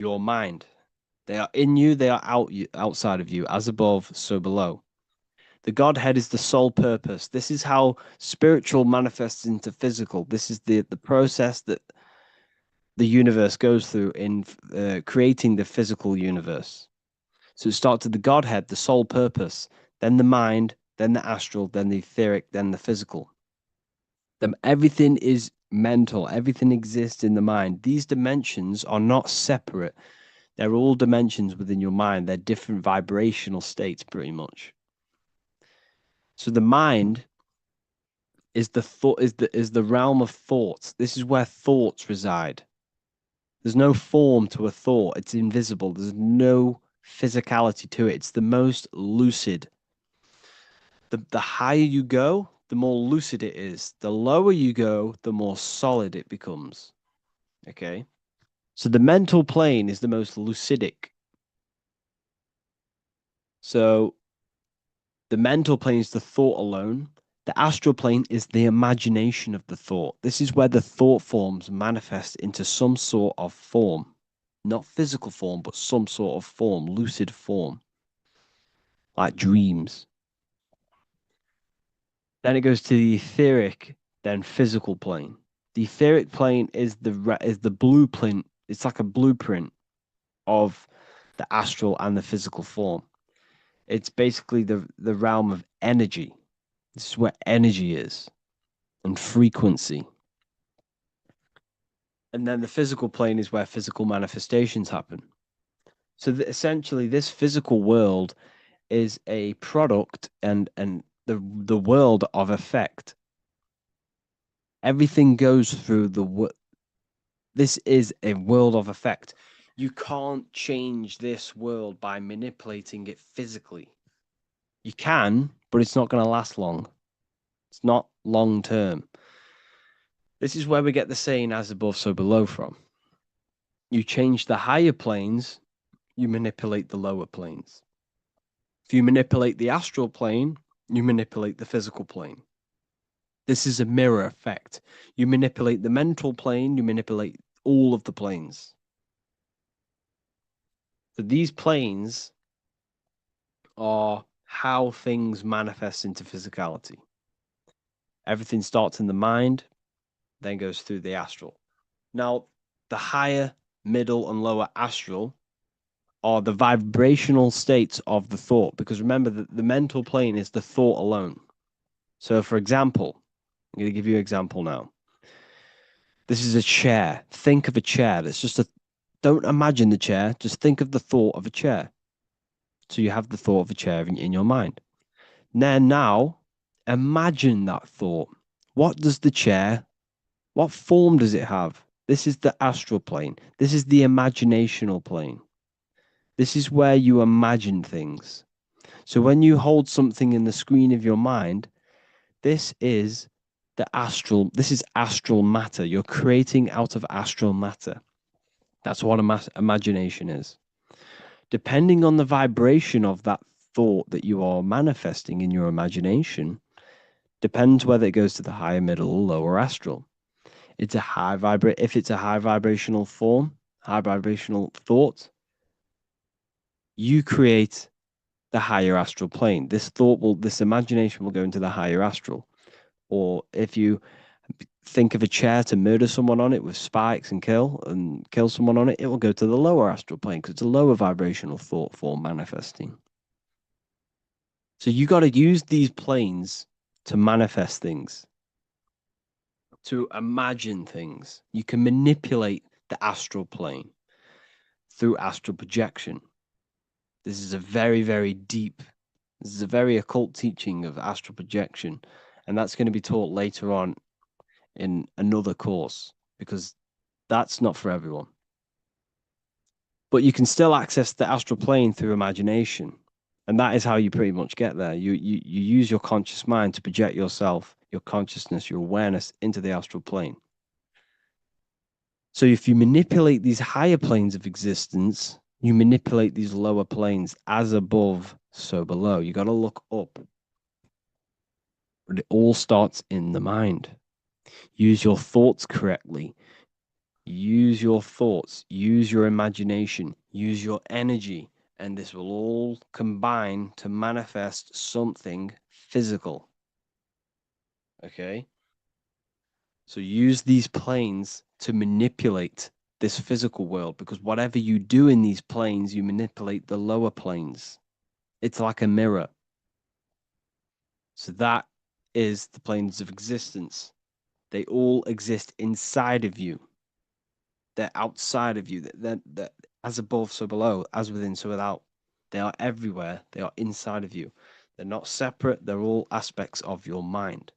your mind. They are in you, they are outside of you, as above, so below. The Godhead is the sole purpose. This is how spiritual manifests into physical. This is the process that the universe goes through in creating the physical universe. So it starts with the Godhead, the sole purpose, then the mind, then the astral, then the etheric, then the physical. Everything is mental, everything exists in the mind. These dimensions are not separate. They're all dimensions within your mind. They're different vibrational states, pretty much. So the mind is the realm of thoughts. This is where thoughts reside. There's no form to a thought. It's invisible. There's no physicality to it. It's the most lucid. The higher you go, the more lucid it is. The lower you go, the more solid it becomes. Okay? So the mental plane is the most lucidic. So the mental plane is the thought alone. The astral plane is the imagination of the thought. This is where the thought forms manifest into some sort of form. Not physical form, but some sort of form, lucid form, like dreams. Then it goes to the etheric, then physical plane. The etheric plane is the blueprint. It's like a blueprint of the astral and the physical form. It's basically the realm of energy. This is where energy is and frequency. And then the physical plane is where physical manifestations happen. So essentially, this physical world is a product and the world of effect. Everything goes through this is a world of effect. You can't change this world by manipulating it physically. You can, but it's not going to last long. It's not long term. This is where we get the saying as above, so below from. You change the higher planes, you manipulate the lower planes. If you manipulate the astral plane, you manipulate the physical plane. This is a mirror effect. You manipulate the mental plane, you manipulate all of the planes. So these planes are how things manifest into physicality. Everything starts in the mind, then goes through the astral. Now, the higher, middle, and lower astral are the vibrational states of the thought, because remember that the mental plane is the thought alone. So, for example, I'm going to give you an example now. This is a chair. Think of a chair. That's just don't imagine the chair. Just think of the thought of a chair. So you have the thought of a chair in your mind. Then now, imagine that thought. What form does it have? This is the astral plane. This is the imaginational plane. This is where you imagine things. So when you hold something in the screen of your mind, this is astral matter. You're creating out of astral matter. That's what imagination is. Depending on the vibration of that thought that you are manifesting in your imagination, depends whether it goes to the higher, middle, or lower astral. If it's a high vibrational form, high vibrational thought, you create the higher astral plane. This imagination will go into the higher astral. Or if you think of a chair to murder someone on it with spikes and kill someone on it, it will go to the lower astral plane because it's a lower vibrational thought form manifesting. So you got to use these planes to manifest things, to imagine things. You can manipulate the astral plane through astral projection. This is a very, very deep, this is a very occult teaching of astral projection. And that's going to be taught later on in another course because that's not for everyone. But you can still access the astral plane through imagination. And that is how you pretty much get there. You use your conscious mind to project yourself, your consciousness, your awareness into the astral plane. So if you manipulate these higher planes of existence, you manipulate these lower planes as above, so below. You got to look up. But it all starts in the mind. Use your thoughts correctly. Use your thoughts, use your imagination, use your energy, and this will all combine to manifest something physical. Okay? So use these planes to manipulate this physical world, because whatever you do in these planes, you manipulate the lower planes. It's like a mirror. So that is the planes of existence. They all exist inside of you. They're outside of you. They're as above, so below, as within, so without. They are everywhere. They are inside of you. They're not separate. They're all aspects of your mind.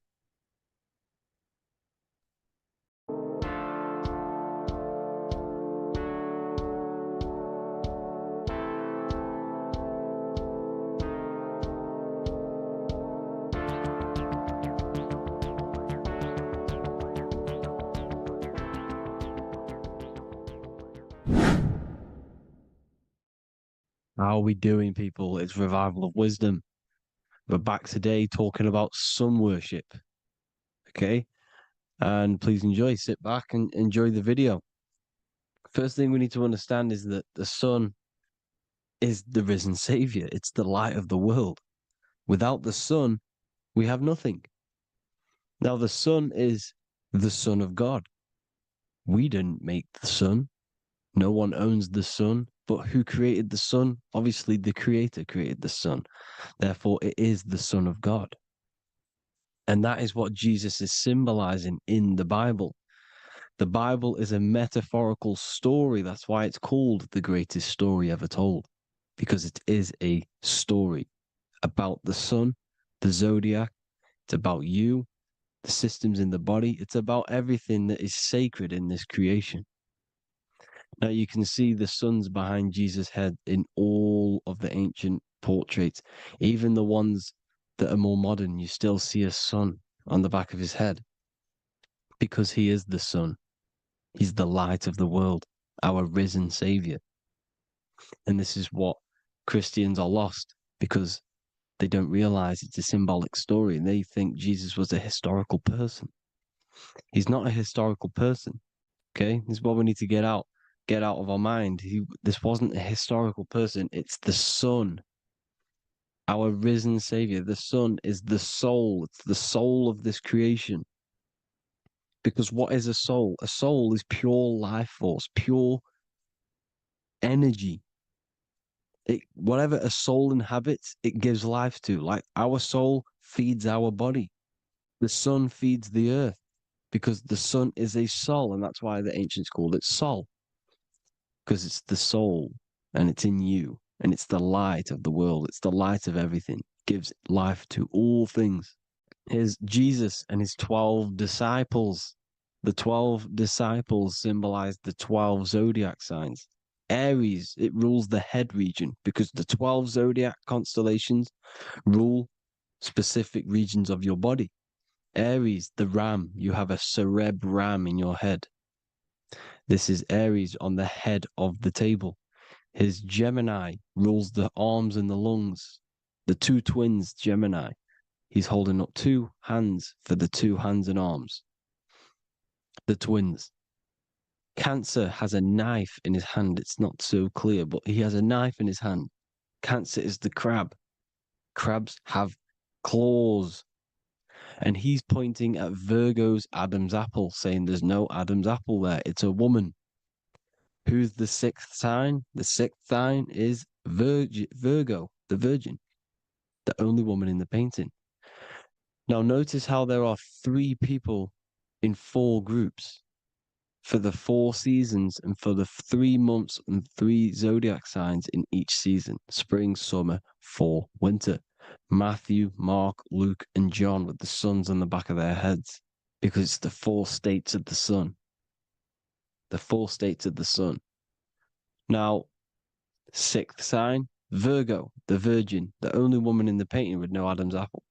How are we doing, people? It's Revival of Wisdom. We're back today talking about sun worship. Okay? And please enjoy. Sit back and enjoy the video. First thing we need to understand is that the sun is the risen savior. It's the light of the world. Without the sun, we have nothing. Now, the sun is the Son of God. We didn't make the sun. No one owns the sun. But who created the sun? Obviously, the Creator created the sun. Therefore, it is the Son of God. And that is what Jesus is symbolizing in the Bible. The Bible is a metaphorical story. That's why it's called the greatest story ever told, because it is a story about the sun, the Zodiac. It's about you, the systems in the body. It's about everything that is sacred in this creation. Now you can see the suns behind Jesus' head in all of the ancient portraits, even the ones that are more modern. You still see a sun on the back of his head because he is the sun. He's the light of the world, our risen savior. And this is what Christians are lost because they don't realize it's a symbolic story and they think Jesus was a historical person. He's not a historical person. Okay, this is what we need to get out of our mind. This wasn't a historical person. It's the Son, our risen Savior. The Son is the soul. It's the soul of this creation. Because what is a soul? A soul is pure life force, pure energy. Whatever a soul inhabits, it gives life to. Like our soul feeds our body. The sun feeds the earth because the sun is a soul, and that's why the ancients called it Sol. Because it's the soul and it's in you and it's the light of the world. It's the light of everything. It gives life to all things. Here's Jesus and his 12 disciples. The 12 disciples symbolize the 12 zodiac signs. Aries, it rules the head region because the 12 zodiac constellations rule specific regions of your body. Aries, the ram, you have a cerebram in your head. This is Aries on the head of the table. His Gemini rules the arms and the lungs. The two twins, Gemini. He's holding up two hands for the two hands and arms. The twins. Cancer has a knife in his hand. It's not so clear, but he has a knife in his hand. Cancer is the crab. Crabs have claws. And he's pointing at Virgo's Adam's apple, saying there's no Adam's apple there. It's a woman. Who's the sixth sign? The sixth sign is Virgo, the Virgin, the only woman in the painting. Now, notice how there are three people in four groups for the 4 seasons and for the 3 months and 3 zodiac signs in each season: spring, summer, fall, winter. Matthew, Mark, Luke, and John with the suns on the back of their heads because it's the 4 states of the sun. The 4 states of the sun. Now, sixth sign, Virgo, the Virgin, the only woman in the painting with no Adam's apple.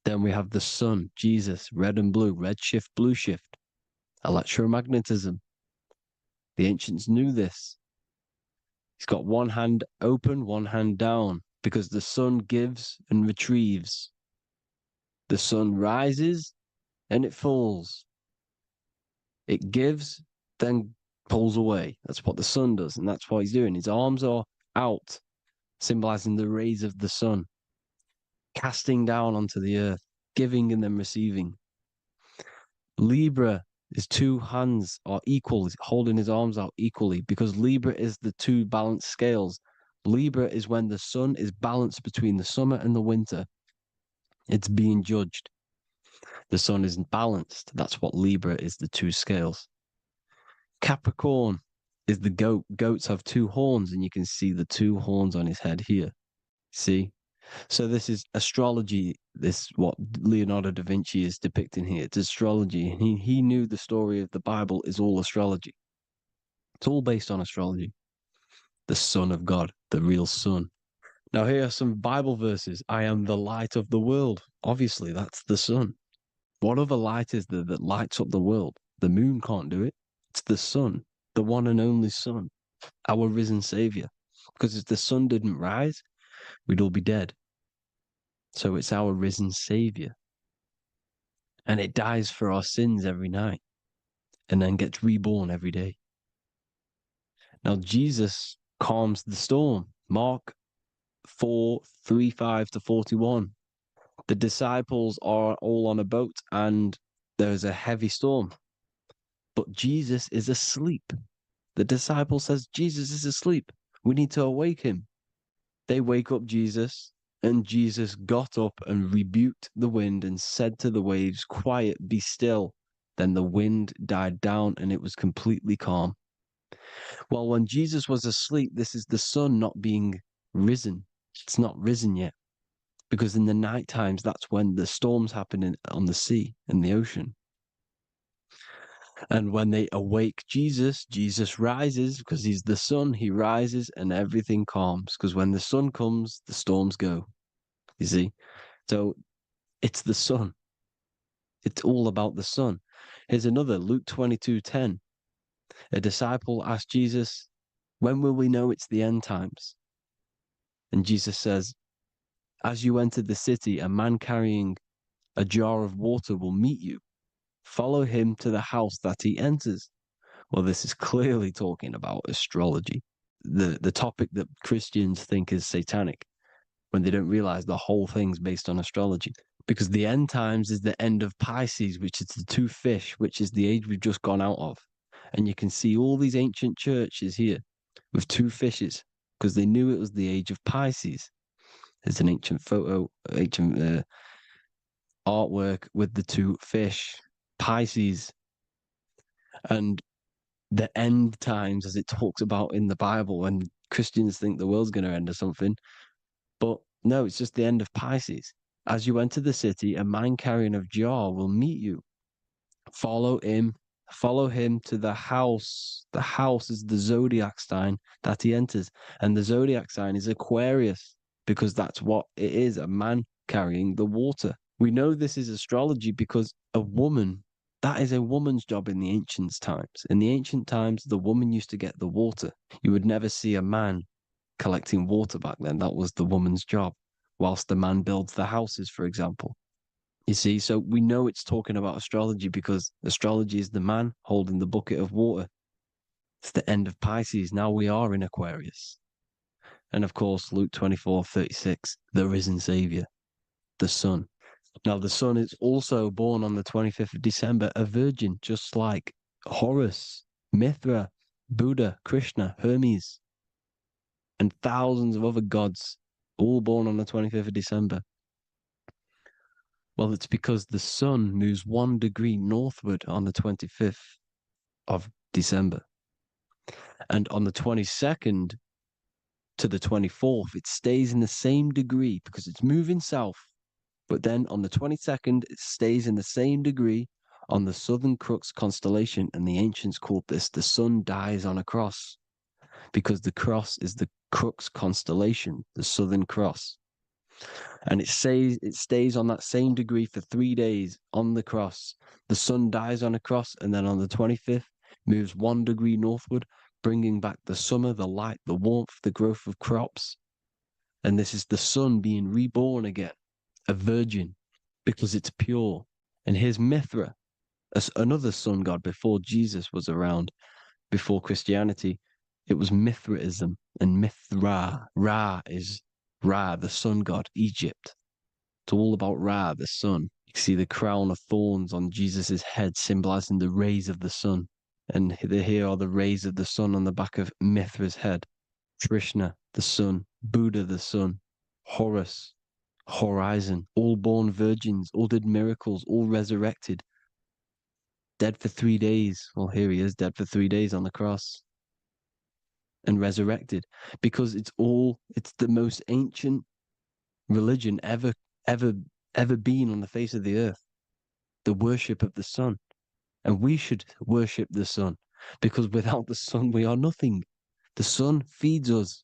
Then we have the sun, Jesus, red and blue, red shift, blue shift, electromagnetism. The ancients knew this. He's got one hand open, one hand down, because the sun gives and retrieves. The sun rises and it falls. It gives, then pulls away. That's what the sun does, and that's what he's doing. His arms are out, symbolizing the rays of the sun, casting down onto the earth, giving and then receiving. Libra, his two hands are equal, holding his arms out equally, because Libra is the two balanced scales. Libra is when the sun is balanced between the summer and the winter. It's being judged. The sun isn't balanced. That's what Libra is, the two scales. Capricorn is the goat. Goats have two horns, and you can see the two horns on his head here. See? So this is astrology. This is what Leonardo da Vinci is depicting here. It's astrology. And he knew the story of the Bible is all astrology. It's all based on astrology. The Son of God, the real sun. Now here are some Bible verses. I am the light of the world. Obviously, that's the sun. What other light is there that lights up the world? The moon can't do it. It's the sun, the one and only sun, our risen Savior. Because if the sun didn't rise, we'd all be dead. So it's our risen Savior. And it dies for our sins every night and then gets reborn every day. Now, Jesus calms the storm. Mark 4:35-41. The disciples are all on a boat and there's a heavy storm. But Jesus is asleep. The disciple says, Jesus is asleep. We need to awake him. They wake up Jesus, and Jesus got up and rebuked the wind and said to the waves, quiet, be still. Then the wind died down and it was completely calm. Well, when Jesus was asleep, this is the sun not being risen. It's not risen yet. Because in the night times, that's when the storms happen on the sea and the ocean. And when they awake Jesus, Jesus rises because he's the sun. He rises and everything calms. Because when the sun comes, the storms go. You see? So it's the sun. It's all about the sun. Here's another, Luke 22:10. A disciple asked Jesus, when will we know it's the end times? And Jesus says, as you enter the city, a man carrying a jar of water will meet you. Follow him to the house that he enters. Well, this is clearly talking about astrology, the topic that Christians think is satanic, when they don't realize the whole thing's based on astrology. Because the end times is the end of Pisces, which is the two fish, which is the age we've just gone out of. And you can see all these ancient churches here with two fishes, because they knew it was the age of Pisces. There's an ancient photo, ancient artwork with the two fish, Pisces. And the end times, as it talks about in the Bible, when Christians think the world's going to end or something. But no, it's just the end of Pisces. As you enter the city, a man carrying a jar will meet you. Follow him to the house. The house is the Zodiac sign that he enters. And the Zodiac sign is Aquarius, because that's what it is, a man carrying the water. We know this is astrology because a woman, that is a woman's job in the ancient times. In the ancient times, the woman used to get the water. You would never see a man collecting water back then. That was the woman's job, whilst the man builds the houses, for example. You see, so we know it's talking about astrology because astrology is the man holding the bucket of water. It's the end of Pisces. Now we are in Aquarius. And of course, Luke 24:36, the risen Savior, the sun. Now, the sun is also born on the 25th of December, a virgin, just like Horus, Mithra, Buddha, Krishna, Hermes, and thousands of other gods, all born on the 25th of December. Well, it's because the sun moves 1 degree northward on the 25th of December. And on the 22nd to the 24th, it stays in the same degree because it's moving south. But then on the 22nd, it stays in the same degree on the Southern Crux constellation. And the ancients called this the sun dies on a cross, because the cross is the Crux constellation, the Southern Cross. And it stays on that same degree for 3 days on the cross. The sun dies on a cross, and then on the 25th, moves 1 degree northward, bringing back the summer, the light, the warmth, the growth of crops. And this is the sun being reborn again, a virgin, because it's pure. And here's Mithra. another sun god before Jesus was around, before Christianity. It was Mithraism and Mithra. Ra is Ra, the sun god, Egypt. It's all about Ra, the sun. You see the crown of thorns on Jesus' head, symbolizing the rays of the sun. And here are the rays of the sun on the back of Mithra's head. Krishna, the sun. Buddha, the sun. Horus, horizon. All born virgins, all did miracles, all resurrected. Dead for 3 days. Well, here he is, dead for 3 days on the cross. And resurrected. Because it's the most ancient religion ever been on the face of the earth. The worship of the sun. And we should worship the sun, because without the sun we are nothing. The sun feeds us,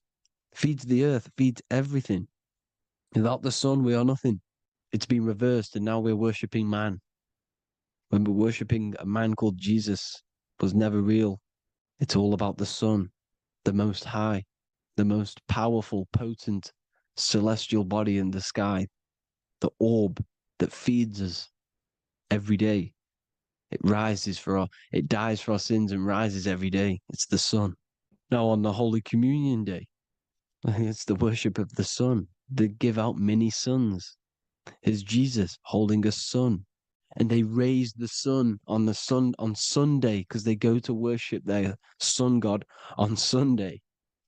feeds the earth, feeds everything. Without the sun we are nothing. It's been reversed, and now we're worshipping man. When we're worshipping a man called Jesus, was never real. It's all about the sun, the most high, the most powerful, potent, celestial body in the sky, the orb that feeds us every day. It dies for our sins and rises every day. It's the sun. Now on the Holy Communion Day, it's the worship of the sun. They give out mini suns. Here's Jesus holding a sun. And they raise the sun on Sunday, because they go to worship their sun god on Sunday.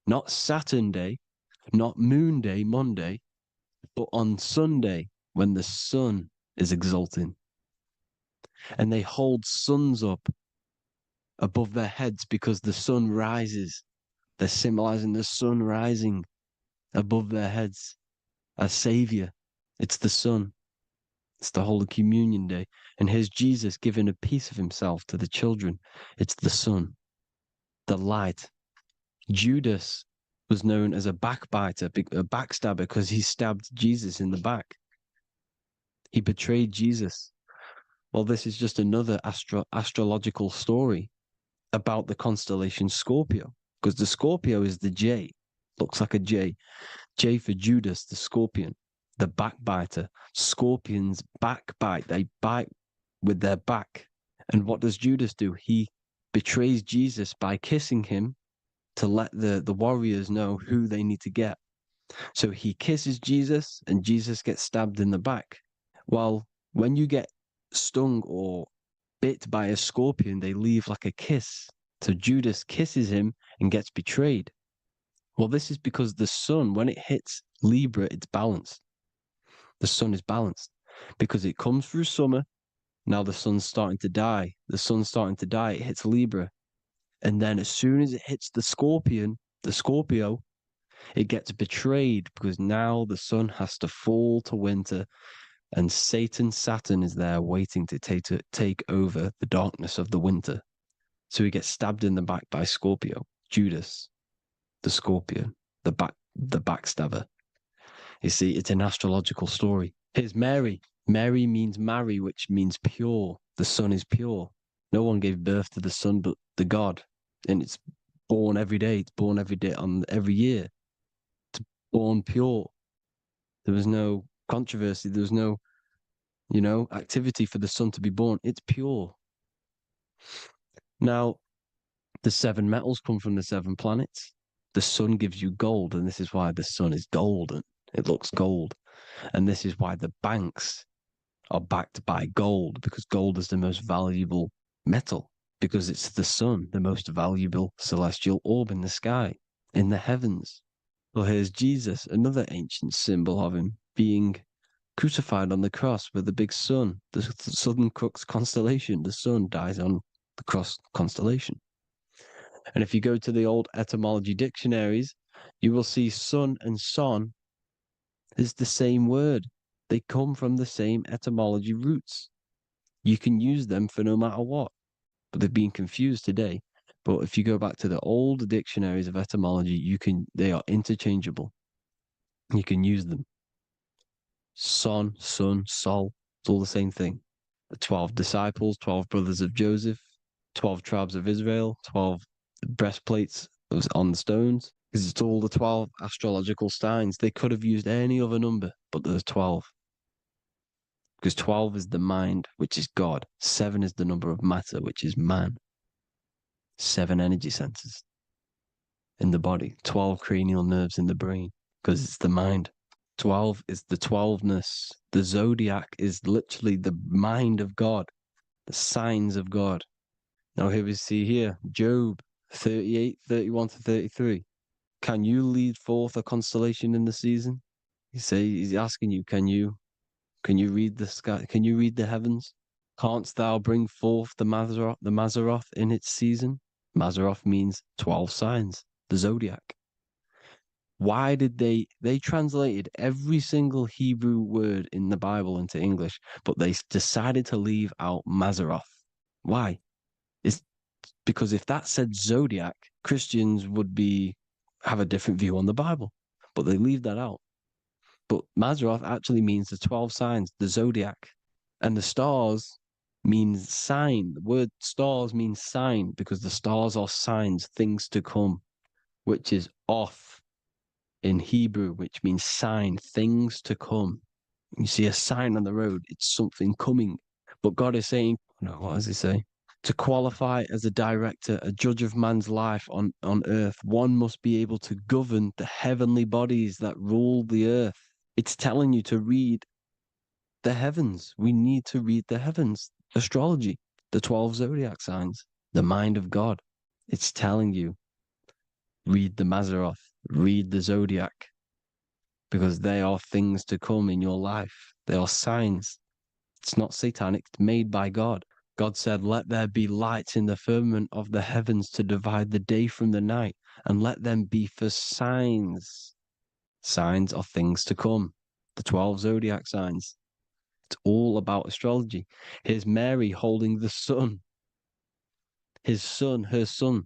Not Saturn Day, not Moon Day, Monday, but on Sunday when the sun is exalting. And they hold suns up above their heads because the sun rises. They're symbolizing the sun rising above their heads as savior. It's the sun. It's the Holy Communion Day. And here's Jesus giving a piece of himself to the children. It's the sun, the light. Judas was known as a backbiter, a backstabber, because he stabbed Jesus in the back. He betrayed Jesus. Well, this is just another astrological story about the constellation Scorpio, because the Scorpio is the J, looks like a J. J for Judas, the scorpion, the backbiter. Scorpions backbite, they bite with their back. And what does Judas do? He betrays Jesus by kissing him to let the warriors know who they need to get. So he kisses Jesus, and Jesus gets stabbed in the back. Well, when you get stung or bit by a scorpion, they leave like a kiss. So Judas kisses him and gets betrayed. Well, this is because the sun, when it hits Libra, it's balanced. The sun is balanced because it comes through summer. Now the sun's starting to die. The sun's starting to die. It hits Libra. And then as soon as it hits the Scorpio, it gets betrayed, because now the sun has to fall to winter, and Saturn is there waiting to take over the darkness of the winter. So he gets stabbed in the back by Scorpio. Judas, the scorpion, the backstabber. You see, it's an astrological story. Here's Mary. Mary means marry, which means pure. The sun is pure. No one gave birth to the sun but the God. And it's born every day. It's born every day on every year. It's born pure. There was no controversy. There was no, activity for the sun to be born. It's pure. Now, the 7 metals come from the 7 planets. The sun gives you gold, and this is why the sun is golden. It looks gold. And this is why the banks are backed by gold, because gold is the most valuable metal, because it's the sun, the most valuable celestial orb in the sky, in the heavens. Well, here's Jesus, another ancient symbol of him being crucified on the cross with the big sun, the Southern Crux constellation. The sun dies on the cross constellation. And if you go to the old etymology dictionaries, you will see sun and son is the same word. They come from the same etymology roots. You can use them for no matter what, but they've been confused today. But if you go back to the old dictionaries of etymology, they are interchangeable. You can use them. Son, sun, sol, it's all the same thing. The 12 disciples, 12 brothers of Joseph, 12 tribes of Israel, 12 breastplates on the stones, because it's all the 12 astrological signs. They could have used any other number, but there's 12. because 12 is the mind, which is God. 7 is the number of matter, which is man. 7 energy centers in the body. 12 cranial nerves in the brain, because it's the mind. 12 is the 12ness. The zodiac is literally the mind of God, the signs of God. Now here we see here, Job 38, 31 to 33. Can you lead forth a constellation in the season? He's asking you, can you read the sky? Can you read the heavens? Canst thou bring forth the Mazzaroth in its season? Mazzaroth means 12 signs, the zodiac. Why did they translated every single Hebrew word in the Bible into English, but they decided to leave out Mazzaroth? Why? It's because if that said zodiac, Christians would have a different view on the Bible, but they leave that out. But Mazzaroth actually means the 12 signs, the zodiac, and the stars means sign. The word stars means sign because the stars are signs, things to come, which is off in Hebrew, which means sign, things to come. You see a sign on the road, it's something coming. But God is saying, no, what does he say? To qualify as a director, a judge of man's life on earth, one must be able to govern the heavenly bodies that rule the earth. It's telling you to read the heavens. We need to read the heavens. Astrology, the 12 zodiac signs, the mind of God. It's telling you, read the Mazzaroth, read the zodiac, because they are things to come in your life. They are signs. It's not satanic, it's made by God. God said, let there be lights in the firmament of the heavens to divide the day from the night, and let them be for signs. Signs are things to come. The 12 zodiac signs. It's all about astrology. Here's Mary holding the sun. His son, her son.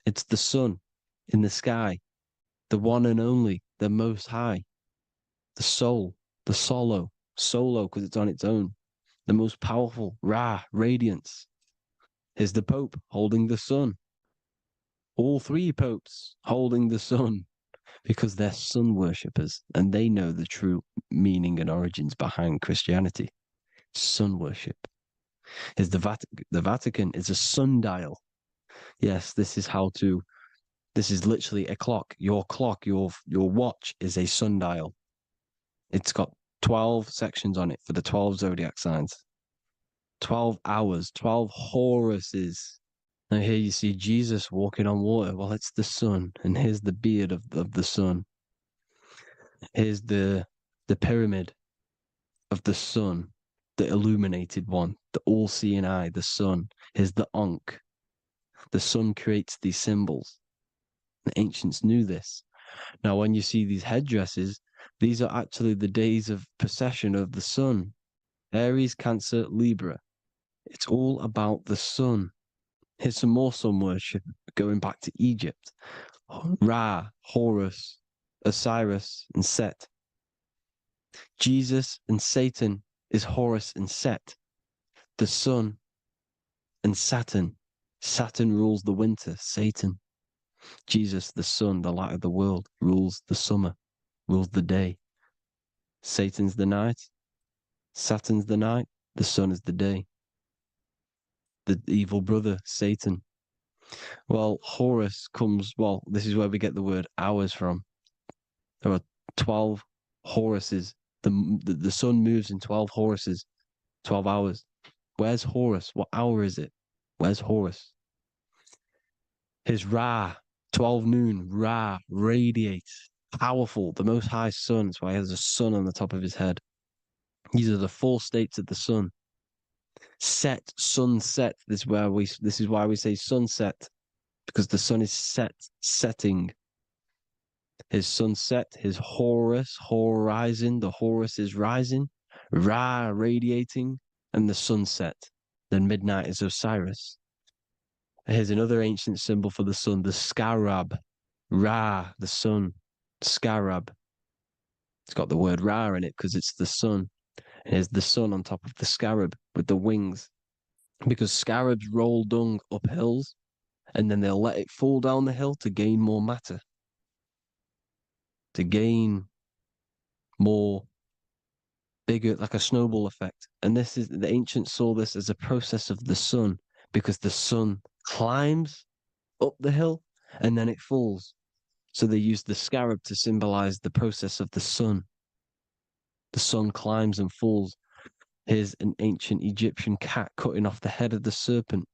It's the sun in the sky. The one and only, the most high. The soul, the solo because it's on its own. The most powerful, Ra, radiance. Here's the Pope holding the sun. All 3 popes holding the sun because they're sun worshippers and they know the true meaning and origins behind Christianity. Sun worship. Is the Vatican is a sundial. Yes, this is literally a clock. Your watch is a sundial. It's got 12 sections on it for the 12 zodiac signs. 12 hours, 12 Horuses. Now here you see Jesus walking on water. Well, it's the sun, and here's the beard of the sun. Here's the pyramid of the sun, the illuminated one, the all-seeing eye, the sun. Here's the Ankh. The sun creates these symbols. The ancients knew this. Now, when you see these headdresses, these are actually the days of procession of the sun. Aries, Cancer, Libra. It's all about the sun. Here's some more sun worship going back to Egypt. Ra, Horus, Osiris, and Set. Jesus and Satan is Horus and Set. The sun and Saturn. Saturn rules the winter, Satan. Jesus, the sun, the light of the world, rules the summer, rules the day. Satan's the night, Saturn's the night, the sun is the day. The evil brother, Satan. Well, Horus comes, this is where we get the word hours from. There are 12 Horuses. The sun moves in 12 Horuses, 12 hours. Where's Horus? What hour is it? Where's Horus? His Ra, 12 noon, Ra, radiates, powerful, the most high sun. That's why he has a sun on the top of his head. These are the 4 states of the sun. Set, sunset. This is why we say sunset, because the sun is setting. His sunset, his Horus, horizon, the Horus is rising, Ra radiating, and the sunset. Then midnight is Osiris. Here's another ancient symbol for the sun, the scarab. Ra, the sun, scarab. It's got the word Ra in it because it's the sun. And here's the sun on top of the scarab with the wings. Because scarabs roll dung up hills, and then they'll let it fall down the hill to gain more matter. To gain more bigger, like a snowball effect. And this is the ancients saw this as a process of the sun, because the sun climbs up the hill and then it falls. So they used the scarab to symbolize the process of the sun. The sun climbs and falls. Here's an ancient Egyptian cat cutting off the head of the serpent.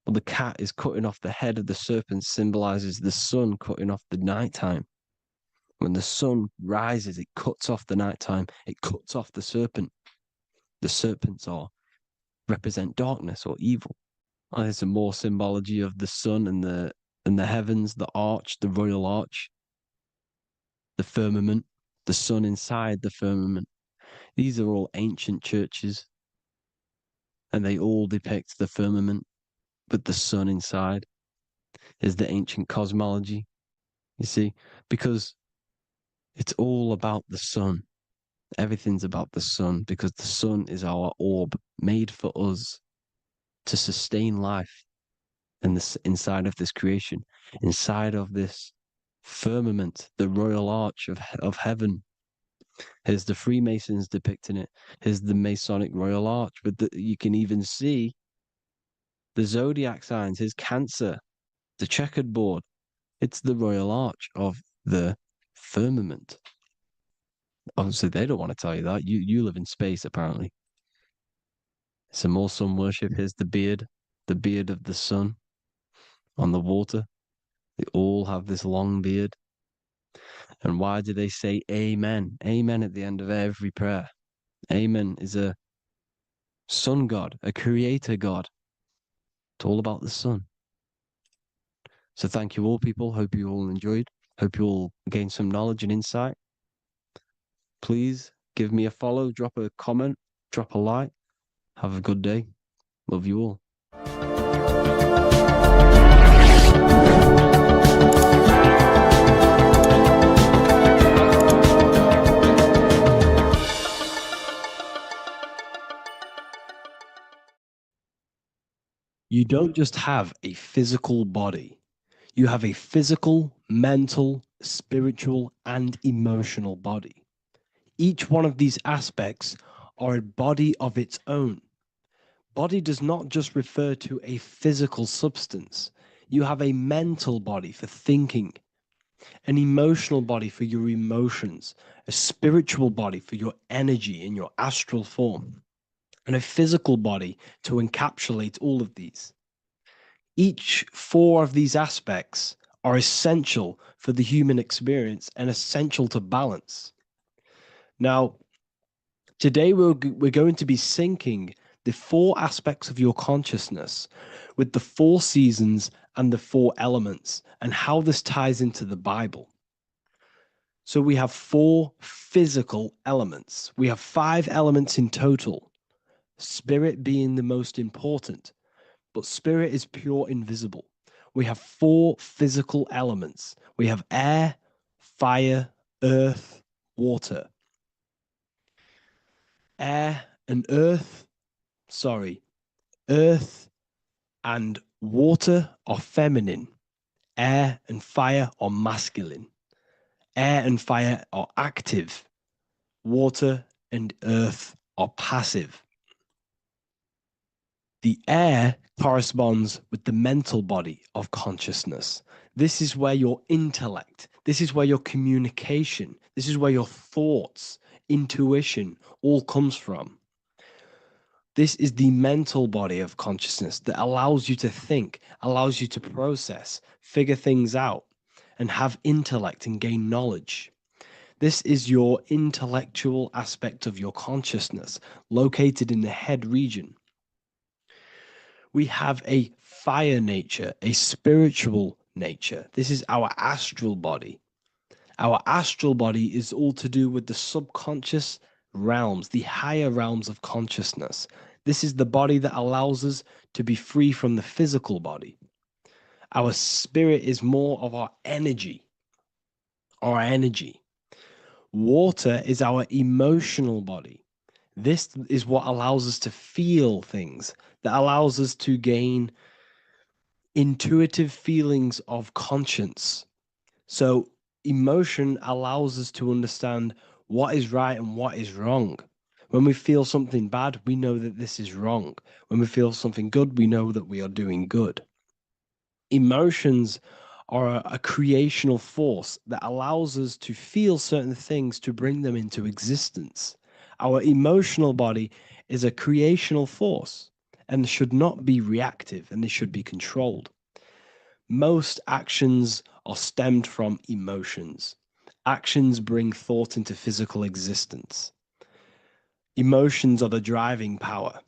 Well, the cat is cutting off the head of the serpent, symbolizes the sun cutting off the nighttime. When the sun rises, it cuts off the nighttime. It cuts off the serpent. The serpents represent darkness or evil. Oh, there's some more symbology of the sun and the heavens, the arch, the royal arch, the firmament, the sun inside the firmament. These are all ancient churches, and they all depict the firmament with the sun inside. Is the ancient cosmology, you see, because it's all about the sun. Everything's about the sun, because the sun is our orb made for us to sustain life in this, inside of this creation, inside of this firmament, the royal arch of heaven. Here's the Freemasons depicting it. Here's the Masonic royal arch, but you can even see the Zodiac signs. Here's Cancer, the checkered board. It's the royal arch of the firmament. Obviously, they don't want to tell you that. You live in space, apparently. Some more sun worship. Here's the beard of the sun on the water. They all have this long beard. And why do they say amen? Amen at the end of every prayer. Amen is a sun god, a creator god. It's all about the sun. So thank you all, people. Hope you all enjoyed. Hope you all gained some knowledge and insight. Please give me a follow, drop a comment, drop a like. Have a good day. Love you all. You don't just have a physical body. You have a physical, mental, spiritual, and emotional body. Each one of these aspects are a body of its own. Body does not just refer to a physical substance. You have a mental body for thinking, an emotional body for your emotions, a spiritual body for your energy in your astral form, and a physical body to encapsulate all of these. Each four of these aspects are essential for the human experience and essential to balance. Now, today we're going to be syncing the four aspects of your consciousness with the four seasons and the four elements, and how this ties into the Bible. So we have four physical elements. We have 5 elements in total, spirit being the most important, but spirit is pure invisible. We have 4 physical elements. We have air, fire, earth, water. Earth and water are feminine. Air and fire are masculine. Air and fire are active. Water and earth are passive. The air corresponds with the mental body of consciousness. This is where your intellect, this is where your communication, this is where your thoughts, intuition all comes from. This is the mental body of consciousness that allows you to think, allows you to process, figure things out, and have intellect and gain knowledge. This is your intellectual aspect of your consciousness, located in the head region. We have a fire nature, a spiritual nature. This is our astral body. Our astral body is all to do with the subconscious realms, the higher realms of consciousness. This is the body that allows us to be free from the physical body. Our spirit is more of our energy. Water is our emotional body. This is what allows us to feel things, that allows us to gain intuitive feelings of conscience. So emotion allows us to understand what is right and what is wrong. When we feel something bad, we know that this is wrong. When we feel something good, we know that we are doing good. Emotions are a creational force that allows us to feel certain things to bring them into existence. Our emotional body is a creational force and should not be reactive, and they should be controlled. Most actions are stemmed from emotions. Actions bring thought into physical existence. Emotions are the driving power.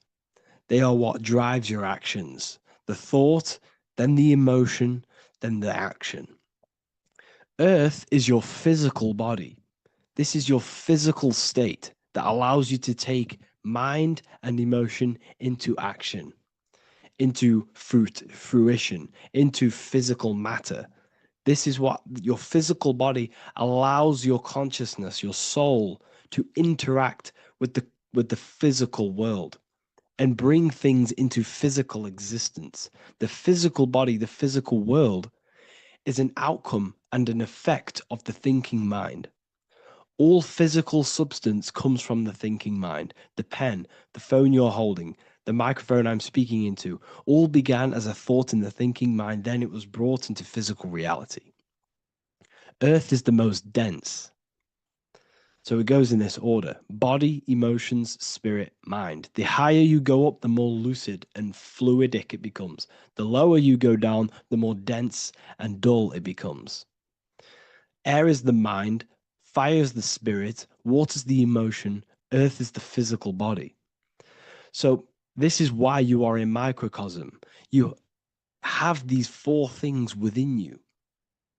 They are what drives your actions. The thought, then the emotion, then the action. Earth is your physical body. This is your physical state that allows you to take mind and emotion into action, into fruition, into physical matter. This is what your physical body allows your consciousness, your soul, to interact with the physical world and bring things into physical existence. The physical body, the physical world, is an outcome and an effect of the thinking mind. All physical substance comes from the thinking mind. The pen, the phone you're holding, the microphone I'm speaking into, all began as a thought in the thinking mind, then it was brought into physical reality. Earth is the most dense. So it goes in this order: body, emotions, spirit, mind. The higher you go up, the more lucid and fluidic it becomes. The lower you go down, the more dense and dull it becomes. Air is the mind, fire is the spirit, water is the emotion, earth is the physical body. So this is why you are a microcosm. You have these four things within you.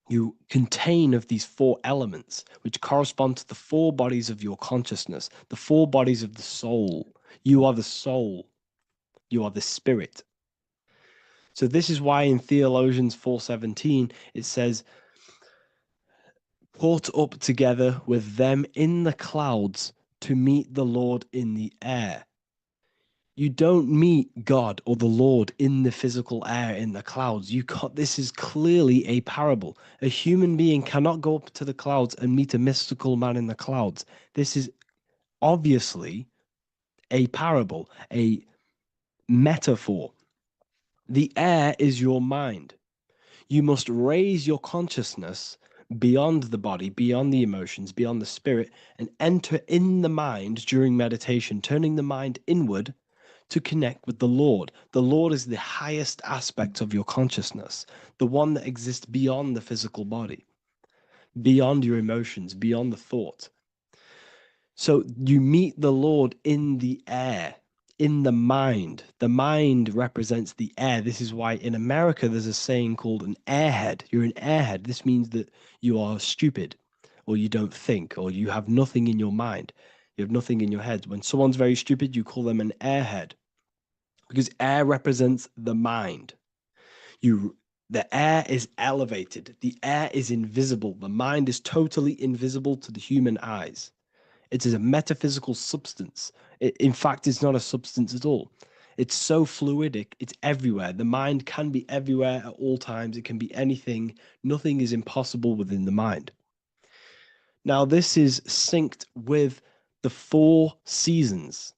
You contain of these four elements, which correspond to the four bodies of your consciousness, the four bodies of the soul. You are the soul. You are the spirit. So this is why in Theologians 4:17 it says, "Caught up together with them in the clouds to meet the Lord in the air." You don't meet God or the Lord in the physical air, in the clouds. This is clearly a parable. A human being cannot go up to the clouds and meet a mystical man in the clouds. This is obviously a parable, a metaphor. The air is your mind. You must raise your consciousness beyond the body, beyond the emotions, beyond the spirit, and enter in the mind during meditation, turning the mind inward to connect with the Lord. The Lord is the highest aspect of your consciousness, the one that exists beyond the physical body, beyond your emotions, beyond the thought. So you meet the Lord in the air, in the mind. The mind represents the air. This is why in America there's a saying called an airhead. You're an airhead. This means that you are stupid, or you don't think, or you have nothing in your mind. You have nothing in your head. When someone's very stupid, you call them an airhead, because air represents the mind. The air is elevated. The air is invisible. The mind is totally invisible to the human eyes. It is a metaphysical substance. In fact, it's not a substance at all. It's so fluidic. It's everywhere. The mind can be everywhere at all times. It can be anything. Nothing is impossible within the mind. Now, this is synced with the four seasons.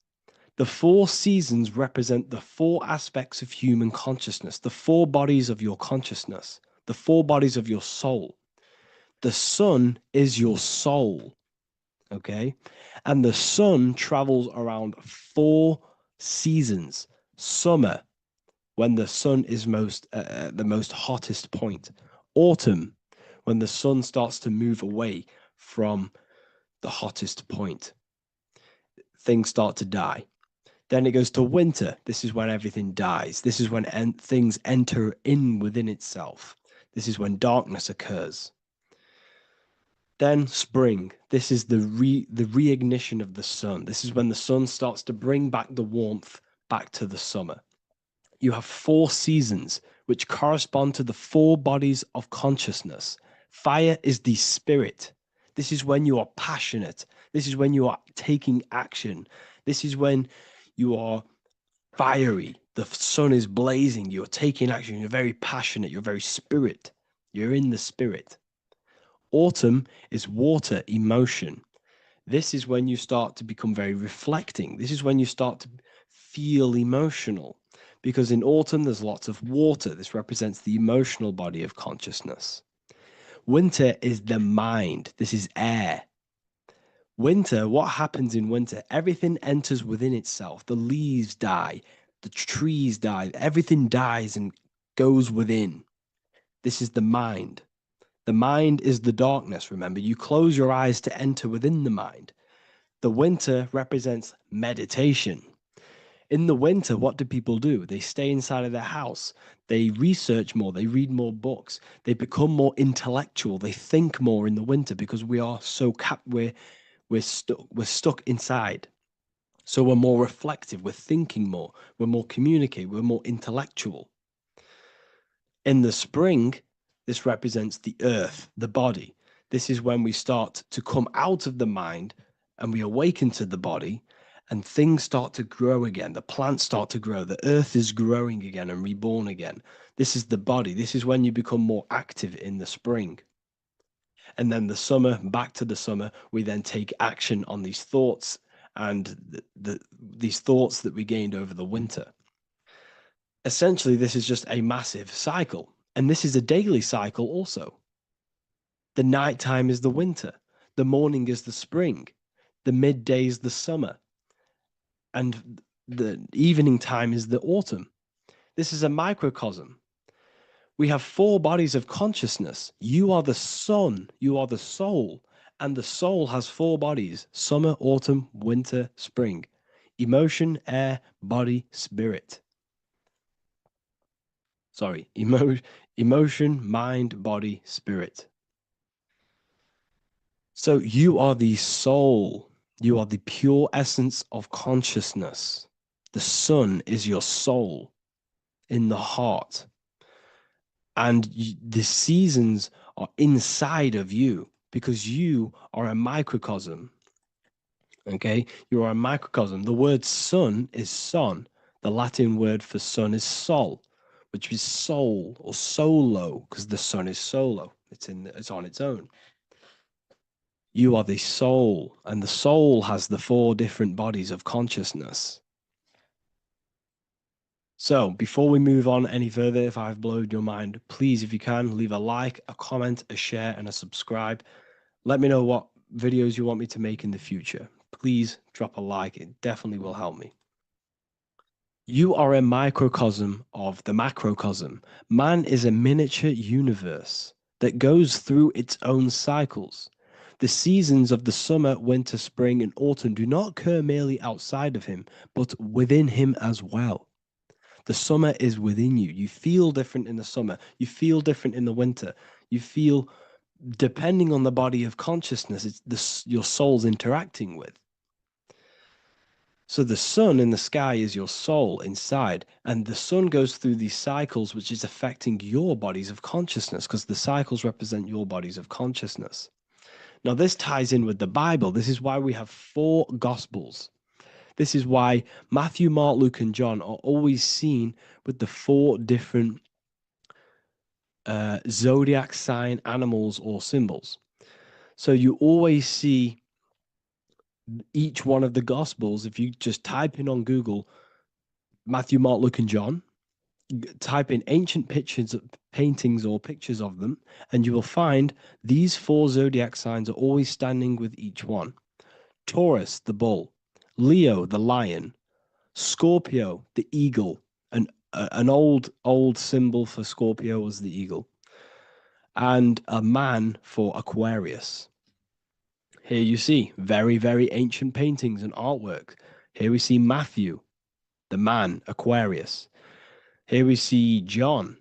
The four seasons represent the four aspects of human consciousness, the four bodies of your consciousness, the four bodies of your soul. The sun is your soul, okay? And the sun travels around four seasons. Summer, when the sun is the most hottest point. Autumn, when the sun starts to move away from the hottest point. Things start to die. Then it goes to winter. This is when everything dies. This is when things enter in within itself. This is when darkness occurs. Then spring. This is the reignition of the sun. This is when the sun starts to bring back the warmth back to the summer. You have four seasons which correspond to the four bodies of consciousness. Fire is the spirit. This is when you are passionate. This is when you are taking action. This is when you are fiery. The sun is blazing. You're taking action. You're very passionate. You're very spirit. You're in the spirit. Autumn is water, emotion. This is when you start to become very reflecting. This is when you start to feel emotional, because in autumn there's lots of water. This represents the emotional body of consciousness. Winter is the mind. This is air. Winter, what happens in winter? Everything enters within itself. The leaves die, the trees die, everything dies and goes within. This is the mind. The mind is the darkness, remember. You close your eyes to enter within the mind. The winter represents meditation. In the winter, what do people do? They stay inside of their house. They research more. They read more books. They become more intellectual. They think more in the winter because we are so we're stuck inside. So we're more reflective. We're thinking more. We're more communicative. We're more intellectual. In the spring, this represents the earth, the body. This is when we start to come out of the mind and we awaken to the body, and things start to grow again. The plants start to grow. The earth is growing again and reborn again. This is the body. This is when you become more active in the spring. And then the summer, back to the summer, we then take action on these thoughts and these thoughts that we gained over the winter. Essentially, this is just a massive cycle. And this is a daily cycle also. The nighttime is the winter. The morning is the spring. The midday is the summer. And the evening time is the autumn. This is a microcosm. We have 4 bodies of consciousness. You are the sun, you are the soul, and the soul has 4 bodies: summer, autumn, winter, spring. Emotion, air, body, spirit. Sorry, emotion, mind, body, spirit. So you are the soul. You are the pure essence of consciousness. The sun is your soul in the heart. And the seasons are inside of you because you are a microcosm. Okay? You are a microcosm. The word sun is son. The Latin word for sun is sol, which is soul or solo, because the sun is solo. It's on its own. You are the soul, and the soul has the 4 different bodies of consciousness. So before we move on any further, if I've blown your mind, please, if you can, leave a like, a comment, a share, and a subscribe. Let me know what videos you want me to make in the future. Please drop a like. It definitely will help me. You are a microcosm of the macrocosm. Man is a miniature universe that goes through its own cycles. The seasons of the summer, winter, spring, and autumn do not occur merely outside of him, but within him as well. The summer is within you. You feel different in the summer. You feel different in the winter. You feel, depending on the body of consciousness, it's your soul's interacting with. So the sun in the sky is your soul inside, and the sun goes through these cycles, which is affecting your bodies of consciousness, because the cycles represent your bodies of consciousness. Now, this ties in with the Bible. This is why we have 4 Gospels. This is why Matthew, Mark, Luke, and John are always seen with the 4 different zodiac sign animals or symbols. So you always see each one of the Gospels. If you just type in on Google Matthew, Mark, Luke, and John, type in ancient pictures, paintings, or pictures of them, and you will find these 4 zodiac signs are always standing with each one. Taurus, the bull; Leo, the lion; Scorpio, the eagle. An old symbol for Scorpio was the eagle, and a man for Aquarius. Here you see very, very ancient paintings and artwork. Here we see Matthew, the man, Aquarius. Here we see John,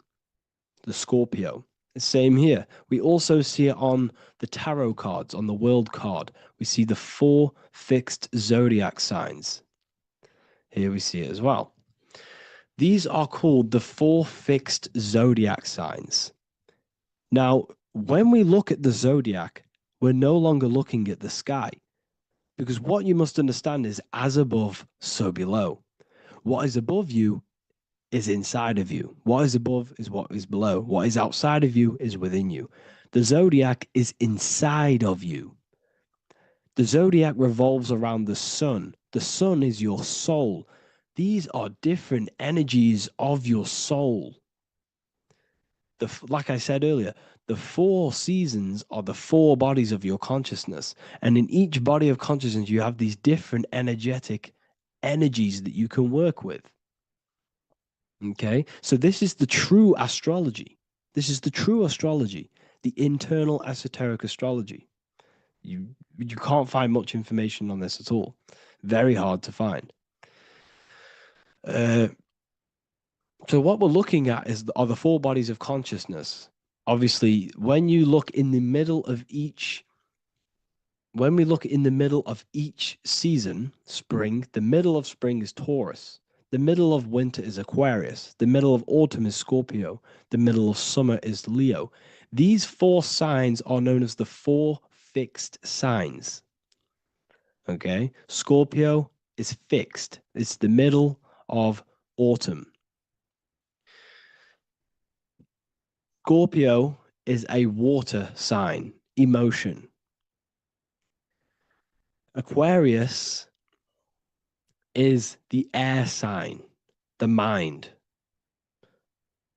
the Scorpio. Same here. We also see it on the tarot cards, on the world card. We see the 4 fixed zodiac signs. Here we see it as well. These are called the 4 fixed zodiac signs. Now, when we look at the zodiac, we're no longer looking at the sky, because what you must understand is as above, so below. What is above you is inside of you. What is above is what is below. What is outside of you is within you. The zodiac is inside of you. The zodiac revolves around the sun. The sun is your soul. These are different energies of your soul. Like I said earlier, the 4 seasons are the 4 bodies of your consciousness. And in each body of consciousness, you have these different energetic energies that you can work with. Okay, so this is the true astrology. This is the true astrology, the internal esoteric astrology. You can't find much information on this at all. Very hard to find. So what we're looking at are the 4 bodies of consciousness. Obviously, when you look in the middle of each, when we look in the middle of each season, spring, the middle of spring is Taurus. The middle of winter is Aquarius. The middle of autumn is Scorpio. The middle of summer is Leo. These 4 signs are known as the 4 fixed signs. Okay, Scorpio is fixed. It's the middle of autumn. Scorpio is a water sign, emotion. Aquarius is the air sign, the mind.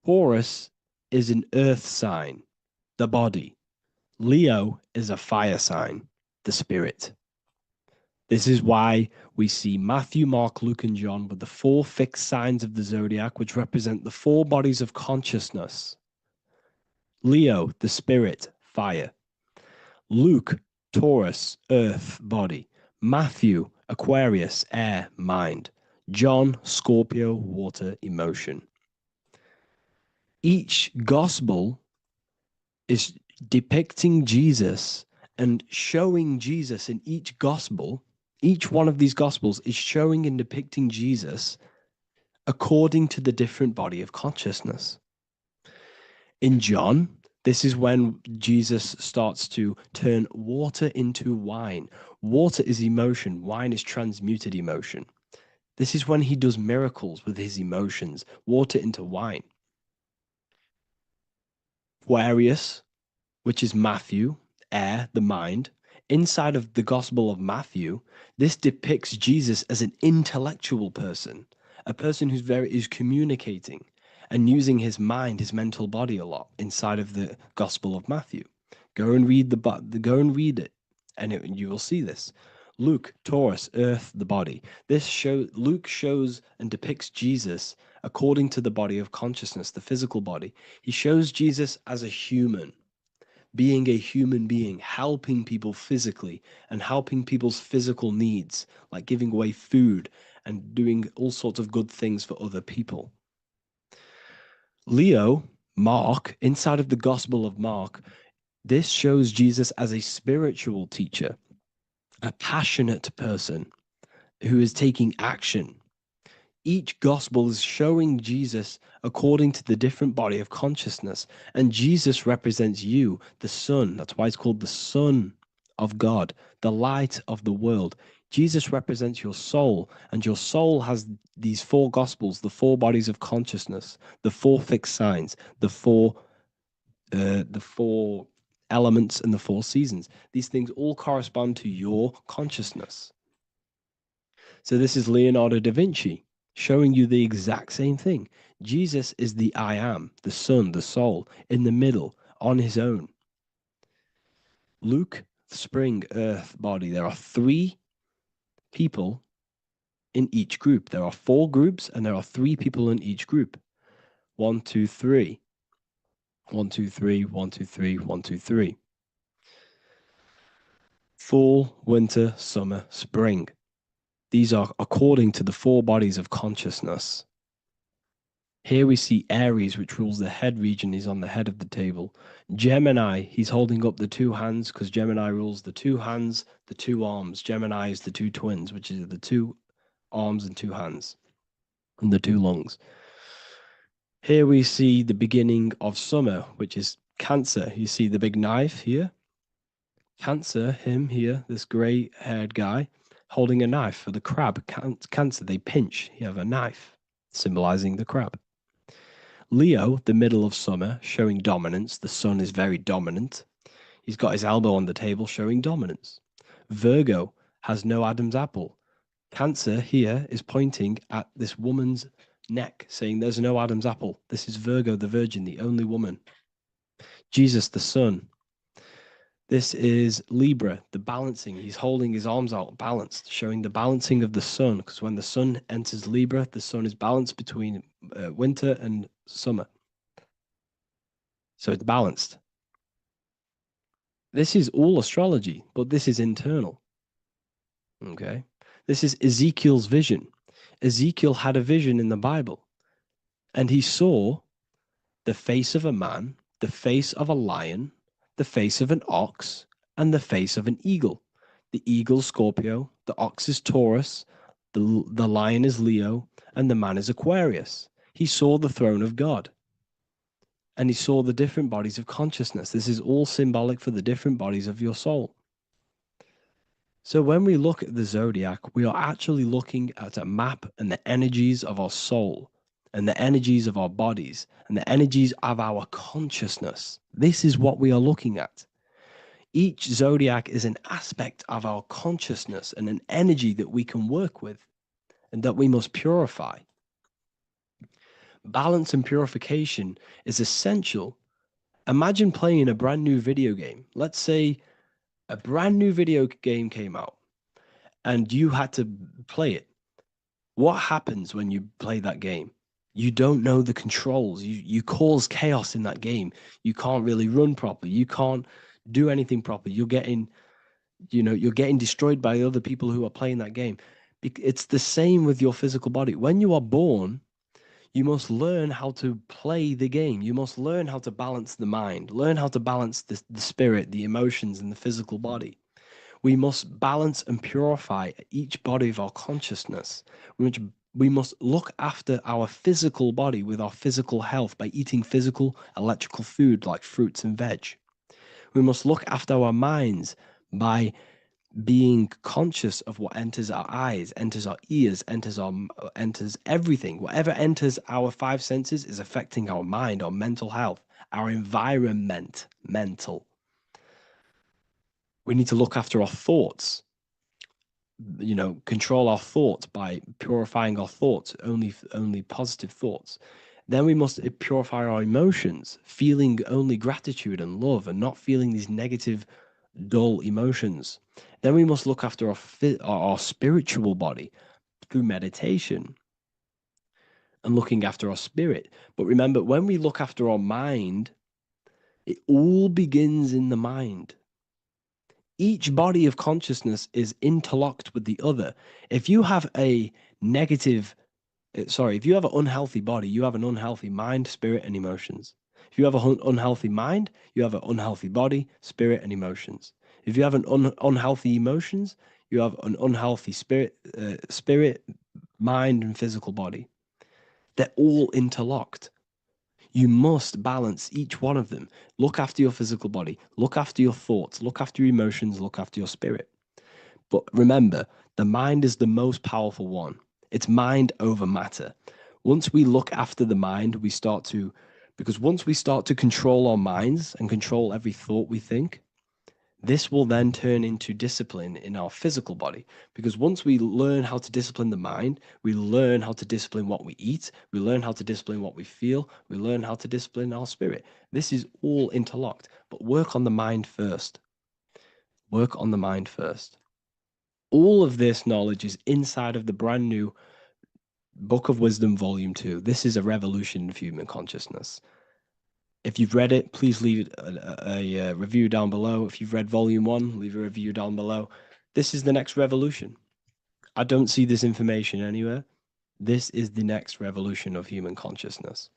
Taurus is an earth sign, the body. Leo is a fire sign, the spirit. This is why we see Matthew, Mark, Luke, and John with the 4 fixed signs of the zodiac, which represent the 4 bodies of consciousness. Leo, the spirit, fire. Luke, Taurus, earth, body. Matthew, Aquarius, air, mind. John, Scorpio, water, emotion. Each gospel is depicting Jesus and showing Jesus in each gospel. Each one of these gospels is showing and depicting Jesus according to the different body of consciousness. In John, this is when Jesus starts to turn water into wine. Water is emotion. Wine is transmuted emotion. This is when he does miracles with his emotions, water into wine. Aquarius, which is Matthew, air, the mind. Inside of the Gospel of Matthew, this depicts Jesus as an intellectual person, a person who's communicating and using his mind, his mental body a lot inside of the Gospel of Matthew. Go and read it, and you will see this. Luke, Taurus, earth, the body. Luke shows and depicts Jesus according to the body of consciousness, the physical body. He shows Jesus as a human, being a human being, helping people physically and helping people's physical needs, like giving away food and doing all sorts of good things for other people. Leo, Mark, inside of the Gospel of Mark, this shows Jesus as a spiritual teacher, a passionate person who is taking action. Each gospel is showing Jesus according to the different body of consciousness, and Jesus represents you, the sun. That's why it's called the Son of God, the light of the world. Jesus represents your soul, and your soul has these 4 gospels, the 4 bodies of consciousness, the 4 fixed signs, the 4 elements, and the 4 seasons. These things all correspond to your consciousness. So this is Leonardo da Vinci showing you the exact same thing. Jesus is the I am, the sun, the soul, in the middle, on his own. Luke, spring, earth, body. There are 3 people in each group. There are 4 groups, and there are 3 people in each group. 1, 2, 3. 1, 2, 3, 1, 2, 3, 1, 2, 3. Fall, winter, summer, spring. These are according to the 4 bodies of consciousness. Here we see Aries, which rules the head region. He's on the head of the table. Gemini, he's holding up the 2 hands because Gemini rules the 2 hands, the 2 arms. Gemini is the 2 twins, which is the 2 arms and 2 hands, and the 2 lungs. Here we see the beginning of summer, which is Cancer. You see the big knife here. Cancer, him here, this gray-haired guy, holding a knife for the crab. Cancer, they pinch. You have a knife, symbolizing the crab. Leo, the middle of summer, showing dominance. The sun is very dominant. He's got his elbow on the table, showing dominance. Virgo has no Adam's apple. Cancer here is pointing at this woman's neck, saying there's no Adam's apple. This is Virgo, the virgin, the only woman. Jesus, the sun. This is Libra, the balancing. He's holding his arms out, balanced, showing the balancing of the sun. Because when the sun enters Libra, the sun is balanced between winter and summer. So it's balanced. This is all astrology, but this is internal. Okay. This is Ezekiel's vision. Ezekiel had a vision in the Bible, and he saw the face of a man, the face of a lion, the face of an ox, and the face of an eagle. The eagle is Scorpio, the ox is Taurus, the lion is Leo, and the man is Aquarius. He saw the throne of God, and he saw the different bodies of consciousness. This is all symbolic for the different bodies of your soul. So when we look at the zodiac, we are actually looking at a map and the energies of our soul and the energies of our bodies and the energies of our consciousness. This is what we are looking at. Each zodiac is an aspect of our consciousness and an energy that we can work with and that we must purify. Balance and purification is essential. Imagine playing a brand new video game. Let's say a brand new video game came out and you had to play it. What happens when you play that game? You don't know the controls. You cause chaos in that game. You can't really run properly. You can't do anything properly. You're getting destroyed by other people who are playing that game. It's the same with your physical body. When you are born, you must learn how to play the game. You must learn how to balance the mind, learn how to balance the spirit, the emotions, and the physical body. We must balance and purify each body of our consciousness. We must look after our physical body with our physical health by eating physical, electrical food like fruits and veg. We must look after our minds by being conscious of what enters our eyes, enters our ears, enters everything. Whatever enters our five senses is affecting our mind, our mental health, our environment, mental. We need to look after our thoughts, control our thoughts by purifying our thoughts, only positive thoughts. Then we must purify our emotions, feeling only gratitude and love and not feeling these negative, dull emotions. Then we must look after our spiritual body through meditation and looking after our spirit. But remember, when we look after our mind, it all begins in the mind. Each body of consciousness is interlocked with the other. If you have if you have an unhealthy body, you have an unhealthy mind, spirit, and emotions. If you have an unhealthy mind, you have an unhealthy body, spirit, and emotions. If you have an unhealthy emotions, you have an unhealthy spirit, mind, and physical body. They're all interlocked. You must balance each one of them. Look after your physical body, look after your thoughts, look after your emotions, look after your spirit. But remember, the mind is the most powerful one. It's mind over matter. Once we look after the mind, because once we start to control our minds and control every thought we think, this will then turn into discipline in our physical body. Because once we learn how to discipline the mind, we learn how to discipline what we eat, we learn how to discipline what we feel, we learn how to discipline our spirit. This is all interlocked, but work on the mind first. Work on the mind first. All of this knowledge is inside of the brand new Book of Wisdom, Volume 2. This is a revolution of human consciousness. If you've read it, please leave a review down below. If you've read Volume 1, leave a review down below. This is the next revolution. I don't see this information anywhere. This is the next revolution of human consciousness.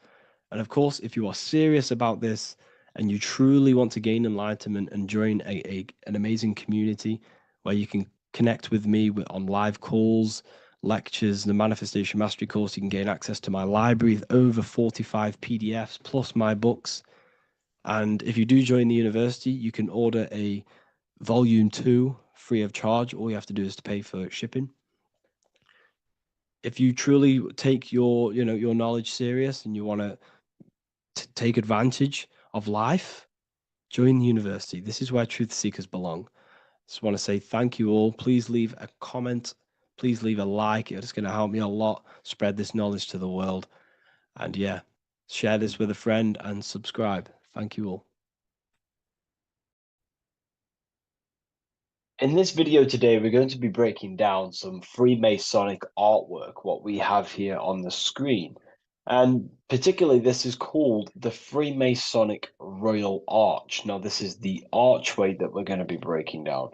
And of course, if you are serious about this and you truly want to gain enlightenment and join an amazing community where you can connect with me on live calls, lectures, the Manifestation Mastery course, you can gain access to my library with over 45 PDFs plus my books. And if you do join the university, you can order a Volume 2 free of charge. All you have to do is to pay for shipping. If you truly take your knowledge serious and you want to take advantage of life, join the university. This is where truth seekers belong. Just want to say thank you all. Please leave a comment. Please leave a like. It's going to help me a lot spread this knowledge to the world. And yeah, share this with a friend and subscribe. Thank you all. In this video today, we're going to be breaking down some Freemasonic artwork, what we have here on the screen. And particularly, this is called the Freemasonic Royal Arch. Now, this is the archway that we're going to be breaking down.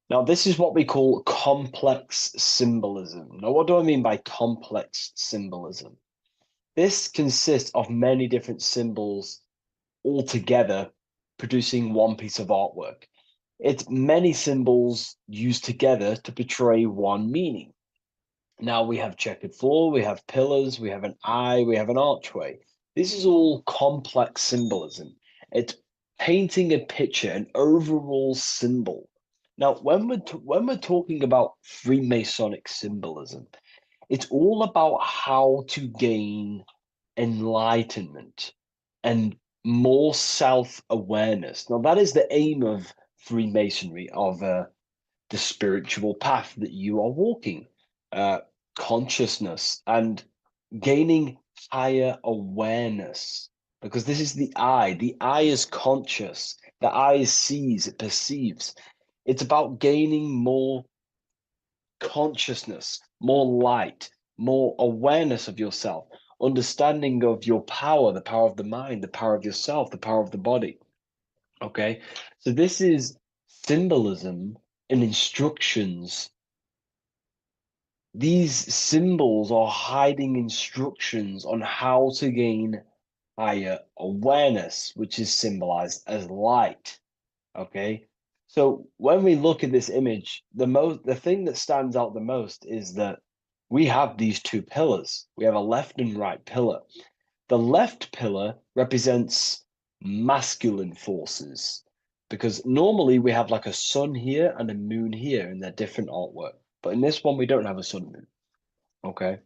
Now, this is what we call complex symbolism. Now, what do I mean by complex symbolism? This consists of many different symbols all together producing one piece of artwork. It's many symbols used together to portray one meaning. Now we have checkered floor, we have pillars, we have an eye, we have an archway. This is all complex symbolism. It's painting a picture, an overall symbol. Now, when we're talking about Freemasonic symbolism, it's all about how to gain enlightenment and more self-awareness. Now, that is the aim of Freemasonry, of the spiritual path that you are walking, consciousness and gaining higher awareness. Because this is the eye. The eye is conscious. The eye sees, it perceives. It's about gaining more consciousness, more light, more awareness of yourself, understanding of your power, the power of the mind, the power of yourself, the power of the body. Okay, so this is symbolism and instructions. These symbols are hiding instructions on how to gain higher awareness, which is symbolized as light. Okay, so when we look at this image, the thing that stands out the most is that we have these two pillars. We have a left and right pillar. The left pillar represents masculine forces, because normally we have like a sun here and a moon here in their different artwork. But in this one, we don't have a sun and moon. Okay.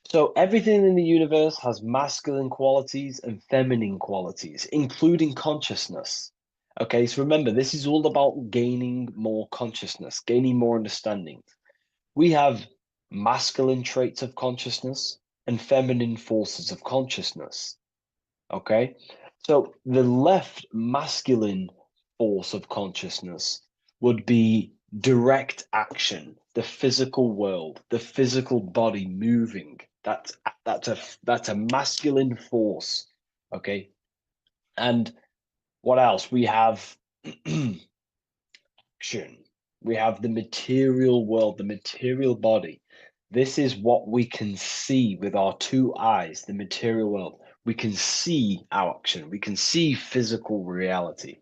So everything in the universe has masculine qualities and feminine qualities, including consciousness. Okay, so remember, this is all about gaining more consciousness, gaining more understanding. We have masculine traits of consciousness and feminine forces of consciousness. Okay, so the left masculine force of consciousness would be direct action, the physical world, the physical body moving. That's a masculine force. Okay, and what else? We have action. We have the material world, the material body. This is what we can see with our two eyes, the material world. We can see our action. We can see physical reality.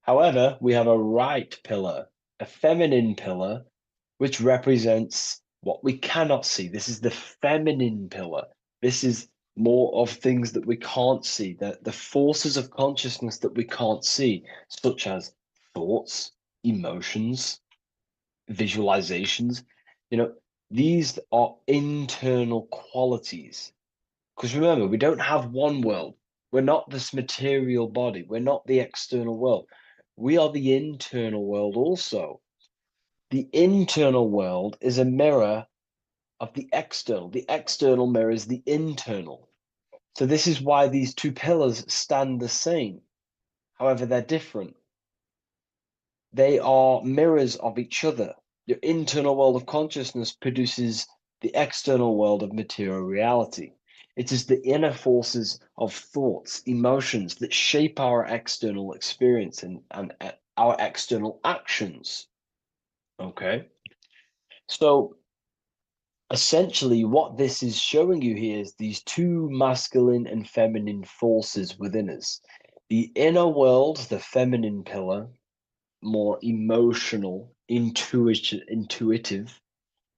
However, we have a right pillar, a feminine pillar, which represents what we cannot see. This is the feminine pillar. This is more of things that we can't see, the forces of consciousness that we can't see, such as thoughts, emotions, visualizations. These are internal qualities. Because remember, we don't have one world. We're not this material body. We're not the external world. We are the internal world also. The internal world is a mirror of the external. The external mirrors the internal. So this is why these two pillars stand the same. However, they're different. They are mirrors of each other. Your internal world of consciousness produces the external world of material reality. It is the inner forces of thoughts, emotions that shape our external experience and our external actions. Okay. So essentially, what this is showing you here is these two masculine and feminine forces within us. The inner world, the feminine pillar, more emotional, intuitive,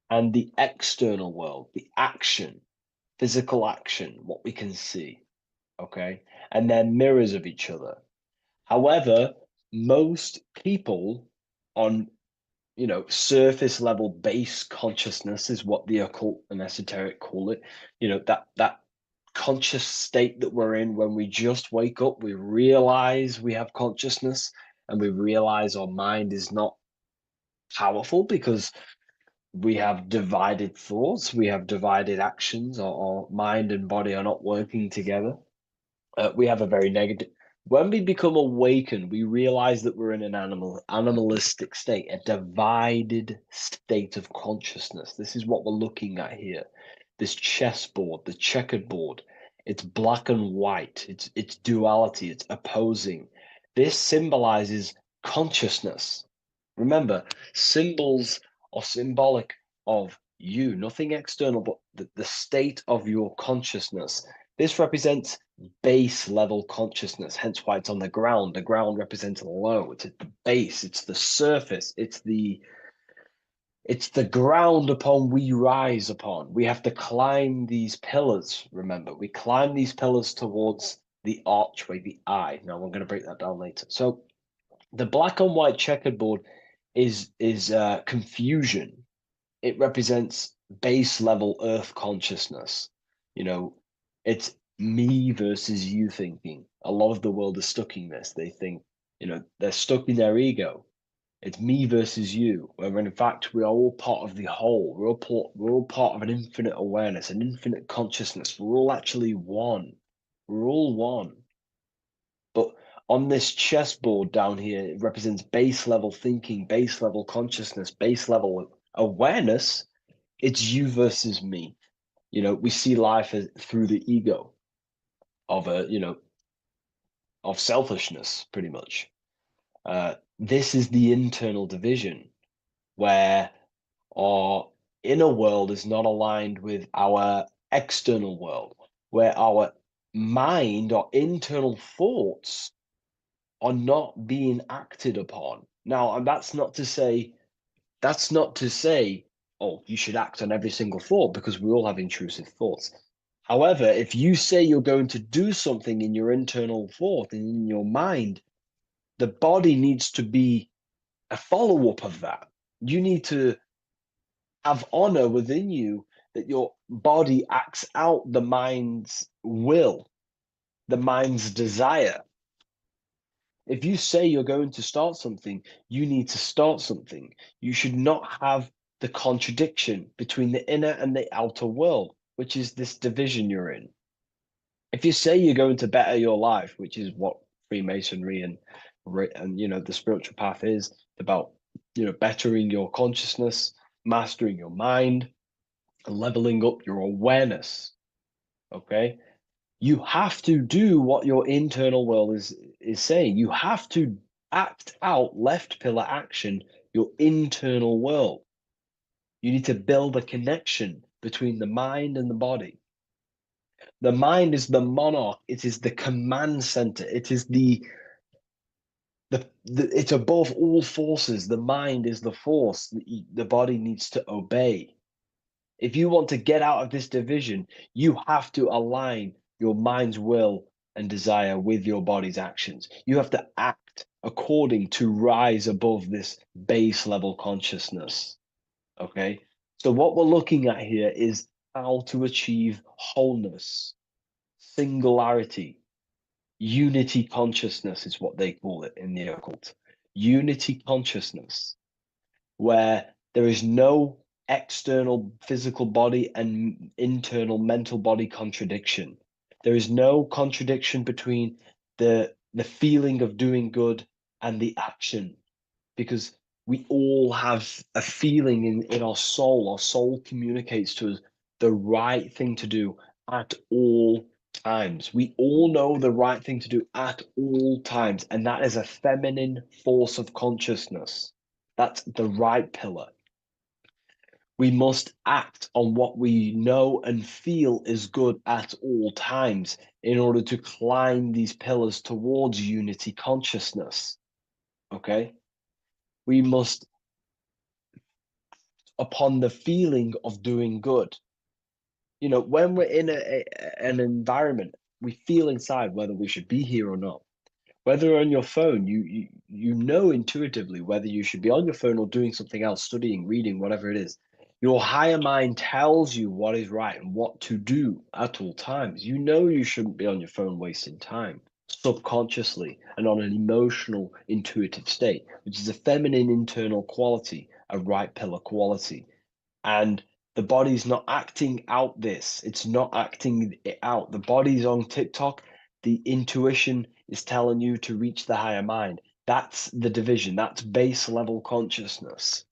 and the external world, the action, physical action, what we can see. Okay. And they're mirrors of each other. However, most people on surface level base consciousness is what the occult and esoteric call it. That conscious state that we're in when we just wake up, we realize we have consciousness and we realize our mind is not powerful because we have divided thoughts, we have divided actions, or mind and body are not working together. We have a very negative. When we become awakened, we realize that we're in an animalistic state, a divided state of consciousness. This is what we're looking at here. This chessboard, the checkered board. It's black and white. It's duality. It's opposing. This symbolizes consciousness. Remember, symbols are symbolic of you, nothing external, but the state of your consciousness. This represents base level consciousness, hence why it's on the ground. The ground represents low. It's at the base, it's the surface, it's the ground upon we rise upon. We have to climb these pillars, remember. We climb these pillars towards the archway, the eye. Now I'm going to break that down later. So the black and white checkered board is confusion. It represents base level earth consciousness. You know, it's me versus you thinking. A lot of the world is stuck in this. They think, they're stuck in their ego. It's me versus you, when in fact we are all part of the whole. We're all part of an infinite awareness, an infinite consciousness. We're all actually one. We're all one. But on this chessboard down here, it represents base level thinking, base level consciousness, base level awareness. It's you versus me. We see life through the ego of of selfishness, pretty much. This is the internal division where our inner world is not aligned with our external world, where our mind, our internal thoughts are not being acted upon. Now, and that's not to say, oh, you should act on every single thought, because we all have intrusive thoughts. However, if you say you're going to do something in your internal thought and in your mind, the body needs to be a follow-up of that. You need to have honor within you that your body acts out the mind's will, the mind's desire. If you say you're going to start something, you need to start something. You should not have the contradiction between the inner and the outer world, which is this division you're in. If you say you're going to better your life, which is what Freemasonry and the spiritual path is about, bettering your consciousness, mastering your mind, and leveling up your awareness. Okay, you have to do what your internal world is saying. You have to act out left pillar action, your internal world. You need to build a connection between the mind and the body. The mind is the monarch. It is the command center. It is it's above all forces. The mind is the force that the body needs to obey. If you want to get out of this division, you have to align your mind's will and desire with your body's actions. You have to act according to rise above this base level consciousness. Okay. So, what we're looking at here is how to achieve wholeness, singularity, unity consciousness is what they call it in the occult. Unity consciousness, where there is no external physical body and internal mental body contradiction. There is no contradiction between the feeling of doing good and the action, because we all have a feeling in our soul. Our soul communicates to us the right thing to do at all times. We all know the right thing to do at all times, and that is a feminine force of consciousness. That's the right pillar. We must act on what we know and feel is good at all times in order to climb these pillars towards unity consciousness. Okay? We must, upon the feeling of doing good. When we're in an environment, we feel inside whether we should be here or not. Whether on your phone, you know intuitively whether you should be on your phone or doing something else, studying, reading, whatever it is. Your higher mind tells you what is right and what to do at all times. You know you shouldn't be on your phone wasting time subconsciously and on an emotional, intuitive state, which is a feminine internal quality a right pillar quality. And the body's not acting out this. It's not acting it out. The body's on TikTok. The intuition is telling you to reach the higher mind. That's the division. That's base level consciousness.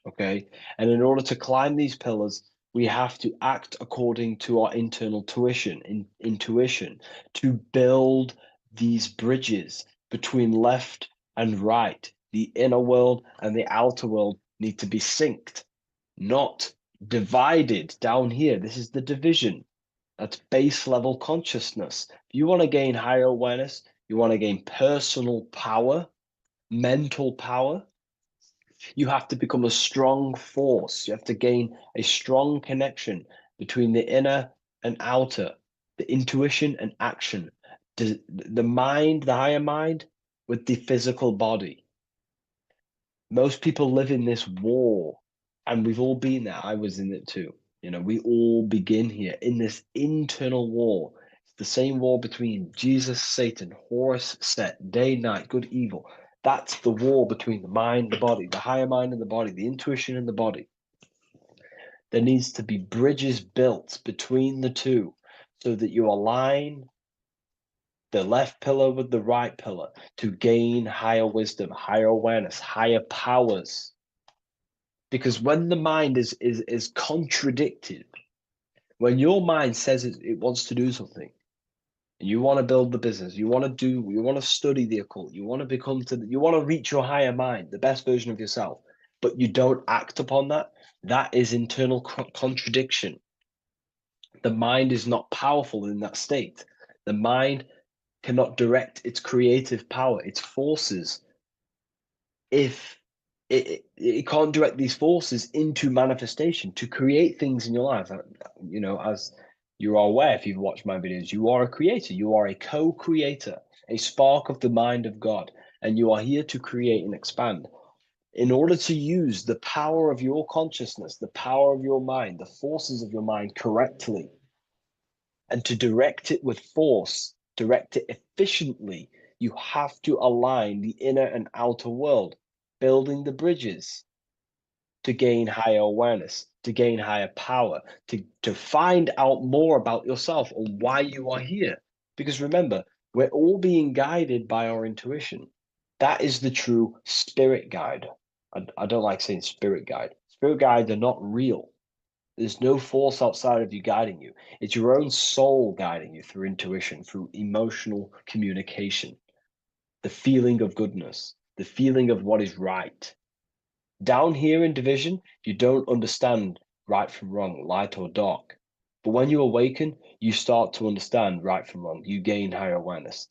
Okay. And in order to climb these pillars, we have to act according to our internal intuition to build these bridges between left and right. The inner world and the outer world need to be synced, not divided down here. This is the division. That's base level consciousness. If you want to gain higher awareness, you want to gain personal power, mental power, you have to become a strong force. You have to gain a strong connection between the inner and outer, the intuition and action, the mind, the higher mind, with the physical body. Most people live in this war, and we've all been there. I was in it too. You know, we all begin here in this internal war. It's the same war between Jesus, Satan, Horus, Set, day, night, good, evil. That's the war between the mind, the body, the higher mind and the body, the intuition and the body. There needs to be bridges built between the two so that you align the left pillar with the right pillar to gain higher wisdom, higher awareness, higher powers. Because when the mind is contradicted, when your mind says it wants to do something, and you want to build the business, you want to study the occult, you want to reach your higher mind, the best version of yourself, but you don't act upon that, that is internal contradiction. The mind is not powerful in that state. The mind cannot direct its creative power, its forces, if it can't direct these forces into manifestation to create things in your life. You know, as you are aware, if you've watched my videos, you are a creator, you are a co-creator, a spark of the mind of God, and you are here to create and expand. In order to use the power of your consciousness, the power of your mind, the forces of your mind correctly, and to direct it with force, direct it efficiently, you have to align the inner and outer world, building the bridges to gain higher awareness, to gain higher power, to find out more about yourself and why you are here. Because remember, we're all being guided by our intuition. That is the true spirit guide. I don't like saying spirit guide. Spirit guides are not real. There's no force outside of you guiding you. It's your own soul guiding you through intuition, through emotional communication, the feeling of goodness, the feeling of what is right. Down here in division, you don't understand right from wrong, light or dark. But when you awaken, you start to understand right from wrong. You gain higher awareness.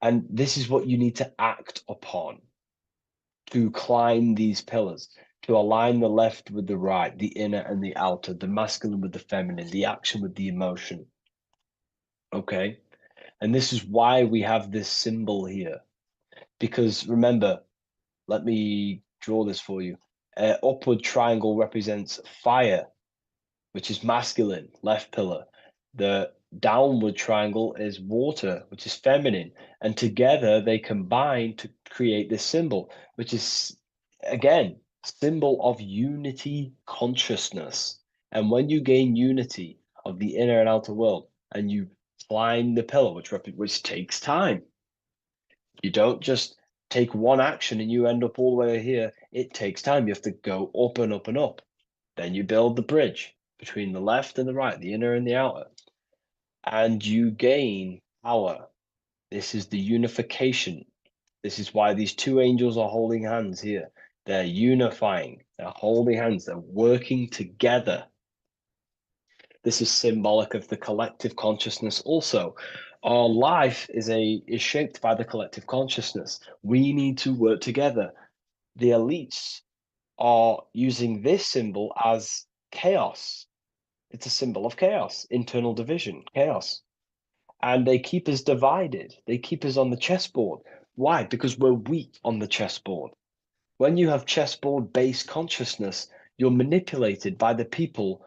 And this is what you need to act upon to climb these pillars, to align the left with the right, the inner and the outer, the masculine with the feminine, the action with the emotion. Okay? And this is why we have this symbol here. Because remember, let me draw this for you. Upward triangle represents fire, which is masculine, left pillar. The downward triangle is water, which is feminine. And together they combine to create this symbol, which is, again, symbol of unity consciousness. And when you gain unity of the inner and outer world, and you climb the pillar, which takes time, you don't just take one action and you end up all the way here. It takes time. You have to go up and up and up. Then you build the bridge between the left and the right, the inner and the outer, and you gain power. This is the unification. This is why these two angels are holding hands here. They're unifying, they're holding hands, they're working together. This is symbolic of the collective consciousness also. Our life is shaped by the collective consciousness. We need to work together. The elites are using this symbol as chaos. It's a symbol of chaos, internal division, chaos. And they keep us divided. They keep us on the chessboard. Why? Because we're weak on the chessboard. When you have chessboard-based consciousness, you're manipulated by the people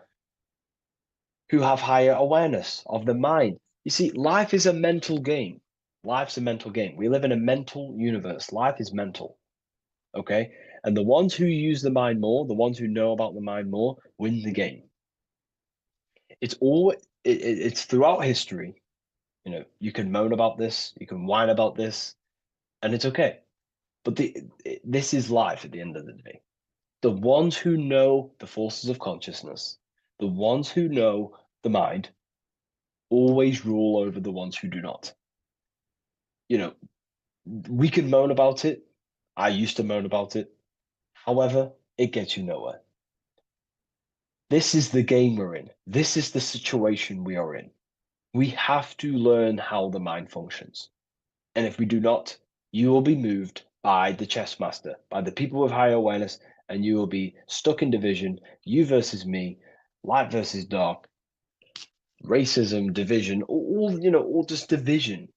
who have higher awareness of the mind. You see, life is a mental game. Life's a mental game. We live in a mental universe. Life is mental. Okay? And the ones who use the mind more, the ones who know about the mind more, win the game. It's throughout history. You can moan about this, you can whine about this, and it's okay. But this is life at the end of the day. The ones who know the forces of consciousness, the ones who know the mind, always rule over the ones who do not. We can moan about it. I used to moan about it. However, it gets you nowhere. This is the game we're in. This is the situation we are in. We have to learn how the mind functions. And if we do not, you will be moved by the chess master, by the people with higher awareness, and you will be stuck in division, you versus me, light versus dark, racism, division, all just division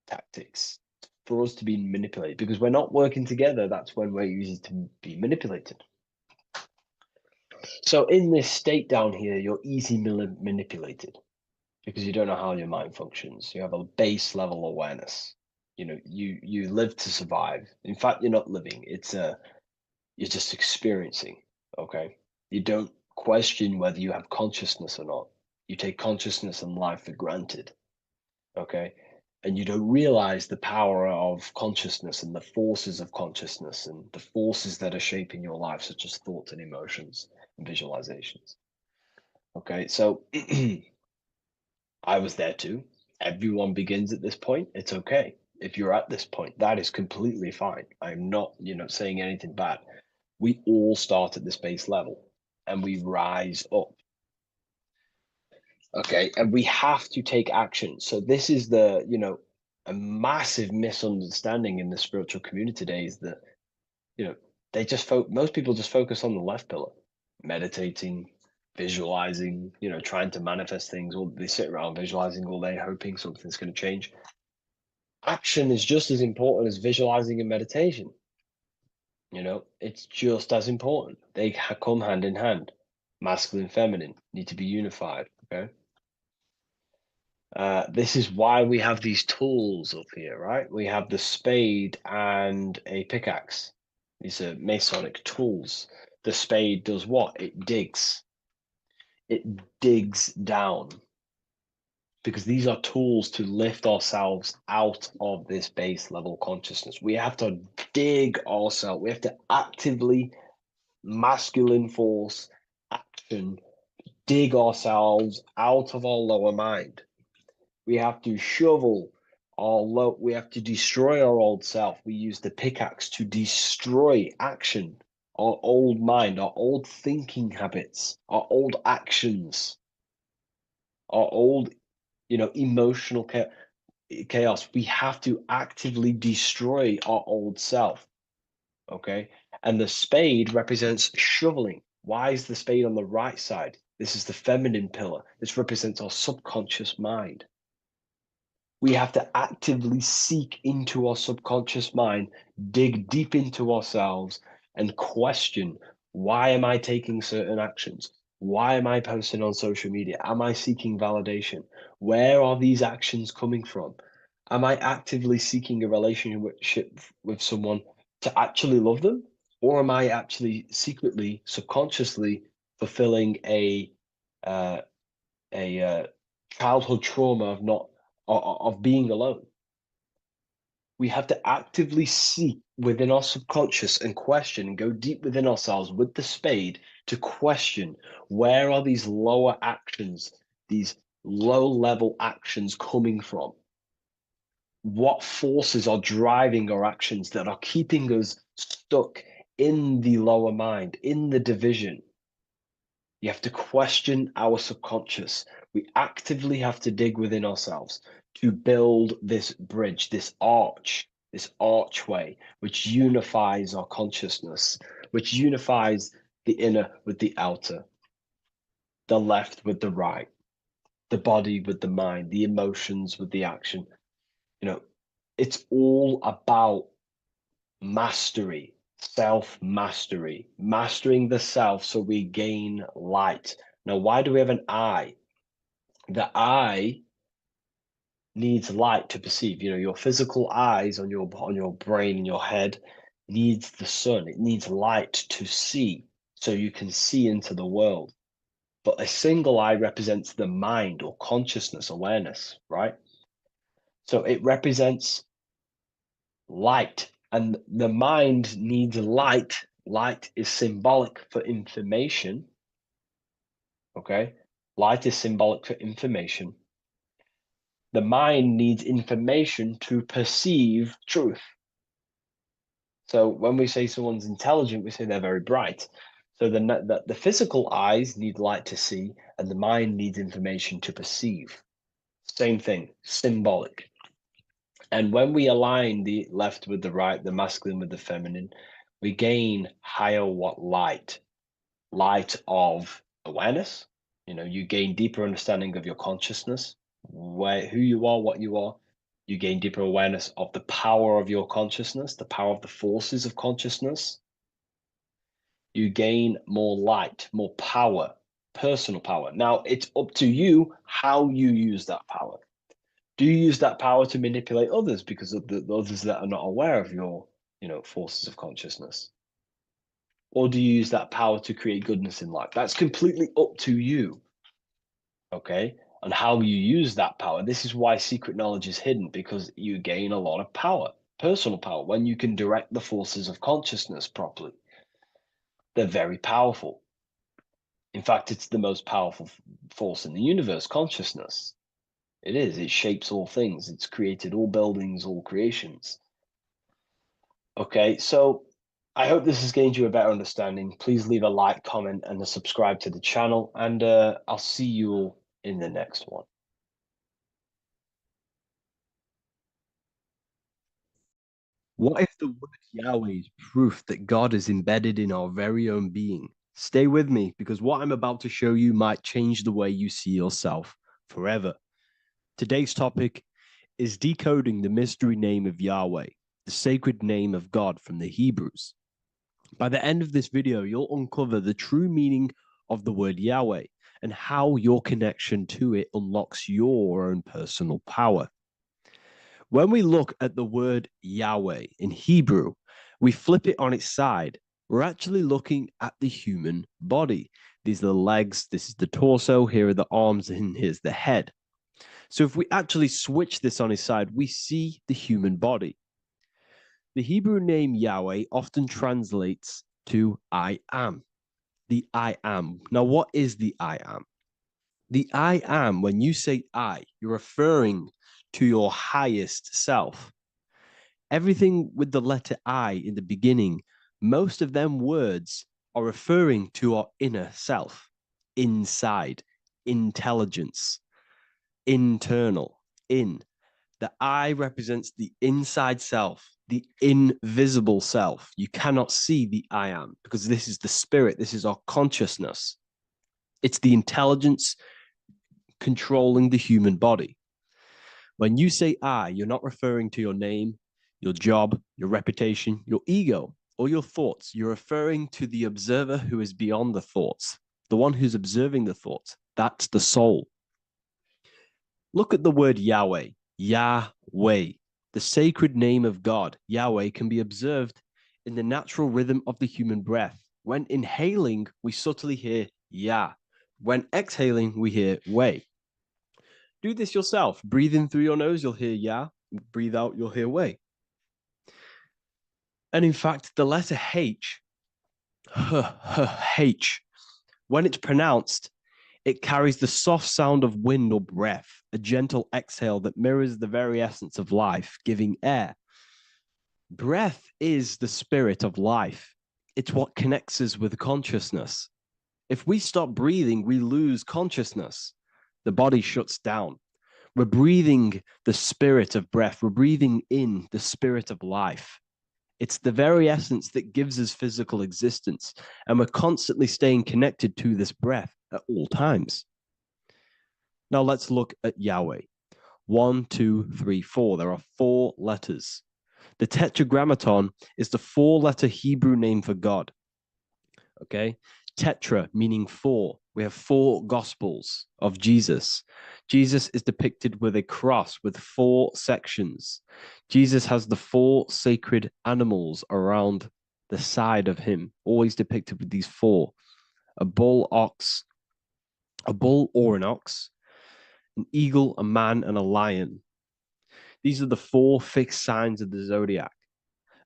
tactics for us to be manipulated. Because we're not working together, that's when we're easy to be manipulated. So in this state down here, you're easily manipulated because you don't know how your mind functions. You have a base level awareness. You live to survive. In fact, you're not living. You're just experiencing. Okay. You don't question whether you have consciousness or not. You take consciousness and life for granted. Okay. And you don't realize the power of consciousness and the forces of consciousness and the forces that are shaping your life, such as thoughts and emotions and visualizations. Okay. So I was there too. Everyone begins at this point. It's okay. If you're at this point, that is completely fine. I'm not, saying anything bad. We all start at this base level and we rise up. Okay. And we have to take action. So this is a massive misunderstanding in the spiritual community today is that, most people just focus on the left pillar, meditating, visualizing, trying to manifest things, or they sit around visualizing all day, hoping something's going to change. Action is just as important as visualizing and meditation. It's just as important. They come hand in hand. Masculine, feminine need to be unified. Okay. This is why we have these tools up here, right? We have the spade and a pickaxe. These are Masonic tools. The spade does what? It digs. It digs down. Because these are tools to lift ourselves out of this base level consciousness. We have to dig ourselves. We have to actively, masculine force, action, dig ourselves out of our lower mind. We have to shovel we have to destroy our old self. We use the pickaxe to destroy action, our old mind, our old thinking habits, our old actions, our old, emotional chaos. We have to actively destroy our old self. Okay. And the spade represents shoveling. Why is the spade on the right side? This is the feminine pillar. This represents our subconscious mind. We have to actively seek into our subconscious mind, dig deep into ourselves, and question, why am I taking certain actions? Why am I posting on social media? Am I seeking validation? Where are these actions coming from? Am I actively seeking a relationship with someone to actually love them? Or am I actually secretly, subconsciously fulfilling a childhood trauma of being alone? We have to actively seek within our subconscious and question and go deep within ourselves with the spade to question, where are these lower actions, these low level actions coming from? What forces are driving our actions that are keeping us stuck in the lower mind, in the division? You have to question our subconscious. We actively have to dig within ourselves to build this bridge, this archway, which unifies our consciousness, which unifies the inner with the outer, the left with the right, the body with the mind, the emotions with the action. It's all about mastery, self-mastery, mastering the self so we gain light. Now, why do we have an eye? The eye needs light to perceive. Your physical eyes on your brain and your head, needs the sun. It needs light to see, so you can see into the world. But a single eye represents the mind or consciousness, awareness, right? So it represents light, and the mind needs light. Light is symbolic for information. Okay, light is symbolic for information. The mind needs information to perceive truth. So when we say someone's intelligent, we say they're very bright. So the physical eyes need light to see, and the mind needs information to perceive. Same thing, symbolic. And when we align the left with the right, the masculine with the feminine, we gain higher light of awareness. You gain deeper understanding of your consciousness, who you are, what you are. You gain deeper awareness of the power of your consciousness, the power of the forces of consciousness. You gain more light, more power, personal power. Now, it's up to you how you use that power. Do you use that power to manipulate others because of the others that are not aware of your, forces of consciousness? Or do you use that power to create goodness in life? That's completely up to you. Okay? And how you use that power. This is why secret knowledge is hidden, because you gain a lot of power, personal power, when you can direct the forces of consciousness properly. They're very powerful. In fact, it's the most powerful force in the universe, consciousness. It is. It shapes all things. It's created all buildings, all creations. Okay, so I hope this has gained you a better understanding. Please leave a like, comment, and a subscribe to the channel, and I'll see you all in the next one. What if the word Yahweh is proof that God is embedded in our very own being? Stay with me, because what I'm about to show you might change the way you see yourself forever. Today's topic is decoding the mystery name of Yahweh, the sacred name of God from the Hebrews. By the end of this video, you'll uncover the true meaning of the word Yahweh and how your connection to it unlocks your own personal power. When we look at the word Yahweh in Hebrew, we flip it on its side. We're actually looking at the human body. These are the legs, this is the torso, here are the arms, and here's the head. So if we actually switch this on its side, we see the human body. The Hebrew name Yahweh often translates to I am. The I am. Now, what is the I am? The I am, when you say I, you're referring to your highest self. Everything with the letter I in the beginning, most of them words are referring to our inner self, inside, intelligence, internal, in. The I represents the inside self, the invisible self. You cannot see the I am because this is the spirit, this is our consciousness. It's the intelligence controlling the human body. When you say I, you're not referring to your name, your job, your reputation, your ego, or your thoughts. You're referring to the observer who is beyond the thoughts, the one who's observing the thoughts. That's the soul. Look at the word Yahweh, Yahweh, the sacred name of God. Yahweh can be observed in the natural rhythm of the human breath. When inhaling, we subtly hear Yah. When exhaling, we hear Way. Do this yourself. Breathe in through your nose, you'll hear Yah. Breathe out, you'll hear Way. And in fact, the letter H, H, when it's pronounced, it carries the soft sound of wind or breath, a gentle exhale that mirrors the very essence of life, giving air. Breath is the spirit of life. It's what connects us with consciousness. If we stop breathing, we lose consciousness. The body shuts down. We're breathing the spirit of breath. We're breathing in the spirit of life. It's the very essence that gives us physical existence, and we're constantly staying connected to this breath at all times. Now let's look at Yahweh. 1, 2, 3, 4. There are 4 letters. The tetragrammaton is the 4-letter Hebrew name for God. Okay? Tetra meaning 4. We have 4 gospels of Jesus. Jesus is depicted with a cross with 4 sections. Jesus has the 4 sacred animals around the side of him, always depicted with these 4. A bull or an ox, an eagle, a man, and a lion. These are the 4 fixed signs of the zodiac.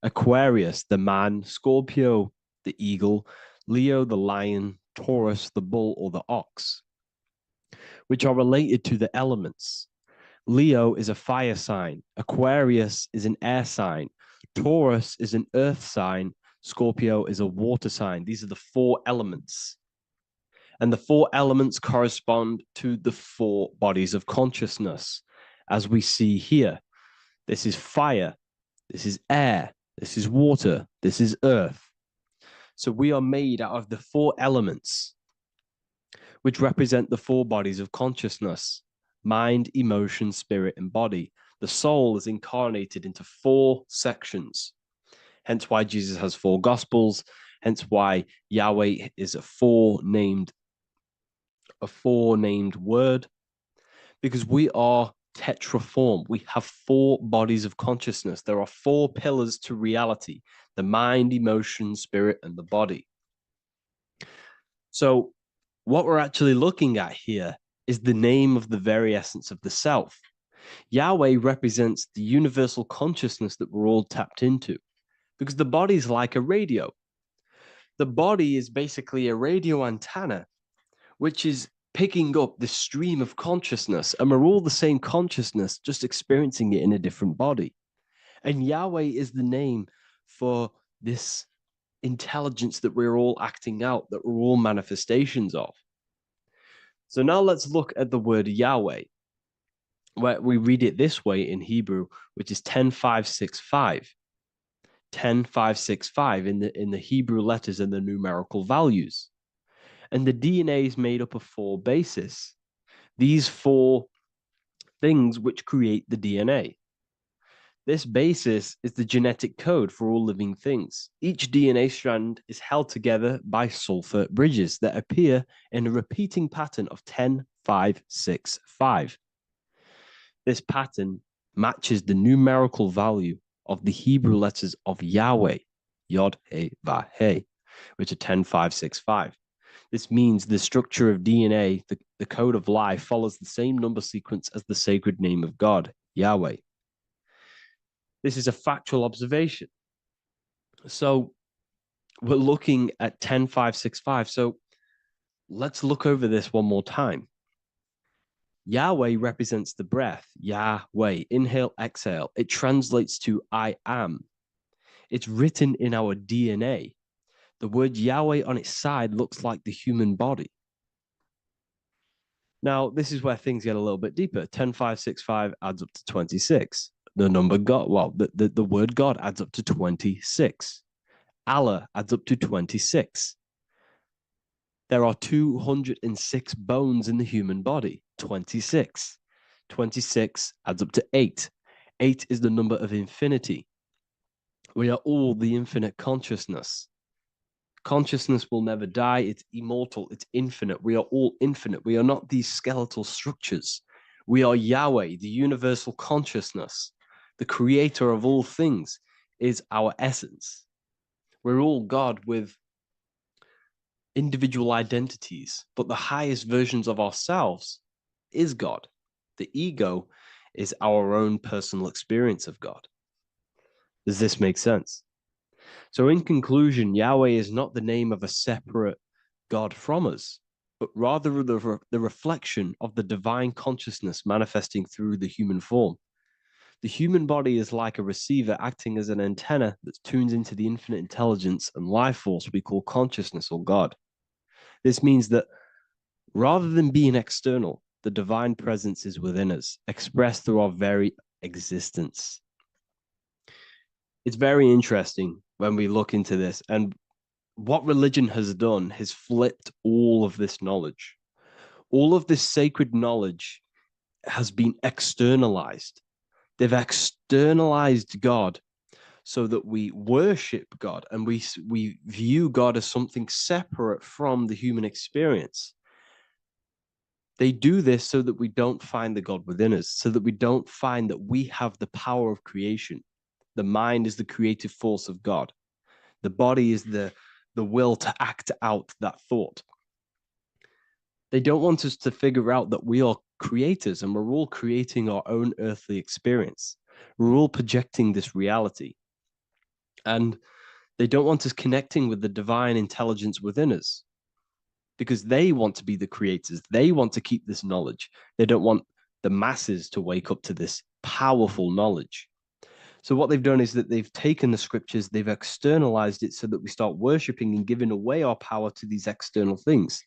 Aquarius, the man; Scorpio, the eagle; Leo, the lion; Taurus, the bull or the ox, which are related to the elements. Leo is a fire sign. Aquarius is an air sign. Taurus is an earth sign. Scorpio is a water sign. These are the 4 elements. And the 4 elements correspond to the 4 bodies of consciousness, as we see here. This is fire. This is air. This is water. This is earth. So we are made out of the 4 elements, which represent the 4 bodies of consciousness: mind, emotion, spirit, and body. The soul is incarnated into 4 sections. Hence why Jesus has 4 gospels. Hence why Yahweh is a four-named word, because we are tetraform. We have 4 bodies of consciousness. There are 4 pillars to reality: the mind, emotion, spirit, and the body. So what we're actually looking at here is the name of the very essence of the self. Yahweh represents the universal consciousness that we're all tapped into, because the body is like a radio. The body is basically a radio antenna, which is picking up the stream of consciousness, and we're all the same consciousness, just experiencing it in a different body. And Yahweh is the name for this intelligence that we're all acting out, that we're all manifestations of. So now let's look at the word Yahweh, where we read it this way in Hebrew, which is 10565. 10565 in the Hebrew letters and the numerical values. And the DNA is made up of 4 bases. These 4 things which create the DNA. This basis is the genetic code for all living things. Each DNA strand is held together by sulfur bridges that appear in a repeating pattern of 10565. This pattern matches the numerical value of the Hebrew letters of Yahweh, Yod, He, Va, He, which are 10565. This means the structure of DNA, the code of life, follows the same number sequence as the sacred name of God, Yahweh. This is a factual observation. So we're looking at 10565. So let's look over this one more time. Yahweh represents the breath, Yahweh, inhale, exhale. It translates to I am. It's written in our DNA. The word Yahweh on its side looks like the human body. Now, this is where things get a little bit deeper. 10565 adds up to 26. The number God, well, the word God adds up to 26. Allah adds up to 26. There are 206 bones in the human body, 26. 26 adds up to 8. 8 is the number of infinity. We are all the infinite consciousness. Consciousness will never die. It's immortal. It's infinite. We are all infinite. We are not these skeletal structures. We are Yahweh, the universal consciousness. The creator of all things is our essence. We're all God with individual identities, but the highest versions of ourselves is God. The ego is our own personal experience of God. Does this make sense? So in conclusion, Yahweh is not the name of a separate God from us, but rather the reflection of the divine consciousness manifesting through the human form. The human body is like a receiver acting as an antenna that tunes into the infinite intelligence and life force we call consciousness or God. This means that rather than being external, the divine presence is within us, expressed through our very existence. It's very interesting when we look into this, and what religion has done has flipped all of this knowledge. All of this sacred knowledge has been externalized. They've externalized God so that we worship God and we view God as something separate from the human experience. They do this so that we don't find the God within us, so that we don't find that we have the power of creation. The mind is the creative force of God. The body is the will to act out that thought. They don't want us to figure out that we are creators and we're all creating our own earthly experience. We're all projecting this reality. And they don't want us connecting with the divine intelligence within us because they want to be the creators. They want to keep this knowledge. They don't want the masses to wake up to this powerful knowledge. So what they've done is that they've taken the scriptures, they've externalized it so that we start worshiping and giving away our power to these external things.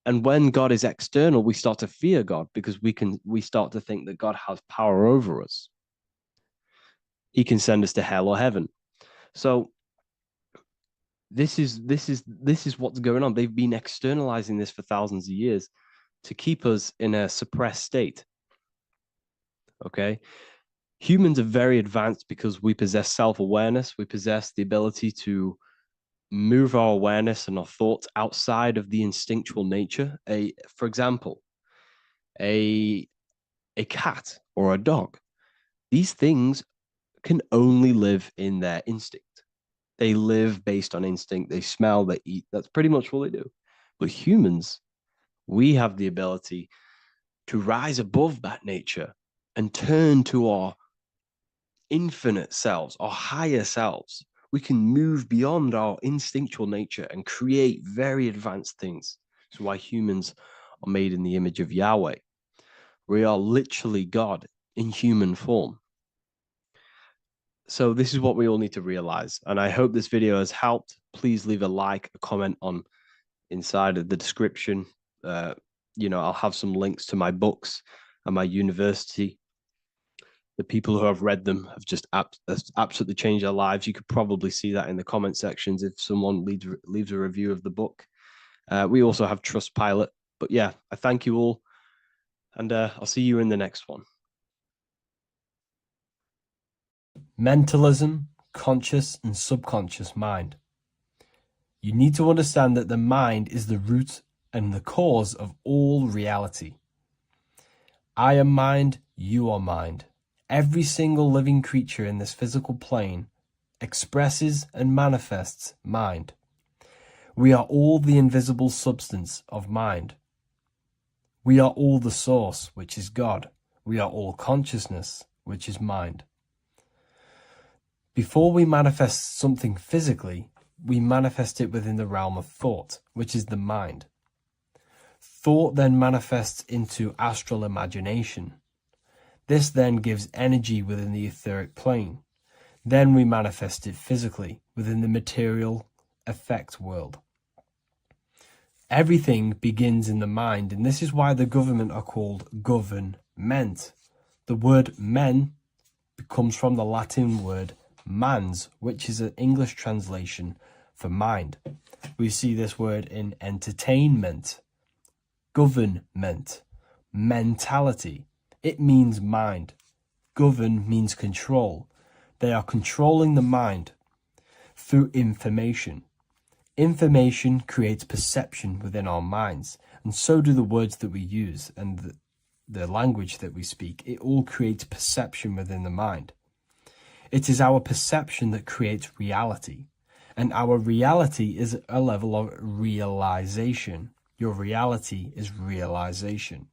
And when God is external, we start to fear God because we start to think that God has power over us. He can send us to hell or heaven. So this is what's going on. They've been externalizing this for thousands of years to keep us in a suppressed state. Okay. Humans are very advanced because we possess self-awareness. We possess the ability to move our awareness and our thoughts outside of the instinctual nature. For example, a cat or a dog. These things can only live in their instinct. They live based on instinct. They smell, they eat. That's pretty much what they do. But humans, we have the ability to rise above that nature and turn to our infinite selves, our higher selves. We can move beyond our instinctual nature and create very advanced things. That's why humans are made in the image of Yahweh. We are literally God in human form. So this is what we all need to realize. And I hope this video has helped. Please leave a like, a comment on inside of the description. I'll have some links to my books and my university. The people who have read them have just absolutely changed their lives. You could probably see that in the comment sections if someone leaves a review of the book. We also have Trustpilot. But yeah, I thank you all. And I'll see you in the next one. Mentalism, conscious and subconscious mind. You need to understand that the mind is the root and the cause of all reality. I am mind, you are mind. Every single living creature in this physical plane expresses and manifests mind. We are all the invisible substance of mind. We are all the source, which is God. We are all consciousness, which is mind. Before we manifest something physically, we manifest it within the realm of thought, which is the mind. Thought then manifests into astral imagination. This then gives energy within the etheric plane. Then we manifest it physically within the material effect world. Everything begins in the mind, and this is why the government are called government. The word men comes from the Latin word mans, which is an English translation for mind. We see this word in entertainment, government, mentality. It means mind. Govern means control. They are controlling the mind through information. Information creates perception within our minds, and so do the words that we use and the language that we speak. It all creates perception within the mind. It is our perception that creates reality, and our reality is a level of realization. Your reality is realization.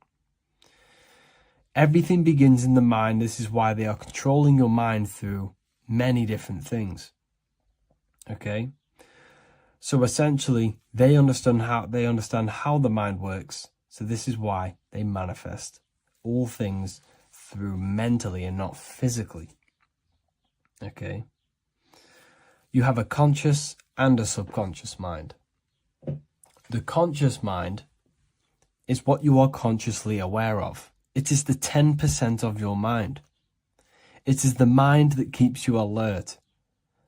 Everything begins in the mind. This is why they are controlling your mind through many different things. Okay? So essentially, they understand how the mind works. So this is why they manifest all things through mentally and not physically. Okay? You have a conscious and a subconscious mind. The conscious mind is what you are consciously aware of. It is the 10% of your mind. It is the mind that keeps you alert.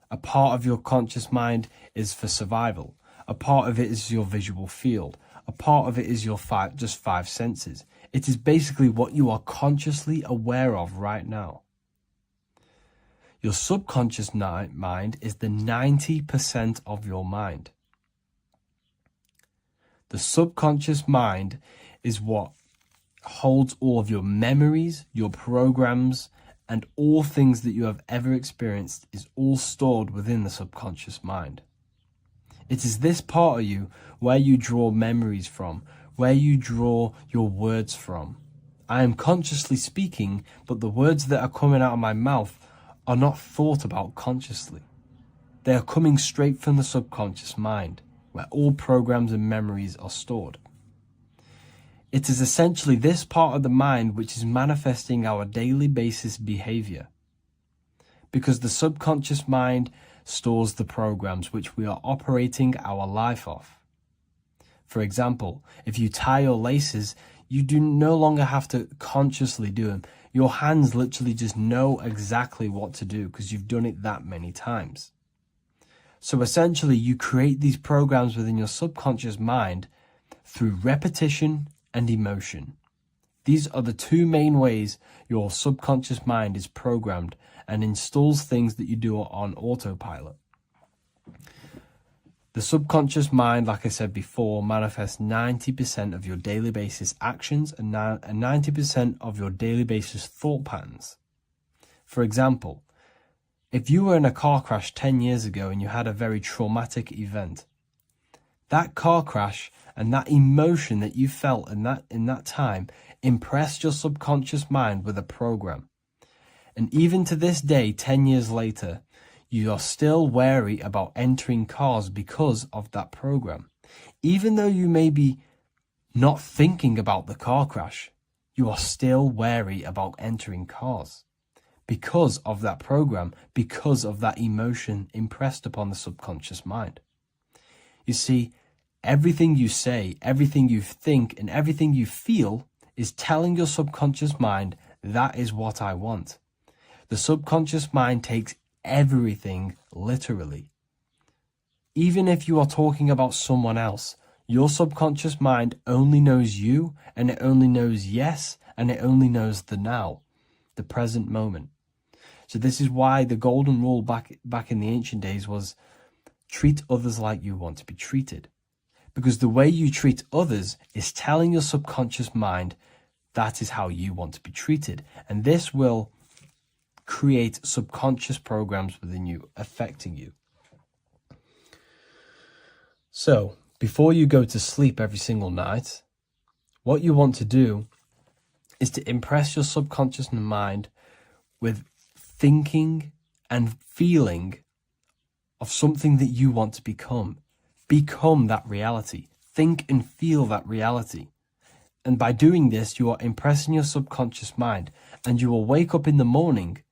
A part of your conscious mind is for survival. A part of it is your visual field. A part of it is your just five senses. It is basically what you are consciously aware of right now. Your subconscious mind is the 90% of your mind. The subconscious mind is what holds all of your memories, your programs, and all things that you have ever experienced is all stored within the subconscious mind. It is this part of you where you draw memories from, where you draw your words from. I am consciously speaking, but the words that are coming out of my mouth are not thought about consciously. They are coming straight from the subconscious mind, where all programs and memories are stored. It is essentially this part of the mind which is manifesting our daily basis behavior, because the subconscious mind stores the programs which we are operating our life off. For example, if you tie your laces, you do no longer have to consciously do them. Your hands literally just know exactly what to do because you've done it that many times. So essentially, you create these programs within your subconscious mind through repetition and emotion. These are the two main ways your subconscious mind is programmed and installs things that you do on autopilot. The subconscious mind, like I said before, manifests 90% of your daily basis actions and 90% of your daily basis thought patterns. For example, if you were in a car crash 10 years ago and you had a very traumatic event, that car crash and that emotion that you felt in that time impressed your subconscious mind with a program. And even to this day, 10 years later, you are still wary about entering cars because of that program. Even though you may be not thinking about the car crash, you are still wary about entering cars because of that program, because of that emotion impressed upon the subconscious mind. You see, everything you say, everything you think, and everything you feel is telling your subconscious mind, that is what I want. The subconscious mind takes everything literally. Even if you are talking about someone else, your subconscious mind only knows you, and it only knows yes, and it only knows the now, the present moment. So this is why the golden rule back in the ancient days was treat others like you want to be treated. Because the way you treat others is telling your subconscious mind that is how you want to be treated. And this will create subconscious programs within you, affecting you. So, before you go to sleep every single night, what you want to do is to impress your subconscious mind with thinking and feeling of something that you want to become. Become that reality. Think and feel that reality. And by doing this, you are impressing your subconscious mind, and you will wake up in the morning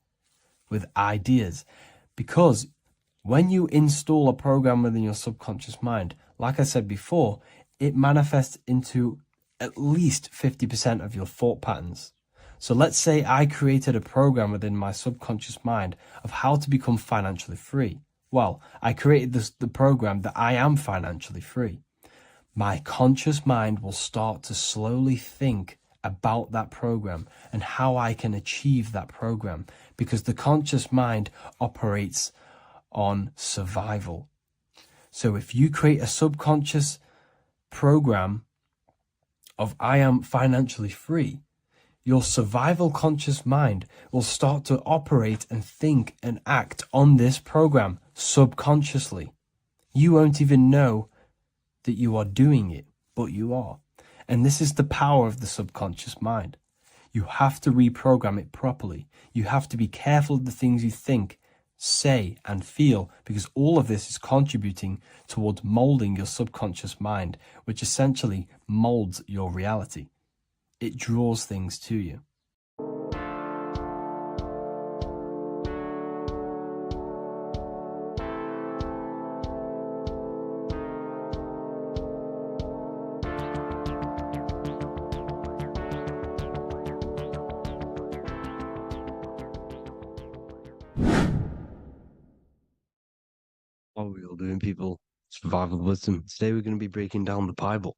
with ideas. Because when you install a program within your subconscious mind, like I said before, it manifests into at least 50% of your thought patterns. So let's say I created a program within my subconscious mind of how to become financially free. Well, I created the program that I am financially free. My conscious mind will start to slowly think about that program and how I can achieve that program, because the conscious mind operates on survival. So if you create a subconscious program of I am financially free, your survival conscious mind will start to operate and think and act on this program subconsciously. You won't even know that you are doing it, but you are. And this is the power of the subconscious mind. You have to reprogram it properly. You have to be careful of the things you think, say, and feel, because all of this is contributing towards molding your subconscious mind, which essentially molds your reality. It draws things to you. What are we all doing, people? Survival wisdom. Today we're going to be breaking down the Bible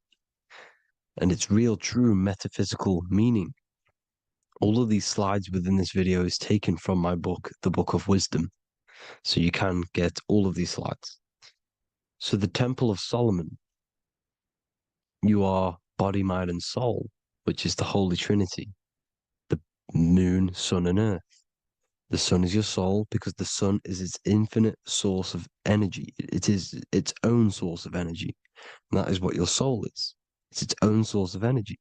and its real, true metaphysical meaning. All of these slides within this video is taken from my book, The Book of Wisdom, so you can get all of these slides. So the Temple of Solomon, you are body, mind, and soul, which is the Holy Trinity, the moon, sun, and earth. The sun is your soul because the sun is its infinite source of energy. It is its own source of energy. And that is what your soul is. It's its own source of energy.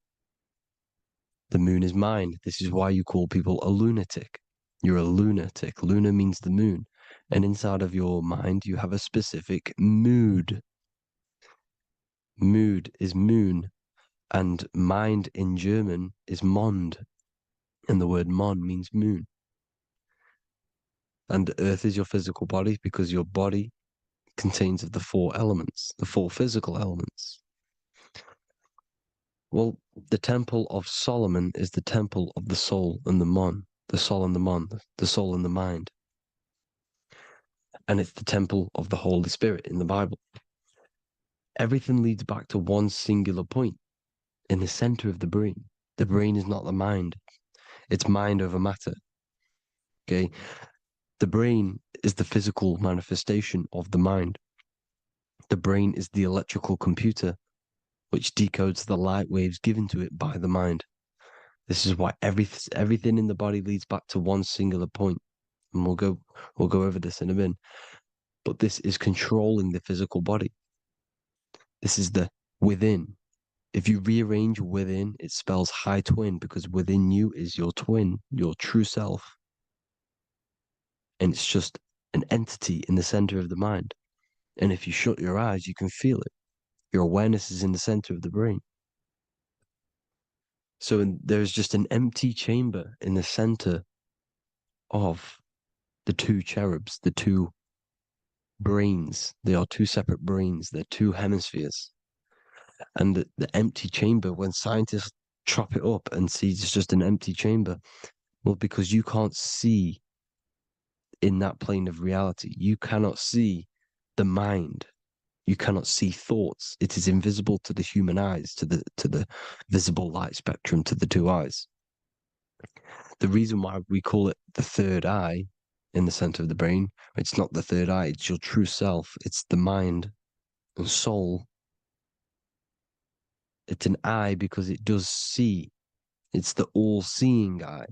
The moon is mind. This is why you call people a lunatic. You're a lunatic. Luna means the moon. And inside of your mind, you have a specific mood. Mood is moon. And mind in German is Mond. And the word Mond means moon. And earth is your physical body because your body contains of the four elements, the four physical elements. Well, the temple of Solomon is the temple of the soul and the mon, the soul and the mon, the soul and the mind. And it's the temple of the Holy Spirit in the Bible. Everything leads back to one singular point in the center of the brain. The brain is not the mind. It's mind over matter. Okay? The brain is the physical manifestation of the mind. The brain is the electrical computer which decodes the light waves given to it by the mind. This is why everything in the body leads back to one singular point. And we'll go over this in a minute. But this is controlling the physical body. This is the within. If you rearrange within, it spells high twin because within you is your twin, your true self. And it's just an entity in the center of the mind. And if you shut your eyes, you can feel it. Your awareness is in the center of the brain. So there's just an empty chamber in the center of the two cherubs, the two brains. They are two separate brains. They're two hemispheres. And the empty chamber, when scientists chop it up and see it's just an empty chamber, well, because you can't see in that plane of reality, you cannot see the mind. You cannot see thoughts. It is invisible to the human eyes, to the visible light spectrum, to the two eyes. The reason why we call it the third eye in the center of the brain, it's not the third eye, it's your true self. It's the mind and soul. It's an eye because it does see. It's the all-seeing eye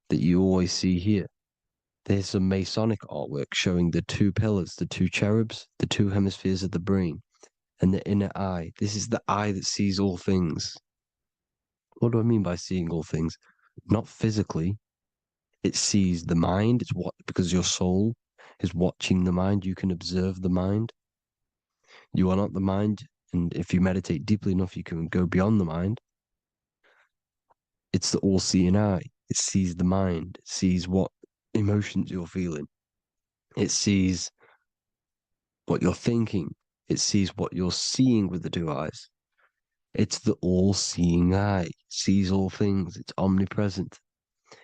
that you always see here. There's some Masonic artwork showing the two pillars, the two cherubs, the two hemispheres of the brain, and the inner eye. This is the eye that sees all things. What do I mean by seeing all things? Not physically. It sees the mind. It's what, because your soul is watching the mind. You can observe the mind. You are not the mind. And if you meditate deeply enough, you can go beyond the mind. It's the all-seeing eye. It sees the mind. It sees what emotions you're feeling. It sees what you're thinking. It sees what you're seeing with the two eyes. It's the all-seeing eye. It sees all things. It's omnipresent.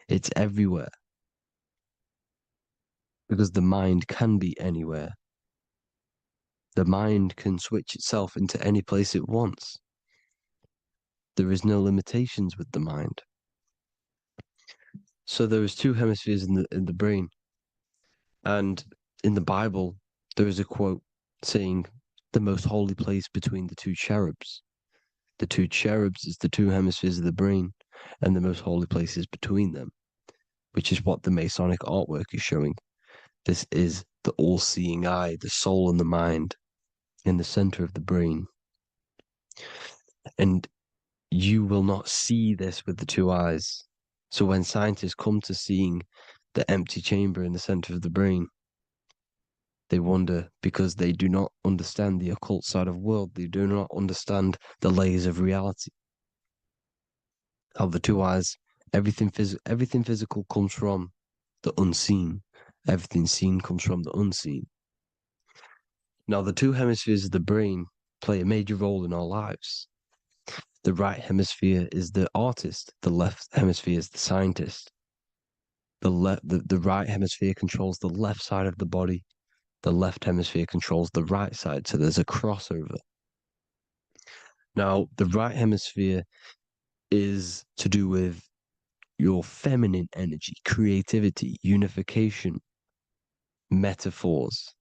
It's everywhere. Because the mind can be anywhere. The mind can switch itself into any place it wants. There is no limitations with the mind. So there is two hemispheres in the brain. And in the Bible, there is a quote saying the most holy place between the two cherubs. The two cherubs is the two hemispheres of the brain, and the most holy place is between them, which is what the Masonic artwork is showing. This is the all-seeing eye, the soul and the mind in the center of the brain. And you will not see this with the two eyes. So when scientists come to seeing the empty chamber in the center of the brain, they wonder because they do not understand the occult side of the world. They do not understand the layers of reality. How the two eyes, everything physical comes from the unseen. Everything seen comes from the unseen. Now, the two hemispheres of the brain play a major role in our lives. The right hemisphere is the artist. The left hemisphere is the scientist. The right hemisphere controls the left side of the body. The left hemisphere controls the right side. So there's a crossover. Now, the right hemisphere is to do with your feminine energy, creativity, unification, metaphors,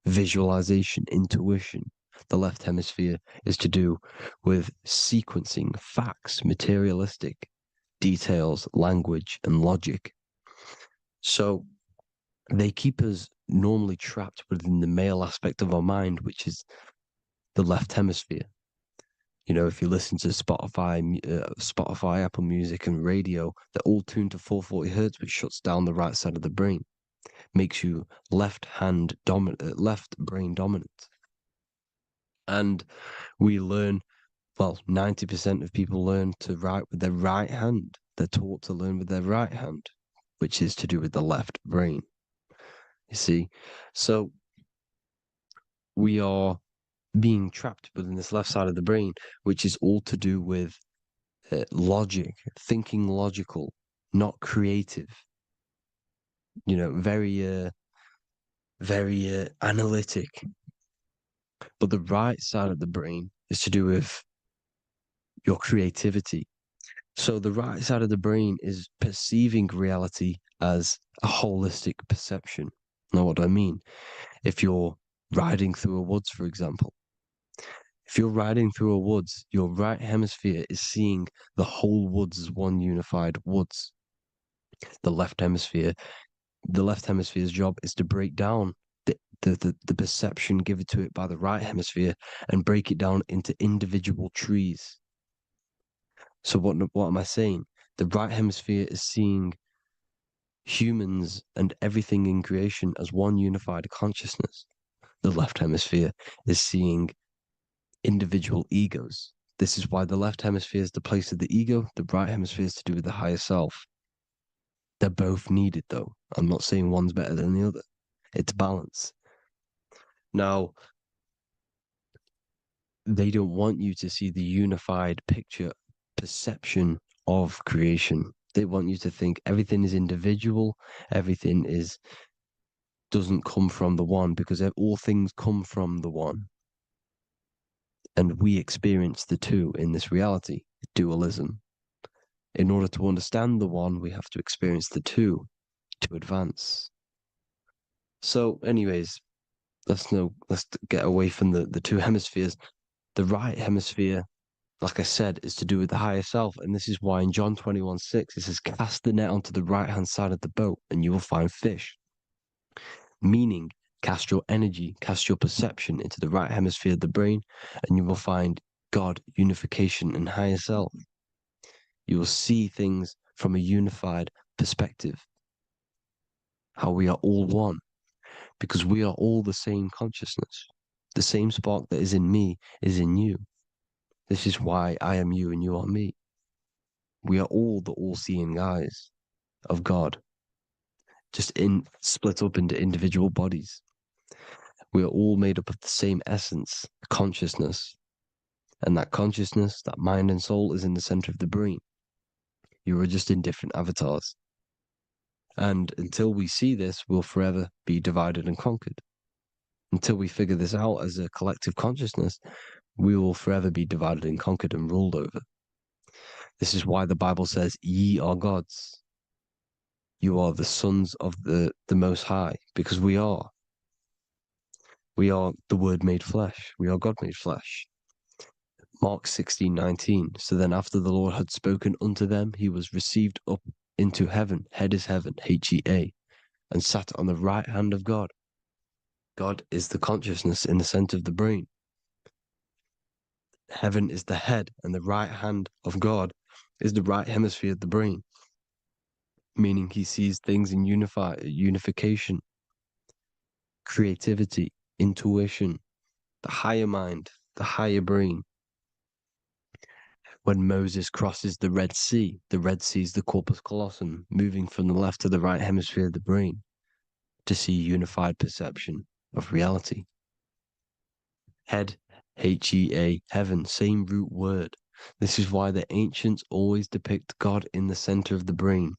visualization, intuition. The left hemisphere is to do with sequencing, facts, materialistic details, language, and logic. So they keep us normally trapped within the male aspect of our mind, which is the left hemisphere. You know, if you listen to Spotify, Apple Music, and radio, they're all tuned to 440 hertz, which shuts down the right side of the brain, makes you left brain dominant. And we learn, well, 90% of people learn to write with their right hand. They're taught to learn with their right hand, which is to do with the left brain. You see, so we are being trapped within this left side of the brain, which is all to do with logic, thinking logical, not creative. You know, very analytic. But the right side of the brain is to do with your creativity. So the right side of the brain is perceiving reality as a holistic perception. Now, what do I mean? If you're riding through a woods, for example, if you're riding through a woods, your right hemisphere is seeing the whole woods as one unified woods. The left hemisphere's job is to break down the perception given to it by the right hemisphere and break it down into individual trees. So what am I saying? The right hemisphere is seeing humans and everything in creation as one unified consciousness. The left hemisphere is seeing individual egos. This is why the left hemisphere is the place of the ego, the right hemisphere is to do with the higher self. They're both needed, though. I'm not saying one's better than the other. It's balance. Now, they don't want you to see the unified picture, perception of creation. They want you to think everything is individual, everything doesn't come from the one, because all things come from the one. And we experience the two in this reality, dualism. In order to understand the one, we have to experience the two to advance. So, anyways, let's get away from the two hemispheres. The right hemisphere, like I said, is to do with the higher self. And this is why in John 21:6, it says, cast the net onto the right-hand side of the boat and you will find fish. Meaning, cast your energy, cast your perception into the right hemisphere of the brain, and you will find God, unification, and higher self. You will see things from a unified perspective. How we are all one, because we are all the same consciousness. The same spark that is in me is in you. This is why I am you and you are me. We are all the all-seeing eyes of God, just split up into individual bodies. We are all made up of the same essence, consciousness. And that consciousness, that mind and soul, is in the center of the brain. You are just in different avatars. And until we see this, we'll forever be divided and conquered. Until we figure this out as a collective consciousness, we will forever be divided and conquered and ruled over. This is why the Bible says, ye are gods. You are the sons of the Most High, because we are. We are the Word made flesh. We are God made flesh. Mark 16:19. So then after the Lord had spoken unto them, he was received up into heaven. Head is heaven, H-E-A, and sat on the right hand of God. God is the consciousness in the center of the brain. Heaven is the head, and the right hand of God is the right hemisphere of the brain, meaning he sees things in unification, creativity, intuition, the higher mind, the higher brain. When Moses crosses the Red Sea is the corpus callosum, moving from the left to the right hemisphere of the brain to see unified perception of reality. Head, H-E-A, heaven, same root word. This is why the ancients always depict God in the center of the brain.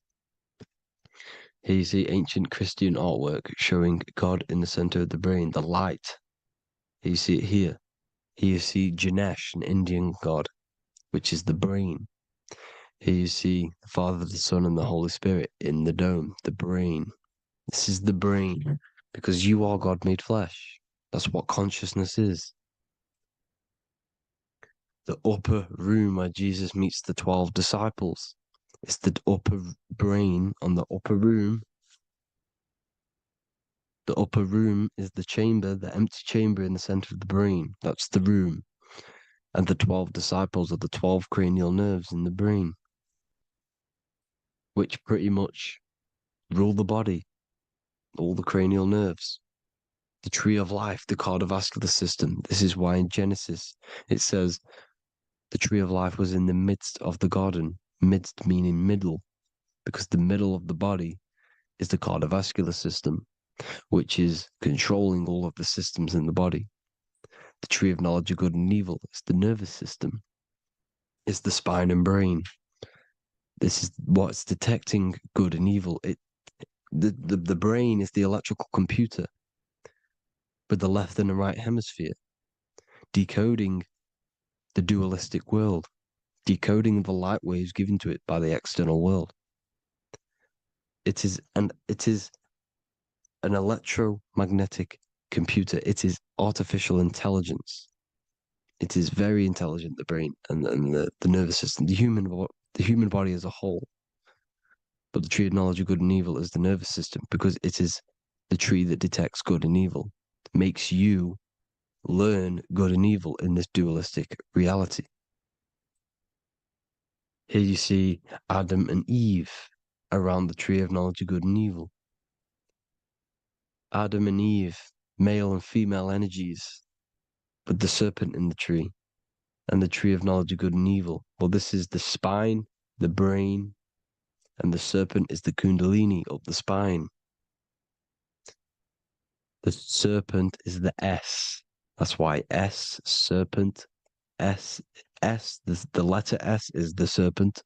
Here you see ancient Christian artwork showing God in the center of the brain, the light. Here you see it here. Here you see Ganesh, an Indian god, which is the brain. Here you see the Father, the Son, and the Holy Spirit in the dome, the brain. This is the brain, because you are God made flesh. That's what consciousness is. The upper room where Jesus meets the 12 disciples. It's the upper brain on the upper room. The upper room is the chamber, the empty chamber in the center of the brain. That's the room. And the 12 disciples are the 12 cranial nerves in the brain, which pretty much rule the body, all the cranial nerves. The tree of life, the cardiovascular system. This is why in Genesis it says the tree of life was in the midst of the garden. Midst meaning middle, because the middle of the body is the cardiovascular system, which is controlling all of the systems in the body. The tree of knowledge of good and evil is the nervous system. It's the spine and brain. This is what's detecting good and evil. The brain is the electrical computer with the left and the right hemisphere, decoding the dualistic world, decoding the light waves given to it by the external world. It is an electromagnetic computer. It is artificial intelligence. It is very intelligent, the brain and the nervous system, the human body as a whole. But the tree of knowledge of good and evil is the nervous system, because it is the tree that detects good and evil, makes you learn good and evil in this dualistic reality. Here you see Adam and Eve around the tree of knowledge of good and evil. Adam and Eve, male and female energies, with the serpent in the tree, and the tree of knowledge of good and evil. Well, this is the spine, the brain, and the serpent is the Kundalini of the spine. The serpent is the S. That's why S, serpent, S, the letter S is the serpent.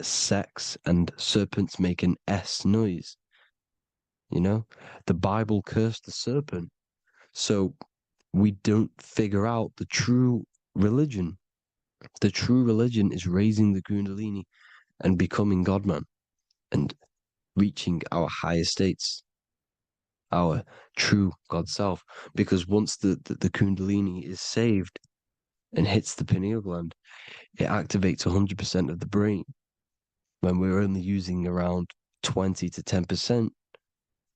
Sex and serpents make an S noise. You know, the Bible cursed the serpent. So we don't figure out the true religion. The true religion is raising the Kundalini and becoming God-man and reaching our higher states, our true God self. Because once the Kundalini is saved and hits the pineal gland, it activates 100% of the brain when we're only using around 20 to 10%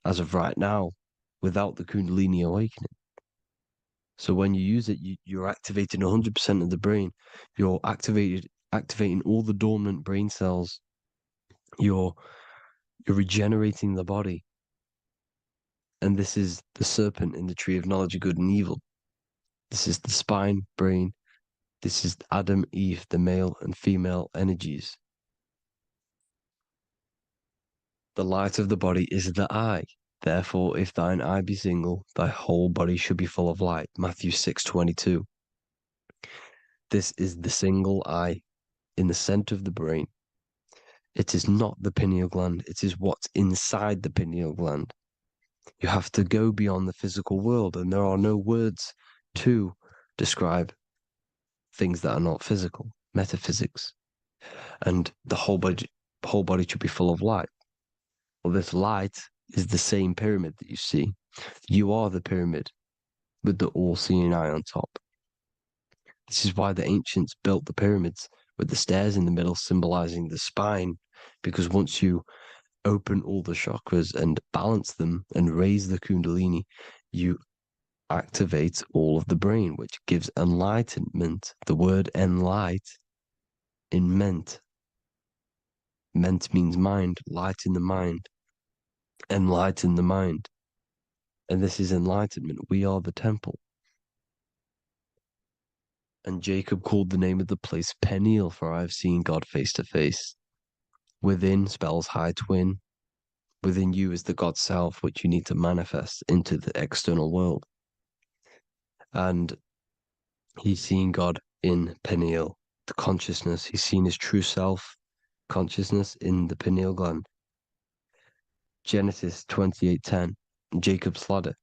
as of right now without the Kundalini awakening. So when you use it, you're activating 100% of the brain. You're activating all the dormant brain cells. You're regenerating the body. And this is the serpent in the tree of knowledge of good and evil. This is the spine, brain. This is Adam, Eve, the male and female energies. The light of the body is the eye. Therefore, if thine eye be single, thy whole body should be full of light. Matthew 6:22. This is the single eye in the center of the brain. It is not the pineal gland. It is what's inside the pineal gland. You have to go beyond the physical world, and there are no words to describe things that are not physical. Metaphysics. And the whole body should be full of light. Well, this light is the same pyramid that you see. You are the pyramid with the all-seeing eye on top. This is why the ancients built the pyramids with the stairs in the middle symbolizing the spine, because once you open all the chakras and balance them and raise the Kundalini, you activate all of the brain, which gives enlightenment. The word enlight in ment. Ment means mind, light in the mind. Enlighten the mind. And this is enlightenment. We are the temple. And Jacob called the name of the place Pineal, for I have seen God face to face. Within spells high twin. Within you is the God self, which you need to manifest into the external world. And he's seen God in Pineal, the consciousness. He's seen his true self, consciousness in the pineal gland. Genesis 28:10, Jacob's ladder.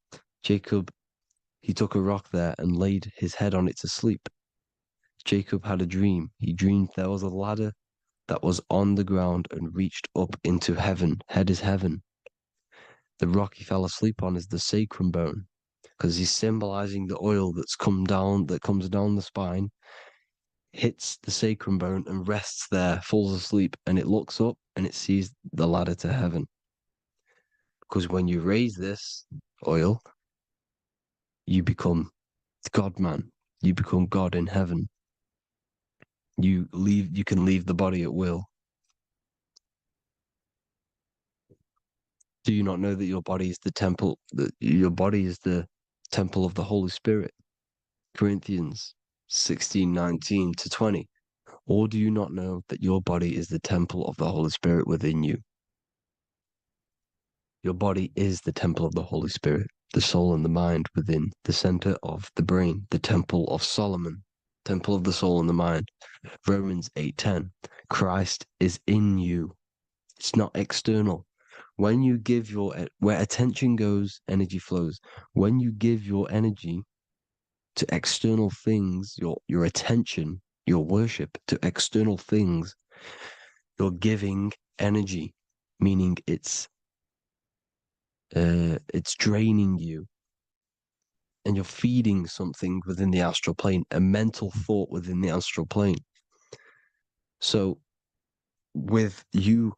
Jacob, he took a rock there and laid his head on it to sleep. Jacob had a dream. He dreamed there was a ladder that was on the ground and reached up into heaven. Head is heaven. The rock he fell asleep on is the sacrum bone. because he's symbolizing the oil that comes down the spine, hits the sacrum bone and rests there, falls asleep, and it looks up and it sees the ladder to heaven. Because when you raise this oil, you become God man. You become God in heaven. You can leave the body at will. Do you not know that your body is the temple, that your body is the temple of the Holy Spirit? Corinthians 16:19-20. Or do you not know that your body is the temple of the Holy Spirit within you? Your body is the temple of the Holy Spirit, the soul and the mind within the center of the brain, the temple of Solomon, temple of the soul and the mind. Romans 8:10. Christ is in you. It's not external. When you give where attention goes, energy flows. When you give your energy to external things, your attention, your worship to external things, you're giving energy, meaning it's draining you, and you're feeding something within the astral plane, a mental thought within the astral plane. So with you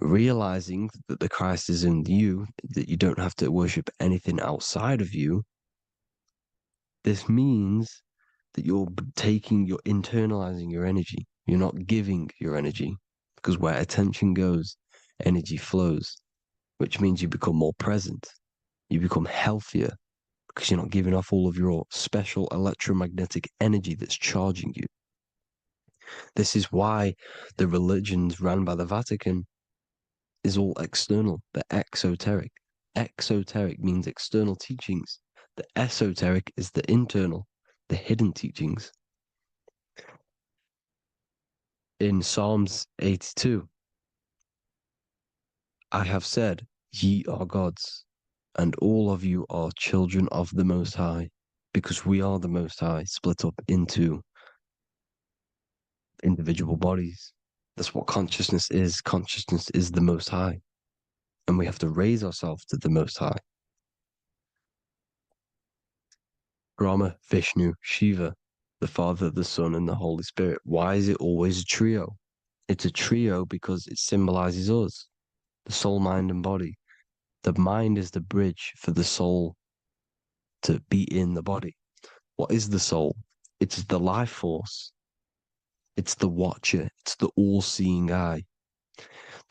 realizing that the Christ is in you, that you don't have to worship anything outside of you, this means that you're internalizing your energy. You're not giving your energy, because where attention goes, energy flows, which means you become more present. You become healthier because you're not giving off all of your special electromagnetic energy that's charging you. This is why the religions ran by the Vatican is all external. They're exoteric. Exoteric means external teachings. The esoteric is the internal, the hidden teachings. In Psalms 82, I have said, ye are gods, and all of you are children of the Most High, because we are the Most High, split up into individual bodies. That's what consciousness is. Consciousness is the Most High, and we have to raise ourselves to the Most High. Brahma, Vishnu, Shiva, the Father, the Son, and the Holy Spirit. Why is it always a trio? It's a trio because it symbolizes us, the soul, mind, and body. The mind is the bridge for the soul to be in the body. What is the soul? It's the life force. It's the watcher. It's the all-seeing eye.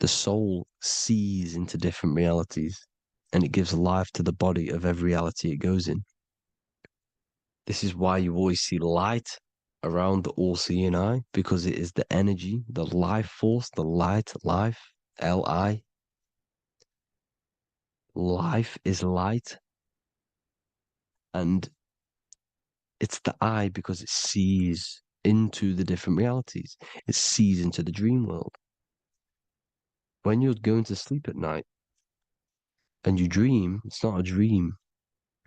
The soul sees into different realities, and it gives life to the body of every reality it goes in. This is why you always see light around the all-seeing eye, because it is the energy, the life force, the light, life, L-I. Life is light. And it's the eye because it sees into the different realities. It sees into the dream world. When you're going to sleep at night and you dream, it's not a dream.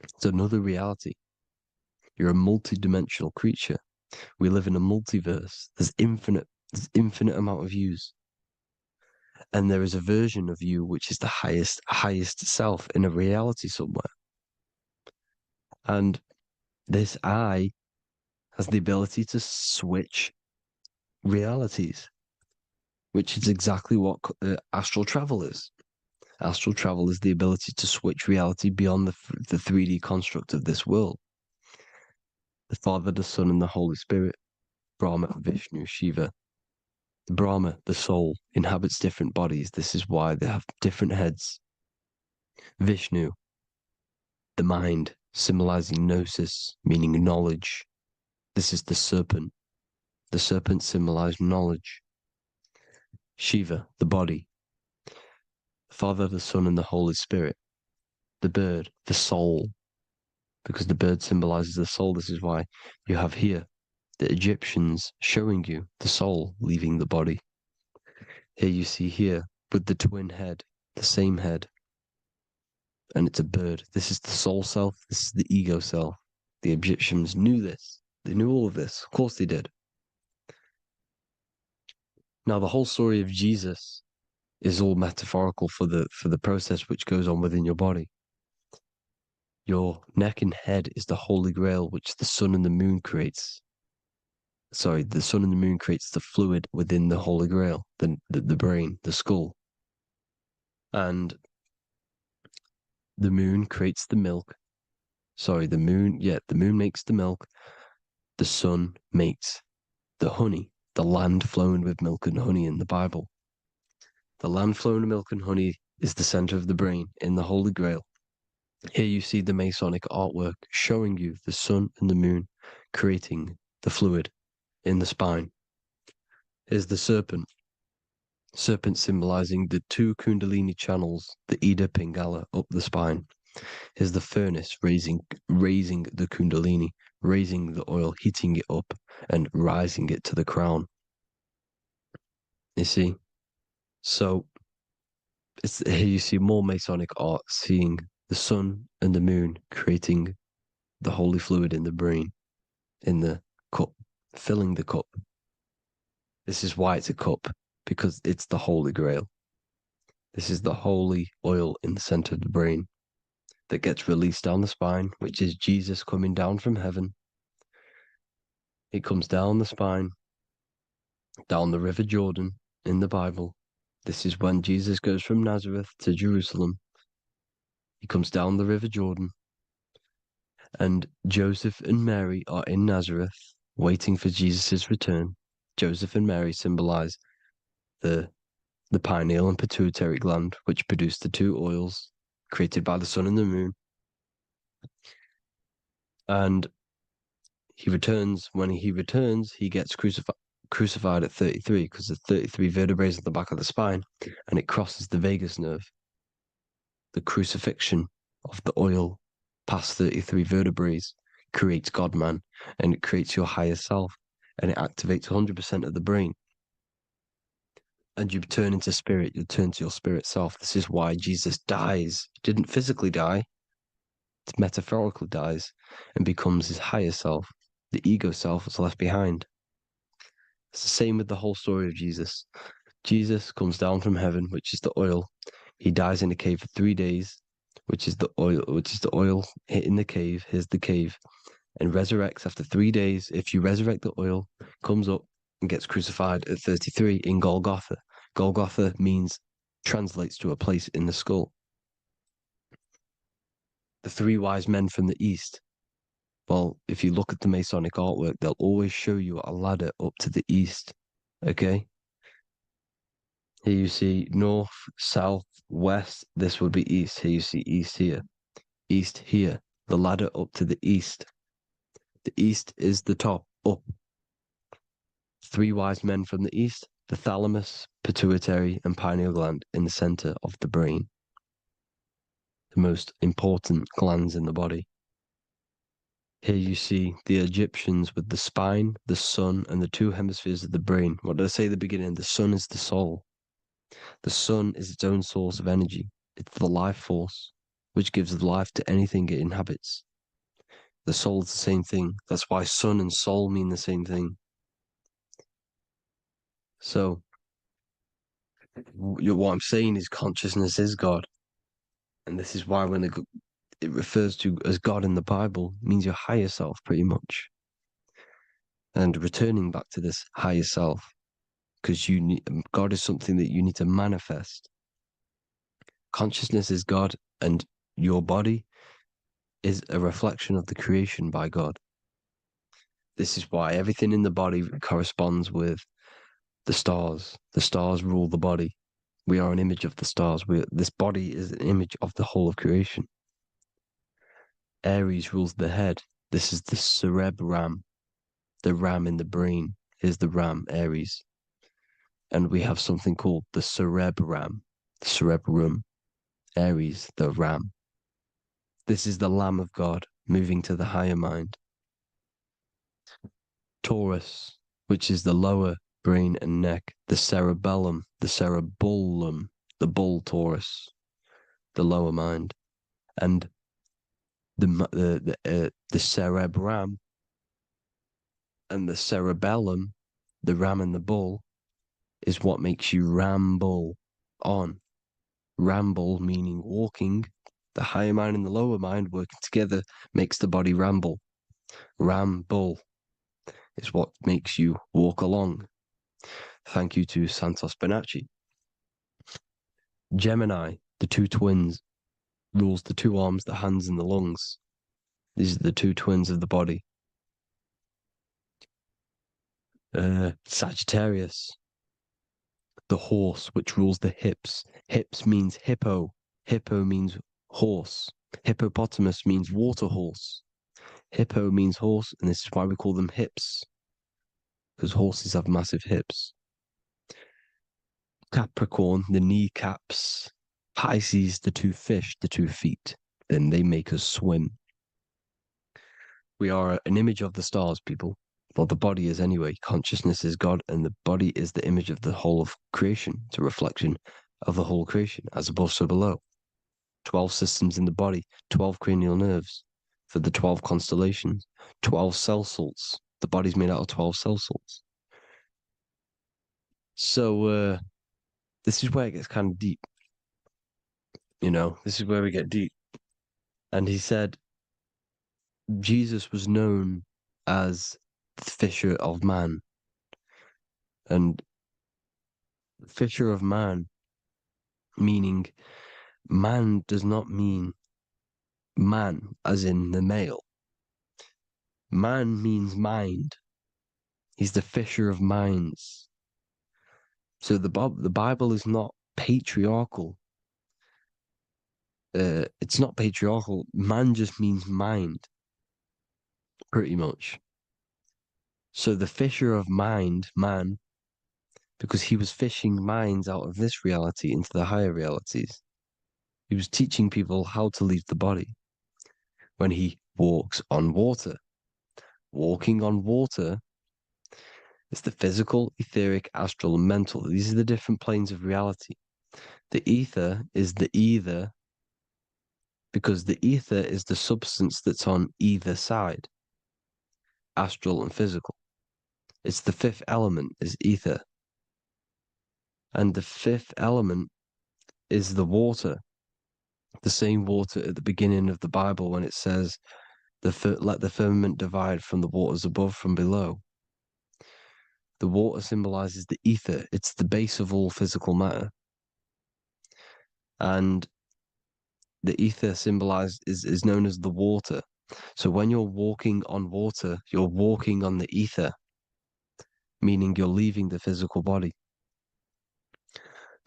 It's another reality. You're a multi-dimensional creature. We live in a multiverse. There's infinite amount of yous. And there is a version of you which is the highest self in a reality somewhere. And this eye has the ability to switch realities, which is exactly what astral travel is. Astral travel is the ability to switch reality beyond the 3D construct of this world. The Father, the Son, and the Holy Spirit, Brahma, Vishnu, Shiva. Brahma, the soul, inhabits different bodies. This is why they have different heads. Vishnu, the mind, symbolizing gnosis, meaning knowledge. This is the serpent. The serpent symbolized knowledge. Shiva, the body. Father, the Son, and the Holy Spirit. The bird, the soul, because the bird symbolizes the soul. This is why you have here the Egyptians showing you the soul leaving the body. Here you see here with the twin head, the same head, and it's a bird. This is the soul self. This is the ego self. The Egyptians knew this. They knew all of this. Of course they did. Now, the whole story of Jesus is all metaphorical for the process which goes on within your body. Your neck and head is the Holy Grail, which the sun and the moon creates. Sorry, the sun and the moon creates the fluid within the Holy Grail, the brain, the skull. And the moon creates the milk. Sorry, the moon makes the milk. The sun makes the honey, the land flowing with milk and honey in the Bible. The land flowing with milk and honey is the center of the brain in the Holy Grail. Here you see the Masonic artwork showing you the sun and the moon creating the fluid in the spine. Here's the serpent. Serpent symbolizing the two Kundalini channels, the Ida Pingala up the spine. Here's the furnace raising the Kundalini, raising the oil, heating it up, and rising it to the crown. You see? So here you see more Masonic art, seeing the sun and the moon creating the holy fluid in the brain, in the cup, filling the cup. This is why it's a cup, because it's the Holy Grail. This is the holy oil in the center of the brain that gets released down the spine, which is Jesus coming down from heaven. It comes down the spine, down the River Jordan in the Bible. This is when Jesus goes from Nazareth to Jerusalem. He comes down the River Jordan, and Joseph and Mary are in Nazareth waiting for Jesus' return. Joseph and Mary symbolize the pineal and pituitary gland, which produce the two oils created by the sun and the moon. And he returns. When he returns, he gets crucified at 33, because there's 33 vertebrae at the back of the spine, and it crosses the vagus nerve. The crucifixion of the oil past 33 vertebrae creates God-man, and it creates your higher self, and it activates 100% of the brain. And you turn into spirit, you turn to your spirit self. This is why Jesus dies. He didn't physically die, it metaphorically dies and becomes his higher self. The ego self is left behind. It's the same with the whole story of Jesus. Jesus comes down from heaven, which is the oil. He dies in a cave for 3 days, which is the oil hitting the cave. Here's the cave. And resurrects after 3 days. If you resurrect the oil, comes up and gets crucified at 33 in Golgotha. Golgotha translates to a place in the skull. The three wise men from the east. Well, if you look at the Masonic artwork, they'll always show you a ladder up to the east. Okay? Here you see north, south, west. This would be east. Here you see east here. East here. The ladder up to the east. The east is the top, up. Three wise men from the east. The thalamus, pituitary, and pineal gland in the center of the brain. The most important glands in the body. Here you see the Egyptians with the spine, the sun, and the two hemispheres of the brain. What did I say at the beginning? The sun is the soul. The sun is its own source of energy. It's the life force, which gives life to anything it inhabits. The soul is the same thing. That's why sun and soul mean the same thing. So, what I'm saying is consciousness is God. And this is why when it refers to as God in the Bible, means your higher self, pretty much. And returning back to this higher self, because God is something that you need to manifest. Consciousness is God, and your body is a reflection of the creation by God. This is why everything in the body corresponds with the stars. The stars rule the body. We are an image of the stars. This body is an image of the whole of creation. Aries rules the head. This is the cerebrum, the ram in the brain. Here's the ram, Aries. And we have something called the cerebrum, Aries, the ram. This is the Lamb of God moving to the higher mind. Taurus, which is the lower brain and neck, the cerebellum, the bull Taurus, the lower mind, and the cerebrum and the cerebellum, the ram and the bull, is what makes you ramble on. Ramble meaning walking, The higher mind and the lower mind working together makes the body ramble. Ramble is what makes you walk along. Thank you to Santos Bonacci. Gemini, the two twins, rules the two arms, the hands, and the lungs. These are the two twins of the body. Sagittarius, the horse, which rules the hips. Hips means hippo. Hippo means horse. Hippopotamus means water horse. Hippo means horse, and this is why we call them hips, because horses have massive hips. Capricorn, the kneecaps. Pisces, the two fish, the 2 feet. Then they make us swim. We are an image of the stars, people. Well, the body is anyway. Consciousness is God, and the body is the image of the whole of creation. It's a reflection of the whole creation, as above, so below. 12 systems in the body, 12 cranial nerves for the 12 constellations, 12 cell salts. The body's made out of 12 cell salts. So, this is where it gets kind of deep. This is where we get deep. And he said Jesus was known as the fisher of man. And fisher of man, meaning man does not mean man as in the male. Man means mind. He's the fisher of minds. So the Bible is not patriarchal. It's not patriarchal. Man just means mind, pretty much. So the fisher of mind, man, because he was fishing minds out of this reality into the higher realities. He was teaching people how to leave the body when he walks on water. Walking on water is the physical, etheric, astral, and mental. These are the different planes of reality. The ether is the either, because the ether is the substance that's on either side, astral and physical. It's the fifth element, is ether. And the fifth element is the water. The same water at the beginning of the Bible when it says, let the firmament divide from the waters above from below. The water symbolizes the ether. It's the base of all physical matter. And the ether symbolized is known as the water. So when you're walking on water, you're walking on the ether, meaning you're leaving the physical body.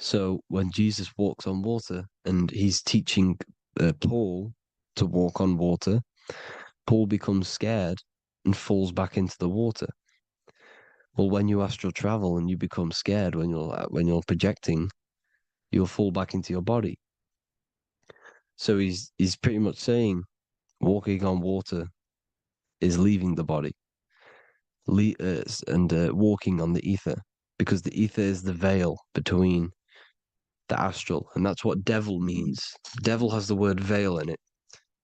So when Jesus walks on water and he's teaching Paul to walk on water, Paul becomes scared and falls back into the water. Well, when you astral travel and you become scared when you're projecting, you'll fall back into your body. So he's pretty much saying walking on water is leaving the body, and walking on the ether, because the ether is the veil between the astral, and that's what devil means. Devil has the word veil in it,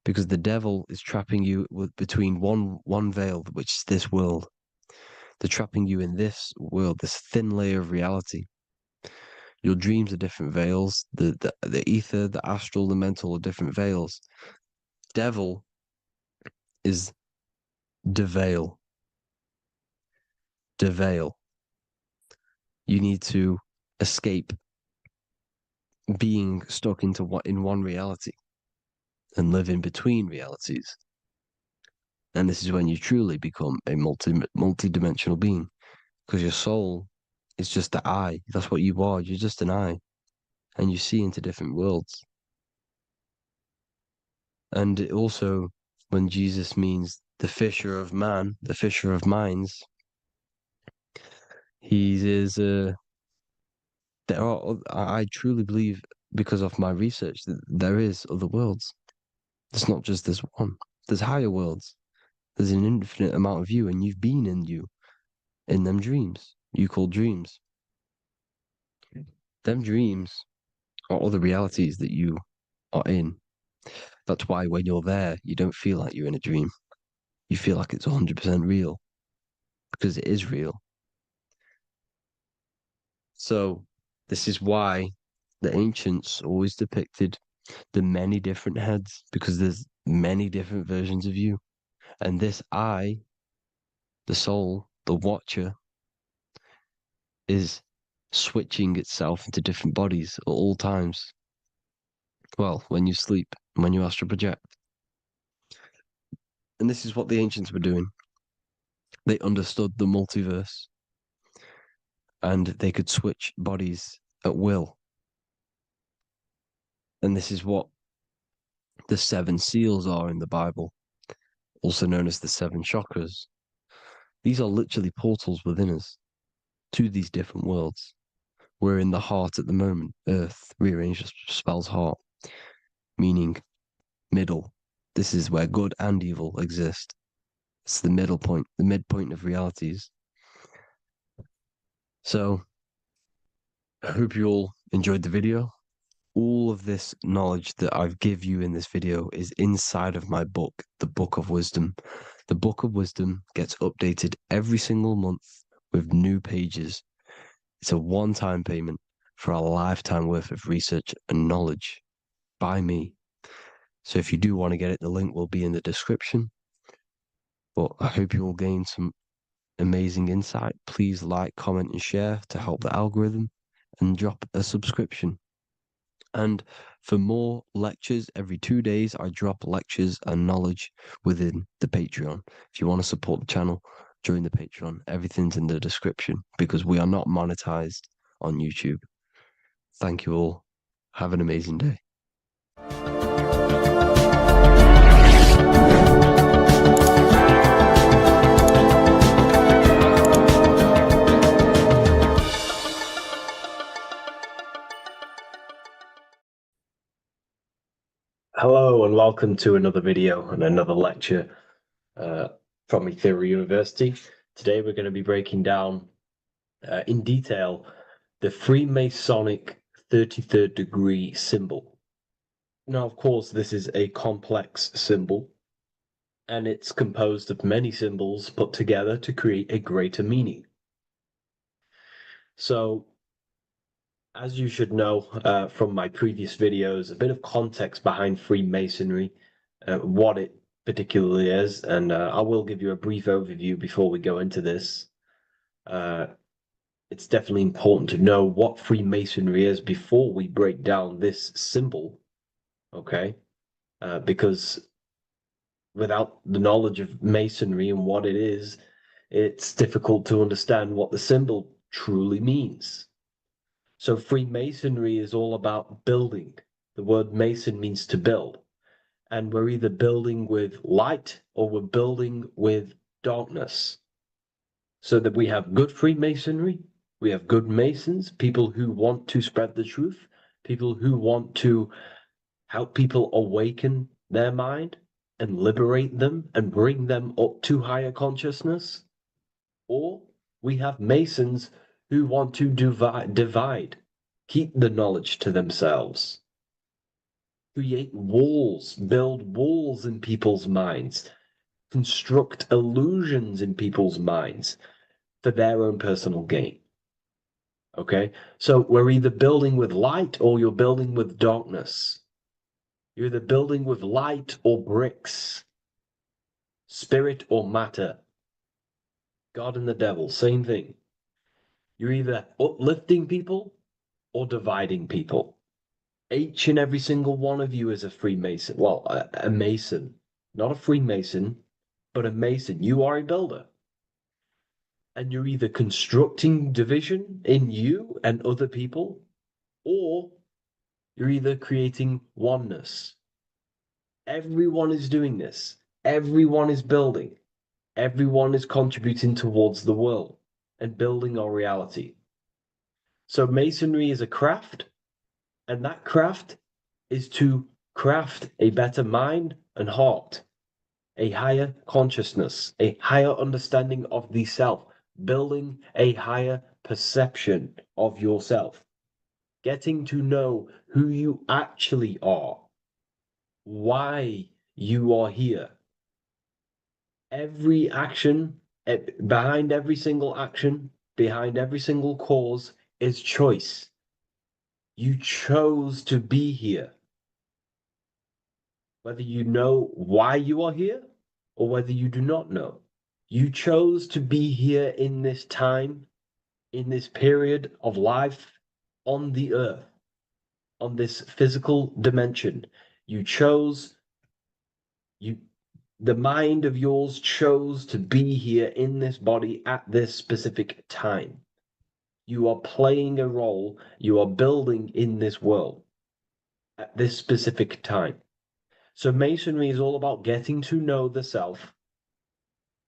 because the devil is trapping you between one veil, which is this world. They're trapping you in this world, this thin layer of reality. Your dreams are different veils. The ether, the astral, the mental are different veils. Devil is the veil. The veil. You need to escape being stuck in one reality and live in between realities. And this is when you truly become a multi-dimensional being, because your soul is just the eye. That's what you are. You're just an eye, and you see into different worlds. And it also, when Jesus means the fisher of man, the fisher of minds, he is. I truly believe, because of my research, that there is other worlds. It's not just this one. There's higher worlds. There's an infinite amount of you, and you've been in them dreams. You call dreams. Them dreams are other realities that you are in. That's why when you're there, you don't feel like you're in a dream. You feel like it's 100% real, because it is real. So this is why the ancients always depicted the many different heads, because there's many different versions of you. And this I, the soul, the watcher, is switching itself into different bodies at all times. Well, when you sleep, when you astral project. And this is what the ancients were doing. They understood the multiverse and they could switch bodies at will. And this is what the 7 seals are in the Bible, also known as the 7 chakras. These are literally portals within us to these different worlds. We're in the heart at the moment. Earth, rearranged spells heart, meaning middle. This is where good and evil exist. It's the middle point, the midpoint of realities. So I hope you all enjoyed the video. All of this knowledge that I've give you in this video is inside of my book, the Book of Wisdom. The Book of Wisdom gets updated every single month with new pages. It's a one-time payment for a lifetime worth of research and knowledge by me. So if you do want to get it, the link will be in the description. But I hope you will gain some amazing insight. Please like, comment, and share to help the algorithm, and drop a subscription. And for more lectures, every 2 days, I drop lectures and knowledge within the Patreon. If you want to support the channel, join the Patreon. Everything's in the description because we are not monetized on YouTube. Thank you all. Have an amazing day. Hello and welcome to another video and another lecture from Ethereal University. Today we're going to be breaking down in detail the Freemasonic 33rd degree symbol. Now, of course, this is a complex symbol and it's composed of many symbols put together to create a greater meaning. So, as you should know from my previous videos, a bit of context behind Freemasonry, what it particularly is, and I will give you a brief overview before we go into this. It's definitely important to know what Freemasonry is before we break down this symbol, okay? Because without the knowledge of Masonry and what it is, it's difficult to understand what the symbol truly means. So Freemasonry is all about building. The word Mason means to build. And we're either building with light or we're building with darkness. So that we have good Freemasonry, we have good Masons, people who want to spread the truth, people who want to help people awaken their mind and liberate them and bring them up to higher consciousness. Or we have Masons who want to divide, keep the knowledge to themselves, create walls, build walls in people's minds, construct illusions in people's minds for their own personal gain. Okay, so we're either building with light or you're building with darkness. You're either building with light or bricks, spirit or matter. God and the devil, same thing. You're either uplifting people or dividing people. Each and every single one of you is a Freemason. Well, a Mason. Not a Freemason, but a Mason. You are a builder. And you're either constructing division in you and other people, or you're either creating oneness. Everyone is doing this. Everyone is building. Everyone is contributing towards the world and building our reality. So Masonry is a craft, and that craft is to craft a better mind and heart, a higher consciousness, a higher understanding of the self, building a higher perception of yourself, getting to know who you actually are, why you are here. Every action, behind every single action, behind every single cause is choice. You chose to be here. whether you know why you are here or whether you do not know. You chose to be here in this time, in this period of life on the earth, on this physical dimension. You chose, you, the mind of yours chose to be here in this body at this specific time. You are playing a role, you are building in this world at this specific time. So Masonry is all about getting to know the self,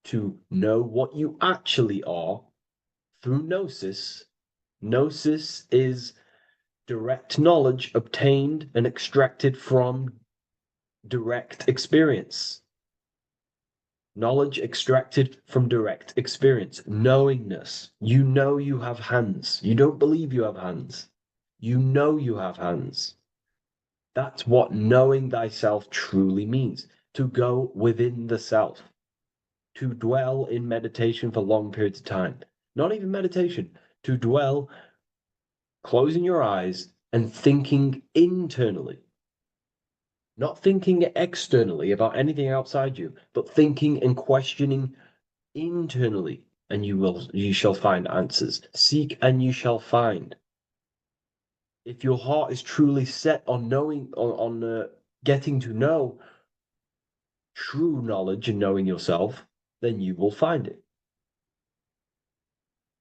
to know what you actually are through gnosis. Gnosis is direct knowledge obtained and extracted from direct experience. Knowledge extracted from direct experience. Knowingness. You know you have hands. You don't believe you have hands. You know you have hands. That's what knowing thyself truly means. To go within the self. To dwell in meditation for long periods of time. Not even meditation. To dwell, closing your eyes and thinking internally. Not thinking externally about anything outside you, but thinking and questioning internally, and you shall find answers. Seek and you shall find. If your heart is truly set on knowing, on getting to know true knowledge and knowing yourself, then you will find it.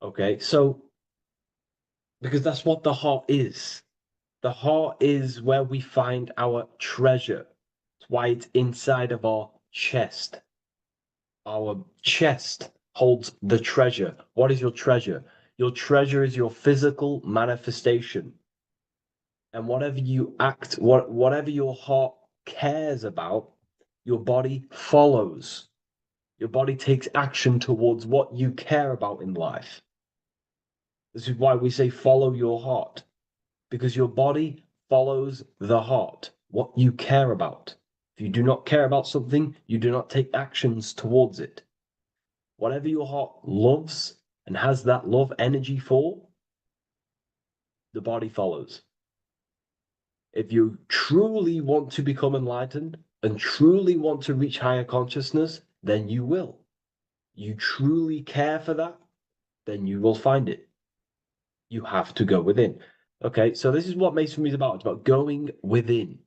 Okay, so because that's what the heart is. The heart is where we find our treasure. It's why it's inside of our chest. Our chest holds the treasure. What is your treasure? Your treasure is your physical manifestation. And whatever you act, whatever your heart cares about, your body follows. Your body takes action towards what you care about in life. This is why we say follow your heart, because your body follows the heart, what you care about. If you do not care about something, you do not take actions towards it. Whatever your heart loves and has that love energy for, the body follows. If you truly want to become enlightened and truly want to reach higher consciousness, then you will. You truly care for that, then you will find it. You have to go within. Okay, so this is what Masonry is about. It's about going within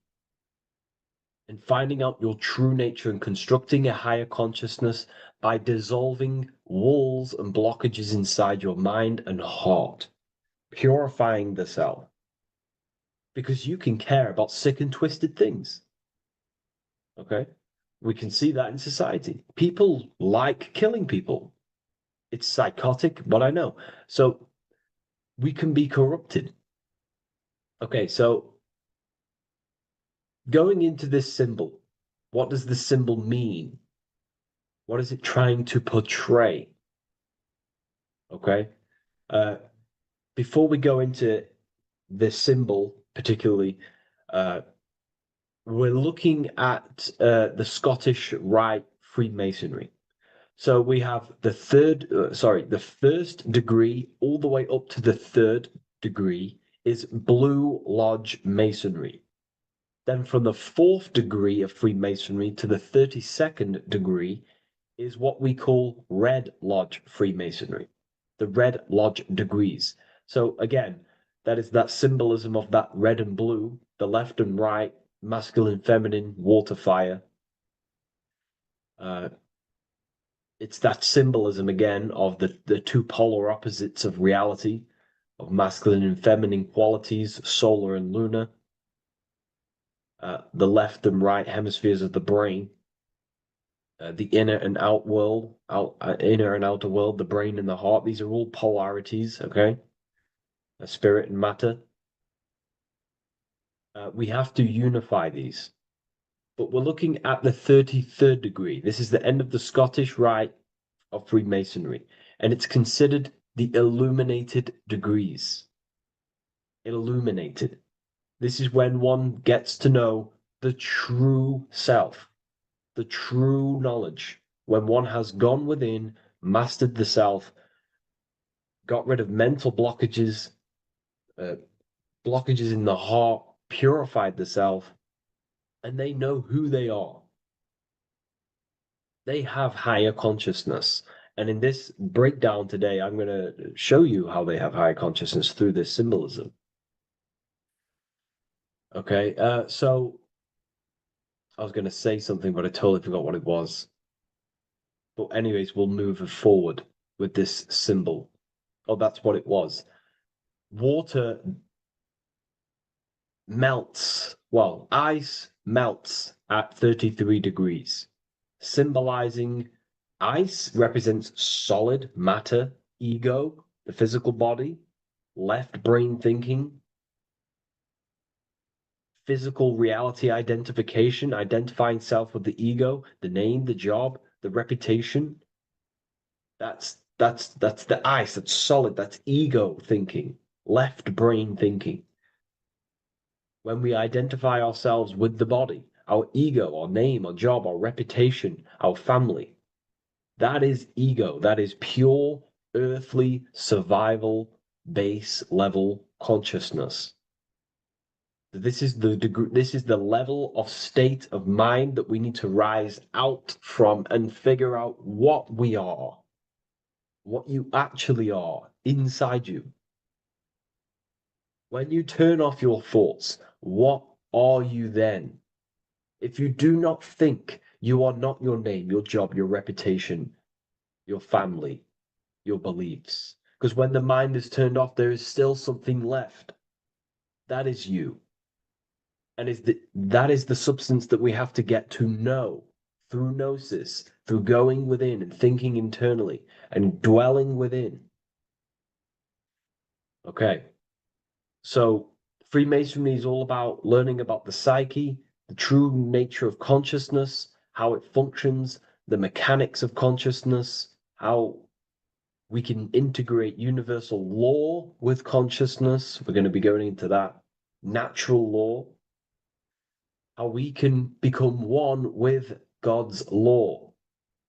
and finding out your true nature and constructing a higher consciousness by dissolving walls and blockages inside your mind and heart, purifying the self. Because you can care about sick and twisted things. Okay? We can see that in society. People like killing people. It's psychotic, but I know. So we can be corrupted. Okay, so going into this symbol, what does the symbol mean? What is it trying to portray? Okay. Before we go into the symbol, particularly, we're looking at the Scottish Rite Freemasonry. So we have the the first degree all the way up to the third degree is Blue Lodge Masonry. Then from the fourth degree of Freemasonry to the 32nd degree is what we call Red Lodge Freemasonry, the Red Lodge degrees. So again, that is that symbolism of that red and blue, the left and right, masculine, feminine, water, fire. It's that symbolism again of the two polar opposites of reality, of masculine and feminine qualities, solar and lunar, the left and right hemispheres of the brain, the inner and out world, inner and outer world, the brain and the heart. These are all polarities, okay? Spirit and matter. We have to unify these. But we're looking at the 33rd degree. This is the end of the Scottish Rite of Freemasonry, and it's considered the illuminated degrees. Illuminated. This is when one gets to know the true self, the true knowledge, when one has gone within, mastered the self, got rid of mental blockages, blockages in the heart, purified the self, and they know who they are. They have higher consciousness. And in this breakdown today, I'm going to show you how they have higher consciousness through this symbolism. Okay, so I was going to say something, but I totally forgot what it was. But anyways, we'll move forward with this symbol. Oh, that's what it was. Water melts. Well, ice melts at 33 degrees, symbolizing ice represents solid matter, ego, the physical body, left brain thinking, physical reality identification, identifying self with the ego, the name, the job, the reputation. That's the ice, that's solid, that's ego thinking, left brain thinking. When we identify ourselves with the body, our ego, our name, our job, our reputation, our family, that is ego. That is pure earthly survival base level consciousness. This is the degree, this is the level of state of mind that we need to rise out from and figure out what we are, what you actually are inside you. When you turn off your thoughts, what are you then? If you do not think, you are not your name, your job, your reputation, your family, your beliefs. Because when the mind is turned off, there is still something left. That is you. And that is the substance that we have to get to know through gnosis, through going within and thinking internally and dwelling within. Okay. So Freemasonry is all about learning about the psyche, the true nature of consciousness, how it functions, the mechanics of consciousness, how we can integrate universal law with consciousness. We're going to be going into that. Natural law, how we can become one with God's law.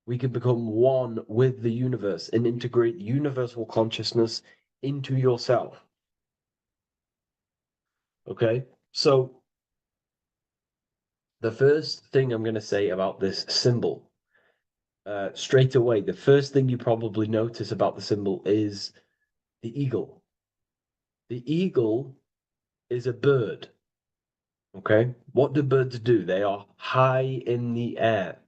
We can become one with the universe and integrate universal consciousness into yourself. Okay, so the first thing I'm going to say about this symbol, straight away, the first thing you probably notice about the symbol is the eagle. The eagle is a bird. Okay, what do birds do? They are high in the air.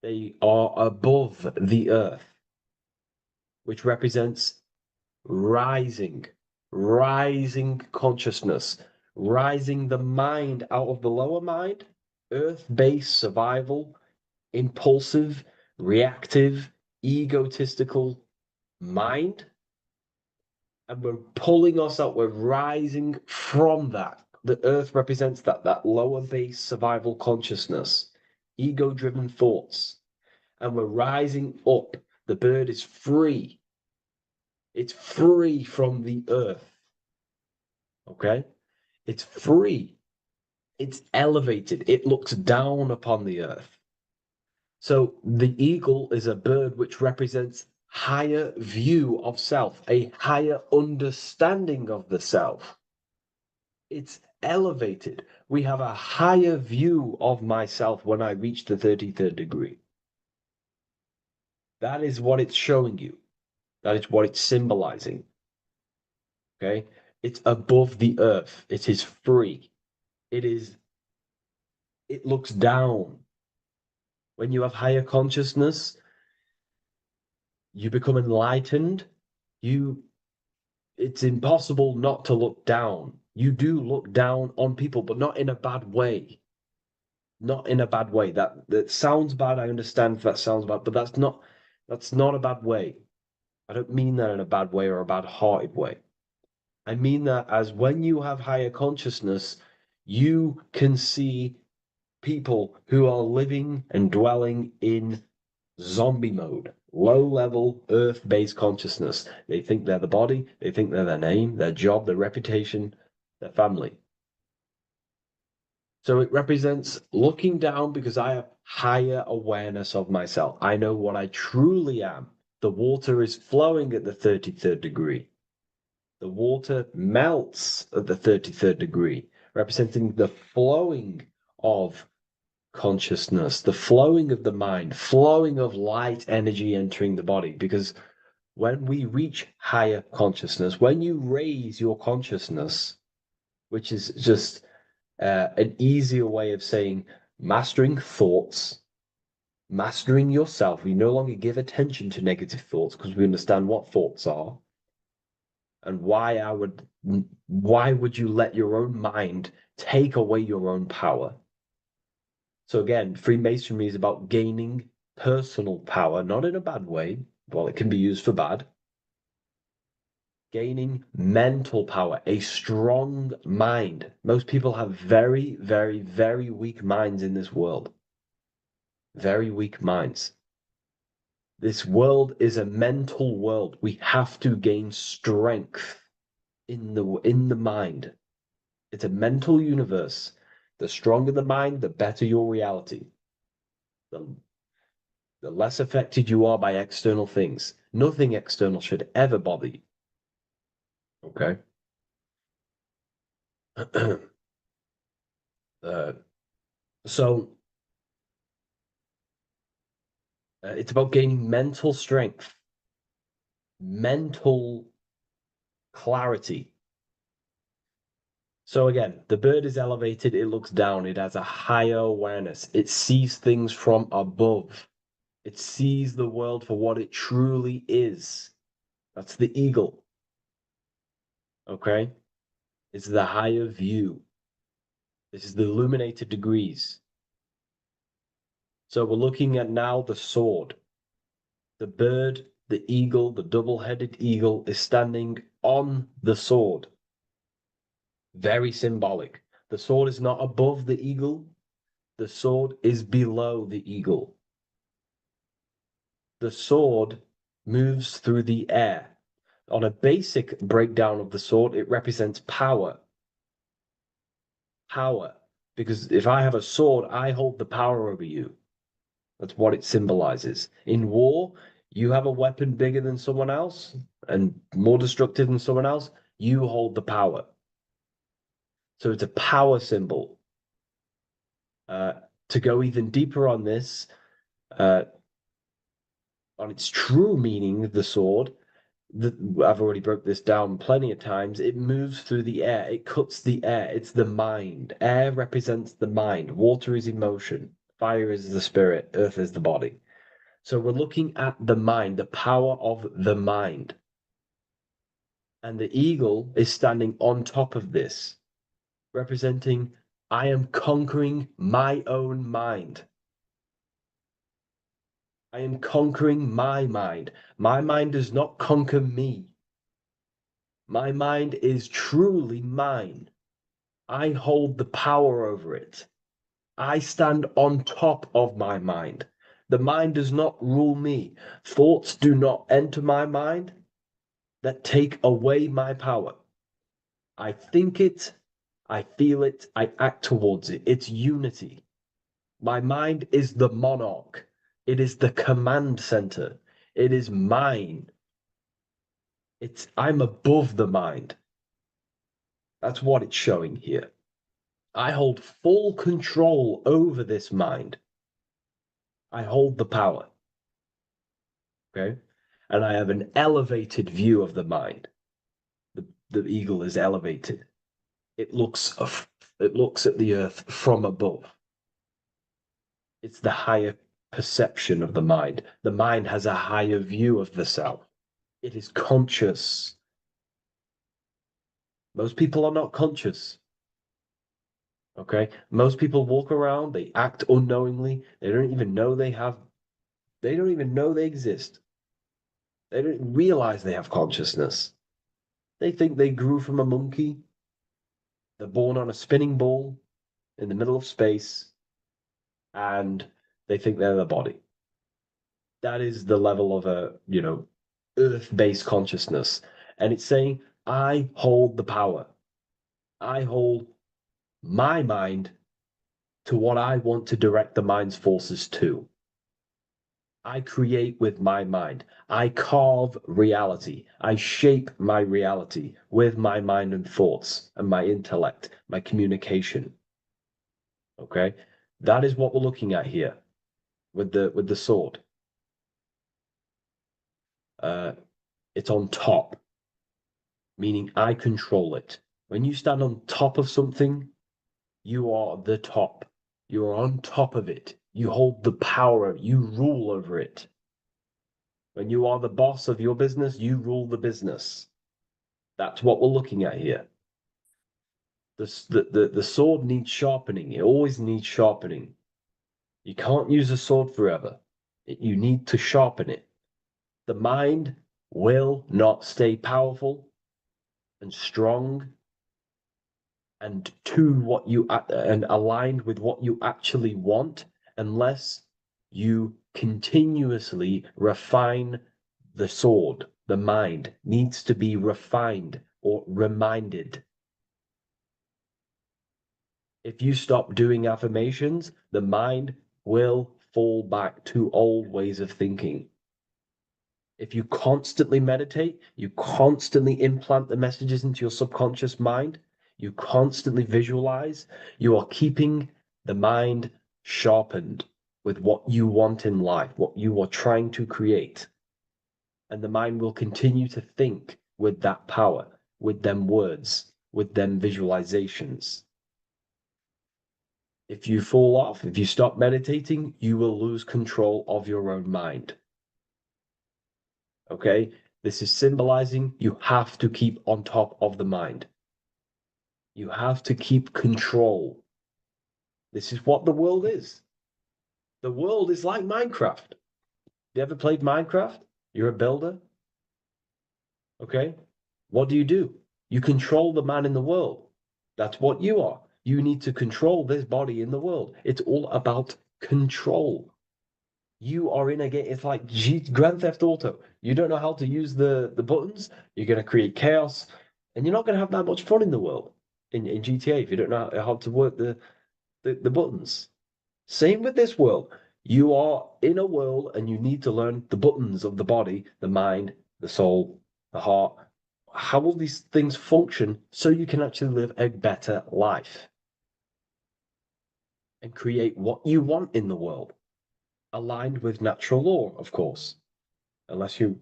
They are above the earth, which represents rising, rising consciousness, rising the mind out of the lower mind, earth-based survival, impulsive, reactive, egotistical mind. And we're pulling us up, we're rising from that. The earth represents that lower base survival consciousness, ego-driven thoughts. And we're rising up. The bird is free. It's free from the earth. Okay? It's free. It's elevated. It looks down upon the earth. So the eagle is a bird which represents higher view of self, a higher understanding of the self. It's elevated. We have a higher view of myself when I reach the 33rd degree. That is what it's showing you. That is what it's symbolizing. Okay? It's above the earth. It is free. It looks down. When you have higher consciousness, you become enlightened. It's impossible not to look down. You do look down on people, but not in a bad way. Not in a bad way. That sounds bad. I understand if that sounds bad, but that's not a bad way. I don't mean that in a bad way or a bad-hearted way. I mean that as when you have higher consciousness, you can see people who are living and dwelling in zombie mode, low level earth based consciousness. They think they're the body, they think they're their name, their job, their reputation, their family. So it represents looking down because I have higher awareness of myself. I know what I truly am. The water is flowing at the 33rd degree. The water melts at the 33rd degree, representing the flowing of consciousness, the flowing of the mind, flowing of light energy entering the body. Because when we reach higher consciousness, when you raise your consciousness, which is just an easier way of saying mastering thoughts, mastering yourself. We no longer give attention to negative thoughts because we understand what thoughts are and why would you let your own mind take away your own power. So again, Freemasonry is about gaining personal power, not in a bad way. Well, it can be used for bad. Gaining mental power, a strong mind. Most people have very, very, very weak minds in this world. Very weak minds. This world is a mental world. We have to gain strength in the mind. It's a mental universe. The stronger the mind, the better your reality. The less affected you are by external things. Nothing external should ever bother you. Okay? So it's about gaining mental strength, mental clarity. So again, the bird is elevated, it looks down, it has a higher awareness, it sees things from above, it sees the world for what it truly is. That's the eagle. Okay? It's the higher view. This is the illuminated degrees. So we're looking at now the sword. The bird, the eagle, the double-headed eagle is standing on the sword. Very symbolic. The sword is not above the eagle. The sword is below the eagle. The sword moves through the air. On a basic breakdown of the sword, it represents power. Power. Because if I have a sword, I hold the power over you. That's what it symbolizes. In war, you have a weapon bigger than someone else and more destructive than someone else, you hold the power. So it's a power symbol. To go even deeper on this, on its true meaning, the sword, I've already broke this down plenty of times. It moves through the air. It cuts the air. It's the mind. Air represents the mind. Water is emotion. Fire is the spirit. Earth is the body. So we're looking at the mind, the power of the mind. And the eagle is standing on top of this, representing, I am conquering my own mind. I am conquering my mind. My mind does not conquer me. My mind is truly mine. I hold the power over it. I stand on top of my mind. The mind does not rule me. Thoughts do not enter my mind that take away my power. I think it, I feel it, I act towards it. It's unity. My mind is the monarch. It is the command center. It is mine. I'm above the mind. That's what it's showing here. I hold full control over this mind. I hold the power. Okay? And I have an elevated view of the mind. The eagle is elevated. It looks at the earth from above. It's the higher perception of the mind. The mind has a higher view of the self. It is conscious. Most people are not conscious. Okay? Most people walk around, they act unknowingly, they don't even know they exist. They don't realize they have consciousness. They think they grew from a monkey. They're born on a spinning ball in the middle of space, and they think they're the body. That is the level of earth-based consciousness. And it's saying, I hold the power. I hold my mind to what I want to direct the mind's forces to. I create with my mind. I carve reality. I shape my reality with my mind and thoughts and my intellect, my communication. Okay, that is what we're looking at here with the sword. It's on top, meaning I control it. When you stand on top of something, you are the top. You are on top of it. You hold the power. You rule over it. When you are the boss of your business, you rule the business. That's what we're looking at here. The sword needs sharpening. It always needs sharpening. You can't use a sword forever. You need to sharpen it. The mind will not stay powerful and strong and and aligned with what you actually want unless you continuously refine the sword. The mind needs to be refined or reminded. If you stop doing affirmations, the mind will fall back to old ways of thinking. If you constantly meditate, you constantly implant the messages into your subconscious mind, you constantly visualize, you are keeping the mind sharpened with what you want in life, what you are trying to create. And the mind will continue to think with that power, with them words, with them visualizations. If you fall off, if you stop meditating, you will lose control of your own mind. Okay? This is symbolizing you have to keep on top of the mind. You have to keep control. This is what the world is. The world is like Minecraft. You ever played Minecraft? You're a builder. Okay? What do? You control the man in the world. That's what you are. You need to control this body in the world. It's all about control. You are in a game. It's like Grand Theft Auto. You don't know how to use the buttons. You're going to create chaos, and you're not going to have that much fun in the world in GTA if you don't know how to work the buttons. Same with this world. You are in a world, and you need to learn the buttons of the body, the mind, the soul, the heart. How will these things function so you can actually live a better life and create what you want in the world? Aligned with natural law, of course, unless you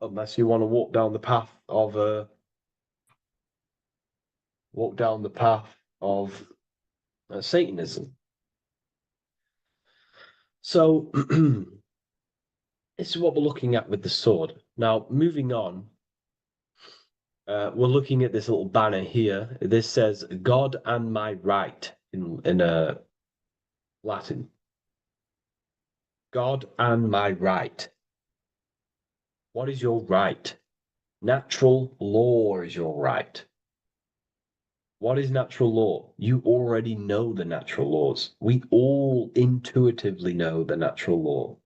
want to walk down the path of Satanism. So this is what we're looking at with the sword. Now, moving on, we're looking at this little banner here. This says "God and my right" in Latin. God and my right. What is your right? Natural law is your right. What is natural law? You already know the natural laws. We all intuitively know the natural law.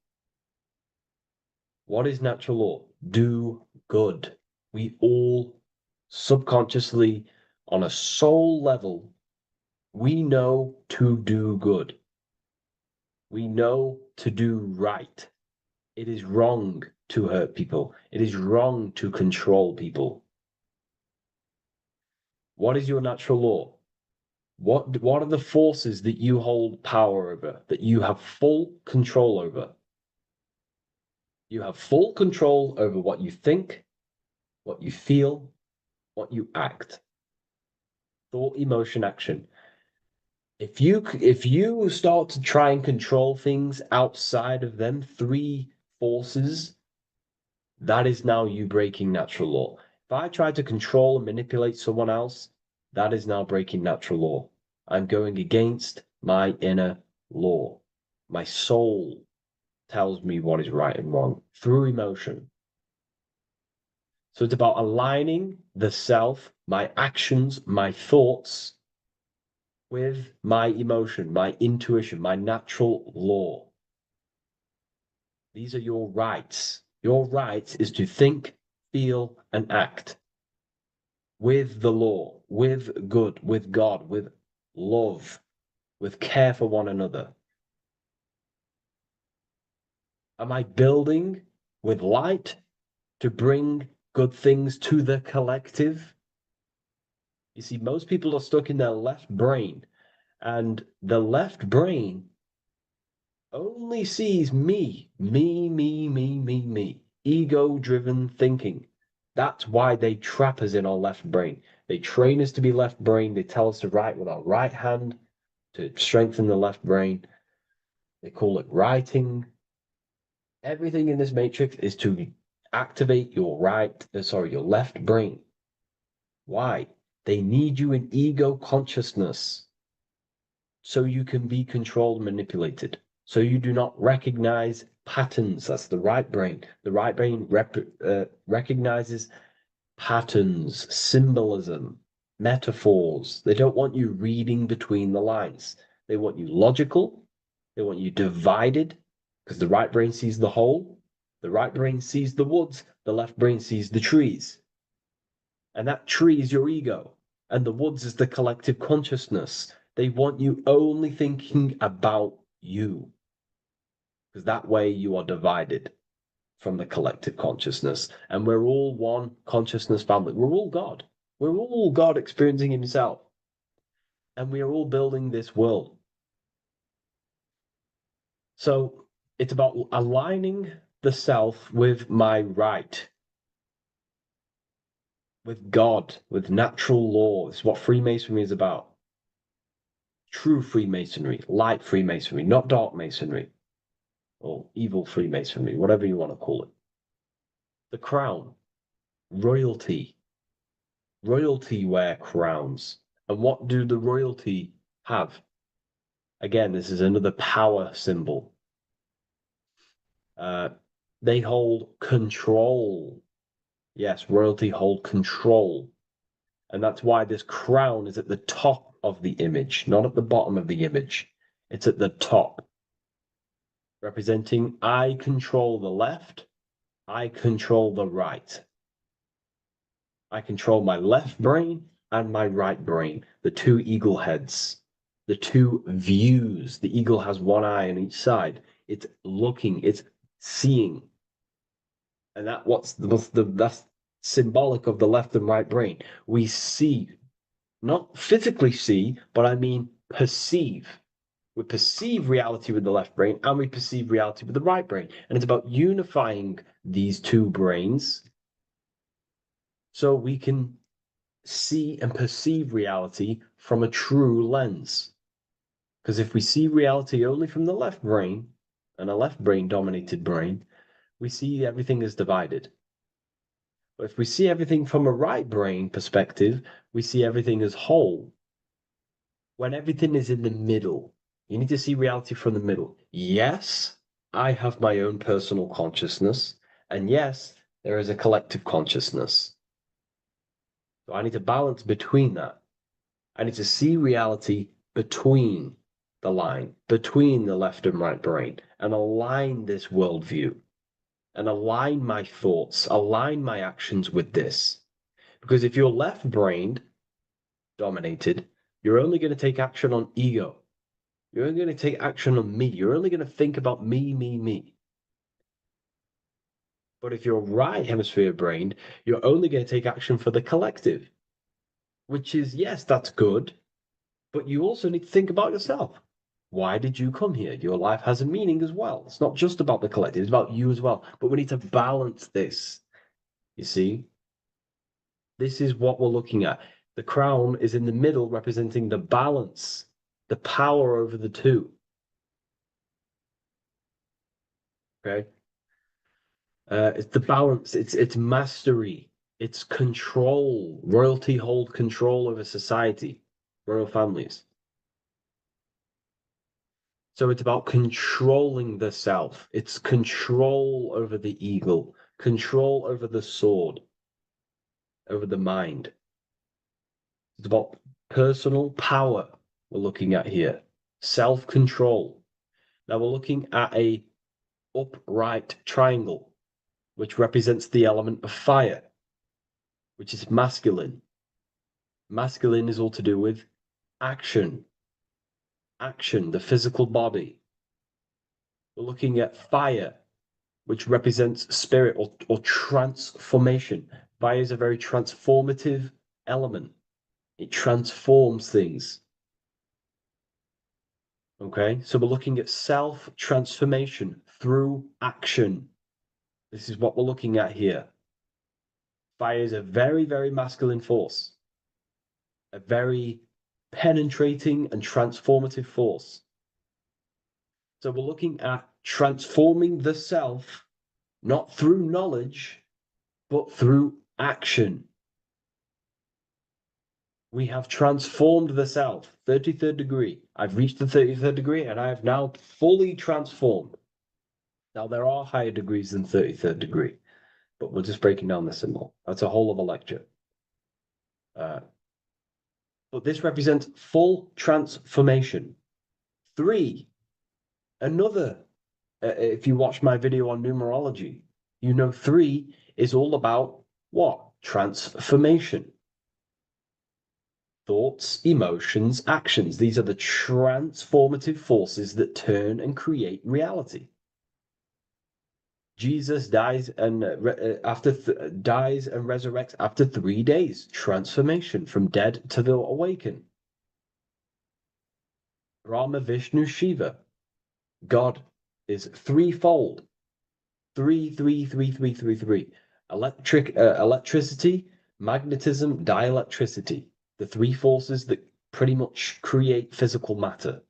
What is natural law? Do good. We all subconsciously, on a soul level, we know to do good. We know to do right. It is wrong to hurt people. It is wrong to control people. What is your natural law? What are the forces that you hold power over, that you have full control over? You have full control over what you think, what you feel, what you act. Thought, emotion, action. If you start to try and control things outside of them three forces, that is now you breaking natural law. If I try to control and manipulate someone else, that is now breaking natural law. I'm going against my inner law. My soul tells me what is right and wrong through emotion. So it's about aligning the self, my actions, my thoughts with my emotion, my intuition, my natural law. These are your rights. Your right is to think, feel, and act with the law, with good, with God, with love, with care for one another. Am I building with light to bring good things to the collective? You see, most people are stuck in their left brain And the left brain only sees me, me, ego-driven thinking. That's why they trap us in our left brain. They train us to be left brain. They tell us to write with our right hand to strengthen the left brain. They call it writing. Everything in this matrix is to activate your your left brain. Why? They need you in ego consciousness so you can be controlled and manipulated. So you do not recognize patterns. That's the right brain. The right brain recognizes patterns, symbolism, metaphors. They don't want you reading between the lines. They want you logical. They want you divided, because the right brain sees the whole. The right brain sees the woods. The left brain sees the trees. And that tree is your ego. And the woods is the collective consciousness. They want you only thinking about you, because that way you are divided from the collective consciousness. And we're all one consciousness family. We're all God. We're all God experiencing himself. And we are all building this world. So it's about aligning the self with my right, with God, with natural law. It's what Freemasonry is about. True Freemasonry, light Freemasonry, not dark Masonry or evil Freemasonry, whatever you want to call it. The crown, royalty. Royalty wear crowns. And what do the royalty have? Again, this is another power symbol. They hold control. Yes, royalty hold control. And that's why this crown is at the top of the image, not at the bottom of the image. It's at the top, representing I control the left, I control the right. I control my left brain and my right brain, the two eagle heads, the two views. The eagle has one eye on each side. It's looking, it's seeing. And that's symbolic of the left and right brain. We see, not physically see, but I mean perceive. We perceive reality with the left brain and we perceive reality with the right brain. And it's about unifying these two brains so we can see and perceive reality from a true lens. Because if we see reality only from the left brain, and a left brain dominated brain, we see everything as divided. But if we see everything from a right brain perspective, we see everything as whole. When everything is in the middle, you need to see reality from the middle. Yes, I have my own personal consciousness, and yes, there is a collective consciousness. So I need to balance between that. I need to see reality between the line, between the left and right brain, and align this worldview, and align my thoughts, align my actions with this. Because if you're left-brained dominated, you're only going to take action on ego. You're only going to take action on me. You're only going to think about me. But if you're right hemisphere brained, you're only going to take action for the collective, which is, yes, that's good, but you also need to think about yourself. Why did you come here? Your life has a meaning as well. It's not just about the collective, it's about you as well. But we need to balance this. You see? This is what we're looking at. The crown is in the middle, representing the balance, the power over the two. Okay? It's the balance, it's mastery, it's control. Royalty hold control over society, royal families. So it's about controlling the self. It's control over the eagle, control over the sword, over the mind. It's about personal power we're looking at here, self-control. Now we're looking at a upright triangle, which represents the element of fire, which is masculine. Masculine is all to do with action, the physical body. We're looking at fire, which represents spirit or transformation. Fire is a very transformative element. It transforms things. Okay, so we're looking at self-transformation through action. This is what we're looking at here. Fire is a very, very masculine force, a very penetrating and transformative force. So we're looking at transforming the self, not through knowledge, but through action. We have transformed the self, 33rd degree. I've reached the 33rd degree and I have now fully transformed. Now, there are higher degrees than 33rd degree, but we're just breaking down the symbol. That's a whole of a lecture. But this represents full transformation. 3, another, if you watch my video on numerology, you know 3 is all about what? Transformation. Thoughts, emotions, actions. These are the transformative forces that turn and create reality. Jesus dies and dies and resurrects after 3 days. Transformation from dead to the awaken. Rama, Vishnu, Shiva. God is threefold. 3, 3, 3, 3, 3, 3. Electricity, magnetism, dielectricity. The 3 forces that pretty much create physical matter.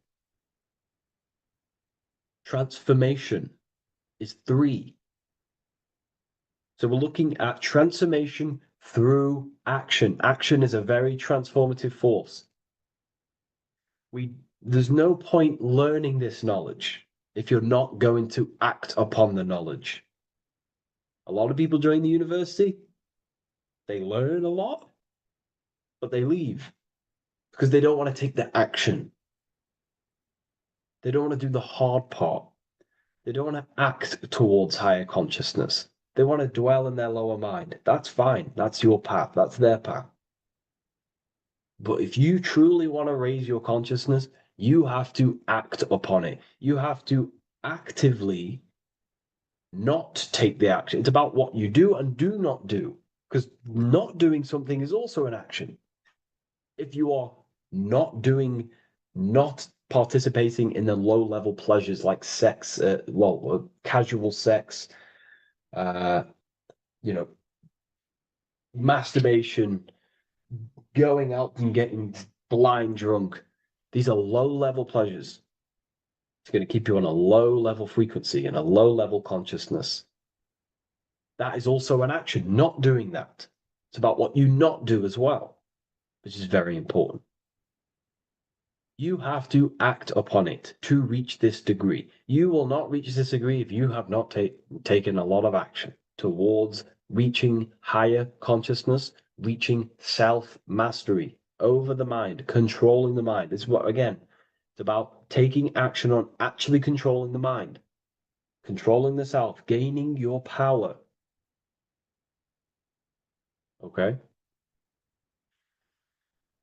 Transformation is 3. So we're looking at transformation through action. Action is a very transformative force. There's no point learning this knowledge if you're not going to act upon the knowledge. A lot of people join the university, they learn a lot, but they leave because they don't want to take the action. They don't want to do the hard part. They don't want to act towards higher consciousness. They want to dwell in their lower mind. That's fine. That's your path. That's their path. But if you truly want to raise your consciousness, you have to act upon it. You have to actively not take the action. It's about what you do and do not do, because not doing something is also an action. If you are not participating in the low level pleasures like sex, casual sex, masturbation, going out and getting blind drunk. These are low level pleasures. It's going to keep you on a low level frequency and a low level consciousness. That is also an action, not doing that. It's about what you not do as well, which is very important. You have to act upon it to reach this degree. You will not reach this degree if you have not taken a lot of action towards reaching higher consciousness, reaching self-mastery over the mind, controlling the mind. This is what, again, it's about taking action on actually controlling the mind, controlling the self, gaining your power. Okay?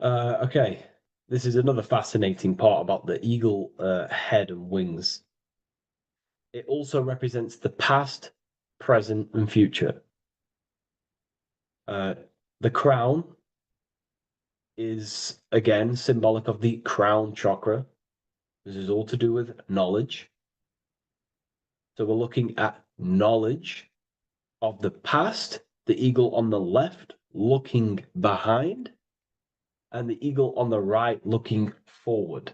Okay. This is another fascinating part about the eagle head and wings. It also represents the past, present, and future. The crown is, again, symbolic of the crown chakra. This is all to do with knowledge. So we're looking at knowledge of the past, the eagle on the left looking behind, and the eagle on the right looking forward.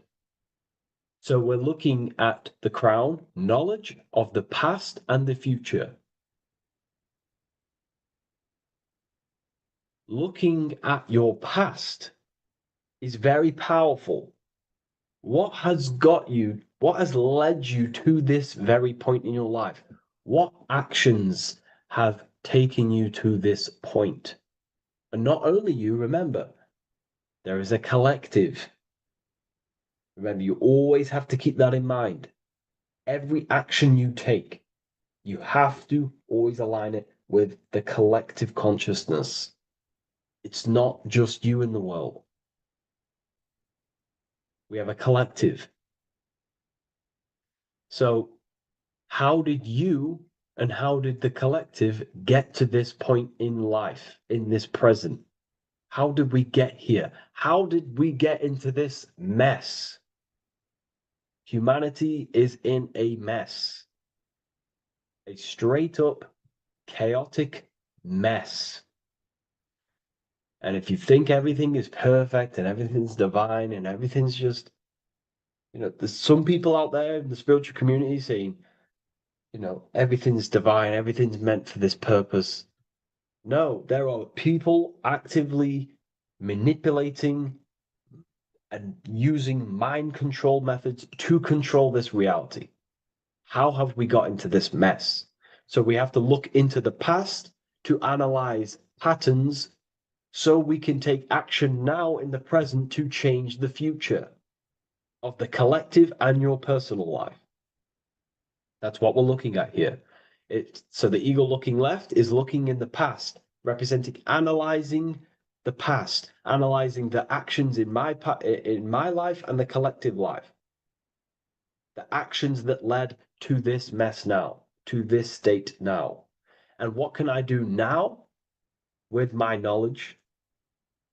So we're looking at the crown, knowledge of the past and the future. Looking at your past is very powerful. What has led you to this very point in your life? What actions have taken you to this point? And not only you, remember, there is a collective. Remember, you always have to keep that in mind. Every action you take, you have to always align it with the collective consciousness. It's not just you in the world. We have a collective. So how did you and how did the collective get to this point in life, in this present? How did we get here? How did we get into this mess? Humanity is in a mess. A straight up chaotic mess. And if you think everything is perfect and everything's divine and everything's just, there's some people out there in the spiritual community saying, everything's divine, everything's meant for this purpose. No, there are people actively manipulating and using mind control methods to control this reality. How have we got into this mess? So we have to look into the past to analyze patterns so we can take action now in the present to change the future of the collective and your personal life. That's what we're looking at here. So the eagle looking left is looking in the past, representing analyzing the past, analyzing the actions in my life and the collective life. The actions that led to this mess now, to this state now. And what can I do now with my knowledge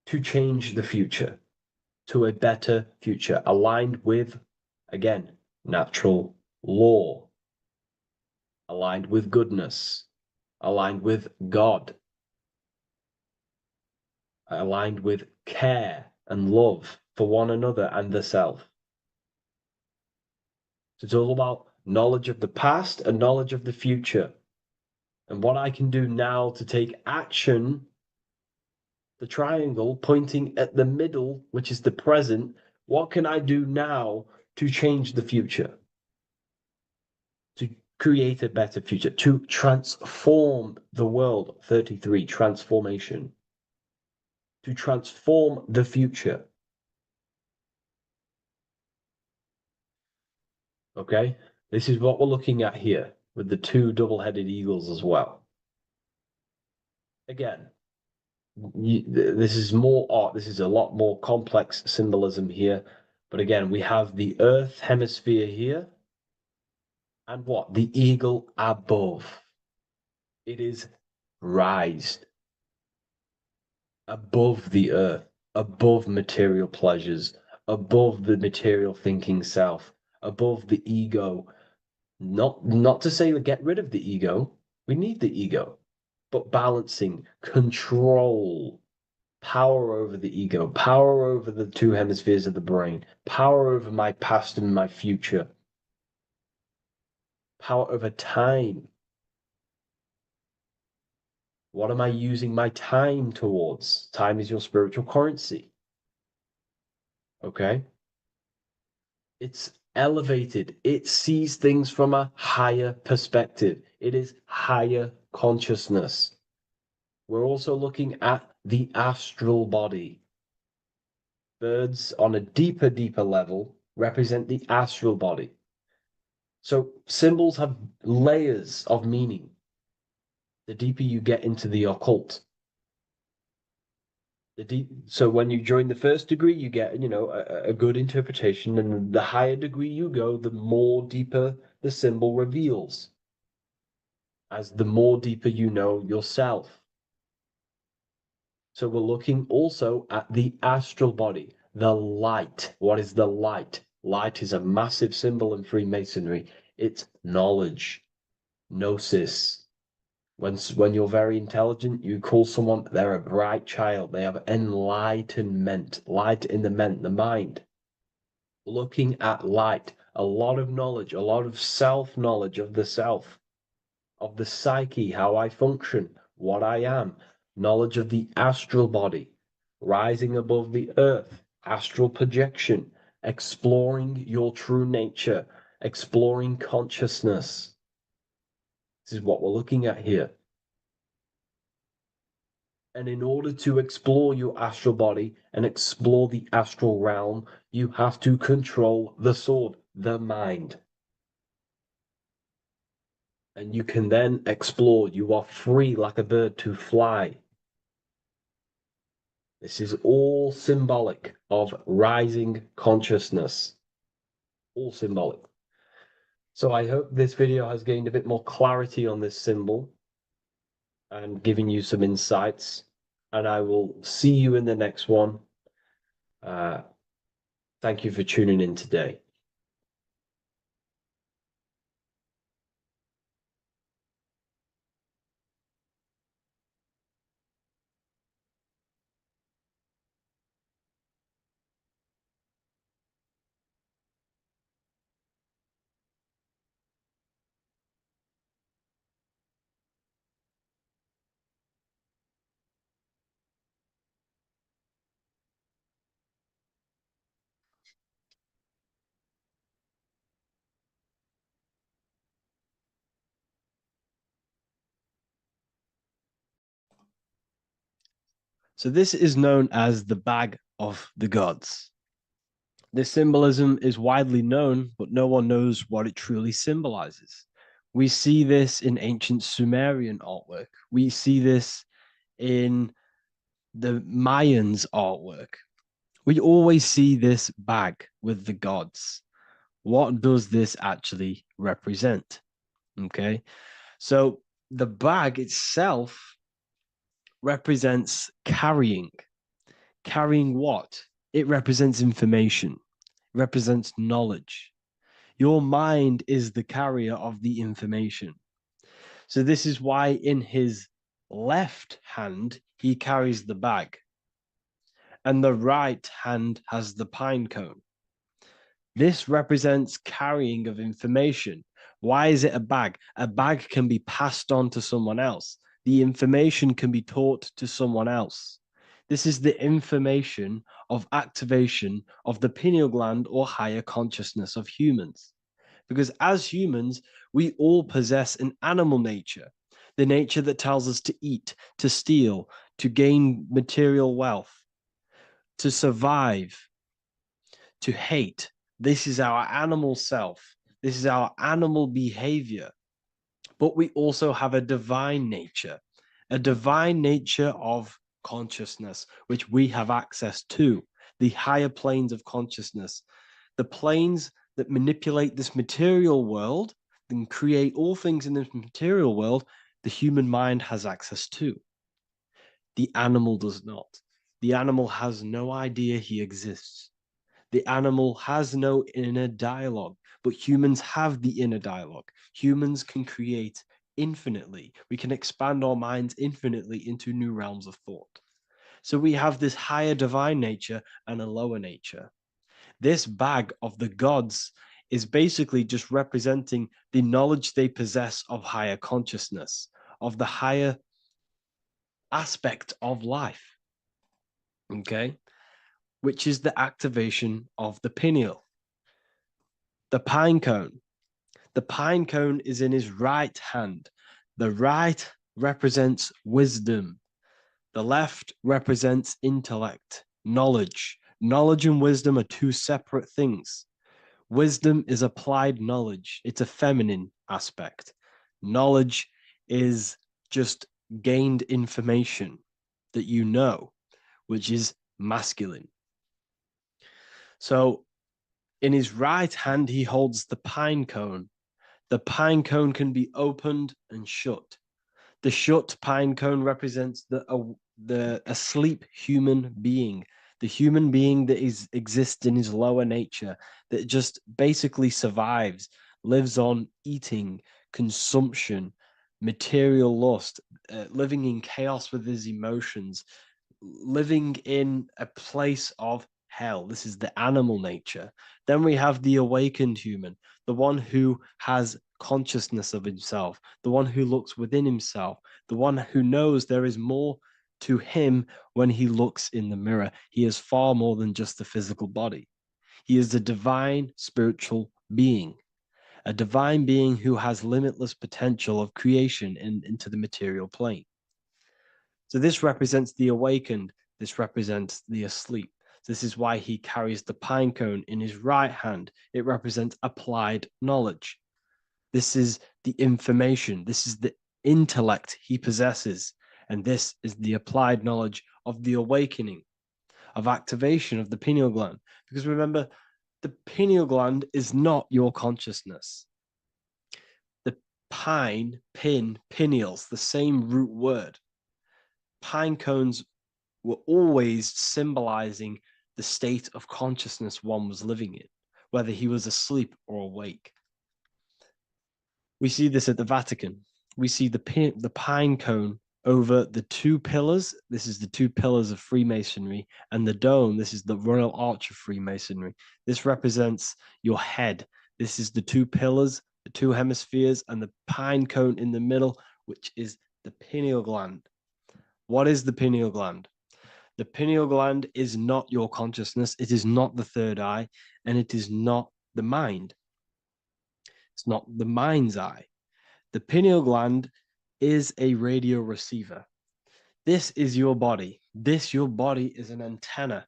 to change the future to a better future, aligned with, again, natural law, aligned with goodness, aligned with God, aligned with care and love for one another and the self. So it's all about knowledge of the past and knowledge of the future. And what I can do now to take action, the triangle pointing at the middle, which is the present, what can I do now to change the future? To create a better future, to transform the world. 33, transformation. To transform the future. Okay, this is what we're looking at here with the two double-headed eagles as well. Again, this is more art. This is a lot more complex symbolism here. But again, we have the Earth hemisphere here. And what? The eagle above. It is raised above the earth, above material pleasures, above the material thinking self, above the ego. Not to say we get rid of the ego. We need the ego. But balancing, control, power over the ego, power over the two hemispheres of the brain, power over my past and my future, power over time. What am I using my time towards? Time is your spiritual currency. Okay? It's elevated. It sees things from a higher perspective. It is higher consciousness. We're also looking at the astral body. Birds on a deeper level represent the astral body. So symbols have layers of meaning. The deeper you get into the occult. So when you join the first degree, you get, a good interpretation, and the higher degree you go, the more deeper the symbol reveals, as the more deeper you know yourself. So we're looking also at the astral body, the light. What is the light? Light is a massive symbol in Freemasonry. It's knowledge, gnosis. When you're very intelligent, you call someone, they're a bright child. They have enlightenment, light in the mind. Looking at light, a lot of knowledge, a lot of self-knowledge of the self, of the psyche, how I function, what I am, knowledge of the astral body, rising above the earth, astral projection, exploring your true nature, exploring consciousness. This is what we're looking at here. And in order to explore your astral body and explore the astral realm, you have to control the sword, the mind. And you can then explore. You are free like a bird to fly. This is all symbolic of rising consciousness. All symbolic. So I hope this video has gained a bit more clarity on this symbol and giving you some insights. And I will see you in the next one. Thank you for tuning in today. So this is known as the bag of the gods. This symbolism is widely known, but no one knows what it truly symbolizes. We see this in ancient Sumerian artwork. We see this in the Mayans' artwork. We always see this bag with the gods. What does this actually represent? Okay, so the bag itself represents carrying. Carrying what? It represents information, it represents knowledge. Your mind is the carrier of the information. So this is why in his left hand, he carries the bag, and the right hand has the pine cone. This represents carrying of information. Why is it a bag? A bag can be passed on to someone else. The information can be taught to someone else. This is the information of activation of the pineal gland or higher consciousness of humans. Because as humans, we all possess an animal nature, the nature that tells us to eat, to steal, to gain material wealth, to survive, to hate. This is our animal self. This is our animal behavior. But we also have a divine nature of consciousness, which we have access to, the higher planes of consciousness, the planes that manipulate this material world and create all things in this material world. The human mind has access to. The animal does not. The animal has no idea he exists. The animal has no inner dialogue, but humans have the inner dialogue. Humans can create infinitely. We can expand our minds infinitely into new realms of thought. So we have this higher divine nature and a lower nature. This bag of the gods is basically just representing the knowledge they possess of higher consciousness, of the higher aspect of life. Okay? Which is the activation of the pineal. The pine cone. The pine cone is in his right hand. The right represents wisdom. The left represents intellect, knowledge. Knowledge and wisdom are two separate things. Wisdom is applied knowledge. It's a feminine aspect. Knowledge is just gained information that you know, which is masculine. So in his right hand, he holds the pine cone. The pine cone can be opened and shut. The shut pine cone represents the asleep human being, the human being that exists in his lower nature, that just basically survives, lives on eating, consumption, material lust, living in chaos with his emotions, living in a place of hell. This is the animal nature. Then we have the awakened human, the one who has consciousness of himself, the one who looks within himself, the one who knows there is more to him when he looks in the mirror. He is far more than just the physical body. He is a divine spiritual being, a divine being who has limitless potential of creation into the material plane. So this represents the awakened. This represents the asleep. This is why he carries the pine cone in his right hand. It represents applied knowledge. This is the information. This is the intellect he possesses. And this is the applied knowledge of the awakening, of activation of the pineal gland. Because remember, the pineal gland is not your consciousness. The pine, pin, pineals, the same root word. Pine cones were always symbolizing the state of consciousness one was living in, whether he was asleep or awake. We see this at the Vatican. We see the pine cone over the two pillars. This is the two pillars of Freemasonry, and the dome. This is the Royal Arch of Freemasonry. This represents your head. This is the two pillars, the two hemispheres, and the pine cone in the middle, which is the pineal gland. What is the pineal gland? The pineal gland is not your consciousness. It is not the third eye, and it is not the mind. It's not the mind's eye. The pineal gland is a radio receiver. This is your body. Your body is an antenna.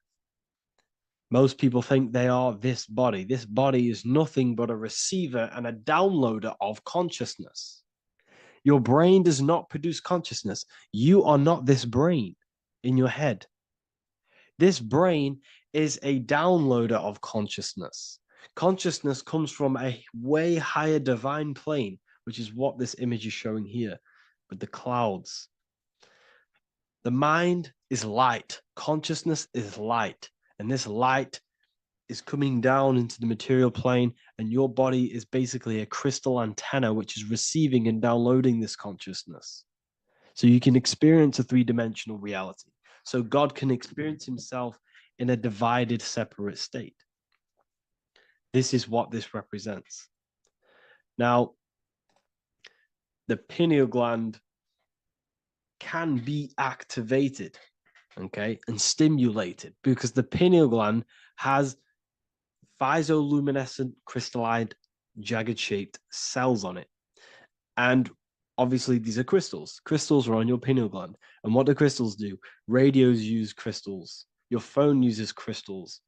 Most people think they are this body. This body is nothing but a receiver and a downloader of consciousness. Your brain does not produce consciousness. You are not this brain in your head. This brain is a downloader of consciousness. Consciousness comes from a way higher divine plane, which is what this image is showing here with the clouds. The mind is light. Consciousness is light. And this light is coming down into the material plane, and your body is basically a crystal antenna which is receiving and downloading this consciousness. So you can experience a three-dimensional reality. So God can experience himself in a divided, separate state. This is what this represents. Now, the pineal gland can be activated, okay, and stimulated, because the pineal gland has physioluminescent, crystallized, jagged-shaped cells on it. And obviously, these are crystals. Crystals are on your pineal gland. And what do crystals do? Radios use crystals. Your phone uses crystals.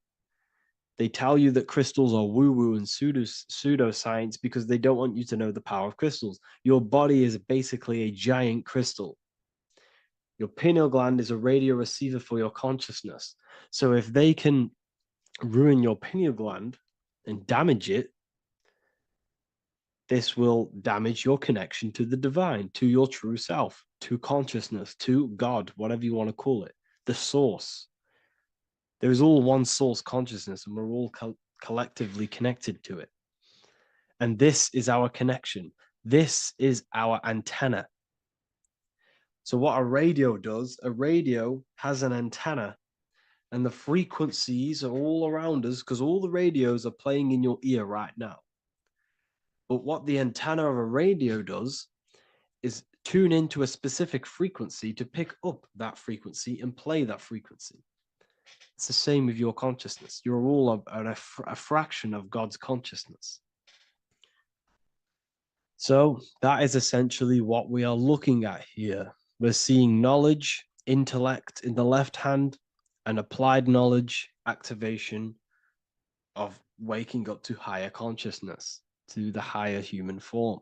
They tell you that crystals are woo-woo and pseudoscience because they don't want you to know the power of crystals. Your body is basically a giant crystal. Your pineal gland is a radio receiver for your consciousness. So if they can ruin your pineal gland and damage it, this will damage your connection to the divine, to your true self, to consciousness, to God, whatever you want to call it, the source. There is all one source consciousness, and we're all collectively connected to it. And this is our connection. This is our antenna. So what a radio does, a radio has an antenna, and the frequencies are all around us because all the radios are playing in your ear right now. But what the antenna of a radio does is tune into a specific frequency to pick up that frequency and play that frequency. It's the same with your consciousness. You're all a fraction of God's consciousness. So that is essentially what we are looking at here. We're seeing knowledge, intellect in the left hand, and applied knowledge, activation of waking up to higher consciousness, to the higher human form.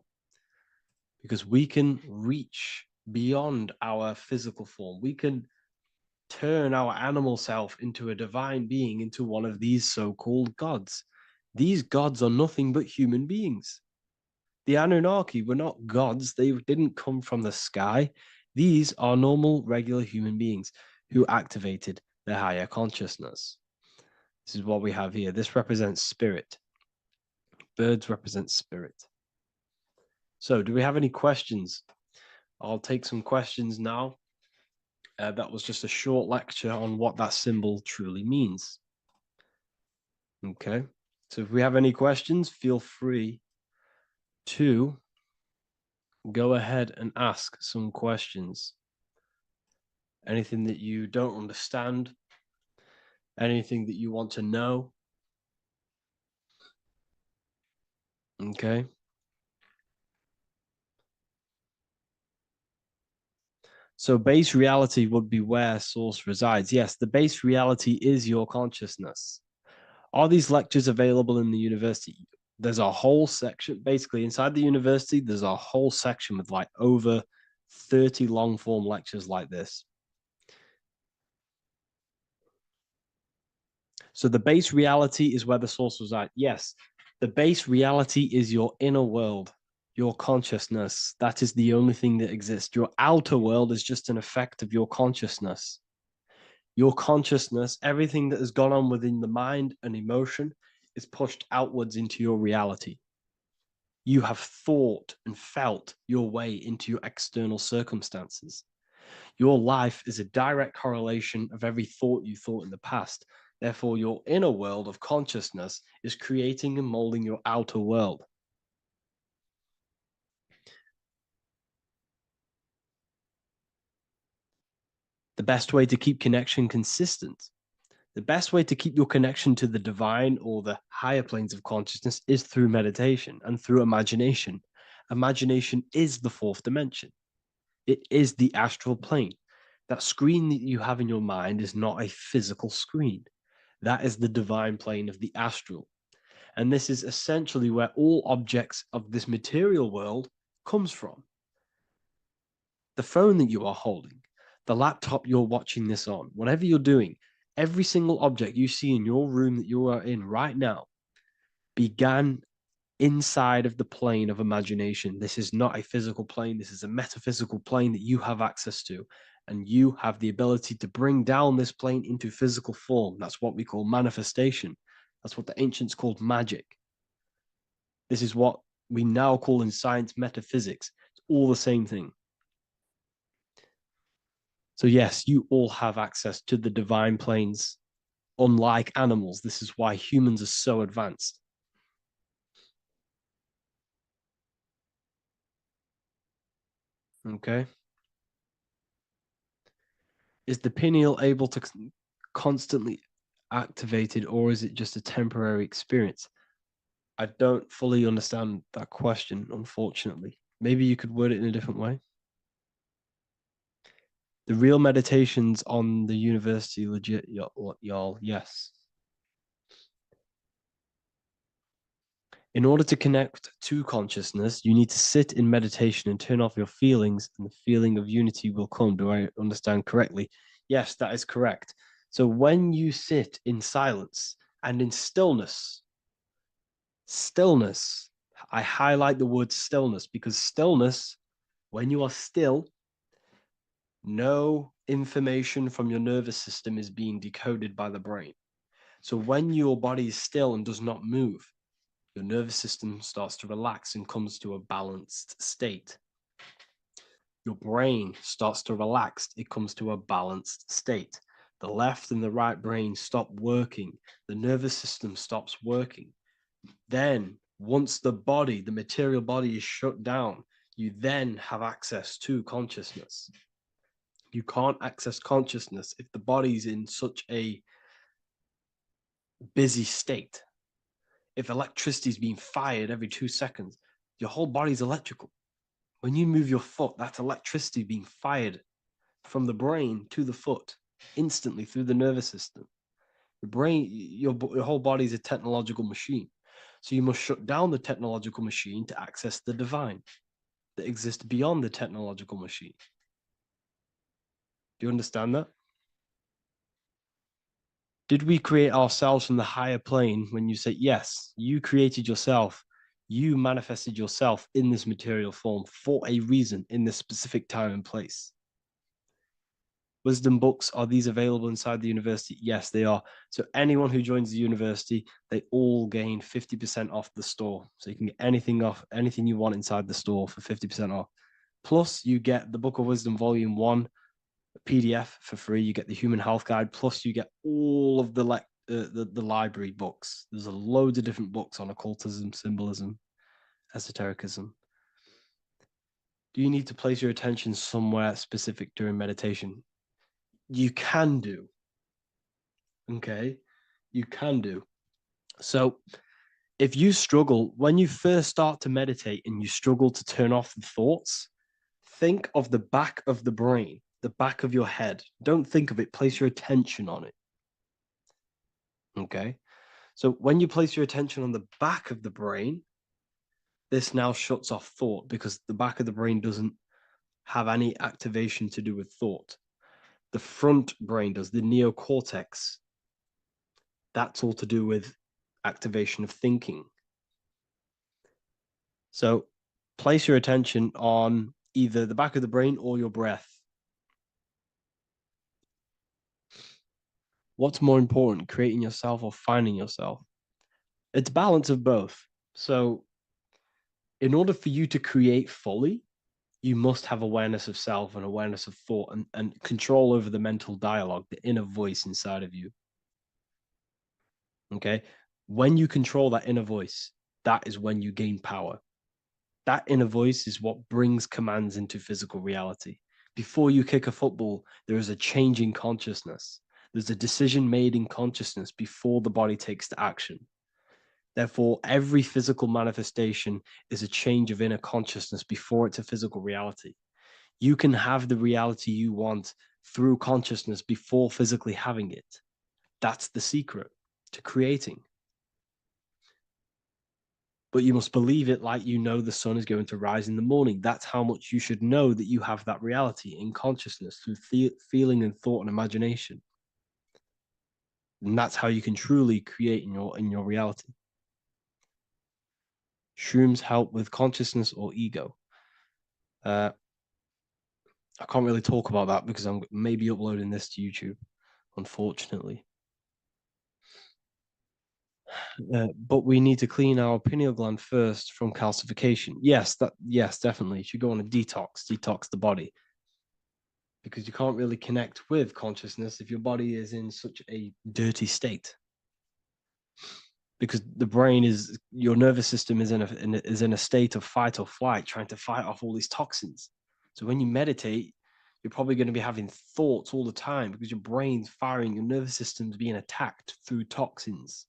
Because we can reach beyond our physical form. We can turn our animal self into a divine being, into one of these so-called gods. These gods are nothing but human beings. The Anunnaki were not gods. They didn't come from the sky. These are normal, regular human beings who activated their higher consciousness. This is what we have here. This represents spirit. Birds represent spirit. So do we have any questions? I'll take some questions now. That was just a short lecture on what that symbol truly means. Okay, so if we have any questions, feel free to go ahead and ask some questions. Anything that you don't understand, anything that you want to know. Okay. So base reality would be where source resides. Yes, the base reality is your consciousness. Are these lectures available in the university? There's a whole section, basically inside the university, there's a whole section with like over 30 long form lectures like this. So the base reality is where the source resides. Yes, the base reality is your inner world, your consciousness. That is the only thing that exists. Your outer world is just an effect of your consciousness. Your consciousness, everything that has gone on within the mind and emotion is pushed outwards into your reality. You have thought and felt your way into your external circumstances. Your life is a direct correlation of every thought you thought in the past. Therefore, your inner world of consciousness is creating and molding your outer world. The best way to keep connection consistent, the best way to keep your connection to the divine or the higher planes of consciousness is through meditation and through imagination. Imagination is the fourth dimension. It is the astral plane. That screen that you have in your mind is not a physical screen. That is the divine plane of the astral. And this is essentially where all objects of this material world comes from. The phone that you are holding, the laptop you're watching this on, whatever you're doing, every single object you see in your room that you are in right now began inside of the plane of imagination. This is not a physical plane. This is a metaphysical plane that you have access to. And you have the ability to bring down this plane into physical form. That's what we call manifestation. That's what the ancients called magic. This is what we now call in science metaphysics. It's all the same thing. So yes, you all have access to the divine planes. Unlike animals, this is why humans are so advanced. Okay. Is the pineal able to constantly activated, or is it just a temporary experience? I don't fully understand that question, unfortunately. Maybe you could word it in a different way. The real meditations on the university, legit, y'all, yes. In order to connect to consciousness, you need to sit in meditation and turn off your feelings, and the feeling of unity will come. Do I understand correctly? Yes, that is correct. So when you sit in silence and in stillness, I highlight the word stillness because stillness, when you are still, no information from your nervous system is being decoded by the brain. So when your body is still and does not move, your nervous system starts to relax and comes to a balanced state. Your brain starts to relax, it comes to a balanced state. The left and the right brain stop working, the nervous system stops working. Then, once the body, the material body is shut down, you then have access to consciousness. You can't access consciousness if the body's in such a busy state. If electricity is being fired every 2 seconds, your whole body's electrical. When you move your foot, that's electricity being fired from the brain to the foot instantly through the nervous system. Your brain, your whole body is a technological machine. So you must shut down the technological machine to access the divine that exists beyond the technological machine. Do you understand that? Did we create ourselves from the higher plane? When you say yes, you created yourself, you manifested yourself in this material form for a reason in this specific time and place. Wisdom books, are these available inside the university? Yes, they are. So anyone who joins the university, they all gain 50% off the store. So you can get anything you want inside the store for 50% off. Plus, you get the Book of Wisdom Volume 1 PDF for free. You get the Human Health Guide. Plus, you get all of the library books. There's a load of different books on occultism, symbolism, esotericism. Do you need to place your attention somewhere specific during meditation? You can do. Okay, you can do. So if you struggle, when you first start to meditate and you struggle to turn off the thoughts, think of the back of the brain, the back of your head. Don't think of it, place your attention on it. Okay, so when you place your attention on the back of the brain, this now shuts off thought because the back of the brain doesn't have any activation to do with thought. The front brain does, the neocortex. That's all to do with activation of thinking. So place your attention on either the back of the brain or your breath. What's more important, creating yourself or finding yourself? It's balance of both. So in order for you to create fully, you must have awareness of self and awareness of thought and control over the mental dialogue, the inner voice inside of you. Okay? When you control that inner voice, that is when you gain power. That inner voice is what brings commands into physical reality. Before you kick a football, there is a change in consciousness. There's a decision made in consciousness before the body takes the action. Therefore, every physical manifestation is a change of inner consciousness before it's a physical reality. You can have the reality you want through consciousness before physically having it. That's the secret to creating. But you must believe it like you know the sun is going to rise in the morning. That's how much you should know that you have that reality in consciousness through feeling and thought and imagination. And that's how you can truly create in your reality. Shrooms help with consciousness or ego. I can't really talk about that because I'm maybe uploading this to YouTube, unfortunately. But we need to clean our pineal gland first from calcification. Yes, definitely. You should go on a detox the body. Because you can't really connect with consciousness if your body is in such a dirty state. Because the brain is, your nervous system is in a state of fight or flight, trying to fight off all these toxins. So when you meditate, you're probably going to be having thoughts all the time because your brain's firing, your nervous system's being attacked through toxins.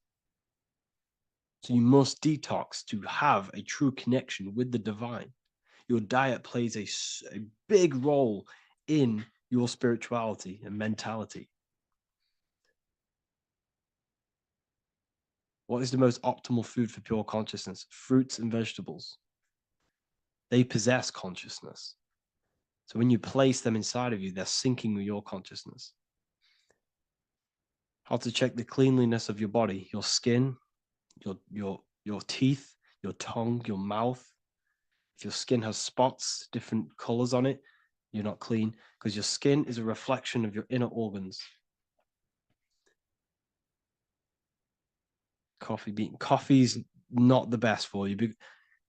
So you must detox to have a true connection with the divine. Your diet plays a big role in your spirituality and mentality. What is the most optimal food for pure consciousness? Fruits and vegetables. They possess consciousness. So when you place them inside of you, they're syncing with your consciousness. How to check the cleanliness of your body, your skin, your teeth, your tongue, your mouth. If your skin has spots, different colors on it, you're not clean, because your skin is a reflection of your inner organs. Coffee's not the best for you.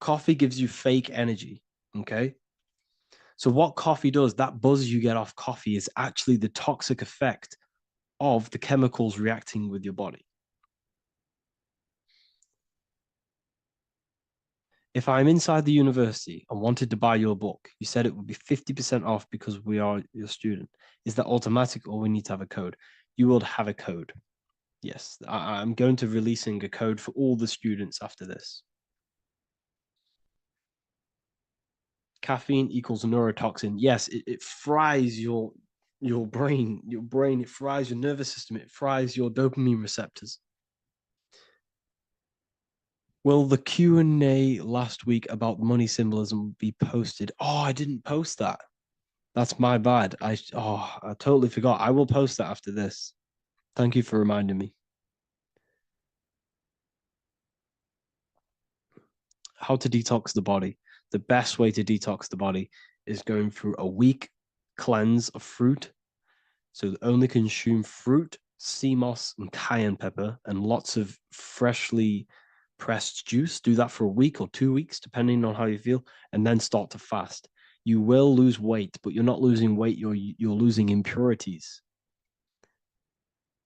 Coffee gives you fake energy. Okay. So what coffee does, that buzz you get off coffee, is actually the toxic effect of the chemicals reacting with your body. If I'm inside the university and wanted to buy your book, you said it would be 50% off because we are your student. Is that automatic or we need to have a code? You will have a code. Yes, I'm going to releasing a code for all the students after this. Caffeine equals neurotoxin. Yes, it fries your brain. It fries your nervous system. It fries your dopamine receptors. Will the Q&A last week about money symbolism be posted? Oh, I didn't post that. That's my bad. I totally forgot. I will post that after this. Thank you for reminding me. How to detox the body. The best way to detox the body is going through a week cleanse of fruit. So only consume fruit, sea moss, and cayenne pepper, and lots of freshly pressed juice. Do that for a week or 2 weeks, depending on how you feel, and then start to fast. You will lose weight, but you're not losing weight. You're losing impurities.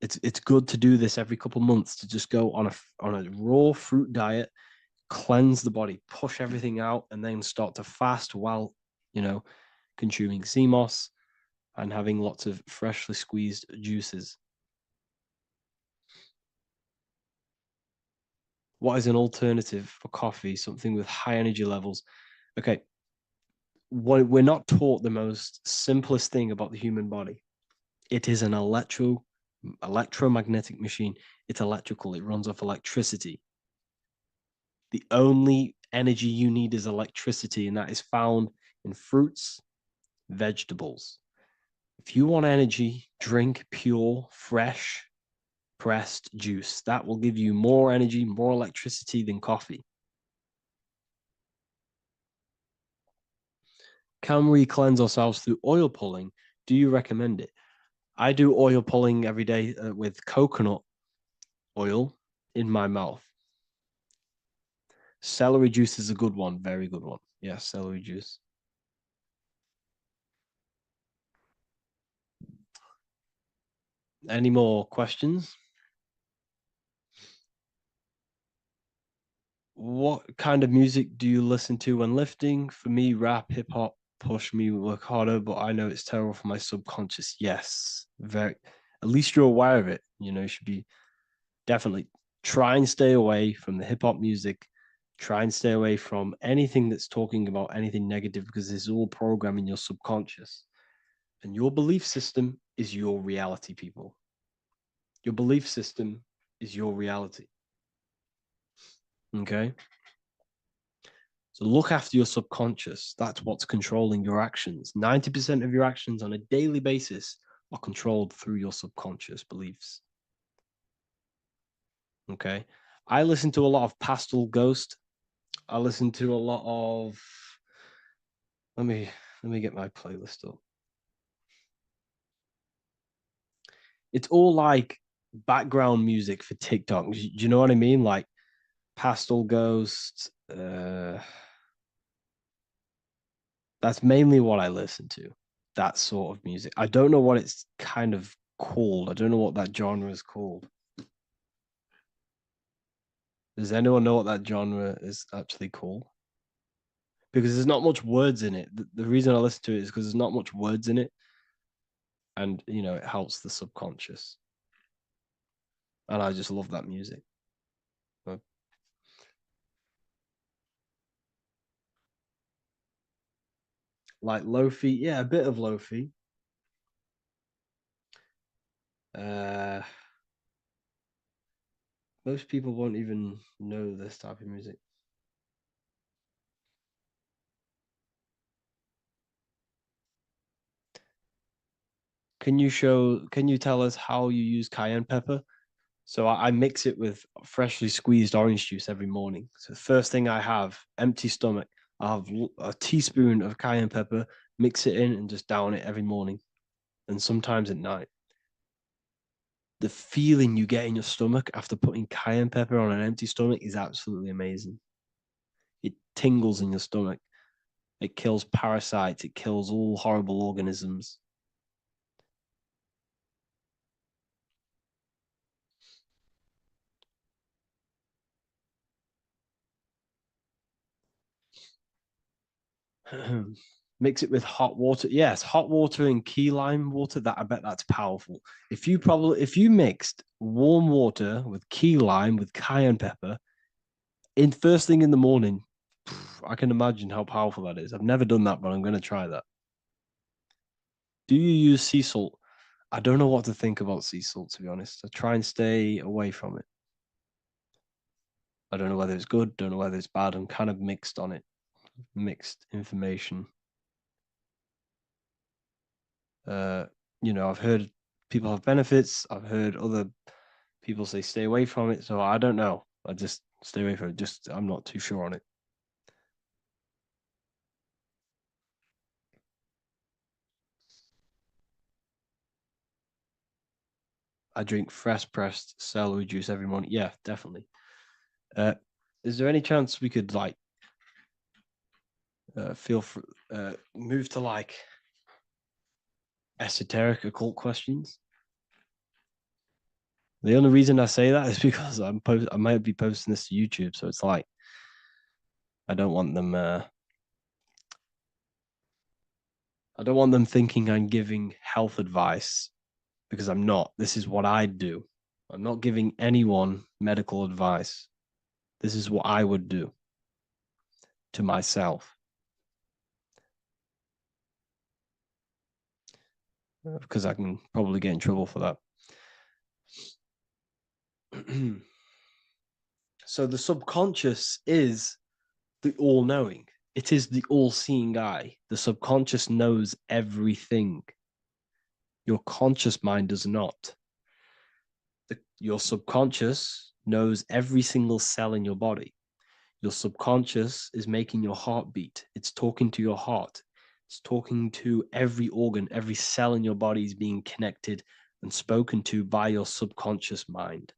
It's good to do this every couple months, to just go on a raw fruit diet, cleanse the body, push everything out, and then start to fast while consuming sea moss and having lots of freshly squeezed juices. What is an alternative for coffee? Something with high energy levels. Okay. We're not taught the most simplest thing about the human body. It is an electromagnetic machine. It's electrical. It runs off electricity. The only energy you need is electricity, and that is found in fruits, vegetables. If you want energy, drink pure, fresh, pressed juice. That will give you more energy, more electricity than coffee. Can we cleanse ourselves through oil pulling? Do you recommend it? I do oil pulling every day with coconut oil in my mouth. Celery juice is a good one, very good one. Yes, celery juice. Any more questions? What kind of music do you listen to when lifting? For me, rap, hip hop push me work harder, but I know it's terrible for my subconscious. Yes, very. At least you're aware of it. You should be definitely try and stay away from the hip hop music. Try and stay away from anything that's talking about anything negative, because it's all programming your subconscious. And your belief system is your reality, people. Your belief system is your reality. Okay? So look after your subconscious. That's what's controlling your actions. 90% of your actions on a daily basis are controlled through your subconscious beliefs. Okay? I listen to a lot of Pastel Ghost. I listen to a lot of... Let me get my playlist up. It's all like background music for TikTok. Do you know what I mean? Like Pastel Ghost. That's mainly what I listen to. That sort of music. I don't know what it's kind of called. I don't know what that genre is called. Does anyone know what that genre is actually called? Because there's not much words in it. The reason I listen to it is because there's not much words in it. And, you know, it helps the subconscious. And I just love that music. Like lo-fi, yeah, a bit of lo-fi. Most people won't even know this type of music. Can you tell us how you use cayenne pepper? So I mix it with freshly squeezed orange juice every morning. So the first thing I have, empty stomach, I have a teaspoon of cayenne pepper, mix it in and just down it every morning. And sometimes at night. The feeling you get in your stomach after putting cayenne pepper on an empty stomach is absolutely amazing. It tingles in your stomach. It kills parasites. It kills all horrible organisms. Mix it with hot water. Yes, hot water and key lime water. That I bet that's powerful. If you mixed warm water with key lime with cayenne pepper in first thing in the morning, I can imagine how powerful that is. I've never done that, but I'm going to try that. Do you use sea salt? I don't know what to think about sea salt, to be honest. I try and stay away from it. I don't know whether it's good, don't know whether it's bad. I'm kind of mixed on it. Mixed information. You know, I've heard people have benefits. I've heard other people say stay away from it. So I don't know. I just stay away from it. Just I'm not too sure on it. I drink fresh pressed celery juice every morning. Yeah, definitely. Is there any chance we could like move to like esoteric occult questions? The only reason I say that is because I might be posting this to YouTube, so it's like I don't want them thinking I'm giving health advice because I'm not. This is what I do. I'm not giving anyone medical advice. This is what I would do to myself. Because I can probably get in trouble for that. So the subconscious is the all-knowing. It is the all-seeing eye. The subconscious knows everything. Your conscious mind does not. Your subconscious knows every single cell in your body. Your subconscious is making your heart beat. It's talking to your heart. It's talking to every organ, every cell in your body is being connected and spoken to by your subconscious mind.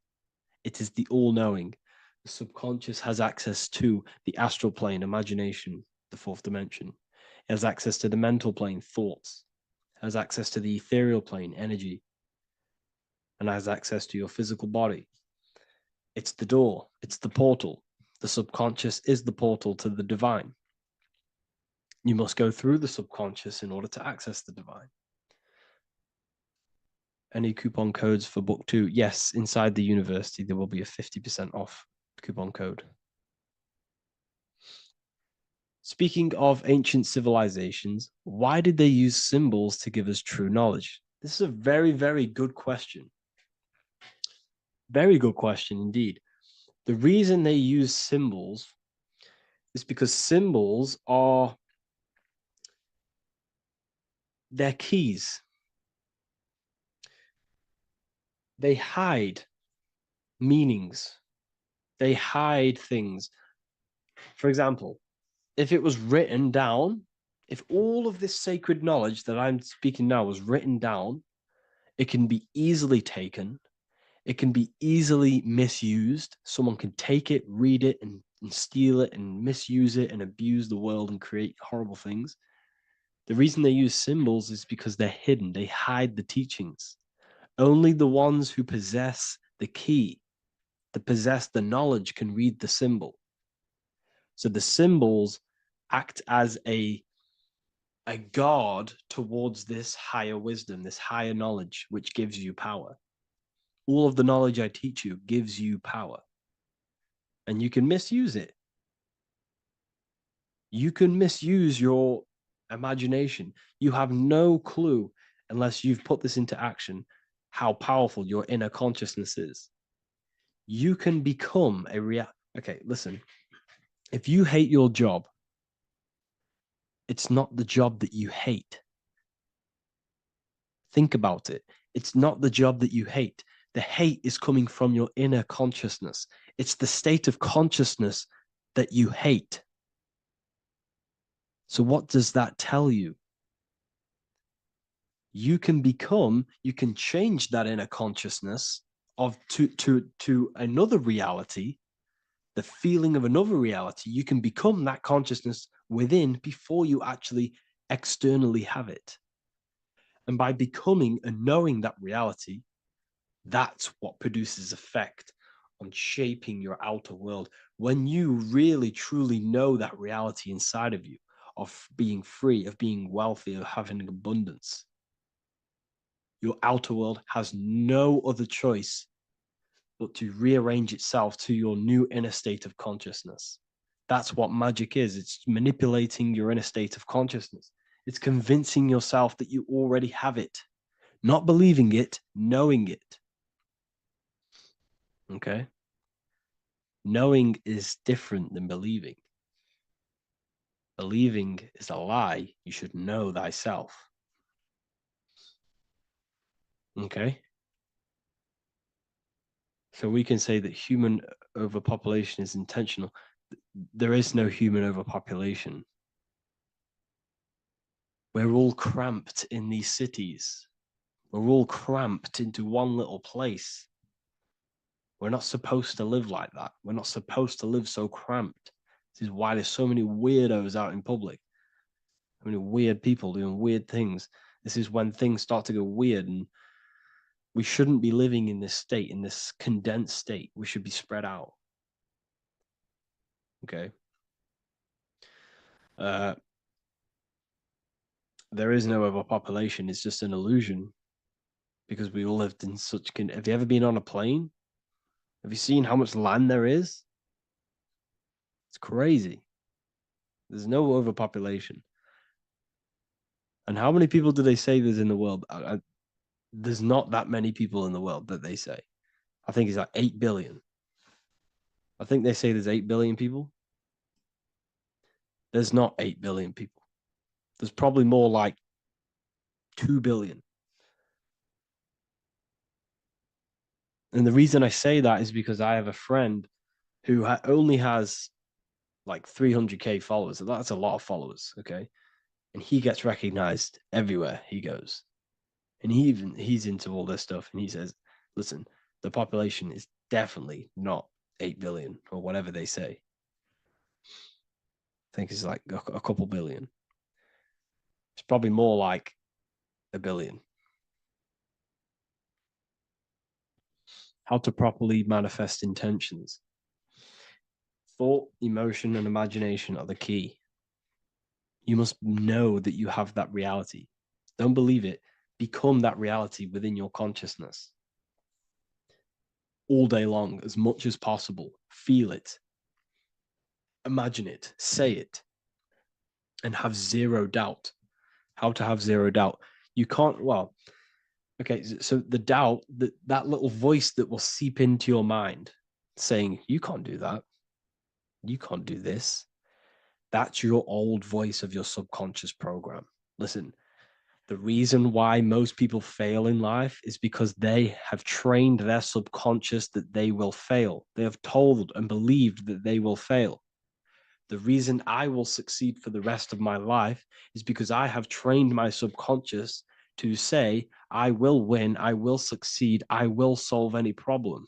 It is the all-knowing. The subconscious has access to the astral plane, imagination, the fourth dimension. It has access to the mental plane, thoughts. It has access to the ethereal plane, energy. And has access to your physical body. It's the door. It's the portal. The subconscious is the portal to the divine. You must go through the subconscious in order to access the divine. Any coupon codes for book 2? Yes, inside the university, there will be a 50% off coupon code. Speaking of ancient civilizations, why did they use symbols to give us true knowledge? This is a very, very good question. Very good question indeed. The reason they use symbols is because symbols are their keys. They hide meanings. They hide things. For example, if it was written down, if all of this sacred knowledge that I'm speaking now was written down, it can be easily taken. It can be easily misused. Someone can take it, read it, and steal it and misuse it and abuse the world and create horrible things. The reason they use symbols is because they're hidden. They hide the teachings. Only the ones who possess the key, that possess the knowledge, can read the symbol. So the symbols act as a guard towards this higher wisdom, this higher knowledge, which gives you power. All of the knowledge I teach you gives you power. And you can misuse it. You can misuse your imagination. You have no clue, unless you've put this into action, how powerful your inner consciousness is. You can become a Okay, listen. If you hate your job, it's not the job that you hate. Think about it. It's not the job that you hate. The hate is coming from your inner consciousness. It's the state of consciousness that you hate. So what does that tell you? You can change that inner consciousness to another reality, the feeling of another reality. You can become that consciousness within before you actually externally have it. And by becoming and knowing that reality, that's what produces effect on shaping your outer world. When you really, truly know that reality inside of you, of being free, of being wealthy, of having abundance, your outer world has no other choice but to rearrange itself to your new inner state of consciousness. That's what magic is. It's manipulating your inner state of consciousness. It's convincing yourself that you already have it, not believing it, knowing it. Okay? Knowing is different than believing. Believing is a lie. You should know thyself. Okay? So we can say that human overpopulation is intentional. There is no human overpopulation. We're all cramped in these cities. We're all cramped into one little place. We're not supposed to live like that. We're not supposed to live so cramped. This is why there's so many weirdos out in public. So many weird people doing weird things. This is when things start to go weird, and we shouldn't be living in this state, in this condensed state. We should be spread out. Okay. There is no overpopulation. It's just an illusion, because we all lived in such. Have you ever been on a plane? Have you seen how much land there is? It's crazy. There's no overpopulation. And how many people do they say there's in the world? There's not that many people in the world that they say. I think it's like 8 billion. I think they say there's 8 billion people. There's not 8 billion people. There's probably more like 2 billion. And the reason I say that is because I have a friend who only has like 300K followers. That's a lot of followers, okay? And he gets recognized everywhere he goes. And he's into all this stuff. And he says, listen, the population is definitely not 8 billion or whatever they say. I think it's like a couple billion. It's probably more like a billion. How to properly manifest intentions. Thought, emotion, and imagination are the key. You must know that you have that reality. Don't believe it. Become that reality within your consciousness. All day long, as much as possible. Feel it. Imagine it. Say it. and have zero doubt. How to have zero doubt. You can't, well, okay, so the doubt, that little voice that will seep into your mind saying, you can't do that. You can't do this. That's your old voice of your subconscious program. Listen, the reason why most people fail in life is because they have trained their subconscious that they will fail. They have told and believed that they will fail. The reason I will succeed for the rest of my life is because I have trained my subconscious to say, I will win, I will succeed, I will solve any problem.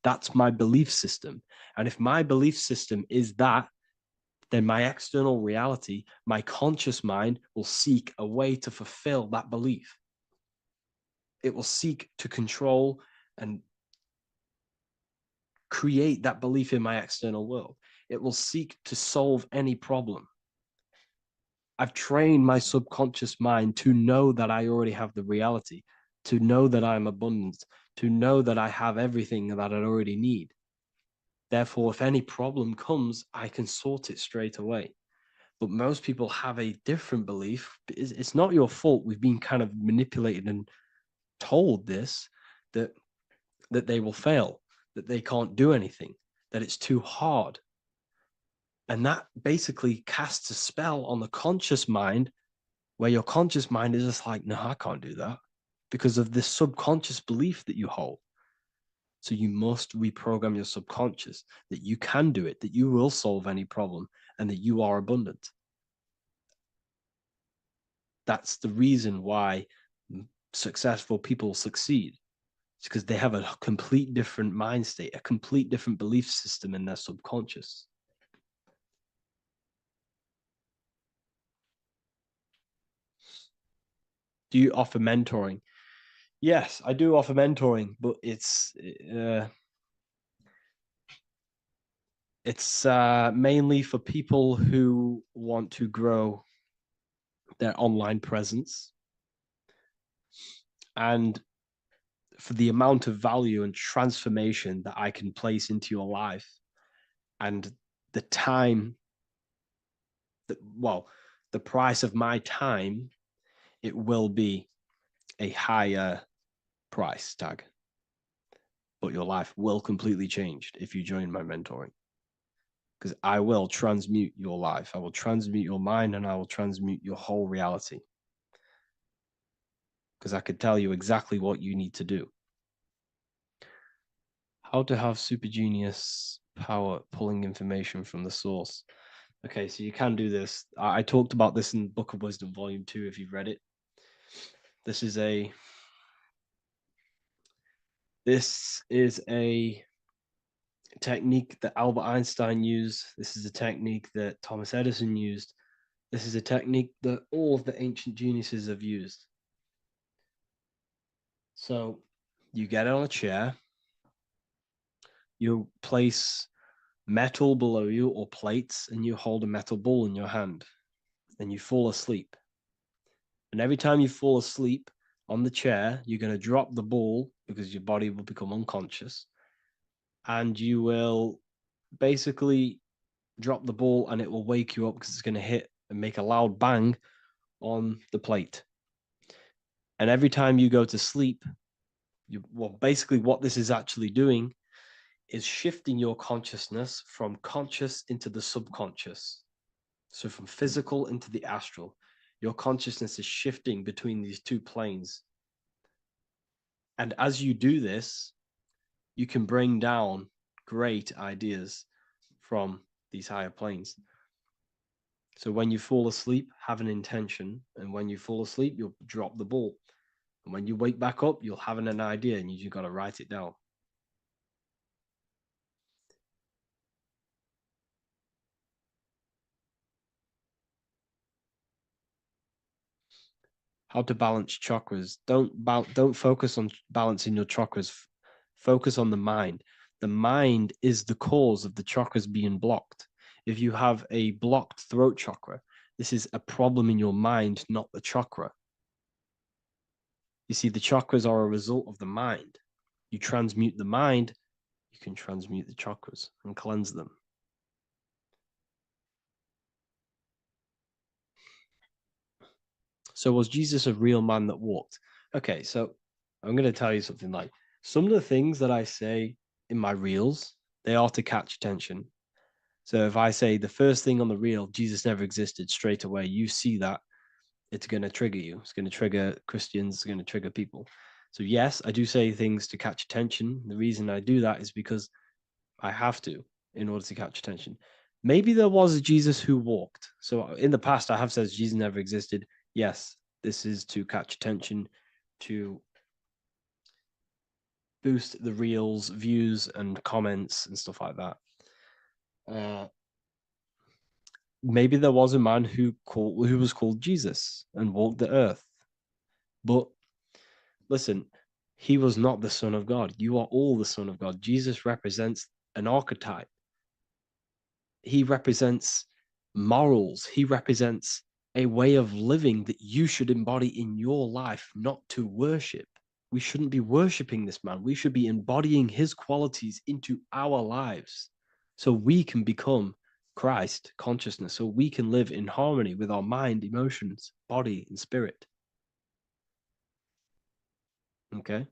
That's my belief system. And if my belief system is that, then my external reality, my conscious mind will seek a way to fulfill that belief. It will seek to control and create that belief in my external world. It will seek to solve any problem. I've trained my subconscious mind to know that I already have the reality, to know that I'm abundant, to know that I have everything that I already need. Therefore, if any problem comes, I can sort it straight away. But most people have a different belief. It's not your fault. We've been kind of manipulated and told this, that they will fail, that they can't do anything, that it's too hard. And that basically casts a spell on the conscious mind, where your conscious mind is just like, no, I can't do that, because of this subconscious belief that you hold. So you must reprogram your subconscious that you can do it, that you will solve any problem, and that you are abundant. That's the reason why successful people succeed. It's because they have a complete different mind state, a complete different belief system in their subconscious. Do you offer mentoring? Yes, I do offer mentoring, but it's mainly for people who want to grow their online presence, and for the amount of value and transformation that I can place into your life, and the time that, well, the price of my time, it will be a higher price tag, but your life will completely change if you join my mentoring, because I will transmute your life. I will transmute your mind, and I will transmute your whole reality, because I could tell you exactly what you need to do. How to have super genius power pulling information from the source. Okay, so you can do this. I talked about this in Book of Wisdom, Volume 2, if you've read it. This is a technique that Albert Einstein used. This is a technique that Thomas Edison used. This is a technique that all of the ancient geniuses have used. So you get on a chair, you place metal below you or plates, and you hold a metal ball in your hand, and you fall asleep. And every time you fall asleep on the chair, you're going to drop the ball, because your body will become unconscious, and you will basically drop the ball, and it will wake you up because it's going to hit and make a loud bang on the plate. And every time you go to sleep, basically what this is actually doing is shifting your consciousness from conscious into the subconscious. So from physical into the astral. Your consciousness is shifting between these two planes. And as you do this, you can bring down great ideas from these higher planes. So when you fall asleep, have an intention. And when you fall asleep, you'll drop the ball. And when you wake back up, you'll have an idea, and you just got to write it down. How to balance chakras. Don't focus on balancing your chakras. Focus on the mind. The mind is the cause of the chakras being blocked. If you have a blocked throat chakra, this is a problem in your mind, not the chakra. You see, the chakras are a result of the mind. You transmute the mind, you can transmute the chakras and cleanse them. So was Jesus a real man that walked? Okay, so I'm going to tell you something. Like, some of the things that I say in my reels, they are to catch attention. So if I say the first thing on the reel, Jesus never existed, straight away, you see that, it's going to trigger you. It's going to trigger Christians. It's going to trigger people. So yes, I do say things to catch attention. The reason I do that is because I have to in order to catch attention. Maybe there was a Jesus who walked. So in the past, I have said Jesus never existed. Yes, this is to catch attention, to boost the reels, views, and comments and stuff like that. Maybe there was a man who was called Jesus and walked the earth. But listen, he was not the Son of God. You are all the Son of God. Jesus represents an archetype. He represents morals. He represents a way of living that you should embody in your life, not to worship. We shouldn't be worshiping this man. We should be embodying his qualities into our lives so we can become Christ consciousness, so we can live in harmony with our mind, emotions, body, and spirit. Okay?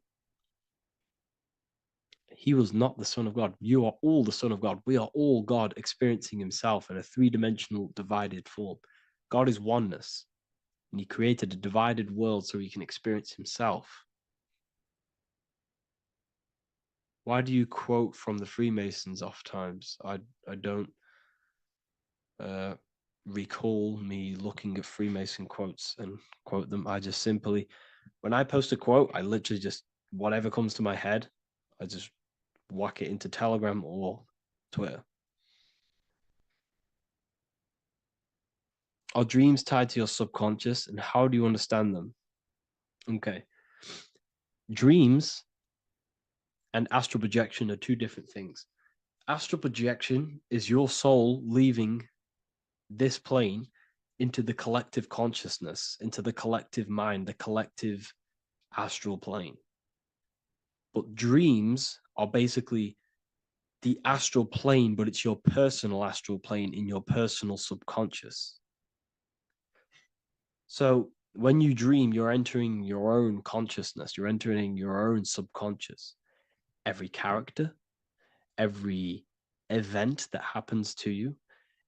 He was not the Son of God. You are all the Son of God. We are all God experiencing himself in a three-dimensional divided form. God is oneness, and he created a divided world so he can experience himself. Why do you quote from the Freemasons oft times? I don't recall me looking at Freemason quotes and quote them. I just simply, when I post a quote, I literally just, whatever comes to my head, I just whack it into Telegram or Twitter. Are dreams tied to your subconscious, and how do you understand them? Okay. Dreams and astral projection are two different things. Astral projection is your soul leaving this plane into the collective consciousness, into the collective mind, the collective astral plane. But dreams are basically the astral plane, but it's your personal astral plane in your personal subconscious. So when you dream, you're entering your own consciousness, you're entering your own subconscious. Every character, every event that happens to you,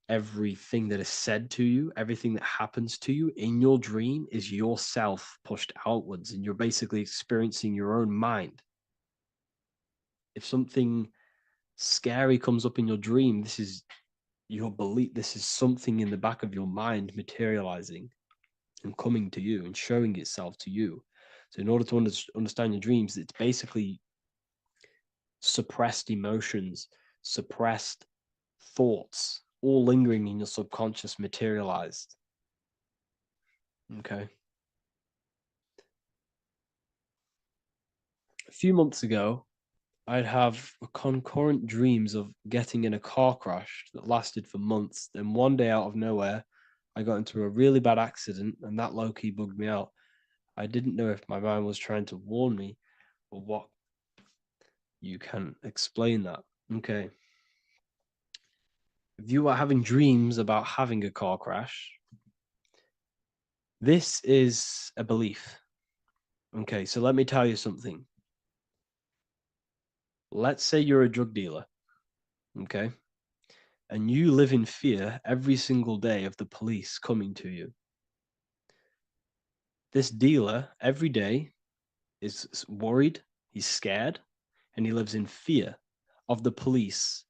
everything that is said to you, everything that happens to you in your dream is yourself pushed outwards, and you're basically experiencing your own mind. If something scary comes up in your dream, this is your belief, this is something in the back of your mind materializing and coming to you and showing itself to you. So in order to understand your dreams, it's basically suppressed emotions, suppressed thoughts, all lingering in your subconscious materialized. Okay. A few months ago, I'd have concurrent dreams of getting in a car crash that lasted for months. Then one day out of nowhere, I got into a really bad accident, and that low-key bugged me out. I didn't know if my mind was trying to warn me or what. You can explain that. Okay. If you are having dreams about having a car crash, this is a belief. Okay, so let me tell you something. Let's say you're a drug dealer, okay? And you live in fear every single day of the police coming to you. This dealer every day is worried, he's scared, and he lives in fear of the police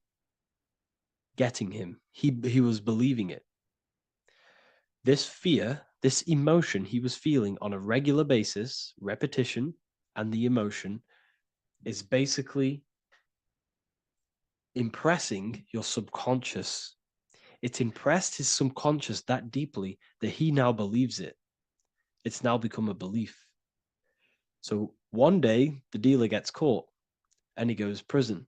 getting him. He was believing it. This fear, this emotion he was feeling on a regular basis, repetition, and the emotion is basically impressing your subconscious. It's impressed his subconscious that deeply that he now believes it. It's now become a belief. So one day the dealer gets caught and he goes to prison.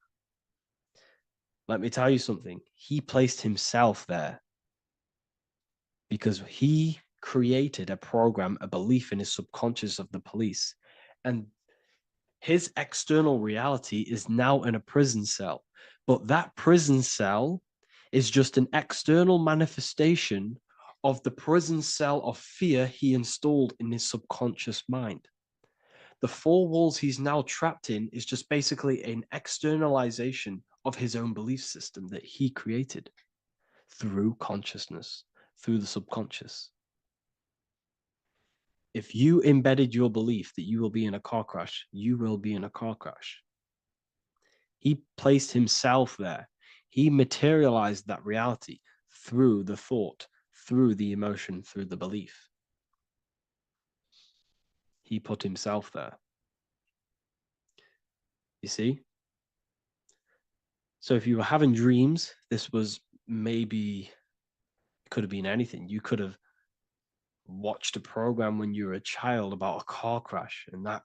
Let me tell you something. He placed himself there because he created a program, a belief in his subconscious of the police. And his external reality is now in a prison cell. But that prison cell is just an external manifestation of the prison cell of fear he installed in his subconscious mind. The four walls he's now trapped in is just basically an externalization of his own belief system that he created through consciousness, through the subconscious. If you embedded your belief that you will be in a car crash, you will be in a car crash. He placed himself there. He materialized that reality through the thought, through the emotion, through the belief. He put himself there. You see? So if you were having dreams, this was maybe, it could have been anything. You could have watched a program when you were a child about a car crash, and that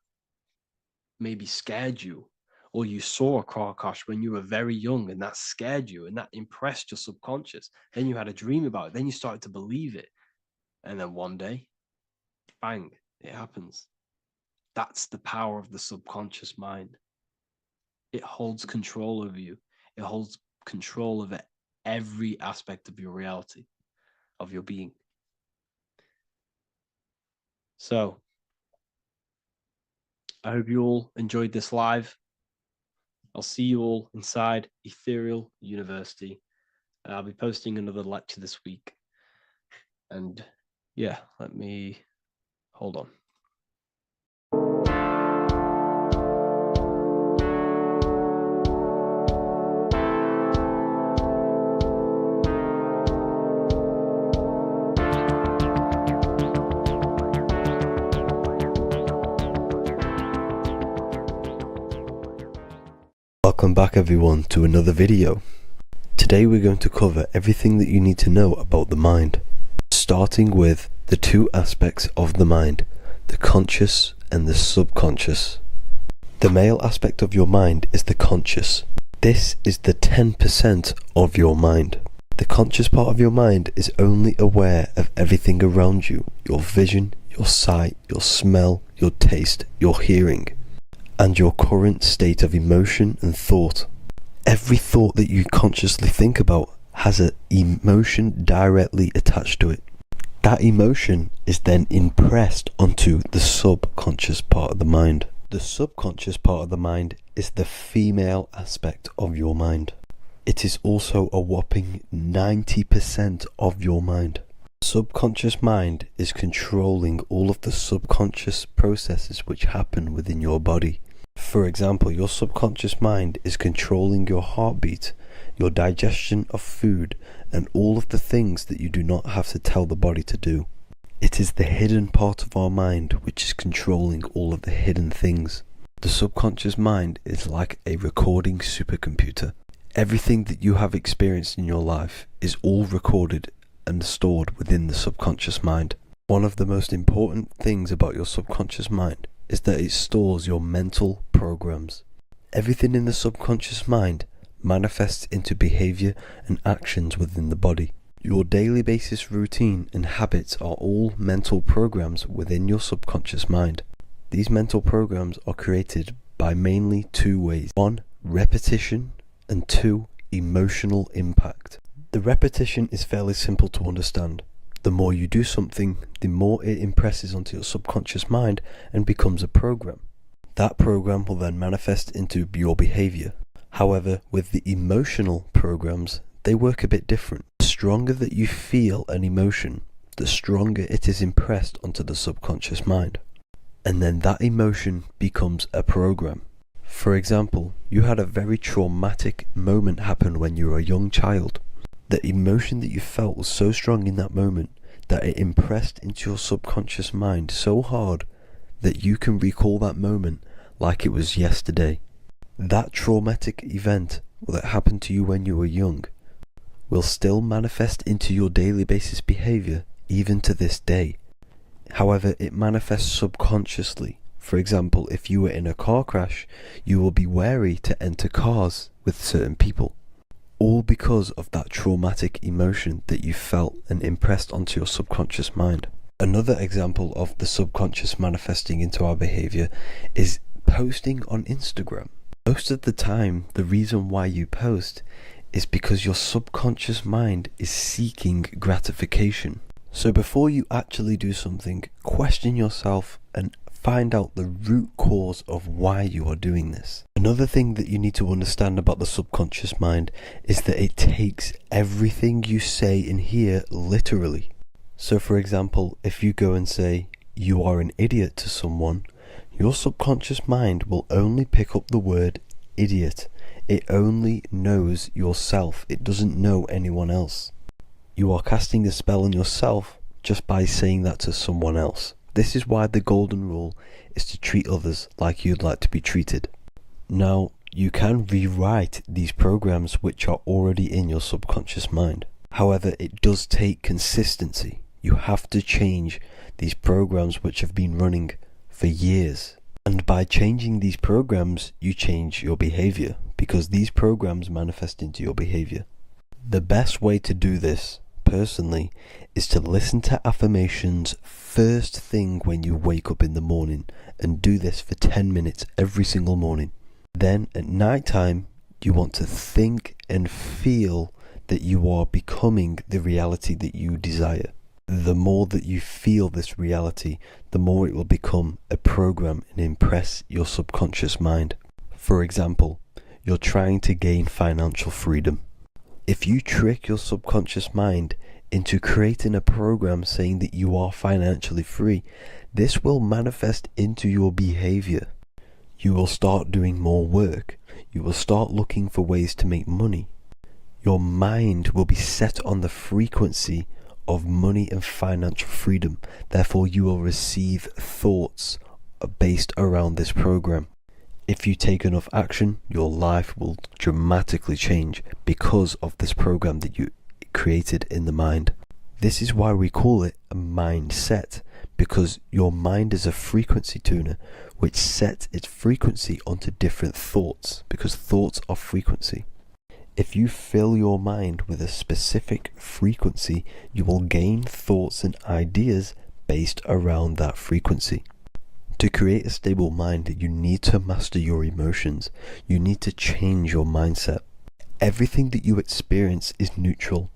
maybe scared you. Or you saw a car crash when you were very young, and that scared you, and that impressed your subconscious. Then you had a dream about it. Then you started to believe it. And then one day, bang, it happens. That's the power of the subconscious mind. It holds control over you. It holds control over every aspect of your reality, of your being. So, I hope you all enjoyed this live. I'll see you all inside Ethereal University. I'll be posting another lecture this week. And yeah, let me hold on. Welcome back everyone to another video. Today we're going to cover everything that you need to know about the mind, starting with the two aspects of the mind, the conscious and the subconscious. The male aspect of your mind is the conscious. This is the 10% of your mind. The conscious part of your mind is only aware of everything around you, your vision, your sight, your smell, your taste, your hearing, and your current state of emotion and thought. Every thought that you consciously think about has an emotion directly attached to it. That emotion is then impressed onto the subconscious part of the mind. The subconscious part of the mind is the female aspect of your mind. It is also a whopping 90% of your mind. Subconscious mind is controlling all of the subconscious processes which happen within your body. For example, your subconscious mind is controlling your heartbeat, your digestion of food, and all of the things that you do not have to tell the body to do. It is the hidden part of our mind which is controlling all of the hidden things. The subconscious mind is like a recording supercomputer. Everything that you have experienced in your life is all recorded and stored within the subconscious mind. One of the most important things about your subconscious mind is that it stores your mental programs. Everything in the subconscious mind manifests into behavior and actions within the body. Your daily basis routine and habits are all mental programs within your subconscious mind. These mental programs are created by mainly two ways. 1, repetition, and 2, emotional impact. The repetition is fairly simple to understand. The more you do something, the more it impresses onto your subconscious mind and becomes a program. That program will then manifest into your behavior. However, with the emotional programs, they work a bit different. The stronger that you feel an emotion, the stronger it is impressed onto the subconscious mind. And then that emotion becomes a program. For example, you had a very traumatic moment happen when you were a young child. The emotion that you felt was so strong in that moment that it impressed into your subconscious mind so hard that you can recall that moment like it was yesterday. That traumatic event that happened to you when you were young will still manifest into your daily basis behavior even to this day. However, it manifests subconsciously. For example, if you were in a car crash, you will be wary to enter cars with certain people. All because of that traumatic emotion that you felt and impressed onto your subconscious mind. Another example of the subconscious manifesting into our behavior is posting on Instagram. Most of the time, the reason why you post is because your subconscious mind is seeking gratification. So before you actually do something, question yourself and find out the root cause of why you are doing this. Another thing that you need to understand about the subconscious mind is that it takes everything you say and hear literally. So for example, if you go and say, "You are an idiot" to someone, your subconscious mind will only pick up the word idiot. It only knows yourself. It doesn't know anyone else. You are casting a spell on yourself just by saying that to someone else. This is why the golden rule is to treat others like you'd like to be treated. Now, you can rewrite these programs which are already in your subconscious mind. However, it does take consistency. You have to change these programs which have been running for years. And by changing these programs, you change your behavior, because these programs manifest into your behavior. The best way to do this, personally, is to listen to affirmations first thing when you wake up in the morning, and do this for 10 minutes every single morning. Then at night time, you want to think and feel that you are becoming the reality that you desire. The more that you feel this reality, the more it will become a program and impress your subconscious mind. For example, you're trying to gain financial freedom. If you trick your subconscious mind into creating a program saying that you are financially free, this will manifest into your behavior. You will start doing more work. You will start looking for ways to make money. Your mind will be set on the frequency of money and financial freedom. Therefore, you will receive thoughts based around this program. If you take enough action, your life will dramatically change because of this program that you created in the mind. This is why we call it a mindset, because your mind is a frequency tuner which sets its frequency onto different thoughts, because thoughts are frequency. If you fill your mind with a specific frequency, you will gain thoughts and ideas based around that frequency. To create a stable mind, you need to master your emotions. You need to change your mindset. Everything that you experience is neutral.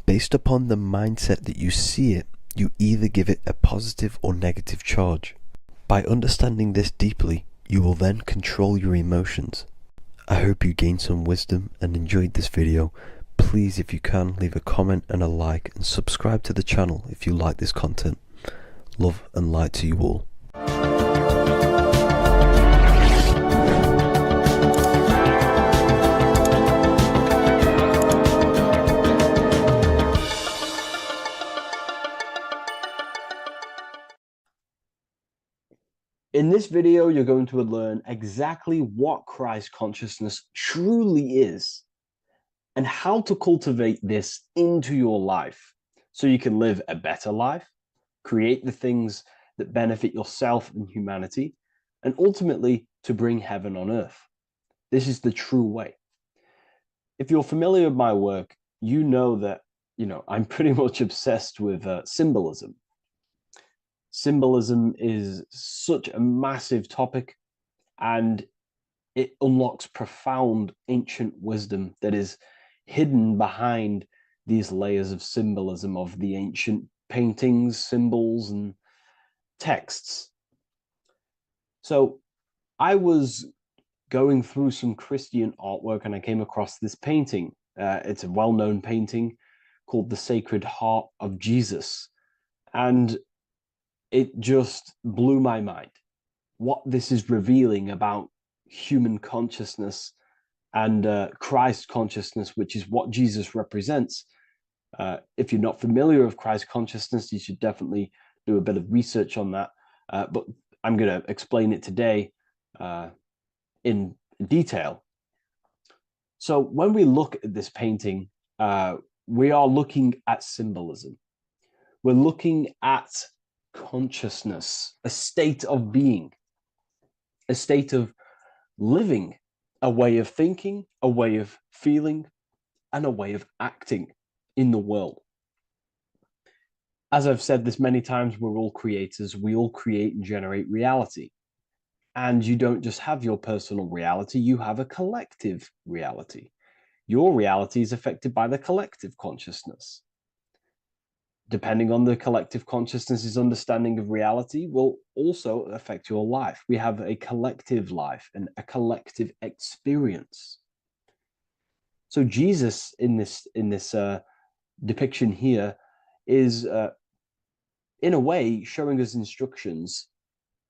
Based upon the mindset that you see it, you either give it a positive or negative charge. By understanding this deeply, you will then control your emotions. I hope you gained some wisdom and enjoyed this video. Please, if you can, leave a comment and a like, and subscribe to the channel if you like this content. Love and light to you all. In this video, you're going to learn exactly what Christ consciousness truly is and how to cultivate this into your life so you can live a better life, create the things that benefit yourself and humanity, and ultimately to bring heaven on earth. This is the true way. If you're familiar with my work, you know that, I'm pretty much obsessed with symbolism. Symbolism is such a massive topic, and it unlocks profound ancient wisdom that is hidden behind these layers of symbolism of the ancient paintings, symbols, and texts. So I was going through some Christian artwork and I came across this painting. It's a well-known painting called The Sacred Heart of Jesus. And it just blew my mind what this is revealing about human consciousness and Christ consciousness, which is what Jesus represents. If you're not familiar with Christ consciousness, you should definitely do a bit of research on that. But I'm going to explain it today in detail. So when we look at this painting, we are looking at symbolism. We're looking at consciousness, a state of being, a state of living, a way of thinking, a way of feeling, and a way of acting in the world. As I've said this many times, we're all creators. We all create and generate reality. And you don't just have your personal reality, you have a collective reality. Your reality is affected by the collective consciousness. depending on the collective consciousness's understanding of reality, will also affect your life. We have a collective life and a collective experience. So Jesus in this depiction here is in a way showing us instructions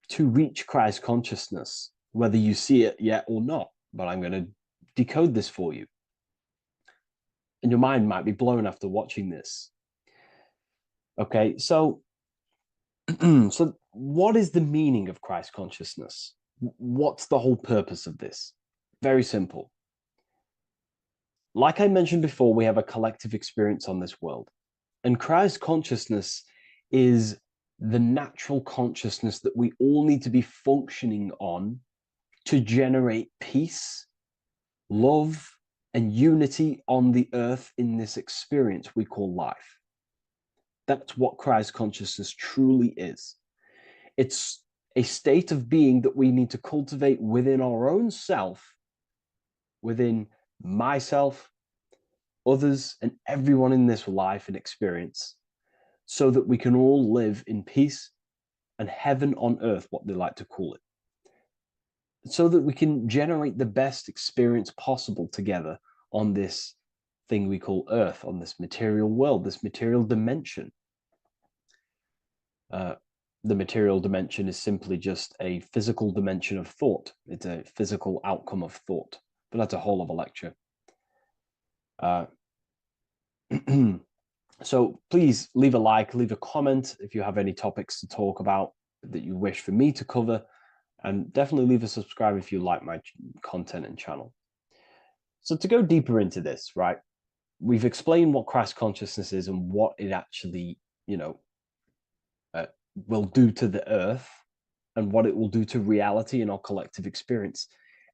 to reach Christ consciousness, whether you see it yet or not. But I'm going to decode this for you. And your mind might be blown after watching this. Okay, so so what is the meaning of Christ consciousness? What's the whole purpose of this? Very simple. Like I mentioned before, we have a collective experience on this world. And Christ consciousness is the natural consciousness that we all need to be functioning on to generate peace, love, and unity on the earth in this experience we call life. That's what Christ consciousness truly is. It's a state of being that we need to cultivate within our own self, within myself, others, and everyone in this life and experience, so that we can all live in peace and heaven on earth, what they like to call it, so that we can generate the best experience possible together on this thing we call earth, on this material world, this material dimension. The material dimension is simply just a physical dimension of thought. It's a physical outcome of thought, but that's a whole of a lecture. So please leave a like, leave a comment if you have any topics to talk about that you wish for me to cover, and definitely leave a subscribe if you like my content and channel. So to go deeper into this, right, we've explained what Christ consciousness is and what it actually, will do to the earth and what it will do to reality and our collective experience.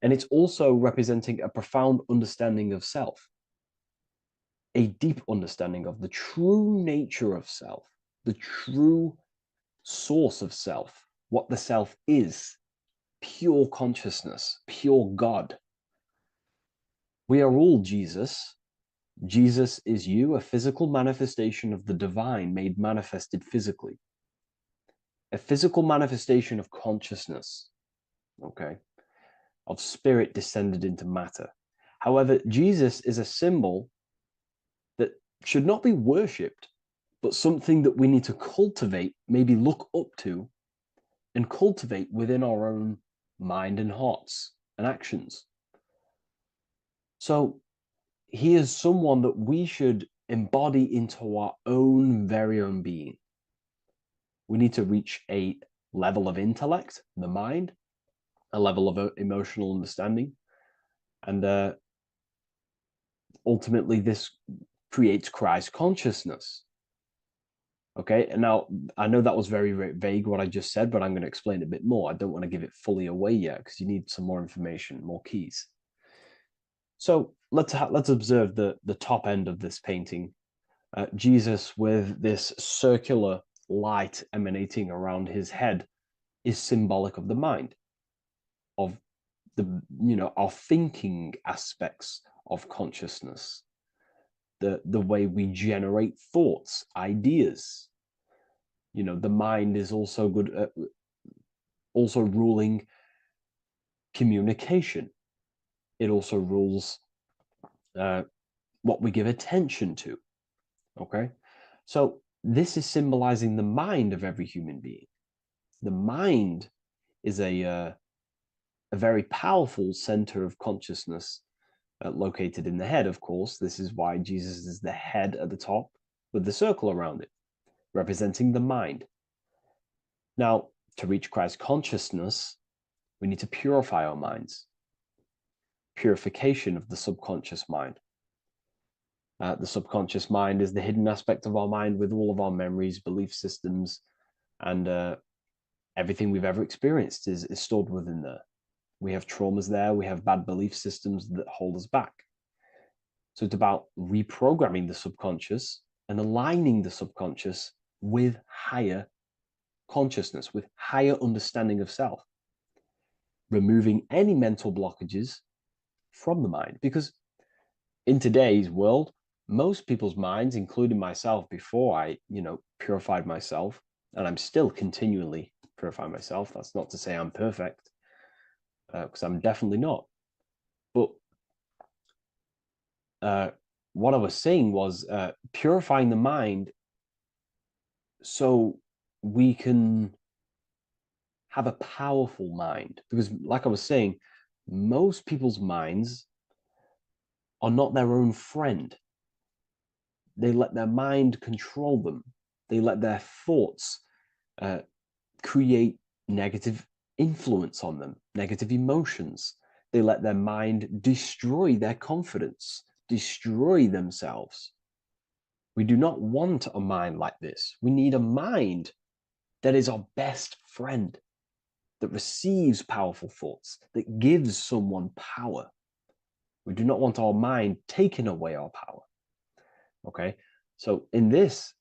And it's also representing a profound understanding of self, a deep understanding of the true nature of self, the true source of self, what the self is, pure consciousness, pure God. We are all Jesus. Jesus is you, a physical manifestation of the divine made manifested physically. A physical manifestation of consciousness, okay, of spirit descended into matter. However, Jesus is a symbol that should not be worshipped, but something that we need to cultivate, maybe look up to, and cultivate within our own mind and hearts and actions. So he is someone that we should embody into our own very own being. We need to reach a level of intellect, the mind, a level of emotional understanding, and ultimately this creates Christ consciousness. Okay, and now I know that was very, very vague what I just said, but I'm going to explain a bit more. I don't want to give it fully away yet because you need some more information, more keys. So let's observe the top end of this painting. Jesus with this circular light emanating around his head is symbolic of the mind, of the our thinking aspects of consciousness, the way we generate thoughts, ideas. The mind is also good at also ruling communication. It also rules what we give attention to. Okay, so this is symbolizing the mind of every human being. The mind is a very powerful center of consciousness located in the head, of course. This is why Jesus is the head at the top with the circle around it, representing the mind. Now, to reach Christ consciousness, we need to purify our minds. Purification of the subconscious mind. The subconscious mind is the hidden aspect of our mind with all of our memories, belief systems, and everything we've ever experienced is stored within there. We have traumas there. We have bad belief systems that hold us back. So it's about reprogramming the subconscious and aligning the subconscious with higher consciousness, with higher understanding of self, removing any mental blockages from the mind. Because in today's world, most people's minds, including myself, before I, purified myself, and I'm still continually purifying myself. That's not to say I'm perfect, because I'm definitely not. But what I was saying was purifying the mind so we can have a powerful mind. Because like I was saying, most people's minds are not their own friend. They let their mind control them. They let their thoughts create negative influence on them, negative emotions. They let their mind destroy their confidence, destroy themselves. We do not want a mind like this. We need a mind that is our best friend, that receives powerful thoughts, that gives someone power. We do not want our mind taking away our power. Okay, so in this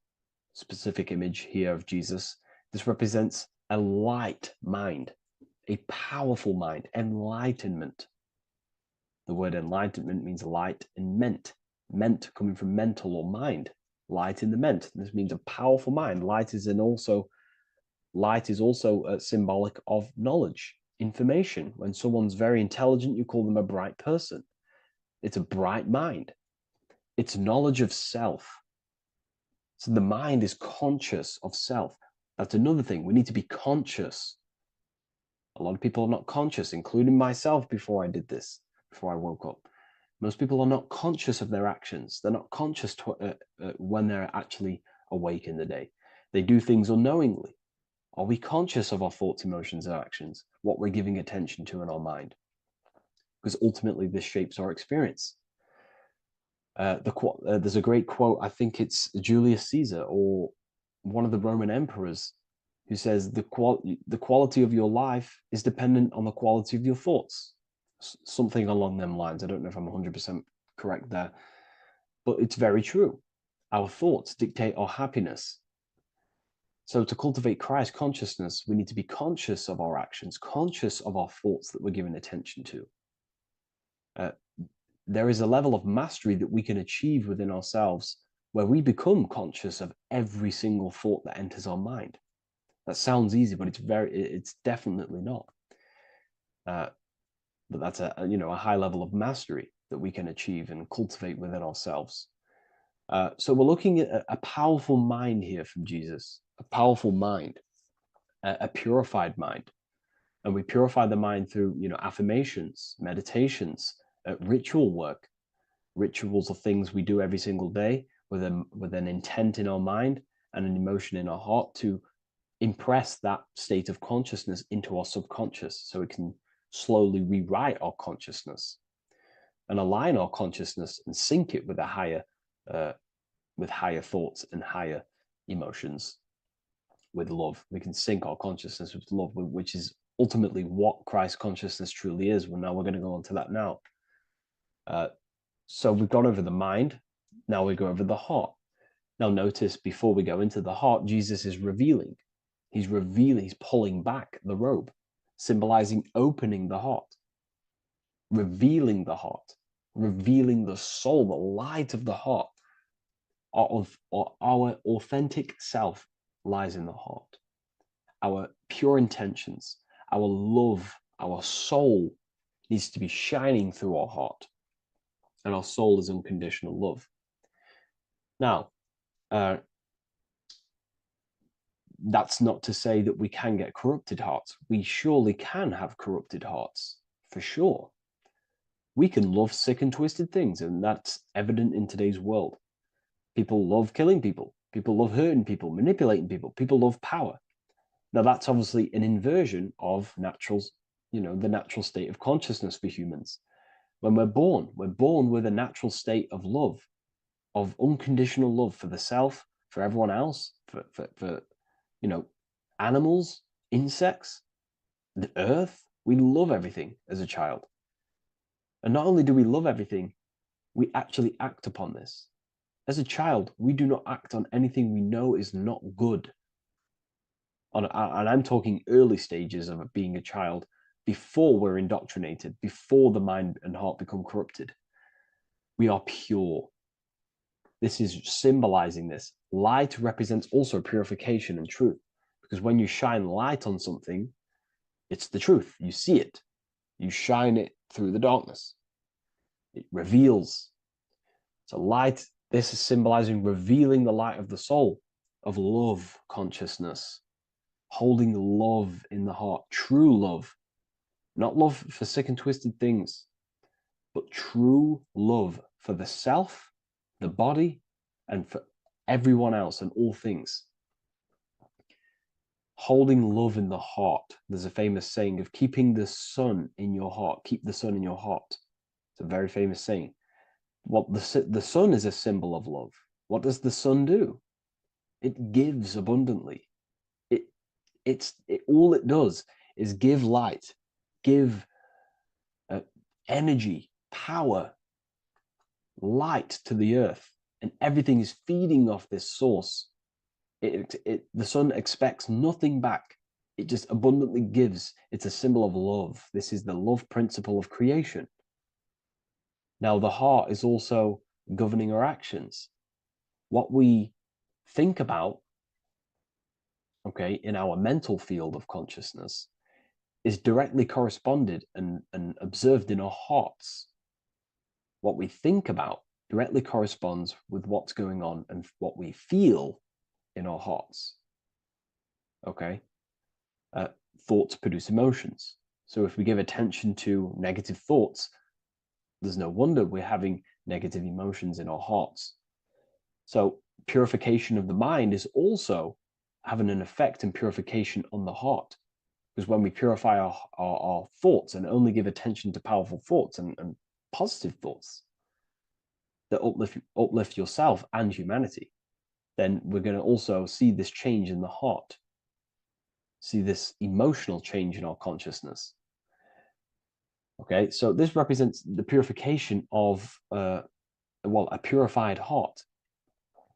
specific image here of Jesus, this represents a light mind, a powerful mind, enlightenment. The word enlightenment means light and ment coming from mental or mind, light in the ment. This means a powerful mind. Light is also symbolic of knowledge, information. When someone's very intelligent, you call them a bright person. It's a bright mind. It's knowledge of self. So the mind is conscious of self. That's another thing. We need to be conscious. A lot of people are not conscious, including myself before I did this, before I woke up. Most people are not conscious of their actions. They're not conscious when they're actually awake in the day. They do things unknowingly. Are we conscious of our thoughts, emotions, and actions, what we're giving attention to in our mind? Because ultimately this shapes our experience. There's a great quote, I think it's Julius Caesar or one of the Roman emperors, who says the quality of your life is dependent on the quality of your thoughts. Something along them lines. I don't know if I'm 100% correct there, but it's very true. Our thoughts dictate our happiness. So to cultivate Christ consciousness, we need to be conscious of our actions, conscious of our thoughts that we're giving attention to. There is a level of mastery that we can achieve within ourselves where we become conscious of every single thought that enters our mind. That sounds easy, but it's definitely not. But that's a high level of mastery that we can achieve and cultivate within ourselves. So we're looking at a powerful mind here from Jesus, a powerful mind, a purified mind. And we purify the mind through, affirmations, meditations, ritual work. Rituals are things we do every single day with an intent in our mind and an emotion in our heart to impress that state of consciousness into our subconscious, so it can slowly rewrite our consciousness and align our consciousness and sync it with higher thoughts and higher emotions, with love. We can sync our consciousness with love, which is ultimately what Christ consciousness truly is. Well, now we're going to go on to that now. So we've gone over the mind. Now we go over the heart. Now notice, before we go into the heart, Jesus is revealing. He's pulling back the robe, symbolizing opening the heart, revealing the heart, revealing the soul, the light of the heart. Our authentic self lies in the heart. Our pure intentions, our love, our soul needs to be shining through our heart. And our soul is unconditional love. Now, that's not to say that we can get corrupted hearts. We surely can have corrupted hearts, for sure. We can love sick and twisted things, and that's evident in today's world. People love killing people. People love hurting people, manipulating people. People love power. Now, that's obviously an inversion of the natural state of consciousness for humans. When we're born with a natural state of love, of unconditional love for the self, for everyone else, for animals, insects, the earth. We love everything as a child. And not only do we love everything, we actually act upon this. As a child, we do not act on anything we know is not good. And I'm talking early stages of being a child, before we're indoctrinated, before the mind and heart become corrupted. We are pure. this is symbolizing this. Light represents also purification and truth, because when you shine light on something, it's the truth. You see it. You shine it through the darkness. It reveals. So light, this is symbolizing revealing the light of the soul, of love consciousness, holding love in the heart, true love, not love for sick and twisted things, but true love for the self, the body, and for everyone else and all things. Holding love in the heart. There's a famous saying of keeping the sun in your heart. Keep the sun in your heart. It's a very famous saying. What the sun is a symbol of love. What does the sun do? It gives abundantly. All it does is give light, give energy, power, light to the earth, and everything is feeding off this source. The sun expects nothing back. It just abundantly gives. It's a symbol of love. This is the love principle of creation. Now, the heart is also governing our actions. What we think about, okay, in our mental field of consciousness is directly corresponded and observed in our hearts. What we think about directly corresponds with what's going on and what we feel in our hearts. Okay? Thoughts produce emotions. So if we give attention to negative thoughts, there's no wonder we're having negative emotions in our hearts. So purification of the mind is also having an effect in purification on the heart. Because when we purify our thoughts and only give attention to powerful thoughts and positive thoughts that uplift yourself and humanity, then we're going to also see this change in the heart, see this emotional change in our consciousness. Okay, so this represents the purification of, a purified heart,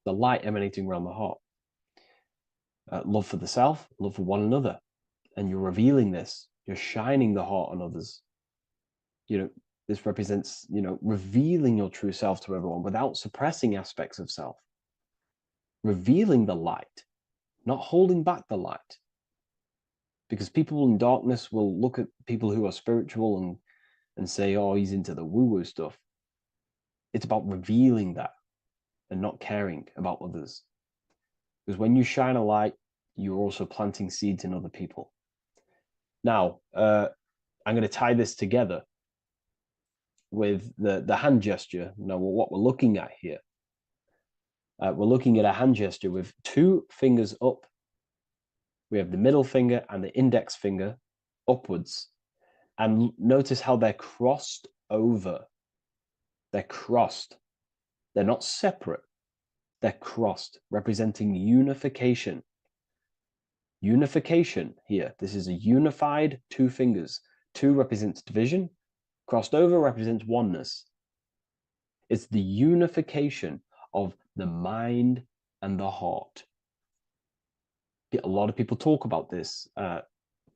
the light emanating around the heart. Love for the self, love for one another. And you're revealing this, you're shining the heart on others. This represents, revealing your true self to everyone without suppressing aspects of self. Revealing the light, not holding back the light. Because people in darkness will look at people who are spiritual and say, oh, he's into the woo-woo stuff. It's about revealing that and not caring about others. Because when you shine a light, you're also planting seeds in other people. Now, I'm going to tie this together with the hand gesture. Now, what we're looking at here, we're looking at a hand gesture with two fingers up. We have the middle finger and the index finger upwards. And notice how they're crossed over. They're crossed. They're not separate. They're crossed, representing unification. Unification here. This is a unified two fingers. Two represents division. Crossed over represents oneness. It's the unification of the mind and the heart. A lot of people talk about this, but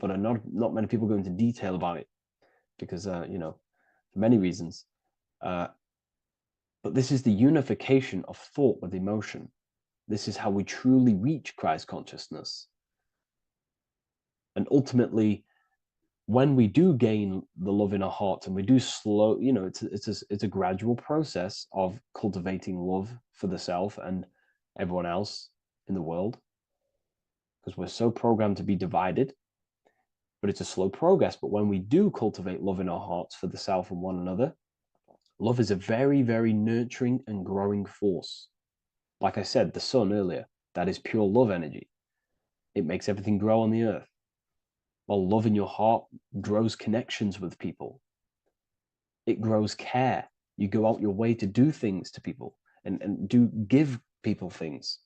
not many people go into detail about it because, for many reasons. But this is the unification of thought with emotion. This is how we truly reach Christ consciousness. And ultimately, when we do gain the love in our hearts and we do slow, it's a gradual process of cultivating love for the self and everyone else in the world, because we're so programmed to be divided, but it's a slow progress. But when we do cultivate love in our hearts for the self and one another, love is a very, very nurturing and growing force. Like I said, the sun earlier, that is pure love energy. It makes everything grow on the earth. While love in your heart grows connections with people. It grows care. You go out your way to do things to people and give people things.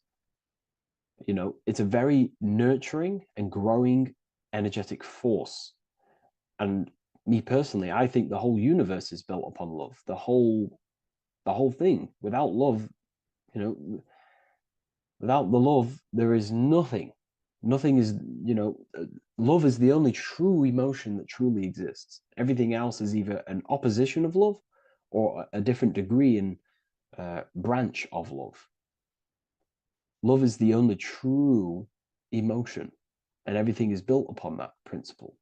It's a very nurturing and growing energetic force. And me personally, I think the whole universe is built upon love. The whole thing. Without love, without the love, there is nothing. Nothing is, love is the only true emotion that truly exists. Everything else is either an opposition of love or a different degree in branch of love. Love is the only true emotion, and everything is built upon that principle.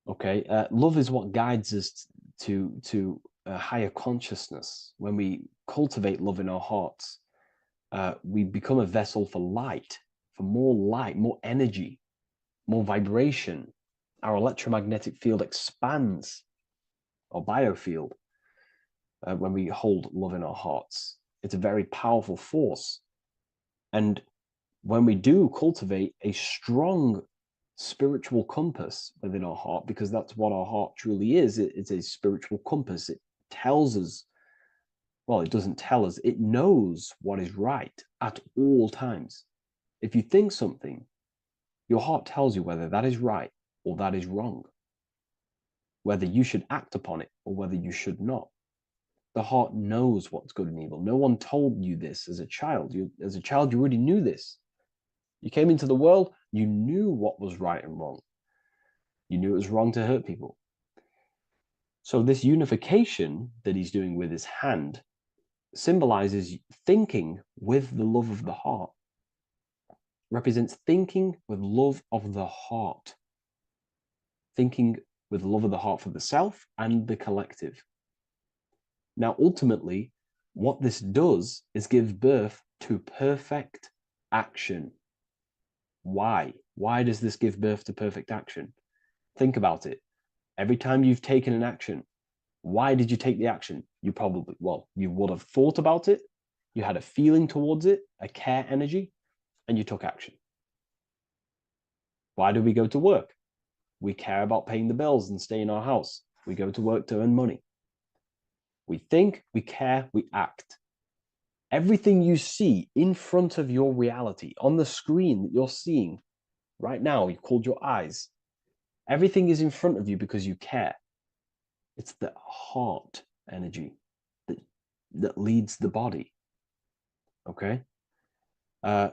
Okay, love is what guides us to a higher consciousness. When we cultivate love in our hearts, we become a vessel for light, more energy, more vibration. Our electromagnetic field expands, or biofield, when we hold love in our hearts. It's a very powerful force. And when we do cultivate a strong spiritual compass within our heart, because that's what our heart truly is, it's a spiritual compass. It tells us, well, it doesn't tell us, it knows what is right at all times. If you think something, your heart tells you whether that is right or that is wrong, whether you should act upon it or whether you should not. The heart knows what's good and evil. No one told you this as a child. As a child, you already knew this. You came into the world, you knew what was right and wrong. You knew it was wrong to hurt people. So this unification that he's doing with his hand symbolizes thinking with the love of the heart, represents thinking with love of the heart, thinking with love of the heart for the self and the collective. Now, ultimately, what this does is give birth to perfect action. Why? Why does this give birth to perfect action? Think about it. Every time you've taken an action, why did you take the action? You probably, well, you would have thought about it, you had a feeling towards it, a care energy, and you took action. Why do we go to work? We care about paying the bills and staying in our house. We go to work to earn money. We think, we care, we act. Everything you see in front of your reality, on the screen that you're seeing right now, you called your eyes. Everything is in front of you because you care. It's the heart energy that leads the body. Okay? And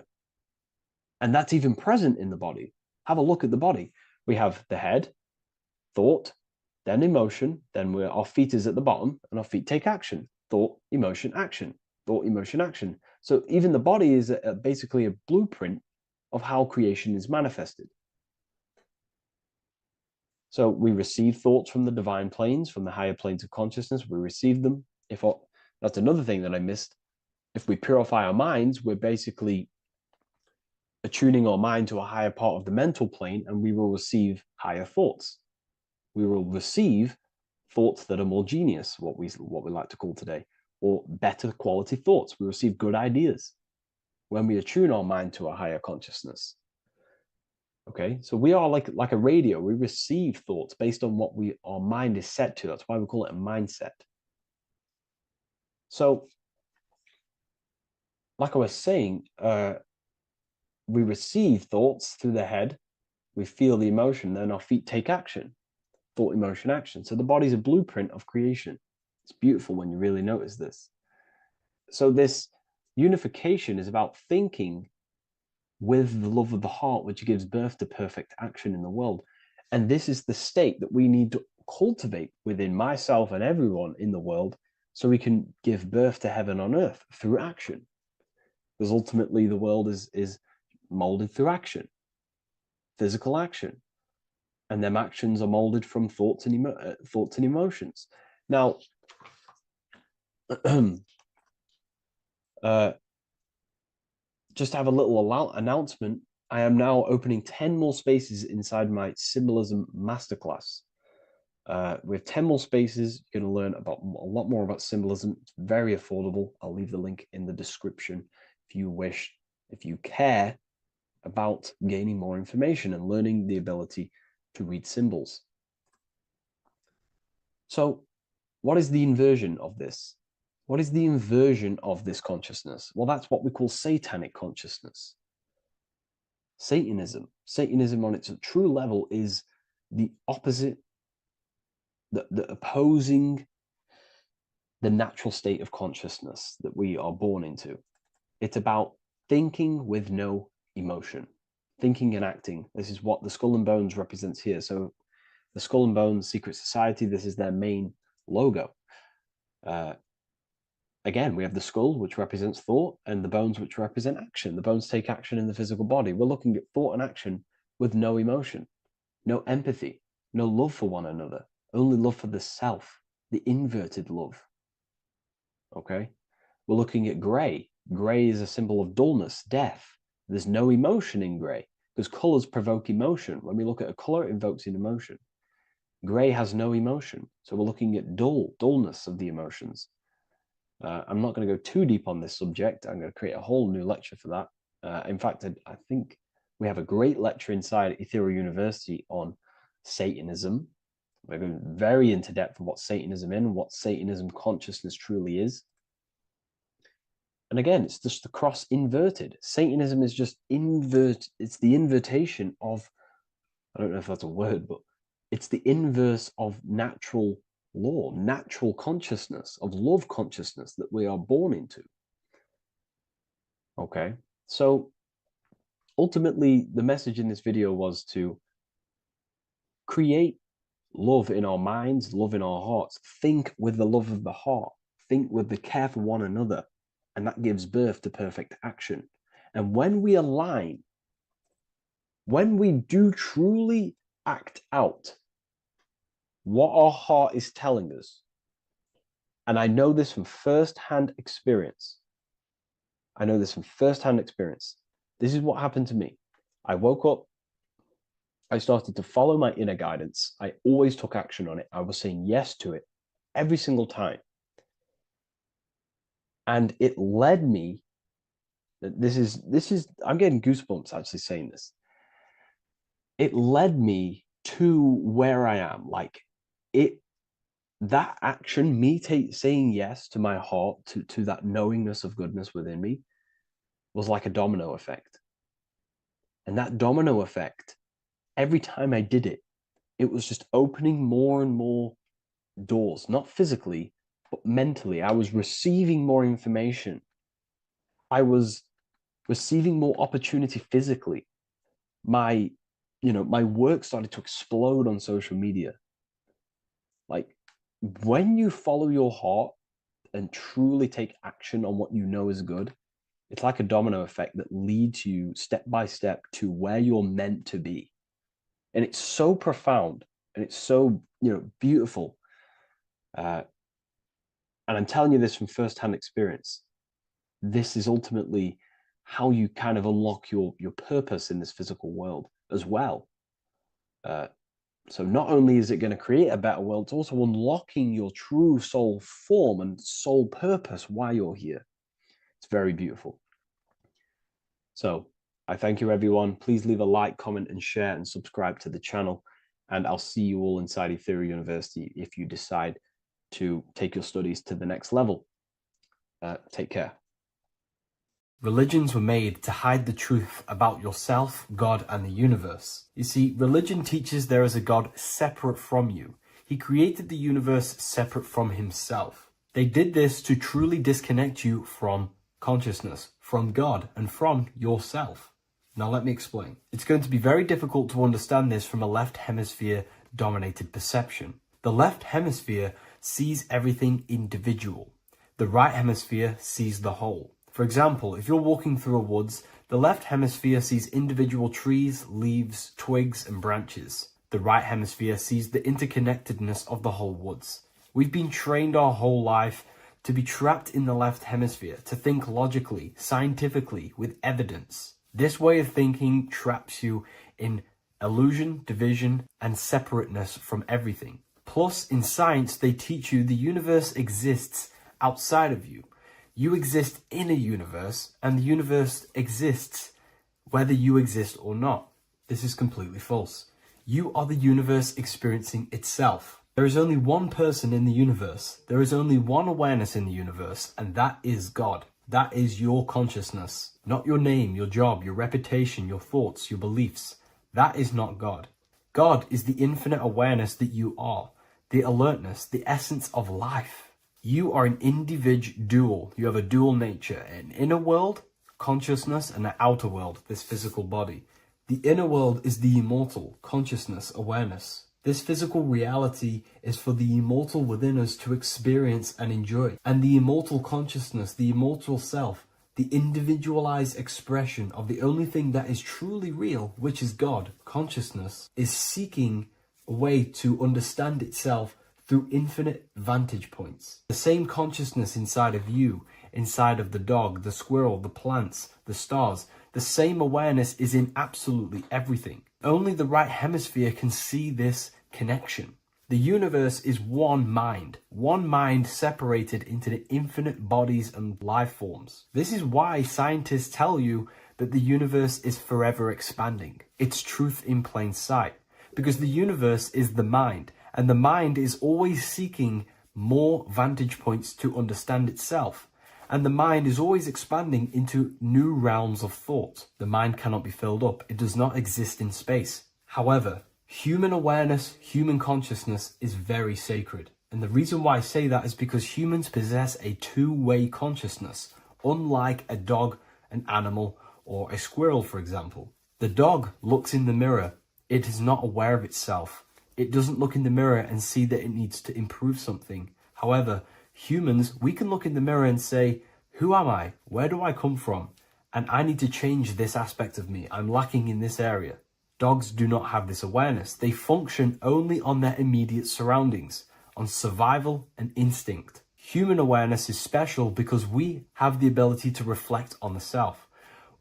that's even present in the body. Have a look at the body. We have the head, thought, then emotion, then our feet is at the bottom, and our feet take action. Thought, emotion, action. Thought, emotion, action. So even the body is basically a blueprint of how creation is manifested. So we receive thoughts from the divine planes, from the higher planes of consciousness. We receive them. That's another thing that I missed. If we purify our minds, we're basically attuning our mind to a higher part of the mental plane, and we will receive higher thoughts. We will receive thoughts that are more genius, what we like to call today, or better quality thoughts. We receive good ideas when we attune our mind to a higher consciousness. Okay, so we are like a radio. We receive thoughts based on what our mind is set to. That's why we call it a mindset. So, like I was saying, we receive thoughts through the head. We feel the emotion, then our feet take action. Thought, emotion, action. So the body's a blueprint of creation. It's beautiful when you really notice this. So this unification is about thinking with the love of the heart, which gives birth to perfect action in the world. And this is the state that we need to cultivate within myself and everyone in the world, so we can give birth to heaven on earth through action. Because ultimately the world is molded through action, physical action. And them actions are molded from thoughts and emotions. Now, just to have a little announcement, I am now opening 10 more spaces inside my symbolism masterclass. With 10 more spaces, you're going to learn about a lot more about symbolism. It's very affordable. I'll leave the link in the description if you wish, if you care about gaining more information and learning the ability to read symbols. So what is the inversion of this? What is the inversion of this consciousness? Well, that's what we call Satanic consciousness. Satanism. Satanism on its true level is the opposite, the opposing the natural state of consciousness that we are born into. It's about thinking with no emotion, thinking and acting. This is what the Skull and Bones represents here. So the Skull and Bones Secret Society, this is their main logo. again, we have the skull, which represents thought, and the bones, which represent action. The bones take action in the physical body. We're looking at thought and action with no emotion, no empathy, no love for one another, only love for the self, the inverted love. Okay? We're looking at grey. Grey is a symbol of dullness, death. There's no emotion in grey because colours provoke emotion. When we look at a colour, it invokes an emotion. Grey has no emotion. So we're looking at dullness of the emotions. I'm not going to go too deep on this subject. I'm going to create a whole new lecture for that. In fact, I think we have a great lecture inside Ethereal University on Satanism. We're going very into depth of what Satanism is and what Satanism consciousness truly is. And again, it's just the cross inverted. Satanism is just it's the invertation of, I don't know if that's a word, but it's the inverse of natural law, natural consciousness, of love consciousness that we are born into. Okay, so ultimately the message in this video was to create love in our minds, love in our hearts. Think with the love of the heart, think with the care for one another, and that gives birth to perfect action. And when we align, when we do truly act out what our heart is telling us, and I know this from first-hand experience. This is what happened to me. I woke up, I started to follow my inner guidance. I always took action on it. I was saying yes to it every single time. And it led me, this is, I'm getting goosebumps actually saying this. It led me to where I am. Like that action, me saying yes to my heart, to that knowingness of goodness within me, was like a domino effect. And that domino effect, every time I did it, it was just opening more and more doors, not physically, but mentally. I was receiving more information. I was receiving more opportunity physically. My work started to explode on social media. Like, when you follow your heart and truly take action on what you know is good, it's like a domino effect that leads you step by step to where you're meant to be. And it's so profound and it's so, beautiful. And I'm telling you this from firsthand experience. This is ultimately how you kind of unlock your purpose in this physical world as well. So not only is it going to create a better world, it's also unlocking your true soul form and soul purpose while you're here. It's very beautiful. So I thank you, everyone. Please leave a like, comment, and share, and subscribe to the channel. And I'll see you all inside Ethereal University if you decide to take your studies to the next level. Take care. Religions were made to hide the truth about yourself, God, and the universe. You see, religion teaches there is a God separate from you. He created the universe separate from himself. They did this to truly disconnect you from consciousness, from God, and from yourself. Now let me explain. It's going to be very difficult to understand this from a left hemisphere dominated perception. The left hemisphere sees everything individual. The right hemisphere sees the whole. For example, if you're walking through a woods, the left hemisphere sees individual trees, leaves, twigs, and branches. The right hemisphere sees the interconnectedness of the whole woods. We've been trained our whole life to be trapped in the left hemisphere, to think logically, scientifically, with evidence. This way of thinking traps you in illusion, division, and separateness from everything. Plus, in science, they teach you the universe exists outside of you. You exist in a universe, and the universe exists whether you exist or not. This is completely false. You are the universe experiencing itself. There is only one person in the universe. There is only one awareness in the universe, and that is God. That is your consciousness. Not your name, your job, your reputation, your thoughts, your beliefs. That is not God. God is the infinite awareness that you are, the alertness, the essence of life. You are an individual. You have a dual nature, an inner world, consciousness, and an outer world, this physical body. The inner world is the immortal, consciousness, awareness. This physical reality is for the immortal within us to experience and enjoy. And the immortal consciousness, the immortal self, the individualized expression of the only thing that is truly real, which is God, consciousness, is seeking a way to understand itself through infinite vantage points. The same consciousness inside of you, inside of the dog, the squirrel, the plants, the stars, the same awareness is in absolutely everything. Only the right hemisphere can see this connection. The universe is one mind separated into the infinite bodies and life forms. This is why scientists tell you that the universe is forever expanding. It's truth in plain sight. Because the universe is the mind, and the mind is always seeking more vantage points to understand itself. And the mind is always expanding into new realms of thought. The mind cannot be filled up. It does not exist in space. However, human awareness, human consciousness is very sacred. And the reason why I say that is because humans possess a two-way consciousness, unlike a dog, an animal, or a squirrel, for example. The dog looks in the mirror. It is not aware of itself. It doesn't look in the mirror and see that it needs to improve something. However, humans, we can look in the mirror and say, who am I? Where do I come from? And I need to change this aspect of me. I'm lacking in this area. Dogs do not have this awareness. They function only on their immediate surroundings, on survival and instinct. Human awareness is special because we have the ability to reflect on the self.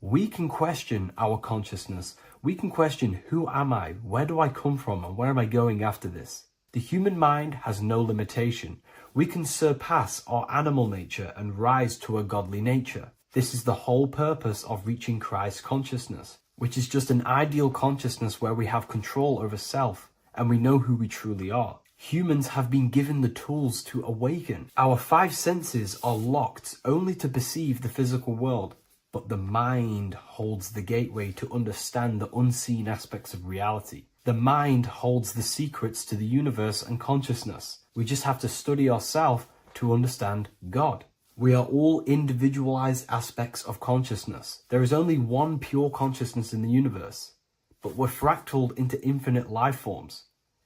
We can question our consciousness. We can question, who am I? Where do I come from? And where am I going after this? The human mind has no limitation. We can surpass our animal nature and rise to a godly nature. This is the whole purpose of reaching Christ consciousness, which is just an ideal consciousness where we have control over self and we know who we truly are. Humans have been given the tools to awaken. Our five senses are locked only to perceive the physical world, but the mind holds the gateway to understand the unseen aspects of reality. The mind holds the secrets to the universe and consciousness. We just have to study ourselves to understand God. We are all individualized aspects of consciousness. There is only one pure consciousness in the universe, but we're fractaled into infinite life forms,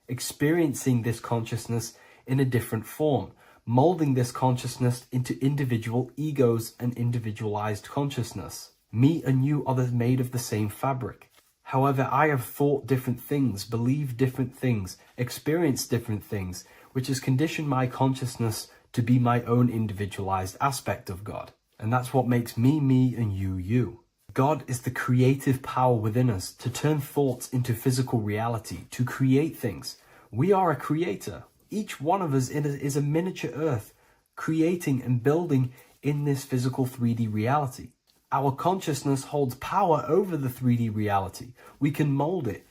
experiencing this consciousness in a different form, molding this consciousness into individual egos and individualized consciousness. Me and you are made of the same fabric. However, I have thought different things, believed different things, experienced different things, which has conditioned my consciousness to be my own individualized aspect of God. And that's what makes me, me, and you, you. God is the creative power within us to turn thoughts into physical reality, to create things. We are a creator. Each one of us is a miniature earth, creating and building in this physical 3D reality. Our consciousness holds power over the 3D reality. We can mold it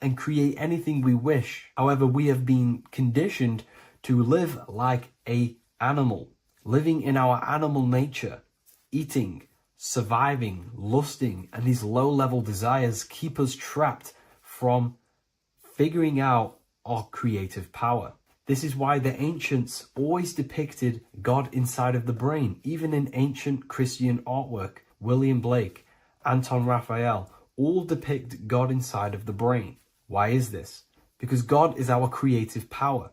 and create anything we wish. However, we have been conditioned to live like an animal, living in our animal nature, eating, surviving, lusting, and these low-level desires keep us trapped from figuring out our creative power. This is why the ancients always depicted God inside of the brain. Even in ancient Christian artwork, William Blake, Anton Raphael, all depict God inside of the brain. Why is this? Because God is our creative power.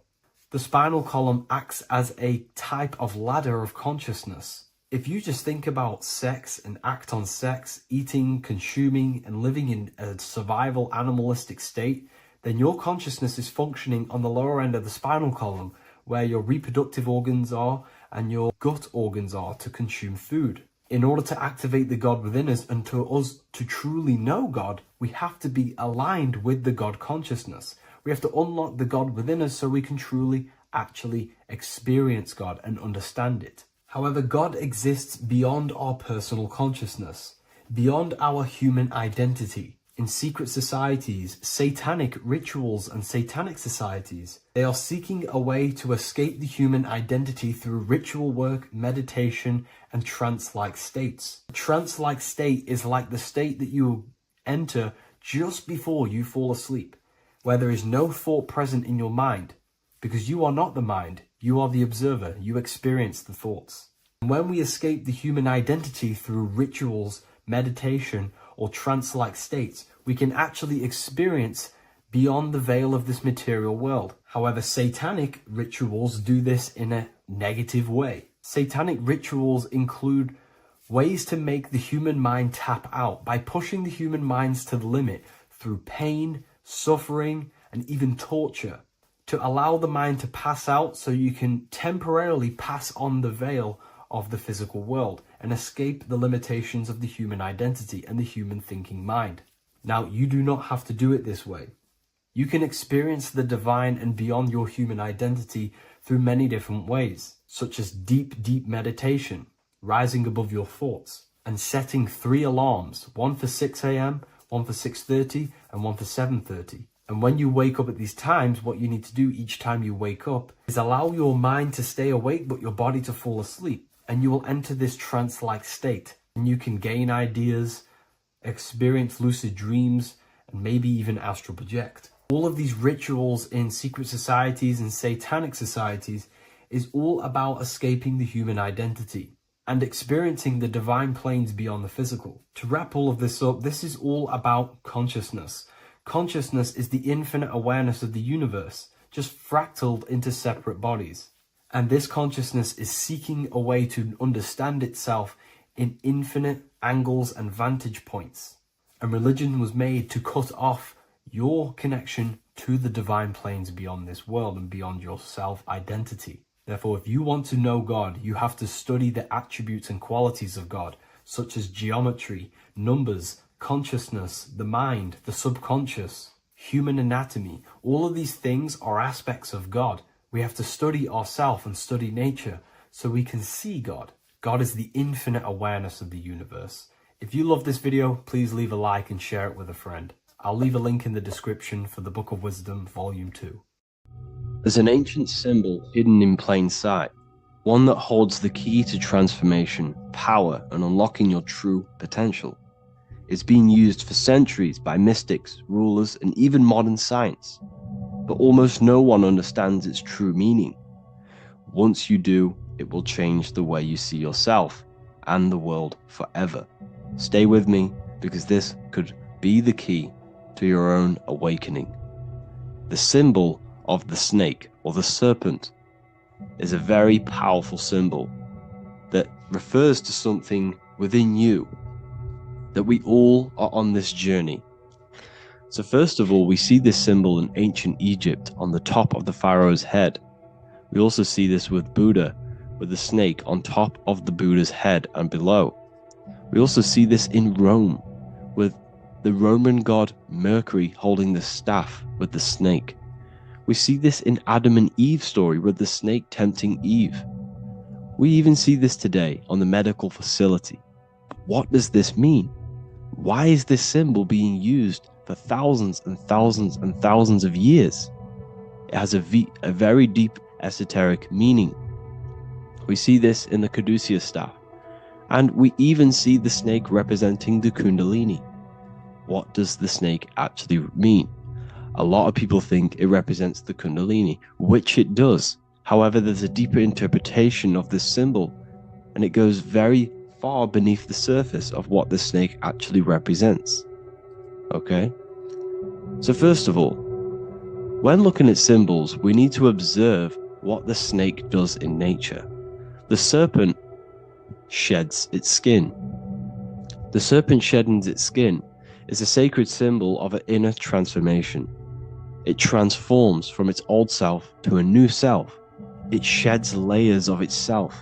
The spinal column acts as a type of ladder of consciousness. If you just think about sex and act on sex, eating, consuming, and living in a survival animalistic state, then your consciousness is functioning on the lower end of the spinal column, where your reproductive organs are and your gut organs are to consume food. In order to activate the God within us and to us to truly know God, we have to be aligned with the God consciousness. We have to unlock the God within us so we can truly actually experience God and understand it. However, God exists beyond our personal consciousness, beyond our human identity. In secret societies, satanic rituals and satanic societies, they are seeking a way to escape the human identity through ritual work, meditation, and trance-like states. A trance-like state is like the state that you enter just before you fall asleep, where there is no thought present in your mind, because you are not the mind, you are the observer, you experience the thoughts. And when we escape the human identity through rituals, meditation, or trance-like states, we can actually experience beyond the veil of this material world. However, Satanic rituals do this in a negative way. Satanic rituals include ways to make the human mind tap out by pushing the human minds to the limit through pain, suffering, and even torture, to allow the mind to pass out so you can temporarily pass on the veil of the physical world and escape the limitations of the human identity and the human thinking mind. Now, you do not have to do it this way. You can experience the divine and beyond your human identity through many different ways, such as deep, deep meditation, rising above your thoughts, and setting 3 alarms, one for 6 a.m., one for 6:30, and one for 7:30. And when you wake up at these times, what you need to do each time you wake up is allow your mind to stay awake but your body to fall asleep. And you will enter this trance-like state. And you can gain ideas, experience lucid dreams, and maybe even astral project. All of these rituals in secret societies and satanic societies is all about escaping the human identity and experiencing the divine planes beyond the physical. To wrap all of this up, this is all about consciousness. Consciousness is the infinite awareness of the universe, just fractaled into separate bodies. And this consciousness is seeking a way to understand itself in infinite angles and vantage points. And religion was made to cut off your connection to the divine planes beyond this world and beyond your self-identity. Therefore, if you want to know God, you have to study the attributes and qualities of God, such as geometry, numbers, consciousness, the mind, the subconscious, human anatomy. All of these things are aspects of God. We have to study ourselves and study nature so we can see God. God is the infinite awareness of the universe. If you love this video, please leave a like and share it with a friend. I'll leave a link in the description for the Book of Wisdom, Volume 2. There's an ancient symbol hidden in plain sight, one that holds the key to transformation, power, and unlocking your true potential. It's been used for centuries by mystics, rulers, and even modern science, but almost no one understands its true meaning. Once you do, it will change the way you see yourself and the world forever. Stay with me, because this could be the key to your own awakening. The symbol of the snake, or the serpent, is a very powerful symbol that refers to something within you, that we all are on this journey. So first of all, we see this symbol in ancient Egypt on the top of the pharaoh's head. We also see this with Buddha, with the snake on top of the Buddha's head and below. We also see this in Rome, with the Roman god Mercury holding the staff with the snake. We see this in Adam and Eve story with the snake tempting Eve. We even see this today on the medical facility. What does this mean? Why is this symbol being used for thousands and thousands and thousands of years? It has a very deep esoteric meaning. We see this in the Caduceus staff, and we even see the snake representing the Kundalini. What does the snake actually mean? A lot of people think it represents the Kundalini, which it does. However, there's a deeper interpretation of this symbol, and it goes very far beneath the surface of what the snake actually represents. Okay? So first of all, when looking at symbols, we need to observe what the snake does in nature. The serpent sheds its skin. The serpent shedding its skin is a sacred symbol of an inner transformation. It transforms from its old self to a new self. It sheds layers of itself.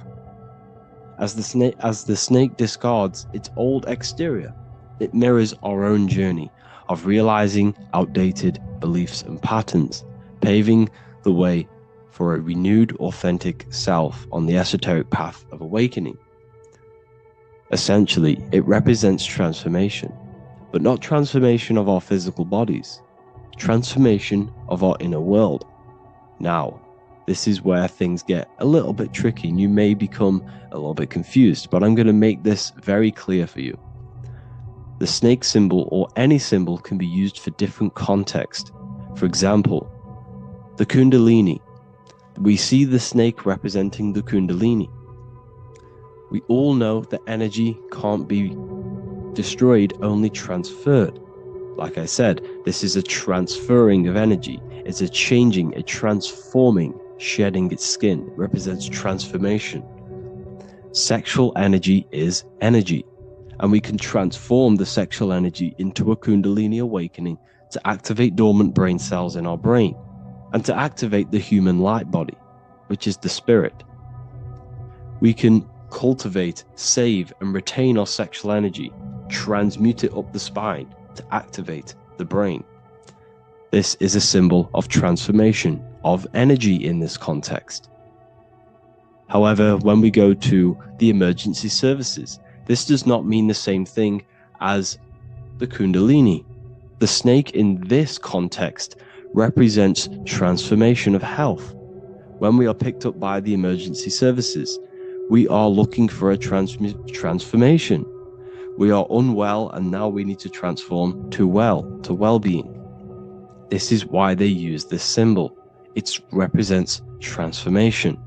As the snake discards its old exterior, it mirrors our own journey of realizing outdated beliefs and patterns, paving the way for a renewed, authentic self on the esoteric path of awakening. Essentially, it represents transformation, but not transformation of our physical bodies, transformation of our inner world. Now, this is where things get a little bit tricky and you may become a little bit confused, but I'm going to make this very clear for you. The snake symbol, or any symbol, can be used for different context. For example, the Kundalini. We see the snake representing the Kundalini. We all know that energy can't be destroyed, only transferred. Like I said, this is a transferring of energy. It's a changing, a transforming, shedding its skin. It represents transformation. Sexual energy is energy, and we can transform the sexual energy into a Kundalini awakening to activate dormant brain cells in our brain and to activate the human light body, which is the spirit. We can cultivate, save, and retain our sexual energy, transmute it up the spine to activate the brain. This is a symbol of transformation, of energy in this context. However, when we go to the emergency services, this does not mean the same thing as the Kundalini. The snake in this context represents transformation of health. When we are picked up by the emergency services, we are looking for a transformation. We are unwell, and now we need to transform to well-being. This is why they use this symbol. It represents transformation,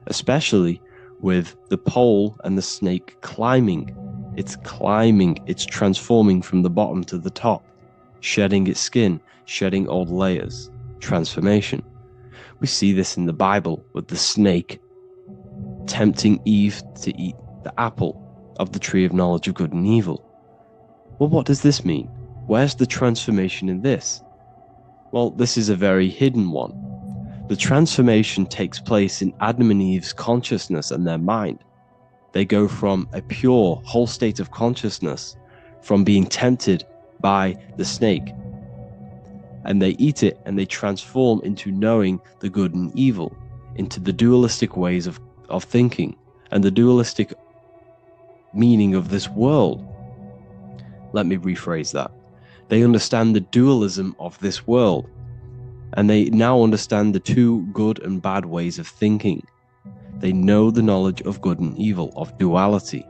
especially with the pole and the snake climbing. It's climbing, it's transforming from the bottom to the top, shedding its skin, shedding old layers, transformation. We see this in the Bible with the snake tempting Eve to eat the apple of the tree of knowledge of good and evil. Well, what does this mean? Where's the transformation in this? Well, this is a very hidden one. The transformation takes place in Adam and Eve's consciousness and their mind. They go from a pure, whole state of consciousness, from being tempted by the snake, and they eat it and they transform into knowing the good and evil, into the dualistic ways of thinking and the dualistic meaning of this world. Let me rephrase that. They understand the dualism of this world, and they now understand the two good and bad ways of thinking. They know the knowledge of good and evil, of duality.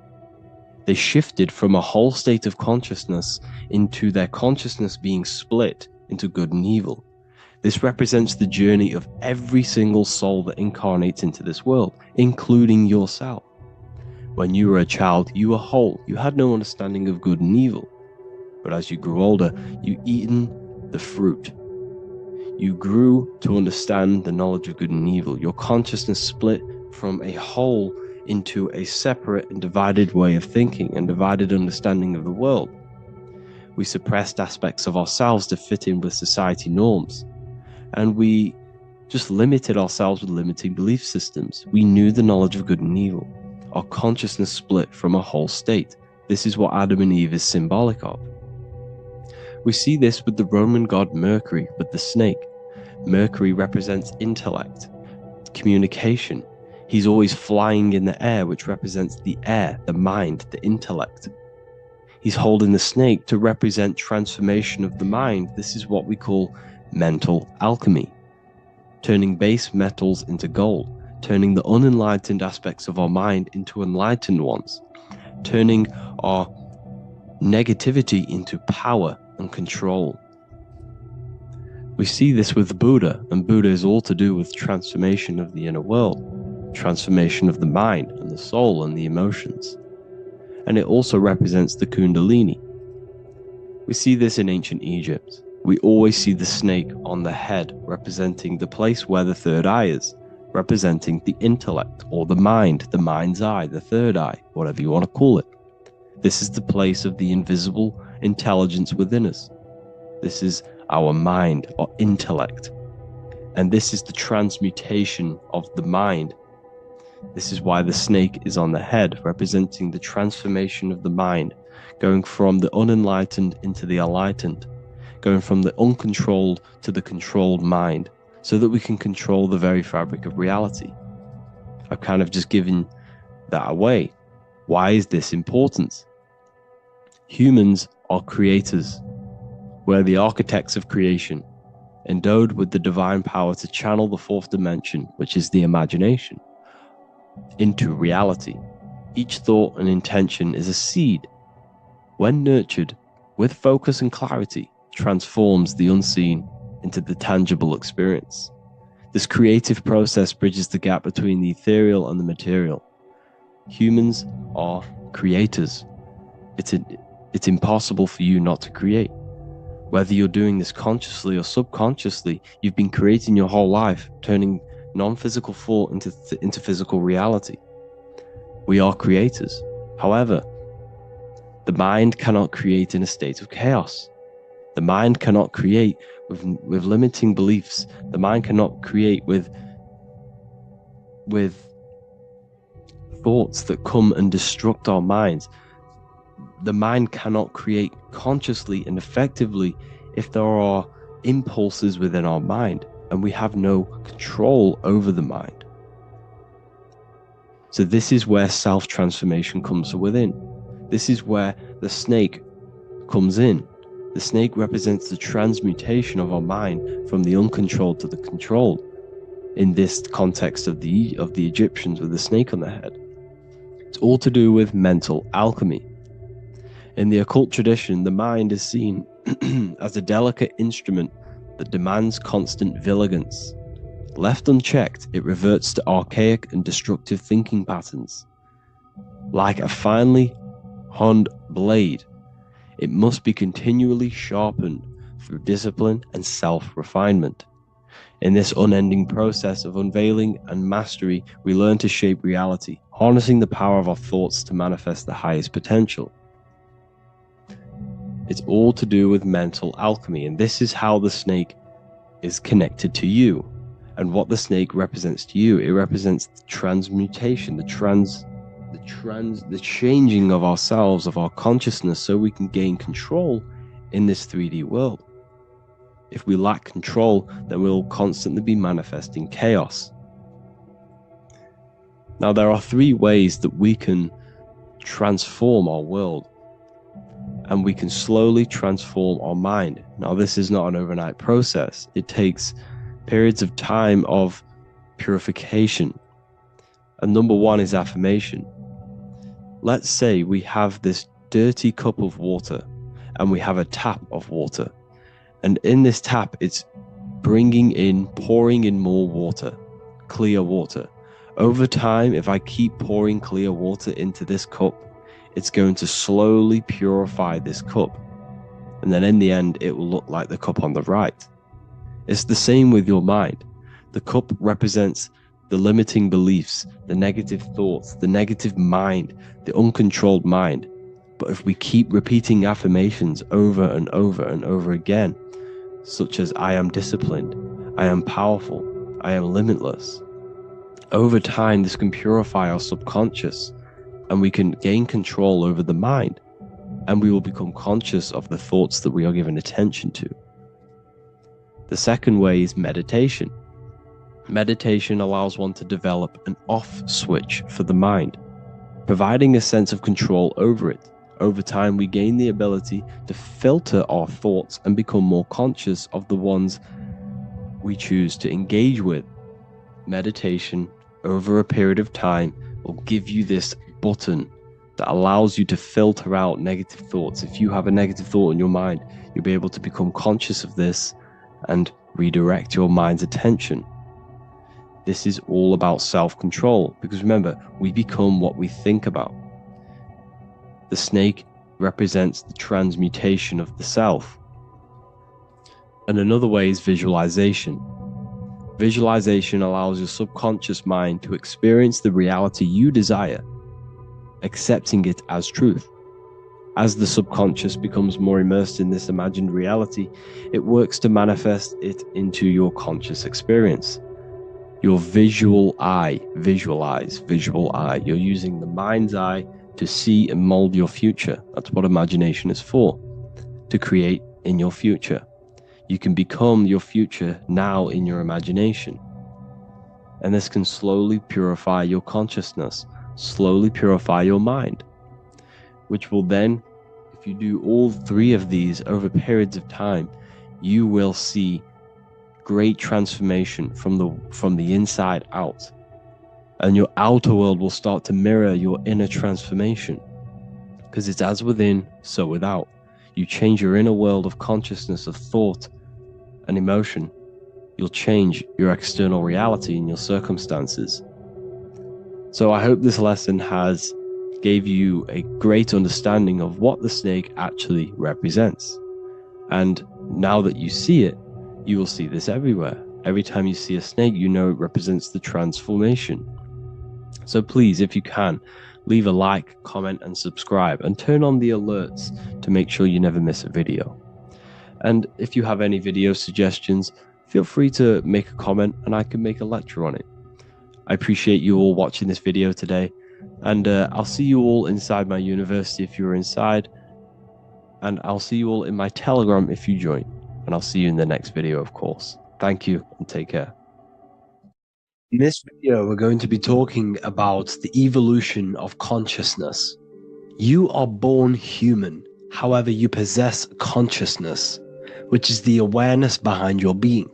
They shifted from a whole state of consciousness into their consciousness being split into good and evil. This represents the journey of every single soul that incarnates into this world, including yourself. When you were a child, you were whole. You had no understanding of good and evil. But as you grew older, you eaten the fruit. You grew to understand the knowledge of good and evil. Your consciousness split from a whole into a separate and divided way of thinking and divided understanding of the world. We suppressed aspects of ourselves to fit in with society norms, and we just limited ourselves with limiting belief systems. We knew the knowledge of good and evil. Our consciousness split from a whole state. This is what Adam and Eve is symbolic of. We see this with the Roman god Mercury, with the snake. Mercury represents intellect, communication. He's always flying in the air, which represents the air, the mind, the intellect. He's holding the snake to represent transformation of the mind. This is what we call mental alchemy, turning base metals into gold, turning the unenlightened aspects of our mind into enlightened ones, turning our negativity into power and control. We see this with Buddha, and Buddha is all to do with transformation of the inner world, transformation of the mind and the soul and the emotions. And it also represents the Kundalini. We see this in ancient Egypt. We always see the snake on the head, representing the place where the third eye is, representing the intellect or the mind's eye, the third eye, whatever you want to call it. This is the place of the invisible intelligence within us. This is our mind or intellect. And this is the transmutation of the mind. This is why the snake is on the head, representing the transformation of the mind, going from the unenlightened into the enlightened, going from the uncontrolled to the controlled mind, so that we can control the very fabric of reality. I've kind of just given that away. Why is this important? Humans are creators. We're the architects of creation, endowed with the divine power to channel the fourth dimension, which is the imagination, into reality. Each thought and intention is a seed. When nurtured with focus and clarity, transforms the unseen into the tangible experience. This creative process bridges the gap between the ethereal and the material. Humans are creators. It's impossible for you not to create. Whether you're doing this consciously or subconsciously, you've been creating your whole life, turning non-physical thought into physical reality. We are creators. However, the mind cannot create in a state of chaos. The mind cannot create with limiting beliefs. The mind cannot create with thoughts that come and destruct our minds. The mind cannot create consciously and effectively if there are impulses within our mind and we have no control over the mind. So this is where self-transformation comes from within. This is where the snake comes in. The snake represents the transmutation of our mind from the uncontrolled to the controlled. In this context of the Egyptians with the snake on their head. It's all to do with mental alchemy. In the occult tradition, the mind is seen as a delicate instrument that demands constant vigilance. Left unchecked, it reverts to archaic and destructive thinking patterns. Like a finely honed blade, it must be continually sharpened through discipline and self-refinement. In this unending process of unveiling and mastery, we learn to shape reality, harnessing the power of our thoughts to manifest the highest potential. It's all to do with mental alchemy, and this is how the snake is connected to you. And what the snake represents to you, it represents the transmutation, the changing of ourselves, of our consciousness, so we can gain control in this 3D world. If we lack control, then we'll constantly be manifesting chaos. Now, there are 3 ways that we can transform our world, and we can slowly transform our mind. Now, this is not an overnight process. It takes periods of time of purification. And number 1 is affirmation. Let's say we have this dirty cup of water, and we have a tap of water. And in this tap, it's pouring in more water, clear water. Over time, if I keep pouring clear water into this cup, it's going to slowly purify this cup. And then in the end, it will look like the cup on the right. It's the same with your mind. The cup represents the limiting beliefs, the negative thoughts, the negative mind, the uncontrolled mind. But if we keep repeating affirmations over and over and over again, such as I am disciplined, I am powerful, I am limitless, over time this can purify our subconscious and we can gain control over the mind, and we will become conscious of the thoughts that we are giving attention to. The second way is meditation. Meditation allows one to develop an off switch for the mind, providing a sense of control over it. Over time, we gain the ability to filter our thoughts and become more conscious of the ones we choose to engage with. Meditation, over a period of time, will give you this button that allows you to filter out negative thoughts. If you have a negative thought in your mind, you'll be able to become conscious of this and redirect your mind's attention. This is all about self-control, because remember, we become what we think about. The snake represents the transmutation of the self. And another way is visualization. Visualization allows your subconscious mind to experience the reality you desire, accepting it as truth. As the subconscious becomes more immersed in this imagined reality, it works to manifest it into your conscious experience. Your visual eye, visual eye. You're using the mind's eye to see and mold your future. That's what imagination is for, to create in your future. You can become your future now in your imagination. And this can slowly purify your consciousness, slowly purify your mind, which will then, if you do all 3 of these over periods of time, you will see great transformation from the inside out. And your outer world will start to mirror your inner transformation, because it's as within, so without. You change your inner world of consciousness, of thought and emotion, you'll change your external reality and your circumstances. So I hope this lesson has gave you a great understanding of what the snake actually represents. And Now that you see it, you will see this everywhere. Every time you see a snake, you know it represents the transformation. So please, if you can, leave a like, comment, and subscribe, and turn on the alerts to make sure you never miss a video. And if you have any video suggestions, feel free to make a comment and I can make a lecture on it. I appreciate you all watching this video today, and I'll see you all inside my university if you're inside, and I'll see you all in my Telegram if you join, and I'll see you in the next video, of course. Thank you and take care. In this video, we're going to be talking about the evolution of consciousness. You are born human, however, you possess consciousness, which is the awareness behind your being,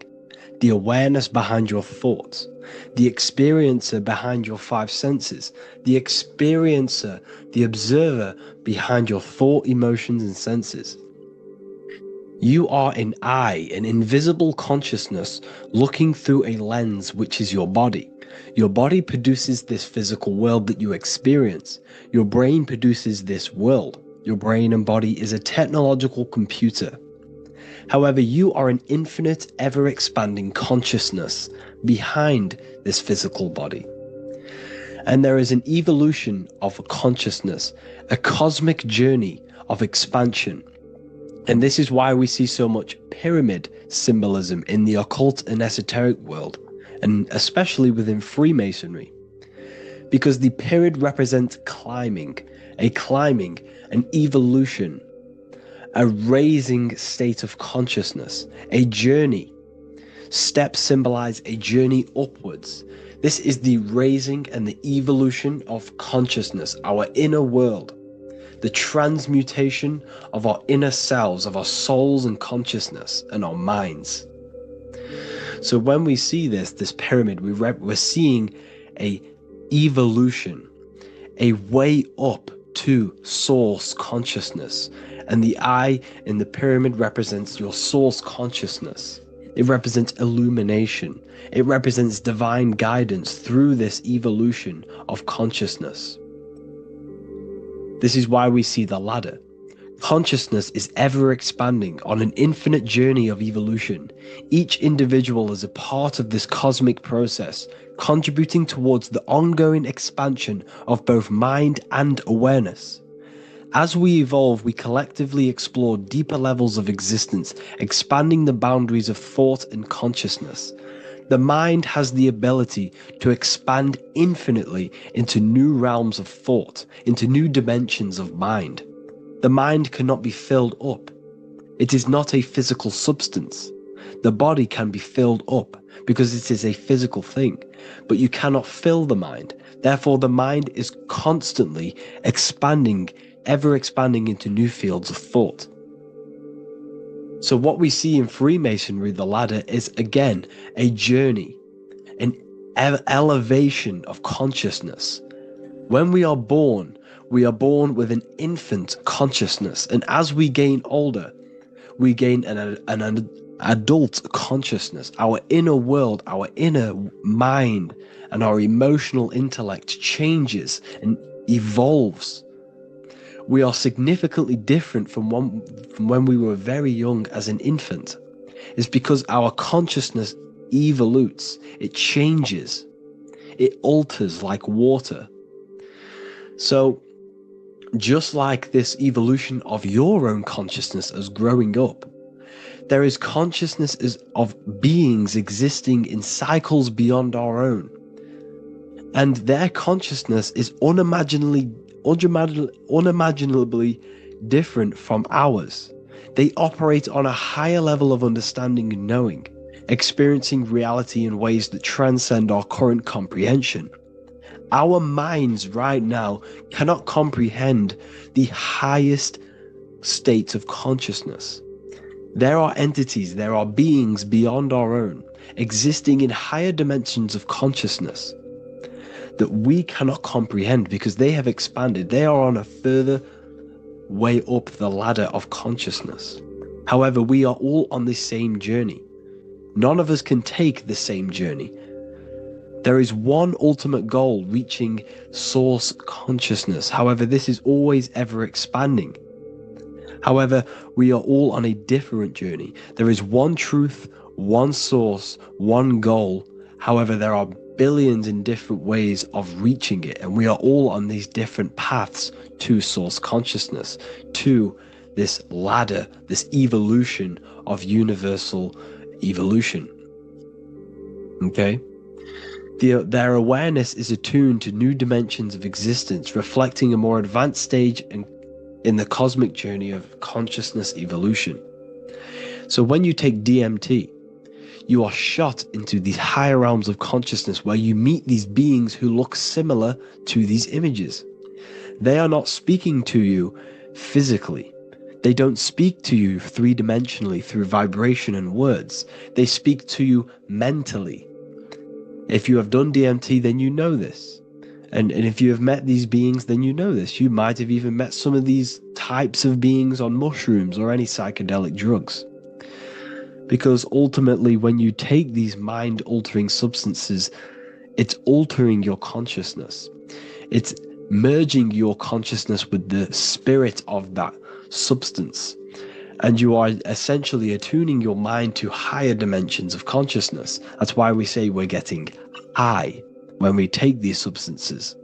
the awareness behind your thoughts, the experiencer behind your five senses, the experiencer, the observer behind your thought, emotions, and senses. You are an eye, an invisible consciousness looking through a lens, which is your body. Your body produces this physical world that you experience. Your brain produces this world. Your brain and body is a technological computer. However, you are an infinite, ever-expanding consciousness behind this physical body. And there is an evolution of consciousness, a cosmic journey of expansion. And this is why we see so much pyramid symbolism in the occult and esoteric world, and especially within Freemasonry. Because the pyramid represents climbing, an evolution, a raising state of consciousness, a journey. Steps symbolize a journey upwards. This is the raising and the evolution of consciousness, our inner world. The transmutation of our inner selves, of our souls and consciousness and our minds. So when we see this pyramid, we're seeing a evolution, a way up to source consciousness. And the eye in the pyramid represents your source consciousness. It represents illumination. It represents divine guidance through this evolution of consciousness. This is why we see the ladder. Consciousness is ever expanding on an infinite journey of evolution. Each individual is a part of this cosmic process, contributing towards the ongoing expansion of both mind and awareness. As we evolve, we collectively explore deeper levels of existence, expanding the boundaries of thought and consciousness. The mind has the ability to expand infinitely into new realms of thought, into new dimensions of mind. The mind cannot be filled up. It is not a physical substance. The body can be filled up because it is a physical thing, but you cannot fill the mind. Therefore, the mind is constantly expanding, ever expanding into new fields of thought. So what we see in Freemasonry, the ladder, is again a journey, an elevation of consciousness. When we are born with an infant consciousness, and as we gain older, we gain an adult consciousness. Our inner world, our inner mind, and our emotional intellect changes and evolves. We are significantly different from when we were very young as an infant. It's because our consciousness evolutes, it changes, it alters like water. So just like this evolution of your own consciousness as growing up, there is consciousness of beings existing in cycles beyond our own. And their consciousness is unimaginably different from ours. They operate on a higher level of understanding and knowing, experiencing reality in ways that transcend our current comprehension. Our minds right now cannot comprehend the highest states of consciousness. There are entities, there are beings beyond our own, existing in higher dimensions of consciousness that we cannot comprehend because they have expanded. They are on a further way up the ladder of consciousness. However, we are all on the same journey. None of us can take the same journey. There is one ultimate goal, reaching source consciousness. However, this is always ever expanding. However, we are all on a different journey. There is one truth, one source, one goal. However, there are billions in different ways of reaching it, and we are all on these different paths to source consciousness, to this ladder, this evolution of universal evolution. Okay? Their awareness is attuned to new dimensions of existence, reflecting a more advanced stage in the cosmic journey of consciousness evolution. So when you take DMT, you are shot into these higher realms of consciousness where you meet these beings who look similar to these images. They are not speaking to you physically. They don't speak to you three-dimensionally through vibration and words. They speak to you mentally. If you have done DMT, then you know this. And if you have met these beings, then you know this. You might have even met some of these types of beings on mushrooms or any psychedelic drugs. Because ultimately, when you take these mind-altering substances, it's altering your consciousness. It's merging your consciousness with the spirit of that substance. And you are essentially attuning your mind to higher dimensions of consciousness. That's why we say we're getting high when we take these substances.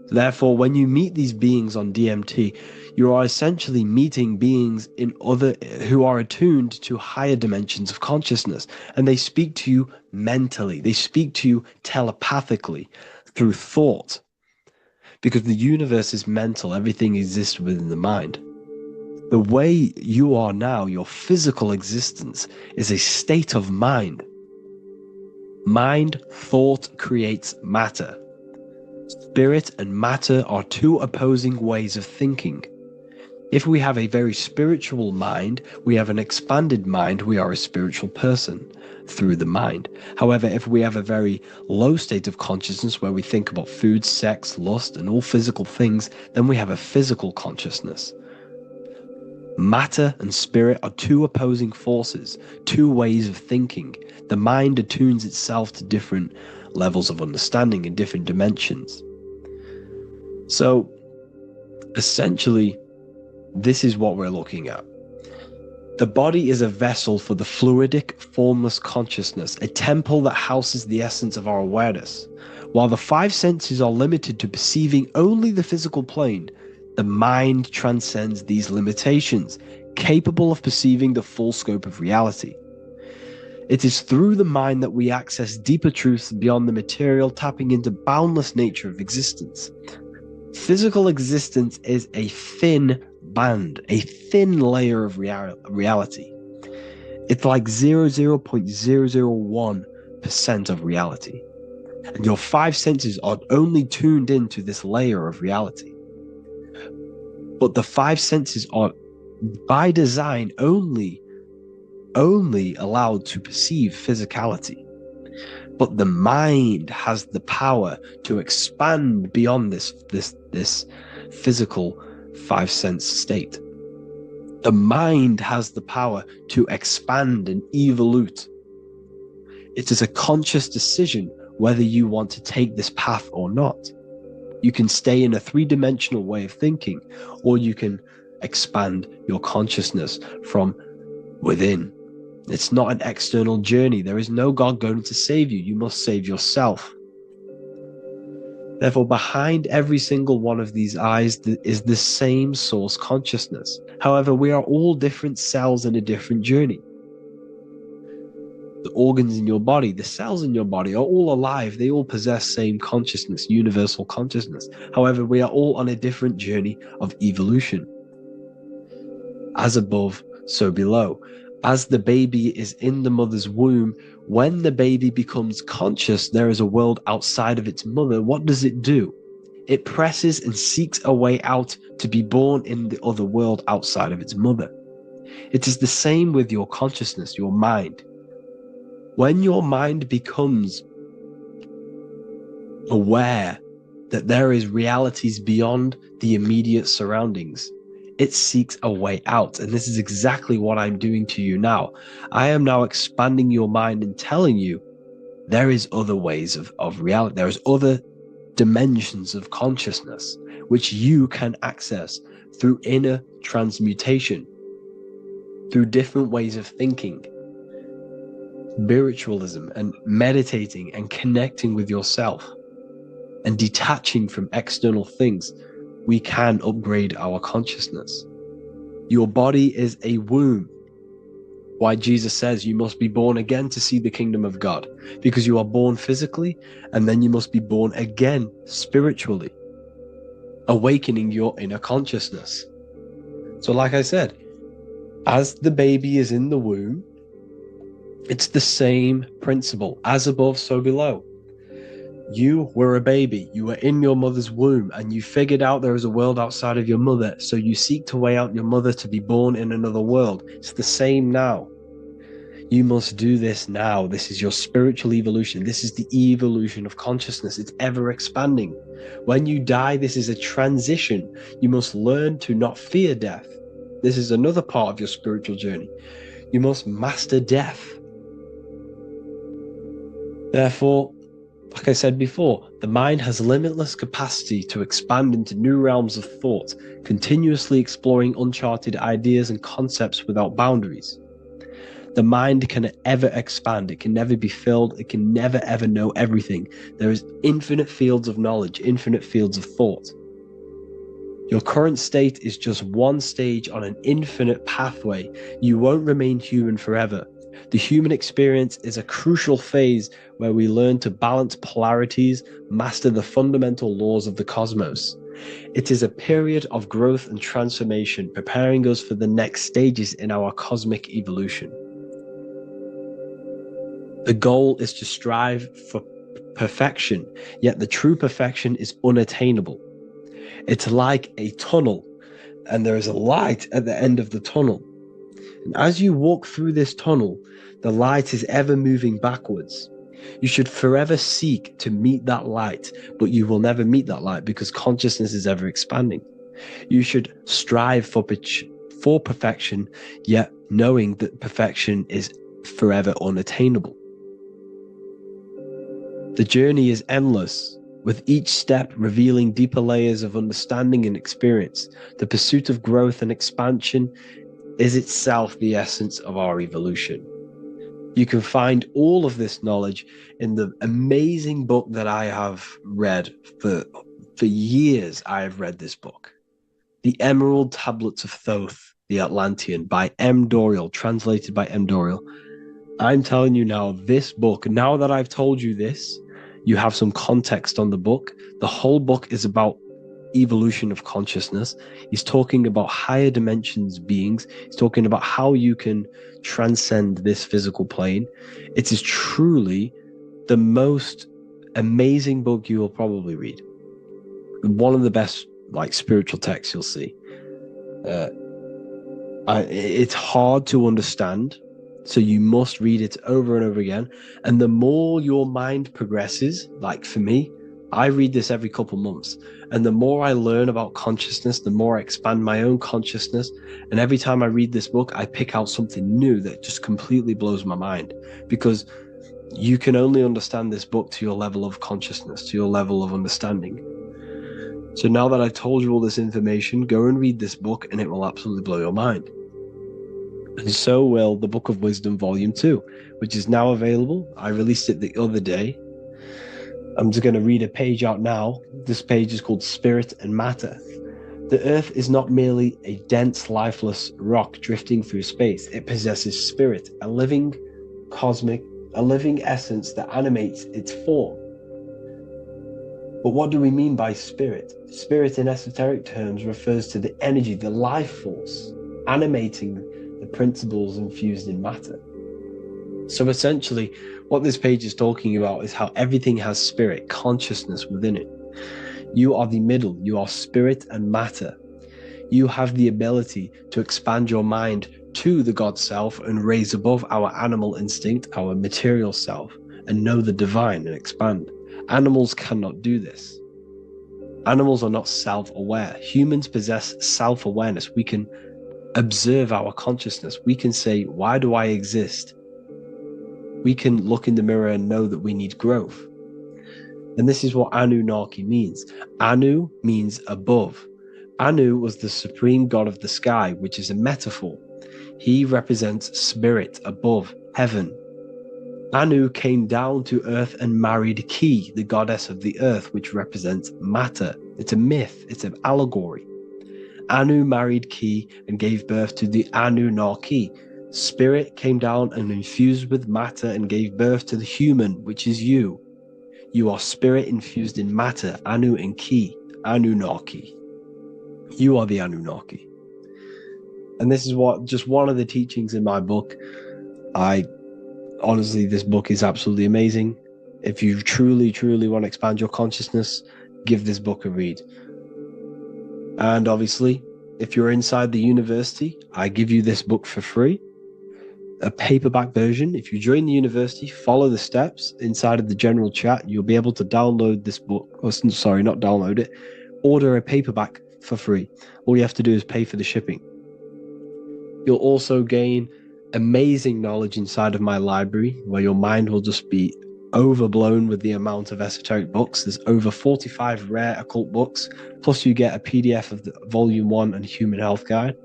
Therefore, when you meet these beings on DMT, you are essentially meeting beings who are attuned to higher dimensions of consciousness, and they speak to you mentally. They speak to you telepathically through thought, because the universe is mental. Everything exists within the mind. The way you are now, your physical existence, is a state of mind. Mind, thought creates matter. Spirit and matter are two opposing ways of thinking. If we have a very spiritual mind, we have an expanded mind, we are a spiritual person through the mind. However, if we have a very low state of consciousness where we think about food, sex, lust, and all physical things, then we have a physical consciousness. Matter and spirit are two opposing forces, two ways of thinking. The mind attunes itself to different levels of understanding in different dimensions. So, essentially, this is what we're looking at. The body is a vessel for the fluidic, formless consciousness, a temple that houses the essence of our awareness. While the five senses are limited to perceiving only the physical plane, the mind transcends these limitations, capable of perceiving the full scope of reality. It is through the mind that we access deeper truths beyond the material, tapping into boundless nature of existence. Physical existence is a thin band, a thin layer of reality. It's like 0.001% of reality. And your five senses are only tuned into this layer of reality. But the five senses are, by design, only allowed to perceive physicality. But the mind has the power to expand beyond this physical five sense state. The mind has the power to expand and evolute. It is a conscious decision whether you want to take this path or not. You can stay in a three-dimensional way of thinking, or you can expand your consciousness from within. It's not an external journey. There is no God going to save you. You must save yourself. Therefore, behind every single one of these eyes is the same source consciousness. However, we are all different cells in a different journey. The organs in your body, the cells in your body are all alive. They all possess same consciousness, universal consciousness. However, we are all on a different journey of evolution. As above, so below. As the baby is in the mother's womb, when the baby becomes conscious, there is a world outside of its mother. What does it do? It presses and seeks a way out to be born in the other world outside of its mother. It is the same with your consciousness, your mind. When your mind becomes aware that there is realities beyond the immediate surroundings, it seeks a way out. And this is exactly what I'm doing to you now. I am now expanding your mind and telling you there is other ways of reality. There is other dimensions of consciousness which you can access through inner transmutation, through different ways of thinking, spiritualism, and meditating and connecting with yourself and detaching from external things, we can upgrade our consciousness. Your body is a womb. Why Jesus says you must be born again to see the kingdom of God, because you are born physically and then you must be born again spiritually, awakening your inner consciousness. So like I said, as the baby is in the womb, it's the same principle, as above, so below. You were a baby, you were in your mother's womb, and you figured out there is a world outside of your mother, so you seek to weigh out your mother to be born in another world. It's the same now. You must do this now. This is your spiritual evolution. This is the evolution of consciousness. It's ever expanding. When you die, this is a transition. You must learn to not fear death. This is another part of your spiritual journey. You must master death. Therefore, like I said before, the mind has limitless capacity to expand into new realms of thought, continuously exploring uncharted ideas and concepts without boundaries. The mind can ever expand. It can never be filled. It can never ever know everything. There is infinite fields of knowledge, infinite fields of thought. Your current state is just one stage on an infinite pathway. You won't remain human forever. The human experience is a crucial phase where we learn to balance polarities, master the fundamental laws of the cosmos. It is a period of growth and transformation, preparing us for the next stages in our cosmic evolution. The goal is to strive for perfection, yet the true perfection is unattainable. It's like a tunnel, and there is a light at the end of the tunnel. And as you walk through this tunnel, the light is ever moving backwards. You should forever seek to meet that light, but you will never meet that light because consciousness is ever expanding. You should strive for perfection, yet knowing that perfection is forever unattainable. The journey is endless, with each step revealing deeper layers of understanding and experience. The pursuit of growth and expansion is itself the essence of our evolution. You can find all of this knowledge in the amazing book that I have read for years. I have read this book, The Emerald Tablets of Thoth, the Atlantean, by M. Dorial, translated by M. Dorial. I'm telling you now, this book, now that I've told you this, you have some context on the book. The whole book is about evolution of consciousness. He's talking about higher dimensions beings. He's talking about how you can transcend this physical plane. It is truly the most amazing book you will probably read. One of the best spiritual texts you'll see. It's hard to understand, so you must read it over and over again. And the more your mind progresses, like for me, I read this every couple months. And the more I learn about consciousness, the more I expand my own consciousness. And every time I read this book, I pick out something new that just completely blows my mind, because you can only understand this book to your level of consciousness, to your level of understanding. So now that I've told you all this information, go and read this book and it will absolutely blow your mind. And so will the Book of Wisdom Volume 2, which is now available. I released it the other day. I'm just going to read a page out now. This page is called Spirit and Matter. The Earth is not merely a dense, lifeless rock drifting through space. It possesses spirit, a living essence that animates its form. But what do we mean by spirit? Spirit in esoteric terms refers to the energy, the life force, animating the principles infused in matter. So essentially, what this page is talking about is how everything has spirit, consciousness within it. You are the middle, you are spirit and matter. You have the ability to expand your mind to the God self and raise above our animal instinct, our material self, and know the divine and expand. Animals cannot do this. Animals are not self-aware. Humans possess self-awareness. We can observe our consciousness. We can say, why do I exist? We can look in the mirror and know that we need growth. And this is what Anunnaki means. Anu means above. Anu was the supreme god of the sky, which is a metaphor. He represents spirit above heaven. Anu came down to earth and married Ki, the goddess of the earth, which represents matter. It's a myth, it's an allegory. Anu married Ki and gave birth to the Anunnaki. Spirit came down and infused with matter and gave birth to the human, which is you. You are spirit infused in matter, Anu and Ki, Anunnaki. You are the Anunnaki. And this is just one of the teachings in my book. Honestly, this book is absolutely amazing. If you truly, truly want to expand your consciousness, give this book a read. And obviously, if you're inside the university, I give you this book for free. A paperback version. If you join the university, follow the steps inside of the general chat, you'll be able to download this book. Or, sorry, not download it. Order a paperback for free. All you have to do is pay for the shipping. You'll also gain amazing knowledge inside of my library, where your mind will just be overblown with the amount of esoteric books. There's over 45 rare occult books, plus you get a PDF of the Volume 1 and Human Health Guide.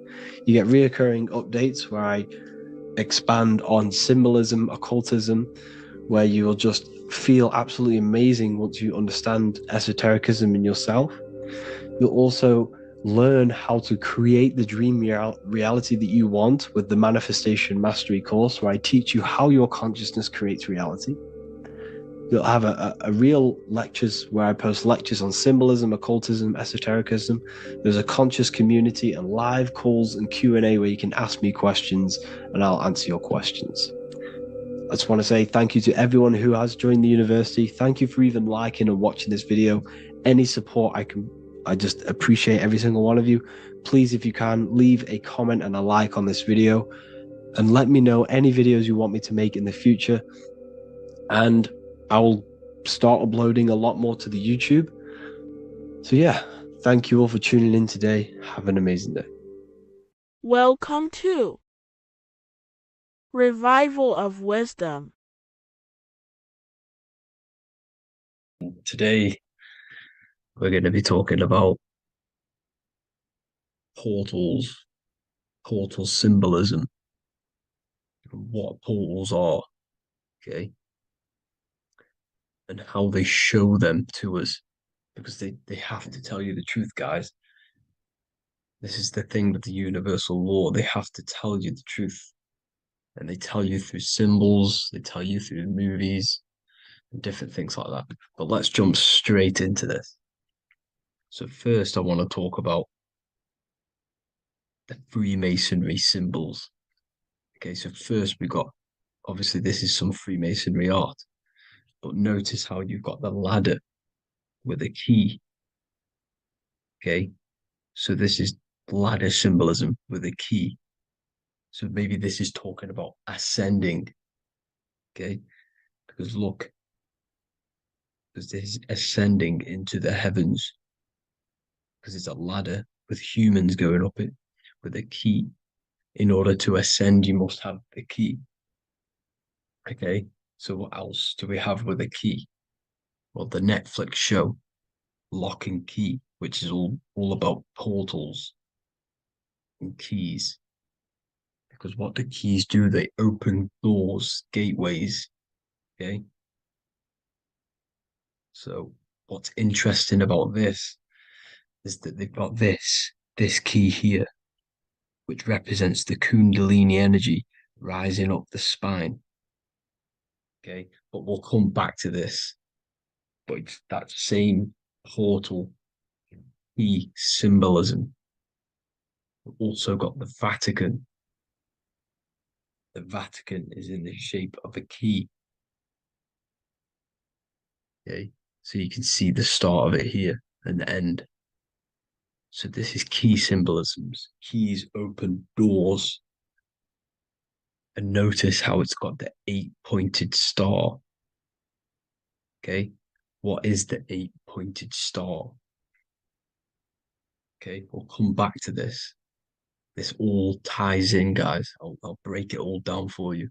You get reoccurring updates where I expand on symbolism, occultism, where you will just feel absolutely amazing once you understand esotericism in yourself. You'll also learn how to create the dream reality that you want with the Manifestation Mastery course, where I teach you how your consciousness creates reality. You'll have a real lectures where I post lectures on symbolism, occultism, esotericism. There's a conscious community and live calls and Q&A where you can ask me questions and I'll answer your questions. I just want to say thank you to everyone who has joined the university. Thank you for even liking and watching this video. Any support I just appreciate every single one of you. Please, if you can, leave a comment and a like on this video and let me know any videos you want me to make in the future. And I will start uploading a lot more to the YouTube. So yeah, thank you all for tuning in today. Have an amazing day. Welcome to Revival of Wisdom. Today, we're going to be talking about portal symbolism, what portals are, okay, and how they show them to us, because they have to tell you the truth, guys. This is the thing with the universal law. They have to tell you the truth, and they tell you through symbols, they tell you through movies, and different things like that. But let's jump straight into this. So first, I want to talk about the Freemasonry symbols. Okay, so first we got, obviously this is some Freemasonry art, but notice how you've got the ladder with a key. Okay, so this is ladder symbolism with a key. So maybe this is talking about ascending. Okay, because look, because this is ascending into the heavens, because it's a ladder with humans going up it with a key. In order to ascend, you must have the key. Okay, so what else do we have with a key? Well, the Netflix show Lock and Key, which is all about portals and keys. Because what the keys do, they open doors, gateways. Okay, so what's interesting about this is that they've got this key here, which represents the Kundalini energy rising up the spine. Okay, but we'll come back to this. But it's that same portal key symbolism. We've also got the Vatican. The Vatican is in the shape of a key. Okay, so you can see the start of it here and the end. So this is key symbolisms. Keys open doors. And notice how it's got the 8-pointed star. Okay, what is the 8-pointed star? Okay, we'll come back to this. This all ties in, guys. I'll break it all down for you.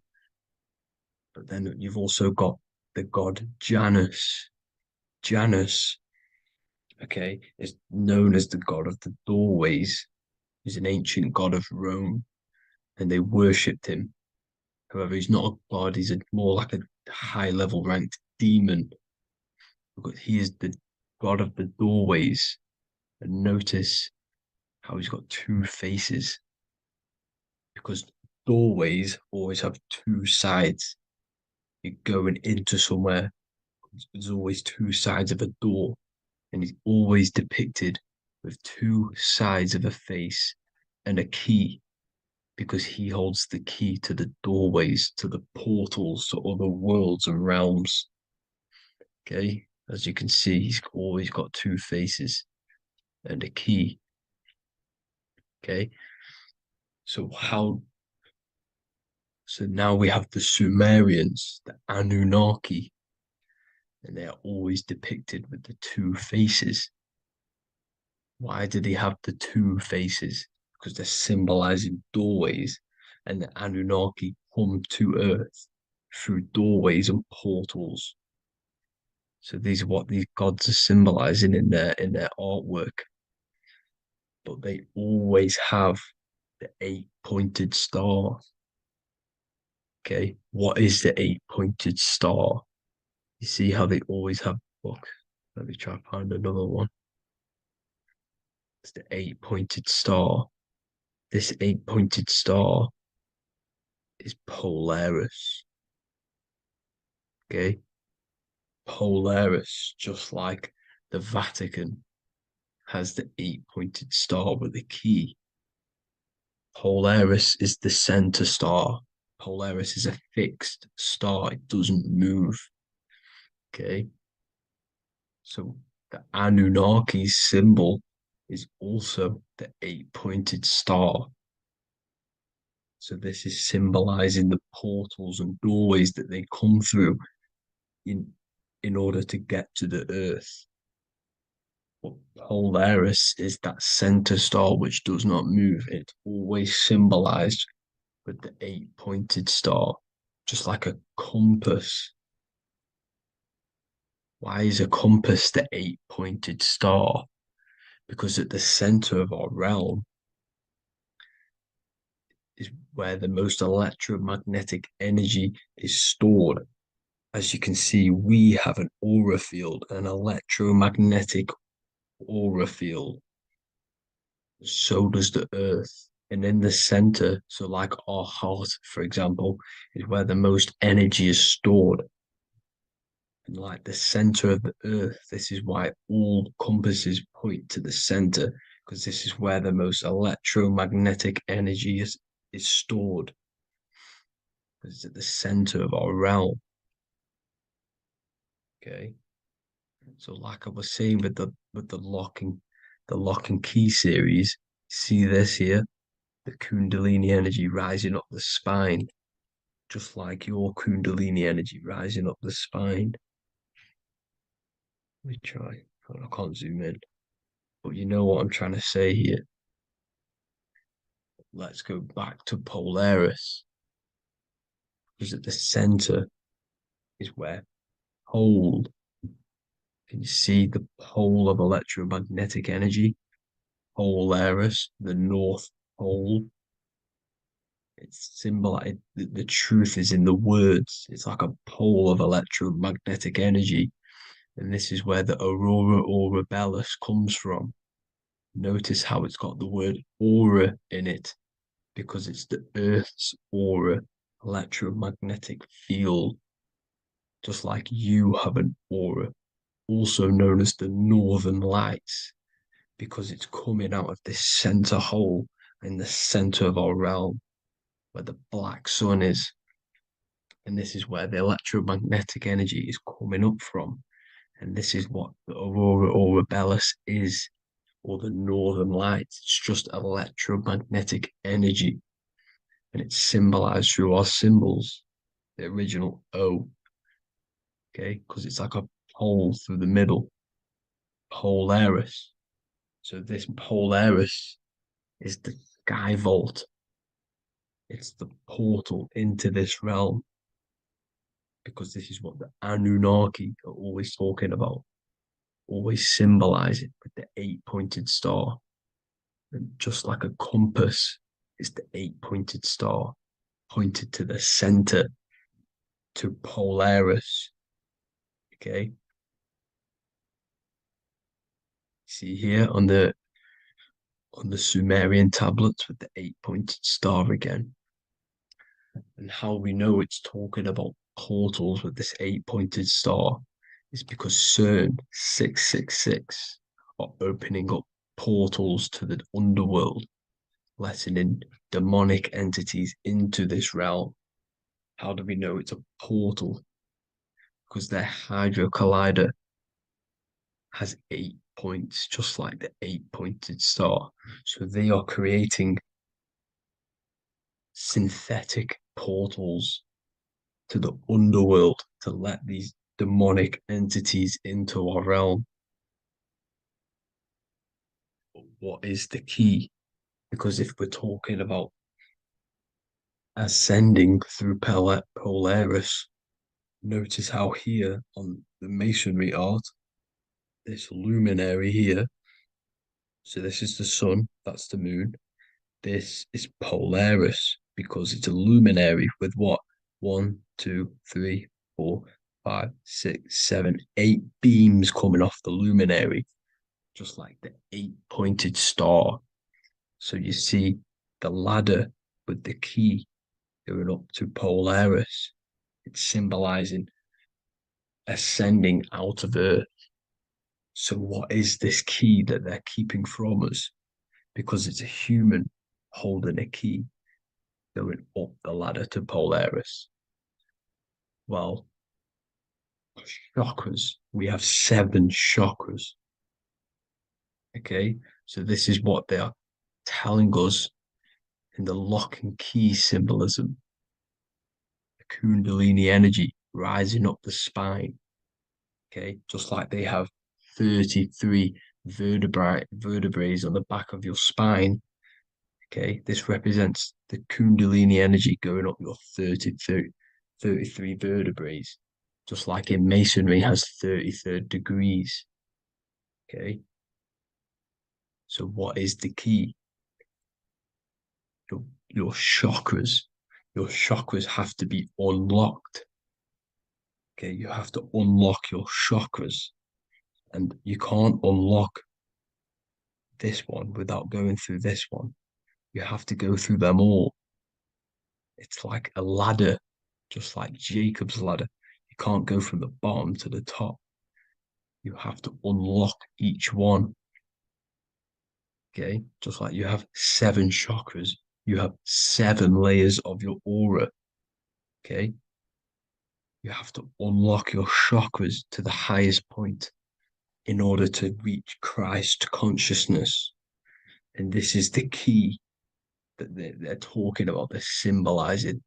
But then you've also got the god Janus. Janus okay, is known as the god of the doorways. He's an ancient god of Rome, and they worshipped him. However, he's not a god, he's more like a high-level ranked demon. Because he is the god of the doorways. And notice how he's got two faces. Because doorways always have two sides. You're going into somewhere, there's always two sides of a door. And he's always depicted with two sides of a face and a key, because he holds the key to the doorways, to the portals, to other worlds and realms. Okay, as you can see, he's always got two faces and a key. Okay, so now we have the Sumerians, the Anunnaki, and they are always depicted with the two faces. Why do they have the two faces? Because they're symbolizing doorways, and the Anunnaki come to Earth through doorways and portals. So these are what these gods are symbolizing in their artwork. But they always have the 8-pointed star. Okay, what is the 8-pointed star? You see how they always have. Look, let me try to find another one. It's the 8-pointed star. This 8-pointed star is Polaris. Okay, Polaris, just like the Vatican has the 8-pointed star with a key. Polaris is the center star. Polaris is a fixed star, it doesn't move. Okay, so the Anunnaki's symbol is also the 8-pointed star. So this is symbolizing the portals and doorways that they come through in order to get to the earth. But Polaris is that center star which does not move. It's always symbolized with the 8-pointed star, just like a compass. Why is a compass the 8-pointed star? Because at the center of our realm is where the most electromagnetic energy is stored. As you can see, we have an aura field, an electromagnetic aura field. So does the earth. And in the center, so like our heart, for example, is where the most energy is stored. And like the center of the earth, this is why all compasses point to the center, because this is where the most electromagnetic energy is stored. It's at the center of our realm. Okay. So like I was saying with the lock and key series, see this here? The Kundalini energy rising up the spine, just like your Kundalini energy rising up the spine. Let me try. I can't zoom in, but you know what I'm trying to say here. Let's go back to Polaris, because at the center is where pole. Can you see the pole of electromagnetic energy? Polaris, the North Pole. It's symbolized. The truth is in the words. It's like a pole of electromagnetic energy. And this is where the aurora borealis comes from. Notice how it's got the word aura in it, because it's the Earth's aura, electromagnetic field. Just like you have an aura, also known as the northern lights, because it's coming out of this center hole in the center of our realm, where the black sun is. And this is where the electromagnetic energy is coming up from. And this is what the aurora borealis is, or the northern lights. It's just electromagnetic energy. And it's symbolized through our symbols, the original O. Okay, because it's like a pole through the middle. Polaris. So this Polaris is the sky vault. It's the portal into this realm, because this is what the Anunnaki are always talking about. always symbolize it with the 8-pointed star. And just like a compass, it's the 8-pointed star pointed to the center, to Polaris. Okay. See here on the Sumerian tablets with the 8-pointed star again. And how we know it's talking about portals with this 8-pointed star is because CERN 666 are opening up portals to the underworld, letting in demonic entities into this realm. How do we know it's a portal? Because their Hydro Collider has 8 points, just like the 8-pointed star. So they are creating synthetic portals to the underworld to let these demonic entities into our realm. But what is the key? Because if we're talking about ascending through Polaris, notice how here on the masonry art, this luminary here, so this is the sun, that's the moon. This is Polaris because it's a luminary with what? 1, 2, 3, 4, 5, 6, 7, 8 beams coming off the luminary, just like the 8-pointed star. So you see the ladder with the key going up to Polaris. It's symbolizing ascending out of Earth. So what is this key that they're keeping from us? Because it's a human holding a key going up the ladder to Polaris. Well, chakras. We have 7 chakras. Okay, so this is what they are telling us in the lock and key symbolism. The Kundalini energy rising up the spine. Okay, just like they have 33 vertebrae on the back of your spine. Okay, this represents the Kundalini energy going up your 33 vertebrae, just like in masonry has 33rd degrees. Okay, so what is the key? Your chakras. Your chakras have to be unlocked. Okay, you have to unlock your chakras, and you can't unlock this one without going through this one. You have to go through them all. It's like a ladder, just like Jacob's ladder. You can't go from the bottom to the top. You have to unlock each one. Okay, just like you have 7 chakras, you have 7 layers of your aura. Okay, you have to unlock your chakras to the highest point in order to reach Christ consciousness. And this is the key that they're talking about. They're symbolizing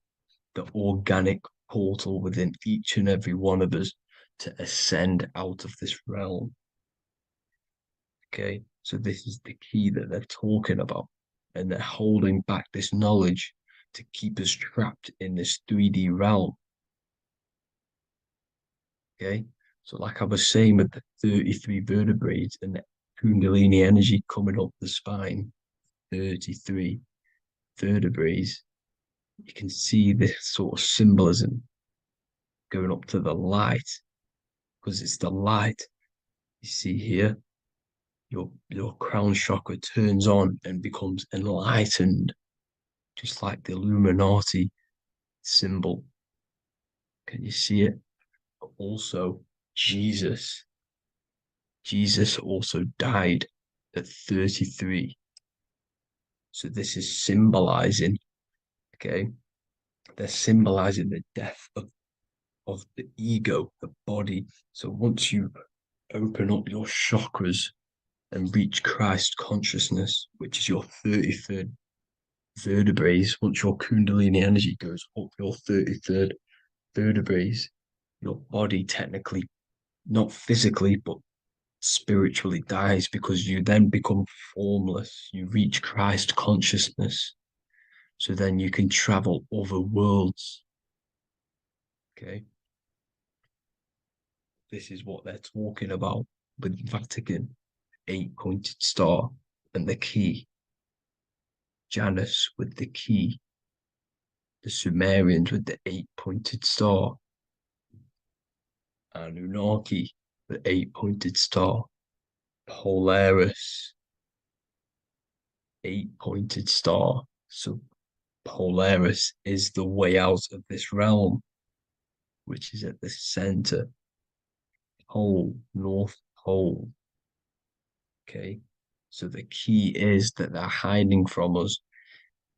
the organic portal within each and every one of us to ascend out of this realm. Okay, so this is the key that they're talking about, and they're holding back this knowledge to keep us trapped in this 3D realm. Okay, so like I was saying with the 33 vertebrae and the Kundalini energy coming up the spine, 33 vertebrae, you can see this sort of symbolism going up to the light, because it's the light. You see here, your crown chakra turns on and becomes enlightened, just like the Illuminati symbol. Can you see it? But also Jesus also died at 33. So this is symbolizing, okay, they're symbolizing the death of the ego, the body. So once you open up your chakras and reach Christ consciousness, which is your 33rd vertebrae, once your Kundalini energy goes up your 33rd vertebrae, your body technically, not physically, but spiritually dies, because you then become formless. You reach Christ consciousness. So then you can travel other worlds. Okay. This is what they're talking about. with Vatican, 8-pointed star, and the key. Janus with the key. The Sumerians with the 8-pointed star. Anunnaki, the 8-pointed star. Polaris, 8-pointed star. So Polaris is the way out of this realm, which is at the center. Pole, North Pole. Okay, so the key is that they're hiding from us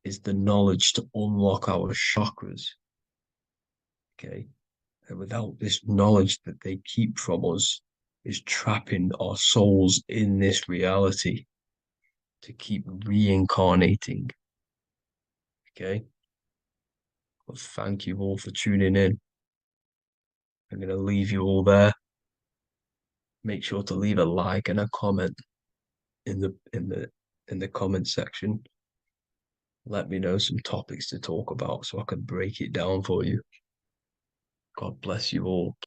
is the knowledge to unlock our chakras. Okay, and without this knowledge that they keep from us is trapping our souls in this reality to keep reincarnating. Okay, well, thank you all for tuning in. I'm going to leave you all there. Make sure to leave a like and a comment in the comment section. Let me know some topics to talk about so I can break it down for you. God bless you all.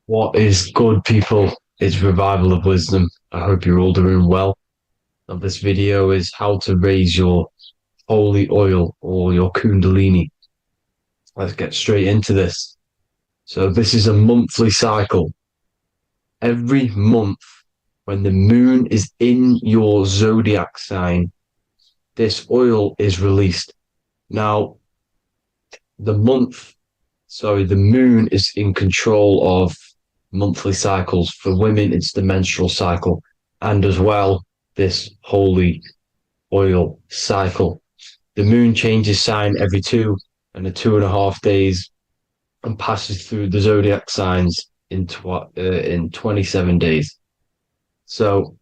What is good, people? It's Revival of Wisdom. I hope you're all doing well. Now, this video is how to raise your holy oil or your Kundalini. Let's get straight into this. So this is a monthly cycle. Every month, when the moon is in your zodiac sign, this oil is released. Now, the moon is in control of monthly cycles. For women, it's the menstrual cycle, and as well, this holy oil cycle. The moon changes sign every 2 and 2.5 days and passes through the zodiac signs in 27 days. So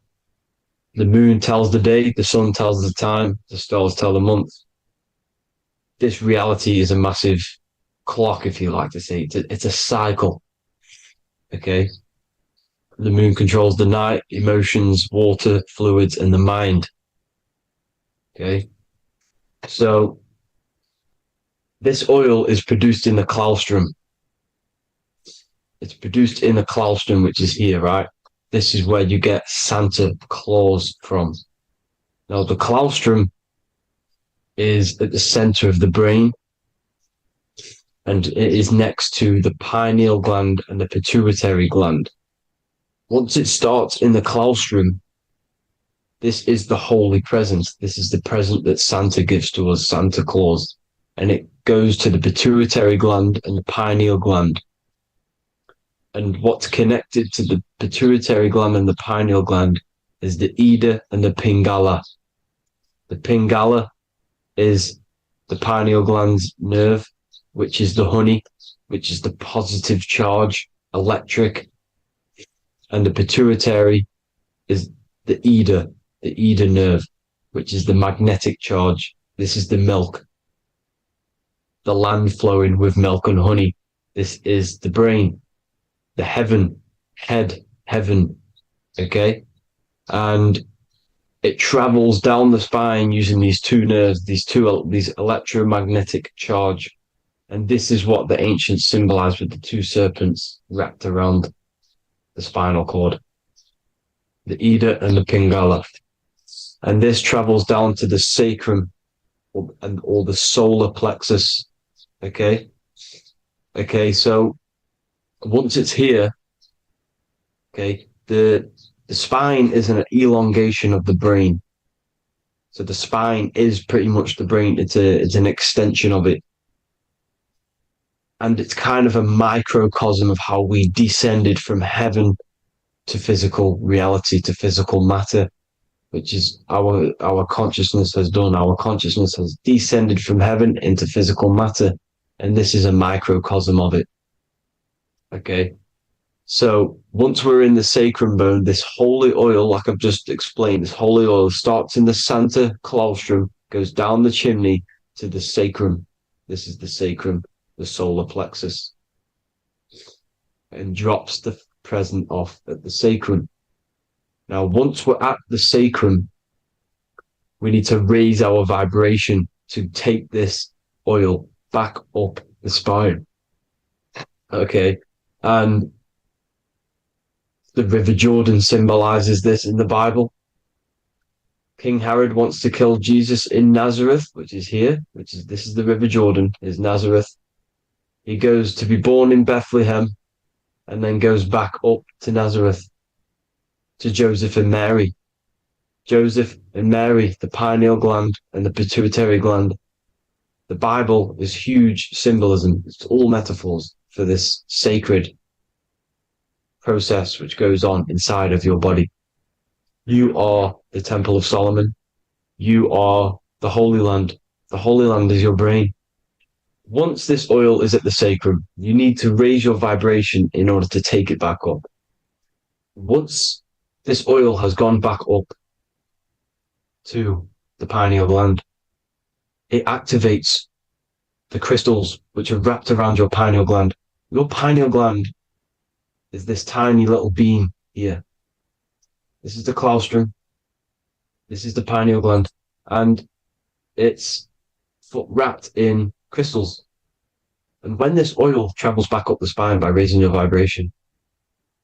the moon tells the day, the sun tells the time, the stars tell the month. This reality is a massive clock, if you like to say. It's a cycle. Okay. The moon controls the night, emotions, water, fluids, and the mind. Okay. So this oil is produced in the claustrum. It's produced in the claustrum, which is here, right? This is where you get Santa Claus from. Now, the claustrum is at the center of the brain, and it is next to the pineal gland and the pituitary gland. Once it starts in the claustrum, this is the holy present. This is the present that Santa gives to us, Santa Claus. And it goes to the pituitary gland and the pineal gland. And what's connected to the pituitary gland and the pineal gland is the Ida and the Pingala. The Pingala is the pineal gland's nerve, which is the honey, which is the positive charge, electric. And the pituitary is the Ida nerve, which is the magnetic charge. This is the milk, the land flowing with milk and honey. This is the brain, the heaven, heaven, okay? And it travels down the spine using these two nerves, these electromagnetic charge. And this is what the ancients symbolized with the two serpents wrapped around the spinal cord, the Ida and the Pingala. And this travels down to the sacrum or the solar plexus. Okay. So once it's here, okay, the spine is an elongation of the brain. So the spine is pretty much the brain. It's an extension of it. And it's kind of a microcosm of how we descended from heaven to physical reality, to physical matter, which is our consciousness has done. Our consciousness has descended from heaven into physical matter. And this is a microcosm of it. Okay. So once we're in the sacrum bone, this holy oil, like I've just explained, this holy oil starts in the Santa claustrum, goes down the chimney, to the sacrum. This is the sacrum, the solar plexus, and drops the present off at the sacrum. Now, once we're at the sacrum, we need to raise our vibration to take this oil back up the spine. Okay, and the River Jordan symbolizes this in the Bible. King Herod wants to kill Jesus in Nazareth, which is here, this is the River Jordan, is Nazareth. He goes to be born in Bethlehem and then goes back up to Nazareth to Joseph and Mary. Joseph and Mary, the pineal gland and the pituitary gland. The Bible is huge symbolism. It's all metaphors for this sacred process which goes on inside of your body. You are the Temple of Solomon. You are the Holy Land. The Holy Land is your brain. Once this oil is at the sacrum, you need to raise your vibration in order to take it back up. Once this oil has gone back up to the pineal gland, it activates the crystals which are wrapped around your pineal gland. Your pineal gland is this tiny little beam here. This is the claustrum. This is the pineal gland. And it's wrapped in crystals. And when this oil travels back up the spine by raising your vibration,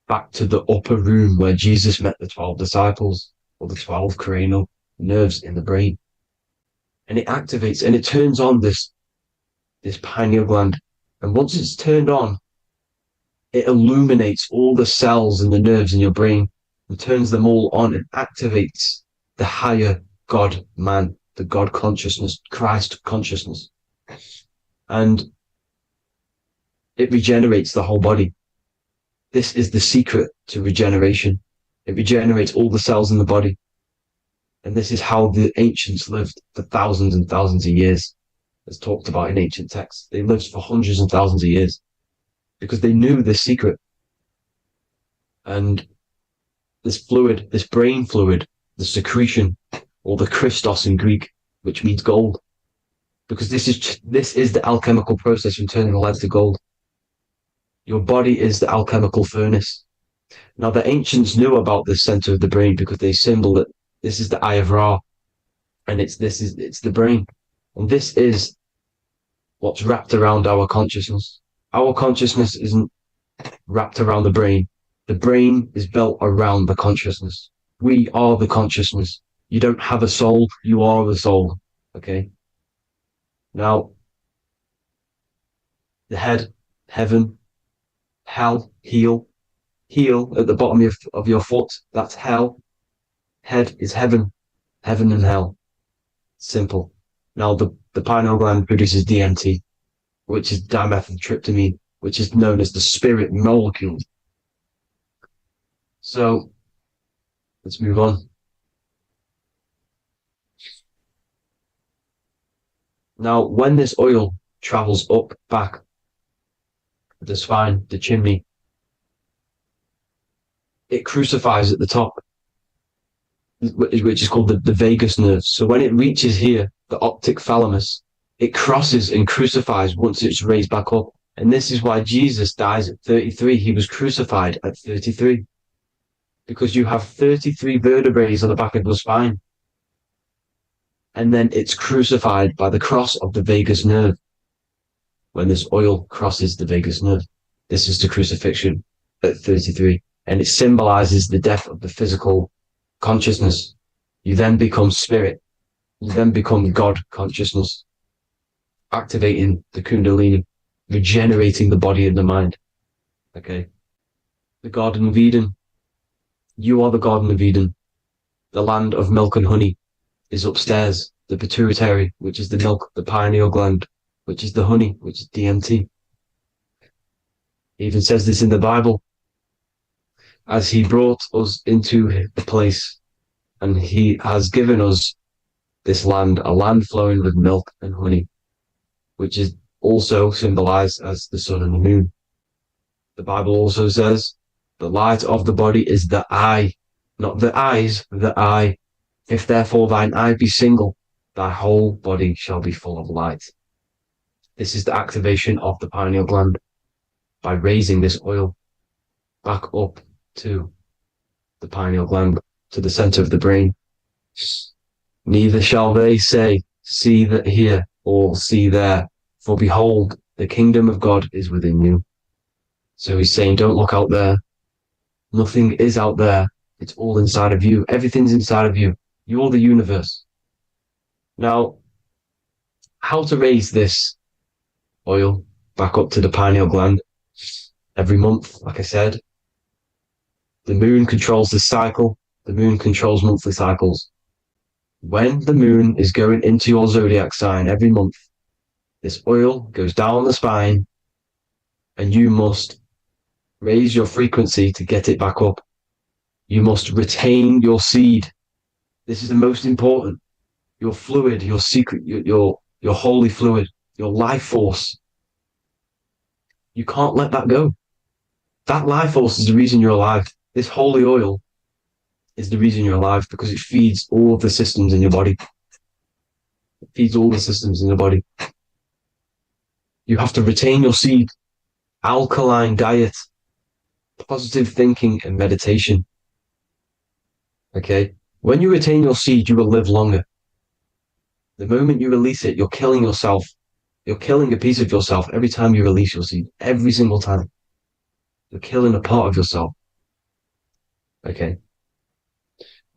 back to the upper room where Jesus met the 12 disciples, or the 12 cranial nerves in the brain, and it activates and it turns on this pineal gland. And once it's turned on, it illuminates all the cells and the nerves in your brain and turns them all on and activates the higher God man, the God consciousness, Christ consciousness. And it regenerates the whole body. This is the secret to regeneration. It regenerates all the cells in the body. And this is how the ancients lived for thousands and thousands of years, as talked about in ancient texts. They lived for hundreds and thousands of years because they knew this secret. And this fluid, this brain fluid, the secretion, or the Christos in Greek, which means gold, because this is the alchemical process from turning lead to gold. Your body is the alchemical furnace. Now, the ancients knew about this center of the brain because they symboled it. This is the Eye of Ra, and it's the brain, and this is what's wrapped around our consciousness. Our consciousness isn't wrapped around the brain. The brain is built around the consciousness. We are the consciousness. You don't have a soul. You are the soul. Okay. Now, the head, heaven, hell, heel at the bottom of your foot. That's hell. Head is heaven and hell. Simple. Now, the pineal gland produces DMT, which is dimethyltryptamine, which is known as the spirit molecule. So, let's move on. Now, when this oil travels up, back, the spine, the chimney, it crucifies at the top, which is called the vagus nerve. So when it reaches here, the optic thalamus, it crosses and crucifies once it's raised back up. And this is why Jesus dies at 33. He was crucified at 33. Because you have 33 vertebrae on the back of the spine. And then it's crucified by the cross of the vagus nerve. When this oil crosses the vagus nerve, this is the crucifixion at 33. And it symbolizes the death of the physical consciousness. You then become spirit. You then become God consciousness, activating the Kundalini, regenerating the body and the mind. Okay. The Garden of Eden. You are the Garden of Eden. The land of milk and honey is upstairs. The pituitary, which is the milk, the pineal gland, which is the honey, which is DMT. It even says this in the Bible. As he brought us into the place, and he has given us this land, a land flowing with milk and honey, which is also symbolized as the sun and the moon. The Bible also says, the light of the body is the eye, not the eyes, the eye. If therefore thine eye be single, thy whole body shall be full of light. This is the activation of the pineal gland by raising this oil back up to the pineal gland, to the center of the brain. Neither shall they say, see that here, or see there, for behold, the kingdom of God is within you. So he's saying, don't look out there. Nothing is out there. It's all inside of you. Everything's inside of you. You're the universe. Now, how to raise this oil back up to the pineal gland? Every month, like I said. The moon controls the cycle. The moon controls monthly cycles. When the moon is going into your zodiac sign every month, this oil goes down the spine and you must raise your frequency to get it back up. You must retain your seed. This is the most important. Your fluid, your secret, your holy fluid, your life force. You can't let that go. That life force is the reason you're alive. This holy oil is the reason you're alive, because it feeds all of the systems in your body. It feeds all the systems in your body. You have to retain your seed, alkaline diet, positive thinking, and meditation. Okay? When you retain your seed, you will live longer. The moment you release it, you're killing yourself. You're killing a piece of yourself every time you release your seed. Every single time. You're killing a part of yourself. Okay?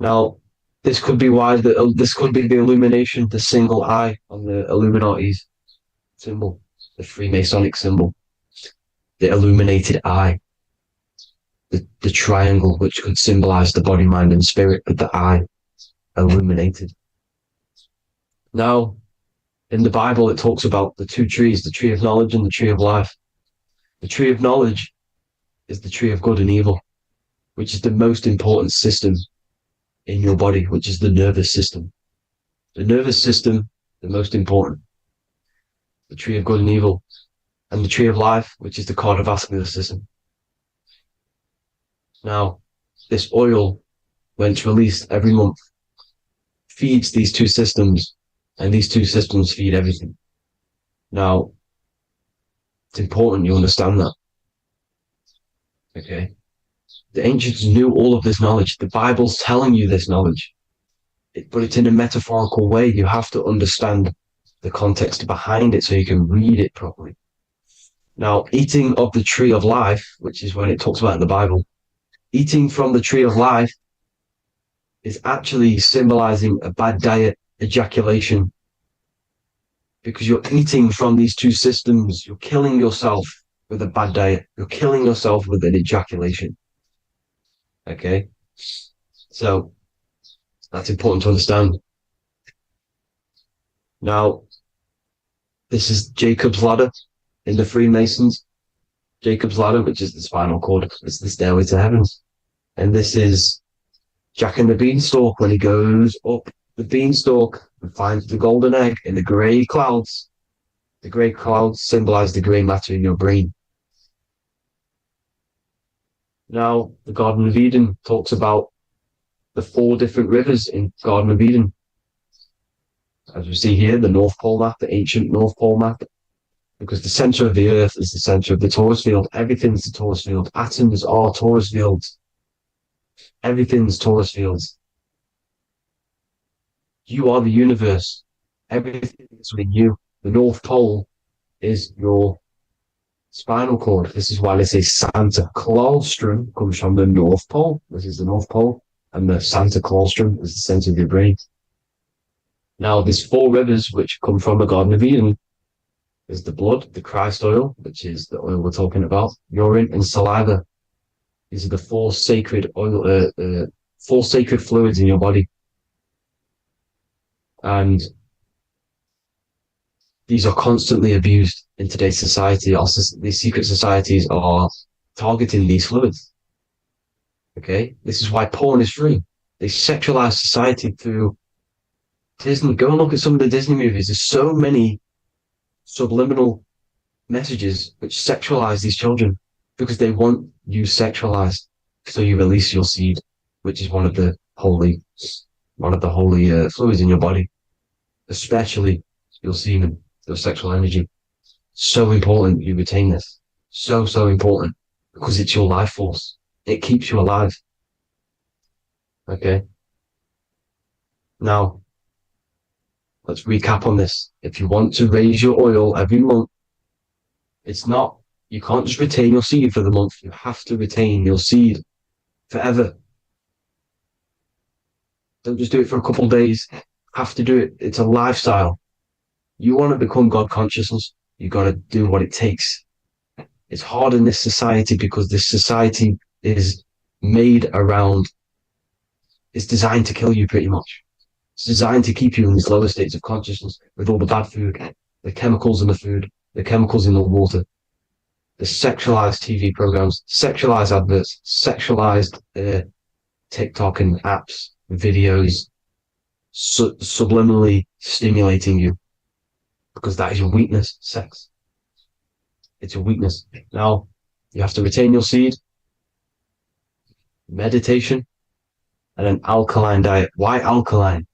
Now, this could be why this could be the illumination, the single eye on the Illuminati's symbol, the Freemasonic symbol, the illuminated eye, the triangle, which could symbolize the body, mind, and spirit, but the eye illuminated. Now, in the Bible, it talks about the two trees, the tree of knowledge and the tree of life. The tree of knowledge is the tree of good and evil, which is the most important system in your body, which is the nervous system. The nervous system, the most important. The tree of good and evil. And the tree of life, which is the cardiovascular system. Now, this oil, when it's released every month, feeds these two systems, and these two systems feed everything. Now, it's important you understand that. Okay? The ancients knew all of this knowledge. The Bible's telling you this knowledge. But it's in a metaphorical way. You have to understand the context behind it so you can read it properly. Now, eating of the tree of life, which is when it talks about in the Bible, eating from the tree of life is actually symbolizing a bad diet, ejaculation. Because you're eating from these two systems. You're killing yourself with a bad diet. You're killing yourself with an ejaculation. Okay, so that's important to understand. Now, this is Jacob's ladder in the Freemasons. Jacob's ladder, which is the spinal cord, it's the stairway to heaven. And this is Jack and the Beanstalk when he goes up the beanstalk and finds the golden egg in the grey clouds. The grey clouds symbolize the grey matter in your brain. Now, the Garden of Eden talks about the 4 different rivers in Garden of Eden. As we see here, the North Pole map, the ancient North Pole map, because the center of the earth is the center of the torus field. Everything's the torus field. Atoms are torus fields. Everything's torus fields. You are the universe. Everything is within you. The North Pole is your spinal cord. This is why they say Santa Claustrum comes from the North Pole. This is the North Pole. And the Santa Claustrum is the center of your brain. Now, these 4 rivers which come from the Garden of Eden is the blood, the Christ oil, which is the oil we're talking about, urine, and saliva. These are the 4 sacred oil, 4 sacred fluids in your body. And these are constantly abused in today's society. These secret societies are targeting these fluids. Okay? This is why porn is free. They sexualize society through Disney. Go and look at some of the Disney movies. There's so many subliminal messages which sexualize these children because they want you sexualized. So you release your seed, which is one of the holy fluids in your body. especially your semen, your sexual energy. So important you retain this. So, so important, because it's your life force. It keeps you alive. Okay? Now, let's recap on this. If you want to raise your oil every month, you can't just retain your seed for the month. You have to retain your seed forever. Don't just do it for a couple of days. Have to do it. It's a lifestyle. You want to become God consciousness, you got to do what it takes. It's hard in this society because this society is made around, it's designed to kill you pretty much. It's designed to keep you in these lower states of consciousness with all the bad food, the chemicals in the food, the chemicals in the water, the sexualized TV programs, sexualized adverts, sexualized TikTok and apps, videos, subliminally stimulating you. Because that is your weakness, sex. It's your weakness. Now, you have to retain your seed, meditation, and an alkaline diet. Why alkaline?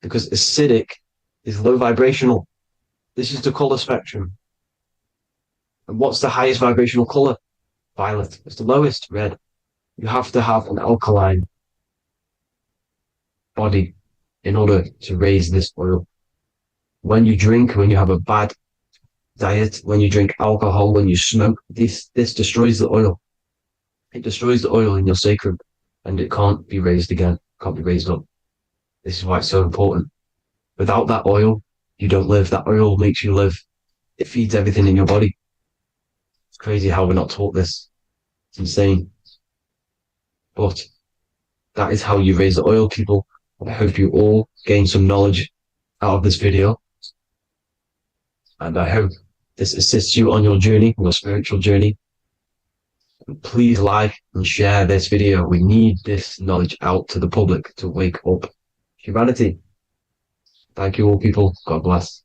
Because acidic is low vibrational. This is the color spectrum. And what's the highest vibrational color? Violet. It's the lowest, red. You have to have an alkaline body in order to raise this oil. When you drink, when you have a bad diet, when you drink alcohol, when you smoke, this destroys the oil. It destroys the oil in your sacrum, and it can't be raised again, can't be raised up. This is why it's so important. Without that oil, you don't live. That oil makes you live. It feeds everything in your body. It's crazy how we're not taught this. It's insane. But that is how you raise the oil, people. I hope you all gain some knowledge out of this video. And I hope this assists you on your journey, your spiritual journey. And please like and share this video. We need this knowledge out to the public to wake up humanity. Thank you all, people. God bless.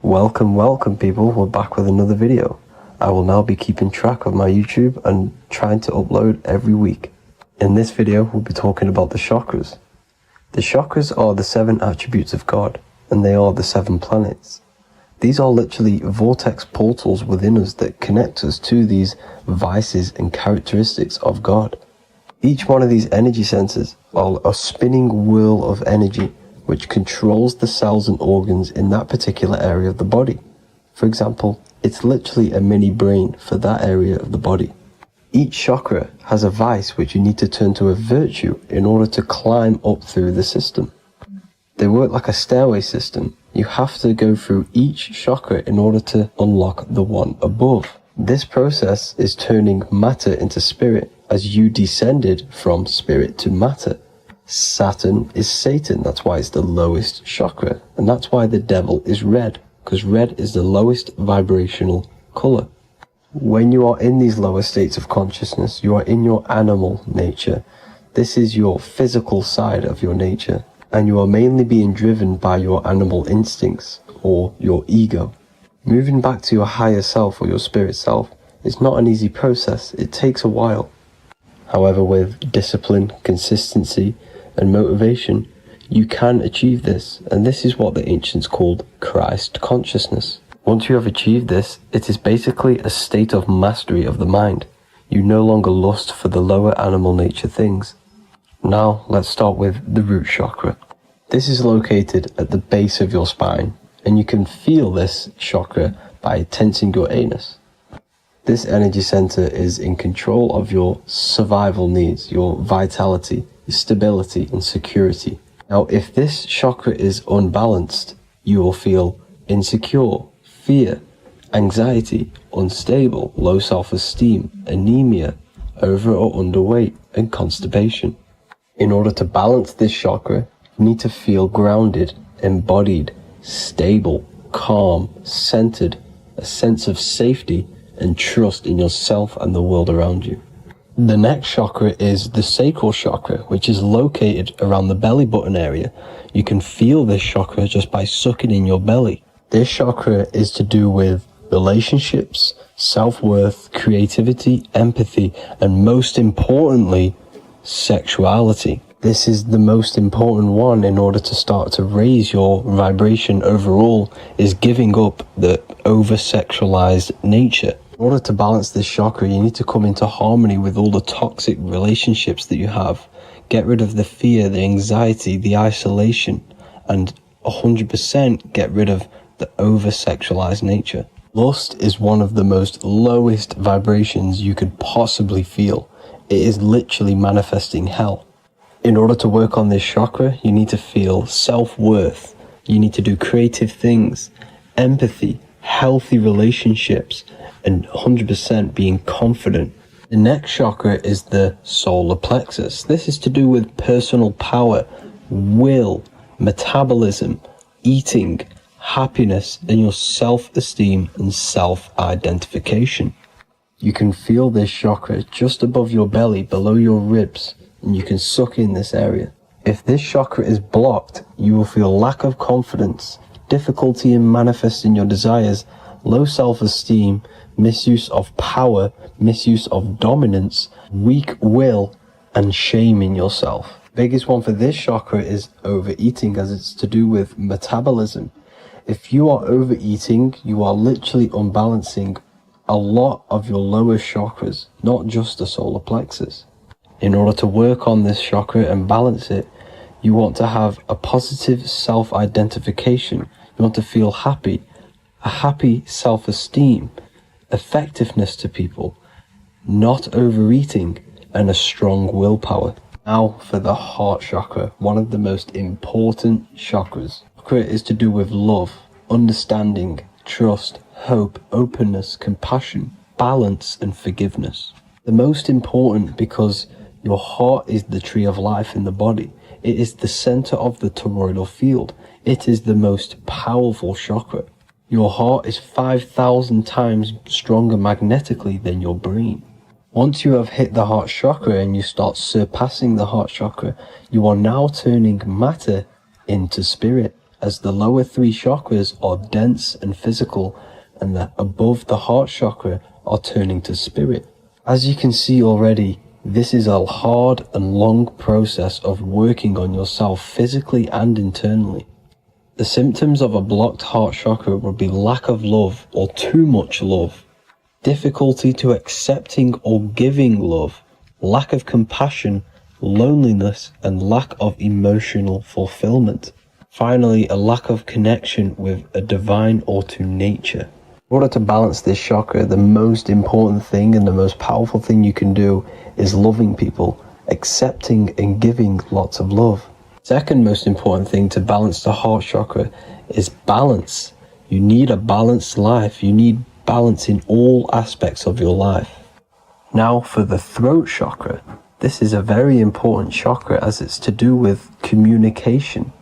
Welcome people, we're back with another video. I will now be keeping track of my YouTube and trying to upload every week. In this video, we'll be talking about the chakras. The chakras are the 7 attributes of God, and they are the 7 planets. These are literally vortex portals within us that connect us to these vices and characteristics of God. Each one of these energy centers are a spinning wheel of energy which controls the cells and organs in that particular area of the body. For example, it's literally a mini brain for that area of the body. Each chakra has a vice which you need to turn to a virtue in order to climb up through the system. They work like a stairway system. You have to go through each chakra in order to unlock the one above. This process is turning matter into spirit as you descended from spirit to matter. Saturn is Satan, that's why it's the lowest chakra, and that's why the devil is red, because red is the lowest vibrational color. When you are in these lower states of consciousness, you are in your animal nature. This is your physical side of your nature, and you are mainly being driven by your animal instincts, or your ego. Moving back to your higher self, or your spirit self, is not an easy process. It takes a while. However, with discipline, consistency, and motivation, you can achieve this, and this is what the ancients called Christ consciousness. Once you have achieved this, it is basically a state of mastery of the mind. You no longer lust for the lower animal nature things. Now, let's start with the root chakra. This is located at the base of your spine, and you can feel this chakra by tensing your anus. This energy center is in control of your survival needs, your vitality, stability and security. Now, if this chakra is unbalanced, you will feel insecure, fear, anxiety, unstable, low self-esteem, anemia, over or underweight, and constipation. In order to balance this chakra, you need to feel grounded, embodied, stable, calm, centered, a sense of safety and trust in yourself and the world around you. The next chakra is the sacral chakra, which is located around the belly button area. You can feel this chakra just by sucking in your belly. This chakra is to do with relationships, self-worth, creativity, empathy, and most importantly, sexuality. This is the most important one in order to start to raise your vibration overall, is giving up the over-sexualized nature. In order to balance this chakra, you need to come into harmony with all the toxic relationships that you have. Get rid of the fear, the anxiety, the isolation, and 100% get rid of the over-sexualized nature. Lust is one of the most lowest vibrations you could possibly feel. It is literally manifesting hell. In order to work on this chakra, you need to feel self-worth. You need to do creative things, empathy, healthy relationships, and 100% being confident. The next chakra is the solar plexus. This is to do with personal power, will, metabolism, eating, happiness, and your self-esteem and self-identification. You can feel this chakra just above your belly, below your ribs, and you can suck in this area. If this chakra is blocked, you will feel lack of confidence, difficulty in manifesting your desires, low self-esteem, misuse of power, misuse of dominance, weak will, and shame in yourself. Biggest one for this chakra is overeating, as it's to do with metabolism. If you are overeating, you are literally unbalancing a lot of your lower chakras, not just the solar plexus. In order to work on this chakra and balance it, you want to have a positive self-identification. You want to feel happy, a happy self-esteem, effectiveness to people, not overeating, and a strong willpower. Now for the heart chakra, one of the most important chakras. Chakra is to do with love, understanding, trust, hope, openness, compassion, balance, and forgiveness. The most important because your heart is the tree of life in the body. It is the center of the toroidal field. It is the most powerful chakra. Your heart is 5,000 times stronger magnetically than your brain. Once you have hit the heart chakra and you start surpassing the heart chakra, you are now turning matter into spirit, as the lower three chakras are dense and physical, and the above the heart chakra are turning to spirit. As you can see already, this is a hard and long process of working on yourself physically and internally. The symptoms of a blocked heart chakra would be lack of love or too much love, difficulty to accepting or giving love, lack of compassion, loneliness, and lack of emotional fulfillment. Finally, a lack of connection with a divine or to nature. In order to balance this chakra, the most important thing and the most powerful thing you can do is loving people, accepting and giving lots of love. Second most important thing to balance the heart chakra is balance. You need a balanced life. You need balance in all aspects of your life. Now for the throat chakra. This is a very important chakra as it's to do with communication.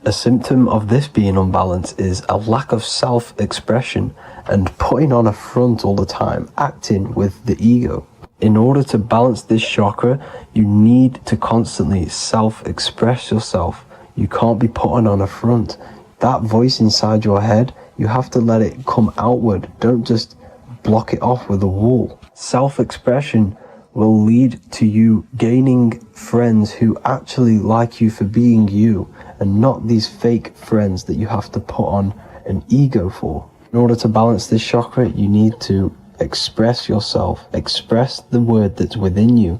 A symptom of this being unbalanced is a lack of self-expression and putting on a front all the time, acting with the ego. In order to balance this chakra, you need to constantly self-express yourself. You can't be putting on a front. That voice inside your head, you have to let it come outward. Don't just block it off with a wall. Self-expression will lead to you gaining friends who actually like you for being you, and not these fake friends that you have to put on an ego for. In order to balance this chakra, you need to express yourself, express the word that's within you.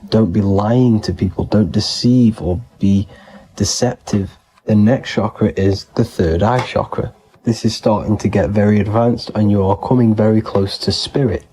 Don't be lying to people, don't deceive or be deceptive. The next chakra is the third eye chakra. This is starting to get very advanced and you are coming very close to spirit.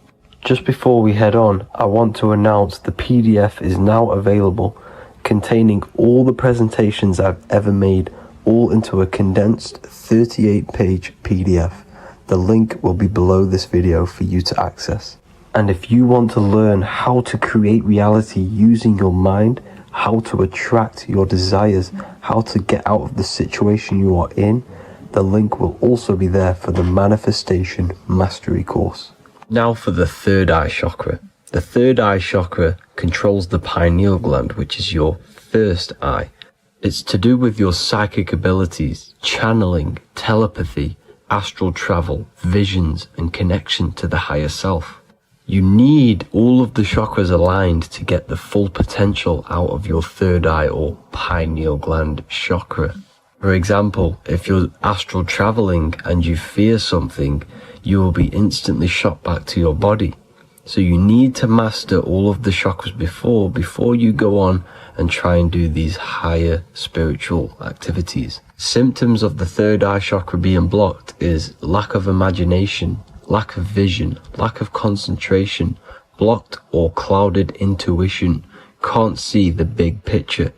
Just before we head on, I want to announce the PDF is now available, containing all the presentations I've ever made, all into a condensed 38-page PDF. The link will be below this video for you to access. And if you want to learn how to create reality using your mind, how to attract your desires, how to get out of the situation you are in, the link will also be there for the Manifestation Mastery course. Now for the third eye chakra. The third eye chakra controls the pineal gland, which is your first eye. It's to do with your psychic abilities, channeling, telepathy, astral travel, visions, and connection to the higher self. You need all of the chakras aligned to get the full potential out of your third eye or pineal gland chakra. For example, if you're astral traveling and you fear something, you will be instantly shot back to your body. So you need to master all of the chakras before you go on and try and do these higher spiritual activities. Symptoms of the third eye chakra being blocked is lack of imagination, lack of vision, lack of concentration, blocked or clouded intuition, can't see the big picture,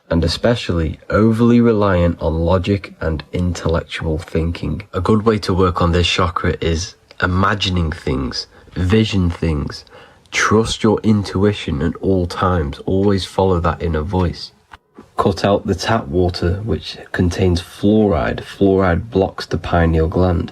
and especially overly reliant on logic and intellectual thinking. A good way to work on this chakra is imagining things, vision things, trust your intuition at all times, always follow that inner voice. Cut out the tap water which contains fluoride. Fluoride blocks the pineal gland.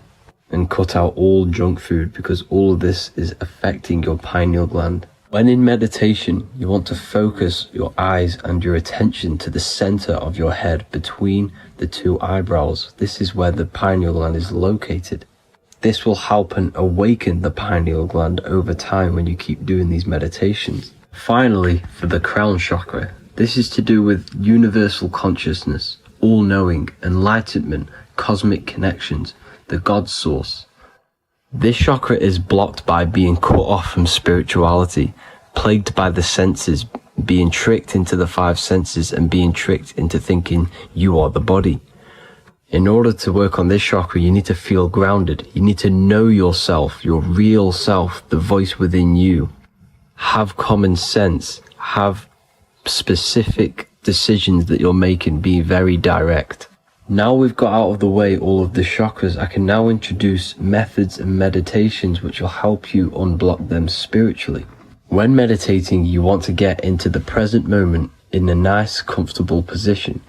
And cut out all junk food because all of this is affecting your pineal gland. When in meditation, you want to focus your eyes and your attention to the center of your head between the two eyebrows. This is where the pineal gland is located. This will help and awaken the pineal gland over time when you keep doing these meditations. Finally, for the crown chakra, this is to do with universal consciousness, all-knowing, enlightenment, cosmic connections, the God source. This chakra is blocked by being cut off from spirituality, plagued by the senses, being tricked into the five senses and being tricked into thinking you are the body. In order to work on this chakra, you need to feel grounded. You need to know yourself, your real self, the voice within you. Have common sense, have specific decisions that you're making, be very direct. Now we've got out of the way all of the chakras, I can now introduce methods and meditations which will help you unblock them spiritually. When meditating, you want to get into the present moment in a nice, comfortable position.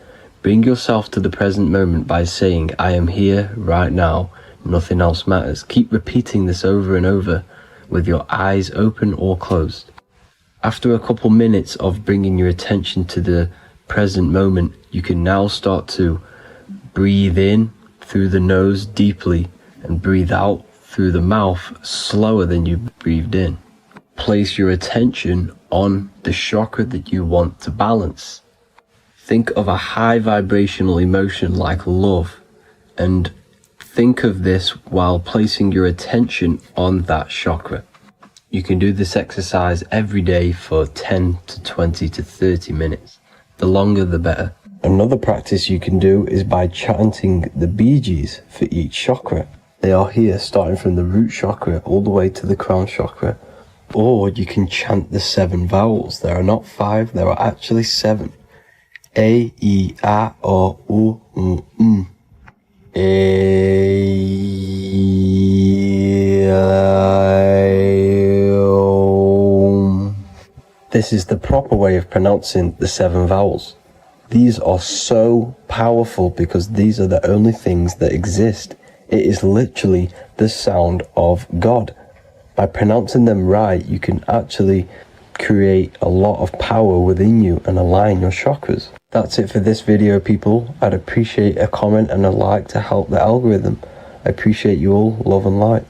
Bring yourself to the present moment by saying, I am here right now, nothing else matters. Keep repeating this over and over with your eyes open or closed. After a couple minutes of bringing your attention to the present moment, you can now start to breathe in through the nose deeply and breathe out through the mouth slower than you breathed in. Place your attention on the chakra that you want to balance. Think of a high vibrational emotion like love and think of this while placing your attention on that chakra. You can do this exercise every day for 10 to 20 to 30 minutes. The longer the better. Another practice you can do is by chanting the Bijis for each chakra. They are here starting from the root chakra all the way to the crown chakra. Or you can chant the 7 vowels. There are not 5, there are actually 7. A, I, A, O, U, M. A, O. This is the proper way of pronouncing the 7 vowels. These are so powerful because these are the only things that exist. It is literally the sound of God. By pronouncing them right, you can actually create a lot of power within you and align your chakras. That's it for this video, people. I'd appreciate a comment and a like to help the algorithm. I appreciate you all. Love and light.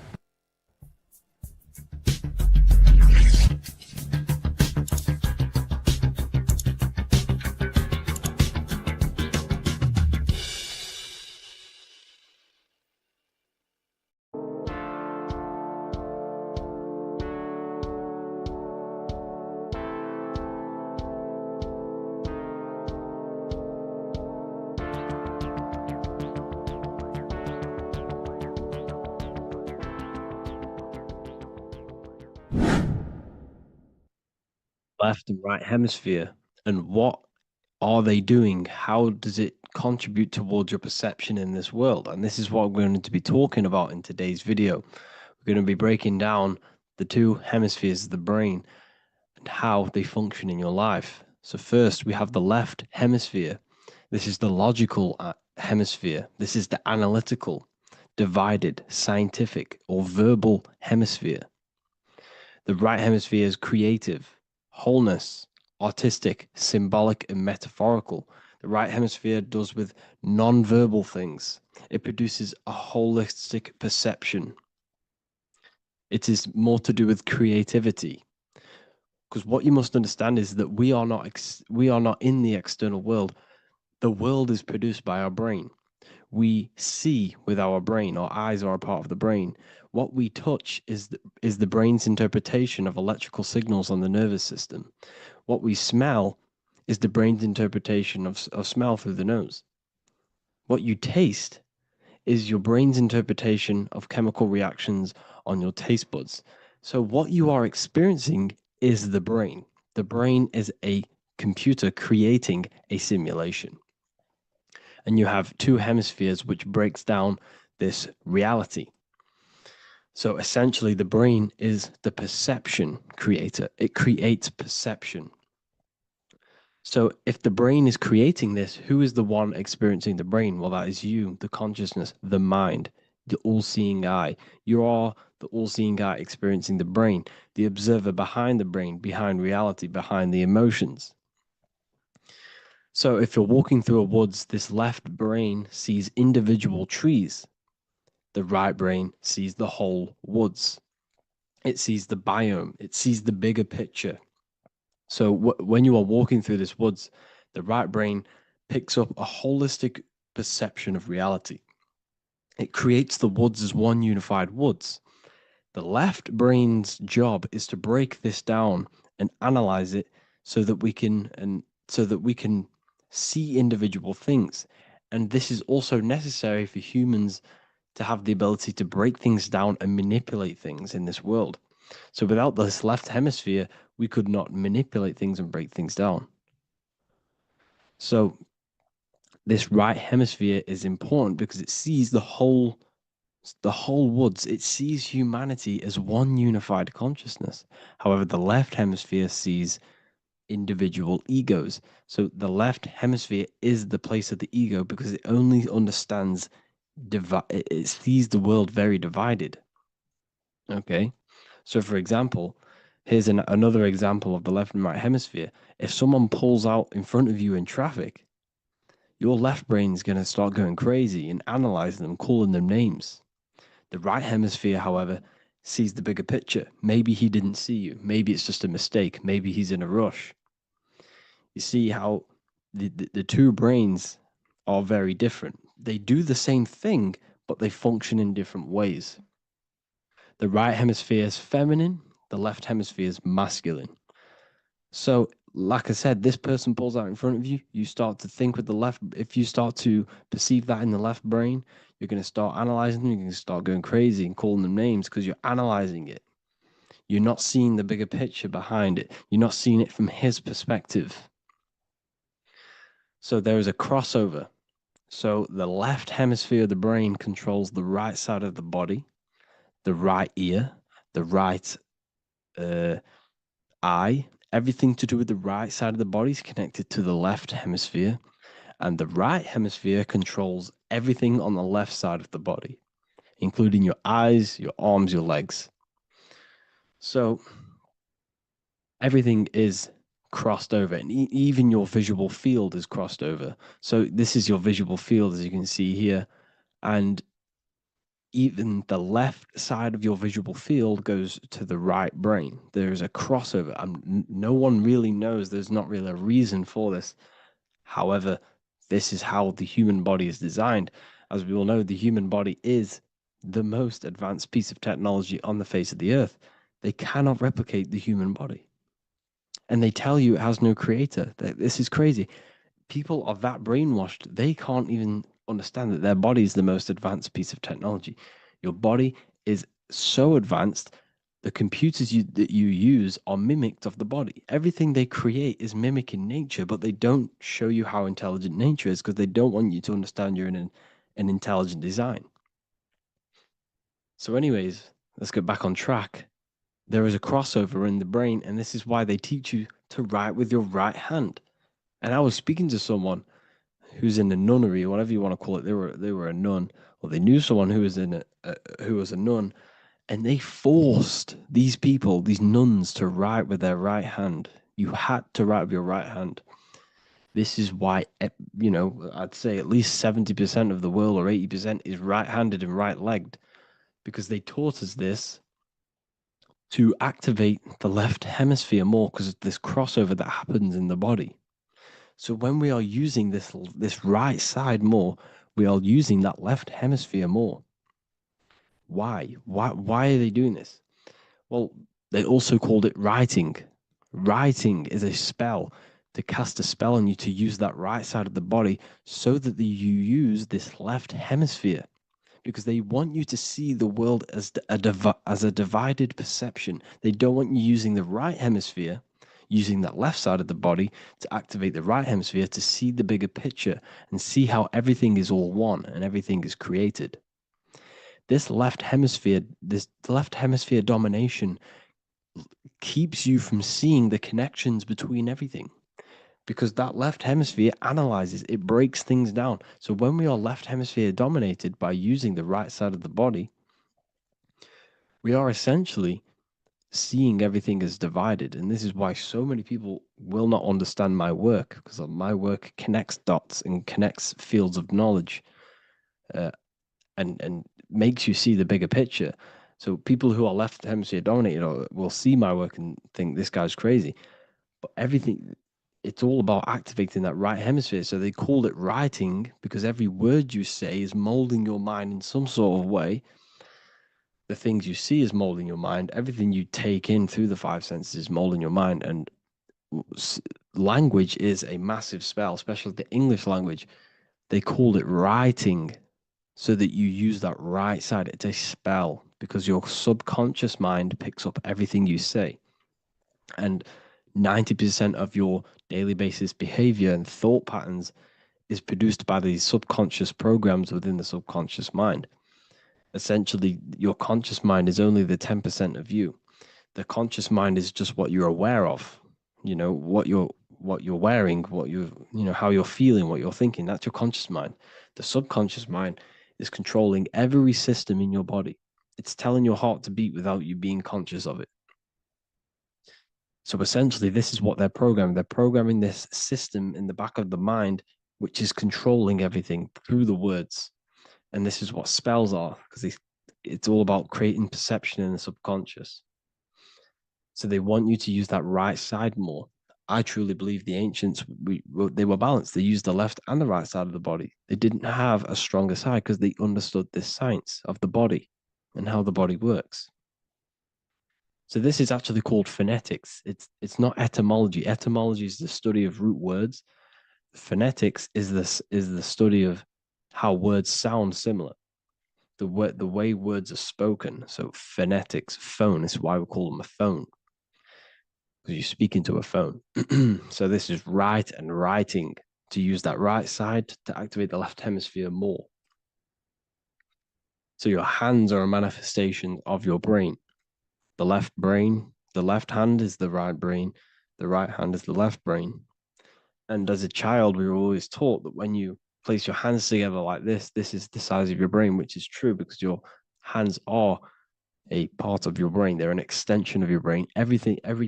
Left and right hemisphere, and what are they doing? How does it contribute towards your perception in this world? And this is what we're going to be talking about in today's video. We're going to be breaking down the 2 hemispheres of the brain and how they function in your life. So first we have the left hemisphere. This is the logical hemisphere. This is the analytical, divided, scientific, or verbal hemisphere. The right hemisphere is creative, wholeness, artistic, symbolic, and metaphorical. The right hemisphere does with non-verbal things. It produces a holistic perception. It is more to do with creativity. Because what you must understand is that we are not in the external world. The world is produced by our brain. We see with our brain. Our eyes are a part of the brain. What we touch is the brain's interpretation of electrical signals on the nervous system. What we smell is the brain's interpretation of smell through the nose. What you taste is your brain's interpretation of chemical reactions on your taste buds. So what you are experiencing is the brain. The brain is a computer creating a simulation. And you have two hemispheres which breaks down this reality. So essentially the brain is the perception creator. It creates perception. So if the brain is creating this, who is the one experiencing the brain? Well, that is you, the consciousness, the mind, the all-seeing eye. You are the all-seeing eye experiencing the brain, the observer behind the brain, behind reality, behind the emotions. So if you're walking through a woods, this left brain sees individual trees. The right brain sees the whole woods. It sees the biome. It sees the bigger picture. So when you are walking through this woods, the right brain picks up a holistic perception of reality. It creates the woods as one unified woods. The left brain's job is to break this down and analyze it so that we can see individual things. And this is also necessary for humans to have the ability to break things down and manipulate things in this world. So without this left hemisphere, we could not manipulate things and break things down. So this right hemisphere is important because it sees the whole woods. It sees humanity as one unified consciousness. However, the left hemisphere sees individual egos. So the left hemisphere is the place of the ego because it only understands it sees the world very divided. Okay, so for example, here's another example of the left and right hemisphere. If someone pulls out in front of you in traffic, your left brain is going to start going crazy and analyzing them, calling them names. The right hemisphere, however, sees the bigger picture. Maybe he didn't see you. Maybe it's just a mistake. Maybe he's in a rush. You see how the two brains are very different. They do the same thing, but they function in different ways. The right hemisphere is feminine, the left hemisphere is masculine. So, like I said, this person pulls out in front of you, you start to think with the left. If you start to perceive that in the left brain, you're going to start analyzing them, you're going to start going crazy and calling them names because you're analyzing it. You're not seeing the bigger picture behind it. You're not seeing it from his perspective. So there is a crossover. So the left hemisphere of the brain controls the right side of the body, the right ear, the right eye. Everything to do with the right side of the body is connected to the left hemisphere. And the right hemisphere controls everything on the left side of the body, including your eyes, your arms, your legs. So everything is crossed over, and even your visual field is crossed over. So this is your visual field, as you can see here, and even the left side of your visual field goes to the right brain. There's a crossover. No one really knows. There's not really a reason for this. However, this is how the human body is designed. As we all know, the human body is the most advanced piece of technology on the face of the earth. They cannot replicate the human body. And they tell you it has no creator. This is crazy. People are that brainwashed, they can't even understand that their body is the most advanced piece of technology. Your body is so advanced, the computers that you use are mimicked of the body. Everything they create is mimicking nature, but they don't show you how intelligent nature is because they don't want you to understand you're in an intelligent design. So anyways, let's get back on track. There is a crossover in the brain, and this is why they teach you to write with your right hand. And I was speaking to someone who's in a nunnery, or whatever you want to call it. They were a nun, or they knew someone who was who was a nun, and they forced these people, these nuns, to write with their right hand. You had to write with your right hand. This is why, I'd say at least 70% of the world, or 80%, is right-handed and right-legged, because they taught us this to activate the left hemisphere more, because of this crossover that happens in the body. So when we are using this right side more, we are using that left hemisphere more. Why? Why are they doing this? Well, they also called it writing. Writing is a spell, to cast a spell on you, to use that right side of the body so that you use this left hemisphere, because they want you to see the world as a divided perception. They don't want you using the right hemisphere, using that left side of the body to activate the right hemisphere to see the bigger picture and see how everything is all one and everything is created. This left hemisphere domination keeps you from seeing the connections between everything, because that left hemisphere analyzes, it breaks things down. So when we are left hemisphere dominated by using the right side of the body, we are essentially seeing everything as divided. And this is why so many people will not understand my work, because my work connects dots and connects fields of knowledge, and makes you see the bigger picture. So people who are left hemisphere dominated will see my work and think this guy's crazy. But everything, it's all about activating that right hemisphere. So they called it writing because every word you say is molding your mind in some sort of way. The things you see is molding your mind. Everything you take in through the five senses is molding your mind. And language is a massive spell, especially the English language. They called it writing so that you use that right side. It's a spell because your subconscious mind picks up everything you say. And 90% of your daily basis behavior and thought patterns is produced by these subconscious programs within the subconscious mind. Essentially, your conscious mind is only the 10% of you. The conscious mind is just what you're aware of, what you're wearing, how you're feeling, what you're thinking. That's your conscious mind. The subconscious mind is controlling every system in your body. It's telling your heart to beat without you being conscious of it. So essentially, this is what they're programming. They're programming this system in the back of the mind, which is controlling everything through the words. And this is what spells are, because it's all about creating perception in the subconscious. So they want you to use that right side more. I truly believe the ancients, they were balanced. They used the left and the right side of the body. They didn't have a stronger side because they understood this science of the body and how the body works. So this is actually called phonetics. It's not etymology. Etymology is the study of root words. Phonetics is the study of how words sound similar. The way words are spoken. So phonetics, phone, is why we call them a phone, because you speak into a phone. So this is write and writing, to use that right side to activate the left hemisphere more. So your hands are a manifestation of your brain. The left hand is the right brain, the right hand is the left brain. And as a child, we were always taught that when you place your hands together like this is the size of your brain, which is true because your hands are a part of your brain. They're an extension of your brain. Every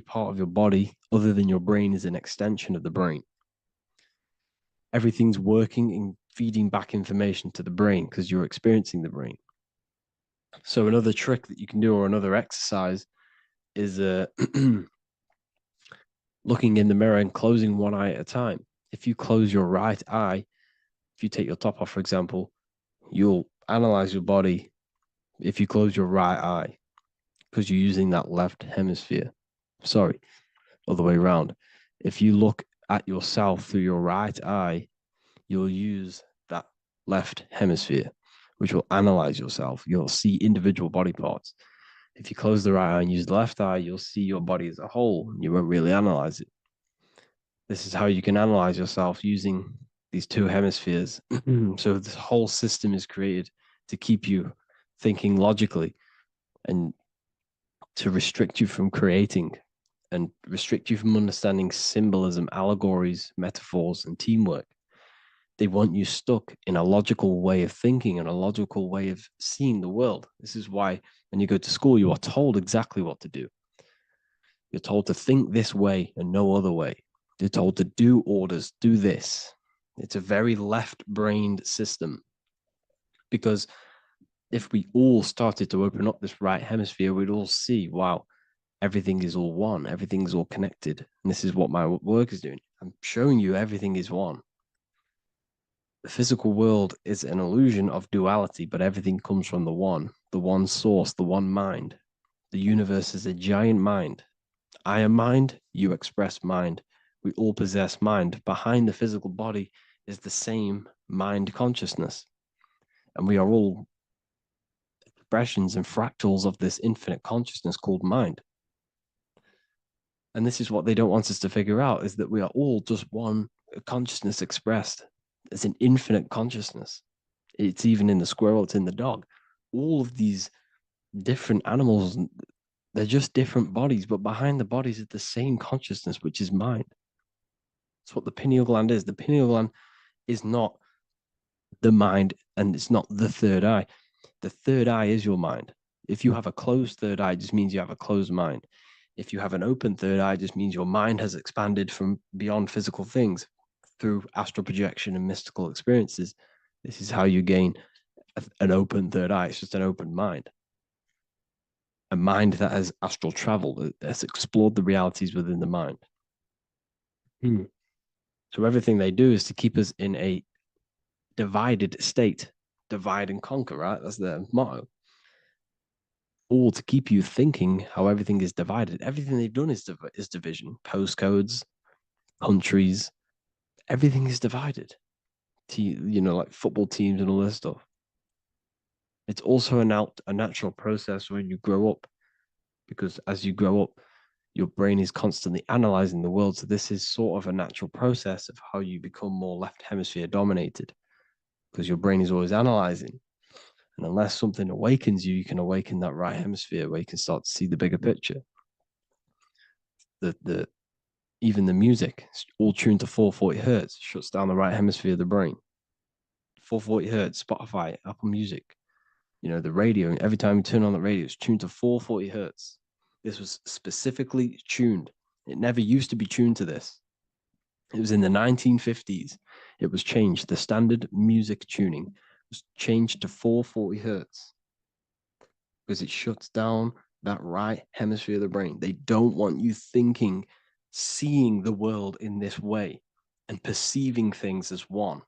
part of your body other than your brain is an extension of the brain. Everything's working and feeding back information to the brain because you're experiencing the brain. So another trick that you can do, or another exercise, is looking in the mirror and closing one eye at a time. If you close your right eye, if you take your top off, for example, you'll analyze your body if you close your right eye, because you're using that left hemisphere. Sorry, other way around. If you look at yourself through your right eye, you'll use that left hemisphere, which will analyze yourself. You'll see individual body parts. If you close the right eye and use the left eye, you'll see your body as a whole. You won't really analyze it. This is how you can analyze yourself using these two hemispheres. So this whole system is created to keep you thinking logically and to restrict you from creating and restrict you from understanding symbolism, allegories, metaphors, and teamwork. They want you stuck in a logical way of thinking and a logical way of seeing the world. This is why when you go to school, you are told exactly what to do. You're told to think this way and no other way. You're told to do orders, do this. It's a very left-brained system, because if we all started to open up this right hemisphere, we'd all see, wow, everything is all one, everything is all connected. And this is what my work is doing. I'm showing you everything is one. The physical world is an illusion of duality, but everything comes from the one source, the one mind. The universe is a giant mind. I am mind, you express mind. We all possess mind. Behind the physical body is the same mind consciousness. And we are all expressions and fractals of this infinite consciousness called mind. And this is what they don't want us to figure out, is that we are all just one consciousness expressed. It's an infinite consciousness. It's even in the squirrel, it's in the dog. All of these different animals, they're just different bodies, but behind the bodies is the same consciousness, which is mind. That's what the pineal gland is. The pineal gland is not the mind, and it's not the third eye. The third eye is your mind. If you have a closed third eye, it just means you have a closed mind. If you have an open third eye, it just means your mind has expanded from beyond physical things through astral projection and mystical experiences. This is how you gain an open third eye. It's just an open mind. A mind that has astral traveled, that has explored the realities within the mind. So everything they do is to keep us in a divided state. Divide and conquer, right? That's their motto. All to keep you thinking how everything is divided. Everything they've done is division. Postcodes, countries, everything is divided. Like football teams and all this stuff. It's also a natural process when you grow up, because as you grow up, your brain is constantly analyzing the world. So this is sort of a natural process of how you become more left hemisphere dominated, because your brain is always analyzing. And unless something awakens you, you can awaken that right hemisphere where you can start to see the bigger picture. Even the music, all tuned to 440 hertz, shuts down the right hemisphere of the brain. 440 hertz, Spotify, Apple Music, the radio. Every time you turn on the radio, it's tuned to 440 hertz. This was specifically tuned. It never used to be tuned to this. It was in the 1950s. It was changed. The standard music tuning was changed to 440 hertz because it shuts down that right hemisphere of the brain. They don't want you thinking, seeing the world in this way and perceiving things as one.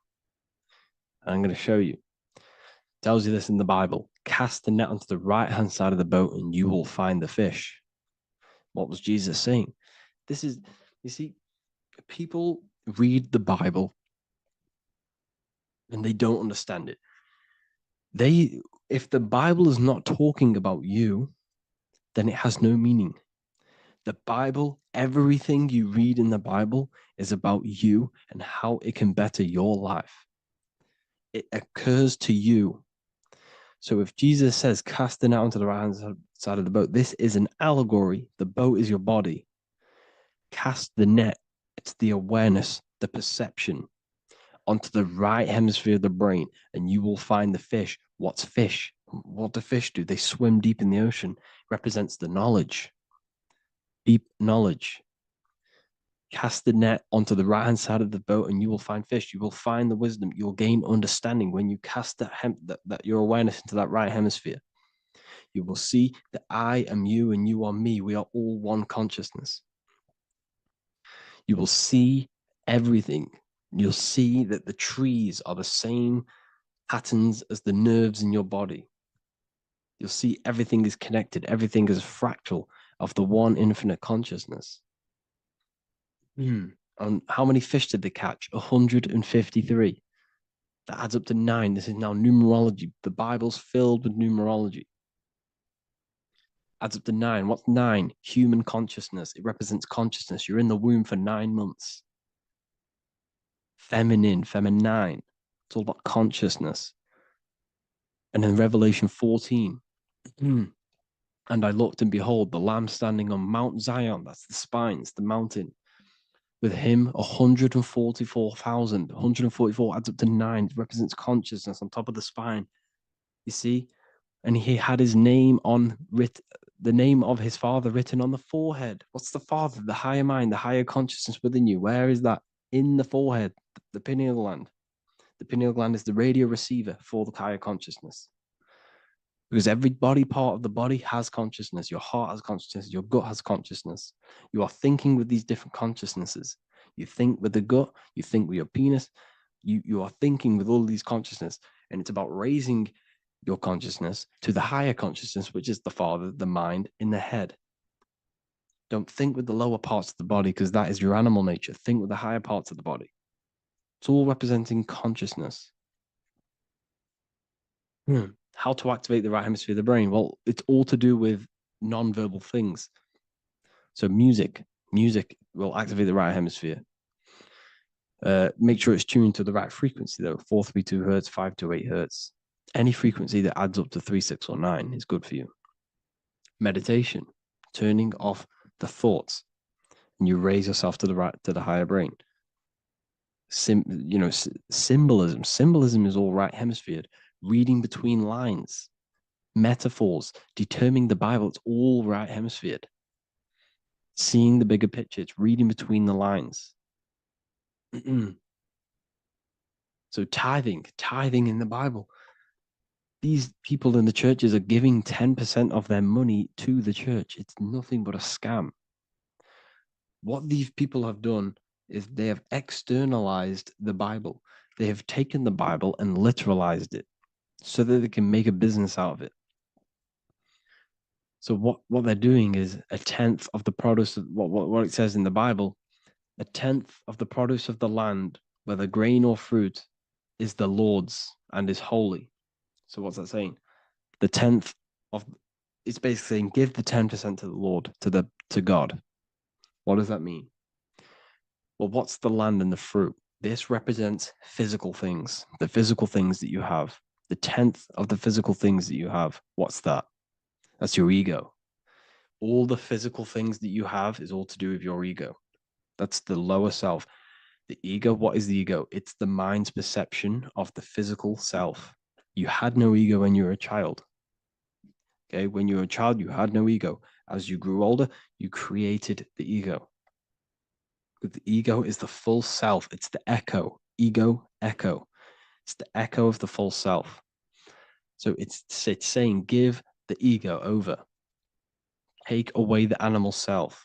And I'm going to show you. It tells you this in the Bible. Cast the net onto the right-hand side of the boat and you will find the fish. What was Jesus saying? This is, you see, people read the Bible and they don't understand it. If the Bible is not talking about you, then it has no meaning. The Bible, everything you read in the Bible is about you and how it can better your life. It occurs to you. So if Jesus says, cast the net onto the right-hand side of the boat, this is an allegory. The boat is your body. Cast the net. It's the awareness, the perception onto the right hemisphere of the brain, and you will find the fish. What's fish? What do fish do? They swim deep in the ocean. It represents the knowledge. Deep knowledge. Cast the net onto the right-hand side of the boat and you will find fish. You will find the wisdom. You'll gain understanding when you cast that your awareness into that right hemisphere. You will see that I am you and you are me. We are all one consciousness. You will see everything. You'll see that the trees are the same patterns as the nerves in your body. You'll see everything is connected. Everything is a fractal of the one infinite consciousness. And how many fish did they catch? 153. That adds up to 9. This is now numerology. The Bible's filled with numerology. Adds up to 9. What's 9? Human consciousness. It represents consciousness. You're in the womb for 9 months. Feminine. It's all about consciousness. And in Revelation 14, And I looked, and behold, the Lamb standing on Mount Zion, that's the spines, the mountain, with him 144,000. 144 adds up to 9, it represents consciousness on top of the spine. You see? And he had his name the name of his Father written on the forehead. What's the Father? The higher mind, the higher consciousness within you. Where is that? In the forehead, the pineal gland. The pineal gland is the radio receiver for the higher consciousness. Because every body part of the body has consciousness. Your heart has consciousness. Your gut has consciousness. You are thinking with these different consciousnesses. You think with the gut. You think with your penis. You are thinking with all these consciousness. And it's about raising your consciousness to the higher consciousness, which is the Father, the mind in the head. Don't think with the lower parts of the body, because that is your animal nature. Think with the higher parts of the body. It's all representing consciousness. How to activate the right hemisphere of the brain? Well, it's all to do with non-verbal things. So music will activate the right hemisphere. Make sure it's tuned to the right frequency, though. 432 hertz, 528 hertz. Any frequency that adds up to 3, 6, or 9 is good for you. Meditation, turning off the thoughts, and you raise yourself to the higher brain. Symbolism. Symbolism is all right hemisphered. Reading between lines, metaphors, determining the Bible, it's all right hemisphered. Seeing the bigger picture, it's reading between the lines. So tithing in the Bible. These people in the churches are giving 10% of their money to the church. It's nothing but a scam. What these people have done is they have externalized the Bible. They have taken the Bible and literalized it so that they can make a business out of it. So what they're doing is a tenth of the produce of what it says in the Bible, a tenth of the produce of the land, whether grain or fruit, is the Lord's and is holy. So what's that saying? The tenth of it's basically saying give the 10% to the Lord, to God. What does that mean? Well, what's the land and the fruit? This represents physical things, the physical things that you have. The tenth of the physical things that you have. What's that? That's your ego. All the physical things that you have is all to do with your ego. That's the lower self. The ego, what is the ego? It's the mind's perception of the physical self. You had no ego when you were a child. Okay, when you were a child, you had no ego. As you grew older, you created the ego. But the ego is the full self. It's the echo. Ego, echo. It's the echo of the full self. So it's saying, give the ego over. Take away the animal self.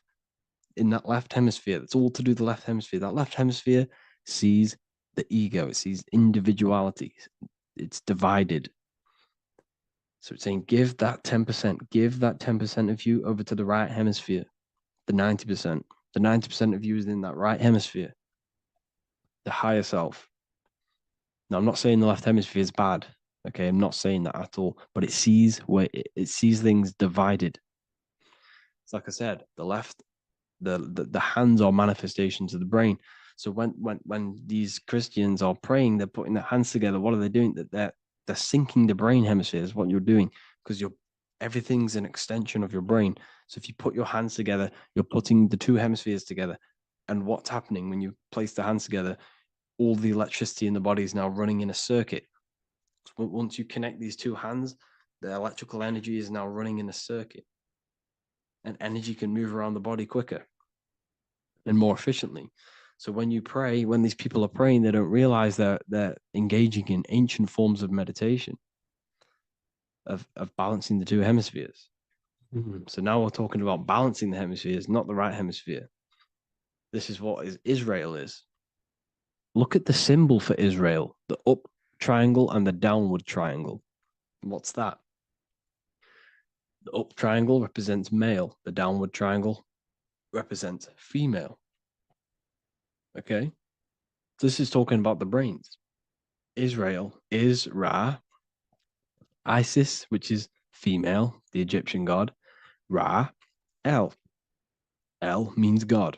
In that left hemisphere, that's all to do with the left hemisphere. That left hemisphere sees the ego. It sees individuality. It's divided. So it's saying, give that 10%. Give that 10% of you over to the right hemisphere. The 90%. The 90% of you is in that right hemisphere. The higher self. Now, I'm not saying the left hemisphere is bad. Okay, I'm not saying that at all. But it sees it sees things divided. It's like I said, the left, the hands are manifestations of the brain. So when these Christians are praying, they're putting their hands together. What are they doing? They're syncing the brain hemispheres. What you're doing, because everything's an extension of your brain. So if you put your hands together, you're putting the two hemispheres together. And what's happening when you place the hands together? All the electricity in the body is now running in a circuit. So once you connect these two hands, the electrical energy is now running in a circuit. And energy can move around the body quicker and more efficiently. So when you pray, when these people are praying, they don't realize that they're engaging in ancient forms of meditation, of balancing the two hemispheres. So now we're talking about balancing the hemispheres, not the right hemisphere. This is what Israel is. Look at the symbol for Israel, the up triangle and the downward triangle. What's that? The up triangle represents male. The downward triangle represents female. Okay? This is talking about the brains. Israel is Ra. Isis, which is female, the Egyptian god. Ra, El. El means God.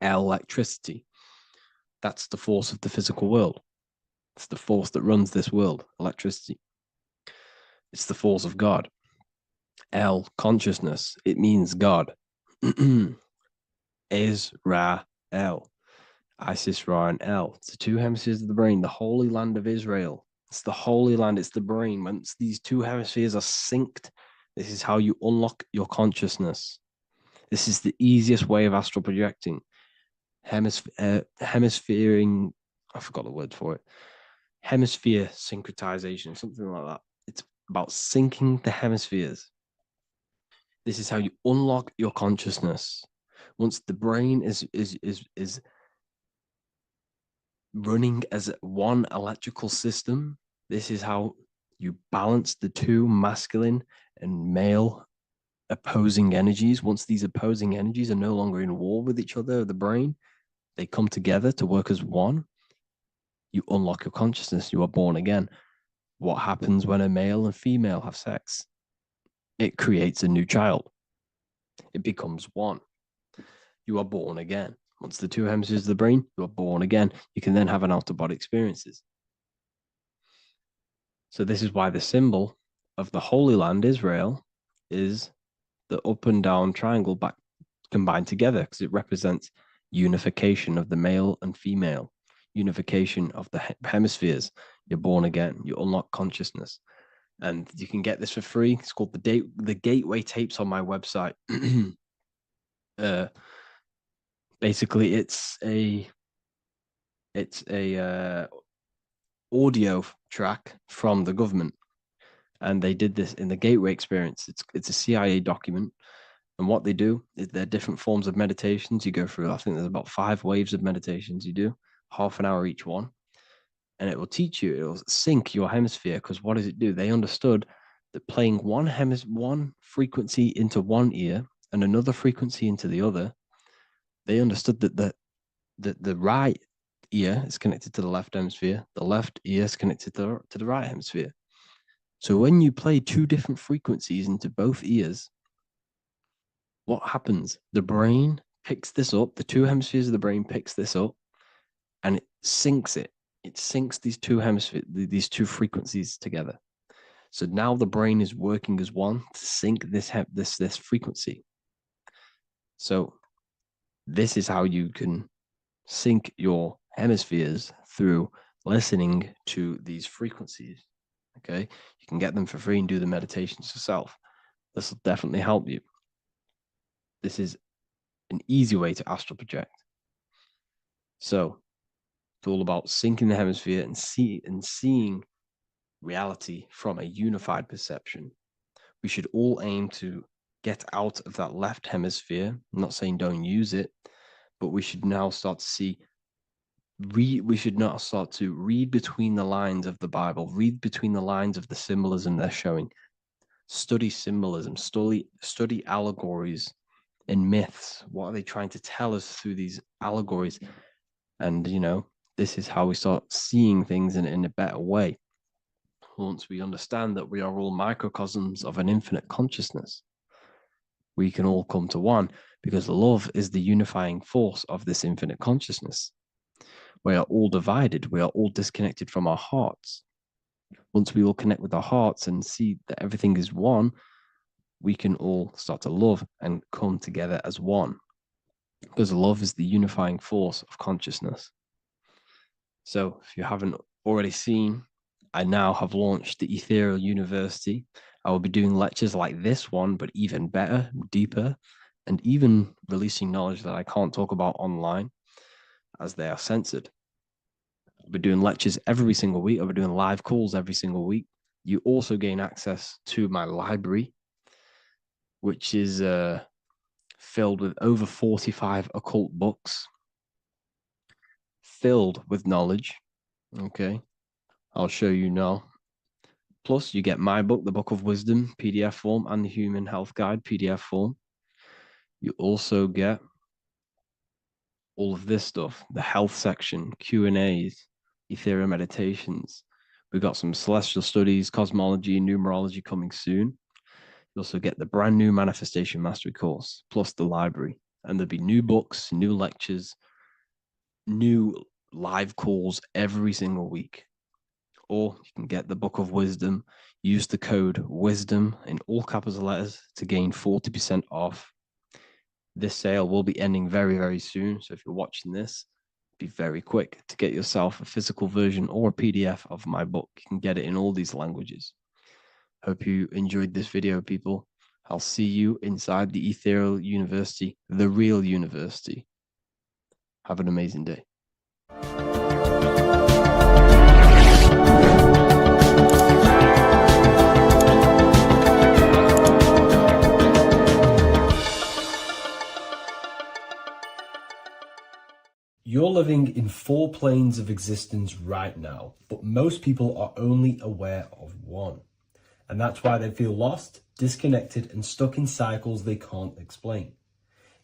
Electricity. That's the force of the physical world. It's the force that runs this world, electricity. It's the force of God. El, consciousness. It means God. Israel. Isis, Ra, and El. It's the two hemispheres of the brain, the holy land of Israel. It's the holy land, it's the brain. Once these two hemispheres are synced, this is how you unlock your consciousness. This is the easiest way of astral projecting. Hemisphering, I forgot the word for it. Hemisphere synchronization, something like that. It's about syncing the hemispheres. This is how you unlock your consciousness. Once the brain is running as one electrical system, this is how you balance the two masculine and male opposing energies. Once these opposing energies are no longer in war with each other, the brain, they come together to work as one. You unlock your consciousness. You are born again. What happens when a male and female have sex? It creates a new child. It becomes one. You are born again. Once the two hemispheres of the brain, you are born again. You can then have an out-of-body experiences. So this is why the symbol of the Holy Land, Israel, is the up and down triangle back combined together, because it represents unification of the male and female, unification of the hemispheres. You're born again. You unlock consciousness. And you can get this for free. It's called the Gateway Tapes on my website. Basically, it's a audio track from the government, and they did this in the Gateway Experience. It's a CIA document, and what they do is there are different forms of meditations you go through. I think there's about 5 waves of meditations you do, half an hour each one, and it will teach you. It will sync your hemisphere, because what does it do? They understood that playing one frequency into one ear and another frequency into the other, they understood that the right ear is connected to the left hemisphere, the left ear is connected to the right hemisphere. So when you play 2 different frequencies into both ears, what happens? The brain picks this up, the 2 hemispheres of the brain picks this up, and it syncs it. It syncs these 2 hemispheres, these 2 frequencies together. So now the brain is working as one to sync this frequency. So this is how you can sync your hemispheres, through listening to these frequencies. Okay, you can get them for free and do the meditations yourself. This will definitely help you. This is an easy way to astral project. So it's all about syncing the hemisphere and seeing reality from a unified perception. We should all aim to get out of that left hemisphere. I'm not saying don't use it, but we should now start to see we should not start to read between the lines of the Bible, read between the lines of the symbolism they're showing, study symbolism, study allegories and myths. What are they trying to tell us through these allegories? And, this is how we start seeing things in a better way. Once we understand that we are all microcosms of an infinite consciousness, we can all come to one, because love is the unifying force of this infinite consciousness. We are all divided. We are all disconnected from our hearts. Once we all connect with our hearts and see that everything is one, we can all start to love and come together as one, because love is the unifying force of consciousness. So if you haven't already seen, I now have launched the Ethereal University. I will be doing lectures like this one, but even better, deeper, and even releasing knowledge that I can't talk about online, as they are censored. I'll be doing lectures every single week. I'll be doing live calls every single week. You also gain access to my library, which is filled with over 45 occult books, filled with knowledge. Okay, I'll show you now. Plus, you get my book, The Book of Wisdom, PDF form, and the Human Health Guide, PDF form. You also get all of this stuff, the health section, Q&As, ethereal meditations. We've got some celestial studies, cosmology, numerology coming soon. You also get the brand new Manifestation Mastery course, plus the library. And there'll be new books, new lectures, new live calls every single week. Or you can get the Book of Wisdom. use the code WISDOM in all capital letters to gain 40% off. This sale will be ending very, very soon. So if you're watching this, be very quick to get yourself a physical version or a PDF of my book. You can get it in all these languages. Hope you enjoyed this video, people. I'll see you inside the ethereal university, the real university. Have an amazing day. You're living in 4 planes of existence right now, but most people are only aware of one. And that's why they feel lost, disconnected, and stuck in cycles they can't explain.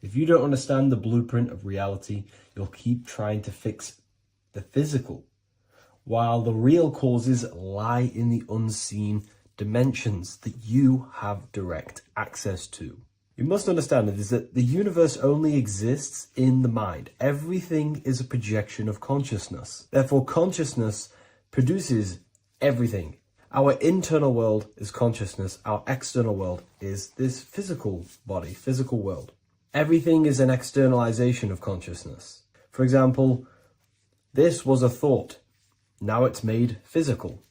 If you don't understand the blueprint of reality, you'll keep trying to fix the physical, while the real causes lie in the unseen dimensions that you have direct access to. You must understand that the universe only exists in the mind. Everything is a projection of consciousness. Therefore, consciousness produces everything. Our internal world is consciousness. Our external world is this physical body, physical world. Everything is an externalization of consciousness. For example, this was a thought. Now it's made physical.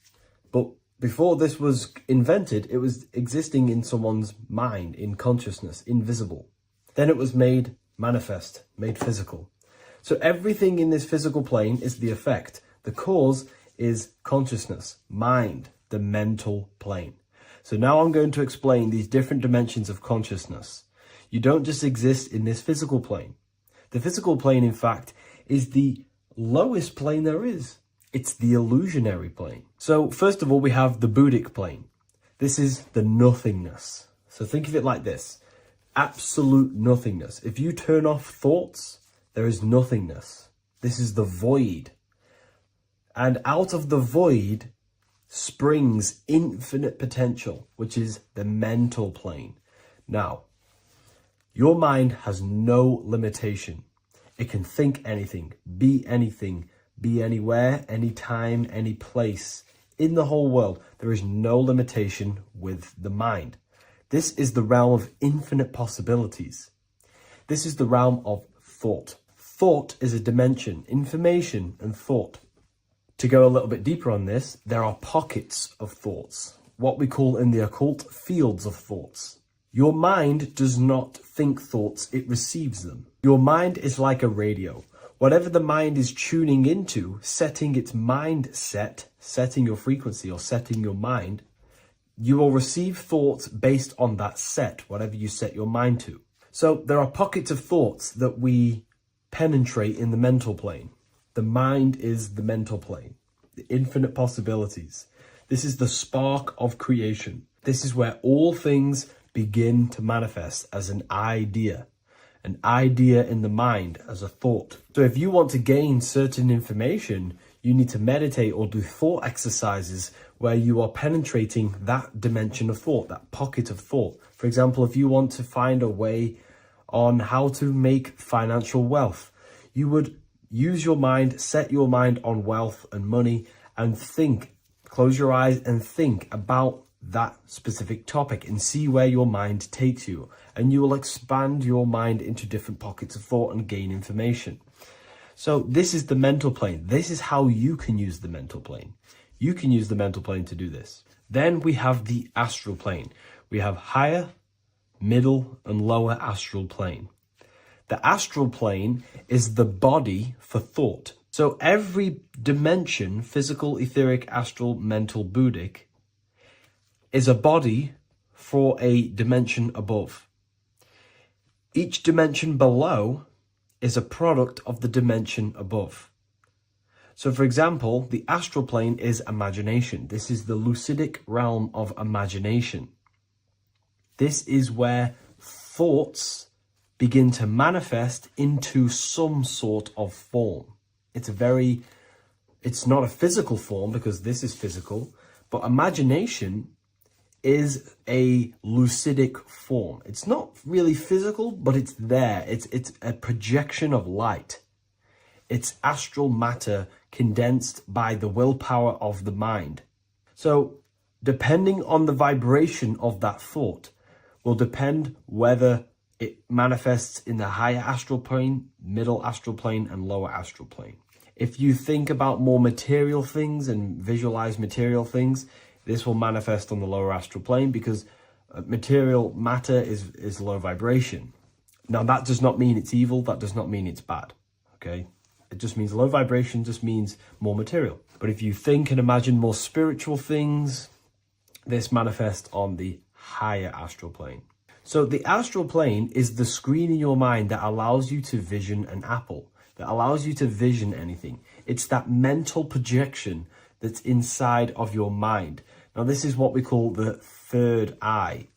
But before this was invented, it was existing in someone's mind, in consciousness, invisible. Then it was made manifest, made physical. So everything in this physical plane is the effect. The cause is consciousness, mind, the mental plane. So now I'm going to explain these different dimensions of consciousness. You don't just exist in this physical plane. The physical plane, in fact, is the lowest plane there is. It's the illusionary plane. So first of all, we have the Buddhic plane. This is the nothingness. So think of it like this. Absolute nothingness. If you turn off thoughts, there is nothingness. This is the void. And out of the void springs infinite potential, which is the mental plane. Now, your mind has no limitation. It can think anything, be anywhere, anytime, any place. In the whole world, there is no limitation with the mind. This is the realm of infinite possibilities. This is the realm of thought. Thought is a dimension, information and thought. To go a little bit deeper on this, there are pockets of thoughts, what we call in the occult fields of thoughts. Your mind does not think thoughts, it receives them. Your mind is like a radio. Whatever the mind is tuning into, setting its mindset, setting your frequency or setting your mind, you will receive thoughts based on that set, whatever you set your mind to. So there are pockets of thoughts that we penetrate in the mental plane. The mind is the mental plane, the infinite possibilities. This is the spark of creation. This is where all things begin to manifest as an idea in the mind as a thought. So if you want to gain certain information, you need to meditate or do thought exercises where you are penetrating that dimension of thought, that pocket of thought. For example, if you want to find a way on how to make financial wealth, you would use your mind, set your mind on wealth and money and think, close your eyes and think about that specific topic and see where your mind takes you. And you will expand your mind into different pockets of thought and gain information. So this is the mental plane. This is how you can use the mental plane. You can use the mental plane to do this. Then we have the astral plane. We have higher, middle, and lower astral plane. The astral plane is the body for thought. So every dimension, physical, etheric, astral, mental, Buddhic, is a body for a dimension above. Each dimension below is a product of the dimension above. So for example, the astral plane is imagination. This is the lucidic realm of imagination. This is where thoughts begin to manifest into some sort of form. It's not a physical form because this is physical, but imagination is a lucidic form. It's not really physical, but it's there. It's a projection of light. It's astral matter condensed by the willpower of the mind. So depending on the vibration of that thought, will depend whether it manifests in the higher astral plane, middle astral plane, and lower astral plane. If you think about more material things and visualize material things, this will manifest on the lower astral plane because material matter is low vibration. Now, that does not mean it's evil. That does not mean it's bad. Okay? It just means low vibration just means more material. But if you think and imagine more spiritual things, this manifests on the higher astral plane. So the astral plane is the screen in your mind that allows you to vision an apple, that allows you to vision anything. It's that mental projection that's inside of your mind. Now, this is what we call the third eye.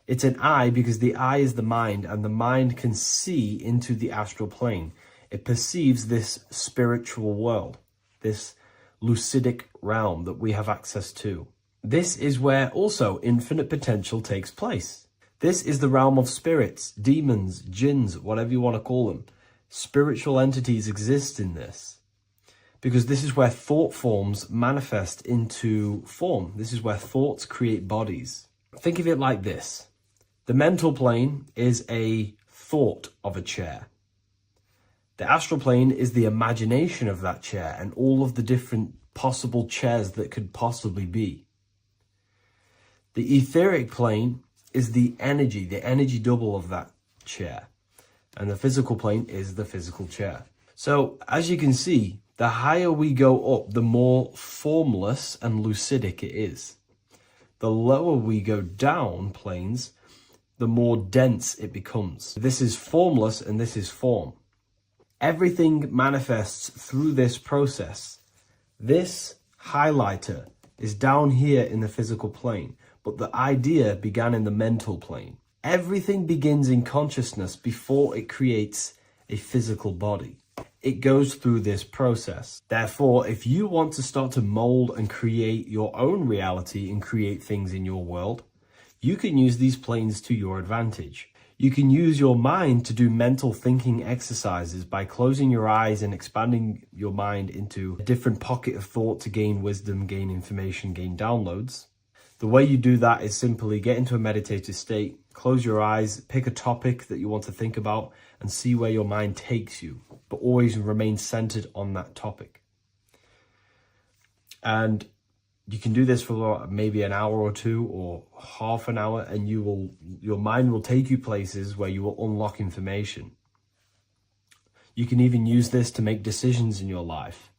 It's an eye because the eye is the mind, and the mind can see into the astral plane. It perceives this spiritual world, this lucidic realm that we have access to. This is where also infinite potential takes place. This is the realm of spirits, demons, jinns, whatever you want to call them. Spiritual entities exist in this because this is where thought forms manifest into form. This is where thoughts create bodies. Think of it like this. The mental plane is a thought of a chair. The astral plane is the imagination of that chair and all of the different possible chairs that could possibly be. The etheric plane is the energy double of that chair. And the physical plane is the physical chair. So as you can see, the higher we go up, the more formless and lucidic it is. The lower we go down planes, the more dense it becomes. This is formless and this is form. Everything manifests through this process. This highlighter is down here in the physical plane, but the idea began in the mental plane. Everything begins in consciousness before it creates a physical body. It goes through this process. Therefore, if you want to start to mold and create your own reality and create things in your world, you can use these planes to your advantage. You can use your mind to do mental thinking exercises by closing your eyes and expanding your mind into a different pocket of thought to gain wisdom, gain information, gain downloads. The way you do that is simply get into a meditative state, close your eyes, pick a topic that you want to think about, and see where your mind takes you, but always remain centered on that topic. And you can do this for maybe an hour or two or half an hour, and your mind will take you places where you will unlock information. You can even use this to make decisions in your life.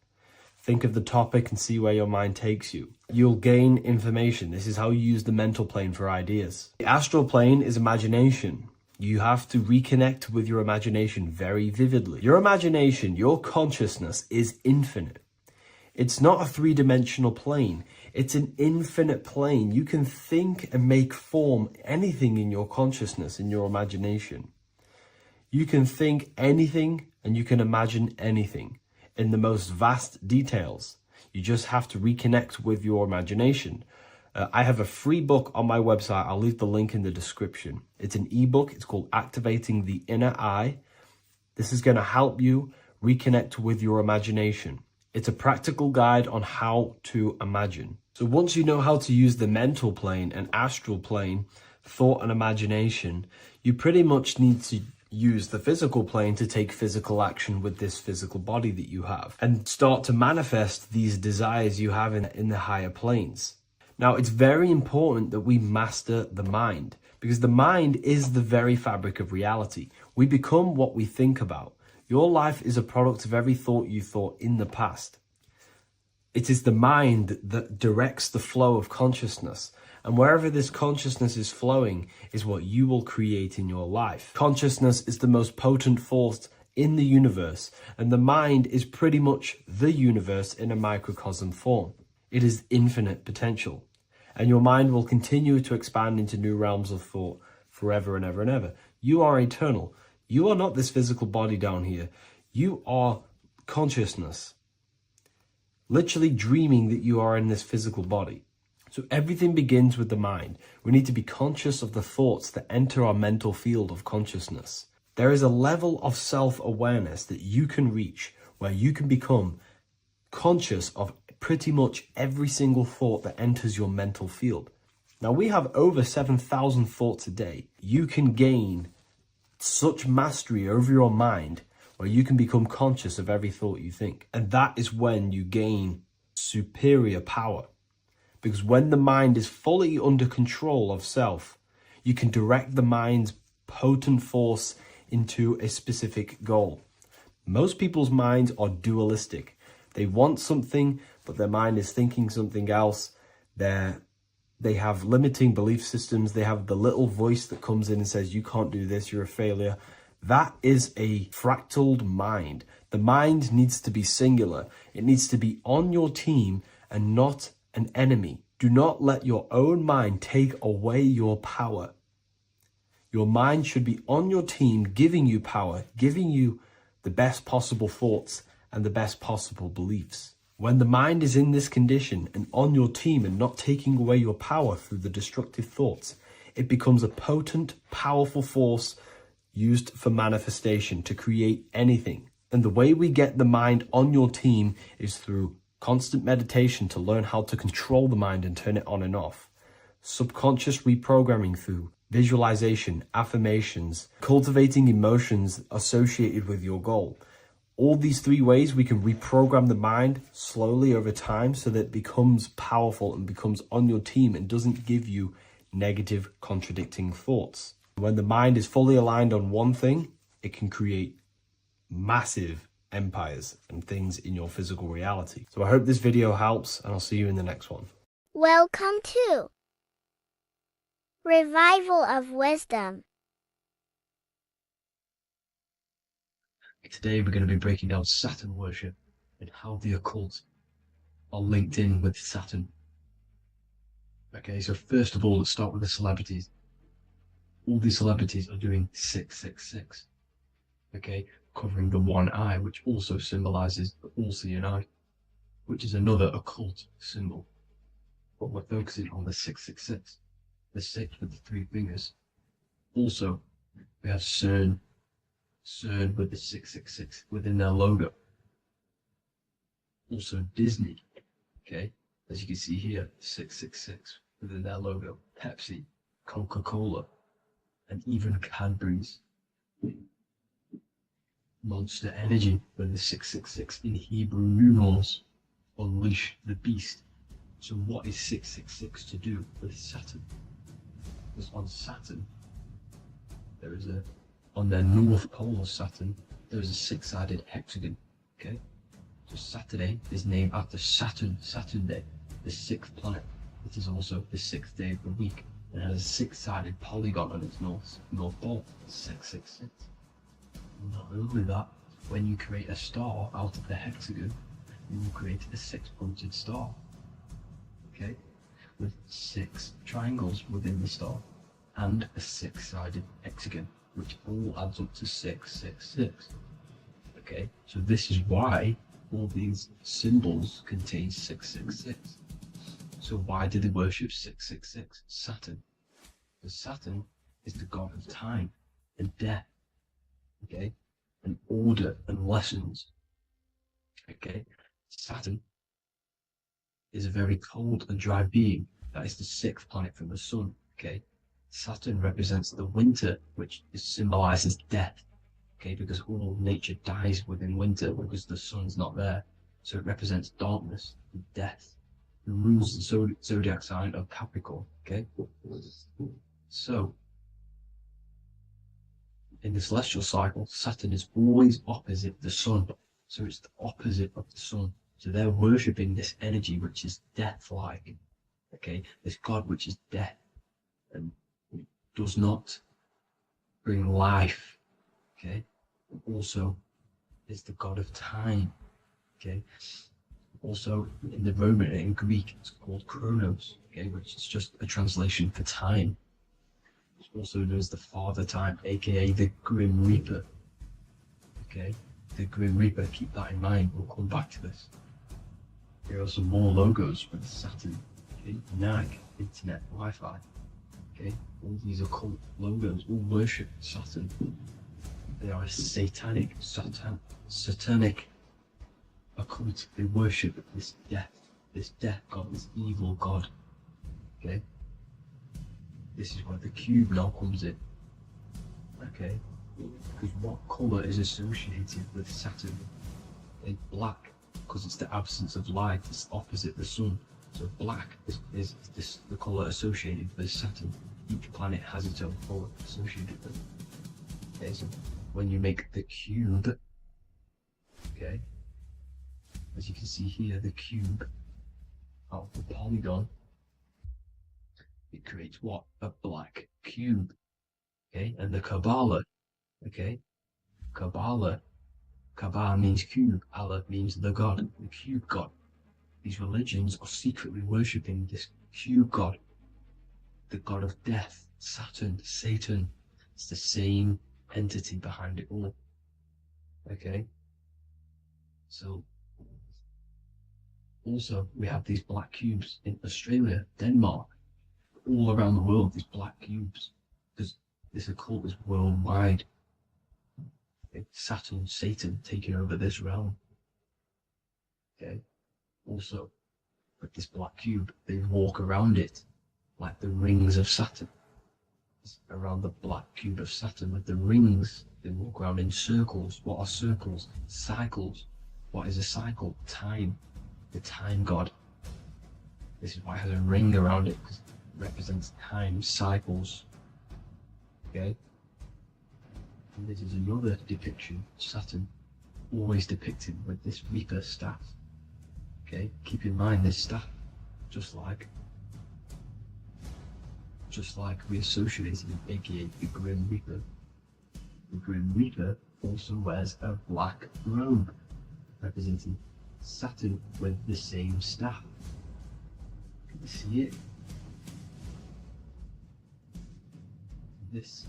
Think of the topic and see where your mind takes you. You'll gain information. This is how you use the mental plane for ideas. The astral plane is imagination. You have to reconnect with your imagination very vividly. Your imagination, your consciousness is infinite. It's not a three-dimensional plane. It's an infinite plane. You can think and make form anything in your consciousness, in your imagination. You can think anything and you can imagine anything in the most vast details. You just have to reconnect with your imagination. I have a free book on my website. I'll leave the link in the description. It's an ebook. It's called Activating the Inner Eye. This is going to help you reconnect with your imagination. It's a practical guide on how to imagine. So once you know how to use the mental plane and astral plane, thought and imagination, you pretty much need to use the physical plane to take physical action with this physical body that you have and start to manifest these desires you have in the higher planes. Now, it's very important that we master the mind because the mind is the very fabric of reality. We become what we think about. Your life is a product of every thought you thought in the past. It is the mind that directs the flow of consciousness. And wherever this consciousness is flowing is what you will create in your life. Consciousness is the most potent force in the universe, and the mind is pretty much the universe in a microcosm form. It is infinite potential, and your mind will continue to expand into new realms of thought forever and ever and ever. You are eternal. You are not this physical body down here. You are consciousness, literally dreaming that you are in this physical body. So everything begins with the mind. We need to be conscious of the thoughts that enter our mental field of consciousness. There is a level of self-awareness that you can reach where you can become conscious of pretty much every single thought that enters your mental field. Now, we have over 7,000 thoughts a day. You can gain such mastery over your mind where you can become conscious of every thought you think. And that is when you gain superior power. Because when the mind is fully under control of self, you can direct the mind's potent force into a specific goal. Most people's minds are dualistic. They want something, but their mind is thinking something else. They have limiting belief systems. They have the little voice that comes in and says, you can't do this, you're a failure. That is a fractaled mind. The mind needs to be singular. It needs to be on your team and not an enemy. Do not let your own mind take away your power. Your mind should be on your team, giving you power, giving you the best possible thoughts and the best possible beliefs. When the mind is in this condition and on your team and not taking away your power through the destructive thoughts, it becomes a potent, powerful force used for manifestation to create anything. And the way we get the mind on your team is through constant meditation to learn how to control the mind and turn it on and off. Subconscious reprogramming through visualization, affirmations, cultivating emotions associated with your goal. All these three ways we can reprogram the mind slowly over time so that it becomes powerful and becomes on your team and doesn't give you negative contradicting thoughts. When the mind is fully aligned on one thing, it can create massive empires and things in your physical reality. So I hope this video helps, and I'll see you in the next one. Welcome to Revival of Wisdom. Today we're going to be breaking down Saturn worship and how the occult are linked in with Saturn. Okay, so first of all, let's start with the celebrities. All these celebrities are doing 666. Okay, covering the one eye, which also symbolizes the all-seeing eye, which is another occult symbol. But we're focusing on the 666, the 6 with the 3 fingers. Also, we have CERN with the 666 within their logo. Also Disney, okay, as you can see here, 666 within their logo. Pepsi, Coca-Cola, and even Cadbury's. Monster Energy with the 666 in Hebrew numerals. Unleash the beast. So what is 666 to do with Saturn? Because on Saturn, there is on the north pole of Saturn, there is a 6-sided hexagon, okay? So Saturday is named after Saturn Day, the 6th planet. It is also the 6th day of the week, and has a 6-sided polygon on its north pole, 666. Not only that, when you create a star out of the hexagon, you will create a 6-pointed star, okay? With 6 triangles within the star, and a 6-sided hexagon, which all adds up to 666. Okay, so this is why all these symbols contain 666. So why do they worship 666? Saturn. Because Saturn is the god of time and death, okay, and order and lessons. Okay, Saturn is a very cold and dry being. That is the 6th planet from the sun. Okay, Saturn represents the winter, which symbolizes death, okay, because all nature dies within winter because the sun's not there. So it represents darkness and death. It rules the zodiac sign of Capricorn, okay? So, in the celestial cycle, Saturn is always opposite the sun. So it's the opposite of the sun. So they're worshipping this energy which is death-like, okay? This god which is death and does not bring life, okay? Also is the god of time, okay? Also in the Roman and in Greek it's called Chronos, okay, which is just a translation for time. It's also known as the Father Time, aka the Grim Reaper, okay? The Grim Reaper, keep that in mind, we'll come back to this. Here are some more logos with Saturn, okay? NAG, Internet, Wi-Fi. Okay, all these occult logos all worship Saturn. They are a satanic occult. They worship this death this death god, this evil god. Okay? This is where the cube now comes in. Okay? Because what colour is associated with Saturn? It's black, because it's the absence of light, it's opposite the sun. So black is the colour associated with Saturn. Each planet has its own colour associated with it. Okay, so when you make the cube, okay, as you can see here, the cube out of the polygon, it creates what? A black cube. Okay, and the Kabbalah, okay, Kabbalah means cube, Allah means the god, the cube god. These religions are secretly worshipping this cube god, the god of death, Saturn, Satan. It's the same entity behind it all. Okay? So, also, we have these black cubes in Australia, Denmark, all around the world, these black cubes. Because this occult is worldwide. It's Saturn, Satan taking over this realm. Okay? Also, with this black cube, they walk around it like the rings of Saturn. It's around the black cube of Saturn with the rings, they walk around in circles. What are circles? Cycles. What is a cycle? Time. The time god. This is why it has a ring around it, because it represents time, cycles. Okay? And this is another depiction of Saturn, always depicted with this Reaper staff. Okay, keep in mind this staff, just like we associated with aka the Grim Reaper. The Grim Reaper also wears a black robe, representing Saturn with the same staff. Can you see it? This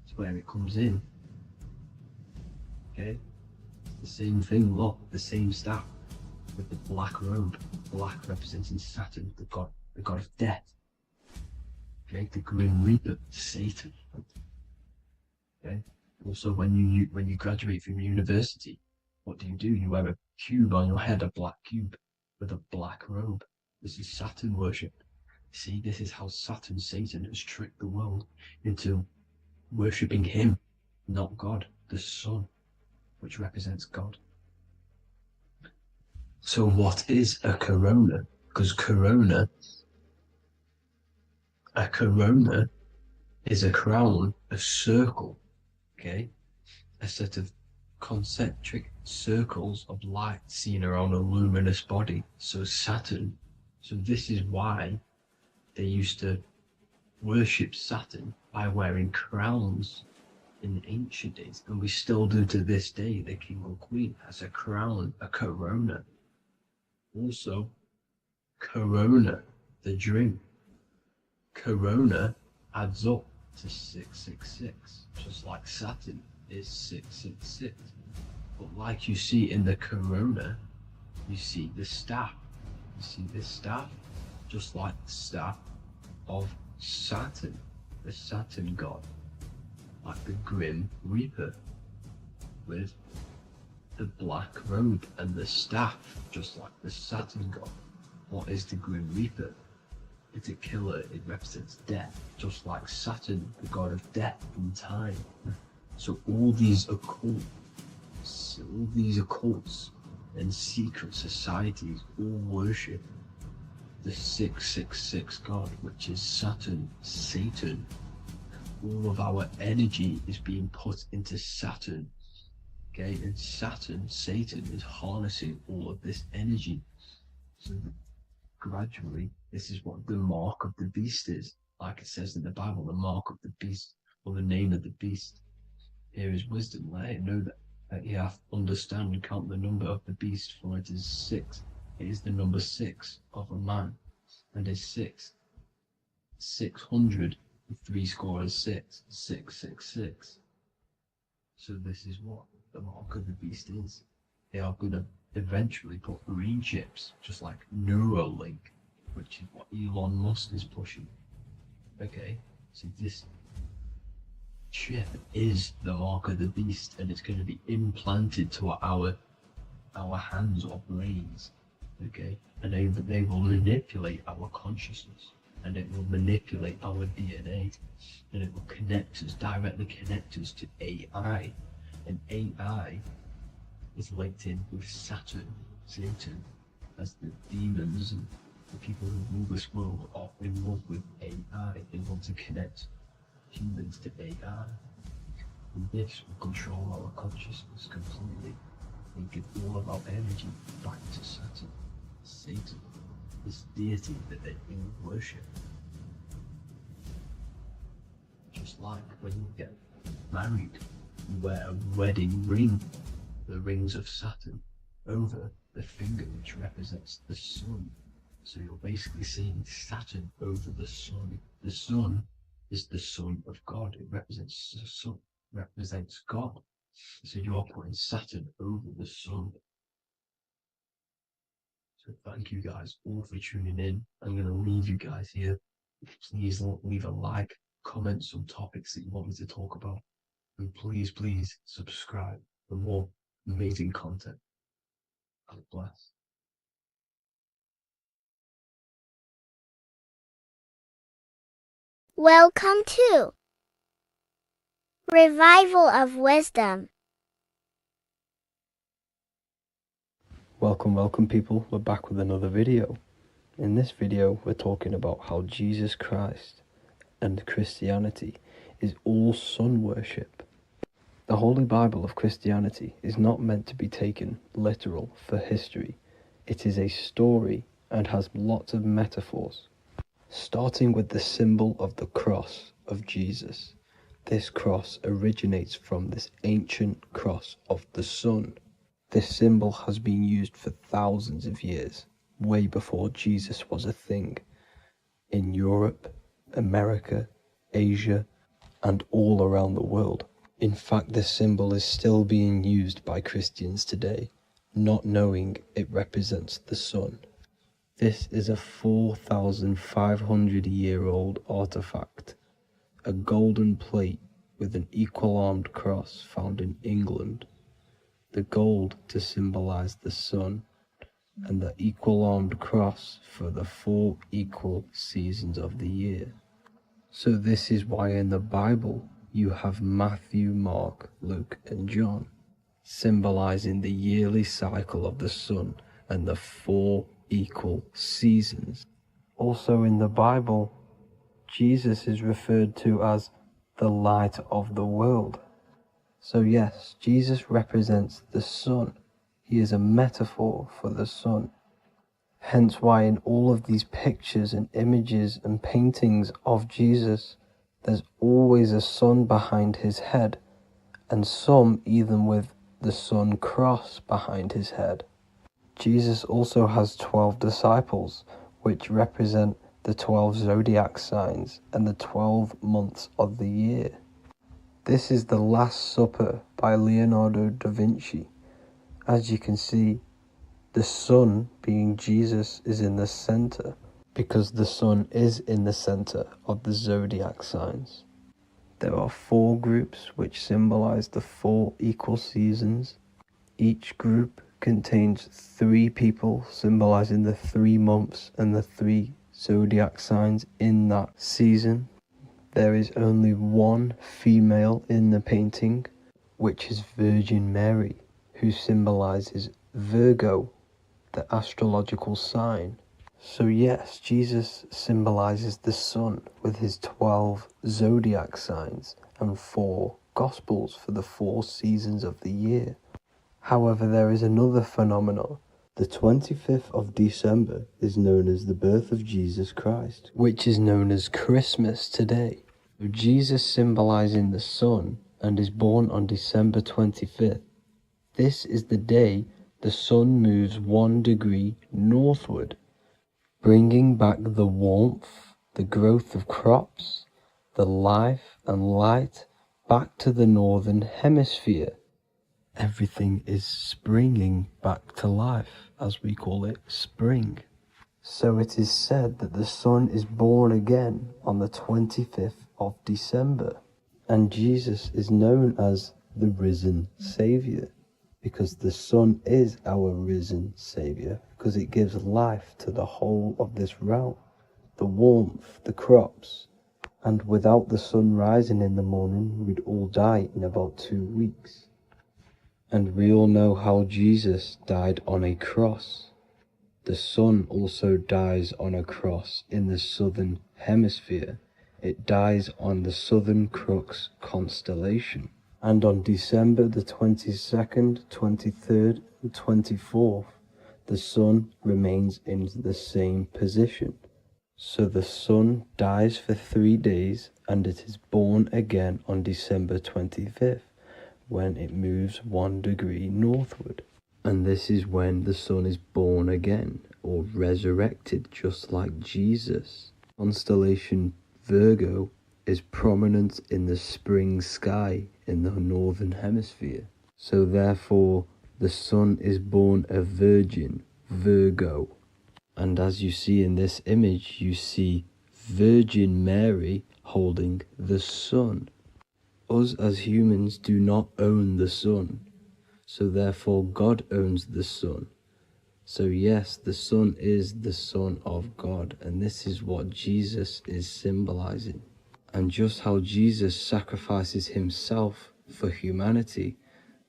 is where it comes in. Okay, it's the same thing, look, the same staff. With the black robe, black representing Saturn, the god of death. Okay, the Grim Reaper, Satan. Okay. Also, when you graduate from university, what do? You wear a cube on your head, a black cube with a black robe. This is Saturn worship. See, this is how Saturn, Satan, has tricked the world into worshipping him, not God, the sun, which represents God. So what is a corona? Because a corona is a crown, a circle, okay? A set of concentric circles of light seen around a luminous body. So Saturn. So this is why they used to worship Saturn by wearing crowns in ancient days. And we still do to this day. The king or queen has a crown, a corona. Also, Corona, the drink. Corona adds up to 666, just like Saturn is 666. But like you see in the Corona, you see the staff. You see this staff, just like the staff of Saturn, the Saturn god, like the Grim Reaper, with the black robe and the staff, just like the Saturn god. What is the Grim Reaper? It's a killer, it represents death, just like Saturn, the god of death and time. So all these occults and secret societies all worship the 666 god, which is Saturn, Satan. All of our energy is being put into Saturn. Okay, and Saturn, Satan, is harnessing all of this energy. So gradually, this is what the mark of the beast is. Like it says in the Bible, the mark of the beast, or the name of the beast. Here is wisdom. Let him know that you have to understand and count the number of the beast, for it is 6. It is the number 6 of a man, and is 6. 600, 666, 666. So this is what the mark of the beast is. They are going to eventually put green chips, just like Neuralink, which is what Elon Musk is pushing. Okay, so this chip is the mark of the beast, and it's going to be implanted to our hands or brains. okay? And they will manipulate our consciousness, and it will manipulate our DNA, and it will directly connect us to AI, and AI is linked in with Saturn, Satan, as the demons and the people who rule this world are in love with AI. They want to connect humans to AI. And this will control our consciousness completely and give all of our energy back to Saturn, Satan, this deity that they all worship. Just like when you get married, you wear a wedding ring, the rings of Saturn, over the finger, which represents the sun. So you're basically seeing Saturn over the sun. The sun is the son of God. It represents the sun, represents God. So you are putting Saturn over the sun. So thank you guys all for tuning in. I'm going to leave you guys here. Please leave a like, comment some topics that you want me to talk about. And please subscribe for more amazing content. God bless. Welcome to Revival of Wisdom. Welcome people, we're back with another video. In this video we're talking about how Jesus Christ and Christianity is all sun worship. The Holy Bible of Christianity is not meant to be taken literal for history. It is a story and has lots of metaphors. Starting with the symbol of the cross of Jesus. This cross originates from this ancient cross of the sun. This symbol has been used for thousands of years, way before Jesus was a thing, in Europe, America, Asia, and all around the world. In fact, this symbol is still being used by Christians today, not knowing it represents the sun. This is a 4,500-year-old artifact, a golden plate with an equal-armed cross found in England. The gold to symbolize the sun, and the equal-armed cross for the 4 equal seasons of the year. So this is why in the Bible you have Matthew, Mark, Luke, and John, symbolizing the yearly cycle of the sun and the 4 equal seasons. Also in the Bible, Jesus is referred to as the light of the world. So yes, Jesus represents the sun. He is a metaphor for the sun. Hence why in all of these pictures and images and paintings of Jesus, there's always a sun behind his head, and some even with the sun cross behind his head. Jesus also has 12 disciples, which represent the 12 zodiac signs and the 12 months of the year. This is the Last Supper by Leonardo da Vinci. As you can see, the sun, being Jesus, is in the center, because the sun is in the center of the zodiac signs. There are 4 groups which symbolize the 4 equal seasons. Each group contains 3 people symbolizing the 3 months and the 3 zodiac signs in that season. There is only 1 female in the painting, which is Virgin Mary, who symbolizes Virgo, the astrological sign. So yes, Jesus symbolizes the sun with his 12 zodiac signs and 4 gospels for the 4 seasons of the year. However, there is another phenomenon. The 25th of December is known as the birth of Jesus Christ, which is known as Christmas today. Jesus symbolizing the sun and is born on December 25th. This is the day the sun moves 1 degree northward, bringing back the warmth, the growth of crops, the life and light back to the northern hemisphere. Everything is springing back to life, as we call it, spring. So it is said that the sun is born again on the 25th of December, and Jesus is known as the risen Saviour. because the sun is our risen Saviour, because it gives life to the whole of this realm, the warmth, the crops, and without the sun rising in the morning, we'd all die in about 2 weeks. And we all know how Jesus died on a cross. The sun also dies on a cross in the southern hemisphere. It dies on the Southern Crux constellation. And on December the 22nd, 23rd, and 24th, the sun remains in the same position. So the sun dies for 3 days and it is born again on December 25th, when it moves 1 degree northward. And this is when the sun is born again, or resurrected, just like Jesus. Constellation Virgo is prominent in the spring sky in the northern hemisphere. So therefore, the sun is born a virgin, Virgo. And as you see in this image, you see Virgin Mary holding the sun. Us as humans do not own the sun. So therefore, God owns the sun. So yes, the sun is the Son of God, and this is what Jesus is symbolizing. And just how Jesus sacrifices himself for humanity,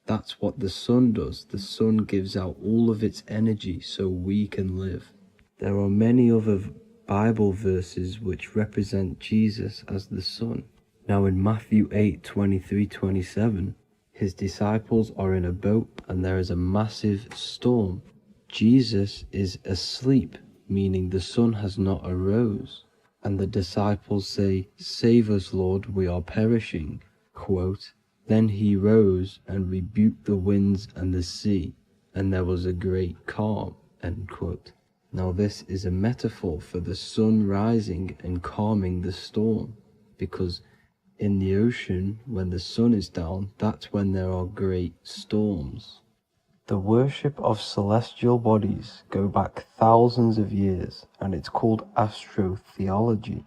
that's what the sun does. The sun gives out all of its energy so we can live. There are many other Bible verses which represent Jesus as the sun. Now in Matthew 8:23-27, his disciples are in a boat and there is a massive storm. Jesus is asleep, meaning the sun has not arose. And the disciples say, "Save us, Lord, we are perishing." Quote, "Then he rose and rebuked the winds and the sea, and there was a great calm." End quote. Now this is a metaphor for the sun rising and calming the storm, because in the ocean, when the sun is down, that's when there are great storms. The worship of celestial bodies go back thousands of years, and it's called astrotheology,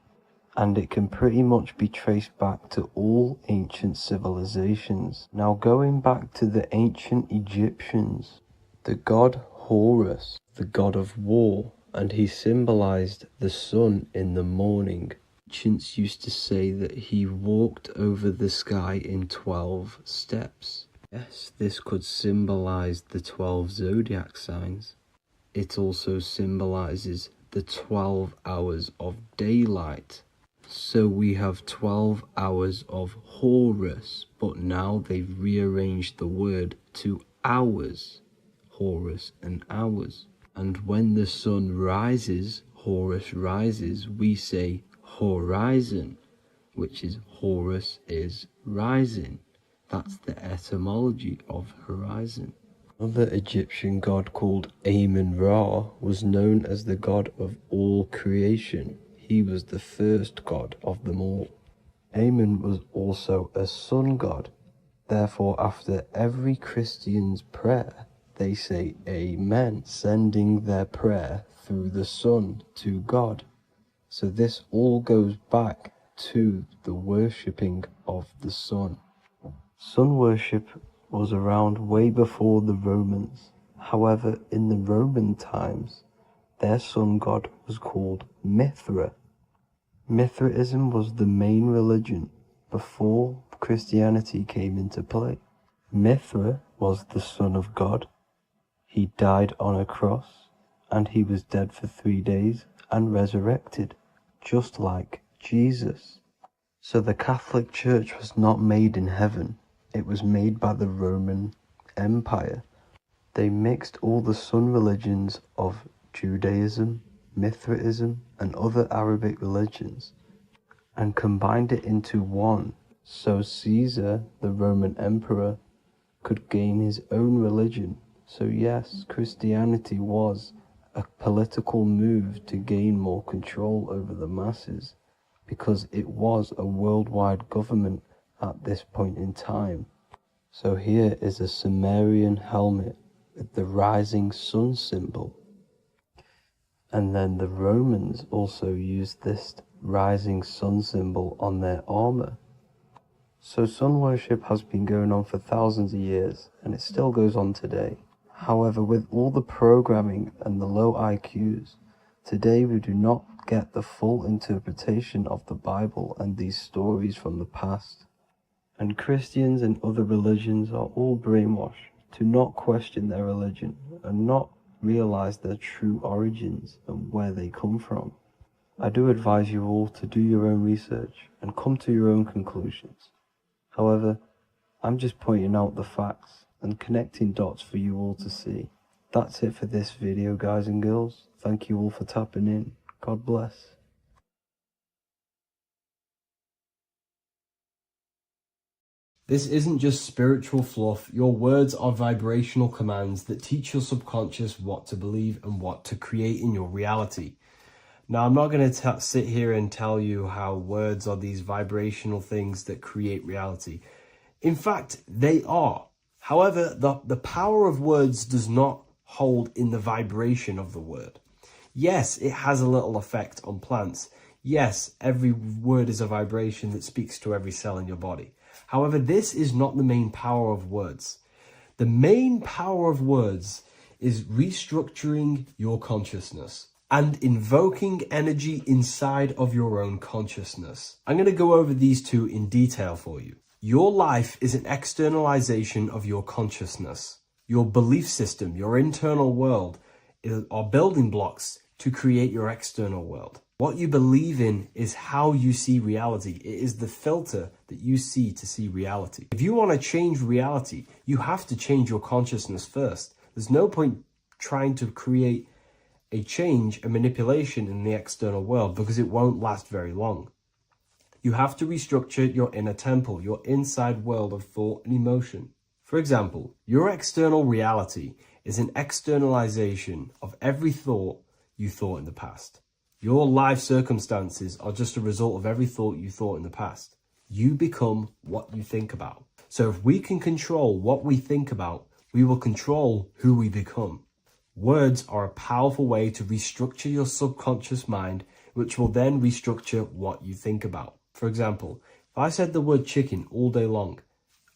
and it can pretty much be traced back to all ancient civilizations. Now going back to the ancient Egyptians, the god Horus, the god of war, and he symbolized the sun in the morning. Ancients used to say that he walked over the sky in 12 steps. Yes, this could symbolize the 12 zodiac signs. It also symbolizes the 12 hours of daylight. So we have 12 hours of Horus, but now they've rearranged the word to hours. Horus and hours. And when the sun rises, Horus rises, we say horizon, which is Horus is rising. That's the etymology of horizon. Another Egyptian god called Amun-Ra was known as the god of all creation. He was the first god of them all. Amun was also a sun god. Therefore, after every Christian's prayer, they say Amen, sending their prayer through the sun to God. So this all goes back to the worshipping of the sun. Sun worship was around way before the Romans. However, in the Roman times, their sun god was called Mithra. Mithraism was the main religion before Christianity came into play. Mithra was the son of God. He died on a cross, and he was dead for 3 days and resurrected, just like Jesus. So the Catholic Church was not made in heaven. It was made by the Roman Empire. They mixed all the sun religions of Judaism, Mithraism, and other Arabic religions, and combined it into one, so Caesar, the Roman emperor, could gain his own religion. So yes, Christianity was a political move to gain more control over the masses, because it was a worldwide government at this point in time. So here is a Sumerian helmet with the rising sun symbol. And then the Romans also used this rising sun symbol on their armor. So sun worship has been going on for thousands of years, and it still goes on today. However, with all the programming and the low IQs, today we do not get the full interpretation of the Bible and these stories from the past. And Christians and other religions are all brainwashed to not question their religion and not realize their true origins and where they come from. I do advise you all to do your own research and come to your own conclusions. However, I'm just pointing out the facts and connecting dots for you all to see. That's it for this video, guys and girls. Thank you all for tapping in. God bless. This isn't just spiritual fluff. Your words are vibrational commands that teach your subconscious what to believe and what to create in your reality. Now, I'm not going to sit here and tell you how words are these vibrational things that create reality. In fact, they are. However, the power of words does not hold in the vibration of the word. Yes, it has a little effect on plants. Yes, every word is a vibration that speaks to every cell in your body. However, this is not the main power of words. The main power of words is restructuring your consciousness and invoking energy inside of your own consciousness. I'm going to go over these two in detail for you. Your life is an externalization of your consciousness. Your belief system, your internal world, are building blocks to create your external world. What you believe in is how you see reality. It is the filter that you see to see reality. If you want to change reality, you have to change your consciousness first. There's no point trying to create a change, a manipulation in the external world, because it won't last very long. You have to restructure your inner temple, your inside world of thought and emotion. For example, your external reality is an externalization of every thought you thought in the past. Your life circumstances are just a result of every thought you thought in the past. You become what you think about. So if we can control what we think about, we will control who we become. Words are a powerful way to restructure your subconscious mind, which will then restructure what you think about. For example, if I said the word chicken all day long,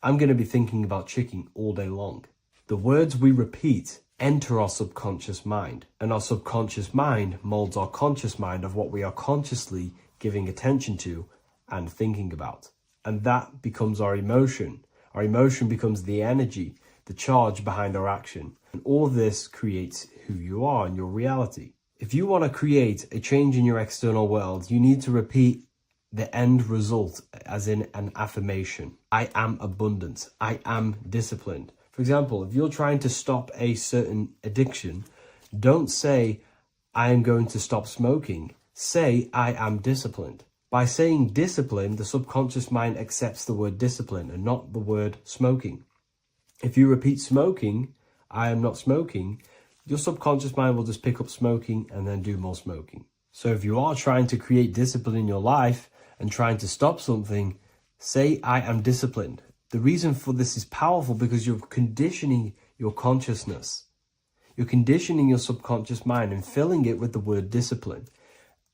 I'm going to be thinking about chicken all day long. The words we repeat enter our subconscious mind, and our subconscious mind molds our conscious mind of what we are consciously giving attention to and thinking about. And that becomes our emotion. Our emotion becomes the energy, the charge behind our action. And all of this creates who you are and your reality. If you want to create a change in your external world, you need to repeat the end result as in an affirmation. I am abundant. I am disciplined. For example, if you're trying to stop a certain addiction, don't say, I am going to stop smoking. Say, I am disciplined. By saying discipline, the subconscious mind accepts the word discipline and not the word smoking. If you repeat smoking, I am not smoking, your subconscious mind will just pick up smoking and then do more smoking. So if you are trying to create discipline in your life and trying to stop something, say, I am disciplined. The reason for this is powerful because you're conditioning your consciousness. You're conditioning your subconscious mind and filling it with the word discipline.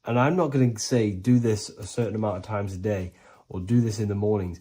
And I'm not going to say do this a certain amount of times a day or do this in the mornings.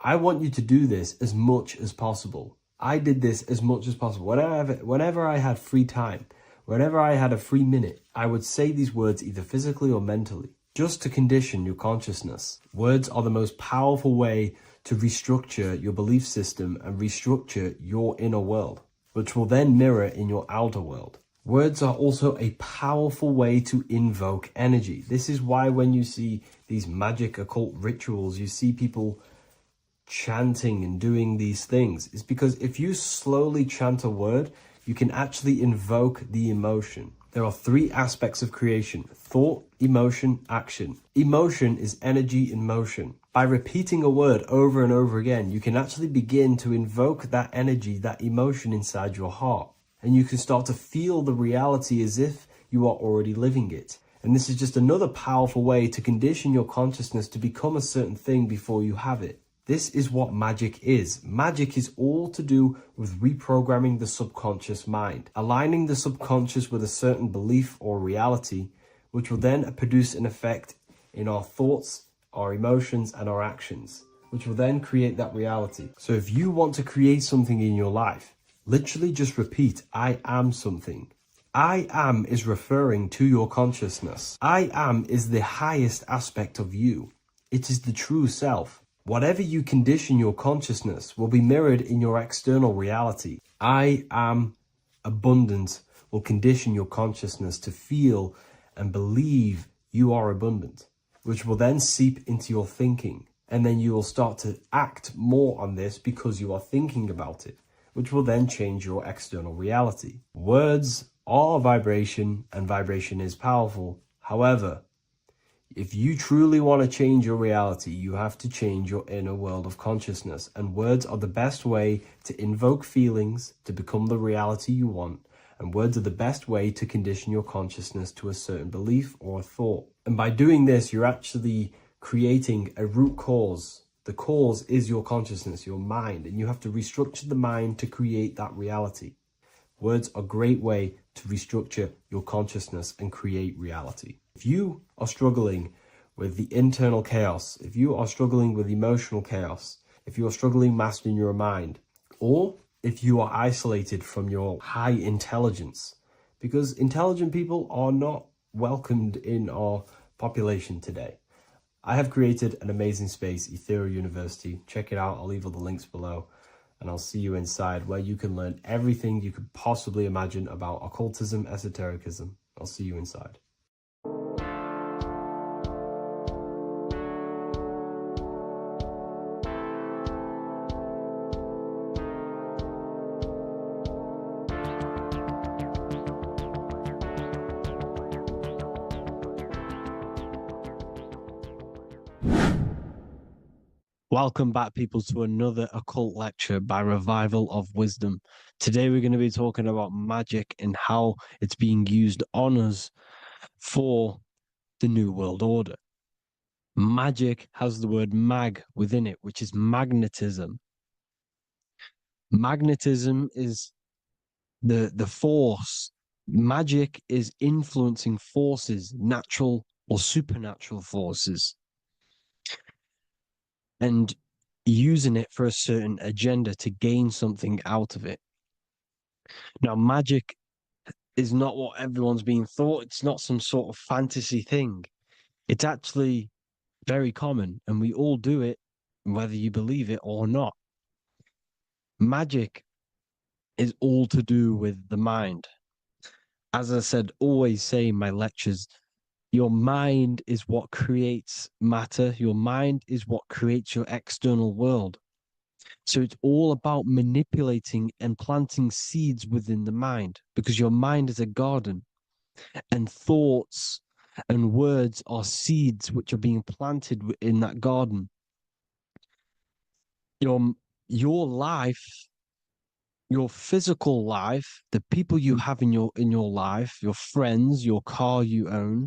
I want you to do this as much as possible. I did this as much as possible. Whenever I had free time, whenever I had a free minute, I would say these words either physically or mentally, just to condition your consciousness. Words are the most powerful way to restructure your belief system and restructure your inner world, which will then mirror in your outer world. Words are also a powerful way to invoke energy. This is why when you see these magic occult rituals, you see people chanting and doing these things. It's because if you slowly chant a word, you can actually invoke the emotion. There are three aspects of creation: thought, emotion, action. Emotion is energy in motion. By repeating a word over and over again, you can actually begin to invoke that energy, that emotion inside your heart. And you can start to feel the reality as if you are already living it. And this is just another powerful way to condition your consciousness to become a certain thing before you have it. This is what magic is. Magic is all to do with reprogramming the subconscious mind, aligning the subconscious with a certain belief or reality, which will then produce an effect in our thoughts, our emotions, and our actions. which will then create that reality. So if you want to create something in your life, literally just repeat, I am something. I am is referring to your consciousness. I am is the highest aspect of you. It is the true self. Whatever you condition your consciousness will be mirrored in your external reality. I am abundant will condition your consciousness to feel and believe you are abundant, which will then seep into your thinking. And then you will start to act more on this because you are thinking about it, which will then change your external reality. Words are vibration, and vibration is powerful. However, if you truly want to change your reality, you have to change your inner world of consciousness. And words are the best way to invoke feelings to become the reality you want. And words are the best way to condition your consciousness to a certain belief or a thought. And by doing this, you're actually creating a root cause. The cause is your consciousness, your mind, and you have to restructure the mind to create that reality. Words are a great way to restructure your consciousness and create reality. If you are struggling with the internal chaos, if you are struggling with emotional chaos, if you are struggling mastering your mind, or if you are isolated from your high intelligence, because intelligent people are not welcomed in our population today. I have created an amazing space, Ethereal University. Check it out. I'll leave all the links below. And I'll see you inside, where you can learn everything you could possibly imagine about occultism, esotericism. I'll see you inside. Welcome back, people, to another occult lecture by Revival of Wisdom. Today we're going to be talking about magic and how it's being used on us for the New World Order. Magic has the word mag within it, which is magnetism. Magnetism is the force. Magic is influencing forces, natural or supernatural forces, and using it for a certain agenda to gain something out of it. Now, magic is not what everyone's being thought. It's not some sort of fantasy thing. It's actually very common, and we all do it, whether you believe it or not. Magic is all to do with the mind. As I said, always say in my lectures, your mind is what creates matter. Your mind is what creates your external world. So it's all about manipulating and planting seeds within the mind, because your mind is a garden, and thoughts and words are seeds which are being planted in that garden. Your life, your physical life, the people you have in your life, your friends, your car you own,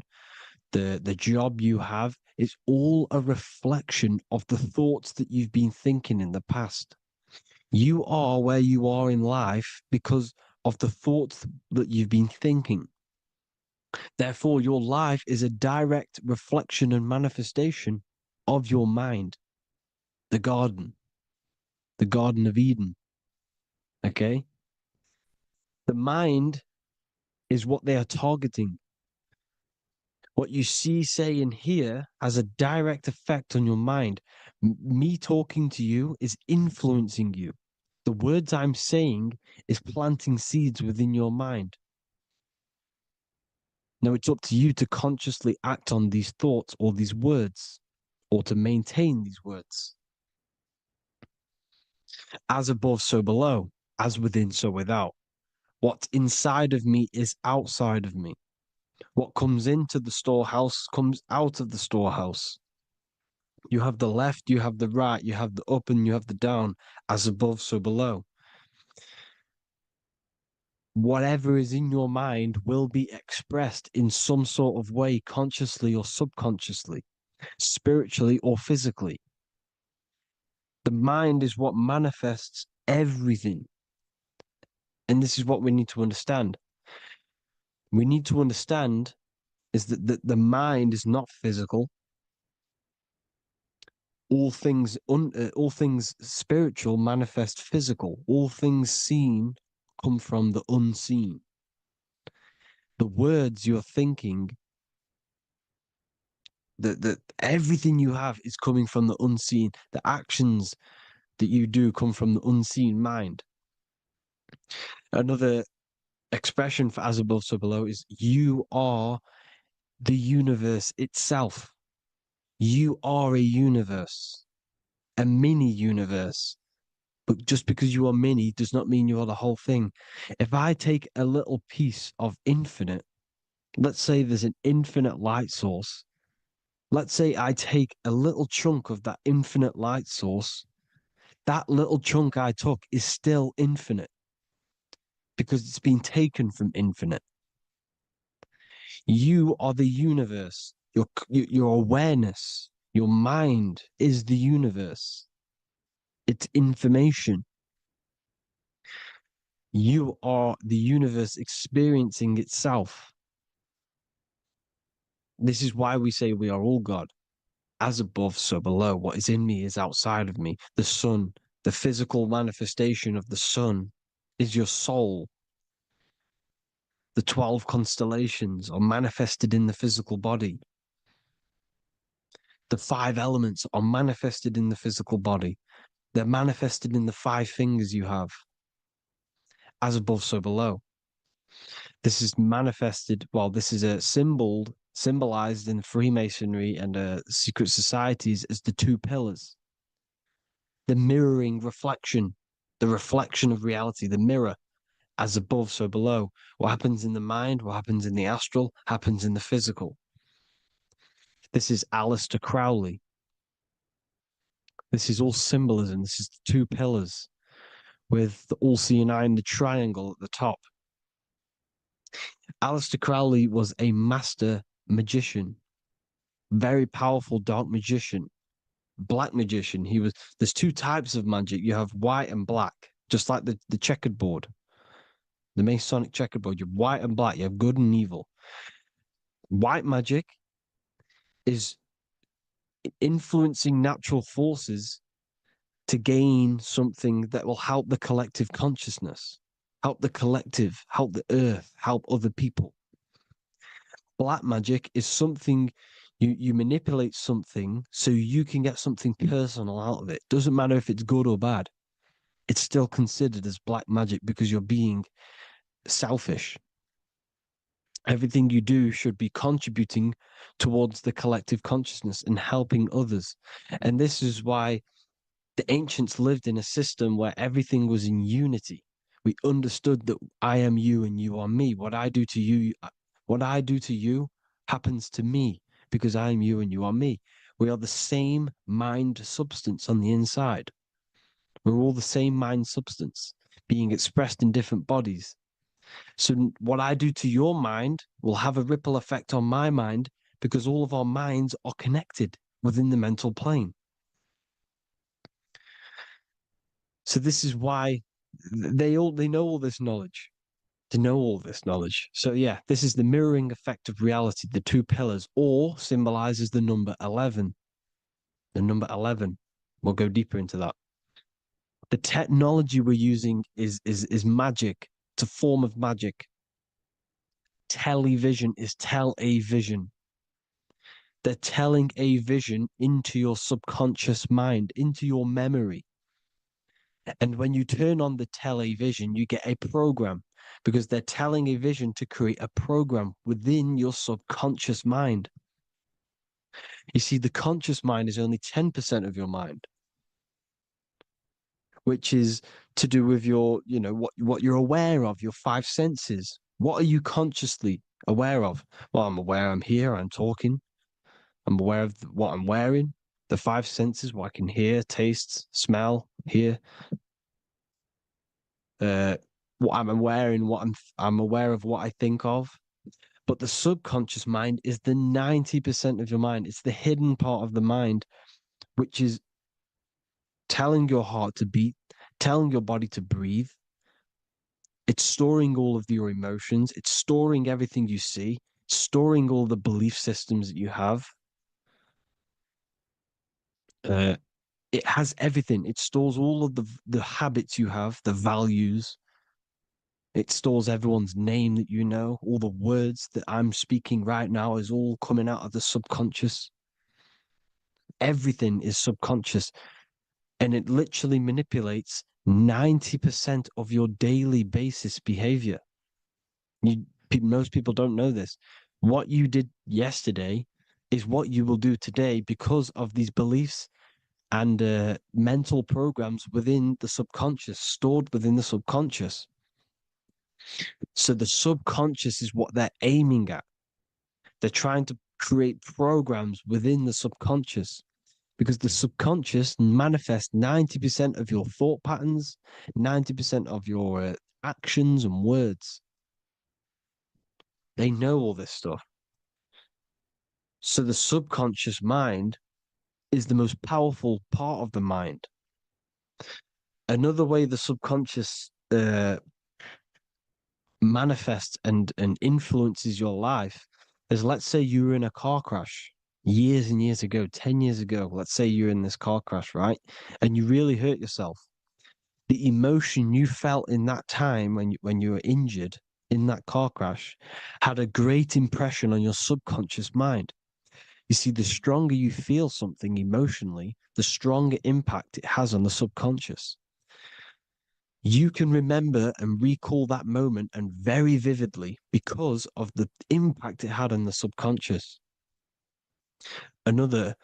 the job you have, is all a reflection of the thoughts that you've been thinking in the past. You are where you are in life because of the thoughts that you've been thinking. Therefore, your life is a direct reflection and manifestation of your mind. The Garden of Eden. Okay? The mind is what they are targeting. What you see, say, and hear has a direct effect on your mind. Me talking to you is influencing you. The words I'm saying is planting seeds within your mind. Now it's up to you to consciously act on these thoughts or these words, or to maintain these words. As above, so below. As within, so without. What's inside of me is outside of me. What comes into the storehouse comes out of the storehouse. You have the left, you have the right, you have the up and you have the down. As above, so below. Whatever is in your mind will be expressed in some sort of way, consciously or subconsciously, spiritually or physically. The mind is what manifests everything. And this is what we need to understand. We need to understand is that the mind is not physical. All things spiritual manifest physical. All things seen come from the unseen. The words you're thinking, that everything you have is coming from the unseen. The actions that you do come from the unseen mind. Another expression for as above, so below is you are the universe itself. You are a universe, a mini universe. But just because you are mini does not mean you are the whole thing. If I take a little piece of infinite, let's say there's an infinite light source. Let's say I take a little chunk of that infinite light source. That little chunk I took is still infinite because it's been taken from infinite. You are the universe. Your awareness, your mind is the universe. It's information. You are the universe experiencing itself. This is why we say we are all God. As above, so below. What is in me is outside of me. The sun, the physical manifestation of the sun, is your soul. The 12 constellations are manifested in the physical body. The 5 elements are manifested in the physical body. They're manifested in the 5 fingers you have. As above, so below. This is manifested, well, this is a symbolized in Freemasonry and secret societies as the 2 pillars. The mirroring reflection, the reflection of reality, the mirror, as above, so below. What happens in the mind, what happens in the astral, happens in the physical. This is Aleister Crowley. This is all symbolism. This is the 2 pillars with the all-seeing eye and the triangle at the top. Aleister Crowley was a master magician, very powerful dark magician, black magician. There's 2 types of magic. You have white and black, just like the checkered board, the Masonic checkered board. You have white and black. You have good and evil. White magic is influencing natural forces to gain something that will help the collective consciousness, help the collective, help the earth, help other people. Black magic is something you manipulate something so you can get something personal out of it. Doesn't matter if it's good or bad. It's still considered as black magic because you're being selfish. Everything you do should be contributing towards the collective consciousness and helping others. And this is why the ancients lived in a system where everything was in unity. We understood that I am you and you are me. What I do to you happens to me because I am you and you are me. We are the same mind substance on the inside. We're all the same mind substance being expressed in different bodies. So what I do to your mind will have a ripple effect on my mind because all of our minds are connected within the mental plane. So this is why they know all this knowledge. To know all this knowledge. So yeah, this is the mirroring effect of reality, the 2 pillars, or symbolizes the number 11. The number 11. We'll go deeper into that. The technology we're using is magic. It's a form of magic. Television is tell a vision. They're telling a vision into your subconscious mind, into your memory. And when you turn on the television, you get a program because they're telling a vision to create a program within your subconscious mind. You see, the conscious mind is only 10% of your mind, which is to do with your, what you're aware of, your 5 senses. What are you consciously aware of? Well, I'm aware I'm here, I'm talking. I'm aware of what I'm wearing, the 5 senses, what I can hear, taste, smell, hear. What I'm wearing, I'm aware of what I think of. But the subconscious mind is the 90% of your mind. It's the hidden part of the mind, which is telling your heart to beat, telling your body to breathe. It's storing all of your emotions. It's storing everything you see, storing all the belief systems that you have. It has everything. It stores all of the habits you have, the values. It stores everyone's name that you know. All the words that I'm speaking right now is all coming out of the subconscious. Everything is subconscious. And it literally manipulates 90% of your daily basis behavior. Most people don't know this. What you did yesterday is what you will do today because of these beliefs and mental programs within the subconscious, stored within the subconscious. So the subconscious is what they're aiming at. They're trying to create programs within the subconscious because the subconscious manifests 90% of your thought patterns, 90% of your actions and words. They know all this stuff. So the subconscious mind is the most powerful part of the mind. Another way the subconscious manifests and influences your life is, let's say you were in a car crash years and years ago, 10 years ago. Let's say you're in this car crash, right? And you really hurt yourself. The emotion you felt in that time when you were injured in that car crash had a great impression on your subconscious mind. You see, the stronger you feel something emotionally, the stronger impact it has on the subconscious. You can remember and recall that moment and very vividly because of the impact it had on the subconscious. Another,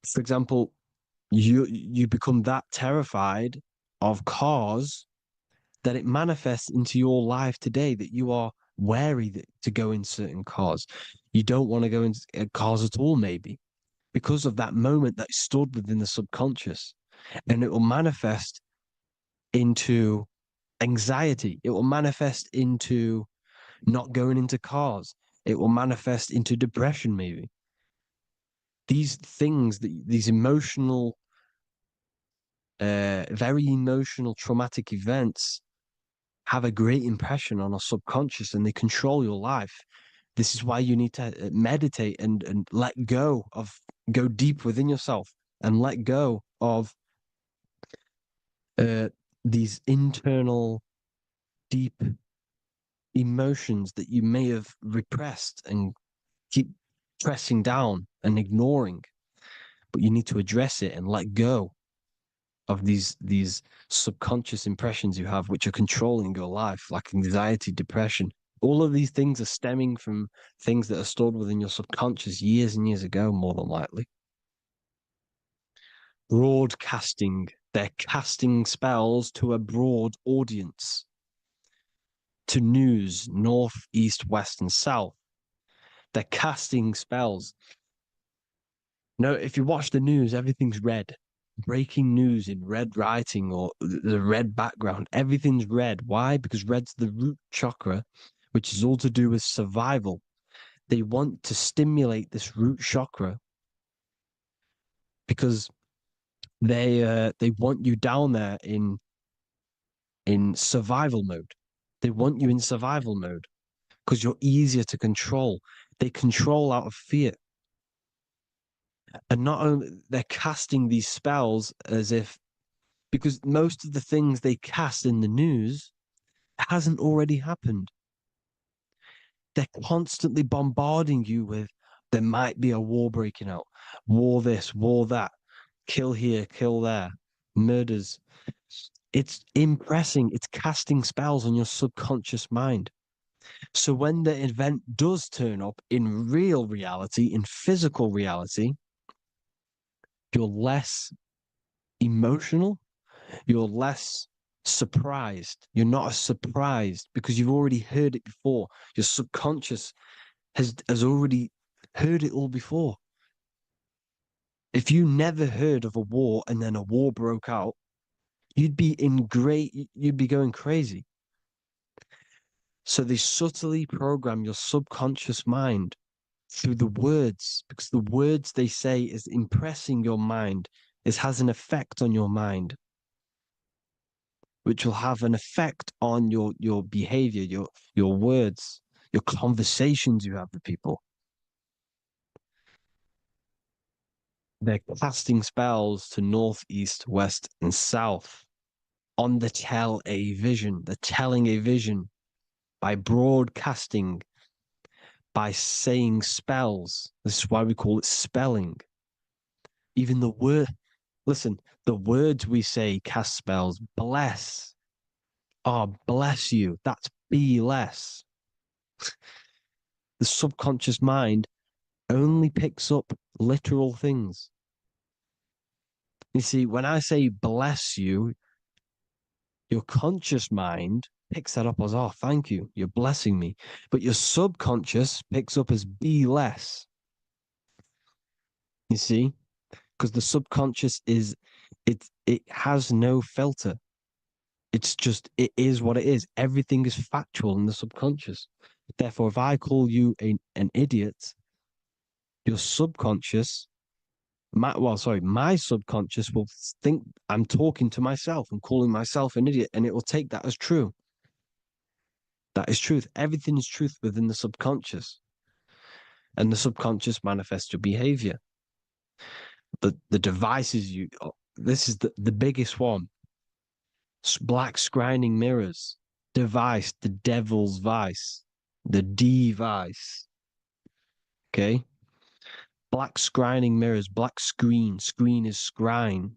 for example, you become that terrified of cars that it manifests into your life today, that you are wary to go in certain cars. You don't want to go in cars at all, maybe, because of that moment that stood within the subconscious. And it will manifest into anxiety. It will manifest into not going into cars. It will manifest into depression, maybe. These things, these emotional, very emotional, traumatic events have a great impression on our subconscious and they control your life. This is why you need to meditate and let go go deep within yourself and let go of these internal, deep emotions that you may have repressed and keep pressing down and ignoring. But you need to address it and let go of these subconscious impressions you have, which are controlling your life, like anxiety, depression. All of these things are stemming from things that are stored within your subconscious years and years ago, more than likely. Broadcasting. They're casting spells to a broad audience, to news, north, east, west, and south. They're casting spells. No, if you watch the news, everything's red. Breaking news in red writing or the red background, everything's red. Why? Because red's the root chakra, which is all to do with survival. They want to stimulate this root chakra because they want you down there in survival mode. They want you in survival mode because you're easier to control. They control out of fear. And not only they're casting these spells as if, because most of the things they cast in the news hasn't already happened. They're constantly bombarding you with, there might be a war breaking out, war this, war that, kill here, kill there, murders. It's impressing, it's casting spells on your subconscious mind. So when the event does turn up in real reality, in physical reality, you're less emotional, you're less surprised. You're not as surprised because you've already heard it before. Your subconscious has already heard it all before. If you never heard of a war and then a war broke out, you'd be going crazy. So they subtly program your subconscious mind through the words, because the words they say is impressing your mind, has an effect on your mind, which will have an effect on your behavior, your words, your conversations you have with people. They're casting spells to north, east, west, and south on the tell a vision. They're telling a vision by broadcasting, by saying spells. This is why we call it spelling. Even the word, listen, the words we say cast spells. Bless. Oh, bless you. That's be less. The subconscious mind only picks up literal things. You see, when I say bless you, your conscious mind picks that up as, oh, thank you, you're blessing me. But your subconscious picks up as be less. You see? Because the subconscious it has no filter. It's just, it is what it is. Everything is factual in the subconscious. Therefore, if I call you an idiot, your subconscious, my subconscious will think I'm talking to myself and calling myself an idiot, and it will take that as true. That is truth. Everything is truth within the subconscious. And the subconscious manifests your behavior. The devices this is the biggest one. Black scrying mirrors, device, the devil's vice, the device. Okay? Black scrying mirrors, black screen is scrying.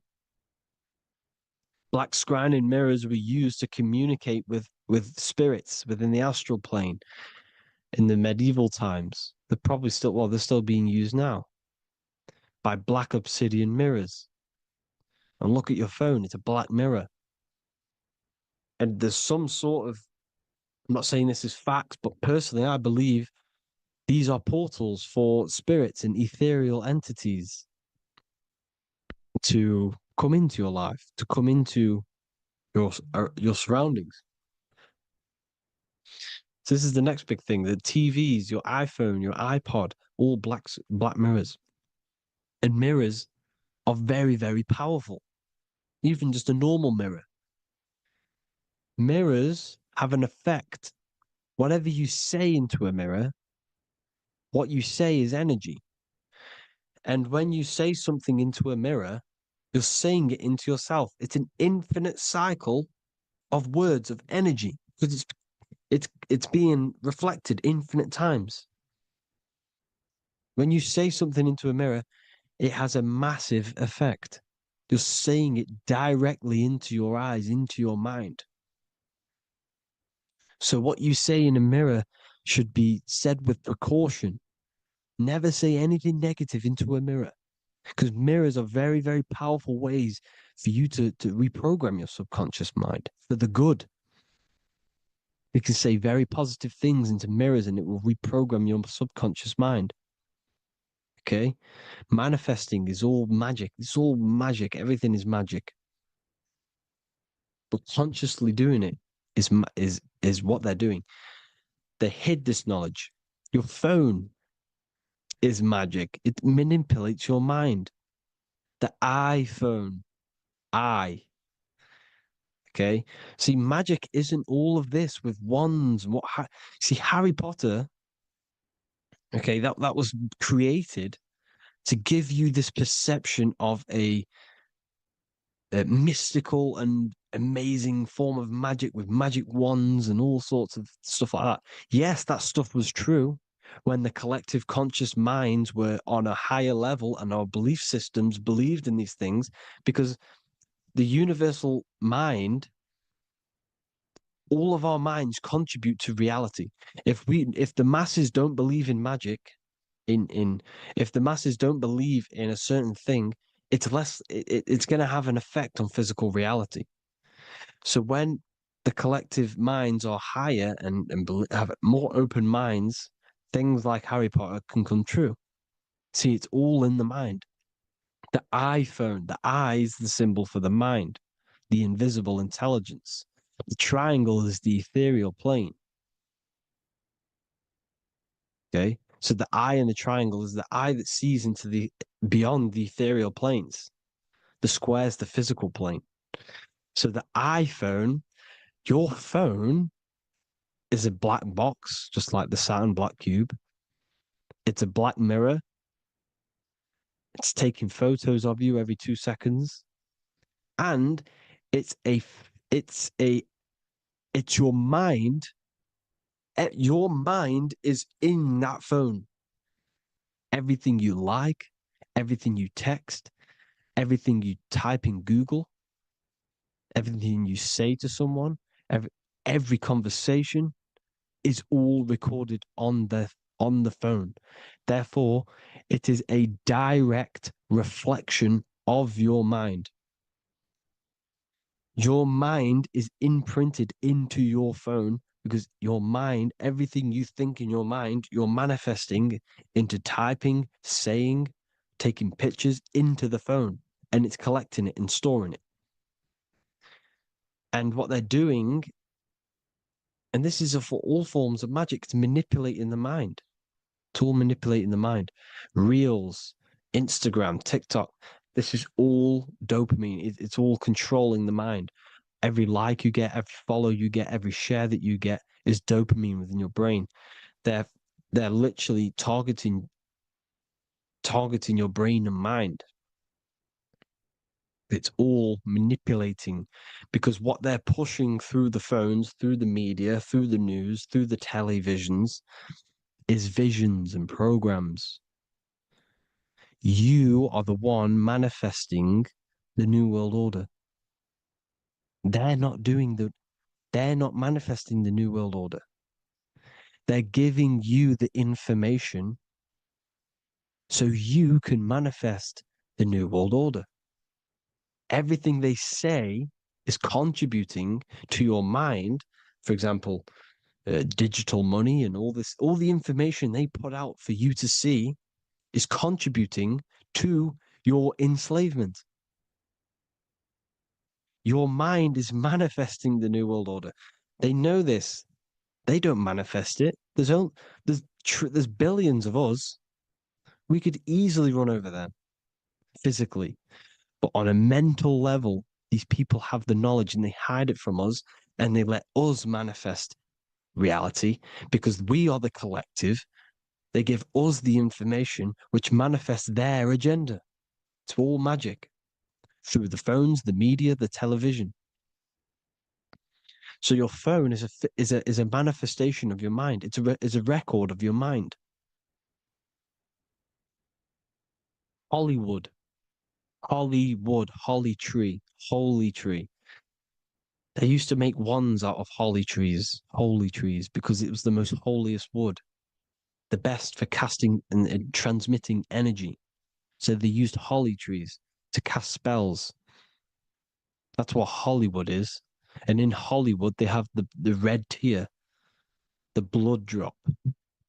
Black scrying mirrors were used to communicate with spirits within the astral plane in the medieval times. They're probably still, well, they're still being used now by black obsidian mirrors. And look at your phone, it's a black mirror. And there's some sort of, I'm not saying this is facts, but personally, I believe these are portals for spirits and ethereal entities to come into your life, to come into your surroundings. So this is the next big thing: the TVs, your iPhone, your iPod, all black mirrors. And mirrors are very, very powerful. Even just a normal mirror. Mirrors have an effect. Whatever you say into a mirror, what you say is energy. And when you say something into a mirror, you're saying it into yourself. It's an infinite cycle of words, of energy, because it's being reflected infinite times. When you say something into a mirror, it has a massive effect. You're saying it directly into your eyes, into your mind. So what you say in a mirror should be said with precaution. Never say anything negative into a mirror, because mirrors are very, very powerful ways for you to reprogram your subconscious mind for the good. You can say very positive things into mirrors and it will reprogram your subconscious mind. Okay? Manifesting is all magic. It's all magic. Everything is magic. But consciously doing it is what they're doing. They hid this knowledge. Your phone is magic. It manipulates your mind. The iPhone, okay. See, magic isn't all of this with wands and see, Harry Potter. Okay, that was created to give you this perception of a mystical and amazing form of magic with magic wands and all sorts of stuff like that. Yes, that stuff was true when the collective conscious minds were on a higher level and our belief systems believed in these things, because the universal mind, all of our minds contribute to reality. If the masses don't believe in magic, if the masses don't believe in a certain thing, it's going to have an effect on physical reality. So when the collective minds are higher and have more open minds, things like Harry Potter can come true. See, it's all in the mind. The iPhone, the eye is the symbol for the mind, the invisible intelligence. The triangle is the ethereal plane. Okay, so the eye in the triangle is the eye that sees into the beyond the ethereal planes. The square is the physical plane. So the iPhone, your phone, is a black box, just like the Saturn black cube. It's a black mirror. It's taking photos of you every 2 seconds. And it's your mind. Your mind is in that phone. Everything you like, everything you text, everything you type in Google, everything you say to someone, every conversation is all recorded on the phone. Therefore, it is a direct reflection of your mind. Your mind is imprinted into your phone because your mind, everything you think in your mind, you're manifesting into typing, saying, taking pictures into the phone, and it's collecting it and storing it. And what they're doing, and this is for all forms of magic, it's manipulating the mind. It's all manipulating the mind. Reels, Instagram, TikTok, this is all dopamine. It's all controlling the mind. Every like you get, every follow you get, every share that you get is dopamine within your brain. They're literally targeting your brain and mind. It's all manipulating because what they're pushing through the phones, through the media, through the news, through the televisions is visions and programs. You are the one manifesting the New World Order. They're not manifesting the New World Order. They're giving you the information so you can manifest the New World Order. Everything they say is contributing to your mind. For example, digital money and all the information they put out for you to see is contributing to your enslavement. Your mind is manifesting the New World Order. They know this. They don't manifest it. There's billions of us. We could easily run over them physically. But on a mental level, these people have the knowledge and they hide it from us and they let us manifest reality because we are the collective. They give us the information which manifests their agenda. It's all magic through the phones, the media, the television. So your phone is a manifestation of your mind. It's a record of your mind. Hollywood, holly tree, holy tree. They used to make wands out of holy trees, because it was the most holiest wood, the best for casting and transmitting energy. So they used holly trees to cast spells. That's what Hollywood is. And in Hollywood, they have the red tear, the blood drop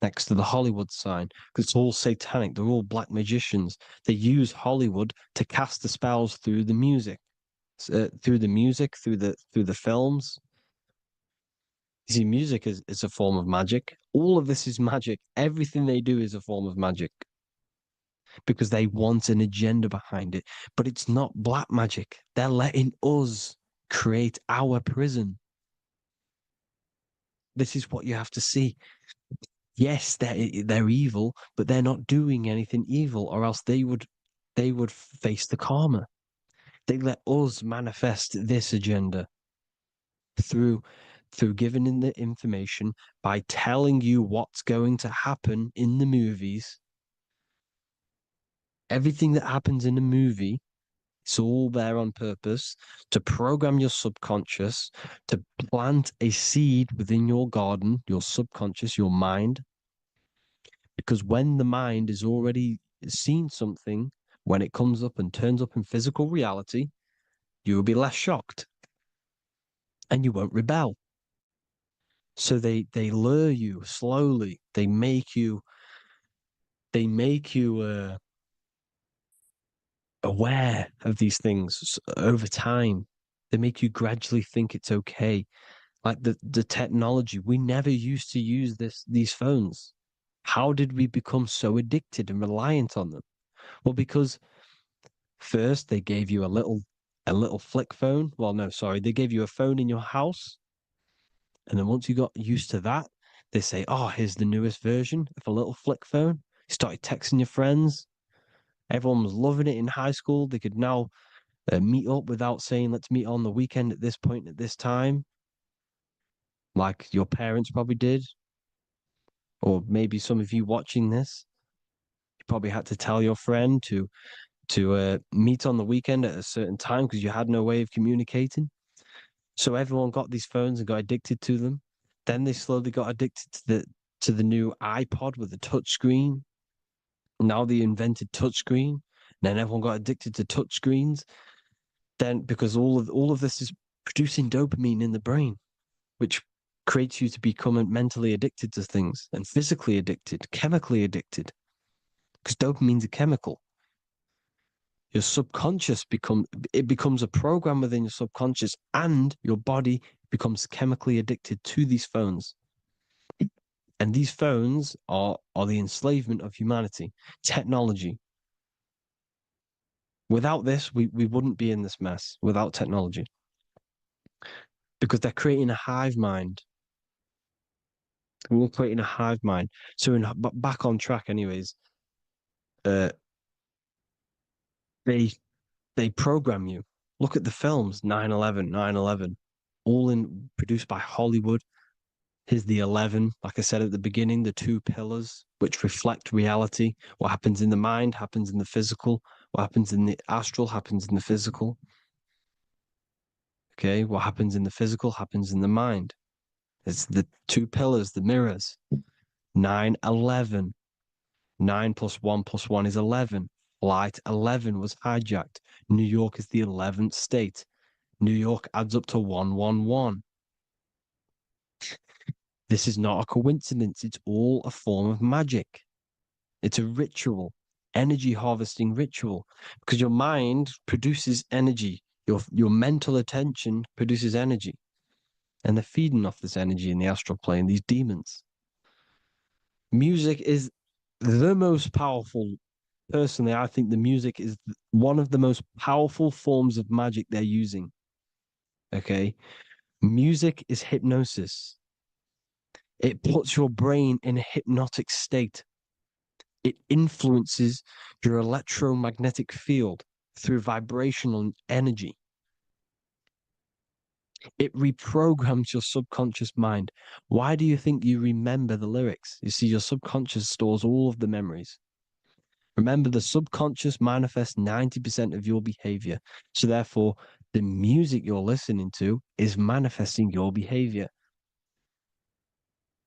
next to the Hollywood sign, because it's all satanic. They're all black magicians. They use Hollywood to cast the spells through the music, through the films. You see, music is a form of magic. All of this is magic. Everything they do is a form of magic because they want an agenda behind it. But it's not black magic. They're letting us create our prison. This is what you have to see. Yes, they're evil, but they're not doing anything evil, or else they would face the karma. They let us manifest this agenda through giving in the information, by telling you what's going to happen in the movies. Everything that happens in a movie, it's all there on purpose to program your subconscious, to plant a seed within your garden, your subconscious, your mind. Because when the mind is already seen something, when it comes up and turns up in physical reality, you will be less shocked and you won't rebel. So they lure you slowly. They make you aware of these things over time. They make you gradually think it's okay. Like the technology, we never used to use these phones. How did we become so addicted and reliant on them? Well, because first they gave you a little flick phone. Well, no, sorry, they gave you a phone in your house. And then once you got used to that, they say, oh, here's the newest version of a little flick phone. You started texting your friends. Everyone was loving it in high school. They could now meet up without saying, let's meet on the weekend at this point at this time, like your parents probably did. Or maybe some of you watching this, you probably had to tell your friend to meet on the weekend at a certain time because you had no way of communicating. So everyone got these phones and got addicted to them. Then they slowly got addicted to the new iPod with the touch screen. Now they invented touch screen. Then everyone got addicted to touch screens. Then because all of this is producing dopamine in the brain, which creates you to become mentally addicted to things and physically addicted, chemically addicted. Because dopamine's a chemical. Your subconscious becomes a program within your subconscious, and your body becomes chemically addicted to these phones. And these phones are the enslavement of humanity, technology. Without this, we wouldn't be in this mess without technology. Because they're creating a hive mind. We're creating a hive mind. So back on track anyways, they program you. Look at the films, 9/11, 9/11, all produced by Hollywood. Here's the 11, like I said at the beginning, the two pillars which reflect reality. What happens in the mind happens in the physical. What happens in the astral happens in the physical. Okay, what happens in the physical happens in the mind. It's the two pillars, the mirrors. 9/11. 9 plus 1 plus 1 is 11. Flight 11 was hijacked. New York is the 11th state. New York adds up to 111. This is not a coincidence. It's all a form of magic. It's a ritual, energy harvesting ritual, because your mind produces energy. Your mental attention produces energy. And they're feeding off this energy in the astral plane, these demons. Music is the most powerful. Personally, I think the music is one of the most powerful forms of magic they're using. Okay? Music is hypnosis. It puts your brain in a hypnotic state. It influences your electromagnetic field through vibrational energy. It reprograms your subconscious mind. Why do you think you remember the lyrics? You see, your subconscious stores all of the memories. Remember, the subconscious manifests 90% of your behavior. So therefore, the music you're listening to is manifesting your behavior.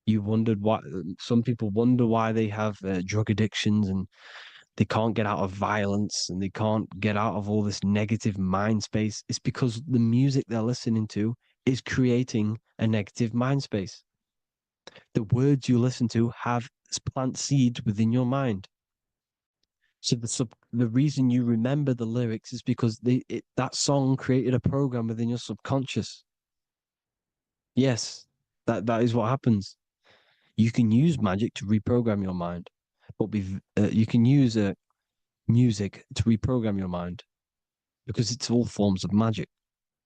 You wondered why some people wonder why they have drug addictions and they can't get out of violence and they can't get out of all this negative mind space. It's because the music they're listening to is creating a negative mind space. The words you listen to have plant seeds within your mind. So the reason you remember the lyrics is because that song created a program within your subconscious. Yes, that is what happens. You can use magic to reprogram your mind, but you can use music to reprogram your mind because it's all forms of magic.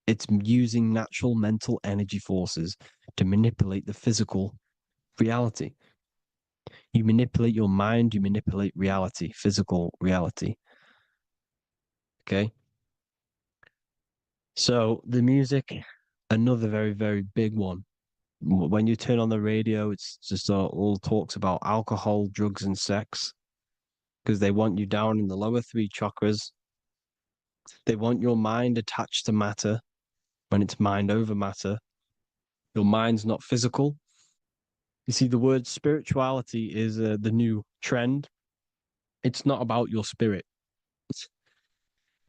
It's using natural mental energy forces to manipulate the physical reality. You manipulate your mind, you manipulate reality, physical reality. Okay? So the music, another very, very big one. When you turn on the radio, it's just all talks about alcohol, drugs, and sex because they want you down in the lower three chakras. They want your mind attached to matter when it's mind over matter. Your mind's not physical. You see, the word spirituality is the new trend. It's not about your spirit.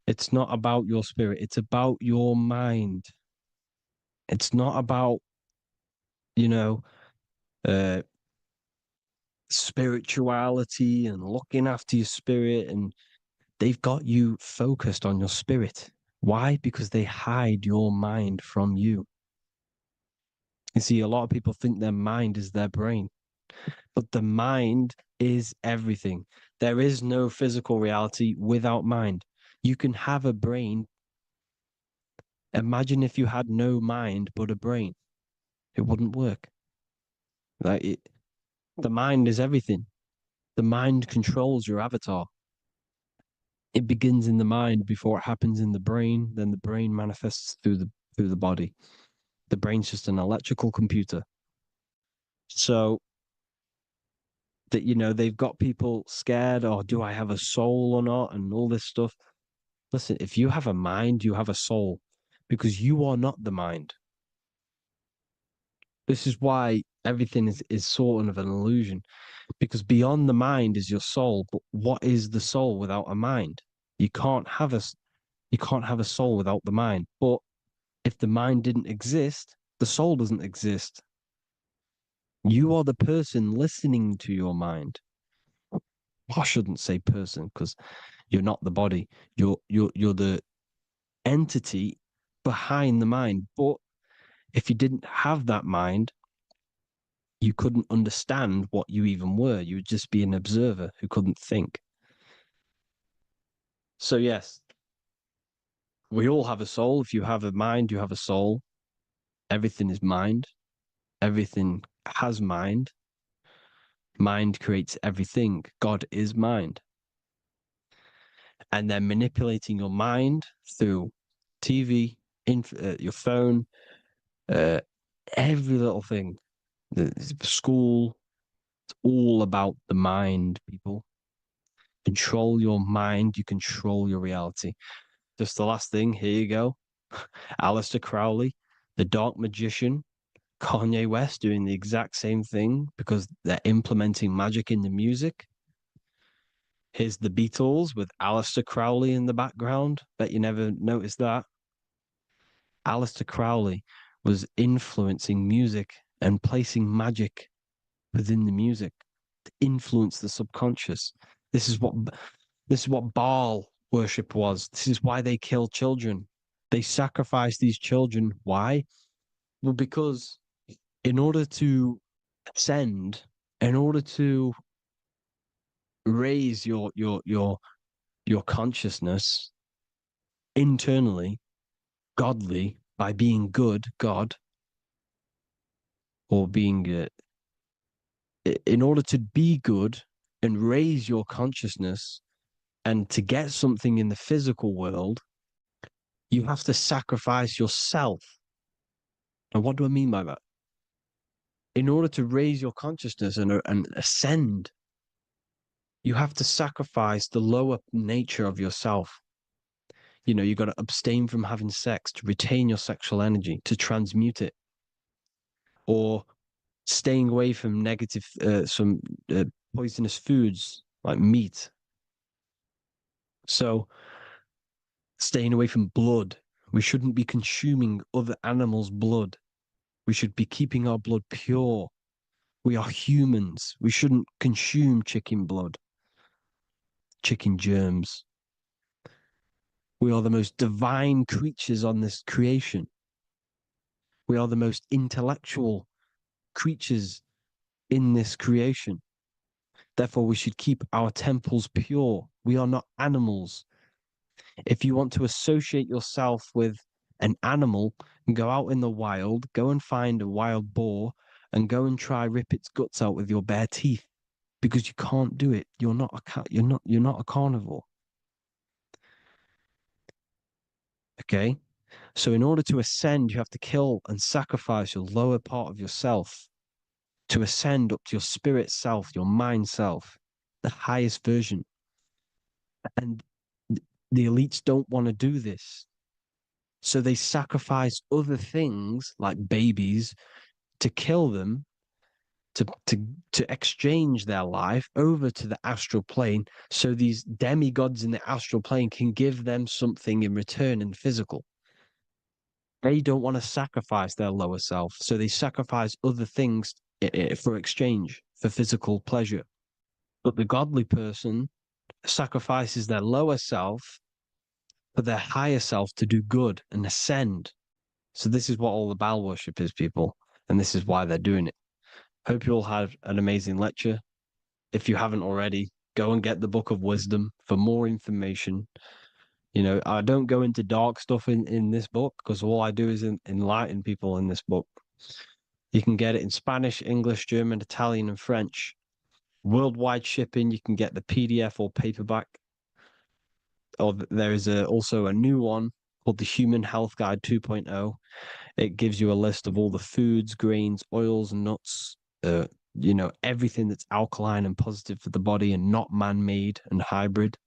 It's not about your spirit. It's about your mind. It's not about, you know, uh, spirituality and looking after your spirit. And they've got you focused on your spirit. Why? Because they hide your mind from you. You see, a lot of people think their mind is their brain, but the mind is everything. There is no physical reality without mind. You can have a brain. Imagine if you had no mind but a brain. It wouldn't work. The mind is everything. The mind controls your avatar. It begins in the mind before it happens in the brain. Then the brain manifests through the body. The brain's just an electrical computer. So that, you know, they've got people scared, or do I have a soul or not, and all this stuff. Listen, if you have a mind, you have a soul, because you are not the mind. This is why everything is sort of an illusion, because beyond the mind is your soul. But what is the soul without a mind? You can't have a soul without the mind. But if the mind didn't exist, the soul doesn't exist. You are the person listening to your mind. I shouldn't say person, because you're not the body. You're the entity behind the mind. But if you didn't have that mind, you couldn't understand what you even were. You would just be an observer who couldn't think. So yes, we all have a soul. If you have a mind, you have a soul. Everything is mind. Everything has mind. Mind creates everything. God is mind. And then manipulating your mind through TV, your phone, every little thing, the school, it's all about the mind, people. Control your mind, you control your reality. Just the last thing, here you go. Aleister Crowley, the dark magician, Kanye West doing the exact same thing because they're implementing magic in the music. Here's the Beatles with Aleister Crowley in the background. Bet you never noticed that. Aleister Crowley was influencing music and placing magic within the music to influence the subconscious. This is what Baal worship was. This is why they kill children. They sacrifice these children. Why? Well, because in order to ascend, in order to raise your consciousness internally, godly, by being good, God, or being in order to be good and raise your consciousness and to get something in the physical world, you have to sacrifice yourself. And what do I mean by that? In order to raise your consciousness and ascend, you have to sacrifice the lower nature of yourself. You know, you got to abstain from having sex to retain your sexual energy, to transmute it, or staying away from negative, some poisonous foods like meat. So, staying away from blood. We shouldn't be consuming other animals' blood. We should be keeping our blood pure. We are humans. We shouldn't consume chicken blood, chicken germs. We are the most divine creatures on this creation. We are the most intellectual creatures in this creation. Therefore, we should keep our temples pure. We are not animals. If you want to associate yourself with an animal and go out in the wild, go and find a wild boar and go and try rip its guts out with your bare teeth, because you can't do it. You're not a cat. You're not a carnivore. Okay? So in order to ascend, you have to kill and sacrifice your lower part of yourself to ascend up to your spirit self, your mind self, the highest version. And the elites don't want to do this. So they sacrifice other things like babies to kill them, to exchange their life over to the astral plane, so these demigods in the astral plane can give them something in return in physical. They don't want to sacrifice their lower self, so they sacrifice other things for exchange, for physical pleasure. But the godly person sacrifices their lower self for their higher self to do good and ascend. So this is what all the Baal worship is, people, and this is why they're doing it. Hope you all had an amazing lecture. If you haven't already, go and get the Book of Wisdom for more information. You know, I don't go into dark stuff in this book, because all I do is enlighten people in this book. You can get it in Spanish, English, German, Italian, and French. Worldwide shipping, you can get the PDF or paperback. there is also a new one called the Human Health Guide 2.0. It gives you a list of all the foods, grains, oils, nuts, everything that's alkaline and positive for the body and not man-made and hybrid.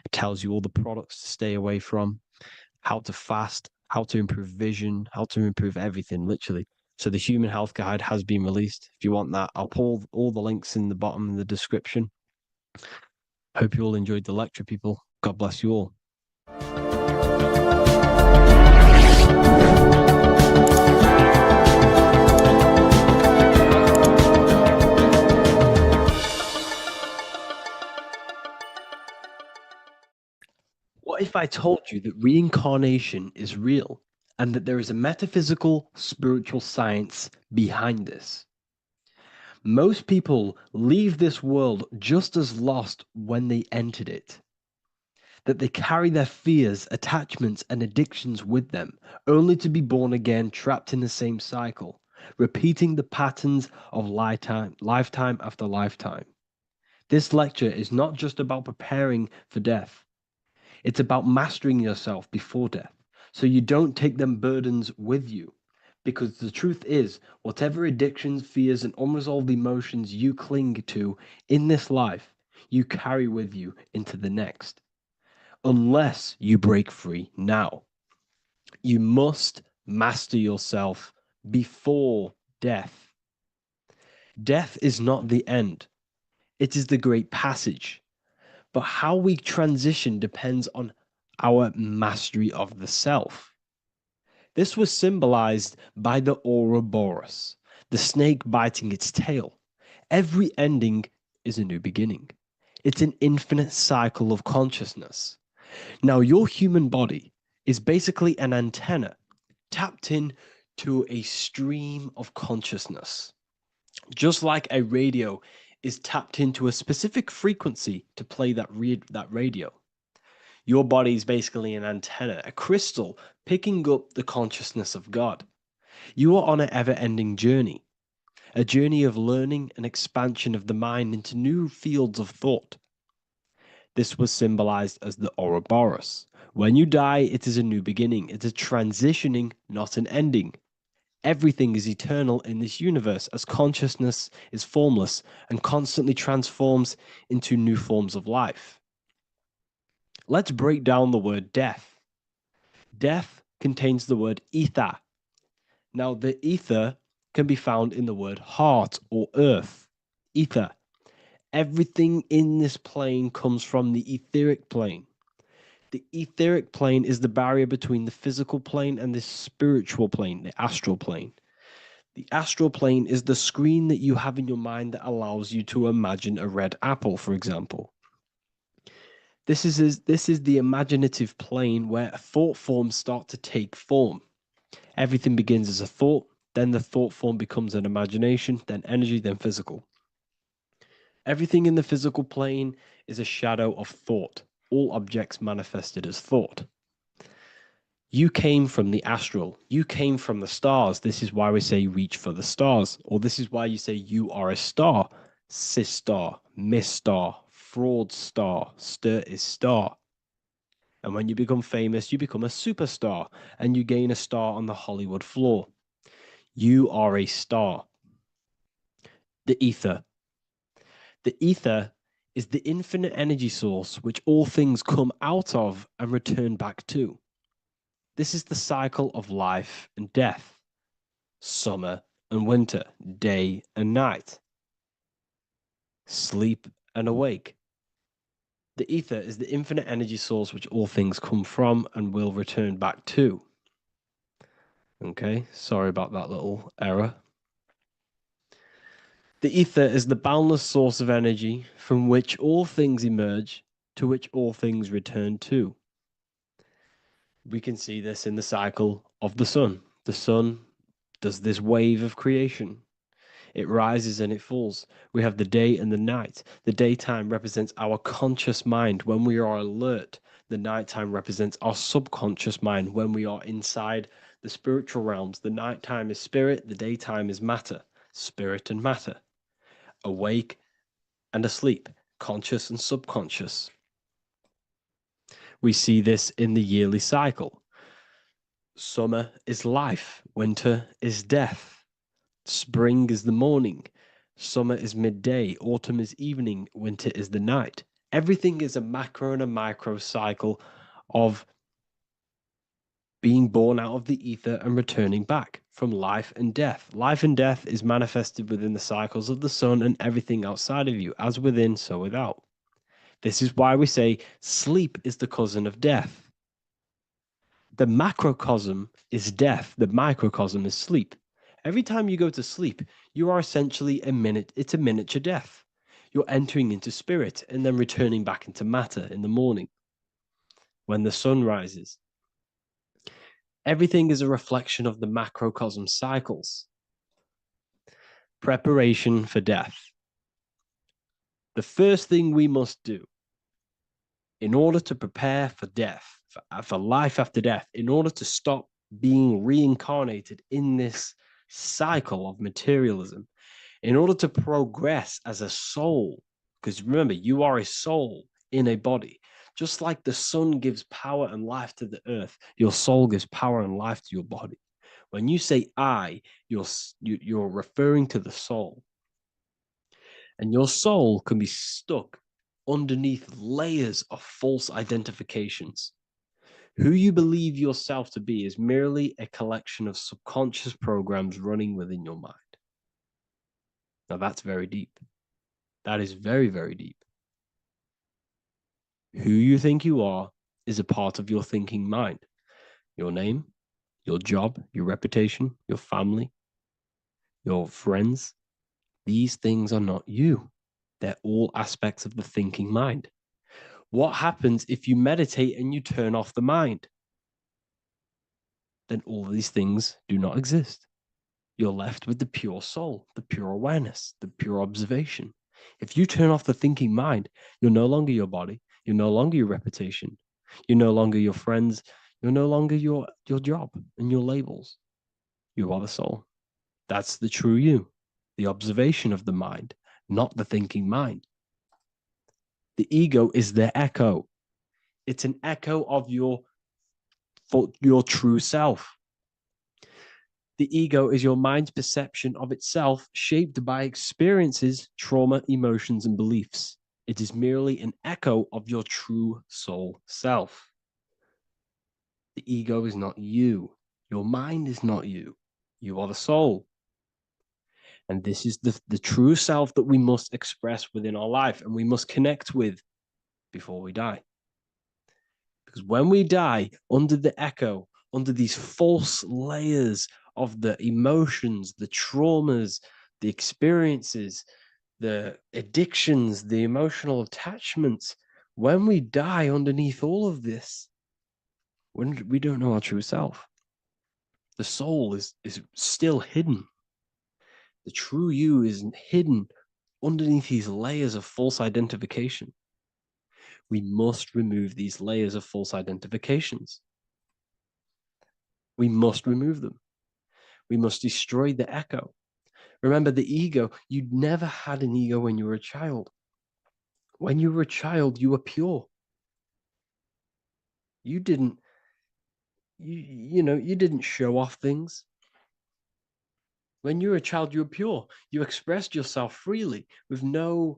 It tells you all the products to stay away from, how to fast, how to improve vision, how to improve everything, literally. So the Human Health Guide has been released. If you want that, I'll pull all the links in the bottom of the description. Hope you all enjoyed the lecture, people. God bless you all. What if I told you that reincarnation is real and that there is a metaphysical, spiritual science behind this? Most people leave this world just as lost when they entered it. That they carry their fears, attachments, and addictions with them, only to be born again, trapped in the same cycle, repeating the patterns of lifetime after lifetime. This lecture is not just about preparing for death. It's about mastering yourself before death, so you don't take them burdens with you. Because the truth is, whatever addictions, fears, and unresolved emotions you cling to in this life, you carry with you into the next. Unless you break free now. You must master yourself before death. Death is not the end. It is the great passage. But how we transition depends on our mastery of the self. This was symbolized by the Ouroboros, the snake biting its tail. Every ending is a new beginning. It's an infinite cycle of consciousness. Now, your human body is basically an antenna tapped in to a stream of consciousness. Just like a radio is tapped into a specific frequency to play that radio. Your body is basically an antenna, a crystal picking up the consciousness of God. You are on an ever-ending journey, a journey of learning and expansion of the mind into new fields of thought. This was symbolized as the Ouroboros. When you die, it is a new beginning. It's a transitioning, not an ending. Everything is eternal in this universe as consciousness is formless and constantly transforms into new forms of life. Let's break down the word death. Death contains the word ether. Now, the ether can be found in the word heart or earth. Ether. Everything in this plane comes from the etheric plane. The etheric plane is the barrier between the physical plane and the spiritual plane, the astral plane. The astral plane is the screen that you have in your mind that allows you to imagine a red apple, for example. This is the imaginative plane where thought forms start to take form. Everything begins as a thought, then the thought form becomes an imagination, then energy, then physical. Everything in the physical plane is a shadow of thought. All objects manifested as thought. You came from the astral. You came from the stars. This is why we say reach for the stars. Or this is why you say you are a star. Cis star, miss star, fraud star, stir is star. And when you become famous, you become a superstar and you gain a star on the Hollywood floor. You are a star. The ether. The ether is the infinite energy source which all things come out of and return back to. This is the cycle of life and death, summer and winter, day and night, sleep and awake. The ether is the infinite energy source which all things come from and will return back to. Okay, sorry about that little error. The ether is the boundless source of energy from which all things emerge, to which all things return to. We can see this in the cycle of the sun. The sun does this wave of creation. It rises and it falls. We have the day and the night. The daytime represents our conscious mind when we are alert. The nighttime represents our subconscious mind when we are inside the spiritual realms. The nighttime is spirit, the daytime is matter, spirit and matter. Awake and asleep, conscious and subconscious. We see this in the yearly cycle. Summer is life, winter is death. Spring is the morning, summer is midday, autumn is evening, winter is the night. Everything is a macro and a micro cycle of being born out of the ether and returning back from life and death. Life and death is manifested within the cycles of the sun and everything outside of you, as within, so without. This is why we say sleep is the cousin of death. The macrocosm is death, the microcosm is sleep. Every time you go to sleep, you are essentially it's a miniature death. You're entering into spirit and then returning back into matter in the morning when the sun rises. Everything is a reflection of the macrocosm cycles. Preparation for death. The first thing we must do in order to prepare for death, for life after death, in order to stop being reincarnated in this cycle of materialism, in order to progress as a soul, because remember, you are a soul in a body. Just like the sun gives power and life to the earth, your soul gives power and life to your body. When you say I, you're referring to the soul. And your soul can be stuck underneath layers of false identifications. Who you believe yourself to be is merely a collection of subconscious programs running within your mind. Now that's very deep. That is very, very deep. Who you think you are is a part of your thinking mind. Your name, your job, your reputation, your family, your friends. These things are not you. They're all aspects of the thinking mind. What happens if you meditate and you turn off the mind? Then all of these things do not exist. You're left with the pure soul, the pure awareness, the pure observation. If you turn off the thinking mind, you're no longer your body, you're no longer your reputation, you're no longer your friends, you're no longer your job and your labels. You are the soul. That's the true you, the observation of the mind, not the thinking mind. The ego is the echo. It's an echo of your true self. The ego is your mind's perception of itself shaped by experiences, trauma, emotions, and beliefs. It is merely an echo of your true soul self. The ego is not you. Your mind is not you. You are the soul. And this is the true self that we must express within our life and we must connect with before we die. Because when we die under the echo, under these false layers of the emotions, the traumas, the experiences, the addictions, the emotional attachments, when we die underneath all of this, when we don't know our true self, the soul is still hidden. The true you is hidden underneath these layers of false identification. We must remove these layers of false identifications. We must remove them. We must destroy the echo. Remember, the ego, you never had an ego when you were a child. When you were a child, you were pure. You didn't, you didn't show off things. When you were a child, you were pure. You expressed yourself freely with you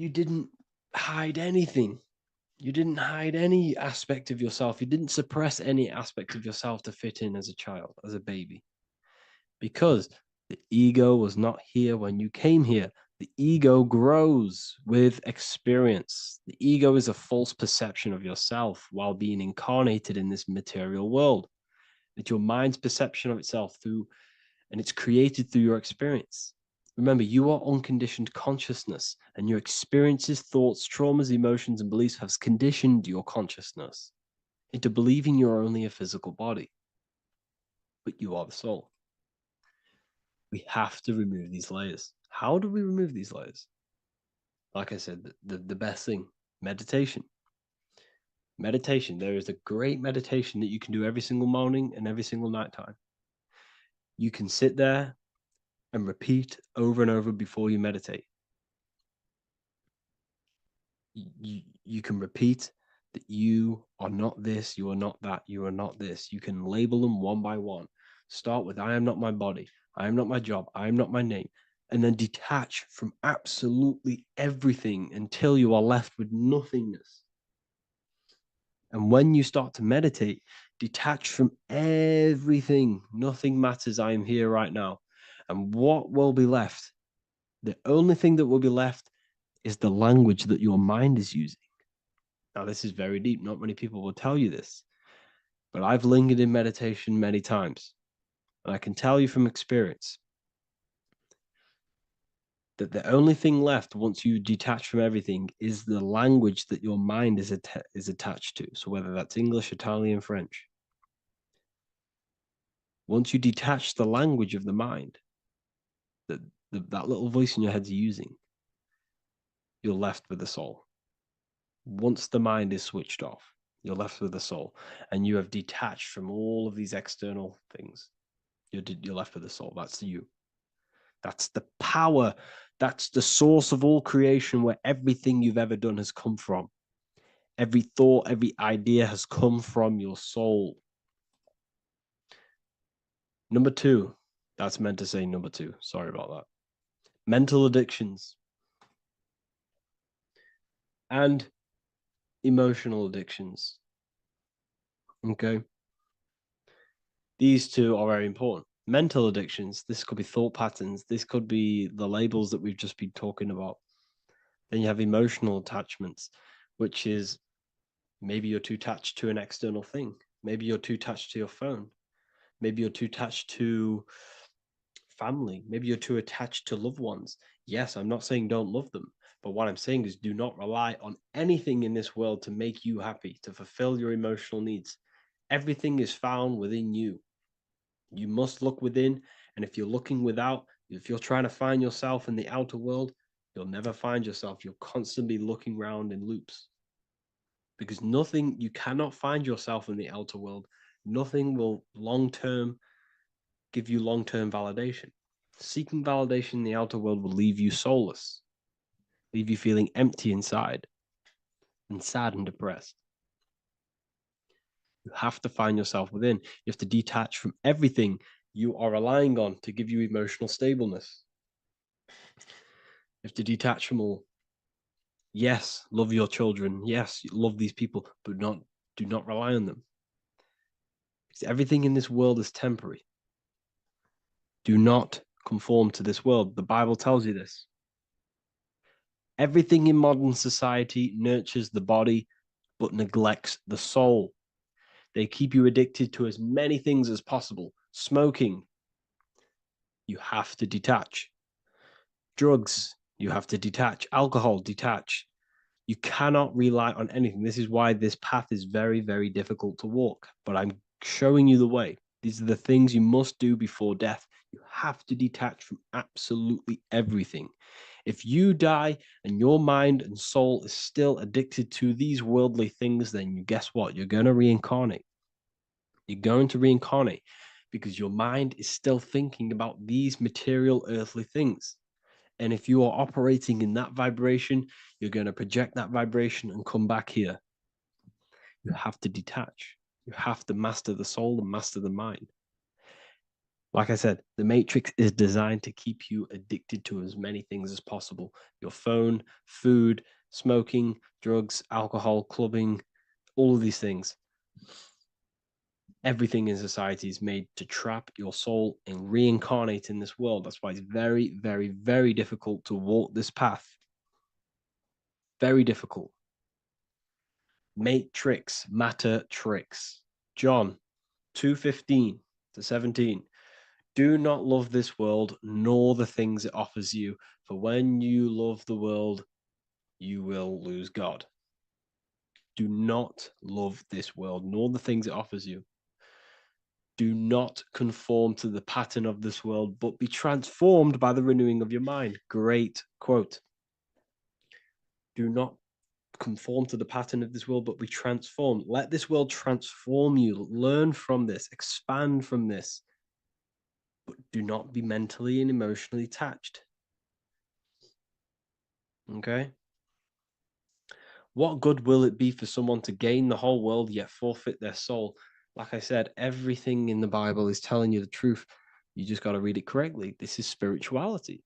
didn't hide anything. You didn't hide any aspect of yourself. You didn't suppress any aspect of yourself to fit in as a child, as a baby. Because the ego was not here when you came here. The ego grows with experience. The ego is a false perception of yourself while being incarnated in this material world. It's your mind's perception of itself and it's created through your experience. Remember, you are unconditioned consciousness, and your experiences, thoughts, traumas, emotions, and beliefs have conditioned your consciousness into believing you're only a physical body, but you are the soul. We have to remove these layers. How do we remove these layers? Like I said, the best thing, meditation. Meditation. There is a great meditation that you can do every single morning and every single nighttime. You can sit there and repeat over and over before you meditate. You can repeat that you are not this, you are not that, you are not this. You can label them one by one. Start with, I am not my body, I am not my job, I am not my name, and then detach from absolutely everything until you are left with nothingness. And when you start to meditate, detach from everything. Nothing matters. I am here right now. And what will be left? The only thing that will be left is the language that your mind is using. Now, this is very deep. Not many people will tell you this, but I've lingered in meditation many times. And I can tell you from experience that the only thing left once you detach from everything is the language that your mind is attached to. So whether that's English, Italian, French. Once you detach the language of the mind that that little voice in your head's using, you're left with the soul. Once the mind is switched off, you're left with the soul, and you have detached from all of these external things. You're left with the soul. That's you. That's the power. That's the source of all creation, where everything you've ever done has come from. Every thought, every idea has come from your soul. Number two, that's meant to say number two. Sorry about that. Mental addictions and emotional addictions. Okay. These two are very important. Mental addictions, this could be thought patterns, this could be the labels that we've just been talking about. Then you have emotional attachments, which is maybe you're too attached to an external thing. Maybe you're too attached to your phone. Maybe you're too attached to family. Maybe you're too attached to loved ones. Yes, I'm not saying don't love them, but what I'm saying is do not rely on anything in this world to make you happy, to fulfill your emotional needs. Everything is found within you. You must look within, and if you're looking without, if you're trying to find yourself in the outer world, you'll never find yourself. You'll constantly be looking around in loops. Because nothing, you cannot find yourself in the outer world. Nothing will long-term give you long-term validation. Seeking validation in the outer world will leave you soulless, leave you feeling empty inside and sad and depressed. You have to find yourself within. You have to detach from everything you are relying on to give you emotional stableness. You have to detach from all. Yes, love your children. Yes, love these people, but do not rely on them. Because everything in this world is temporary. Do not conform to this world. The Bible tells you this. Everything in modern society nurtures the body, but neglects the soul. They keep you addicted to as many things as possible. Smoking, you have to detach. Drugs, you have to detach. Alcohol, detach. You cannot rely on anything. This is why this path is very, very difficult to walk. But I'm showing you the way. These are the things you must do before death. You have to detach from absolutely everything. If you die and your mind and soul is still addicted to these worldly things, then you guess what? You're going to reincarnate. You're going to reincarnate because your mind is still thinking about these material earthly things. And if you are operating in that vibration, you're going to project that vibration and come back here. You have to detach. You have to master the soul and master the mind. Like I said, the matrix is designed to keep you addicted to as many things as possible. Your phone, food, smoking, drugs, alcohol, clubbing, all of these things. Everything in society is made to trap your soul and reincarnate in this world. That's why it's very, very, very difficult to walk this path. Very difficult. Matrix, matter tricks. John 2:15 to 17. Do not love this world, nor the things it offers you. For when you love the world, you will lose God. Do not love this world, nor the things it offers you. Do not conform to the pattern of this world, but be transformed by the renewing of your mind. Great quote. Do not conform to the pattern of this world, but be transformed. Let this world transform you. Learn from this, expand from this, but do not be mentally and emotionally attached. Okay? What good will it be for someone to gain the whole world yet forfeit their soul? Like I said, everything in the Bible is telling you the truth. You just got to read it correctly. This is spirituality.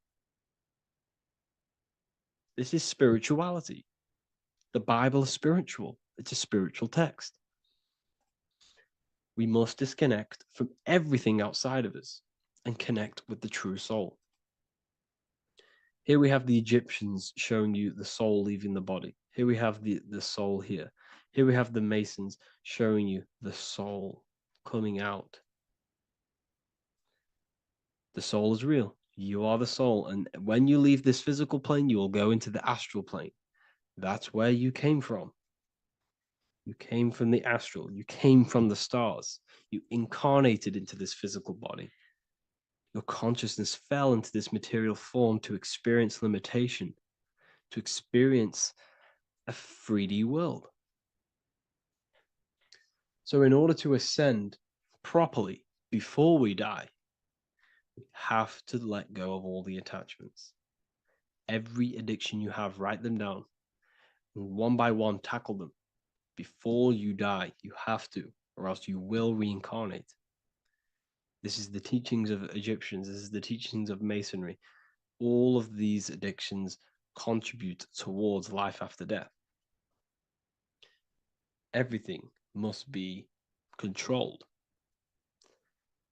This is spirituality. The Bible is spiritual. It's a spiritual text. We must disconnect from everything outside of us and connect with the true soul. Here we have the Egyptians showing you the soul leaving the body. Here we have the soul here. Here we have the Masons showing you the soul coming out. The soul is real. You are the soul. And when you leave this physical plane, you will go into the astral plane. That's where you came from. You came from the astral. You came from the stars. You incarnated into this physical body. Your consciousness fell into this material form to experience limitation, to experience a 3D world. So in order to ascend properly before we die, we have to let go of all the attachments. Every addiction you have, write them down. And one by one, tackle them. Before you die, you have to, or else you will reincarnate. This is the teachings of Egyptians. This is the teachings of Masonry. All of these addictions contribute towards life after death. Everything must be controlled.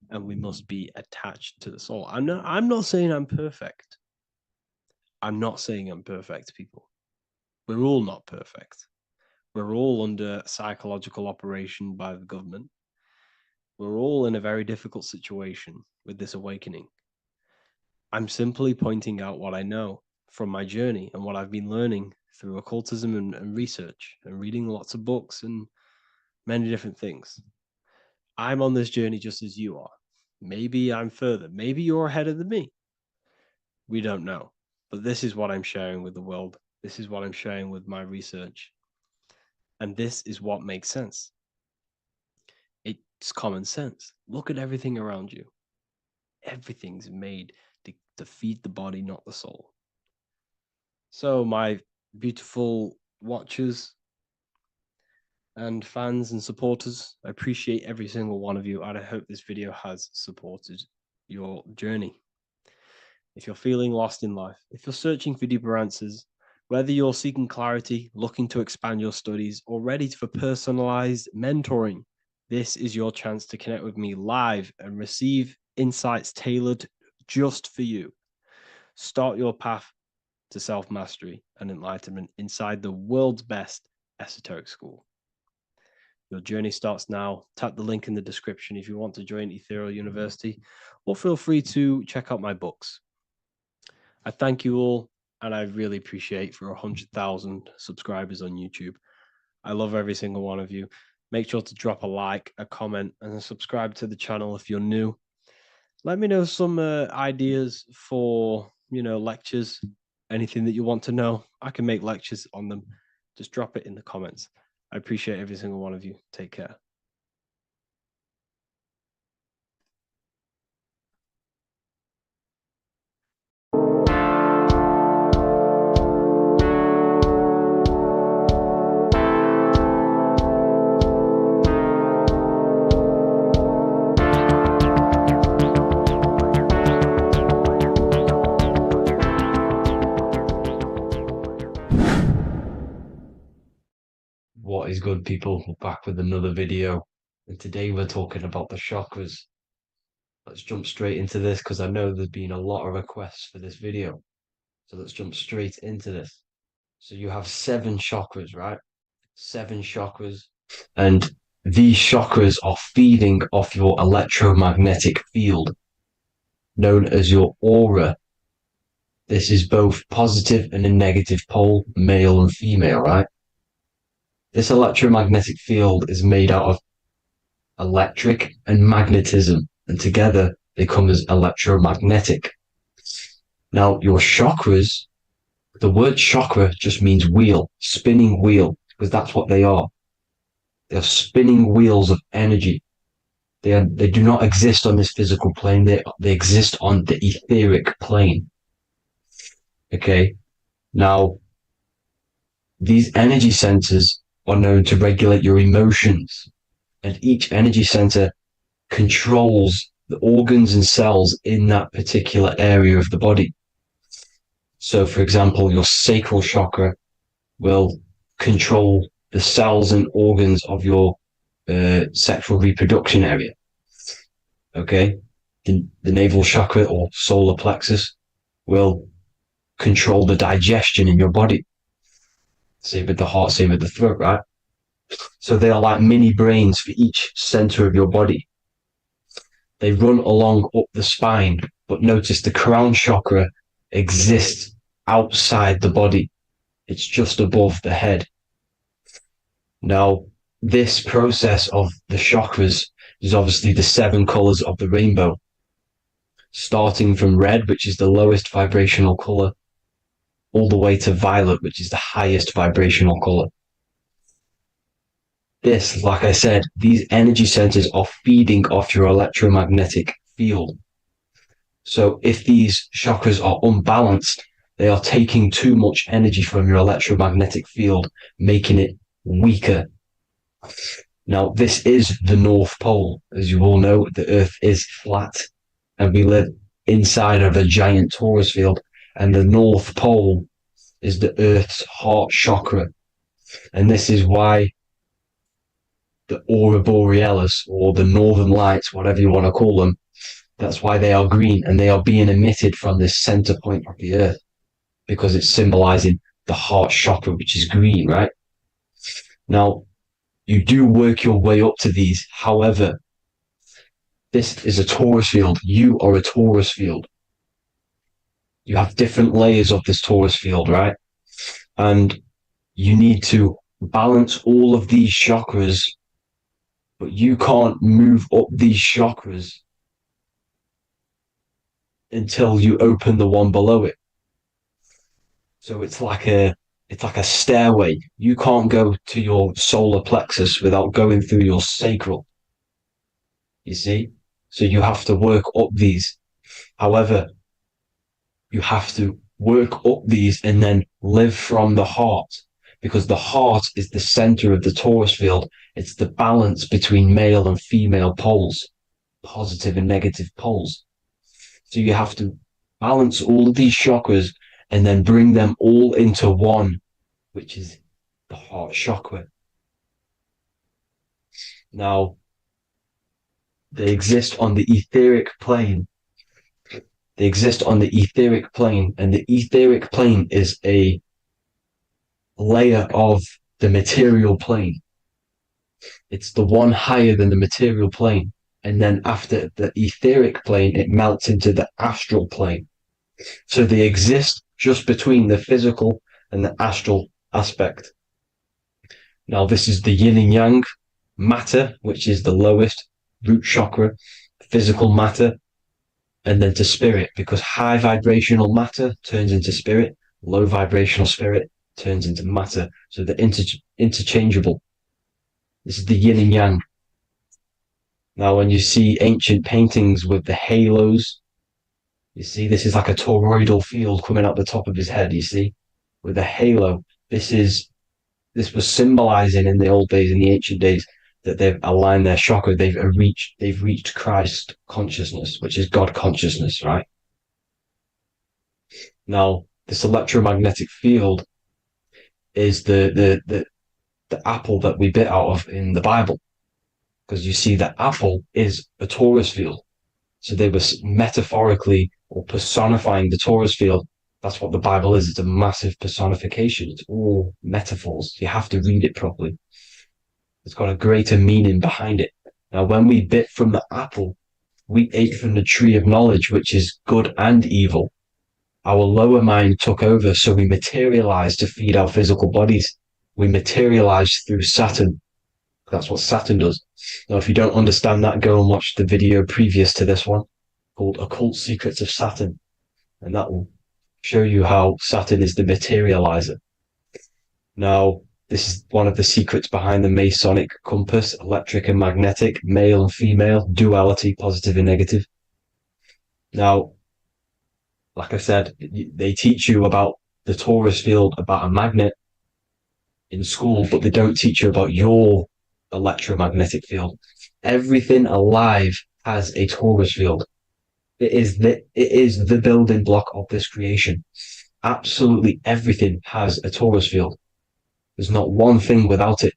And we must be attached to the soul. I'm not saying I'm perfect. I'm not saying I'm perfect, people. We're all not perfect. We're all under psychological operation by the government. We're all in a very difficult situation with this awakening. I'm simply pointing out what I know from my journey and what I've been learning through occultism and research and reading lots of books and many different things. I'm on this journey just as you are. Maybe I'm further. Maybe you're ahead of me. We don't know. But this is what I'm sharing with the world. This is what I'm sharing with my research. And this is what makes sense. It's common sense. Look at everything around you. Everything's made to feed the body, not the soul. So my beautiful watchers and fans and supporters, I appreciate every single one of you, and I hope this video has supported your journey. If you're feeling lost in life, if you're searching for deeper answers, whether you're seeking clarity, looking to expand your studies, or ready for personalized mentoring, this is your chance to connect with me live and receive insights tailored just for you. Start your path to self-mastery and enlightenment inside the world's best esoteric school. Your journey starts now. Tap the link in the description if you want to join Ethereal University, or feel free to check out my books. I thank you all, and I really appreciate for 100,000 subscribers on YouTube. I love every single one of you. Make sure to drop a like, a comment, and subscribe to the channel if you're new. Let me know some ideas for, lectures, anything that you want to know. I can make lectures on them. Just drop it in the comments. I appreciate every single one of you. Take care. What is good, people? We're back with another video, and today we're talking about the chakras. Let's jump straight into this because I know there's been a lot of requests for this video. So let's jump straight into this. So you have 7 chakras, right? 7 chakras, and these chakras are feeding off your electromagnetic field, known as your aura. This is both positive and a negative pole, male and female, right? This electromagnetic field is made out of electric and magnetism, and together they come as electromagnetic. Now, your chakras, the word chakra just means wheel, spinning wheel, because that's what they are. They're spinning wheels of energy. They do not exist on this physical plane. They exist on the etheric plane. Okay? Now, these energy centers are known to regulate your emotions, and each energy center controls the organs and cells in that particular area of the body. So, for example, your sacral chakra will control the cells and organs of your sexual reproduction area. Okay, the navel chakra or solar plexus will control the digestion in your body. Same with the heart, same with the throat, right? So they are like mini brains for each center of your body. They run along up the spine, but notice the crown chakra exists outside the body. It's just above the head. Now, this process of the chakras is obviously the 7 colors of the rainbow, starting from red, which is the lowest vibrational color, all the way to violet, which is the highest vibrational color. This, like I said, these energy centers are feeding off your electromagnetic field. So if these chakras are unbalanced, they are taking too much energy from your electromagnetic field, making it weaker. Now, this is the North Pole. As you all know, the Earth is flat, and we live inside of a giant torus field, and the North Pole is the Earth's heart chakra. And this is why the aurora borealis, or the northern lights, whatever you want to call them, that's why they are green, and they are being emitted from this center point of the Earth, because it's symbolizing the heart chakra, which is green, right? Now, you do work your way up to these. However, this is a torus field. You are a torus field. You have different layers of this torus field, right? And you need to balance all of these chakras, but you can't move up these chakras until you open the one below it. So it's like a stairway. You can't go to your solar plexus without going through your sacral. You see? So you have to work up these. However, you have to work up these and then live from the heart, because the heart is the center of the torus field. It's the balance between male and female poles, positive and negative poles. So you have to balance all of these chakras and then bring them all into one, which is the heart chakra. Now, they exist on the etheric plane. They exist on the etheric plane, and the etheric plane is a layer of the material plane. It's the one higher than the material plane. And then after the etheric plane, it melts into the astral plane. So they exist just between the physical and the astral aspect. Now, this is the yin and yang matter, which is the lowest root chakra, physical matter, and then to spirit, because high vibrational matter turns into spirit, low vibrational spirit turns into matter. So they're interchangeable. This is the yin and yang. Now, when you see ancient paintings with the halos, you see this is like a toroidal field coming out the top of his head, you see, with a halo. This was symbolizing in the old days, in the ancient days, that they've aligned their chakra, they've reached Christ consciousness, which is God consciousness, right? Now, this electromagnetic field is the apple that we bit out of in the Bible, because you see that apple is a torus field. So they were metaphorically or personifying the torus field. That's what the Bible is. It's a massive personification. It's all metaphors. You have to read it properly. It's got a greater meaning behind it. Now, when we bit from the apple, we ate from the tree of knowledge, which is good and evil. Our lower mind took over, so we materialized to feed our physical bodies. We materialized through Saturn. That's what Saturn does. Now, if you don't understand that, go and watch the video previous to this one called Occult Secrets of Saturn. And that will show you how Saturn is the materializer. Now, this is one of the secrets behind the Masonic compass, electric and magnetic, male and female, duality, positive and negative. Now, like I said, they teach you about the torus field, about a magnet, in school, but they don't teach you about your electromagnetic field. Everything alive has a torus field. It is the building block of this creation. Absolutely everything has a torus field. There's not one thing without it.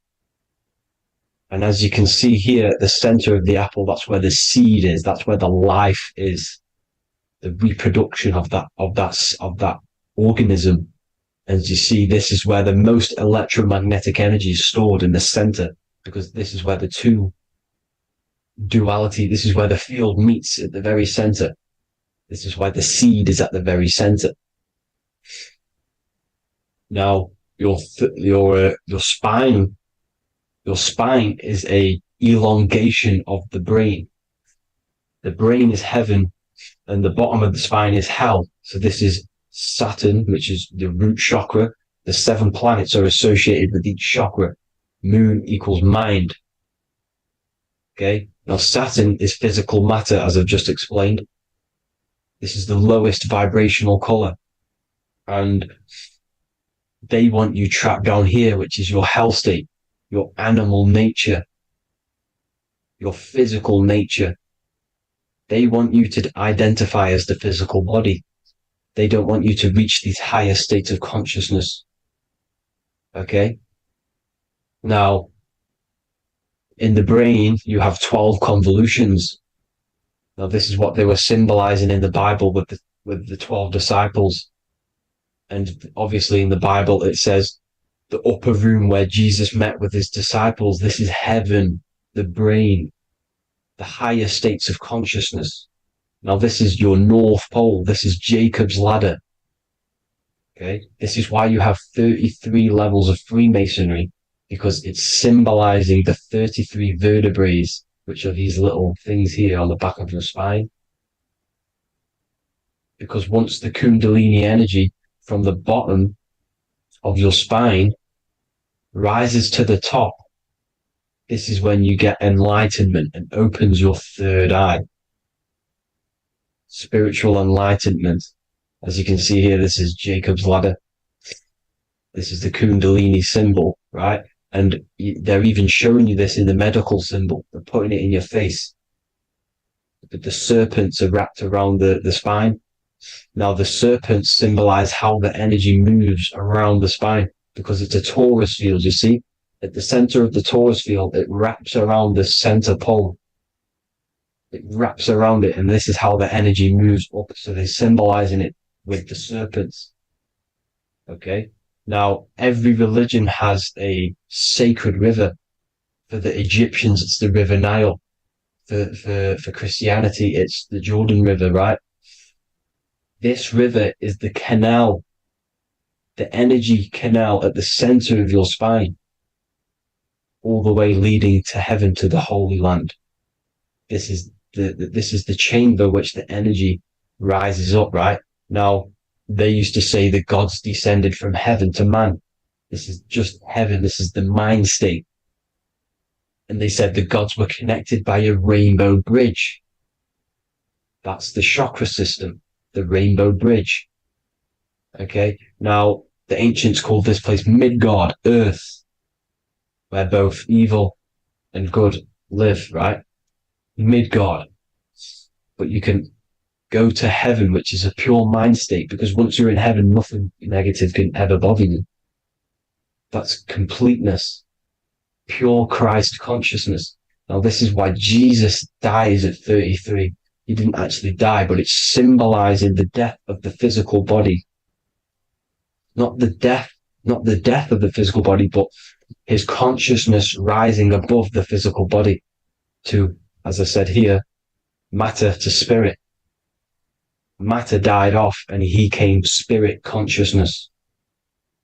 And as you can see here at the center of the apple, that's where the seed is. That's where the life is. The reproduction of that organism. As you see, this is where the most electromagnetic energy is stored, in the center, because this is where the two duality, this is where the field meets at the very center. This is why the seed is at the very center. Now, your spine is a elongation of the brain. The brain is heaven, and the bottom of the spine is hell. So this is Saturn, which is the root chakra. The 7 planets are associated with each chakra. Moon equals mind. Okay. Now Saturn is physical matter, as I've just explained. This is the lowest vibrational color. And they want you trapped down here, which is your hell state, your animal nature, your physical nature. They want you to identify as the physical body. They don't want you to reach these higher states of consciousness. Okay? Now, in the brain, you have 12 convolutions. Now, this is what they were symbolizing in the Bible with the 12 disciples. And obviously in the Bible, it says the upper room where Jesus met with his disciples. This is heaven, the brain, the higher states of consciousness. Now, this is your North Pole. This is Jacob's ladder. Okay. This is why you have 33 levels of Freemasonry, because it's symbolizing the 33 vertebrae, which are these little things here on the back of your spine. Because once the Kundalini energy from the bottom of your spine rises to the top, this is when you get enlightenment and opens your third eye. Spiritual enlightenment. As you can see here, this is Jacob's ladder. This is the Kundalini symbol, right? And they're even showing you this in the medical symbol. They're putting it in your face. But the serpents are wrapped around the spine. Now, the serpents symbolize how the energy moves around the spine, because it's a torus field, you see? At the center of the torus field, it wraps around the center pole. It wraps around it, and this is how the energy moves up. So they're symbolizing it with the serpents. Okay? Now, every religion has a sacred river. For the Egyptians, it's the River Nile. For Christianity, it's the Jordan River, right? This river is the canal, the energy canal at the center of your spine, all the way leading to heaven, to the Holy Land. This is the chamber which the energy rises up, right? Now, they used to say the gods descended from heaven to man. This is just heaven. This is the mind state. And they said the gods were connected by a rainbow bridge. That's the chakra system, the rainbow bridge. Okay. Now, the ancients called this place Midgard, Earth, where both evil and good live, right? Midgard. But you can go to heaven, which is a pure mind state, because once you're in heaven, nothing negative can ever bother you. That's completeness, pure Christ consciousness. Now, this is why Jesus dies at 33. He didn't actually die, but it's symbolizing the death of the physical body. Not the death of the physical body, but his consciousness rising above the physical body to, as I said here, matter to spirit. Matter died off and he came spirit consciousness.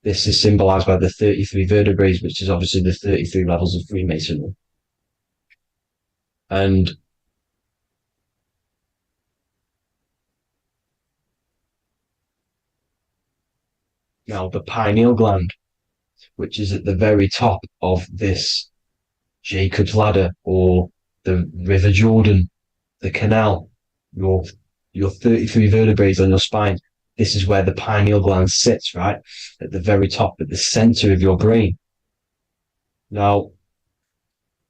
This is symbolized by the 33 vertebrae, which is obviously the 33 levels of Freemasonry. And now the pineal gland, which is at the very top of this Jacob's ladder, or the River Jordan, the canal, your 33 vertebrae on your spine. This is where the pineal gland sits, right? At the very top, at the center of your brain. Now,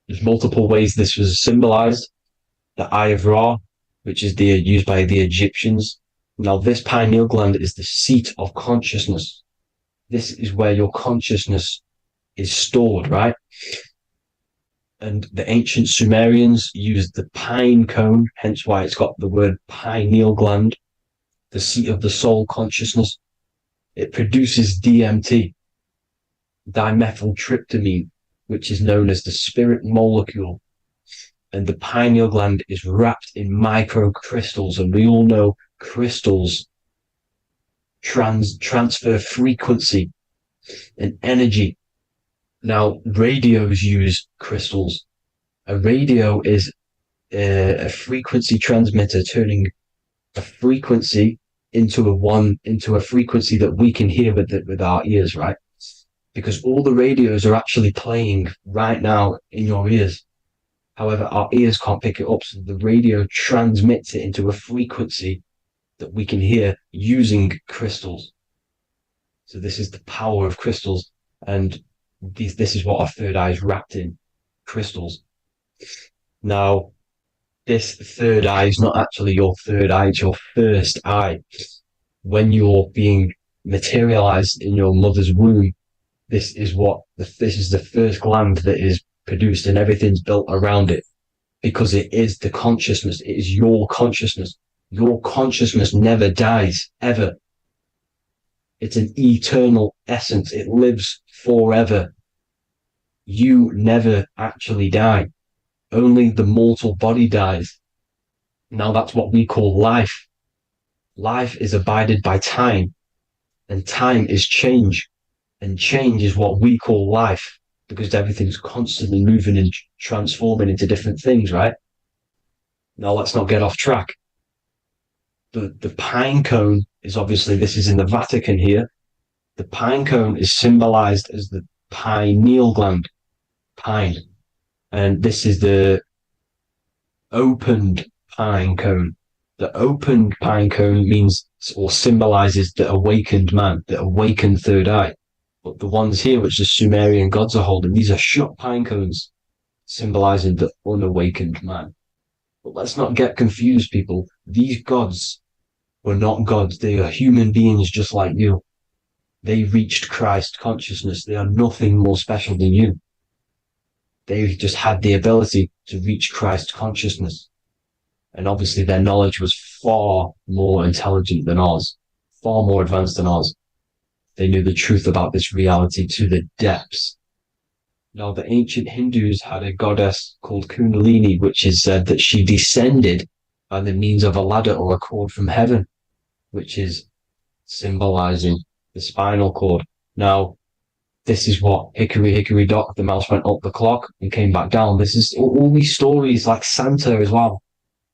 there's multiple ways this was symbolized. The Eye of Ra, which is used by the Egyptians. Now, this pineal gland is the seat of consciousness. This is where your consciousness is stored, right? And the ancient Sumerians used the pine cone, hence why it's got the word pineal gland, the seat of the soul consciousness. It produces DMT, dimethyltryptamine, which is known as the spirit molecule. And the pineal gland is wrapped in microcrystals, and we all know crystals transfer frequency and energy. Now, radios use crystals. A radio is a frequency transmitter, turning a frequency into a frequency that we can hear with our ears, right? Because all the radios are actually playing right now in your ears. However, our ears can't pick it up, so the radio transmits it into a frequency that we can hear using crystals. So this is the power of crystals, and this is what our third eye is wrapped in, crystals. Now, this third eye is not actually your third eye, it's your first eye. When you're being materialized in your mother's womb, this is the first gland that is produced, and everything's built around it, because it is the consciousness. It is your consciousness. Your consciousness never dies, ever. It's an eternal essence. It lives forever. You never actually die. Only the mortal body dies. Now that's what we call life. Life is abided by time, and time is change, and change is what we call life, because everything's constantly moving and transforming into different things, right? Now let's not get off track. The pine cone is obviously, this is in the Vatican here. The pine cone is symbolized as the pineal gland, pine. And this is the opened pine cone. The opened pine cone means or symbolizes the awakened man, the awakened third eye. But the ones here, which the Sumerian gods are holding, these are shut pine cones, symbolizing the unawakened man. But let's not get confused, people. These gods were not gods. They are human beings just like you. They reached Christ consciousness. They are nothing more special than you. They just had the ability to reach Christ consciousness. And obviously their knowledge was far more intelligent than ours, far more advanced than ours. They knew the truth about this reality to the depths. Now, the ancient Hindus had a goddess called Kundalini, which is said that she descended by the means of a ladder or a cord from heaven, which is symbolizing the spinal cord. Now, this is what hickory, hickory dock, the mouse went up the clock and came back down. This is all these stories, like Santa as well.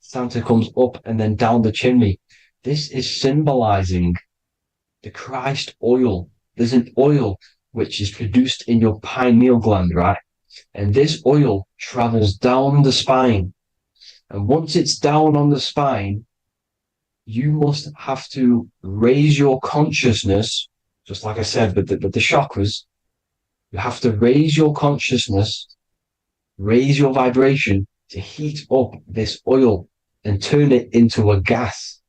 Santa comes up and then down the chimney. This is symbolizing the Christ oil. There's an oil which is produced in your pineal gland, right? And this oil travels down the spine. And once it's down on the spine, you must have to raise your consciousness, just like I said, with the chakras. You have to raise your consciousness, raise your vibration to heat up this oil and turn it into a gas.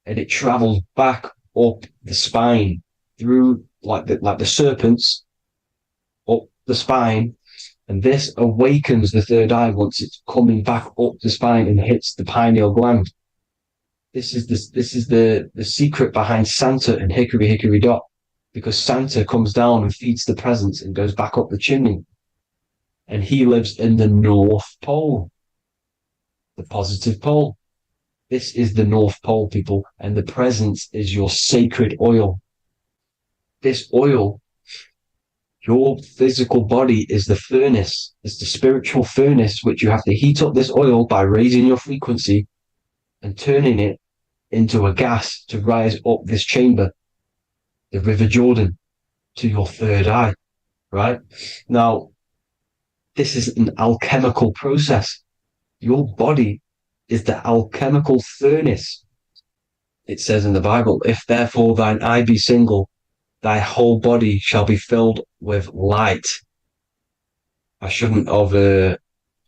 And it travels back up the spine through like the serpents up the spine, and this awakens the third eye once it's coming back up the spine and hits the pineal gland. This is the secret behind Santa and hickory hickory dock, because Santa comes down and feeds the presents and goes back up the chimney, and he lives in the North Pole, the positive pole. This is the North Pole, people, and the presence is your sacred oil. This oil, your physical body is the furnace. It's the spiritual furnace, which you have to heat up this oil by raising your frequency and turning it into a gas to rise up this chamber, the River Jordan, to your third eye, right? Now, this is an alchemical process. Your body is the alchemical furnace. It says in the Bible, if therefore thine eye be single, thy whole body shall be filled with light. I shouldn't have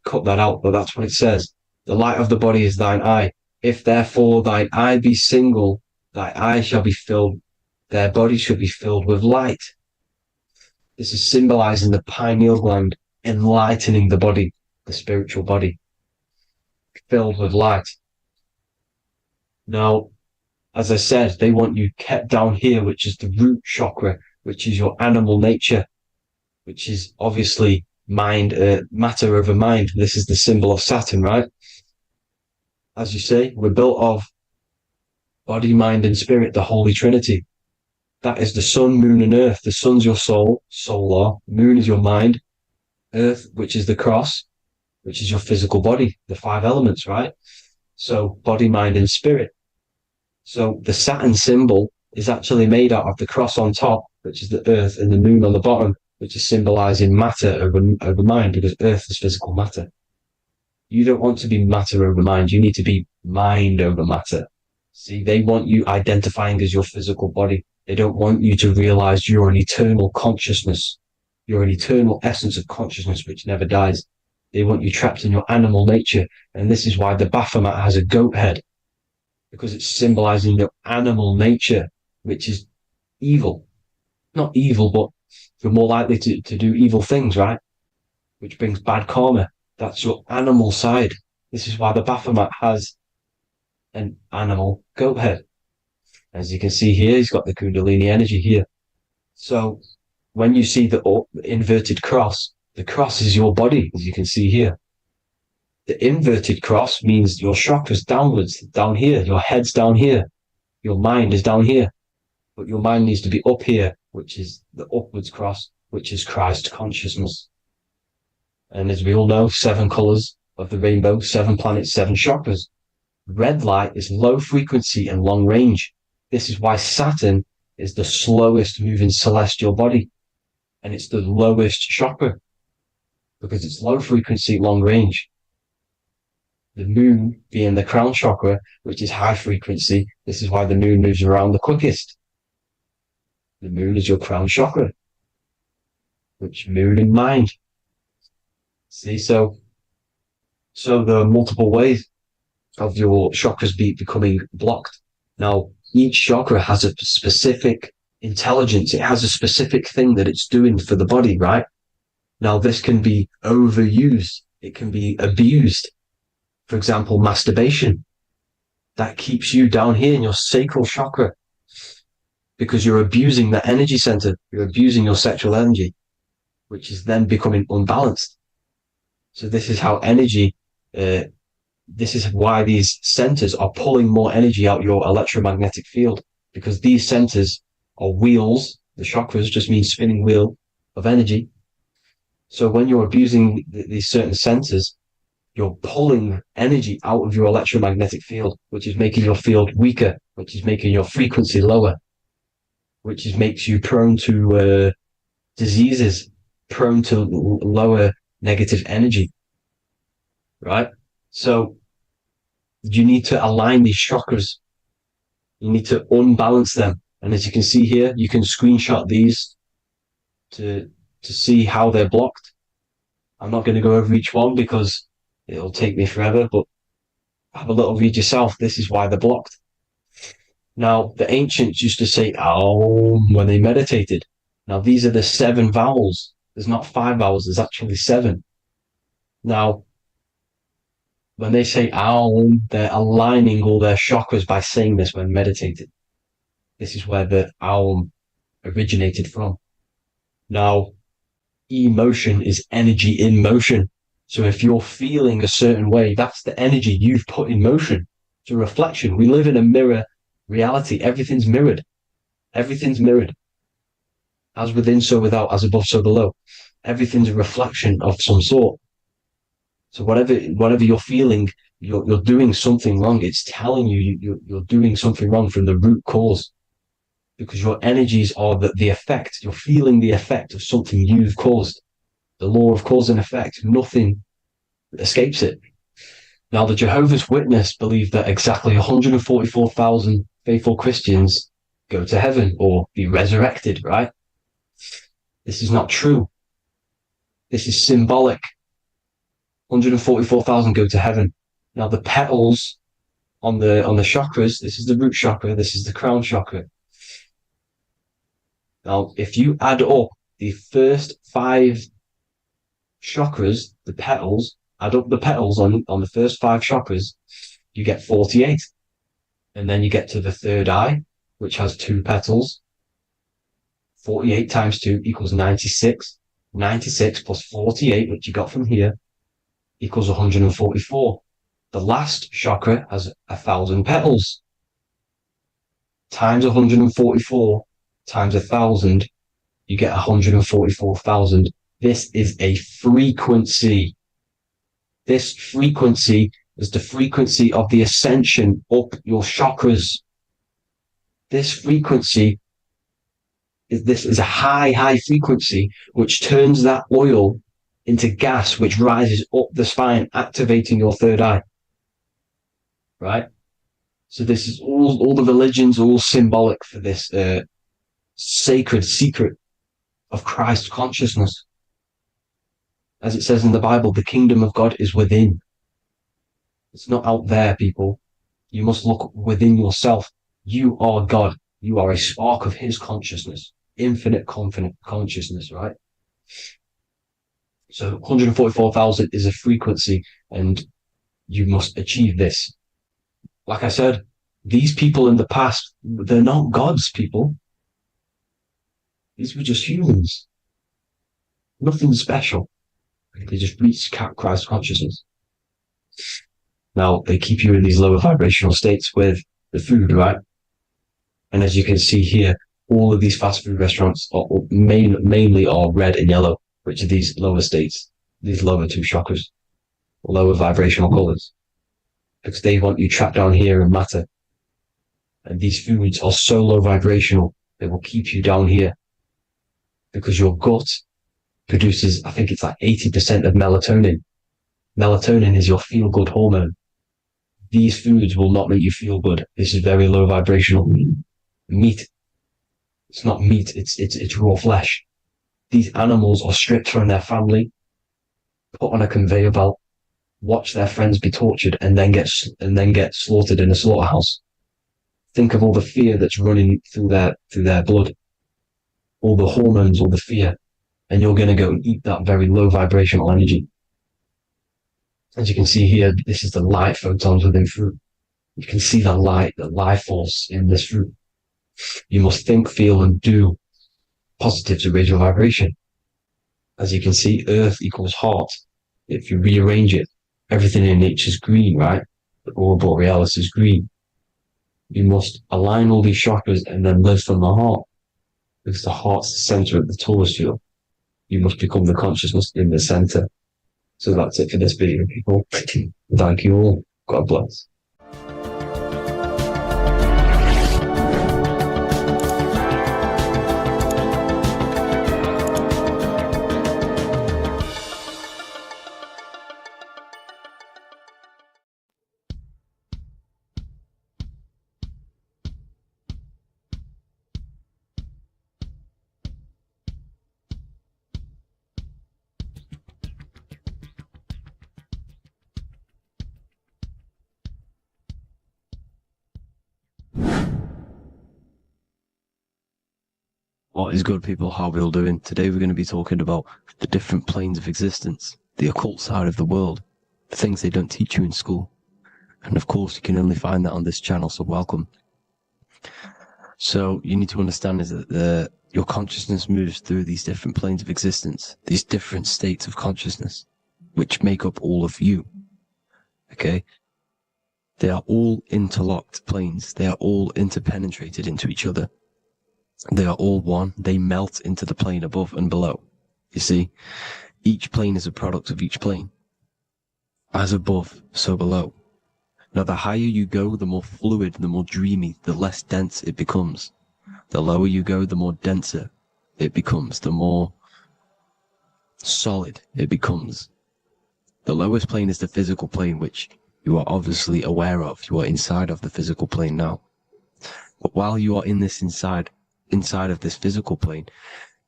cut that out, but that's what it says. The light of the body is thine eye. If therefore thine eye be single, thy eye shall be filled, their body shall be filled with light. This is symbolizing the pineal gland, enlightening the body, the spiritual body, filled with light. Now, as I said, they want you kept down here, which is the root chakra, which is your animal nature, which is obviously mind, matter over mind. This is the symbol of Saturn, right? As you say, we're built of body, mind, and spirit, the Holy Trinity. That is the sun, moon, and earth. The sun's your soul, solar. Moon is your mind. Earth, which is the cross, which is your physical body, the 5 elements, right? So body, mind, and spirit. So the Saturn symbol is actually made out of the cross on top, which is the earth, and the moon on the bottom, which is symbolizing matter over mind, because earth is physical matter. You don't want to be matter over mind. You need to be mind over matter. See, they want you identifying as your physical body. They don't want you to realize you're an eternal consciousness. You're an eternal essence of consciousness which never dies. They want you trapped in your animal nature. And this is why the Baphomet has a goat head, because it's symbolizing your animal nature, which is evil. Not evil, but you're more likely to do evil things, right? Which brings bad karma. That's your animal side. This is why the Baphomet has an animal goat head. As you can see here, he's got the Kundalini energy here. So when you see the inverted cross, the cross is your body, as you can see here. The inverted cross means your chakras downwards, down here. Your head's down here. Your mind is down here. But your mind needs to be up here, which is the upwards cross, which is Christ consciousness. And as we all know, 7 colors of the rainbow, 7 planets, 7 chakras. Red light is low frequency and long range. This is why Saturn is the slowest moving celestial body. And it's the lowest chakra, because it's low frequency, long range. The moon being the crown chakra, which is high frequency. This is why the moon moves around the quickest. The moon is your crown chakra, which moon in mind. See, so there are multiple ways of your chakras becoming blocked. Now, each chakra has a specific intelligence. It has a specific thing that it's doing for the body, right? Now, this can be overused. It can be abused. For example, masturbation. That keeps you down here in your sacral chakra, because you're abusing that energy center. You're abusing your sexual energy, which is then becoming unbalanced. So this is how energy, this is why these centers are pulling more energy out your electromagnetic field, because these centers are wheels. The chakras just mean spinning wheel of energy. So when you're abusing these certain centers, you're pulling energy out of your electromagnetic field, which is making your field weaker, which is making your frequency lower, which makes you prone to diseases, prone to lower negative energy, right? So you need to align these chakras. You need to unbalance them. And as you can see here, you can screenshot these to see how they're blocked. I'm not going to go over each one because it'll take me forever, but have a little read yourself. This is why they're blocked. Now, the ancients used to say Aum when they meditated. Now, these are the 7 vowels. There's not 5 vowels, there's actually 7. Now, when they say Aum, they're aligning all their chakras by saying this when meditated. This is where the Aum originated from. Now, emotion is energy in motion. So if you're feeling a certain way, that's the energy you've put in motion. It's a reflection. We live in a mirror reality. Everything's mirrored. Everything's mirrored. As within, so without, as above, so below. Everything's a reflection of some sort. So whatever you're feeling, you're doing something wrong. It's telling you you're doing something wrong from the root cause, because your energies are the effect. You're feeling the effect of something you've caused. The law of cause and effect. Nothing escapes it. Now, the Jehovah's Witness believe that exactly 144,000 faithful Christians go to heaven or be resurrected, right? This is not true. This is symbolic. 144,000 go to heaven. Now the petals on the chakras, this is the root chakra, this is the crown chakra. Now, if you add up the first 5 chakras, the petals, add up the petals on the first 5 chakras, you get 48. And then you get to the third eye, which has 2 petals. 48 times 2 equals 96. 96 plus 48, which you got from here, equals 144. The last chakra has 1,000 petals. Times 144 times 1,000, you get 144,000. This is a frequency. This frequency is the frequency of the ascension up your chakras. This frequency is a high frequency, which turns that oil into gas, which rises up the spine, activating your third eye. Right? So this is all the religions are all symbolic for this sacred secret of Christ consciousness. As it says in the Bible, the kingdom of God is within. It's not out there, people. You must look within yourself. You are God. You are a spark of his consciousness, infinite consciousness, right? So 144,000 is a frequency, and you must achieve this. Like I said, these people in the past, they're not gods, people. These were just humans. Nothing special. They just reached Christ consciousness. Now, they keep you in these lower vibrational states with the food, right? And as you can see here, all of these fast food restaurants are mainly are red and yellow, which are these lower states, these lower 2 chakras, lower vibrational colors, because they want you trapped down here in matter. And these foods are so low vibrational, they will keep you down here, because your gut produces, I think it's like 80% of melatonin. Melatonin is your feel-good hormone. These foods will not make you feel good. This is very low vibrational. Meat. It's not meat, it's raw flesh. These animals are stripped from their family, put on a conveyor belt, watch their friends be tortured, and then get slaughtered in a slaughterhouse. Think of all the fear that's running through their blood, all the hormones, all the fear, and you're going to go and eat that very low vibrational energy. As you can see here, this is the light photons within fruit. You can see the life force in this fruit. You must think, feel, and do positive to raise your vibration. As you can see, earth equals heart. If you rearrange it, everything in nature is green, right? The aurora borealis is green. You must align all these chakras and then live from the heart, because the heart's the center of the Taurus field. You must become the consciousness in the center. So that's it for this video, people. Thank you all. God bless. What is good, people? How are we all doing? Today we're going to be talking about the different planes of existence, the occult side of the world, the things they don't teach you in school. And of course, you can only find that on this channel, so welcome. So you need to understand is that your consciousness moves through these different planes of existence, these different states of consciousness, which make up all of you. Okay? They are all interlocked planes. They are all interpenetrated into each other. They are all one. They melt into the plane above and below. You see, each plane is a product of each plane. As above, so below. Now, the higher you go, the more fluid, the more dreamy, the less dense it becomes. The lower you go, the more denser it becomes, the more solid it becomes. The lowest plane is the physical plane, which you are obviously aware of. You are inside of the physical plane now. But while you are in this inside of this physical plane,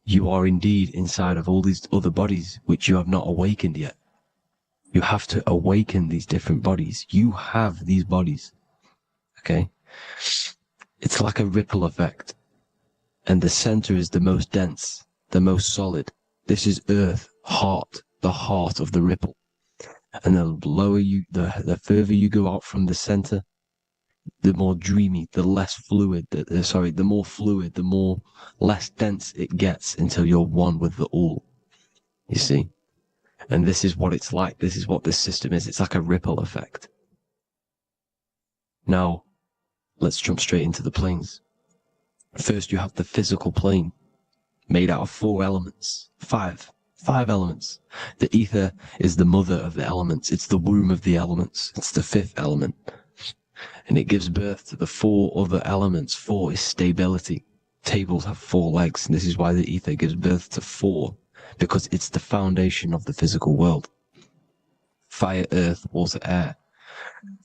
You are indeed inside of all these other bodies which you have not awakened yet. You have to awaken these different bodies. You have these bodies. Okay? It's like a ripple effect. And the center is the most dense, the most solid. This is earth, heart, the heart of the ripple. And the lower you, the further you go out from the center, the more dreamy, the less fluid, the more fluid, the more less dense it gets until you're one with the all. You see? And this is what it's like. This is what this system is. It's like a ripple effect. Now, let's jump straight into the planes. First, you have the physical plane, made out of 4 elements. 5 elements. The ether is the mother of the elements. It's the womb of the elements. It's the 5th element. And it gives birth to the 4 other elements. 4 is stability. Tables have 4 legs, and this is why the ether gives birth to 4, because it's the foundation of the physical world. Fire, earth, water, air.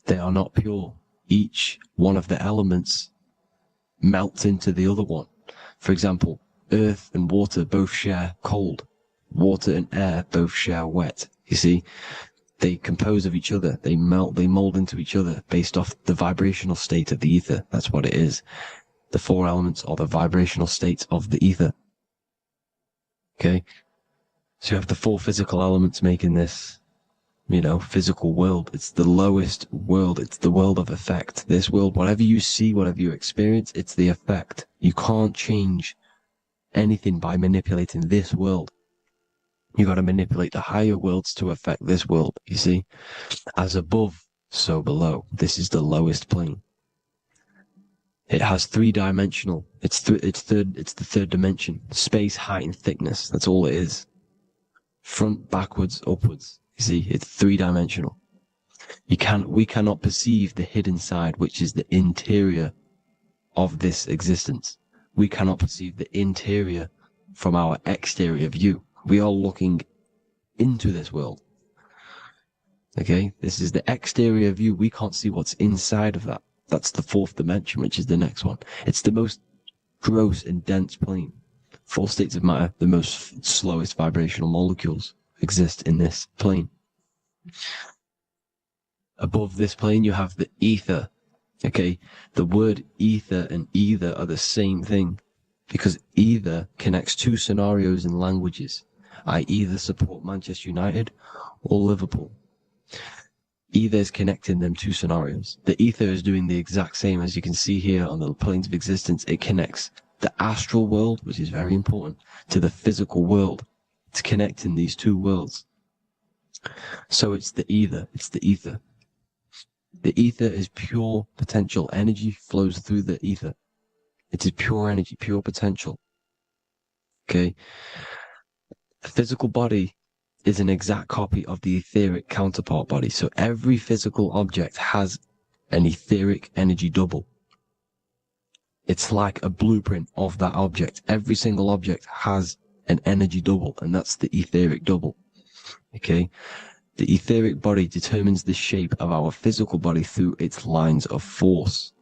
They are not pure. Each one of the elements melts into the other one. For example, earth and water both share cold. Water and air both share wet. You see, they compose of each other. They melt, they mold into each other based off the vibrational state of the ether. That's what it is. The 4 elements are the vibrational states of the ether. Okay? So you have the 4 physical elements making this, physical world. It's the lowest world. It's the world of effect. This world, whatever you see, whatever you experience, it's the effect. You can't change anything by manipulating this world. You got to manipulate the higher worlds to affect this world. You see, as above, so below. This is the lowest plane. It has 3-dimensional. It's the 3rd dimension. Space, height, and thickness. That's all it is. Front, backwards, upwards. You see, it's 3-dimensional. We cannot perceive the hidden side, which is the interior of this existence. We cannot perceive the interior from our exterior view. We are looking into this world. Okay? This is the exterior view. We can't see what's inside of that. That's the 4th dimension, which is the next one. It's the most gross and dense plane. 4 states of matter, the most slowest vibrational molecules exist in this plane. Above this plane, you have the ether. Okay? The word ether and either are the same thing, because either connects 2 scenarios in languages. I either support Manchester United or Liverpool. Either is connecting them 2 scenarios. The ether is doing the exact same, as you can see here on the planes of existence. It connects the astral world, which is very important, to the physical world. It's connecting these 2 worlds. So it's the ether. It's the ether. The ether is pure potential. Energy flows through the ether. It is pure energy, pure potential. Okay? The physical body is an exact copy of the etheric counterpart body. So every physical object has an etheric energy double. It's like a blueprint of that object. Every single object has an energy double, and that's the etheric double. Okay? The etheric body determines the shape of our physical body through its lines of force.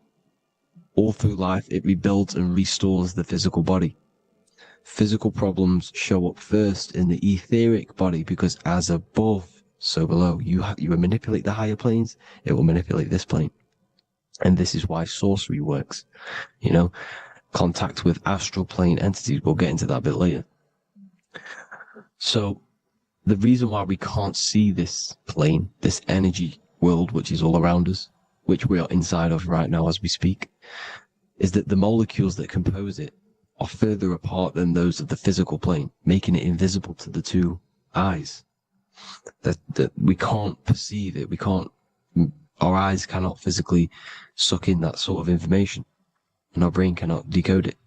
All through life, it rebuilds and restores the physical body. Physical problems show up first in the etheric body, because as above, so below. You manipulate the higher planes, it will manipulate this plane. And this is why sorcery works. Contact with astral plane entities. We'll get into that a bit later. So the reason why we can't see this plane, this energy world, which is all around us, which we are inside of right now as we speak, is that the molecules that compose it are further apart than those of the physical plane, making it invisible to the 2 eyes. That we can't perceive it. Our eyes cannot physically suck in that sort of information, and our brain cannot decode it.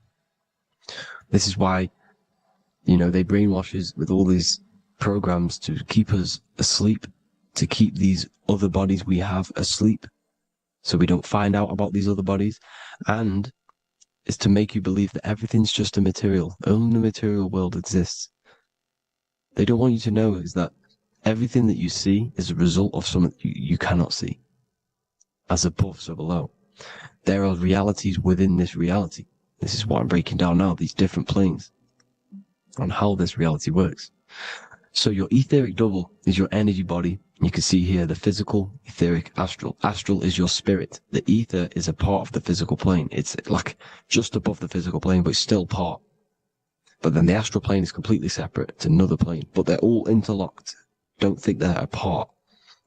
This is why, they brainwash us with all these programs to keep us asleep, to keep these other bodies we have asleep, so we don't find out about these other bodies, and is to make you believe that everything's just a material. Only the material world exists. They don't want you to know is that everything that you see is a result of something you cannot see. As above, so below. There are realities within this reality. This is what I'm breaking down now, these different planes. on how this reality works. So your etheric double is your energy body. You can see here the physical, etheric, astral. Astral is your spirit. The ether is a part of the physical plane. It's like just above the physical plane, but it's still part. But then the astral plane is completely separate. It's another plane, but they're all interlocked. Don't think they're apart.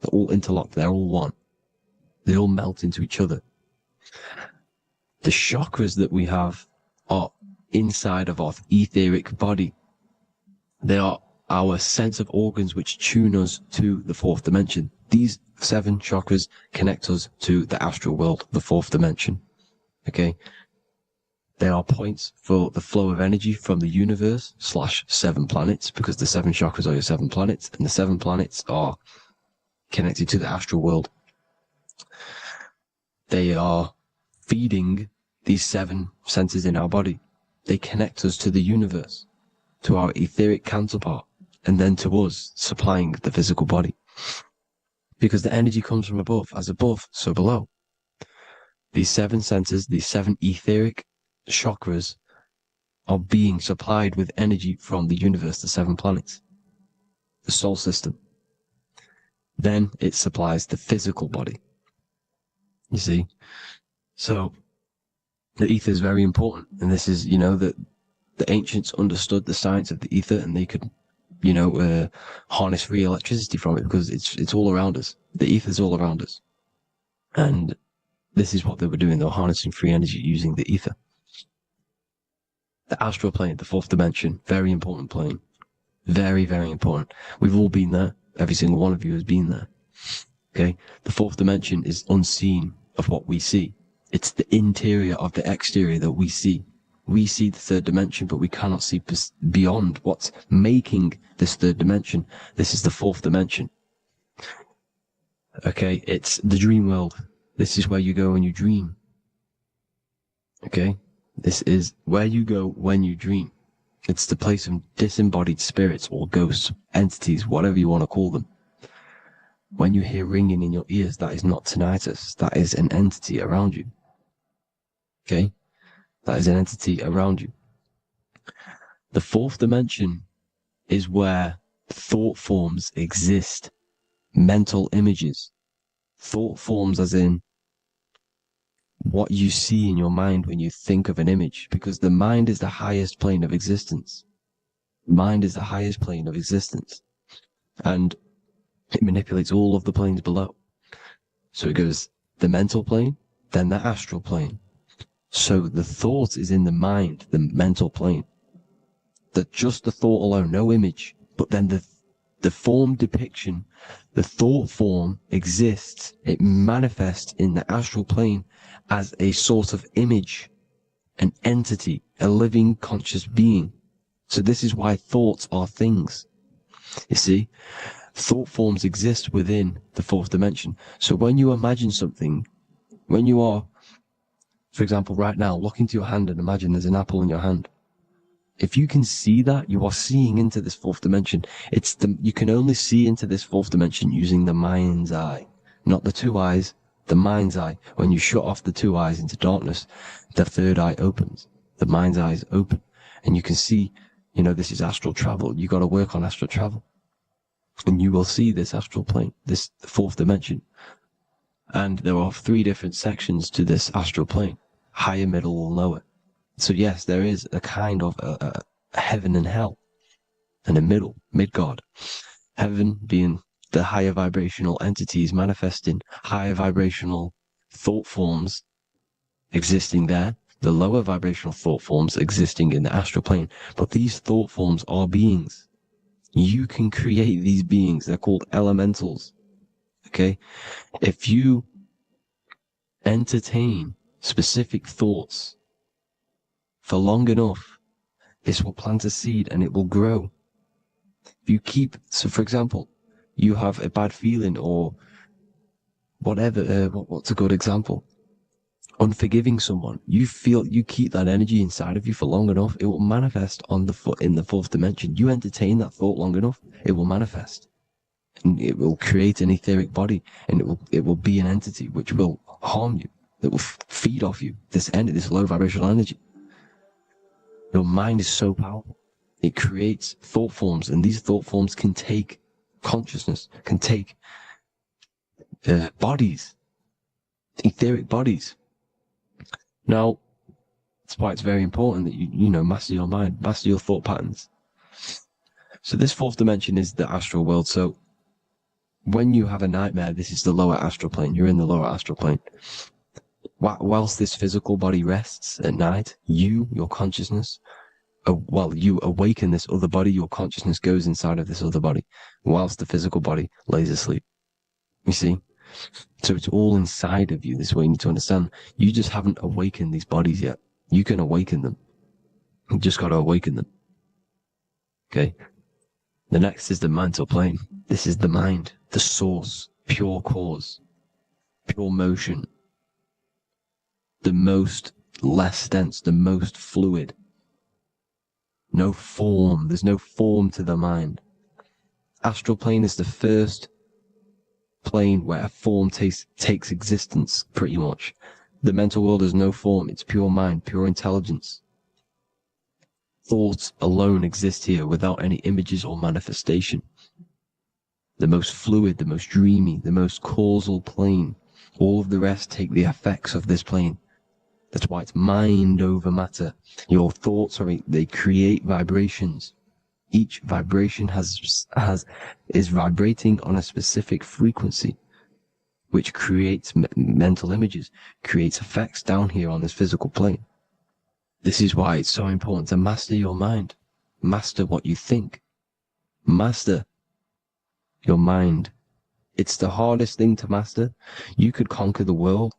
They're all interlocked. They're all one. They all melt into each other. The chakras that we have are inside of our etheric body. They are our sense of organs which tune us to the fourth dimension. These 7 chakras connect us to the astral world, the fourth dimension. Okay? They are points for the flow of energy from the universe / 7 planets, because the 7 chakras are your 7 planets, and the 7 planets are connected to the astral world. They are feeding these 7 senses in our body. They connect us to the universe, to our etheric counterpart, and then to us, supplying the physical body. Because the energy comes from above. As above, so below. These 7 senses, these 7 etheric chakras, are being supplied with energy from the universe, the 7 planets, the solar system. Then it supplies the physical body. You see? So, the ether is very important. And this is, that the ancients understood the science of the ether, and they could, harness free electricity from it, because it's all around us. The ether is all around us. And this is what they were doing. They were harnessing free energy using the ether. The astral plane, the fourth dimension, very important plane. Very, very important. We've all been there. Every single one of you has been there. Okay? The fourth dimension is unseen of what we see. It's the interior of the exterior that we see. We see the third dimension, but we cannot see beyond what's making this third dimension. This is the fourth dimension. Okay? It's the dream world. This is where you go when you dream. Okay? This is where you go when you dream. It's the place of disembodied spirits or ghosts, entities, whatever you want to call them. When you hear ringing in your ears, that is not tinnitus. That is an entity around you. Okay? That is an entity around you. The fourth dimension is where thought forms exist. Mental images. Thought forms as in what you see in your mind when you think of an image, because the mind is the highest plane of existence. Mind is the highest plane of existence. And it manipulates all of the planes below. So it goes the mental plane, then the astral plane. So the thought is in the mind, the mental plane. That just the thought alone, no image, but then the form depiction, the thought form exists. It manifests in the astral plane as a sort of image, an entity, a living conscious being. So this is why thoughts are things. You see, thought forms exist within the fourth dimension. So when you imagine something, when you are, for example, right now, look into your hand and imagine there's an apple in your hand. If you can see that, you are seeing into this fourth dimension. You can only see into this fourth dimension using the mind's eye, not the 2 eyes, the mind's eye. When you shut off the 2 eyes into darkness, the third eye opens. The mind's eye is open. And you can see, this is astral travel. You got to work on astral travel. And you will see this astral plane, this fourth dimension. And there are 3 different sections to this astral plane. Higher, middle, or lower. So yes, there is a kind of a heaven and hell, and a mid-God. Heaven being the higher vibrational entities manifesting higher vibrational thought forms existing there, the lower vibrational thought forms existing in the astral plane. But these thought forms are beings. You can create these beings. They're called elementals. Okay? If you entertain specific thoughts for long enough, this will plant a seed and it will grow. If you keep, so for example, you have a bad feeling or whatever, what's a good example? Unforgiving someone. You keep that energy inside of you for long enough, it will manifest in the fourth dimension. You entertain that thought long enough, it will manifest. And it will create an etheric body, and it will be an entity which will harm you. It will feed off you, this low vibrational energy. Your mind is so powerful. It creates thought forms, and these thought forms can take consciousness, can take bodies, etheric bodies. Now, that's why it's very important that you master your mind, master your thought patterns. So this fourth dimension is the astral world. So when you have a nightmare, this is the lower astral plane. You're in the lower astral plane. Whilst this physical body rests at night, your consciousness, you awaken this other body, your consciousness goes inside of this other body, whilst the physical body lays asleep. You see? So it's all inside of you. This is what you need to understand. You just haven't awakened these bodies yet. You can awaken them. You just got to awaken them. Okay? The next is the mental plane. This is the mind, the source, pure cause, pure motion, the most less dense, the most fluid. No form. There's no form to the mind. Astral plane is the first plane where a form takes existence, pretty much. The mental world has no form. It's pure mind, pure intelligence. Thoughts alone exist here without any images or manifestation. The most fluid, the most dreamy, the most causal plane. All of the rest take the effects of this plane. That's why it's mind over matter. Your thoughts they create vibrations. Each vibration is vibrating on a specific frequency, which creates mental images, creates effects down here on this physical plane. This is why it's so important to master your mind. Master what you think. Master your mind. It's the hardest thing to master. You could conquer the world,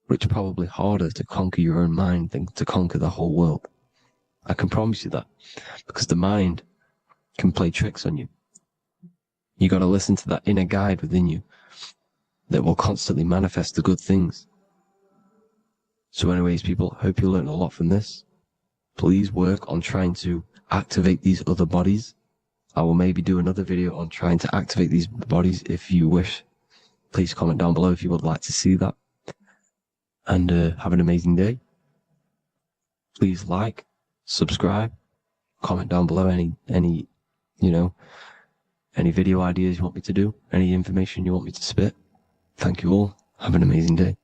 but it's probably harder to conquer your own mind than to conquer the whole world. I can promise you that, because the mind can play tricks on you. You got to listen to that inner guide within you that will constantly manifest the good things. So anyways, people, hope you learned a lot from this. Please work on trying to activate these other bodies. I will maybe do another video on trying to activate these bodies if you wish. Please comment down below if you would like to see that. And have an amazing day. Please like, subscribe, comment down below any video ideas you want me to do, any information you want me to spit. Thank you all. Have an amazing day.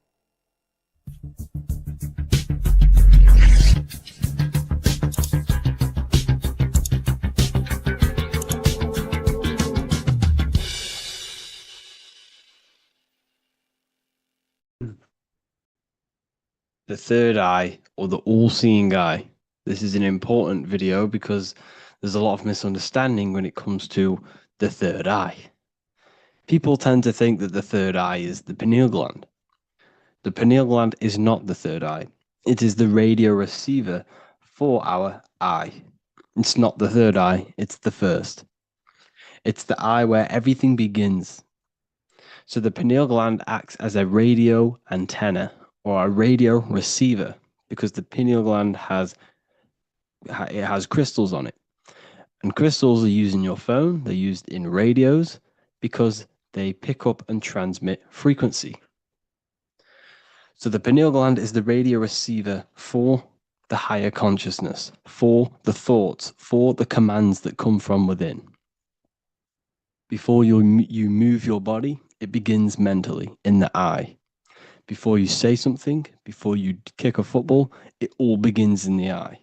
The third eye, or the all-seeing eye. This is an important video because there's a lot of misunderstanding when it comes to the third eye. People tend to think that the third eye is the pineal gland. The pineal gland is not the third eye. It is the radio receiver for our eye. It's not the third eye, it's the first. It's the eye where everything begins. So the pineal gland acts as a radio antenna or a radio receiver because the pineal gland has crystals on it. And crystals are used in your phone, they're used in radios because they pick up and transmit frequency. So the pineal gland is the radio receiver for the higher consciousness, for the thoughts, for the commands that come from within. Before you move your body, it begins mentally in the eye. Before you say something, before you kick a football, it all begins in the eye.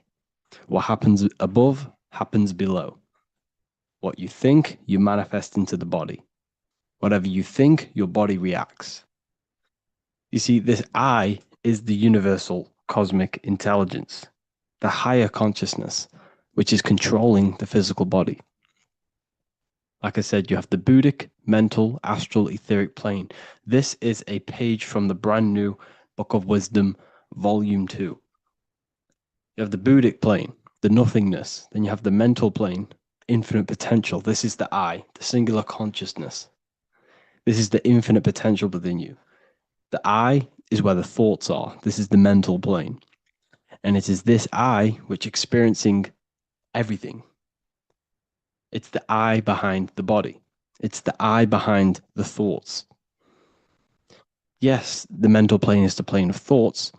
What happens above happens below. What you think, you manifest into the body. Whatever you think, your body reacts. You see, this eye is the universal cosmic intelligence, the higher consciousness, which is controlling the physical body. Like I said, you have the Buddhic, mental, astral, etheric plane. This is a page from the brand new Book of Wisdom, Volume 2. You have the Buddhic plane, the nothingness. Then you have the mental plane, infinite potential. This is the I, the singular consciousness. This is the infinite potential within you. The I is where the thoughts are. This is the mental plane. And it is this I which experiencing everything. It's the I behind the body. It's the I behind the thoughts. Yes, the mental plane is the plane of thoughts,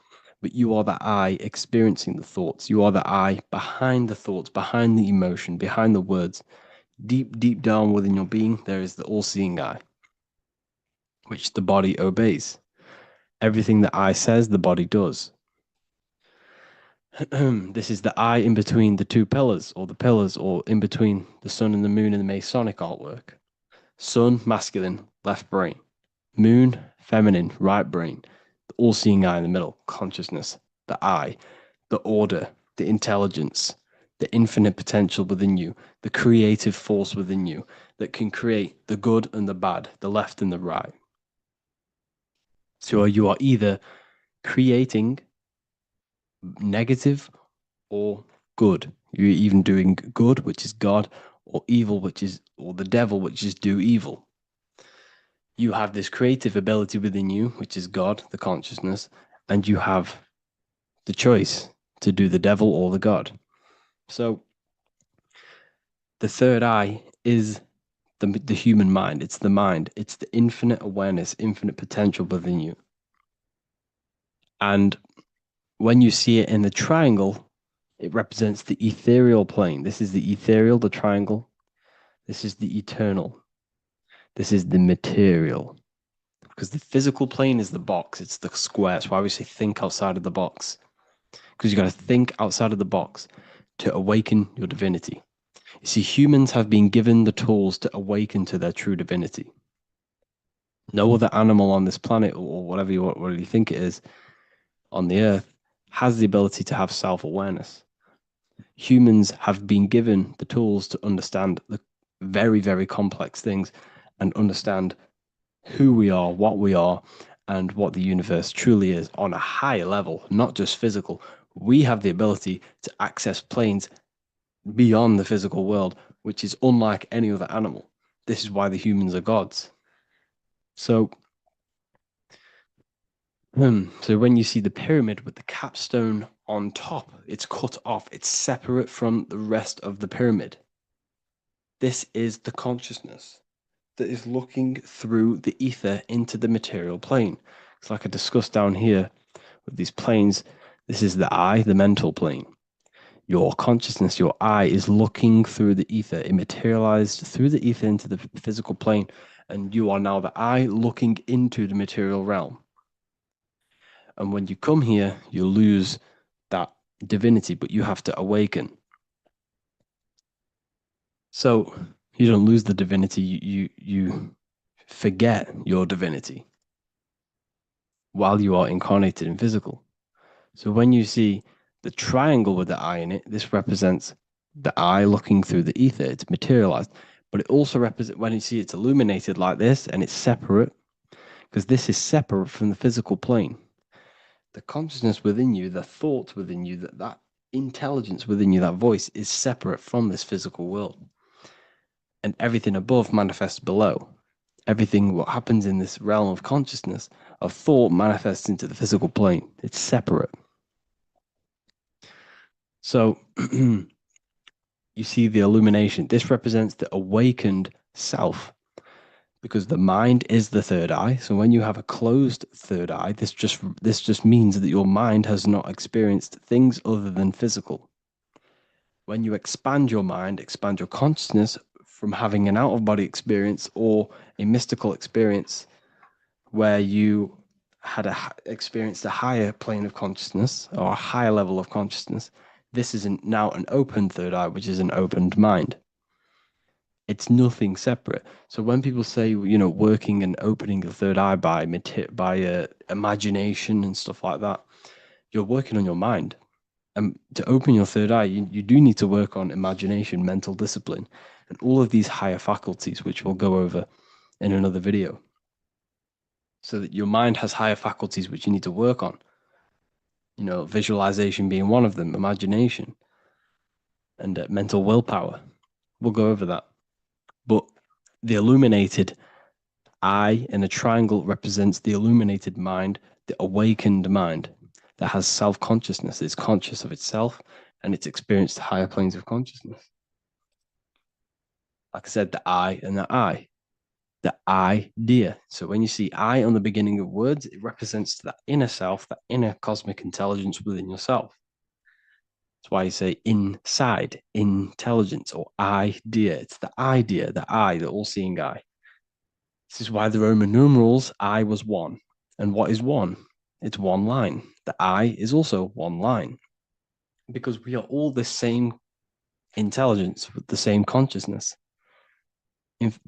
but you are the I experiencing the thoughts. You are the I behind the thoughts, behind the emotion, behind the words. Deep, deep down within your being, there is the all-seeing I, which the body obeys. Everything that I says, the body does. This is the I in between the two pillars, or the pillars, or in between the sun and the moon in the Masonic artwork. Sun, masculine, left brain. Moon, feminine, right brain. The all-seeing eye in the middle, consciousness, the I, the order, the intelligence, the infinite potential within you, the creative force within you that can create the good and the bad, the left and the right. So you are either creating negative or good. You're even doing good, which is God, or evil, which is, or the devil, which is do evil. You have this creative ability within you, which is God, the consciousness, and you have the choice to do the devil or the God. So the third eye is the human mind. It's the mind. It's the infinite awareness, infinite potential within you. And when you see it in the triangle, it represents the ethereal plane. This is the ethereal, the triangle. This is the eternal. This is the material. Because the physical plane is the box. It's the square. That's why we say think outside of the box. Because you got to think outside of the box to awaken your divinity. You see, humans have been given the tools to awaken to their true divinity. No other animal on this planet, or whatever you think it is, on the earth, has the ability to have self-awareness. Humans have been given the tools to understand the very, very complex things and understand who we are, what we are, and what the universe truly is on a higher level, not just physical. We have the ability to access planes beyond the physical world, which is unlike any other animal. This is why the humans are gods. So when you see the pyramid with the capstone on top, it's cut off, it's separate from the rest of the pyramid. This is the consciousness that is looking through the ether into the material plane. It's like I discussed down here with these planes. This is the I, the mental plane. Your consciousness, your I, is looking through the ether. It materialized through the ether into the physical plane, and you are now the I looking into the material realm. And when you come here, you lose that divinity, but you have to awaken. So you don't lose the divinity, you forget your divinity while you are incarnated in physical. So when you see the triangle with the I in it, this represents the I looking through the ether. It's materialized, but it also represents, when you see it's illuminated like this and it's separate, because this is separate from the physical plane. The consciousness within you, the thought within you, that intelligence within you, that voice is separate from this physical world. And everything above manifests below. Everything what happens in this realm of consciousness, of thought, manifests into the physical plane. It's separate. So you see the illumination. This represents the awakened self, because the mind is the third eye. So when you have a closed third eye, this just means that your mind has not experienced things other than physical. When you expand your mind, expand your consciousness from having an out-of-body experience or a mystical experience where you had experienced a higher plane of consciousness or a higher level of consciousness, this is now an open third eye, which is an opened mind. It's nothing separate. So when people say, working and opening the third eye by imagination and stuff like that, you're working on your mind. And to open your third eye, you do need to work on imagination, mental discipline, and all of these higher faculties, which we'll go over in another video. So that your mind has higher faculties which you need to work on. Visualization being one of them, imagination, and mental willpower. We'll go over that. But the illuminated eye in a triangle represents the illuminated mind, the awakened mind that has self-consciousness, is conscious of itself, and it's experienced higher planes of consciousness. Like I said, the I and the I. the idea. So when you see I on the beginning of words, it represents that inner self, that inner cosmic intelligence within yourself. That's why you say inside, intelligence, or idea. It's the idea, the I, the all-seeing eye. This is why the Roman numerals, I was one. And what is one? It's one line. The I is also one line. Because we are all the same intelligence with the same consciousness. If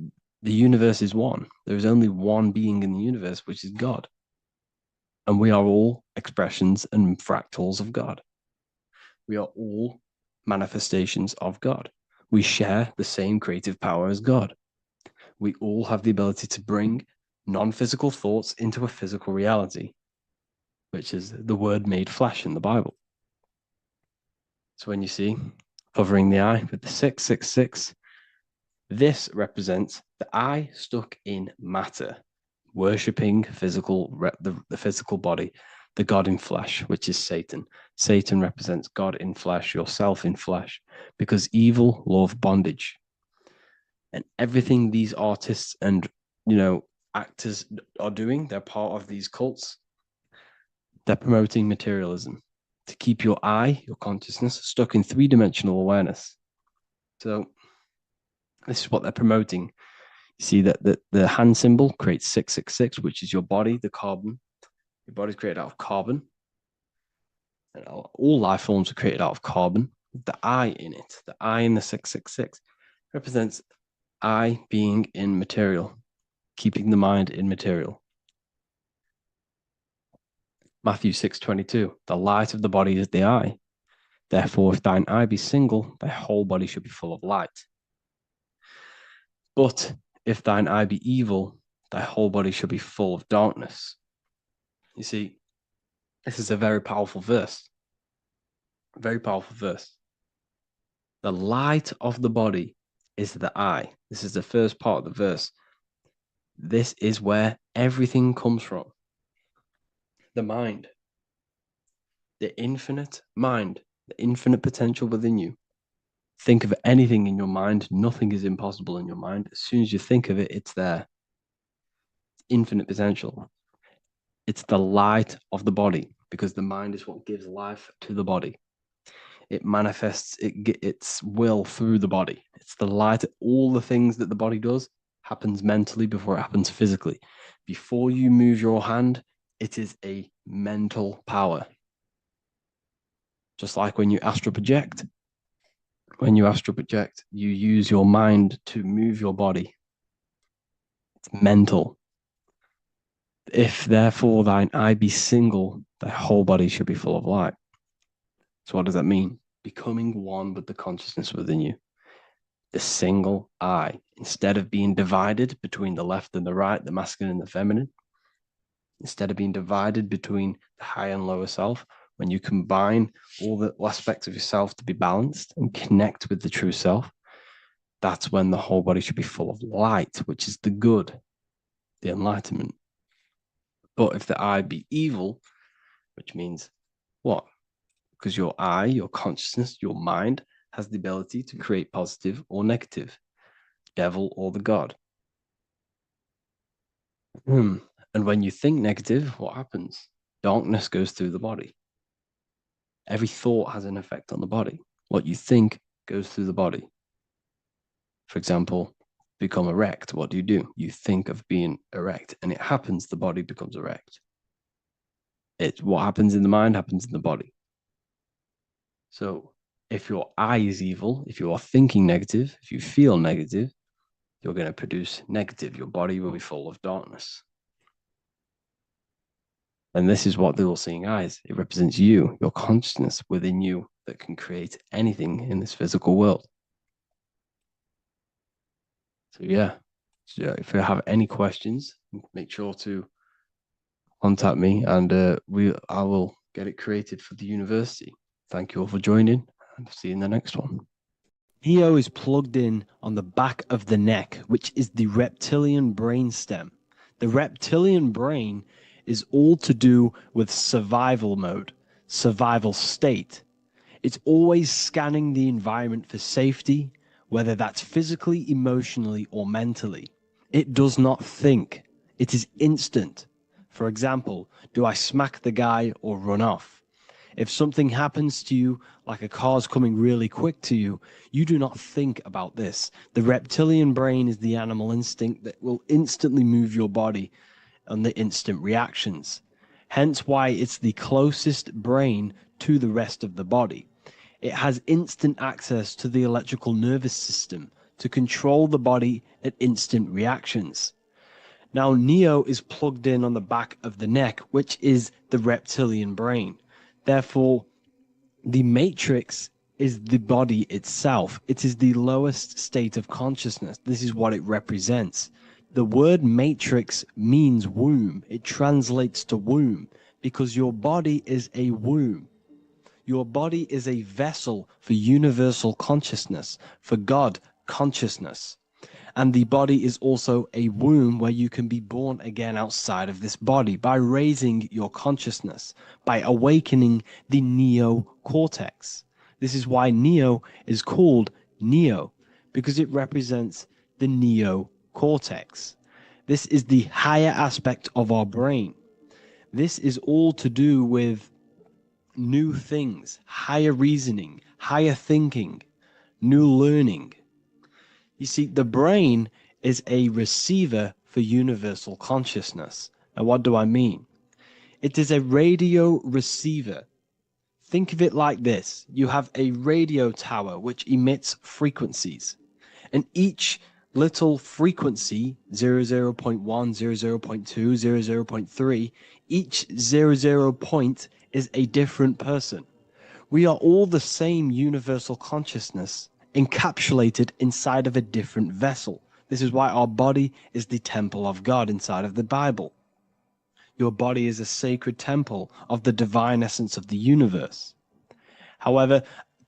the universe is one, there is only one being in the universe, which is God. And we are all expressions and fractals of God. We are all manifestations of God. We share the same creative power as God. We all have the ability to bring non-physical thoughts into a physical reality, which is the word made flesh in the Bible. So when you see hovering the eye with the 666, this represents the eye stuck in matter, worshipping the physical body, the God in flesh, which is Satan. Satan represents God in flesh, yourself in flesh, because evil love bondage. And everything these artists and, actors are doing, they're part of these cults. They're promoting materialism to keep your eye, your consciousness, stuck in three-dimensional awareness. So this is what they're promoting. You see that the hand symbol creates 666, which is your body, the carbon. Your body's created out of carbon. And all life forms are created out of carbon. The I in it, the I in the 666, represents I being in material, keeping the mind in material. Matthew 6:22, the light of the body is the eye. Therefore, if thine eye be single, thy whole body should be full of light. But if thine eye be evil, thy whole body should be full of darkness. You see, this is a very powerful verse. A very powerful verse. The light of the body is the eye. This is the first part of the verse. This is where everything comes from. The mind. The infinite mind. The infinite potential within you. Think of anything in your mind. Nothing is impossible in your mind. As soon as you think of it, it's there. Infinite potential. It's the light of the body, because the mind is what gives life to the body. It manifests its will through the body. It's the light. All the things that the body does happens mentally before it happens physically. Before you move your hand, it is a mental power. Just like when you astral project. When you astral project, you use your mind to move your body. It's mental. If therefore thine eye be single, thy whole body should be full of light. So what does that mean? Becoming one with the consciousness within you. The single eye. Instead of being divided between the left and the right, the masculine and the feminine, instead of being divided between the high and lower self, when you combine all the aspects of yourself to be balanced and connect with the true self, that's when the whole body should be full of light, which is the good, the enlightenment. But if the eye be evil, which means what? Because your eye, your consciousness, your mind has the ability to create positive or negative, devil or the God. And when you think negative, what happens? Darkness goes through the body. Every thought has an effect on the body. What you think goes through the body. For example, become erect. What do? You think of being erect, and it happens, the body becomes erect. What happens in the mind happens in the body. So if your eye is evil, if you are thinking negative, if you feel negative, you're going to produce negative. Your body will be full of darkness. And this is what the all-seeing eye is. It represents you, your consciousness within you that can create anything in this physical world. So yeah, if you have any questions, make sure to contact me, and I will get it created for the university. Thank you all for joining, and see you in the next one. Neo is plugged in on the back of the neck, which is the reptilian brain stem. The reptilian brain is all to do with survival mode, survival state. It's always scanning the environment for safety, whether that's physically, emotionally, or mentally. It does not think. It is instant. For example, do I smack the guy or run off? If something happens to you, like a car's coming really quick to you, you do not think about this. The reptilian brain is the animal instinct that will instantly move your body on the instant reactions. Hence why it's the closest brain to the rest of the body. It has instant access to the electrical nervous system to control the body at instant reactions. Now, Neo is plugged in on the back of the neck, which is the reptilian brain. Therefore, the matrix is the body itself. It is the lowest state of consciousness. This is what it represents. The word matrix means womb. It translates to womb because your body is a womb. Your body is a vessel for universal consciousness, for God consciousness. And the body is also a womb where you can be born again outside of this body by raising your consciousness, by awakening the neocortex. This is why Neo is called Neo, because it represents the neocortex. This is the higher aspect of our brain. This is all to do with new things, higher reasoning, higher thinking, new learning. You see, the brain is a receiver for universal consciousness. Now, what do I mean? It is a radio receiver. Think of it like this. You have a radio tower which emits frequencies. And each little frequency, 00.1, 00.2, 00.3, each 00 point is a different person. We are all the same universal consciousness encapsulated inside of a different vessel. This is why our body is the temple of God inside of the Bible. Your body is a sacred temple of the divine essence of the universe. However,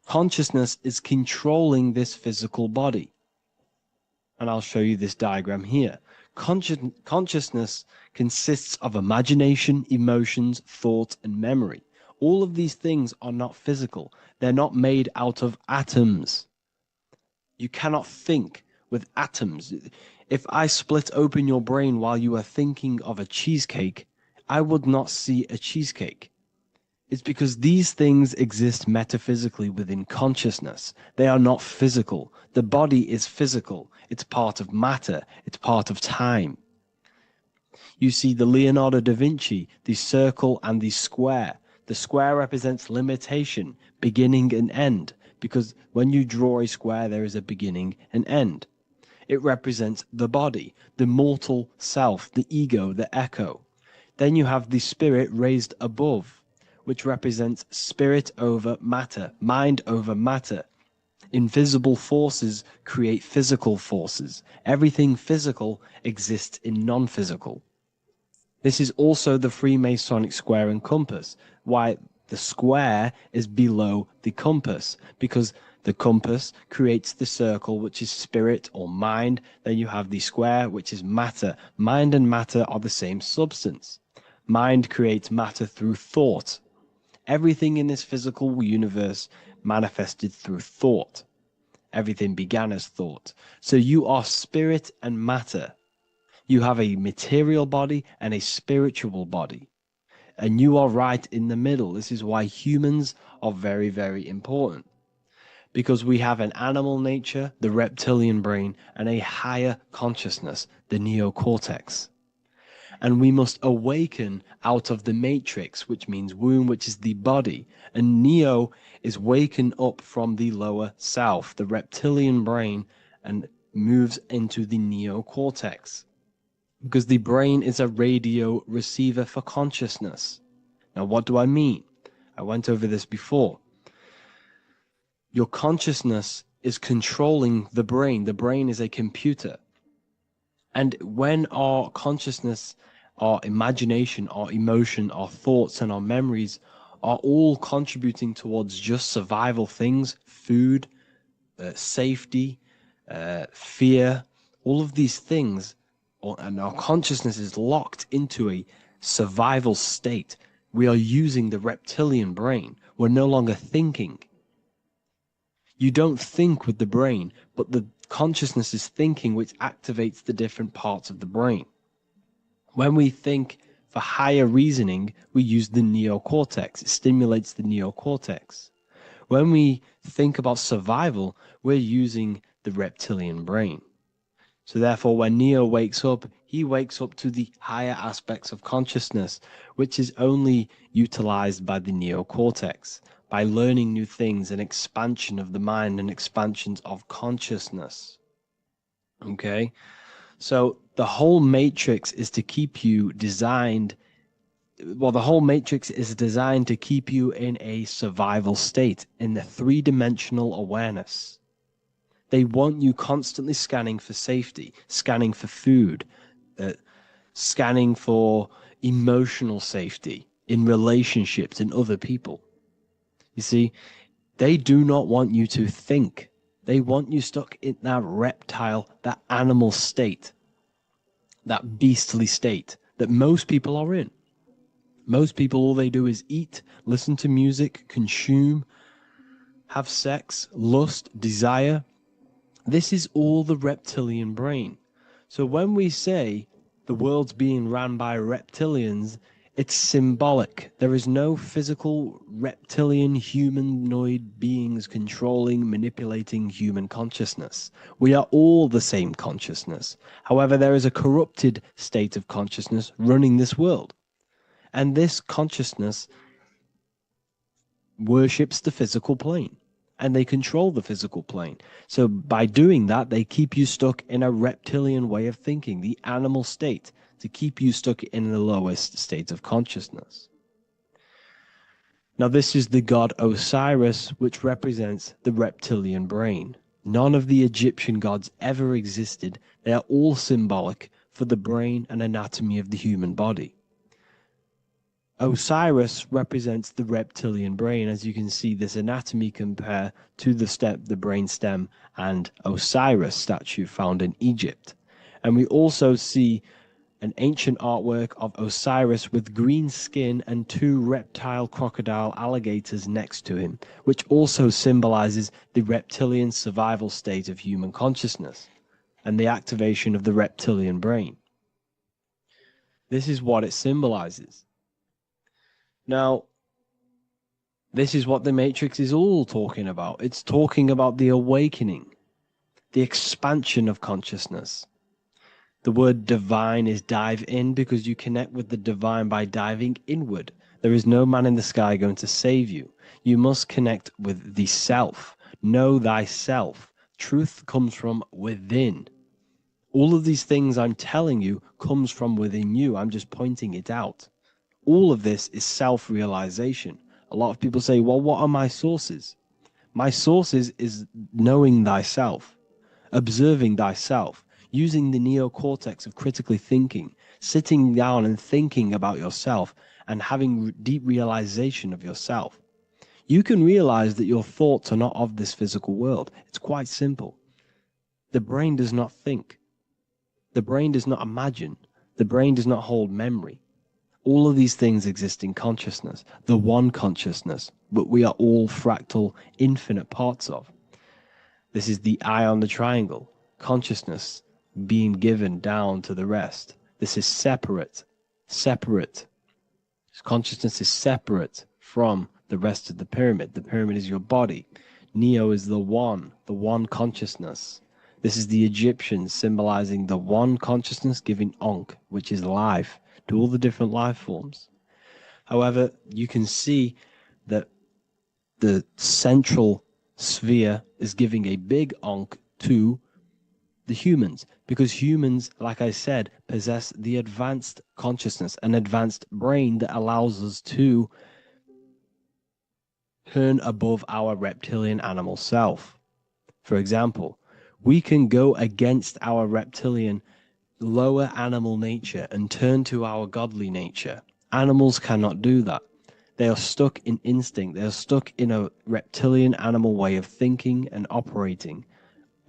consciousness is controlling this physical body. And I'll show you this diagram here. Consciousness consists of imagination, emotions, thought, and memory. All of these things are not physical. They're not made out of atoms. You cannot think with atoms. If I split open your brain while you are thinking of a cheesecake, I would not see a cheesecake. It's because these things exist metaphysically within consciousness. They are not physical. The body is physical. It's part of matter. It's part of time. You see the Leonardo da Vinci, the circle and the square. The square represents limitation, beginning and end, because when you draw a square, there is a beginning and end. It represents the body, the mortal self, the ego, the echo. Then you have the spirit raised above, which represents spirit over matter, mind over matter. Invisible forces create physical forces. Everything physical exists in non-physical. This is also the Freemasonic square and compass, why the square is below the compass, because the compass creates the circle, which is spirit or mind. Then you have the square, which is matter. Mind and matter are the same substance. Mind creates matter through thought. Everything in this physical universe manifested through thought. Everything began as thought. So you are spirit and matter. You have a material body and a spiritual body. And you are right in the middle. This is why humans are very, very important. Because we have an animal nature, the reptilian brain, and a higher consciousness, the neocortex. And we must awaken out of the matrix, which means womb, which is the body. And Neo is waken up from the lower self, the reptilian brain, and moves into the neocortex. Because the brain is a radio receiver for consciousness. Now, what do I mean? I went over this before. Your consciousness is controlling the brain. The brain is a computer. And when our consciousness, our imagination, our emotion, our thoughts, and our memories are all contributing towards just survival things, food, safety, fear, all of these things, and our consciousness is locked into a survival state, we are using the reptilian brain. We're no longer thinking. You don't think with the brain, but the consciousness is thinking, which activates the different parts of the brain. When we think for higher reasoning, we use the neocortex. It stimulates the neocortex. When we think about survival, we're using the reptilian brain. So therefore, when Neo wakes up, he wakes up to the higher aspects of consciousness, which is only utilized by the neocortex, by learning new things, an expansion of the mind and expansions of consciousness. Okay? So the whole matrix is to keep you designed, well, the whole matrix is designed to keep you in a survival state, in the three-dimensional awareness. They want you constantly scanning for safety, scanning for food, scanning for emotional safety in relationships, in other people. You see, they do not want you to think. They want you stuck in that reptile, that animal state, that beastly state that most people are in. Most people, all they do is eat, listen to music, consume, have sex, lust, desire. This is all the reptilian brain. So when we say the world's being ran by reptilians, it's symbolic. There is no physical reptilian humanoid beings controlling, manipulating human consciousness. We are all the same consciousness. However, there is a corrupted state of consciousness running this world. And this consciousness worships the physical plane. And they control the physical plane. So by doing that, they keep you stuck in a reptilian way of thinking, the animal state, to keep you stuck in the lowest state of consciousness. Now, this is the god Osiris, which represents the reptilian brain. None of the Egyptian gods ever existed. They are all symbolic for the brain and anatomy of the human body. Osiris represents the reptilian brain. As you can see, this anatomy compare to the brain stem and Osiris statue found in Egypt. And we also see an ancient artwork of Osiris with green skin and two reptile crocodile alligators next to him, which also symbolizes the reptilian survival state of human consciousness and the activation of the reptilian brain. This is what it symbolizes. Now, this is what the Matrix is all talking about. It's talking about the awakening, the expansion of consciousness. The word divine is dive in because you connect with the divine by diving inward. There is no man in the sky going to save you. You must connect with the self. Know thyself. Truth comes from within. All of these things I'm telling you comes from within you. I'm just pointing it out. All of this is self-realization. A lot of people say, well, what are my sources? My sources is knowing thyself, observing thyself, using the neocortex of critically thinking, sitting down and thinking about yourself and having deep realization of yourself. You can realize that your thoughts are not of this physical world. It's quite simple. The brain does not think. The brain does not imagine. The brain does not hold memory. All of these things exist in consciousness, the one consciousness, but we are all fractal, infinite parts of. This is the eye on the triangle, consciousness being given down to the rest. This is separate. Consciousness is separate from the rest of the pyramid. The pyramid is your body. Neo is the one consciousness. This is the Egyptians symbolizing the one consciousness giving Ankh, which is life, to all the different life forms. However, you can see that the central sphere is giving a big Ankh to the humans, because humans, like I said, possess the advanced consciousness, an advanced brain that allows us to turn above our reptilian animal self. For example, we can go against our reptilian lower animal nature and turn to our godly nature. Animals cannot do that. They are stuck in instinct. They are stuck in a reptilian animal way of thinking and operating.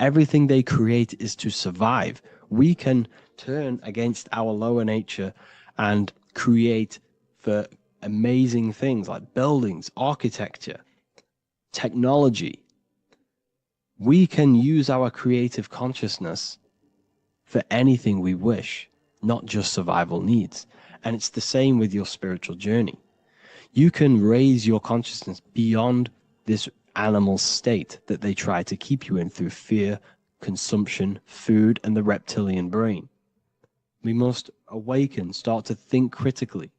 Everything they create is to survive. We can turn against our lower nature and create for amazing things like buildings, architecture, technology. We can use our creative consciousness for anything we wish, not just survival needs. And it's the same with your spiritual journey. You can raise your consciousness beyond this animal state that they try to keep you in through fear, consumption, food, and the reptilian brain. We must awaken, start to think critically,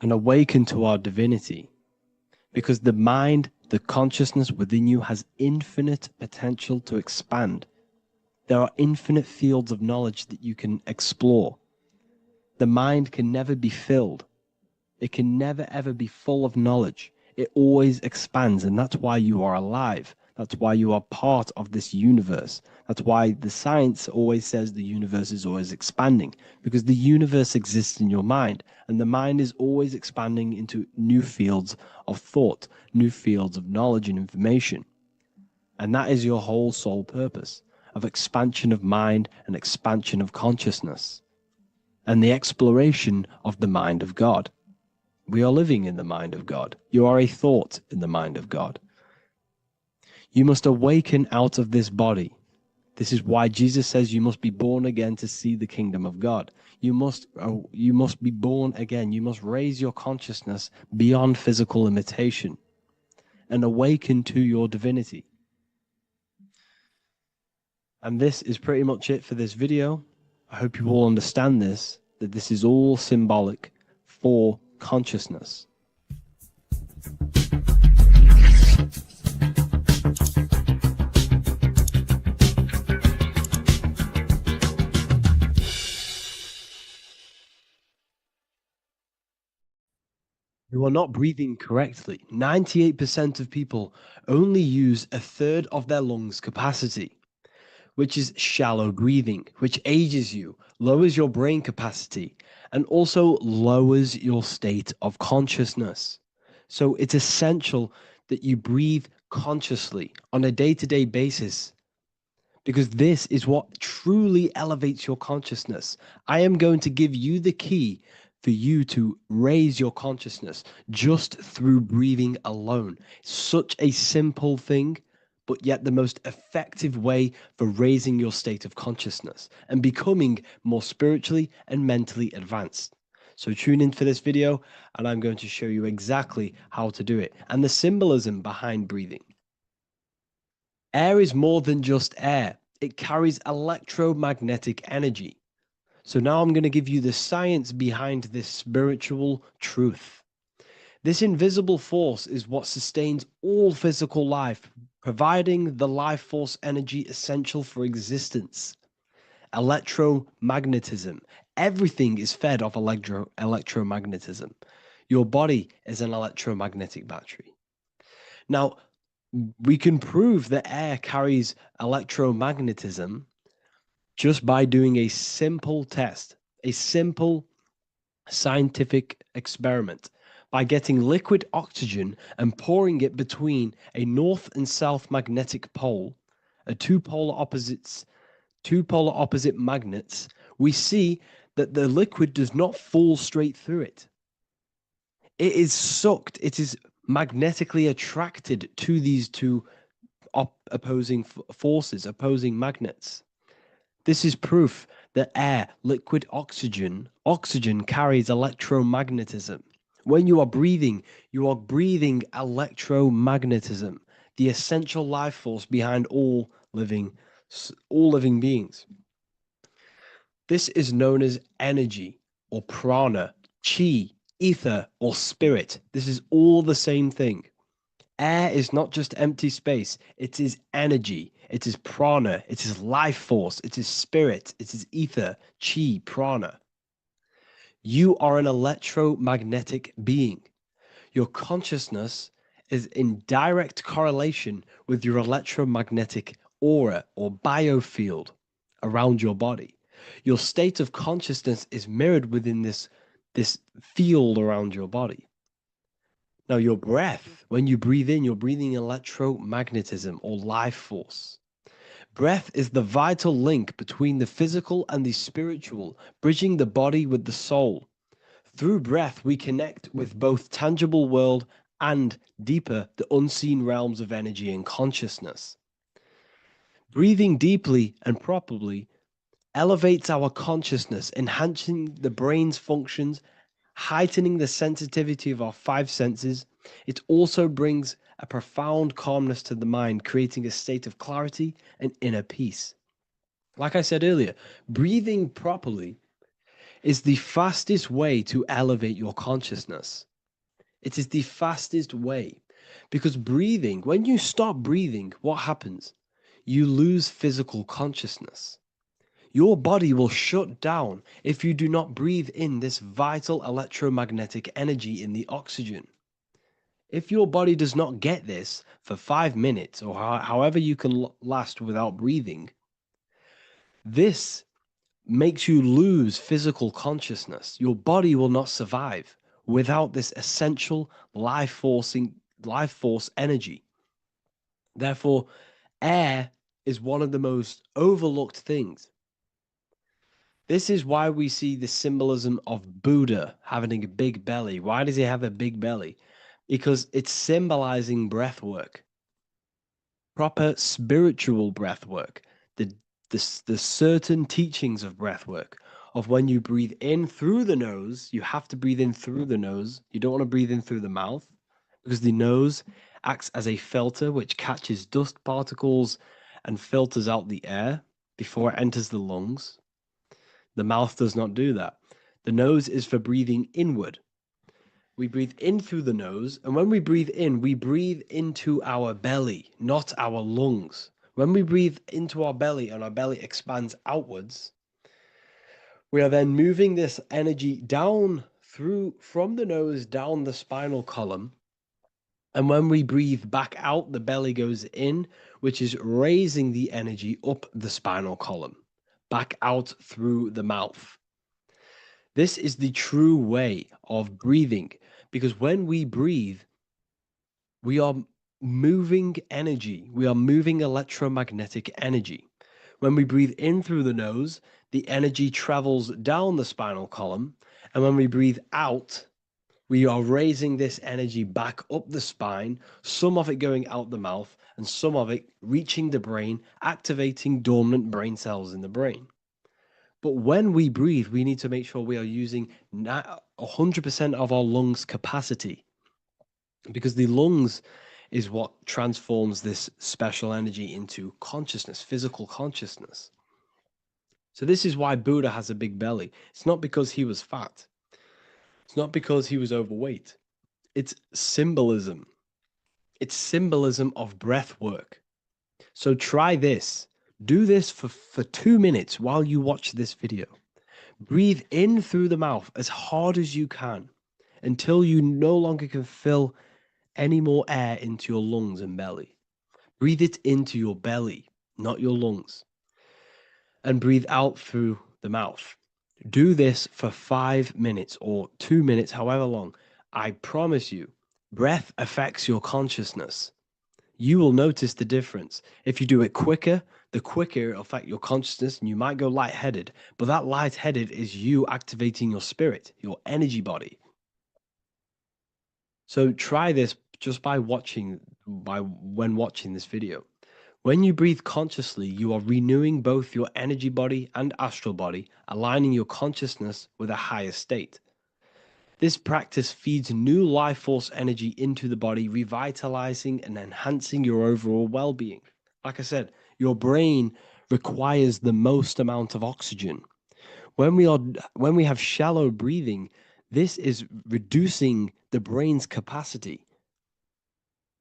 and awaken to our divinity, because the mind, the consciousness within you has infinite potential to expand. There are infinite fields of knowledge that you can explore. The mind can never be filled. It can never ever be full of knowledge. It always expands, and that's why you are alive. That's why you are part of this universe. That's why the science always says the universe is always expanding, because the universe exists in your mind, and the mind is always expanding into new fields of thought, new fields of knowledge and information. And that is your whole sole purpose, of expansion of mind and expansion of consciousness, and the exploration of the mind of God. We are living in the mind of God. You are a thought in the mind of God. You must awaken out of this body. This is why Jesus says you must be born again to see the kingdom of God. You must be born again. You must raise your consciousness beyond physical limitation and awaken to your divinity. And this is pretty much it for this video. I hope you all understand this, that this is all symbolic for consciousness. You are not breathing correctly. 98% of people only use a third of their lungs capacity, which is shallow breathing, which ages you, lowers your brain capacity, and also lowers your state of consciousness. So it's essential that you breathe consciously on a day-to-day basis, because this is what truly elevates your consciousness. I am going to give you the key for you to raise your consciousness just through breathing alone. Such a simple thing, but yet the most effective way for raising your state of consciousness and becoming more spiritually and mentally advanced. So tune in for this video, and I'm going to show you exactly how to do it and the symbolism behind breathing. Air is more than just air. It carries electromagnetic energy. So now I'm going to give you the science behind this spiritual truth. This invisible force is what sustains all physical life, providing the life force energy essential for existence. Electromagnetism. Everything is fed off electromagnetism. Your body is an electromagnetic battery. Now, we can prove that air carries electromagnetism just by doing a simple test, a simple scientific experiment, by getting liquid oxygen and pouring it between a north and south magnetic pole, two polar opposite magnets. We see that the liquid does not fall straight through it. It is sucked, it is magnetically attracted to these two opposing forces, opposing magnets. This is proof that air, liquid oxygen carries electromagnetism. When you are breathing electromagnetism, the essential life force behind all living beings. This is known as energy or prana, chi, ether, or spirit. This is all the same thing. Air is not just empty space. It is energy. It is prana. It is life force. It is spirit. It is ether, chi, prana. You are an electromagnetic being. Your consciousness is in direct correlation with your electromagnetic aura or biofield around your body. Your state of consciousness is mirrored within this field around your body. Now, your breath, when you breathe in, you're breathing electromagnetism or life force. Breath is the vital link between the physical and the spiritual, bridging the body with the soul. Through breath, we connect with both tangible world and deeper, the unseen realms of energy and consciousness. Breathing deeply and properly elevates our consciousness, enhancing the brain's functions, heightening the sensitivity of our five senses. It also brings a profound calmness to the mind, creating a state of clarity and inner peace. Like I said earlier, breathing properly is the fastest way to elevate your consciousness. It is the fastest way because breathing, when you stop breathing, what happens? You lose physical consciousness. Your body will shut down if you do not breathe in this vital electromagnetic energy in the oxygen. If your body does not get this for 5 minutes or however you can last without breathing, this makes you lose physical consciousness. Your body will not survive without this essential life force energy. Therefore, air is one of the most overlooked things. This is why we see the symbolism of Buddha having a big belly. Why does he have a big belly? Because it's symbolizing breath work, proper spiritual breath work, the certain teachings of breath work, of when you breathe in through the nose, you have to breathe in through the nose. You don't want to breathe in through the mouth because the nose acts as a filter which catches dust particles and filters out the air before it enters the lungs. The mouth does not do that. The nose is for breathing inward. We breathe in through the nose, and when we breathe in, we breathe into our belly, not our lungs. When we breathe into our belly and our belly expands outwards, we are then moving this energy down from the nose down the spinal column. And when we breathe back out, the belly goes in, which is raising the energy up the spinal column, back out through the mouth. This is the true way of breathing, because when we breathe, we are moving energy. We are moving electromagnetic energy. When we breathe in through the nose, the energy travels down the spinal column. And when we breathe out, we are raising this energy back up the spine, some of it going out the mouth and some of it reaching the brain, activating dormant brain cells in the brain. But when we breathe, we need to make sure we are using 100% of our lungs' capacity, because the lungs is what transforms this special energy into consciousness, physical consciousness. So this is why Buddha has a big belly. It's not because he was fat. It's not because he was overweight. It's symbolism. It's symbolism of breath work. So try this. Do this for 2 minutes while you watch this video. Breathe in through the mouth as hard as you can until you no longer can fill any more air into your lungs and belly. Breathe it into your belly, not your lungs. And breathe out through the mouth. Do this for 5 minutes or 2 minutes, however long. I promise you, breath affects your consciousness. You will notice the difference. If you do it quicker, the quicker it'll affect your consciousness and you might go lightheaded. But that lightheaded is you activating your spirit, your energy body. So try this just when watching this video. When you breathe consciously, you are renewing both your energy body and astral body, aligning your consciousness with a higher state. This practice feeds new life force energy into the body, revitalizing and enhancing your overall well-being. Like I said, your brain requires the most amount of oxygen. When we have shallow breathing, this is reducing the brain's capacity.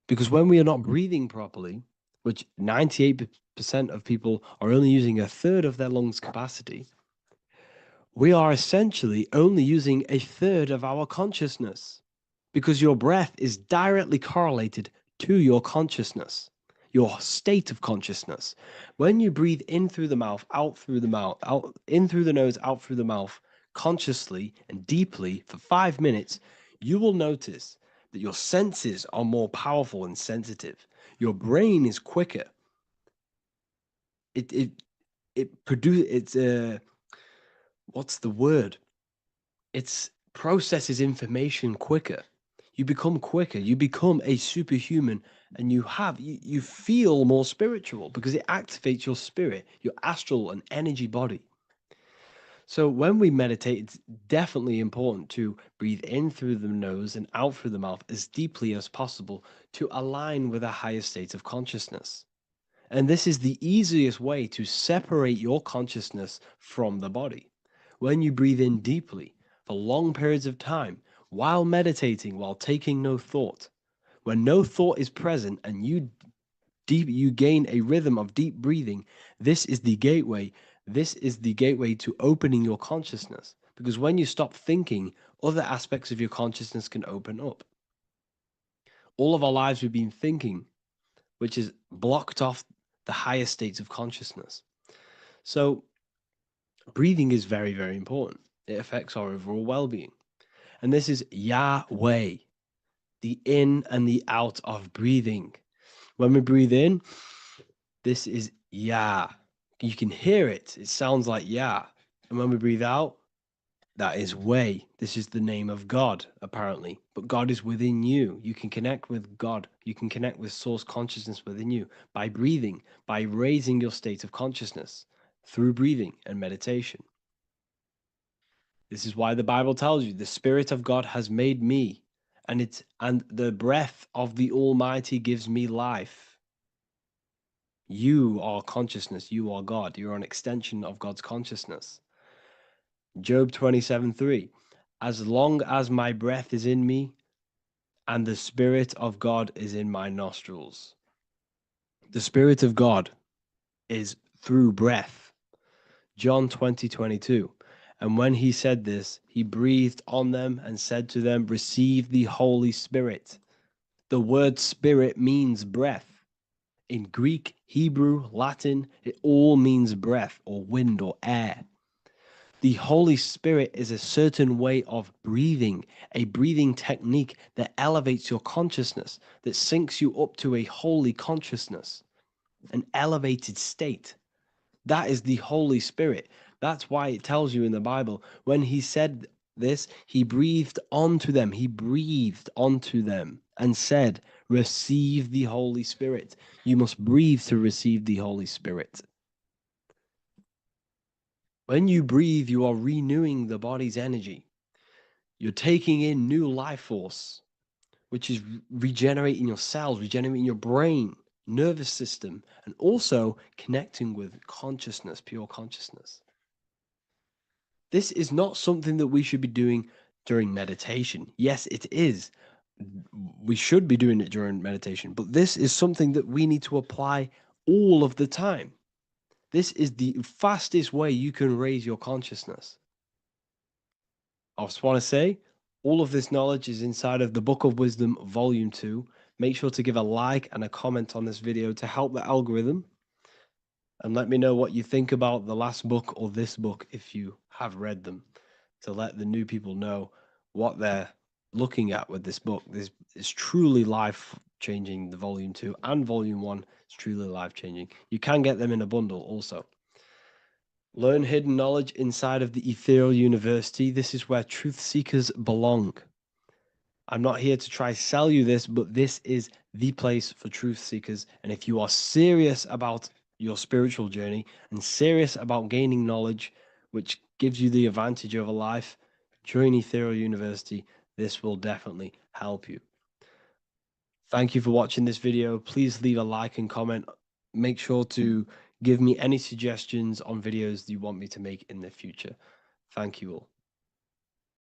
Because when we are not breathing properly, which 98% of people are only using a third of their lungs capacity, we are essentially only using a third of our consciousness, because your breath is directly correlated to your consciousness, your state of consciousness. When you breathe in through the mouth, out through the mouth, out in through the nose, out through the mouth, consciously and deeply for 5 minutes, you will notice that your senses are more powerful and sensitive. Your brain is quicker. What's the word? It processes information quicker. You become quicker, you become a superhuman, and you feel more spiritual because it activates your spirit, your astral and energy body. So when we meditate, it's definitely important to breathe in through the nose and out through the mouth as deeply as possible to align with a higher state of consciousness. And this is the easiest way to separate your consciousness from the body. When you breathe in deeply for long periods of time, while meditating, while taking no thought, when no thought is present and you gain a rhythm of deep breathing, this is the gateway. This is the gateway to opening your consciousness. Because when you stop thinking, other aspects of your consciousness can open up. All of our lives we've been thinking, which is blocked off the higher states of consciousness. So breathing is very, very important. It affects our overall well-being. And this is Yahweh, the in and the out of breathing. When we breathe in, this is Yah. You can hear it. It sounds like Yah. And when we breathe out, that is Way. This is the name of God, apparently. But God is within you. You can connect with God. You can connect with source consciousness within you by breathing, by raising your state of consciousness through breathing and meditation. This is why the Bible tells you the Spirit of God has made me, and the breath of the Almighty gives me life. You are consciousness. You are God. You're an extension of God's consciousness. Job 27:3. As long as my breath is in me, and the Spirit of God is in my nostrils. The Spirit of God is through breath. John 20:22. And when he said this, he breathed on them and said to them, receive the Holy Spirit. The word spirit means breath. In Greek, Hebrew, Latin, it all means breath or wind or air. The Holy Spirit is a certain way of breathing, a breathing technique that elevates your consciousness, that syncs you up to a holy consciousness, an elevated state. That is the Holy Spirit. That's why it tells you in the Bible, when he said this, he breathed onto them. He breathed onto them and said, receive the Holy Spirit. You must breathe to receive the Holy Spirit. When you breathe, you are renewing the body's energy. You're taking in new life force, which is regenerating your cells, regenerating your brain, nervous system, and also connecting with consciousness, pure consciousness. This is not something that we should be doing during meditation. Yes, it is. We should be doing it during meditation, but this is something that we need to apply all of the time. This is the fastest way you can raise your consciousness. I just want to say, all of this knowledge is inside of the Book of Wisdom, Volume 2. Make sure to give a like and a comment on this video to help the algorithm. And let me know what you think about the last book or this book if you have read them, to let the new people know what they're looking at with this book. This is truly life-changing, the Volume 2 and Volume 1 is truly life-changing. You can get them in a bundle also. Learn hidden knowledge inside of the Ethereal University. This is where truth seekers belong. I'm not here to try sell you this, but this is the place for truth seekers. And if you are serious about your spiritual journey and serious about gaining knowledge, which gives you the advantage over life, join Ethereal University. This will definitely help you. Thank you for watching this video. Please leave a like and comment. Make sure to give me any suggestions on videos you want me to make in the future. Thank you all.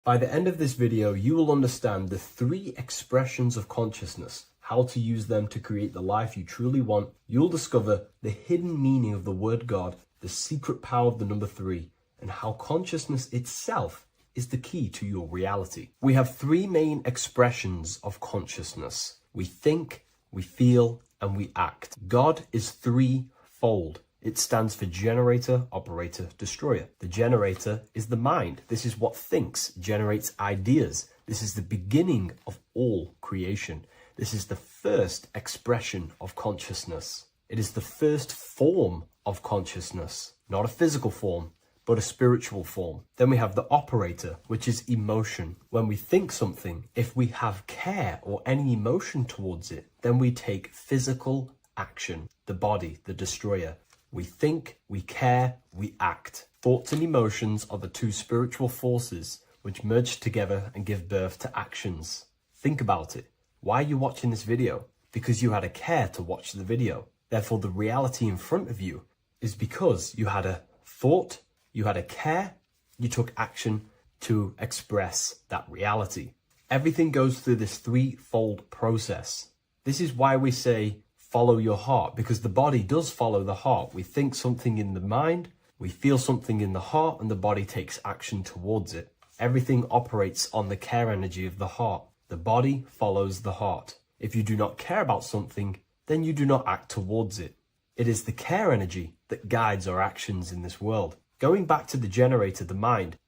By the end of this video, you will understand the 3 expressions of consciousness, how to use them to create the life you truly want. You'll discover the hidden meaning of the word God, the secret power of the number 3, and how consciousness itself is the key to your reality. We have 3 main expressions of consciousness. We think, we feel, and we act. God is 3-fold. It stands for generator, operator, destroyer. The generator is the mind. This is what thinks, generates ideas. This is the beginning of all creation. This is the first expression of consciousness. It is the first form of consciousness, not a physical form, but a spiritual form. Then we have the operator, which is emotion. When we think something, if we have care or any emotion towards it, then we take physical action. The body, the destroyer. We think, we care, we act. Thoughts and emotions are the two spiritual forces which merge together and give birth to actions. Think about it. Why are you watching this video? Because you had a care to watch the video. Therefore, the reality in front of you is because you had a thought, you had a care, you took action to express that reality. Everything goes through this threefold process. This is why we say follow your heart, because the body does follow the heart. We think something in the mind, we feel something in the heart, and the body takes action towards it. Everything operates on the care energy of the heart. The body follows the heart. If you do not care about something, then you do not act towards it. It is the care energy that guides our actions in this world. Going back to the generator, the mind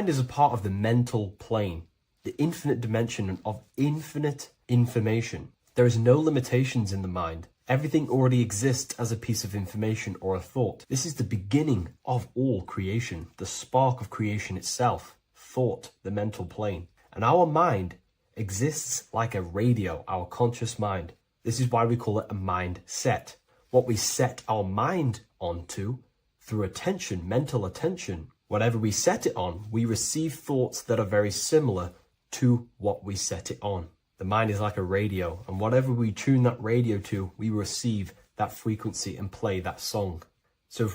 is a part of the mental plane, the infinite dimension of infinite information. There is no limitations in the mind. Everything already exists as a piece of information or a thought. This is the beginning of all creation, the spark of creation itself, thought, the mental plane. And our mind exists like a radio, our conscious mind. This is why we call it a mindset. What we set our mind onto through attention, mental attention, whatever we set it on, we receive thoughts that are very similar to what we set it on. The mind is like a radio, and whatever we tune that radio to, we receive that frequency and play that song. So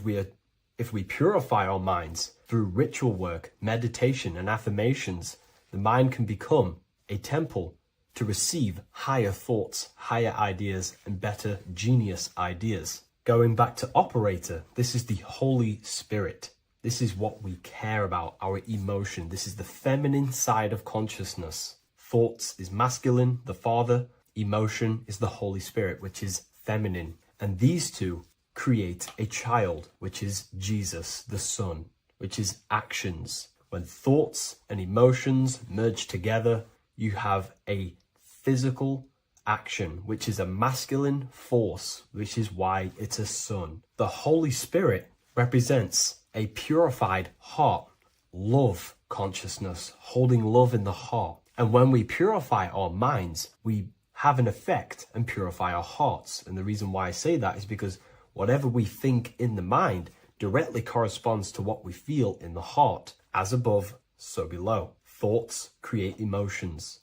if we purify our minds through ritual work, meditation, and affirmations, the mind can become a temple to receive higher thoughts, higher ideas, and better genius ideas. Going back to operator, this is the Holy Spirit. This is what we care about, our emotion. This is the feminine side of consciousness. Thoughts is masculine, the Father. Emotion is the Holy Spirit, which is feminine. And these two create a child, which is Jesus, the Son, which is actions. When thoughts and emotions merge together, you have a physical action, which is a masculine force, which is why it's a son. The Holy Spirit represents a purified heart, love consciousness, holding love in the heart. And when we purify our minds, we have an effect and purify our hearts. And the reason why I say that is because whatever we think in the mind directly corresponds to what we feel in the heart. As above, so below. Thoughts create emotions.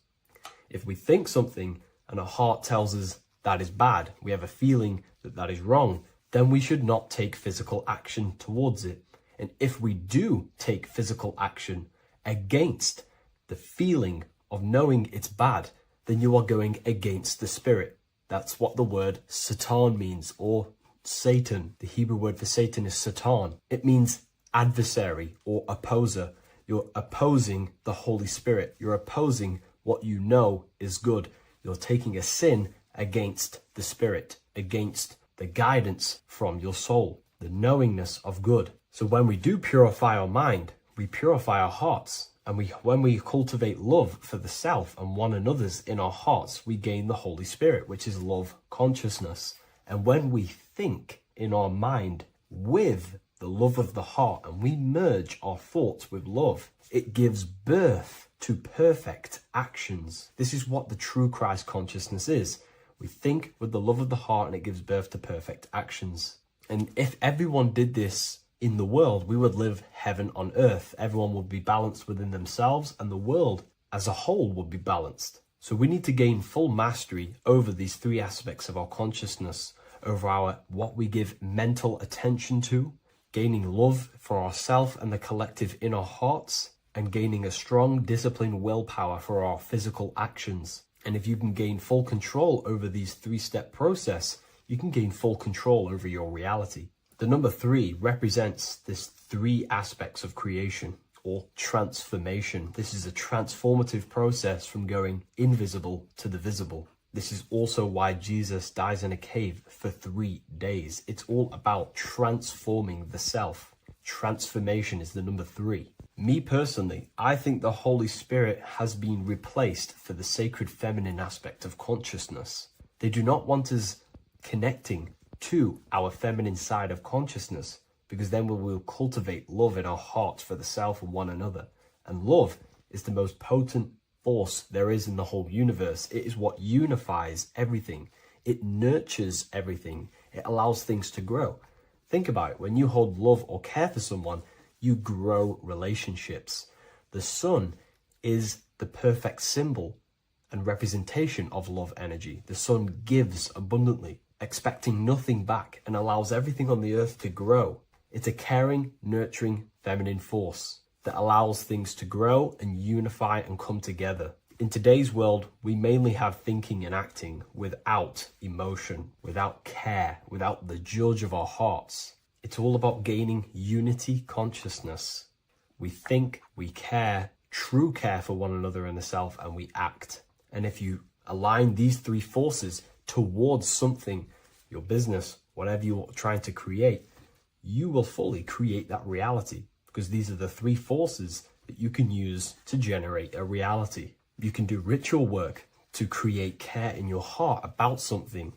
If we think something and our heart tells us that is bad, we have a feeling that that is wrong, then we should not take physical action towards it. And if we do take physical action against the feeling of knowing it's bad, then you are going against the spirit. That's what the word Satan means, or Satan. The Hebrew word for Satan is Satan. It means adversary or opposer. You're opposing the Holy Spirit. You're opposing what you know is good. You're taking a sin against the spirit, against the guidance from your soul, the knowingness of good. So when we do purify our mind, we purify our hearts. And when we cultivate love for the self and one another's in our hearts, we gain the Holy Spirit, which is love consciousness. And when we think in our mind with the love of the heart and we merge our thoughts with love, it gives birth to perfect actions. This is what the true Christ consciousness is. We think with the love of the heart and it gives birth to perfect actions. And if everyone did this in the world, we would live heaven on earth. Everyone would be balanced within themselves and the world as a whole would be balanced. So we need to gain full mastery over these three aspects of our consciousness, over our what we give mental attention to, gaining love for ourselves and the collective in our hearts, and gaining a strong disciplined willpower for our physical actions. And if you can gain full control over these three-step process, you can gain full control over your reality. The number 3 represents this 3 aspects of creation or transformation. This is a transformative process from going invisible to the visible. This is also why Jesus dies in a cave for 3 days. It's all about transforming the self. Transformation is the number 3. Me personally, I think the Holy Spirit has been replaced for the sacred feminine aspect of consciousness. They do not want us connecting to our feminine side of consciousness because then we will cultivate love in our hearts for the self and one another. And love is the most potent force there is in the whole universe. It is what unifies everything. It nurtures everything. It allows things to grow. Think about it. When you hold love or care for someone, you grow relationships. The sun is the perfect symbol and representation of love energy. The sun gives abundantly, expecting nothing back, and allows everything on the earth to grow. It's a caring, nurturing, feminine force that allows things to grow and unify and come together. In today's world, we mainly have thinking and acting without emotion, without care, without the judge of our hearts. It's all about gaining unity consciousness. We think, we care, true care for one another and the self, and we act. And if you align these three forces towards something, your business, whatever you're trying to create, you will fully create that reality, because these are the three forces that you can use to generate a reality. You can do ritual work to create care in your heart about something,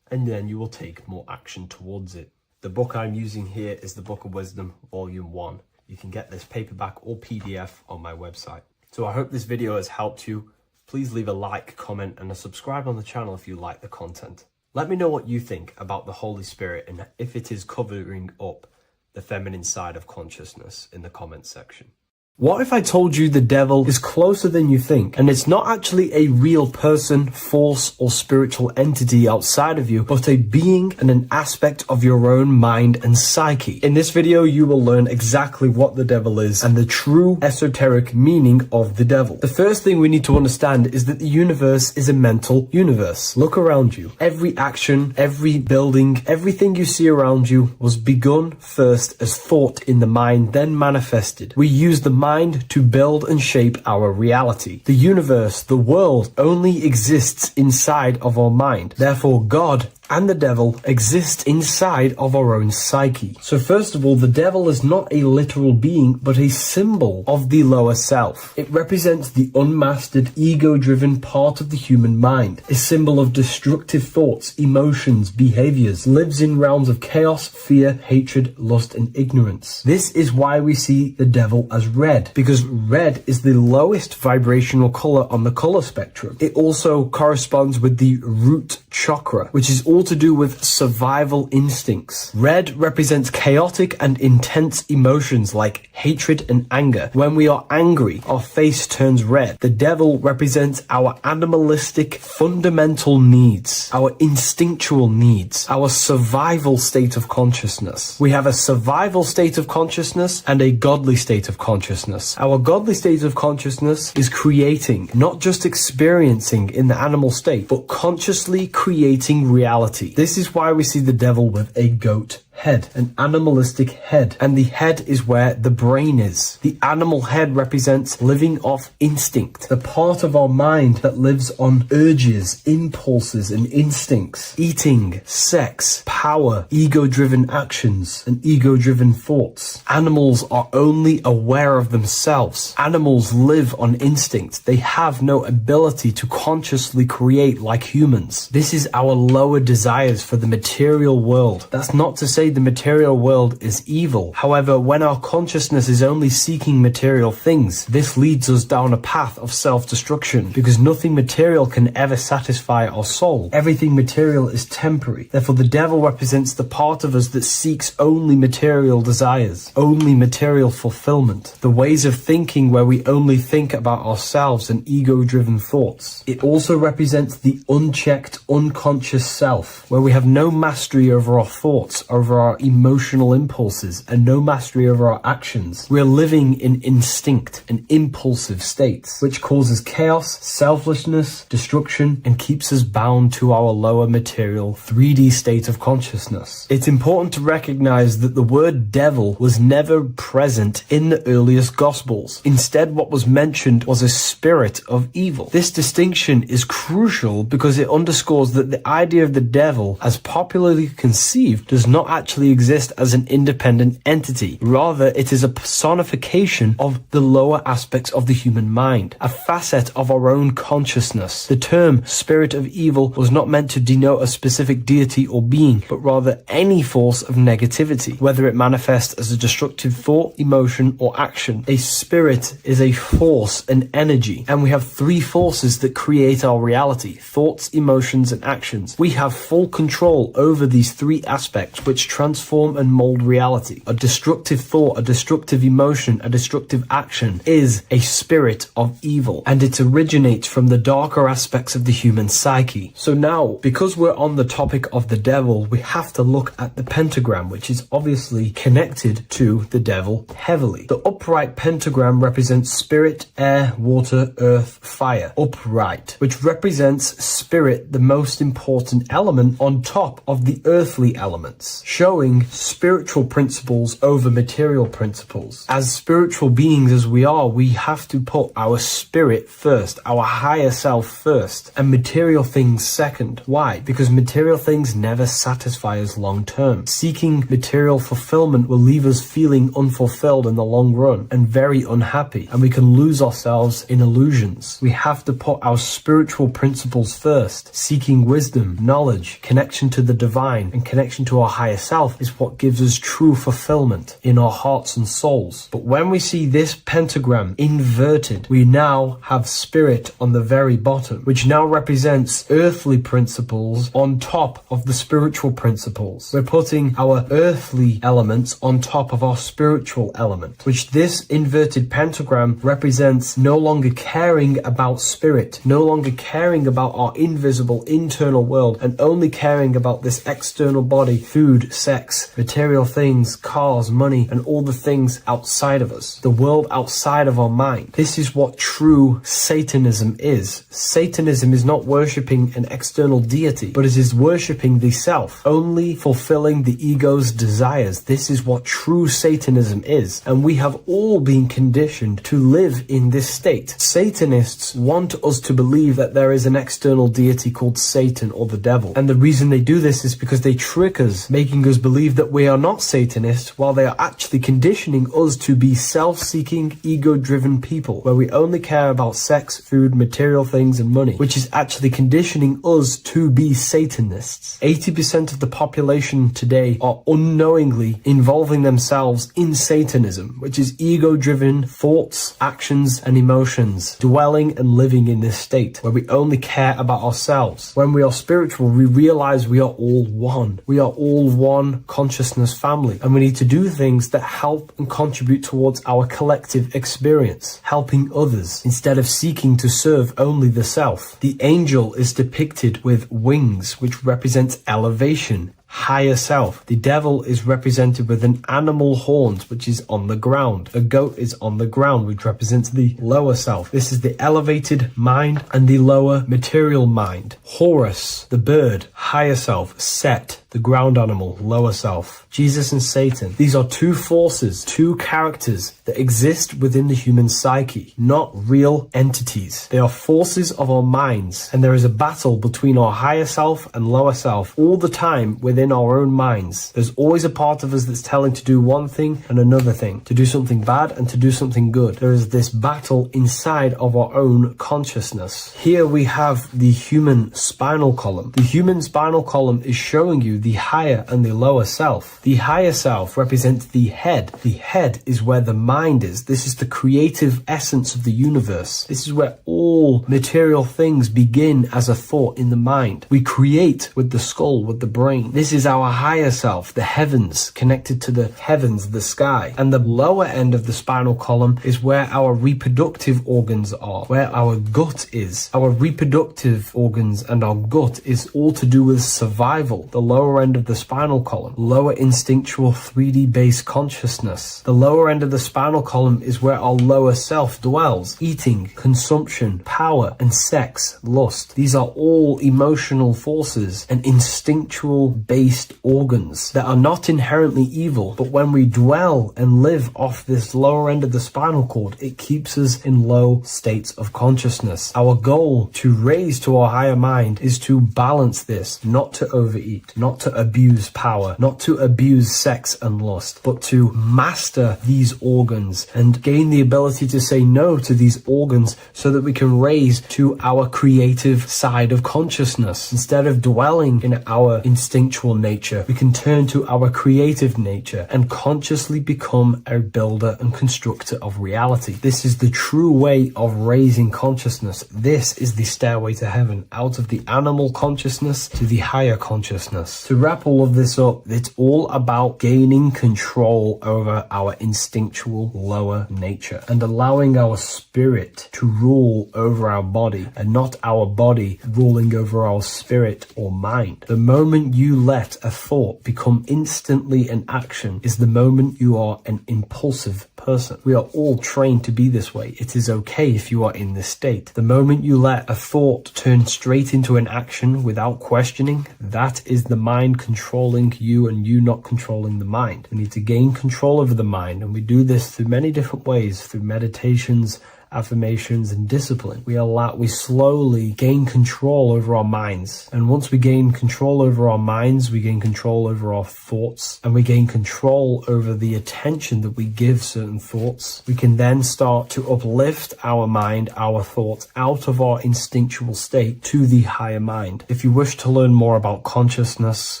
and then you will take more action towards it. The book I'm using here is the Book of Wisdom, Volume 1. You can get this paperback or PDF on my website. So I hope this video has helped you. Please leave a like, comment, and a subscribe on the channel if you like the content. Let me know what you think about the Holy Spirit and if it is covering up the feminine side of consciousness in the comments section. What if I told you the devil is closer than you think, and it's not actually a real person, force, or spiritual entity outside of you, but a being and an aspect of your own mind and psyche? In this video, you will learn exactly what the devil is and the true esoteric meaning of the devil. The first thing we need to understand is that the universe is a mental universe. Look around you. Every action, every building, everything you see around you was begun first as thought in the mind, then manifested. We use the mind to build and shape our reality. The universe, the world, only exists inside of our mind. Therefore, God and the devil exist inside of our own psyche. So first of all, the devil is not a literal being, but a symbol of the lower self. It represents the unmastered, ego-driven part of the human mind, a symbol of destructive thoughts, emotions, behaviors, lives in realms of chaos, fear, hatred, lust, and ignorance. This is why we see the devil as red, because red is the lowest vibrational color on the color spectrum. It also corresponds with the root chakra, which is all to do with survival instincts. Red represents chaotic and intense emotions like hatred and anger. When we are angry, our face turns red. The devil represents our animalistic fundamental needs, our instinctual needs, our survival state of consciousness. We have a survival state of consciousness and a godly state of consciousness. Our godly state of consciousness is creating, not just experiencing in the animal state, but consciously creating reality. This is why we see the devil with a goat head, an animalistic head, and the head is where the brain is. The animal head represents living off instinct, the part of our mind that lives on urges, impulses, and instincts, eating, sex, power, ego-driven actions, and ego-driven thoughts. Animals are only aware of themselves. Animals live on instinct. They have no ability to consciously create like humans. This is our lower desires for the material world. That's not to say the material world is evil. However, when our consciousness is only seeking material things, this leads us down a path of self-destruction, because nothing material can ever satisfy our soul. Everything material is temporary. Therefore, the devil represents the part of us that seeks only material desires, only material fulfillment, the ways of thinking where we only think about ourselves and ego-driven thoughts. It also represents the unchecked, unconscious self, where we have no mastery over our thoughts, over our emotional impulses, and no mastery over our actions. We're living in instinct and impulsive states, which causes chaos, selflessness, destruction, and keeps us bound to our lower material 3D state of consciousness. It's important to recognize that the word devil was never present in the earliest Gospels. Instead, what was mentioned was a spirit of evil. This distinction is crucial because it underscores that the idea of the devil, as popularly conceived, does not actually exist as an independent entity. Rather, it is a personification of the lower aspects of the human mind, a facet of our own consciousness. The term spirit of evil was not meant to denote a specific deity or being, but rather any force of negativity, whether it manifests as a destructive thought, emotion, or action. A spirit is a force, an energy, and we have three forces that create our reality: thoughts, emotions, and actions. We have full control over these three aspects which transform and mold reality. A destructive thought, a destructive emotion, a destructive action is a spirit of evil, and it originates from the darker aspects of the human psyche. So now, because we're on the topic of the devil, we have to look at the pentagram, which is obviously connected to the devil heavily. The upright pentagram represents spirit, air, water, earth, fire. Upright, which represents spirit, the most important element on top of the earthly elements, showing spiritual principles over material principles. As spiritual beings as we are, we have to put our spirit first, our higher self first, and material things second. Why? Because material things never satisfy us long term. Seeking material fulfillment will leave us feeling unfulfilled in the long run and very unhappy, and we can lose ourselves in illusions. We have to put our spiritual principles first. Seeking wisdom, knowledge, connection to the divine, and connection to our higher self is what gives us true fulfillment in our hearts and souls. But when we see this pentagram inverted, we now have spirit on the very bottom, which now represents earthly principles on top of the spiritual principles. We're putting our earthly elements on top of our spiritual element, which this inverted pentagram represents no longer caring about spirit, no longer caring about our invisible internal world, and only caring about this external body, food, sex, material things, cars, money, and all the things outside of us, the world outside of our mind. This is what true Satanism is. Satanism is not worshipping an external deity, but it is worshipping the self, only fulfilling the ego's desires. This is what true Satanism is, and we have all been conditioned to live in this state. Satanists want us to believe that there is an external deity called Satan or the devil, and the reason they do this is because they trick us, making us believe that we are not Satanists, while they are actually conditioning us to be self-seeking, ego-driven people, where we only care about sex, food, material things, and money, which is actually conditioning us to be Satanists. 80% of the population today are unknowingly involving themselves in Satanism, which is ego-driven thoughts, actions, and emotions, dwelling and living in this state, where we only care about ourselves. When we are spiritual, we realize we are all one. We are all one consciousness family, and we need to do things that help and contribute towards our collective experience, helping others, instead of seeking to serve only the self. The angel is depicted with wings, which represents elevation, higher self. The devil is represented with an animal horns, which is on the ground. A goat is on the ground, which represents the lower self. This is the elevated mind and the lower material mind. Horus, the bird, higher self. Set, the ground animal, lower self. Jesus and Satan. These are two forces, two characters that exist within the human psyche, not real entities. They are forces of our minds, and there is a battle between our higher self and lower self all the time within our own minds. There's always a part of us that's telling to do one thing and another thing, to do something bad and to do something good. There is this battle inside of our own consciousness. Here we have the human spinal column. The human spinal column is showing you the higher and the lower self. The higher self represents the head. The head is where the mind is. This is the creative essence of the universe. This is where all material things begin as a thought in the mind. We create with the skull, with the brain. This is our higher self, the heavens, connected to the heavens, the sky. And the lower end of the spinal column is where our reproductive organs are, where our gut is. Our reproductive organs and our gut is all to do with survival. The lower end of the spinal column, lower instinctual 3D based consciousness. The lower end of the spinal column is where our lower self dwells. Eating, consumption, power, and sex, lust. These are all emotional forces and instinctual based organs that are not inherently evil, but when we dwell and live off this lower end of the spinal cord, it keeps us in low states of consciousness. Our goal to raise to our higher mind is to balance this, not to overeat, not not to abuse power, not to abuse sex and lust, but to master these organs and gain the ability to say no to these organs so that we can raise to our creative side of consciousness. Instead of dwelling in our instinctual nature, we can turn to our creative nature and consciously become a builder and constructor of reality. This is the true way of raising consciousness. This is the stairway to heaven, out of the animal consciousness to the higher consciousness. To wrap all of this up, it's all about gaining control over our instinctual lower nature and allowing our spirit to rule over our body and not our body ruling over our spirit or mind. The moment you let a thought become instantly an action is the moment you are an impulsive person. We are all trained to be this way. It is okay if you are in this state. The moment you let a thought turn straight into an action without questioning, that is the mind controlling you and you not controlling the mind. We need to gain control over the mind, and we do this through many different ways, through meditations, affirmations, and discipline. We slowly gain control over our minds. And once we gain control over our minds, we gain control over our thoughts, and we gain control over the attention that we give certain thoughts. We can then start to uplift our mind, our thoughts, out of our instinctual state to the higher mind. If you wish to learn more about consciousness,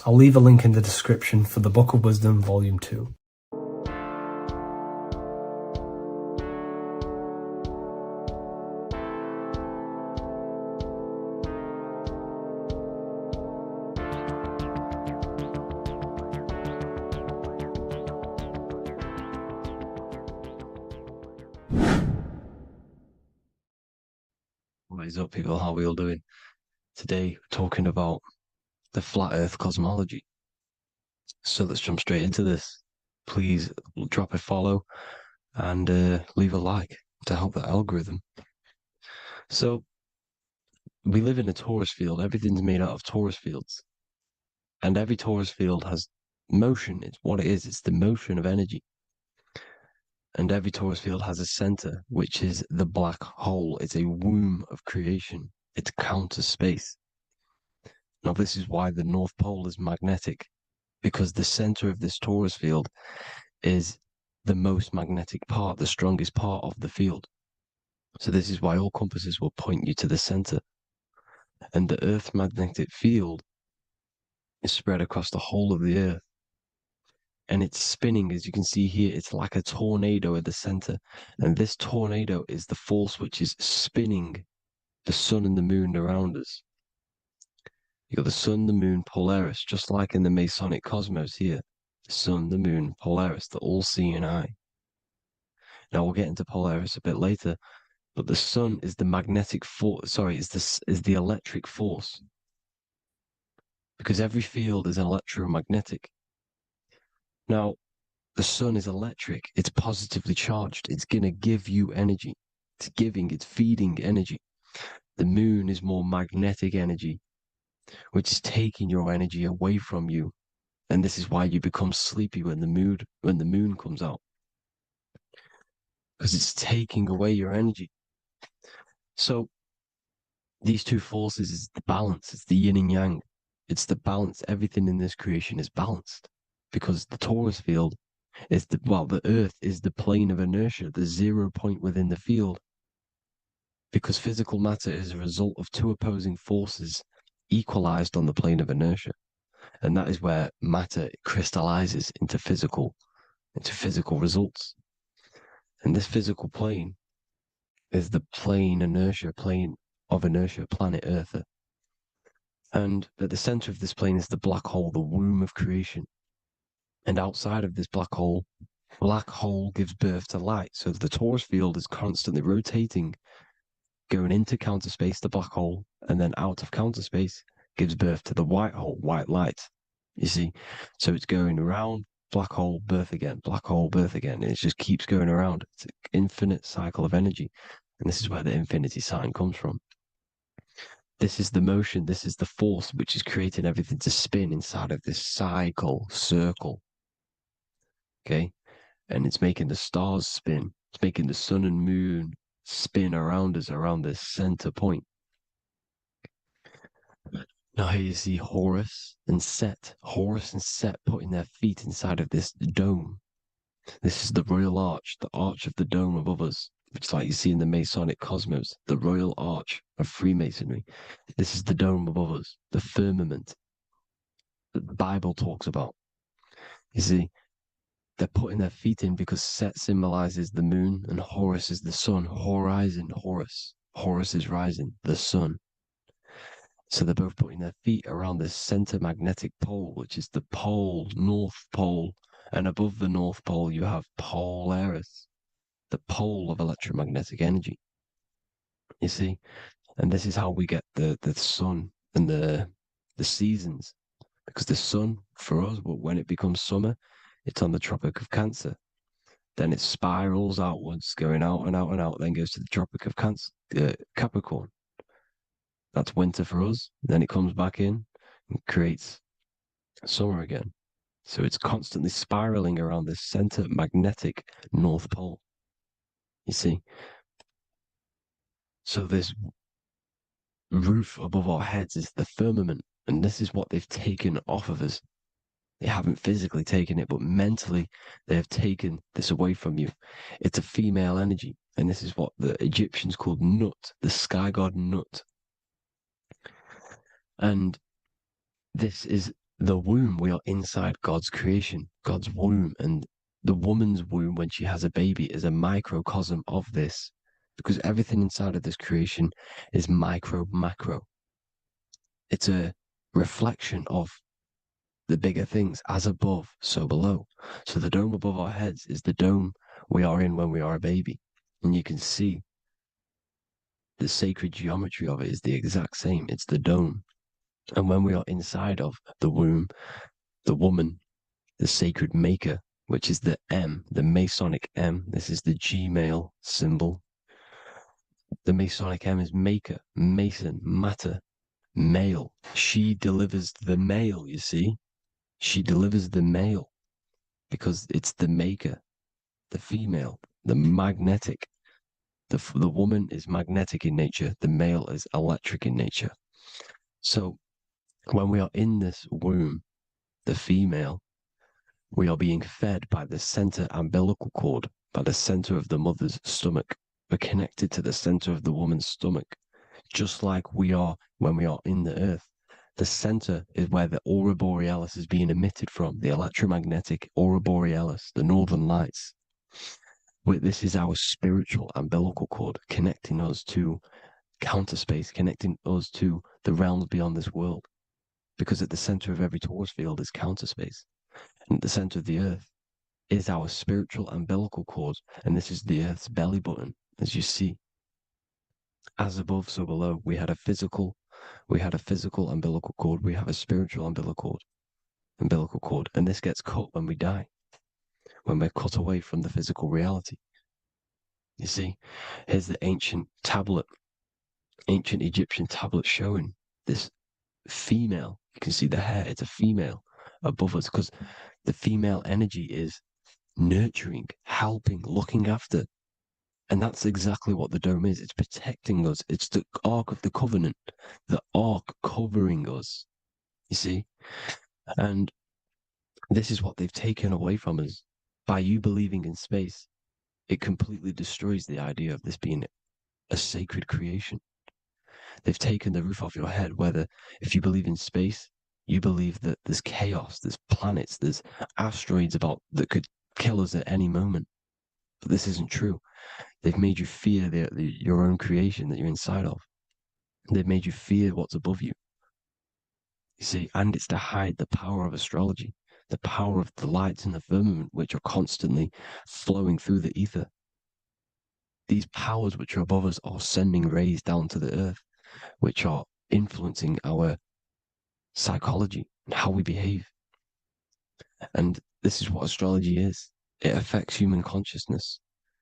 I'll leave a link in the description for the Book of Wisdom, Volume 2. What is up, people? How are we all doing? Today, we're talking about the flat earth cosmology. So let's jump straight into this. Please drop a follow and leave a like to help the algorithm. So we live in a torus field. Everything's made out of torus fields. And every torus field has motion. It's what it is. It's the motion of energy. And every torus field has a center, which is the black hole. It's a womb of creation. It's counter space. Now, this is why the North Pole is magnetic, because the center of this torus field is the most magnetic part, the strongest part of the field. So this is why all compasses will point you to the center. And the Earth's magnetic field is spread across the whole of the Earth. And it's spinning, as you can see here. It's like a tornado at the center. And this tornado is the force which is spinning the sun and the moon around us. You got the sun, the moon, Polaris, just like in the Masonic cosmos here. The sun, the moon, Polaris, the all-seeing eye. Now we'll get into Polaris a bit later, but the sun is the magnetic force. Sorry, is the electric force, because every field is electromagnetic. Now, the sun is electric. It's positively charged. It's gonna give you energy. It's feeding energy. The moon is more magnetic energy, which is taking your energy away from you. And this is why you become sleepy when the moon comes out, because it's taking away your energy. So these two forces is the balance. It's the yin and yang. It's the balance. Everything in this creation is balanced, because the torus field is the Earth is the plane of inertia, the 0 point within the field, because physical matter is a result of two opposing forces equalized on the plane of inertia. And that is where matter crystallizes into physical results. And this physical plane is the plane of inertia, planet Earth. And at the center of this plane is the black hole, the womb of creation. And outside of this black hole gives birth to light. So the torus field is constantly rotating, going into counter space, the black hole, and then out of counter space gives birth to the white hole, white light. You see? So it's going around, black hole, birth again, black hole, birth again. And it just keeps going around. It's an infinite cycle of energy. And this is where the infinity sign comes from. This is the motion, this is the force which is creating everything to spin inside of this circle. Okay? And it's making the stars spin. It's making the sun and moon spin around us, around this center point. Now here you see Horus and Set. Horus and Set putting their feet inside of this dome. This is the royal arch, the arch of the dome above us, which is like you see in the Masonic cosmos, the royal arch of Freemasonry. This is the dome above us, the firmament that the Bible talks about. You see, they're putting their feet in because Set symbolizes the moon and Horus is the sun. Horizon, Horus. Horus is rising, the sun. So they're both putting their feet around the center magnetic pole, which is the pole, North Pole. And above the North Pole, you have Polaris, the pole of electromagnetic energy. You see? And this is how we get the sun and the seasons. Because the sun, for us, when it becomes summer, it's on the Tropic of Cancer. Then it spirals outwards, going out and out and out, then goes to the Tropic of Capricorn. That's winter for us. Then it comes back in and creates summer again. So it's constantly spiraling around this center magnetic North Pole. You see? So this roof above our heads is the firmament. And this is what they've taken off of us. They haven't physically taken it, but mentally they have taken this away from you. It's a female energy. And this is what the Egyptians called Nut, the sky god Nut. And this is the womb. We are inside God's creation, God's womb. And the woman's womb, when she has a baby, is a microcosm of this, because everything inside of this creation is micro, macro. It's a reflection of the bigger things, as above, so below. So the dome above our heads is the dome we are in when we are a baby. And you can see the sacred geometry of it is the exact same. It's the dome. And when we are inside of the womb, the woman, the sacred maker, which is the M, the Masonic M, this is the G-male symbol. The Masonic M is maker, mason, matter, male. She delivers the male, you see. She delivers the male because it's the maker, the female, the magnetic. The woman is magnetic in nature. The male is electric in nature. So when we are in this womb, the female, we are being fed by the center umbilical cord, by the center of the mother's stomach. We're connected to the center of the woman's stomach, just like we are when we are in the earth. The center is where the aurora borealis is being emitted from, the electromagnetic aurora borealis, the northern lights. This is our spiritual umbilical cord, connecting us to counter space, connecting us to the realms beyond this world. Because at the center of every Taurus field is counter space. And at the center of the earth is our spiritual umbilical cord. And this is the earth's belly button, as you see. As above, so below. We had a physical umbilical cord. We have a spiritual umbilical cord. And this gets cut when we die, when we're cut away from the physical reality. You see, here's the ancient Egyptian tablet showing this female. You can see the hair, it's a female above us, because the female energy is nurturing, helping, looking after. And that's exactly what the dome is. It's protecting us. It's the Ark of the Covenant, the Ark covering us, you see? And this is what they've taken away from us. By you believing in space, it completely destroys the idea of this being a sacred creation. They've taken the roof off your head, whether if you believe in space, you believe that there's chaos, there's planets, there's asteroids that could kill us at any moment. But this isn't true. They've made you fear your own creation that you're inside of. They've made you fear what's above you. You see, and it's to hide the power of astrology, the power of the lights in the firmament, which are constantly flowing through the ether. These powers which are above us are sending rays down to the earth, which are influencing our psychology and how we behave. And this is what astrology is. It affects human consciousness.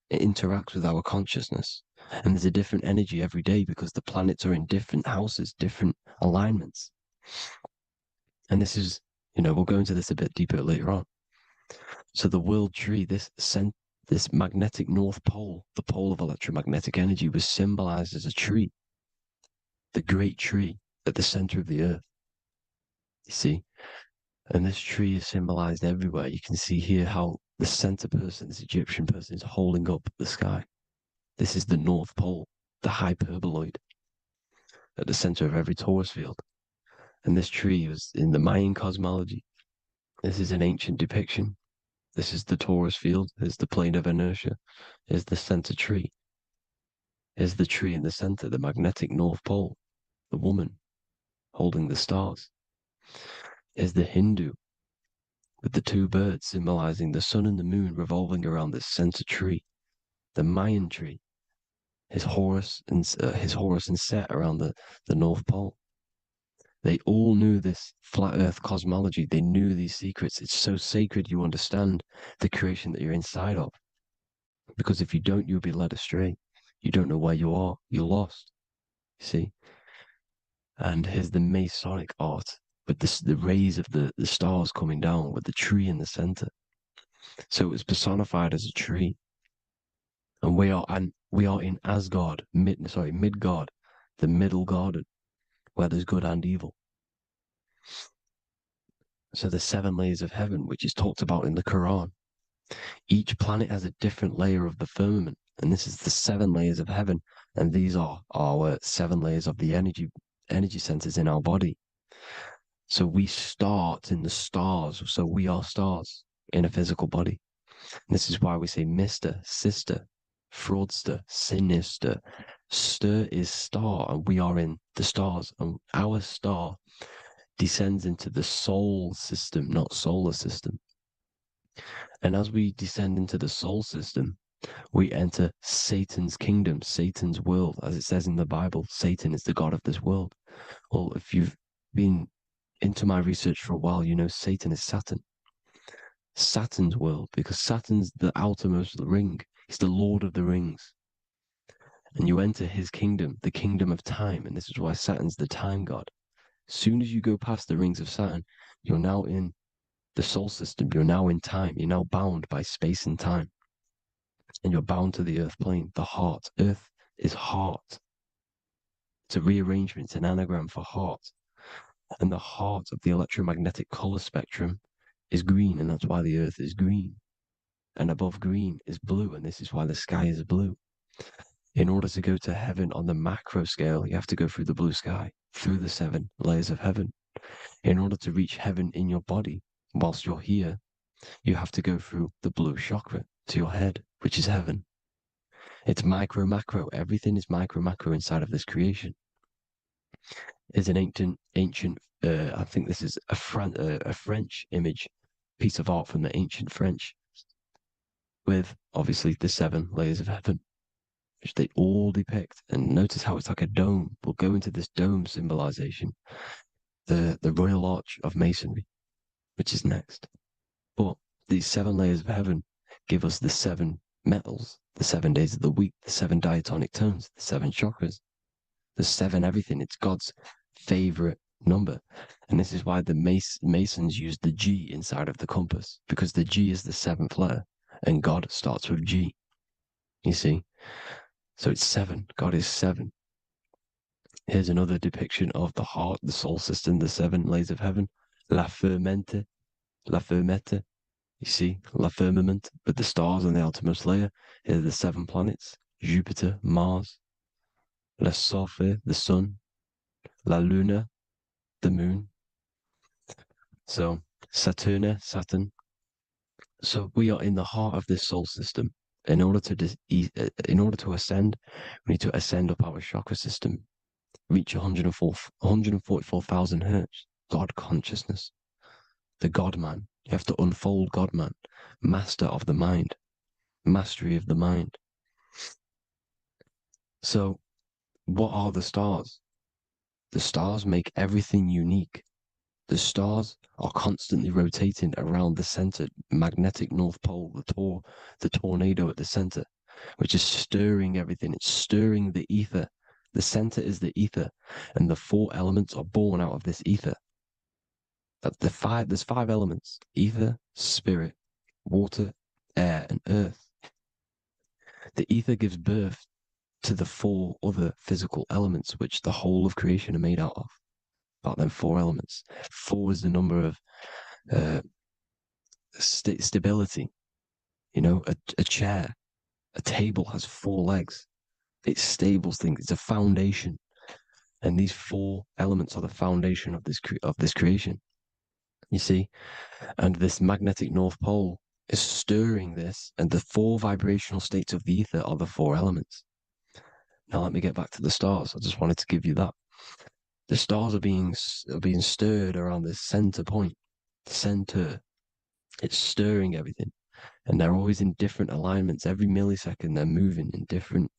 It interacts with our consciousness. And there's a different energy every day because the planets are in different houses, different alignments. And this is, we'll go into this a bit deeper later on. So the world tree, this magnetic North Pole, the pole of electromagnetic energy, was symbolized as a tree, the great tree at the center of the earth. You see? And this tree is symbolized everywhere. You can see here how the center person, this Egyptian person, is holding up the sky. This is the North Pole, the hyperboloid, at the center of every torus field. And this tree was in the Mayan cosmology. This is an ancient depiction. This is the torus field. There's the plane of inertia. Here's the center tree. Here's the tree in the center, the magnetic North Pole, the woman holding the stars. Here's the Hindu with the two birds symbolizing the sun and the moon revolving around this center tree. The Mayan tree, his Horus and Set around the North Pole. They all knew this flat earth cosmology. They knew these secrets. It's so sacred you understand the creation that you're inside of. Because if you don't, you'll be led astray. You don't know where you are. You're lost. You see? And here's the Masonic art with the rays of the stars coming down with the tree in the center. So it was personified as a tree. And we are in Asgard, Midgard, the middle garden, where there's good and evil. So the 7 layers of heaven, which is talked about in the Quran. Each planet has a different layer of the firmament, and this is the 7 layers of heaven, and these are our 7 layers of the energy centers in our body. So we start in the stars, so we are stars in a physical body. And this is why we say Mr., sister, fraudster, sinister. Stir is star, and we are in the stars, and our star descends into the soul system, not solar system. And as we descend into the soul system, we enter Satan's kingdom, Satan's world. As it says in the Bible, Satan is the god of this world. Well, if you've been into my research for a while, you know Satan is Saturn. Saturn's world, because Saturn's the outermost ring. He's the Lord of the Rings. And you enter his kingdom, the kingdom of time. And this is why Saturn's the time god. As soon as you go past the rings of Saturn, you're now in the soul system. You're now in time. You're now bound by space and time. And you're bound to the earth plane, the heart. Earth is heart. It's a rearrangement, it's an anagram for heart. And the heart of the electromagnetic color spectrum is green, and that's why the earth is green. And above green is blue, and this is why the sky is blue. In order to go to heaven on the macro scale, you have to go through the blue sky, through the 7 layers of heaven. In order to reach heaven in your body, whilst you're here, you have to go through the blue chakra to your head, which is heaven. It's micro, macro. Everything is micro, macro inside of this creation. It's an ancient, I think this is a French image, piece of art from the ancient French, with obviously the 7 layers of heaven, which they all depict. And notice how it's like a dome. We'll go into this dome symbolization, the Royal Arch of Masonry, which is next. But these 7 layers of heaven give us the 7 metals, the 7 days of the week, the 7 diatonic tones, the 7 chakras, the 7 everything. It's God's favorite number. And this is why the Masons use the G inside of the compass, because the G is the 7th letter, and God starts with G. You see? So it's 7. God is 7. Here's another depiction of the heart, the soul system, the 7 layers of heaven. La fermenta. You see, la firmament, with the stars on the outermost layer. Here are the 7 planets: Jupiter, Mars, la Sophie, the sun, la Luna, the moon. So Saturn. So we are in the heart of this soul system. In order to ascend, we need to ascend up our chakra system, reach 144,000 hertz, God consciousness, the God man. You have to unfold God man, master of the mind, mastery of the mind. So what are the stars? The stars make everything unique. The stars are constantly rotating around the center, magnetic North Pole, the tornado at the center, which is stirring everything. It's stirring the ether. The center is the ether, and the 4 elements are born out of this ether. There's 5 elements: ether, spirit, water, air, and earth. The ether gives birth to the 4 other physical elements, which the whole of creation are made out of: about them 4 elements. 4 is the number of stability. You know, a chair, a table has 4 legs. It's stable things. It's a foundation, and these 4 elements are the foundation of this creation. You see, and this magnetic North Pole is stirring this, and the 4 vibrational states of the ether are the 4 elements. Now let me get back to the stars. I just wanted to give you that. The stars are being stirred around this center point, center. It's stirring everything, and they're always in different alignments. Every millisecond, they're moving in different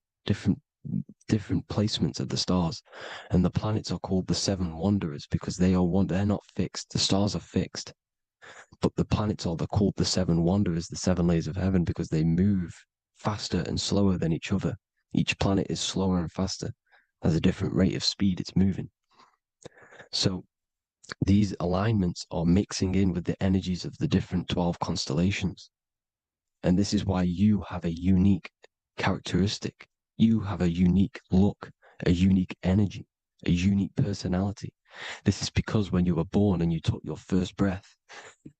placements of the stars. And the planets are called the 7 wanderers because they're not fixed. The stars are fixed, but the planets are called the 7 wanderers, the 7 layers of heaven, because they move faster and slower than each other. Each planet is slower and faster. There's a different rate of speed it's moving. So these alignments are mixing in with the energies of the different 12 constellations. And this is why you have a unique characteristic. You have a unique look, a unique energy, a unique personality. This is because when you were born and you took your first breath,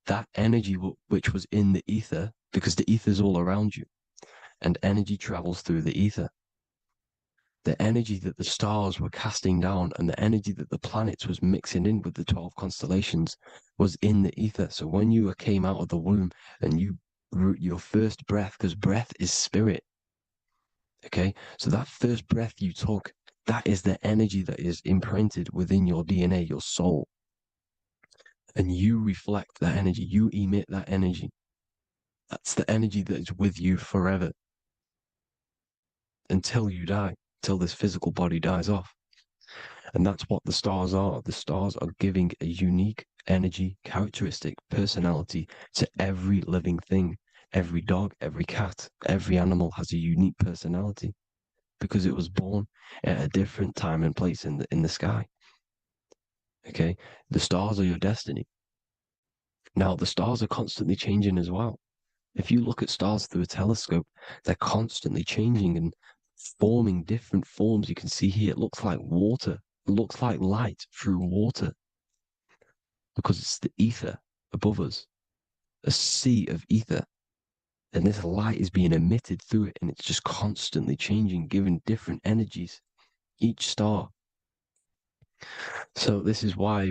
that energy which was in the ether, because the ether is all around you, and energy travels through the ether. The energy that the stars were casting down and the energy that the planets was mixing in with the 12 constellations was in the ether. So when you came out of the womb and your first breath, because breath is spirit, okay? So that first breath you took, that is the energy that is imprinted within your DNA, your soul. And you reflect that energy, you emit that energy. That's the energy that is with you forever until you die. Till this physical body dies off. And that's what the stars are. The stars are giving a unique energy, characteristic, personality to every living thing. Every dog, every cat, every animal has a unique personality because it was born at a different time and place in the sky. Okay? The stars are your destiny. Now, the stars are constantly changing as well. If you look at stars through a telescope, they're constantly changing and forming different forms. You can see here, it looks like water. It looks like light through water because it's the ether above us, a sea of ether. And this light is being emitted through it, and it's just constantly changing, giving different energies, each star. So this is why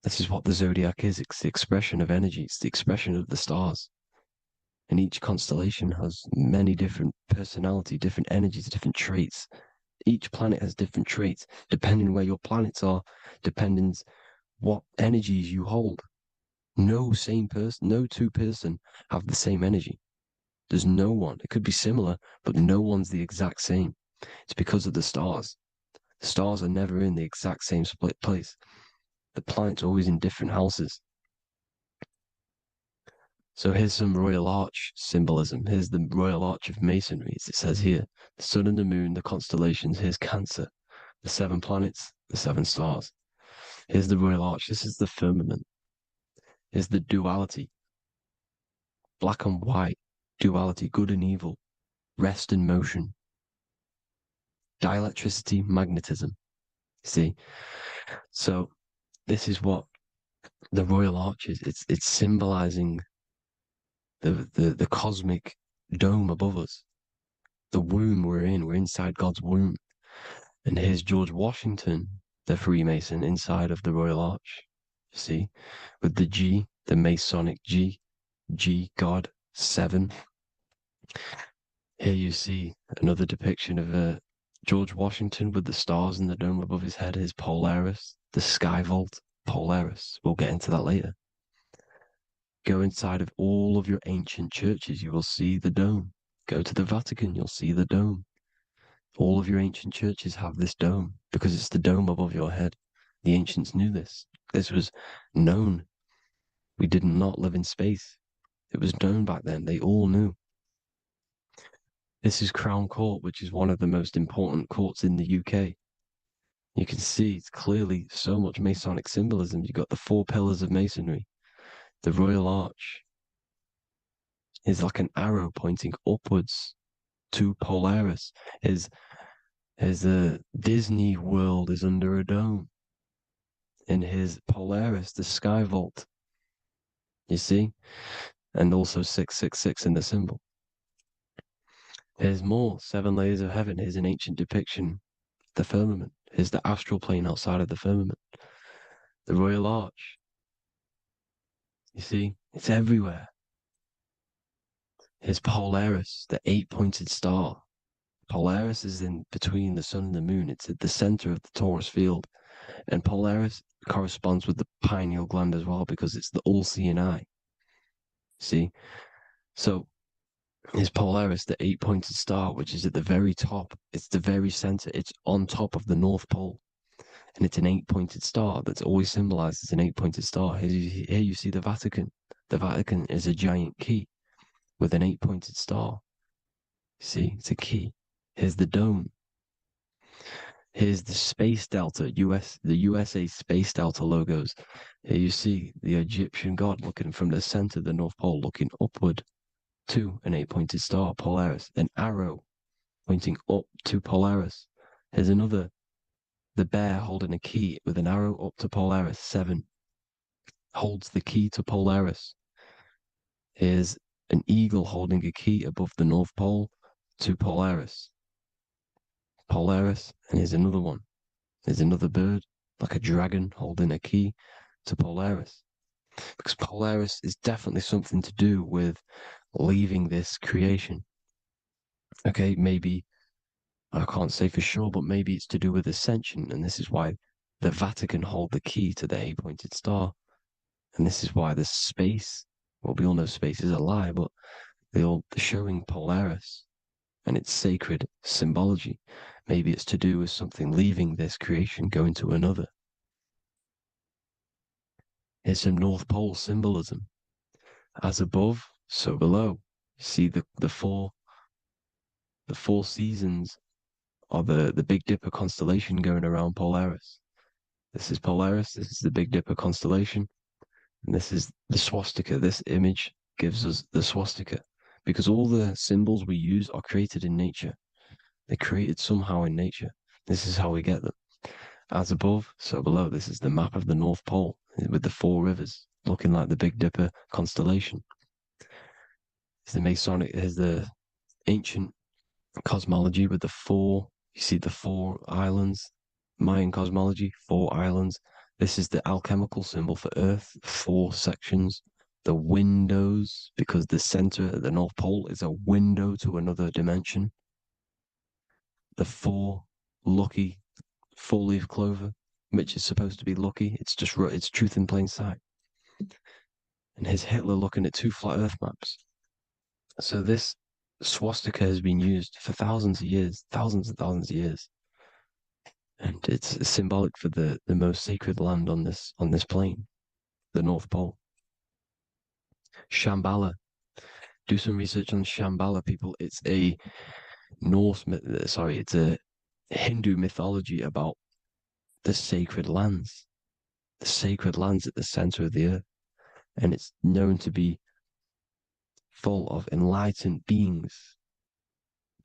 this is what the Zodiac is. It's the expression of energy. It's the expression of the stars. And each constellation has many different personality, different energies, different traits. Each planet has different traits, depending where your planets are, depending what energies you hold. No two person have the same energy. There's no one. It could be similar, but no one's the exact same. It's because of the stars. The stars are never in the exact same split place. The planets are always in different houses. So here's some Royal Arch symbolism. Here's the Royal Arch of Masonry, as it says here. The sun and the moon, the constellations. Here's Cancer, the 7 planets, the 7 stars. Here's the Royal Arch. This is the firmament. Here's the duality. Black and white, duality, good and evil, rest and motion. Dielectricity, magnetism. See? So this is what the Royal Arch is. It's symbolizing the cosmic dome above us, the womb we're in. We're inside God's womb. And here's George Washington, the Freemason, inside of the Royal Arch. You see, with the G, the Masonic G, God, 7. Here you see another depiction of George Washington with the stars in the dome above his head, his Polaris, the sky vault, Polaris. We'll get into that later. Go inside of all of your ancient churches, you will see the dome. Go to the Vatican, you'll see the dome. All of your ancient churches have this dome because it's the dome above your head. The ancients knew this. This was known. We did not live in space. It was known back then. They all knew. This is Crown Court, which is one of the most important courts in the UK. You can see it's clearly so much Masonic symbolism. You've got the 4 pillars of Masonry. The Royal Arch is like an arrow pointing upwards to Polaris. His Disney World is under a dome. in his Polaris, the sky vault. You see? And also 666 in the symbol. Here's more, 7 layers of heaven. Here's an ancient depiction of the firmament. Here's the astral plane outside of the firmament. The royal arch. You see? It's everywhere. Here's Polaris, the 8-pointed star. Polaris is in between the sun and the moon. It's at the center of the Taurus field. And Polaris corresponds with the pineal gland as well, because it's the all-seeing eye. See? So is Polaris, the 8-pointed star, which is at the very top. It's the very center. It's on top of the North Pole. And it's an 8-pointed star that's always symbolized as an 8-pointed star. Here you see the Vatican. The Vatican is a giant key with an 8-pointed star. See, it's a key. Here's the dome. Here's the space delta, the USA space delta logos. Here you see the Egyptian god looking from the center of the North Pole, looking upward to an 8-pointed star, Polaris. An arrow pointing up to Polaris. Here's another, the bear holding a key with an arrow up to Polaris. 7 holds the key to Polaris. Here's an eagle holding a key above the North Pole to Polaris. Polaris, and here's another one. There's another bird, like a dragon, holding a key to Polaris. Because Polaris is definitely something to do with leaving this creation. Okay, maybe, I can't say for sure, but maybe it's to do with Ascension, and this is why the Vatican hold the key to the 8-pointed star. And this is why the space, well, we all know space is a lie, but they're showing Polaris and its sacred symbology. Maybe it's to do with something leaving this creation, going to another. Here's some North Pole symbolism. As above, so below. See the four seasons of the Big Dipper constellation going around Polaris. This is Polaris, this is the Big Dipper constellation, and this is the swastika. This image gives us the swastika, because all the symbols we use are created in nature. They're created somehow in nature. This is how we get them. As above, so below. This is the map of the North Pole with the 4 rivers looking like the Big Dipper constellation. It's the Masonic, here's the ancient cosmology with the 4, you see the 4 islands, Mayan cosmology, 4 islands. This is the alchemical symbol for Earth, 4 sections. The windows, because the center of the North Pole is a window to another dimension. The 4 lucky 4-leaf clover, which is supposed to be lucky. It's just, it's truth in plain sight. And here's Hitler looking at 2 flat Earth maps. So this swastika has been used for thousands of years, thousands and thousands of years. And it's symbolic for the most sacred land on this plane, the North Pole. Shambhala. Do some research on Shambhala, people. It's a it's a Hindu mythology about the sacred lands at the center of the earth. And it's known to be full of enlightened beings.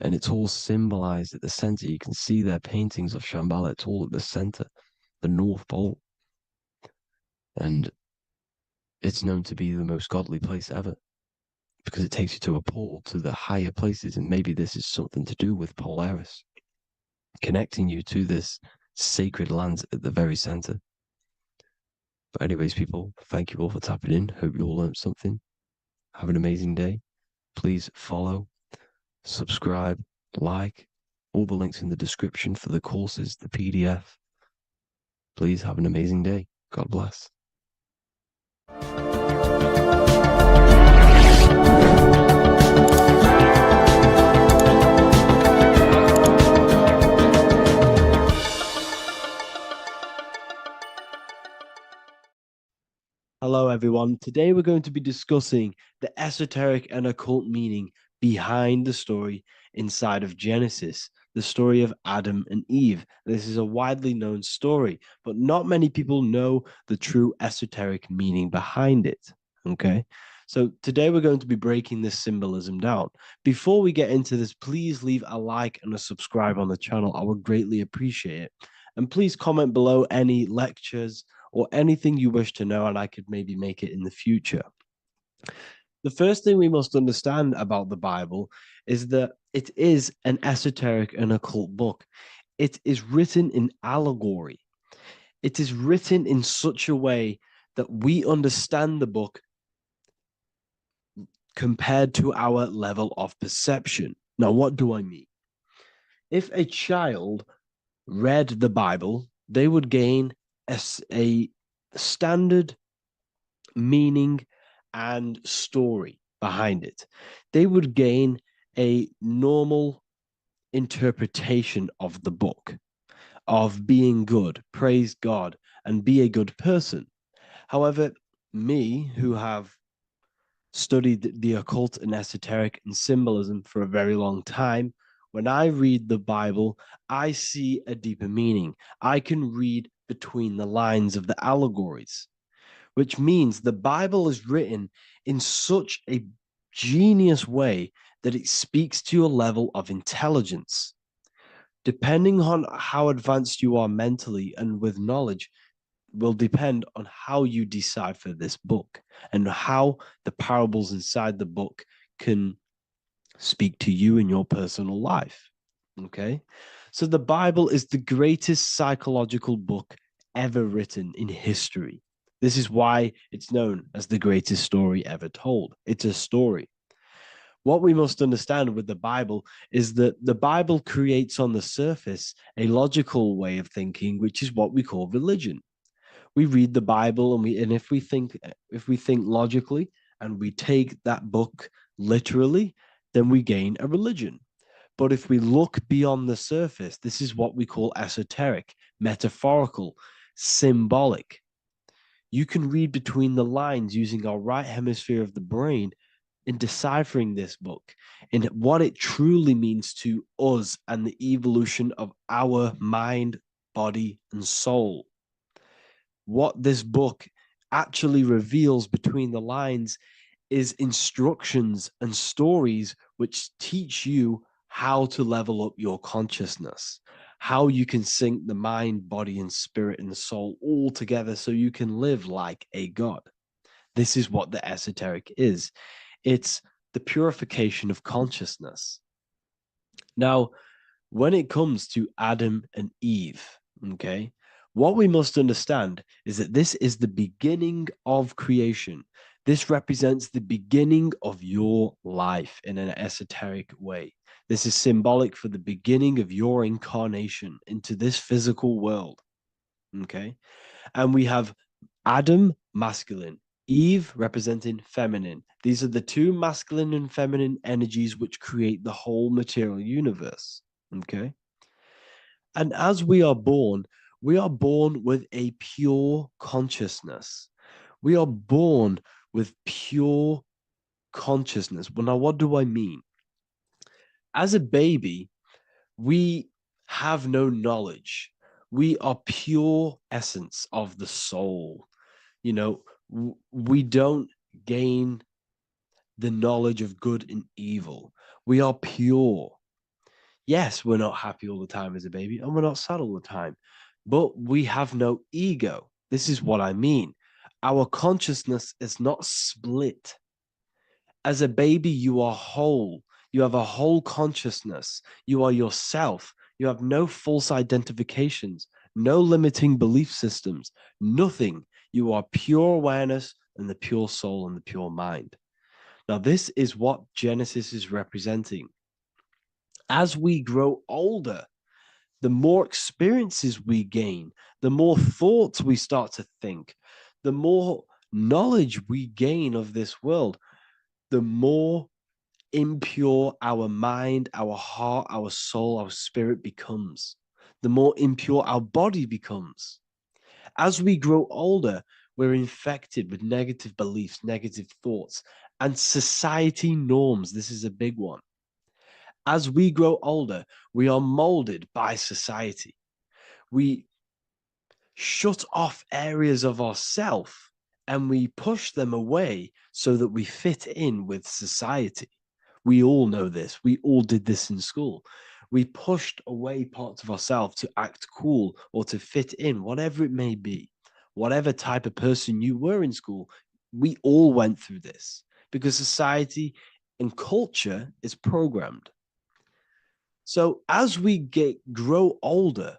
And it's all symbolized at the center. You can see their paintings of Shambhala. It's all at the center, the North Pole. And it's known to be the most godly place ever, because it takes you to a portal to the higher places. And maybe this is something to do with Polaris, connecting you to this sacred land at the very center. But anyways, people, thank you all for tapping in. Hope you all learned something. Have an amazing day. Please follow, subscribe, like, all the links in the description for the courses, the PDF. Please have an amazing day. God bless. Hello everyone, today we're going to be discussing the esoteric and occult meaning behind the story inside of Genesis, the story of Adam and Eve. This is a widely known story, but not many people know the true esoteric meaning behind it, okay? So today we're going to be breaking this symbolism down. Before we get into this, please leave a like and a subscribe on the channel. I would greatly appreciate it. And please comment below any lectures or anything you wish to know, and I could maybe make it in the future. The first thing we must understand about the Bible is that it is an esoteric and occult book. It is written in allegory. It is written in such a way that we understand the book compared to our level of perception. Now, what do I mean? If a child read the Bible, they would gain a standard meaning and story behind it. They would gain a normal interpretation of the book, of being good, praise God, and be a good person. However, me, who have studied the occult and esoteric and symbolism for a very long time, when I read the Bible, I see a deeper meaning. I can read between the lines of the allegories, which means the Bible is written in such a genius way that it speaks to your level of intelligence. Depending on how advanced you are mentally and with knowledge, will depend on how you decipher this book and how the parables inside the book can speak to you in your personal life. Okay? So the Bible is the greatest psychological book ever written in history. This is why it's known as the greatest story ever told. It's a story. What we must understand with the Bible is that the Bible creates on the surface a logical way of thinking, which is what we call religion. We read the Bible and if we think logically and we take that book literally, then we gain a religion. But if we look beyond the surface, this is what we call esoteric, metaphorical, symbolic. You can read between the lines using our right hemisphere of the brain in deciphering this book and what it truly means to us and the evolution of our mind, body, and soul. What this book actually reveals between the lines is instructions and stories which teach you how to level up your consciousness, how you can sync the mind, body, and spirit and the soul all together so you can live like a god. This is what the esoteric is. It's the purification of consciousness. Now, when it comes to Adam and Eve, okay, what we must understand is that this is the beginning of creation. This represents the beginning of your life in an esoteric way. This is symbolic for the beginning of your incarnation into this physical world. Okay. And we have Adam, masculine, Eve representing feminine. These are the two masculine and feminine energies which create the whole material universe. Okay. And as we are born with a pure consciousness. We are born with pure consciousness. Well, now, what do I mean? As a baby, we have no knowledge. We are pure essence of the soul. You know, we don't gain the knowledge of good and evil. We are pure. Yes, we're not happy all the time as a baby, and we're not sad all the time, but we have no ego. This is what I mean. Our consciousness is not split. As a baby, you are whole. You have a whole consciousness. You are yourself. You have no false identifications, no limiting belief systems, nothing. You are pure awareness and the pure soul and the pure mind. Now, this is what Genesis is representing. As we grow older, the more experiences we gain, the more thoughts we start to think, the more knowledge we gain of this world, the more impure our mind, our heart, our soul, our spirit becomes, the more impure our body becomes. As we grow older, we're infected with negative beliefs, negative thoughts, and society norms. This is a big one. As we grow older, we are molded by society. We shut off areas of ourself and we push them away so that we fit in with society. We all know this. We all did this in school. We pushed away parts of ourselves to act cool or to fit in, whatever it may be. whatever type of person you were in school, we all went through this because society and culture is programmed. So as we grow older,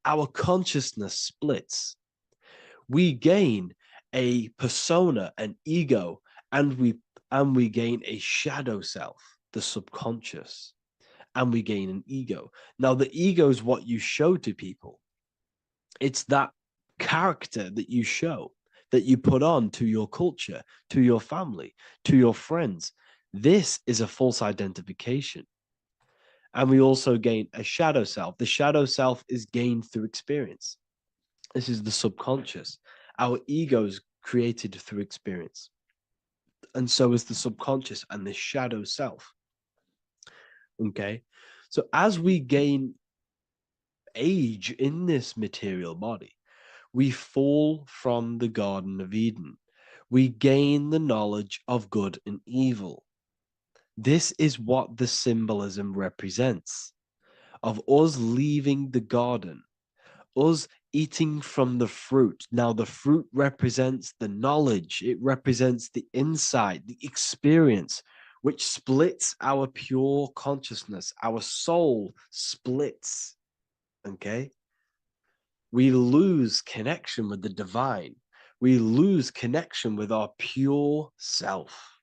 our consciousness splits. We gain a persona, an ego, and we gain a shadow self, the subconscious, and we gain an ego. Now, the ego is what you show to people. It's that character that you show, that you put on to your culture, to your family, to your friends. This is a false identification. And we also gain a shadow self. The shadow self is gained through experience. This is the subconscious. Our ego is created through experience. And so is the subconscious and the shadow self. Okay. So as we gain age in this material body, we fall from the Garden of Eden. We gain the knowledge of good and evil. This is what the symbolism represents of us leaving the garden, us eating from the fruit. Now, the fruit represents the knowledge, it represents the insight, the experience, which splits our pure consciousness. Our soul splits. Okay? We lose connection with the divine. We lose connection with our pure self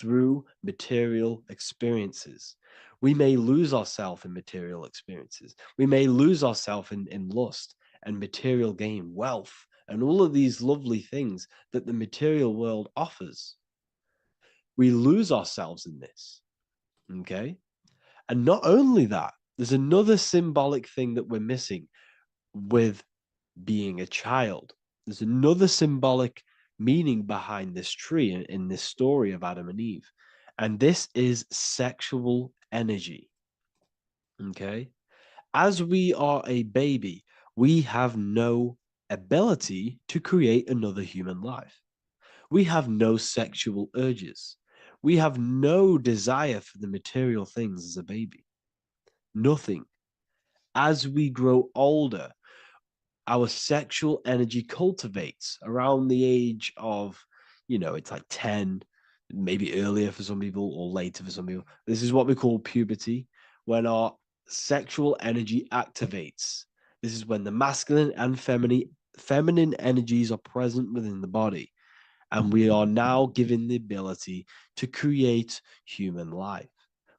through material experiences. We may lose ourselves in material experiences. We may lose ourselves in lust and material gain, wealth, and all of these lovely things that the material world offers. We lose ourselves in this. Okay? And not only that, there's another symbolic thing that we're missing with being a child. There's another symbolic meaning behind this tree in this story of Adam and Eve. And this is sexual energy. Okay? As we are a baby, we have no ability to create another human life. We have no sexual urges. We have no desire for the material things as a baby. Nothing. As we grow older, our sexual energy cultivates around the age of, it's like 10, maybe earlier for some people or later for some people. This is what we call puberty, when our sexual energy activates. This is when the masculine and feminine energies are present within the body. And we are now given the ability to create human life.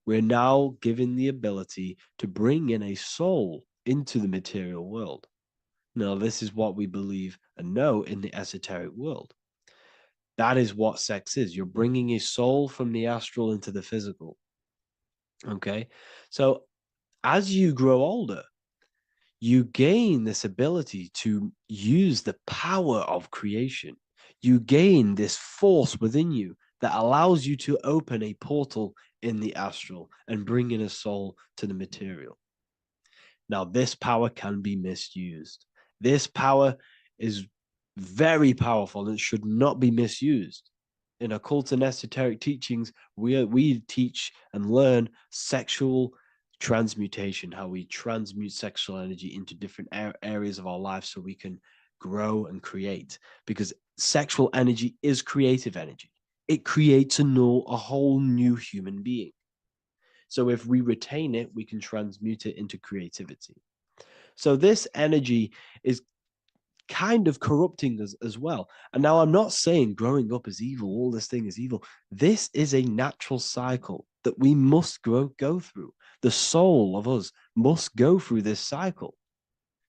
We're now given the ability to bring in a soul into the material world. Now, this is what we believe and know in the esoteric world. That is what sex is. You're bringing a soul from the astral into the physical. Okay? So as you grow older, you gain this ability to use the power of creation. You gain this force within you that allows you to open a portal in the astral and bring in a soul to the material. Now, this power can be misused. This power is very powerful and should not be misused. In occult and esoteric teachings, we teach and learn sexual transmutation, how we transmute sexual energy into different areas of our life so we can grow and create. Because sexual energy is creative energy. It creates a whole new human being. So if we retain it, we can transmute it into creativity. So this energy is kind of corrupting us as well. And now I'm not saying growing up is evil, all this thing is evil. This is a natural cycle that we must go through. The soul of us must go through this cycle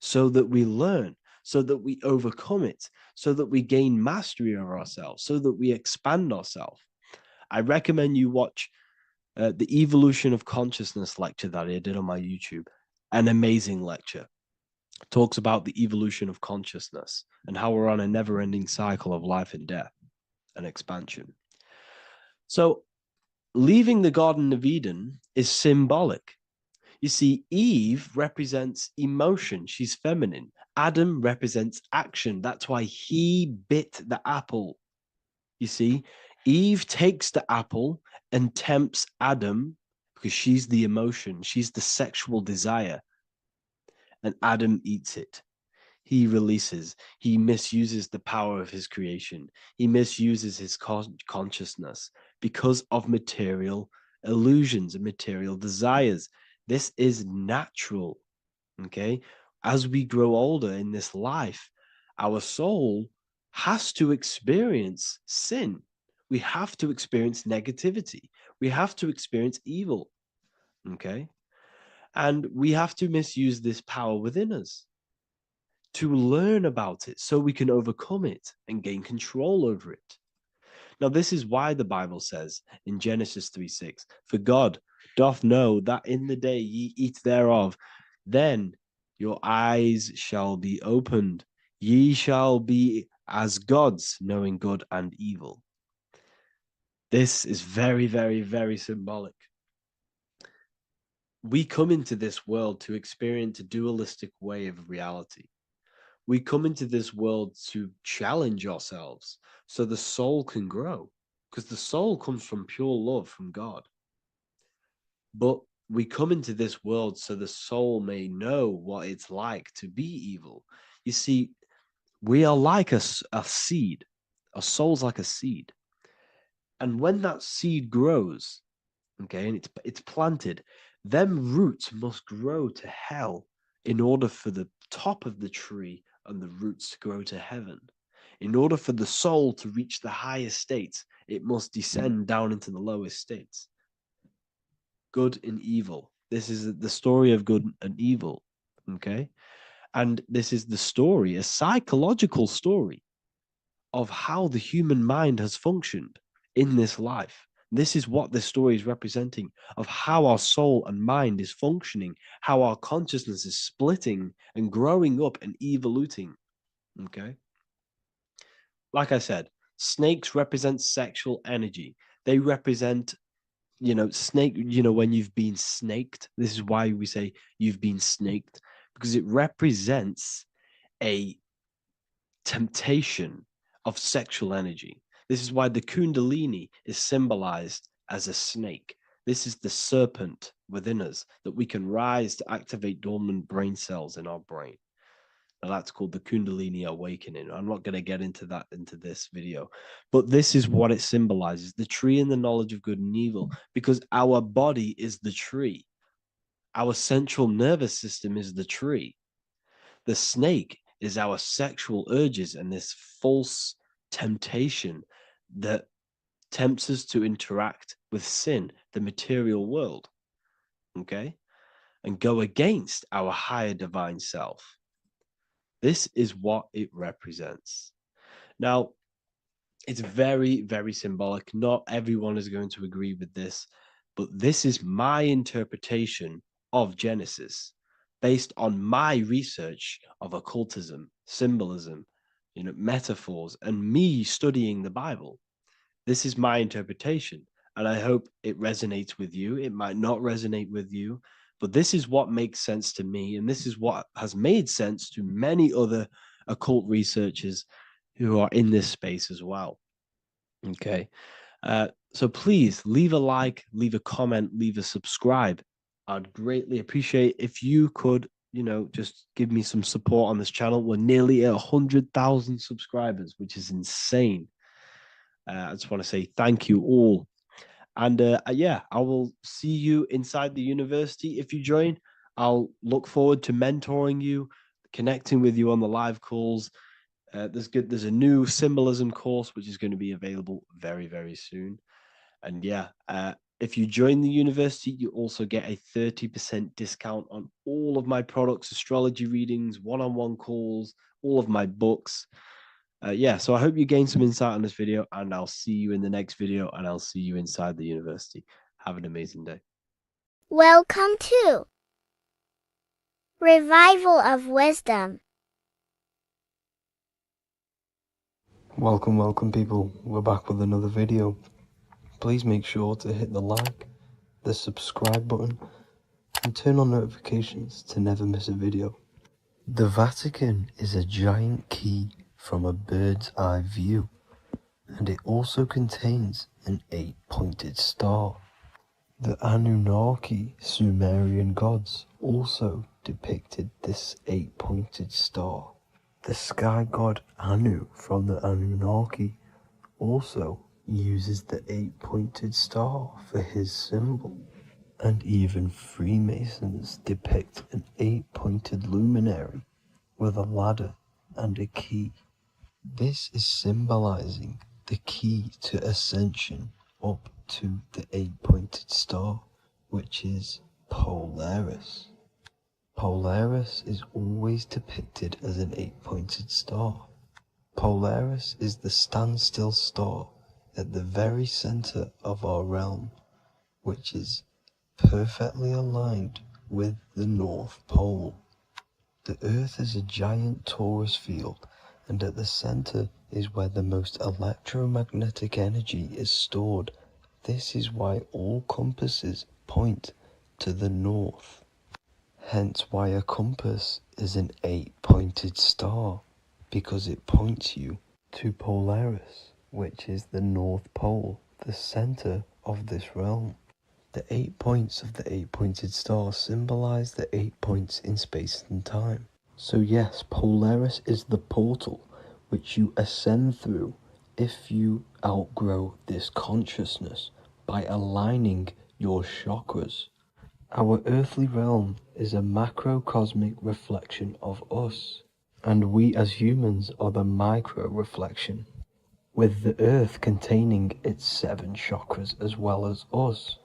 so that we learn, so that we overcome it, so that we gain mastery of ourselves, so that we expand ourselves. I recommend you watch the Evolution of Consciousness lecture that I did on my YouTube. An amazing lecture. Talks about the evolution of consciousness and how we're on a never-ending cycle of life and death and expansion. So leaving the Garden of Eden is symbolic. You see, Eve represents emotion. She's feminine. Adam represents action. That's why he bit the apple. You see, Eve takes the apple and tempts Adam because she's the emotion. She's the sexual desire. And Adam eats it. he releases. He misuses the power of his creation. He misuses his consciousness because of material illusions and material desires. This is natural, okay? As we grow older in this life, our soul has to experience sin. We have to experience negativity. We have to experience evil, okay? And we have to misuse this power within us to learn about it so we can overcome it and gain control over it. Now, this is why the Bible says in Genesis 3:6, "For God doth know that in the day ye eat thereof, then your eyes shall be opened. Ye shall be as gods, knowing good and evil." This is very, very, very symbolic. We come into this world to experience a dualistic way of reality. We come into this world to challenge ourselves so the soul can grow, because the soul comes from pure love from God. But we come into this world so the soul may know what it's like to be evil. You see, we are like a seed. Our soul's like a seed. And when that seed grows, okay, and it's planted, them roots must grow to hell in order for the top of the tree and the roots to grow to heaven. In order for the soul to reach the highest states, it must descend down into the lowest states. Good and evil. This is the story of good and evil, okay? And this is the story, a psychological story of how the human mind has functioned in this life. This is what this story is representing, of how our soul and mind is functioning, how our consciousness is splitting and growing up and evoluting. Okay. Like I said, snakes represent sexual energy. They represent, snake, when you've been snaked. This is why we say you've been snaked, because it represents a temptation of sexual energy. This is why the Kundalini is symbolized as a snake. This is the serpent within us that we can rise to activate dormant brain cells in our brain. Now that's called the Kundalini awakening. I'm not going to get into that into this video, but this is what it symbolizes: the tree and the knowledge of good and evil, because our body is the tree. Our central nervous system is the tree. The snake is our sexual urges and this false temptation that tempts us to interact with sin, the material world, okay, and go against our higher divine self. This is what it represents. Now, it's very, very symbolic. Not everyone is going to agree with this, but this is my interpretation of Genesis based on my research of occultism, symbolism, metaphors, and me studying the Bible. This is my interpretation, and I hope it resonates with you. It might not resonate with you, but this is what makes sense to me, and this is what has made sense to many other occult researchers who are in this space as well. Okay, so please leave a like, leave a comment, leave a subscribe. I'd greatly appreciate if you could, just give me some support on this channel. We're nearly at 100,000 subscribers, which is insane. I just want to say thank you all. And yeah, I will see you inside the university. If you join, I'll look forward to mentoring you, connecting with you on the live calls. There's a new symbolism course, which is going to be available very, very soon. And yeah, if you join the university, you also get a 30% discount on all of my products, astrology readings, one-on-one calls, all of my books. Yeah, so I hope you gain some insight on this video, and I'll see you in the next video, and I'll see you inside the university. Have an amazing day. Welcome to Revival of Wisdom. Welcome people, we're back with another video. Please make sure to hit the like, the subscribe button, and turn on notifications to never miss a video. The Vatican is a giant key from a bird's eye view, and it also contains an 8-pointed star. The Anunnaki Sumerian gods also depicted this 8-pointed star. The sky god Anu from the Anunnaki also uses the 8-pointed star for his symbol. And even Freemasons depict an 8-pointed luminary with a ladder and a key. This is symbolizing the key to ascension up to the 8-pointed star, which is Polaris. Polaris is always depicted as an 8-pointed star. Polaris is the standstill star at the very center of our realm, which is perfectly aligned with the North Pole. The Earth is a giant torus field, and at the center is where the most electromagnetic energy is stored. This is why all compasses point to the north. Hence why a compass is an 8-pointed star, because it points you to Polaris, which is the North Pole, the center of this realm. The 8 points of the 8-pointed star symbolize the 8 points in space and time. So yes, Polaris is the portal which you ascend through if you outgrow this consciousness by aligning your chakras. Our earthly realm is a macrocosmic reflection of us, and we as humans are the micro reflection, with the earth containing its 7 chakras as well as us.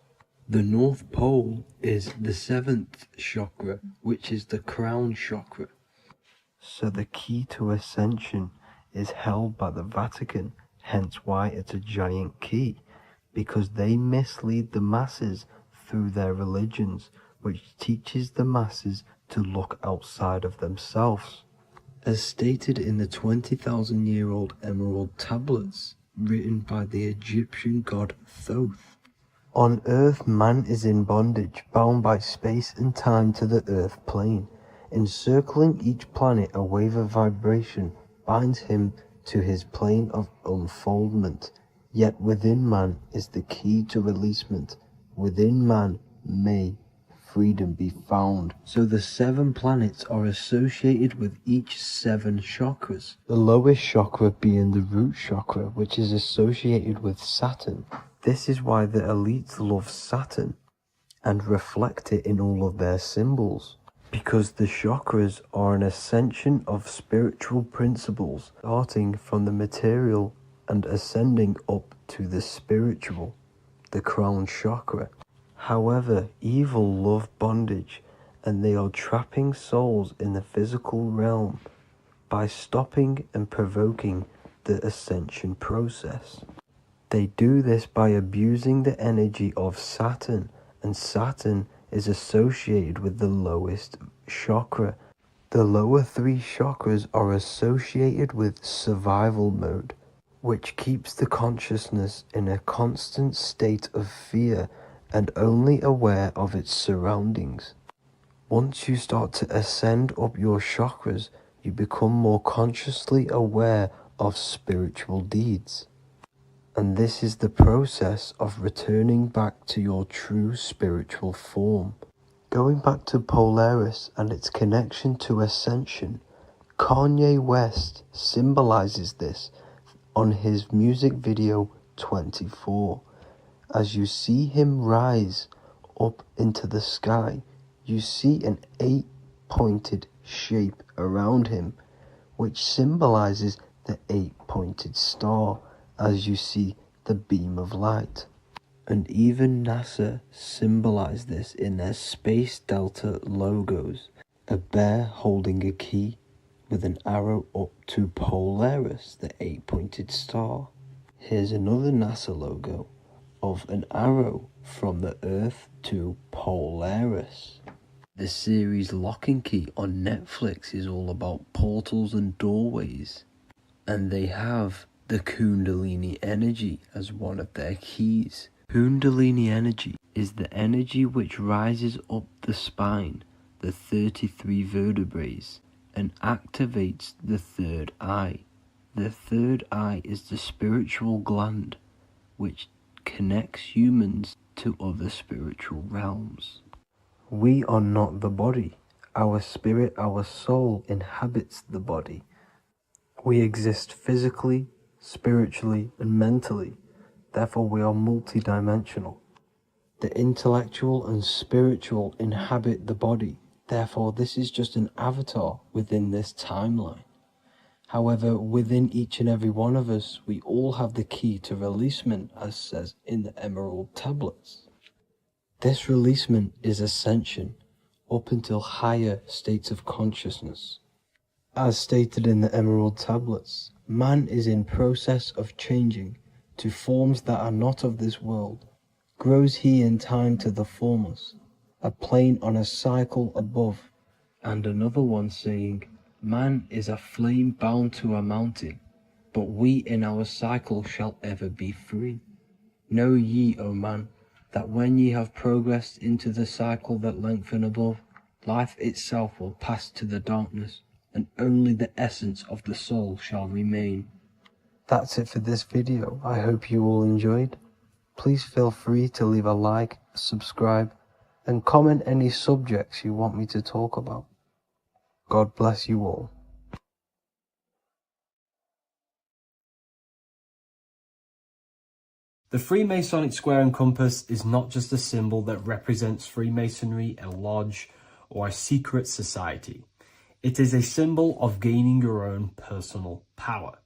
The North Pole is the 7th chakra, which is the crown chakra. So the key to ascension is held by the Vatican, hence why it's a giant key, because they mislead the masses through their religions, which teaches the masses to look outside of themselves. As stated in the 20,000-year-old emerald tablets, written by the Egyptian god Thoth, on Earth man is in bondage, bound by space and time to the Earth plane. Encircling each planet, a wave of vibration binds him to his plane of unfoldment. Yet within man is the key to releasement. Within man may freedom be found. So the 7 planets are associated with each 7 chakras. The lowest chakra being the root chakra, which is associated with Saturn. This is why the elites love Saturn and reflect it in all of their symbols. Because the chakras are an ascension of spiritual principles, starting from the material and ascending up to the spiritual, the crown chakra. However, evil love bondage, and they are trapping souls in the physical realm by stopping and provoking the ascension process. They do this by abusing the energy of Saturn, and Saturn is associated with the lowest chakra. The lower 3 chakras are associated with survival mode, which keeps the consciousness in a constant state of fear and only aware of its surroundings. Once you start to ascend up your chakras, you become more consciously aware of spiritual deeds. And this is the process of returning back to your true spiritual form. Going back to Polaris and its connection to Ascension, Kanye West symbolizes this on his music video 24. As you see him rise up into the sky, you see an 8-pointed shape around him, which symbolizes the 8-pointed star, as you see the beam of light. And even NASA symbolize this in their Space Delta logos, a bear holding a key with an arrow up to Polaris, the 8-pointed star. Here's another NASA logo of an arrow from the Earth to Polaris. The series Lock and Key on Netflix is all about portals and doorways, and they have the Kundalini energy as one of their keys. Kundalini energy is the energy which rises up the spine, the 33 vertebrae, and activates the third eye. The third eye is the spiritual gland, which connects humans to other spiritual realms. We are not the body. Our spirit, our soul inhabits the body. We exist physically, spiritually, and mentally. Therefore, we are multidimensional. The intellectual and spiritual inhabit the body. Therefore, this is just an avatar within this timeline. However, within each and every one of us, we all have the key to releasement, as says in the Emerald Tablets. This releasement is ascension, up until higher states of consciousness. As stated in the Emerald Tablets, man is in process of changing to forms that are not of this world. Grows he in time to the formless, a plane on a cycle above, and another one saying, man is a flame bound to a mountain, but we in our cycle shall ever be free. Know ye, O man, that when ye have progressed into the cycle that lengthen above, life itself will pass to the darkness, and only the essence of the soul shall remain. That's it for this video. I hope you all enjoyed. Please feel free to leave a like, subscribe, and comment any subjects you want me to talk about. God bless you all. The Freemasonic square and compass is not just a symbol that represents Freemasonry, a lodge, or a secret society. It is a symbol of gaining your own personal power.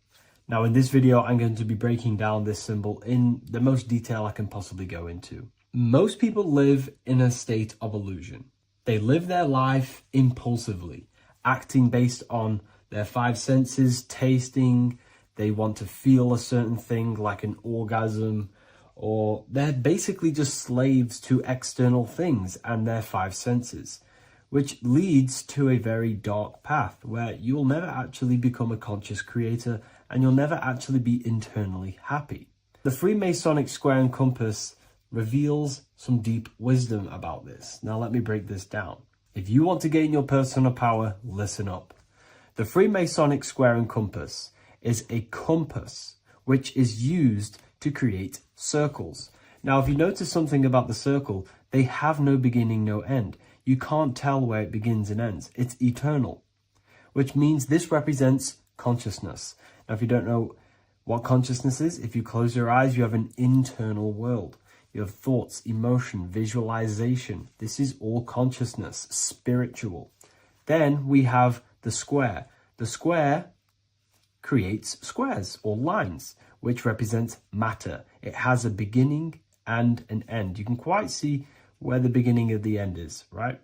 Now, in this video, I'm going to be breaking down this symbol in the most detail I can possibly go into. Most people live in a state of illusion. They live their life impulsively, acting based on their five senses, tasting. They want to feel a certain thing like an orgasm, or they're basically just slaves to external things and their five senses, which leads to a very dark path where you'll never actually become a conscious creator and you'll never actually be internally happy. The Freemasonic square and compass reveals some deep wisdom about this. Now let me break this down. If you want to gain your personal power, listen up. The Freemasonic square and compass is a compass which is used to create circles. Now, if you notice something about the circle, they have no beginning, no end. You can't tell where it begins and ends. It's eternal, which means this represents consciousness. Now, if you don't know what consciousness is, if you close your eyes, you have an internal world. You have thoughts, emotion, visualization. This is all consciousness, spiritual. Then we have the square. The square creates squares or lines, which represents matter. It has a beginning and an end. You can quite see where the beginning of the end is, right?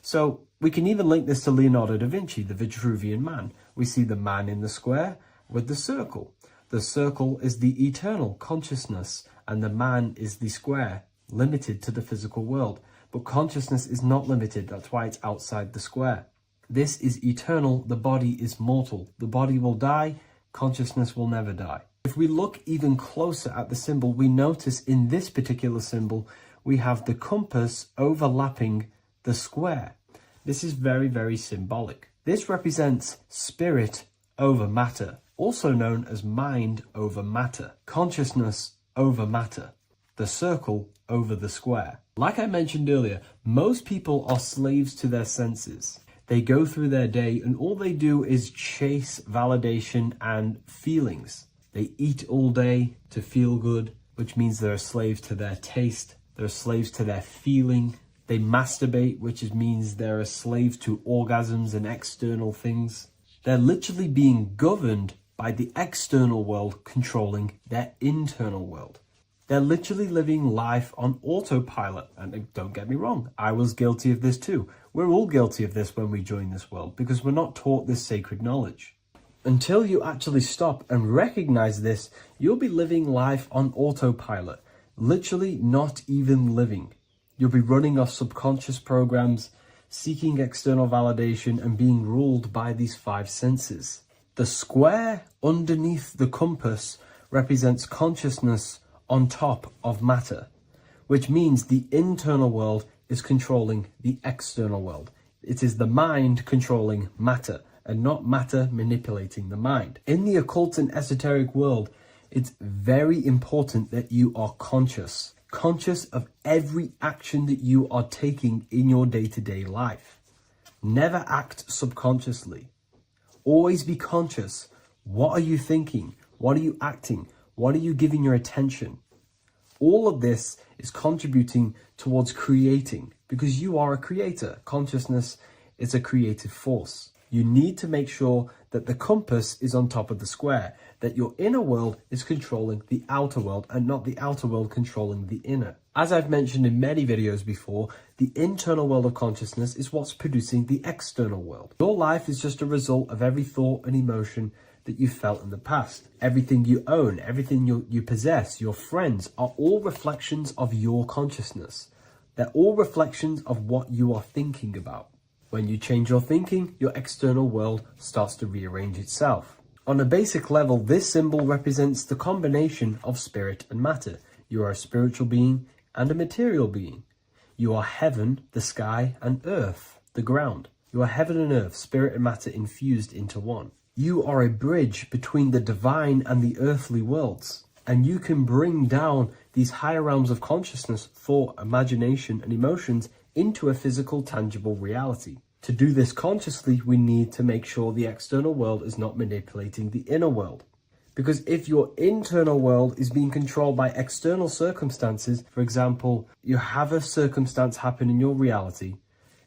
So we can even link this to Leonardo da Vinci, the Vitruvian Man. We see the man in the square with the circle. The circle is the eternal consciousness, and the man is the square, limited to the physical world. But consciousness is not limited. That's why it's outside the square. This is eternal. The body is mortal. The body will die. Consciousness will never die. If we look even closer at the symbol, we notice in this particular symbol, we have the compass overlapping the square. This is very, very symbolic. This represents spirit over matter, also known as mind over matter, consciousness over matter, the circle over the square. Like I mentioned earlier, most people are slaves to their senses. They go through their day and all they do is chase validation and feelings. They eat all day to feel good, which means they're slaves to their taste. They're slaves to their feeling. They masturbate, which means they're a slave to orgasms and external things. They're literally being governed by the external world controlling their internal world. They're literally living life on autopilot. And don't get me wrong, I was guilty of this too. We're all guilty of this when we join this world because we're not taught this sacred knowledge. Until you actually stop and recognize this, you'll be living life on autopilot, literally not even living. You'll be running off subconscious programs, seeking external validation and being ruled by these five senses. The square underneath the compass represents consciousness on top of matter, which means the internal world is controlling the external world. It is the mind controlling matter and not matter manipulating the mind. In the occult and esoteric world, it's very important that you are conscious of every action that you are taking in your day-to-day life. Never act subconsciously. Always be conscious What are you thinking? What are you acting? What are you giving your attention? All of this is contributing towards creating, because you are a creator. Consciousness is a creative force. You need to make sure that the compass is on top of the square, that your inner world is controlling the outer world and not the outer world controlling the inner. As I've mentioned in many videos before, the internal world of consciousness is what's producing the external world. Your life is just a result of every thought and emotion that you felt in the past. Everything you own, everything you possess, your friends, are all reflections of your consciousness. They're all reflections of what you are thinking about. When you change your thinking, your external world starts to rearrange itself. On a basic level, this symbol represents the combination of spirit and matter. You are a spiritual being and a material being. You are heaven, the sky, and earth, the ground. You are heaven and earth, spirit and matter infused into one. You are a bridge between the divine and the earthly worlds, and you can bring down these higher realms of consciousness, thought, imagination, and emotions into a physical, tangible reality. To do this consciously, we need to make sure the external world is not manipulating the inner world. Because if your internal world is being controlled by external circumstances, for example, you have a circumstance happen in your reality,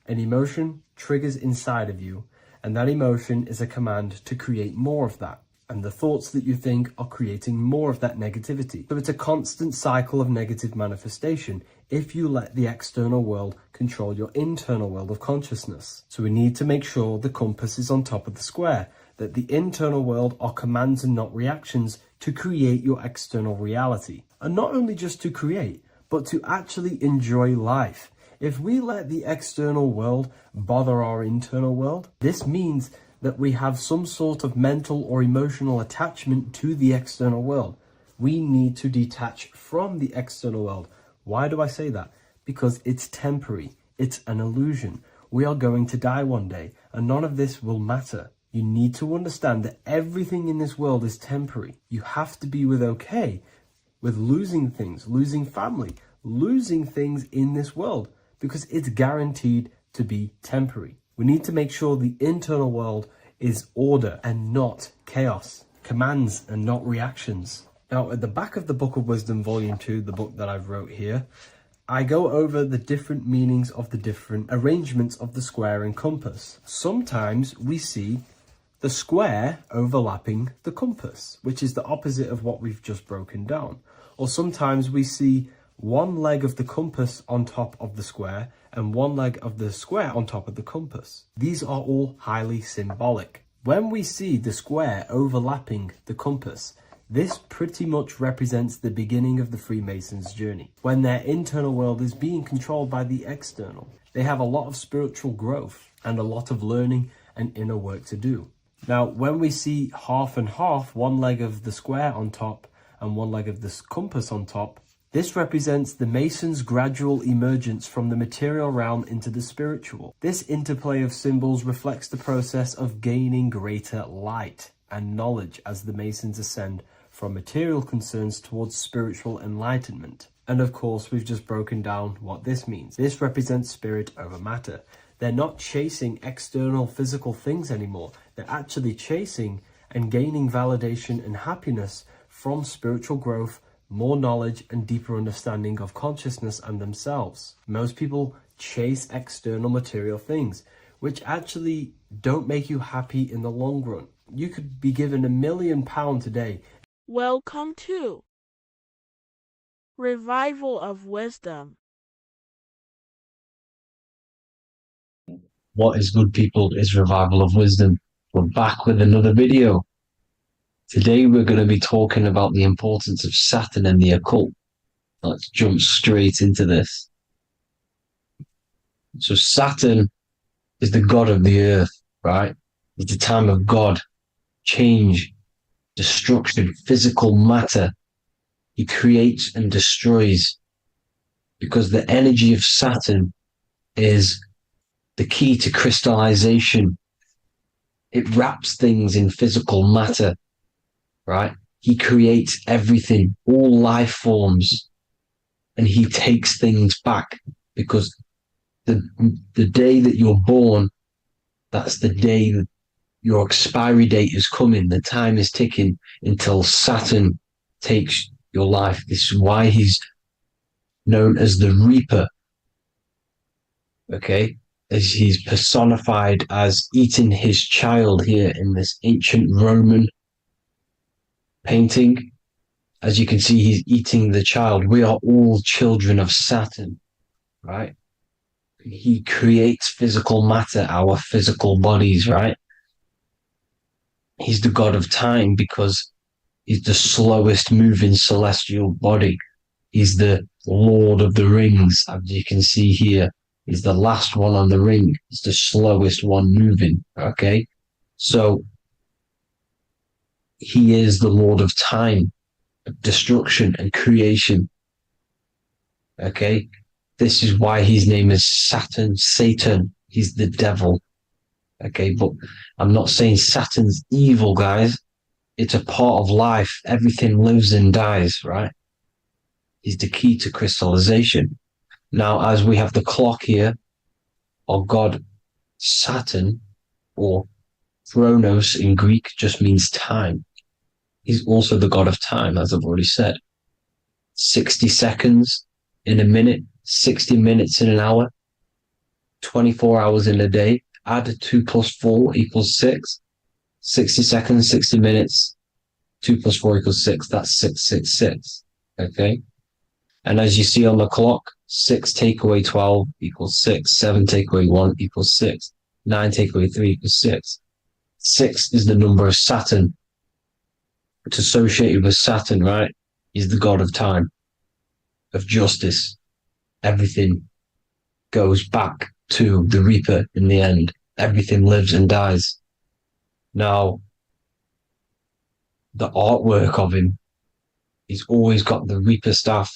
an emotion triggers inside of you, and that emotion is a command to create more of that. And the thoughts that you think are creating more of that negativity. So it's a constant cycle of negative manifestation if you let the external world control your internal world of consciousness. So we need to make sure the compass is on top of the square, that the internal world are commands and not reactions to create your external reality. And not only just to create, but to actually enjoy life. If we let the external world bother our internal world, this means that we have some sort of mental or emotional attachment to the external world. We need to detach from the external world. Why do I say that? Because it's temporary. It's an illusion. We are going to die one day, and none of this will matter. You need to understand that everything in this world is temporary. You have to be okay with losing things, losing family, losing things in this world, because it's guaranteed to be temporary. We need to make sure the internal world is order and not chaos, commands and not reactions. Now, at the back of the Book of Wisdom, Volume 2, the book that I've wrote here, I go over the different meanings of the different arrangements of the square and compass. Sometimes we see the square overlapping the compass, which is the opposite of what we've just broken down. Or sometimes we see one leg of the compass on top of the square and one leg of the square on top of the compass. These are all highly symbolic. When we see the square overlapping the compass, this pretty much represents the beginning of the Freemasons' journey, when their internal world is being controlled by the external. They have a lot of spiritual growth and a lot of learning and inner work to do. Now, when we see half and half, one leg of the square on top and one leg of the compass on top, this represents the Masons' gradual emergence from the material realm into the spiritual. This interplay of symbols reflects the process of gaining greater light and knowledge as the Masons ascend from material concerns towards spiritual enlightenment. And of course, we've just broken down what this means. This represents spirit over matter. They're not chasing external physical things anymore. They're actually chasing and gaining validation and happiness from spiritual growth, more knowledge and deeper understanding of consciousness and themselves. Most people chase external material things, which actually don't make you happy in the long run. You could be given £1 million today. Welcome to Revival of Wisdom. What is good, people, is Revival of Wisdom. We're back with another video. Today we're going to be talking about the importance of Saturn and the occult. Let's jump straight into this. So Saturn is the god of the earth, right? It's the time of God, change, destruction, physical matter. He creates and destroys, because the energy of Saturn is the key to crystallization. It wraps things in physical matter, right? He creates everything, all life forms, and he takes things back, because the day that you're born, that's the day that your expiry date is coming. The time is ticking until Saturn takes your life. This is why he's known as the Reaper. Okay? As he's personified as eating his child here in this ancient Roman painting. As you can see, he's eating the child. We are all children of Saturn, right? He creates physical matter, our physical bodies, right? He's the god of time because he's the slowest moving celestial body. He's the Lord of the Rings, as you can see here. He's the last one on the ring. He's the slowest one moving, okay? So he is the Lord of time, destruction and creation, okay? This is why his name is Saturn, Satan. He's the devil, okay? But I'm not saying Saturn's evil, guys. It's a part of life. Everything lives and dies, right? He's the key to crystallization. Now, as we have the clock here, our god Saturn, or Chronos in Greek, just means time. He's also the god of time, as I've already said. 60 seconds in a minute, 60 minutes in an hour, 24 hours in a day. Add 2 plus 4 equals 6. 60 seconds, 60 minutes, 2 plus 4 equals 6. That's 666. Okay? And as you see on the clock, 6 take away 12 equals 6. 7 take away 1 equals 6. 9 take away 3 equals 6. 6 is the number of Saturn. It's associated with Saturn, right? He's the god of time, of justice. Everything goes back to the Reaper in the end. Everything lives and dies. Now, the artwork of him, he's always got the Reaper staff.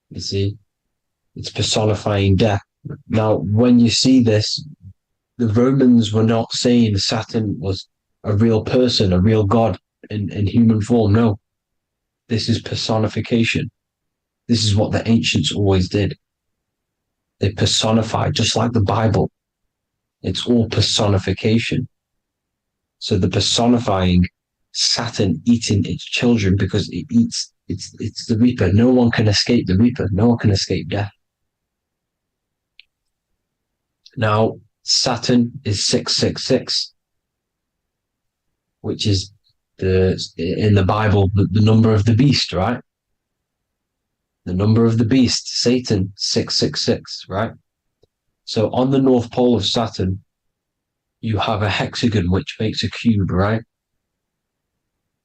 You see, it's personifying death. Now, when you see this, the Romans were not saying Saturn was a real person, a real god in human form. No, this is personification. This is what the ancients always did. They personified, just like the Bible. It's all personification. So the personifying Saturn eating its children because it eats, it's the Reaper. No one can escape the Reaper. No one can escape death. Now, Saturn is 666, which is in the Bible, the number of the beast, right? The number of the beast, Satan, 666, right? So on the North Pole of Saturn, you have a hexagon, which makes a cube, right?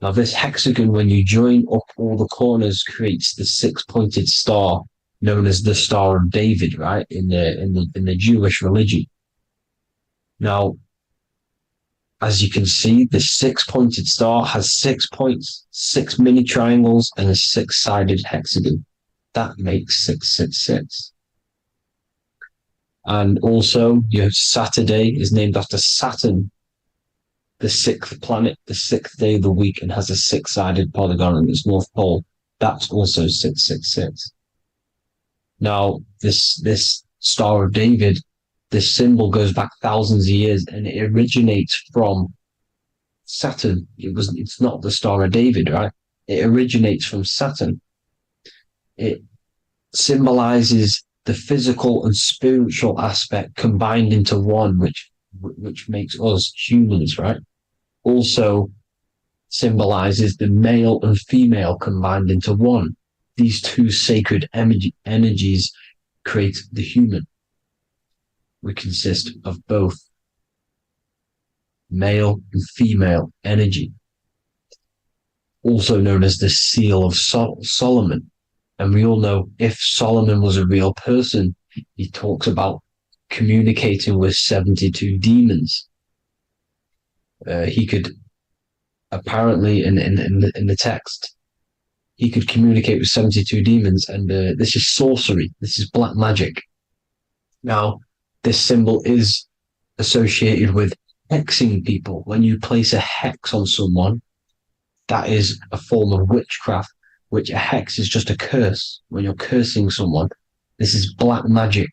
Now this hexagon, when you join up all the corners, creates the 6-pointed star known as the Star of David, right? In the Jewish religion. Now, as you can see, the 6-pointed star has 6 points, 6 mini triangles, and a 6-sided hexagon. That makes 666. And also, your Saturday is named after Saturn, the 6th planet, the 6th day of the week, and has a 6-sided polygon in its north pole. That's also 666. Now, this Star of David, this symbol goes back thousands of years, and it originates from Saturn. It's not the Star of David, right? It originates from Saturn. It symbolizes the physical and spiritual aspect combined into one, which makes us humans, right? Also symbolizes the male and female combined into one. These two sacred energies create the human. We consist of both male and female energy, also known as the Seal of Solomon. And we all know if Solomon was a real person, he talks about communicating with 72 demons. He could apparently in the text, he could communicate with 72 demons, and this is sorcery. This is black magic. Now, this symbol is associated with hexing people. When you place a hex on someone, that is a form of witchcraft, which a hex is just a curse. When you're cursing someone, this is black magic.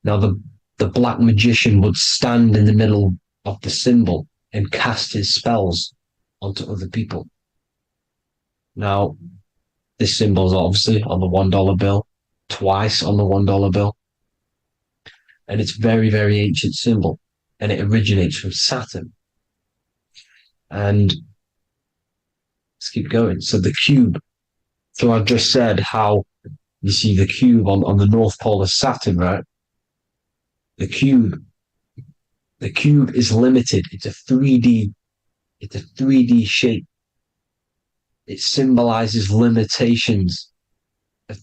Now, the black magician would stand in the middle of the symbol, and cast his spells onto other people. Now, this symbol is obviously on the $1 bill, twice on the $1 bill. And it's very, very ancient symbol. And it originates from Saturn. And let's keep going. So the cube. So I've just said how you see the cube on the North Pole of Saturn, right? The cube is limited. It's a 3D shape. It symbolizes limitations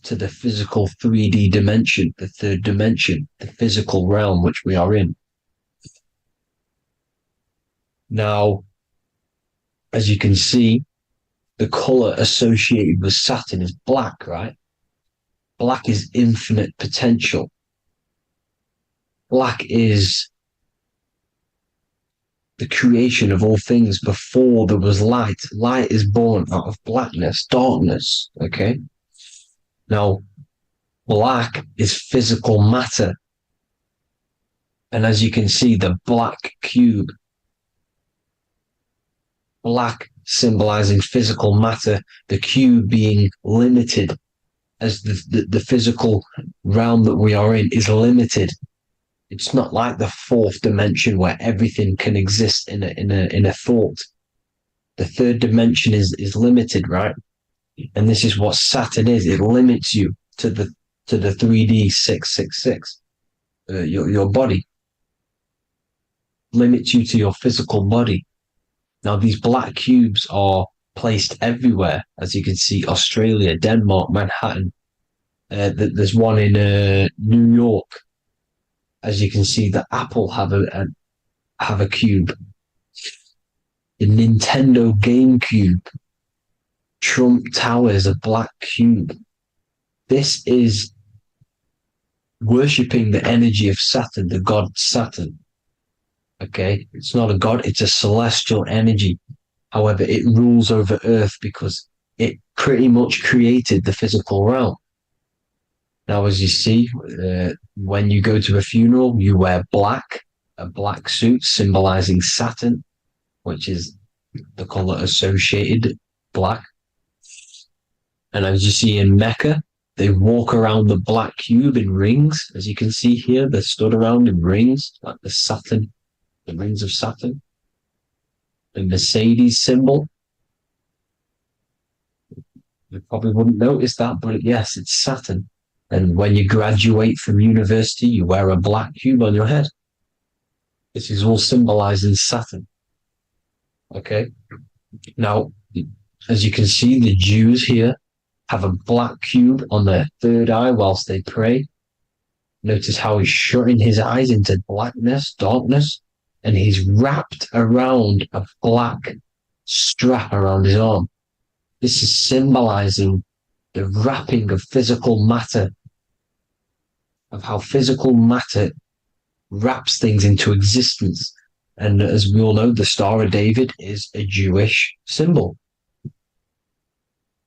to the physical 3D dimension, the third dimension, the physical realm which we are in. Now, as you can see, the color associated with Saturn is black, right? Black is infinite potential. Black is the creation of all things before there was light. Light is born out of blackness, darkness, okay? Now, black is physical matter. And as you can see, the black cube, black symbolizing physical matter, the cube being limited, as the physical realm that we are in is limited. It's not like the fourth dimension where everything can exist in a thought. The third dimension is limited, right? And this is what Saturn is. It limits you to the 3D 666, your body. Limits you to your physical body. Now, these black cubes are placed everywhere. As you can see, Australia, Denmark, Manhattan. There's one in New York. As you can see, the Apple have a cube. The Nintendo GameCube. Trump Tower is a black cube. This is worshipping the energy of Saturn, the god Saturn. Okay, it's not a god, it's a celestial energy. However, it rules over Earth because it pretty much created the physical realm. Now, as you see, when you go to a funeral, you wear black, a black suit symbolizing Saturn, which is the color associated, black. And as you see in Mecca, they walk around the black cube in rings. As you can see here, they're stood around in rings, like the Saturn, the rings of Saturn. The Mercedes symbol. You probably wouldn't notice that, but yes, it's Saturn. And when you graduate from university, you wear a black cube on your head. This is all symbolizing Saturn. Okay. Now, as you can see, the Jews here have a black cube on their third eye whilst they pray. Notice how he's shutting his eyes into blackness, darkness, and he's wrapped around a black strap around his arm. This is symbolizing the wrapping of physical matter, of how physical matter wraps things into existence. And as we all know, the Star of David is a Jewish symbol.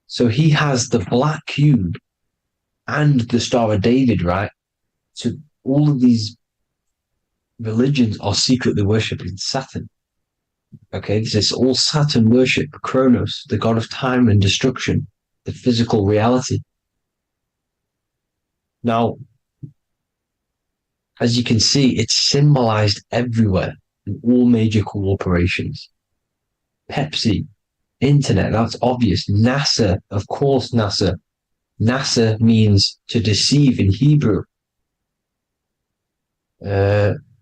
So he has the black cube and the Star of David, right? So all of these religions are secretly worshipping Saturn. Okay, this is all Saturn worship, Kronos, the god of time and destruction, the physical reality. Now, as you can see, it's symbolized everywhere in all major corporations. Pepsi, internet, that's obvious. NASA, of course, NASA. NASA means to deceive in Hebrew.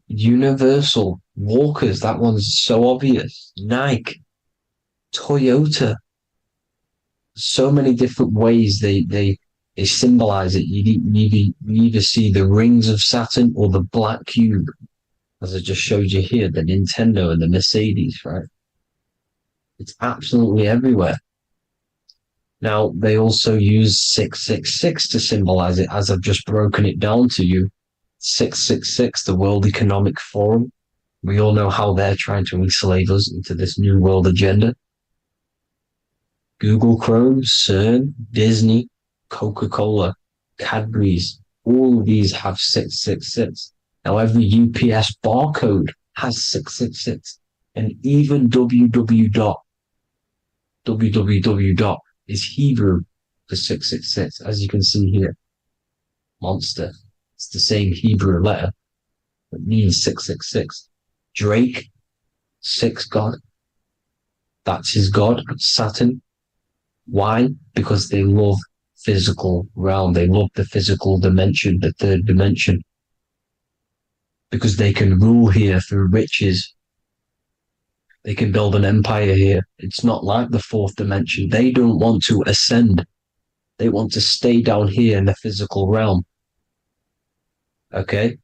Universal, Walkers, that one's so obvious. Nike, Toyota. So many different ways they symbolize it. You either see the rings of Saturn or the black cube, as I just showed you here, the Nintendo and the Mercedes, right? It's absolutely everywhere. Now, they also use 666 to symbolize it, as I've just broken it down to you. 666, the World Economic Forum. We all know how they're trying to enslave us into this new world agenda. Google Chrome, CERN, Disney, Coca-Cola, Cadbury's, all of these have 666. Now, every UPS barcode has 666. And even www is Hebrew for 666, as you can see here. Monster. It's the same Hebrew letter that means 666. Drake, 6 God. That's his God, Saturn. Why? Because they love physical realm. They love the physical dimension, the third dimension. Because they can rule here through riches. They can build an empire here. It's not like the fourth dimension. They don't want to ascend. They want to stay down here in the physical realm. Okay?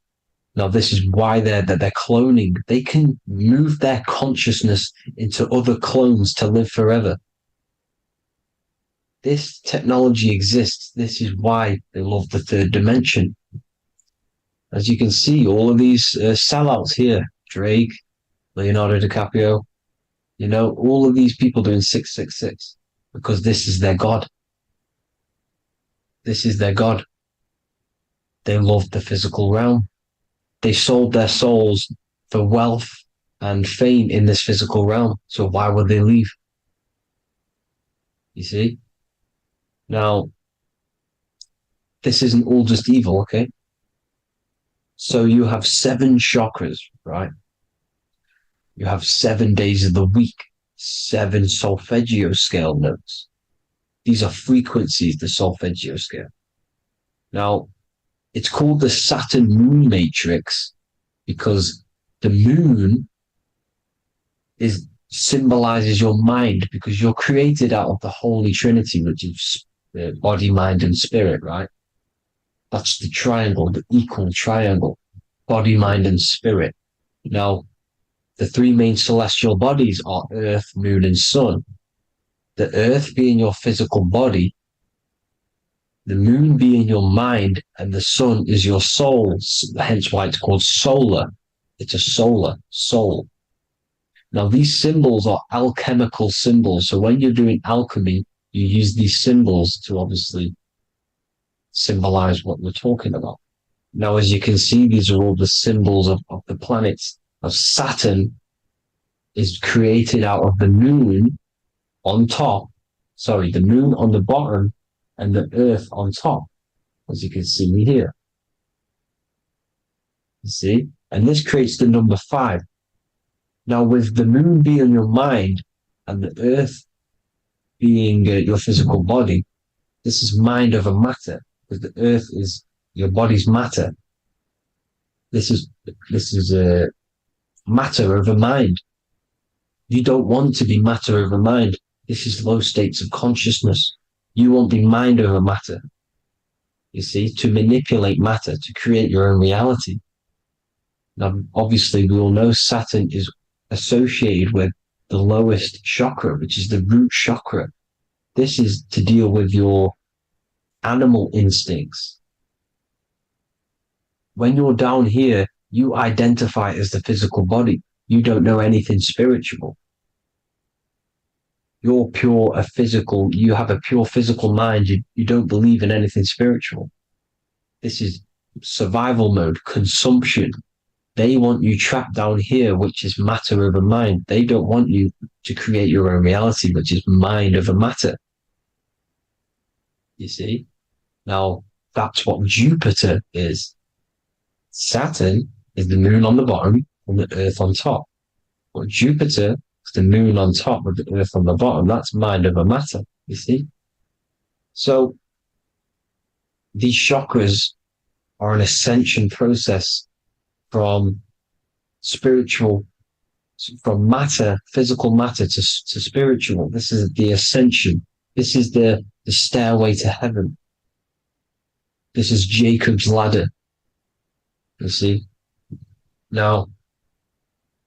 Now, this is why they're cloning. They can move their consciousness into other clones to live forever. This technology exists. This is why they love the third dimension. As you can see, all of these sellouts here, Drake, Leonardo DiCaprio, you know, all of these people doing 666 because this is their God. This is their God. They love the physical realm. They sold their souls for wealth and fame in this physical realm. So why would they leave? You see? Now, this isn't all just evil, okay? So you have 7 chakras, right? You have 7 days of the week, 7 solfeggio scale notes. These are frequencies, the solfeggio scale. Now, it's called the Saturn moon matrix because the moon symbolizes your mind, because you're created out of the Holy Trinity, which is body, mind, and spirit, right? That's the triangle, the equal triangle, body, mind, and spirit. Now, the 3 main celestial bodies are Earth, Moon, and Sun. The Earth being your physical body, the Moon being your mind, and the Sun is your soul, hence why it's called solar. It's a solar soul. Now, these symbols are alchemical symbols. So when you're doing alchemy, you use these symbols to obviously symbolize what we're talking about. Now, as you can see, these are all the symbols of the planets. Of Saturn is created out of the moon on top, the moon on the bottom and the earth on top, as you can see here. You see? And this creates the number 5. Now, with the moon being your mind and the earth being your physical body, this is mind over matter, because the earth is your body's matter. This is matter over mind. You don't want to be matter over mind. This is low states of consciousness. You won't be mind over matter. You see, to manipulate matter, to create your own reality. Now, obviously, we all know Saturn is associated with the lowest chakra, which is the root chakra. This is to deal with your animal instincts. When you're down here, you identify as the physical body. You don't know anything spiritual. You're you have a pure physical mind. You don't believe in anything spiritual. This is survival mode, consumption. They want you trapped down here, which is matter over mind. They don't want you to create your own reality, which is mind over matter. You see? Now, that's what Jupiter is. Saturn is the moon on the bottom and the earth on top. But Jupiter is the moon on top with the earth on the bottom. That's mind over matter, you see? So these chakras are an ascension process from matter, physical matter to spiritual. This is the ascension. This is the stairway to heaven. This is Jacob's ladder. You see? Now,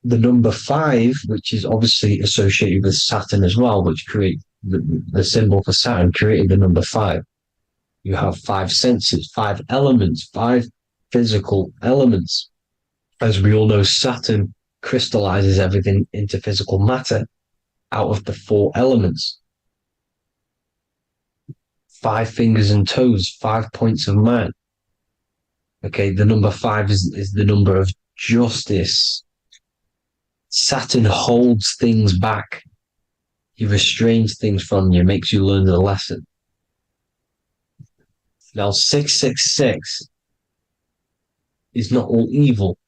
the number 5, which is obviously associated with Saturn as well, which create the symbol for Saturn, created the number 5. You have 5 senses, 5 elements, 5 physical elements. As we all know, Saturn crystallizes everything into physical matter out of the 4 elements. 5 fingers and toes, 5 points of man. Okay, the number 5 is the number of justice. Saturn holds things back. He restrains things from you, makes you learn the lesson. Now, 666 is not all evil.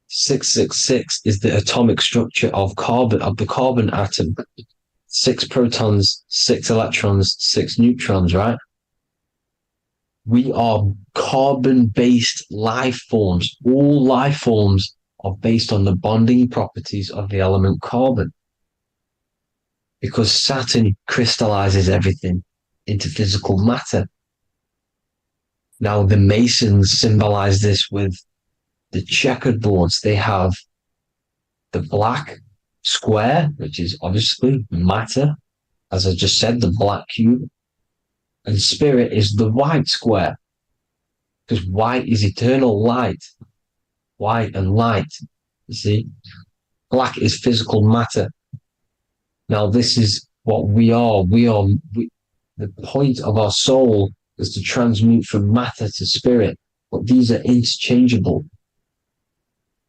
666 is the atomic structure of the carbon atom. 6 protons, 6 electrons, 6 neutrons, right? We are carbon-based life forms. All life forms are based on the bonding properties of the element carbon. Because Saturn crystallizes everything into physical matter. Now, the Masons symbolize this with the checkered boards. They have the black square, which is obviously matter, as I just said, the black cube, and spirit is the white square, because white is eternal light. White and light, you see. Black is physical matter. Now, this is what we are. The point of our soul is to transmute from matter to spirit, but these are interchangeable.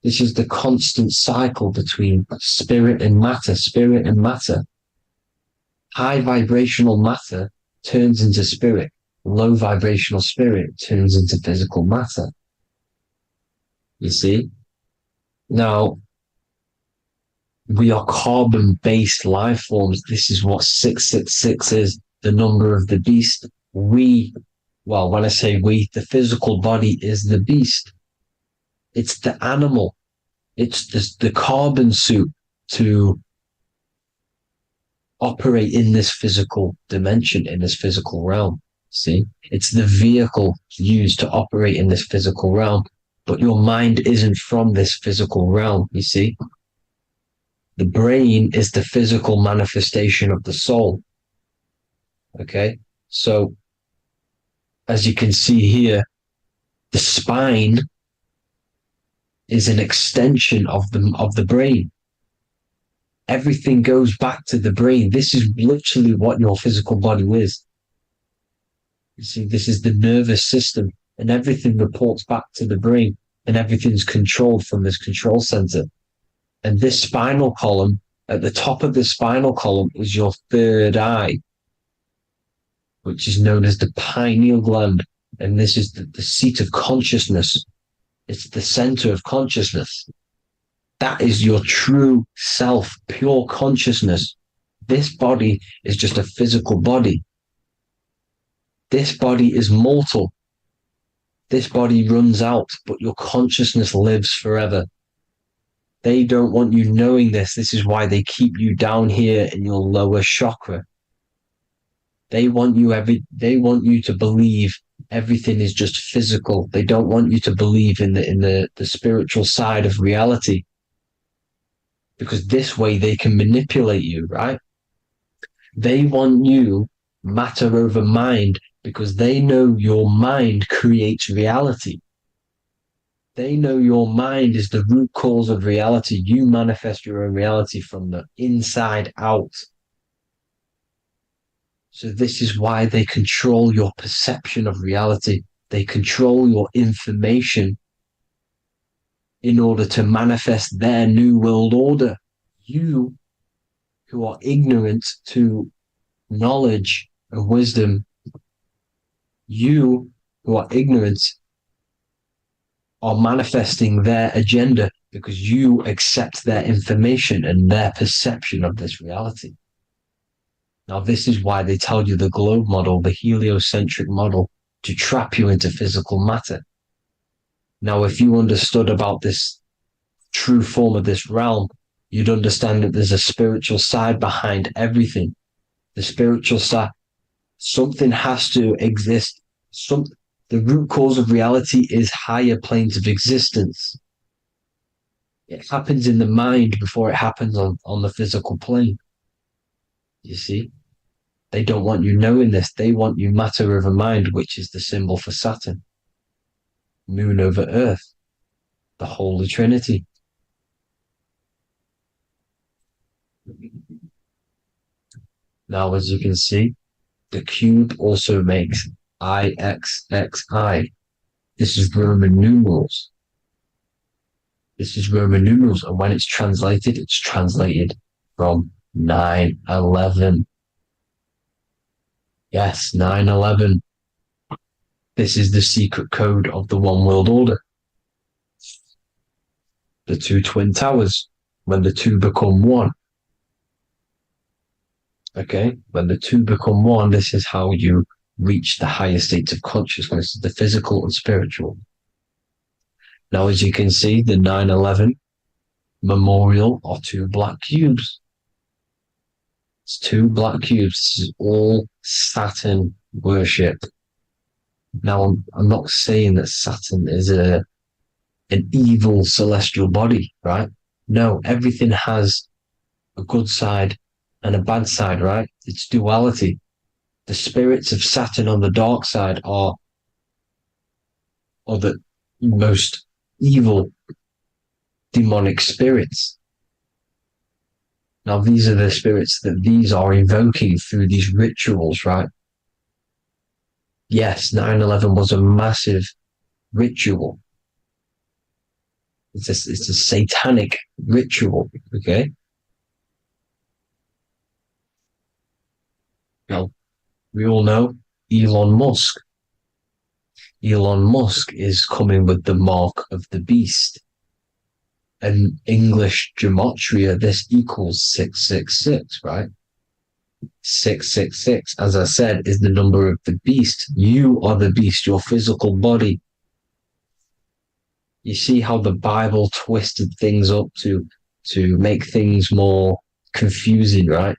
This is the constant cycle between spirit and matter, spirit and matter. High vibrational matter turns into spirit. Low vibrational spirit turns into physical matter. You see? Now, we are carbon-based life forms. This is what 666 is, the number of the beast. When I say we, the physical body is the beast. It's the animal. It's the carbon suit to operate in this physical dimension, in this physical realm. See? It's the vehicle used to operate in this physical realm. But your mind isn't from this physical realm, you see? The brain is the physical manifestation of the soul. Okay? So, as you can see here, the spine is an extension of the brain. Everything goes back to the brain. This is literally what your physical body is. You see, this is the nervous system, and everything reports back to the brain, and everything's controlled from this control center. And this spinal column, at the top of the spinal column, is your third eye, which is known as the pineal gland. And this is the seat of consciousness. It's the center of consciousness. That is your true self, pure consciousness. This body is just a physical body. This body is mortal. This body runs out, but your consciousness lives forever. They don't want you knowing this. This is why they keep you down here in your lower chakra. They want you to believe everything is just physical. They don't want you to believe in the spiritual side of reality. Because this way they can manipulate you, right? They want you matter over mind because they know your mind creates reality. They know your mind is the root cause of reality. You manifest your own reality from the inside out. So this is why they control your perception of reality. They control your information in order to manifest their new world order. You, who are ignorant to knowledge and wisdom, you who are ignorant are manifesting their agenda because you accept their information and their perception of this reality. Now, this is why they tell you the globe model, the heliocentric model, to trap you into physical matter. Now, if you understood about this true form of this realm, you'd understand that there's a spiritual side behind everything. The spiritual side, something has to exist. The root cause of reality is higher planes of existence. It happens in the mind before it happens on the physical plane. You see? They don't want you knowing this. They want you matter over mind, which is the symbol for Saturn. Moon over Earth. The Holy Trinity. Now, as you can see, the cube also makes IXXI. This is Roman numerals. This is Roman numerals, and when it's translated from 9/11. Yes, 9/11. This is the secret code of the one world order. The two twin towers, when the two become one. Okay, when the two become one, this is how you reach the higher states of consciousness, the physical and spiritual. Now, as you can see, the 9/11 memorial are two black cubes. It's two black cubes. This is all Saturn worship. Now, I'm not saying that Saturn is an evil celestial body, right? No, everything has a good side and a bad side, right? It's duality. The spirits of Saturn on the dark side are the most evil demonic spirits. Now, these are the spirits that these are invoking through these rituals, right? Yes, 9/11 was a massive ritual. It's a satanic ritual, okay? Now, we all know Elon Musk. Elon Musk is coming with the mark of the beast. In English gematria, this equals 666, right? 666, as I said, is the number of the beast. You are the beast, your physical body. You see how the Bible twisted things up to make things more confusing, right?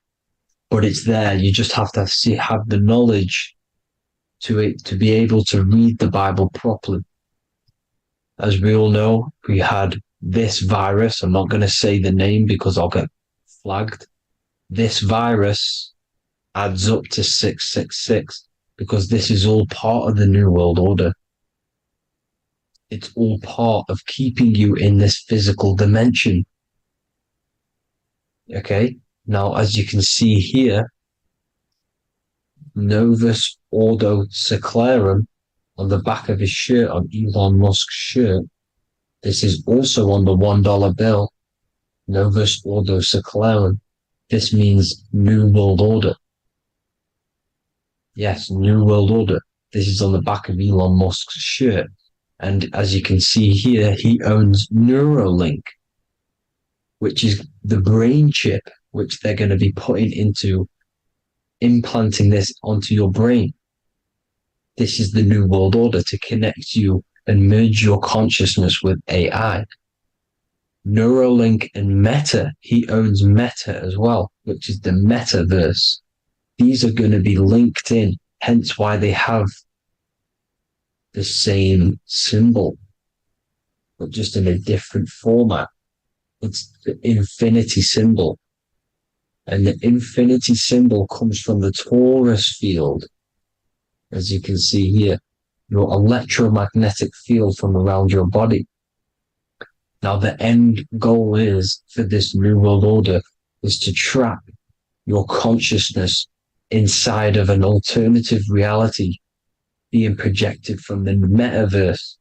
But it's there. You just have to have the knowledge to be able to read the Bible properly. As we all know, we had this virus. I'm not going to say the name because I'll get flagged. This virus adds up to 666 because this is all part of the New World Order. It's all part of keeping you in this physical dimension. Okay? Now, as you can see here, Novus Ordo Secularum on the back of his shirt, on Elon Musk's shirt. This is also on the $1 bill, Novus Ordo Secularum. This means New World Order. Yes, New World Order. This is on the back of Elon Musk's shirt. And as you can see here, he owns Neuralink, which is the brain chip, which they're going to be putting into implanting this onto your brain. This is the New World Order to connect you and merge your consciousness with AI. Neuralink and Meta, he owns Meta as well, which is the metaverse. These are going to be linked in, hence why they have the same symbol, but just in a different format. It's the infinity symbol. And the infinity symbol comes from the torus field, as you can see here, your electromagnetic field from around your body. Now, the end goal is for this New World Order is to trap your consciousness inside of an alternative reality being projected from the metaverse.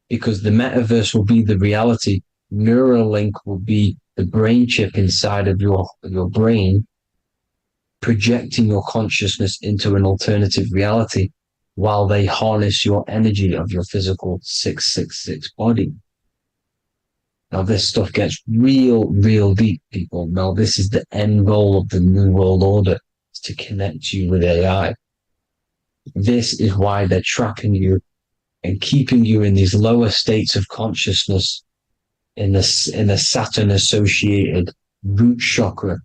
Because the metaverse will be the reality. Neuralink will be the brain chip inside of your brain, projecting your consciousness into an alternative reality while they harness your energy of your physical 666 body. Now, this stuff gets real deep, people. Now, this is the end goal of the New World Order, is to connect you with AI. This is why they're trapping you and keeping you in these lower states of consciousness in the Saturn-associated root chakra,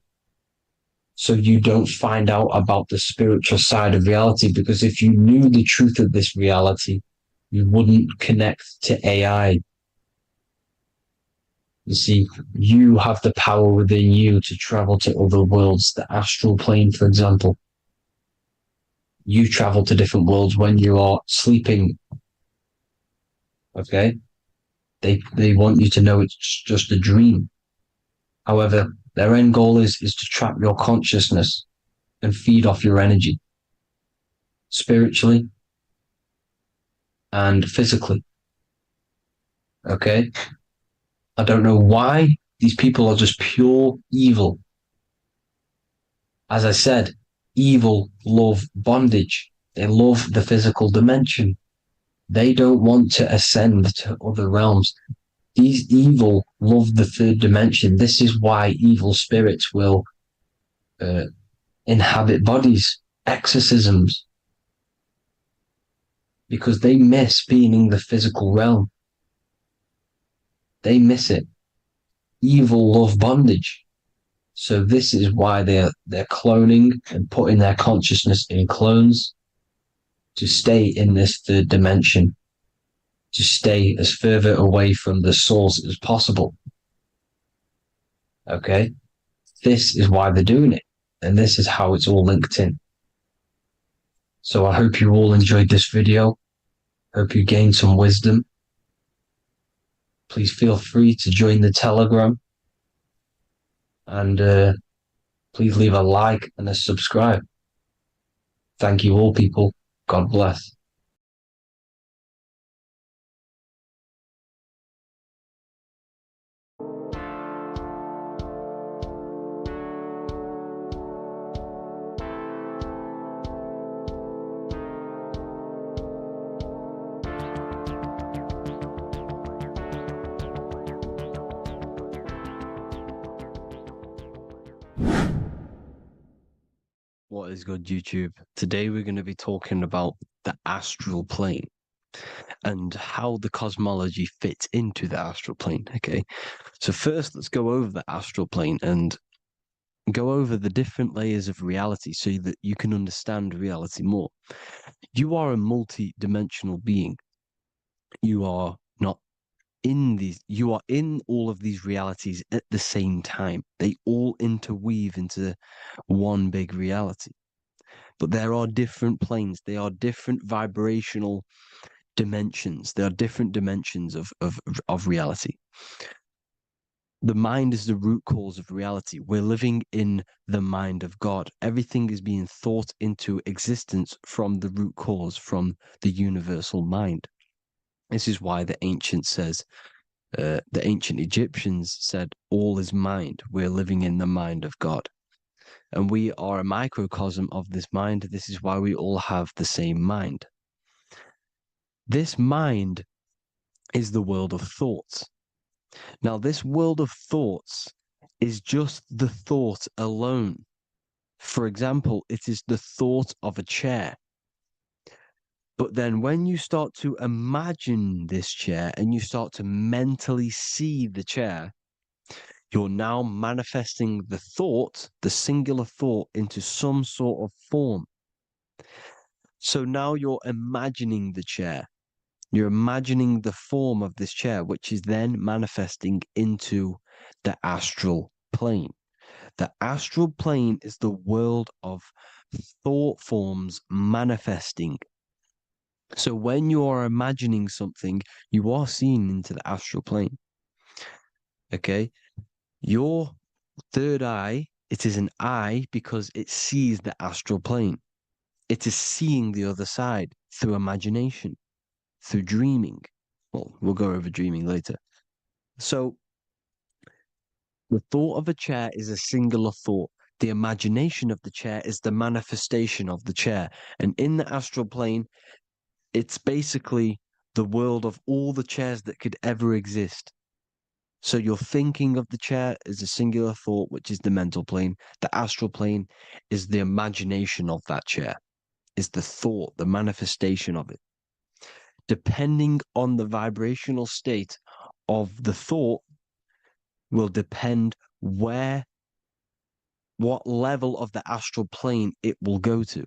so you don't find out about the spiritual side of reality. Because if you knew the truth of this reality, you wouldn't connect to AI. You see, you have the power within you to travel to other worlds, the astral plane, for example. You travel to different worlds when you are sleeping. Okay? They want you to know it's just a dream. However, their end goal is to trap your consciousness and feed off your energy, spiritually and physically. Okay? I don't know why. These people are just pure evil. As I said, evil love bondage. They love the physical dimension. They don't want to ascend to other realms. These evil love the third dimension. This is why evil spirits will inhabit bodies, exorcisms, because they miss being in the physical realm. They miss it. Evil love bondage. So this is why they're cloning and putting their consciousness in clones to stay in this third dimension, to stay as further away from the source as possible. Okay? This is why they're doing it. And this is how it's all linked in. So I hope you all enjoyed this video. Hope you gained some wisdom. Please feel free to join the Telegram. And please leave a like and a subscribe. Thank you all, people. God bless. What is good, YouTube? Today we're going to be talking about the astral plane and how the cosmology fits into the astral plane. Okay, so first let's go over the astral plane and go over the different layers of reality so that you can understand reality more. You are a multi-dimensional being. You are not in these, you are in all of these realities at the same time. They all interweave into one big reality. But there are different planes. They are different vibrational dimensions. There are different dimensions of reality. The mind is the root cause of reality. We're living in the mind of God. Everything is being thought into existence from the root cause, from the universal mind. This is why the ancient Egyptians said, all is mind. We're living in the mind of God. And we are a microcosm of this mind. This is why we all have the same mind. This mind is the world of thoughts. Now, this world of thoughts is just the thought alone. For example, it is the thought of a chair. But then when you start to imagine this chair and you start to mentally see the chair, you're now manifesting the thought, the singular thought, into some sort of form. So now you're imagining the chair. You're imagining the form of this chair, which is then manifesting into the astral plane. The astral plane is the world of thought forms manifesting. So when you are imagining something, you are seeing into the astral plane. Okay? Your third eye, it is an eye because it sees the astral plane. It is seeing the other side through imagination, through dreaming. Well, we'll go over dreaming later. So the thought of a chair is a singular thought. The imagination of the chair is the manifestation of the chair. And in the astral plane, it's basically the world of all the chairs that could ever exist. So you're thinking of the chair as a singular thought, which is the mental plane. The astral plane is the imagination of that chair, is the thought, the manifestation of it. Depending on the vibrational state of the thought will depend what level of the astral plane it will go to.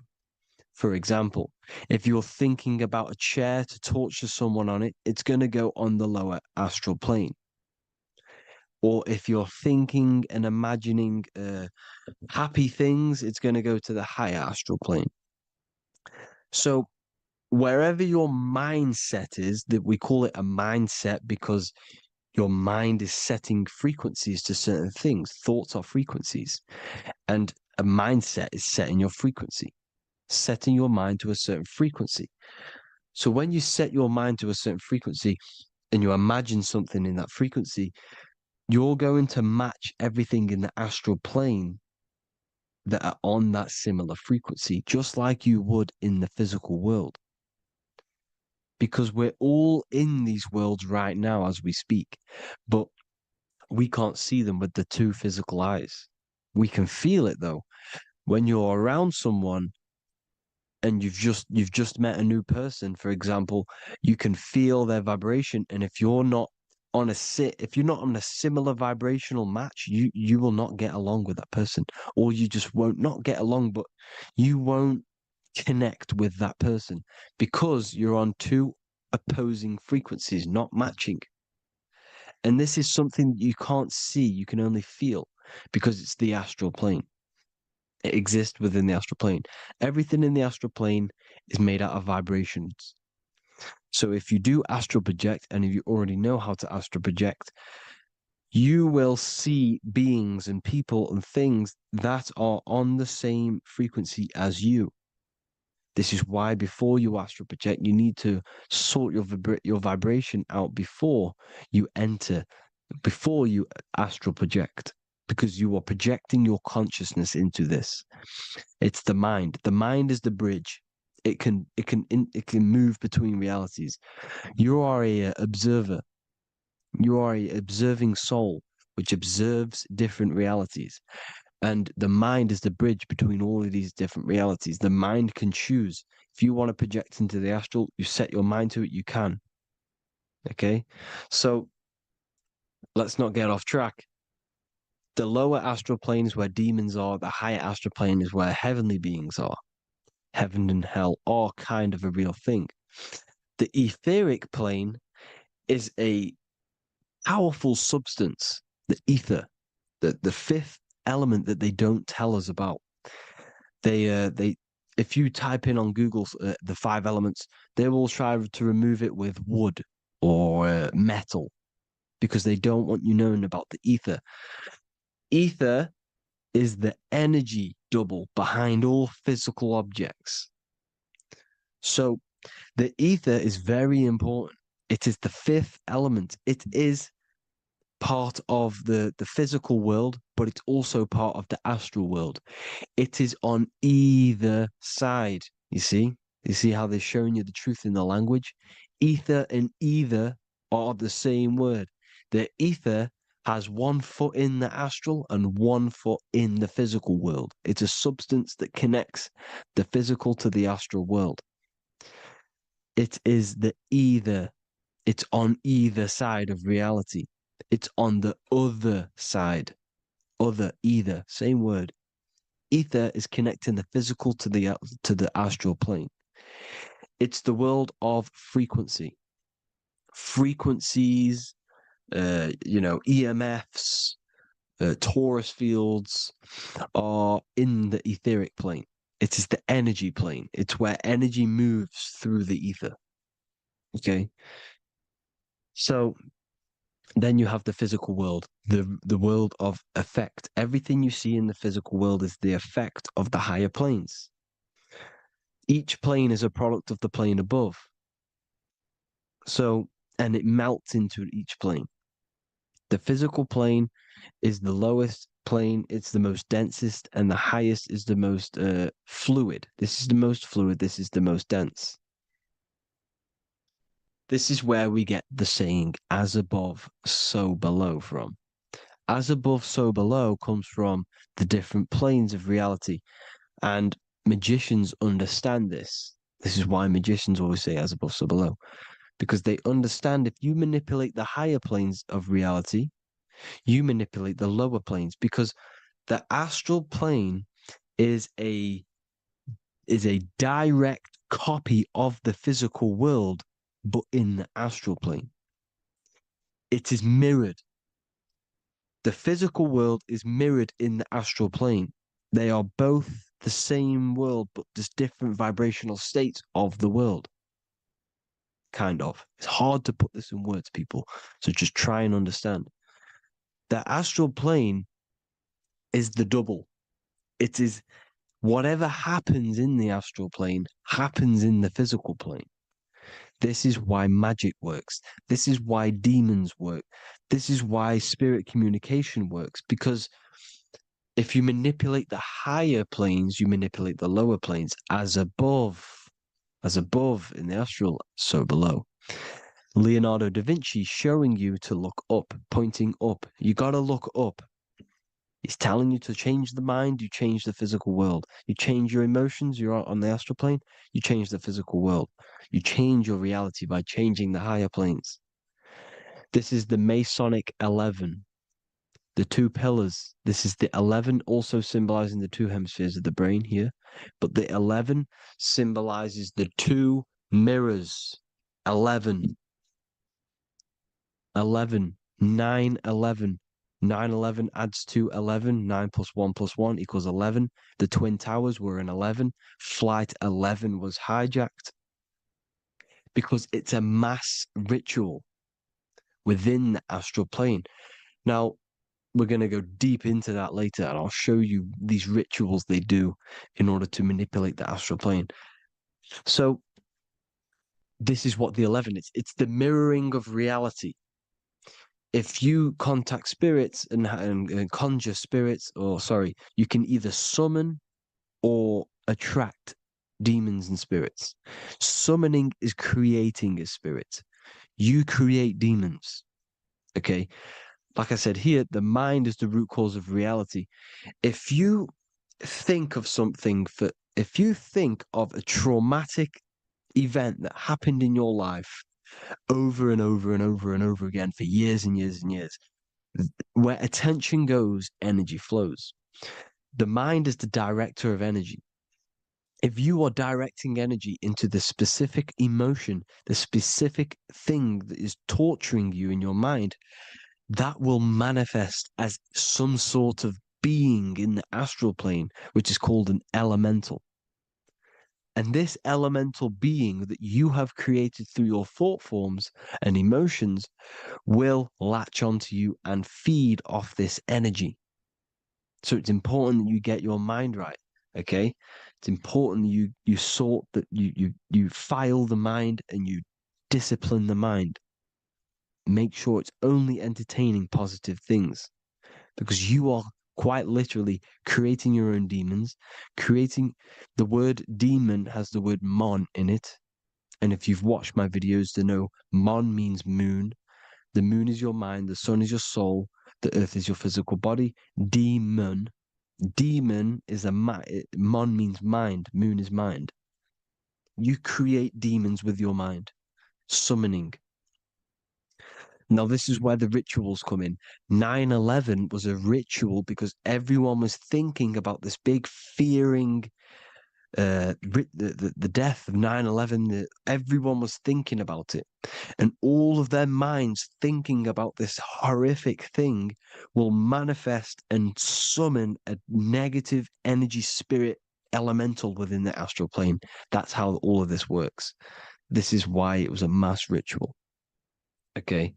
For example, if you're thinking about a chair to torture someone on it, it's going to go on the lower astral plane. Or if you're thinking and imagining happy things, it's going to go to the higher astral plane. So wherever your mindset is, that we call it a mindset because your mind is setting frequencies to certain things. Thoughts are frequencies. And a mindset is setting your frequency, setting your mind to a certain frequency. So when you set your mind to a certain frequency, and you imagine something in that frequency, you're going to match everything in the astral plane that are on that similar frequency, just like you would in the physical world. Because we're all in these worlds right now as we speak, but we can't see them with the two physical eyes. We can feel it though. When you're around someone and you've just met a new person, for example, you can feel their vibration, and if you're not on a similar vibrational match, you will not get along with that person, or you just won't not get along, but you won't connect with that person because you're on two opposing frequencies, not matching. And this is something that you can't see, you can only feel, because it's the astral plane. It exists within the astral plane. Everything in the astral plane is made out of vibrations. So if you do astral project, and if you already know how to astral project, you will see beings and people and things that are on the same frequency as you. This is why before you astral project, you need to sort your vibration out before you astral project, because you are projecting your consciousness into this. It's the mind. The mind is the bridge. It can move between realities. You are a observer. You are a observing soul which observes different realities. And the mind is the bridge between all of these different realities. The mind can choose. If you want to project into the astral, you set your mind to it, you can. Okay? So let's not get off track. The lower astral plane is where demons are. The higher astral plane is where heavenly beings are. Heaven and hell are kind of a real thing. The etheric plane is a powerful substance, the ether, the fifth element that they don't tell us about. If you type in on Google the 5 elements, they will try to remove it with wood or metal, because they don't want you knowing about the ether. Ether is the energy double behind all physical objects. So the ether is very important. It is the 5th element. It is part of the physical world, but it's also part of the astral world. It is on either side. You see how they're showing you the truth in the language? Ether and either are the same word. The ether has 1 foot in the astral and 1 foot in the physical world. It's a substance that connects the physical to the astral world. It is the either. It's on either side of reality. It's on the other side. Other, either, same word. Ether is connecting the physical to the astral plane. It's the world of frequency. Frequencies, EMFs, torus fields are in the etheric plane. It is the energy plane. It's where energy moves through the ether. Okay? So then you have the physical world, the world of effect. Everything you see in the physical world is the effect of the higher planes. Each plane is a product of the plane above. So, and it melts into each plane. The physical plane is the lowest plane, it's the most densest, and the highest is the most fluid. This is the most fluid, this is the most dense. This is where we get the saying, as above, so below from. As above, so below comes from the different planes of reality. And magicians understand this. This is why magicians always say as above, so below. Because they understand if you manipulate the higher planes of reality, you manipulate the lower planes. Because the astral plane is a direct copy of the physical world, but in the astral plane. It is mirrored. The physical world is mirrored in the astral plane. They are both the same world, but just different vibrational states of the world. Kind of. It's hard to put this in words, people. So just try and understand. The astral plane is the double. It is whatever happens in the astral plane happens in the physical plane. This is why magic works. This is why demons work. This is why spirit communication works. Because if you manipulate the higher planes, you manipulate the lower planes. As above in the astral, so below. Leonardo da Vinci showing you to look up, pointing up. You got to look up. He's telling you to change the mind, you change the physical world. You change your emotions, you're on the astral plane, you change the physical world. You change your reality by changing the higher planes. This is the Masonic 11, the two pillars. This is the 11 also symbolizing the two hemispheres of the brain here. But the 11 symbolizes the two mirrors. 11, 9, 11. 9, 11 adds to 11. 9 plus 1 plus 1 equals 11. The Twin Towers were in 11. Flight 11 was hijacked because it's a mass ritual within the astral plane. Now, we're going to go deep into that later, and I'll show you these rituals they do in order to manipulate the astral plane. So, this is what the 11 is. It's the mirroring of reality. If you contact spirits and conjure spirits, you can either summon or attract demons and spirits. Summoning is creating a spirit. You create demons. Okay? Like I said here, the mind is the root cause of reality. If you think of if you think of a traumatic event that happened in your life over and over and over and over again for years and years and years, where attention goes, energy flows. The mind is the director of energy. If you are directing energy into the specific emotion, the specific thing that is torturing you in your mind, that will manifest as some sort of being in the astral plane, which is called an elemental. And this elemental being that you have created through your thought forms and emotions will latch onto you and feed off this energy. So it's important that you get your mind right, okay? It's important that you sort that you file the mind and you discipline the mind. Make sure it's only entertaining positive things, because you are quite literally creating your own demons. The word demon has the word mon in it. And if you've watched my videos, to know mon means moon. The moon is your mind, the sun is your soul, the earth is your physical body. Demon is mon means mind, moon is mind. You create demons with your mind. Summoning. Now, this is where the rituals come in. 9/11 was a ritual because everyone was thinking about this big fearing, the death of 9/11. Everyone was thinking about it. And all of their minds thinking about this horrific thing will manifest and summon a negative energy spirit elemental within the astral plane. That's how all of this works. This is why it was a mass ritual. Okay,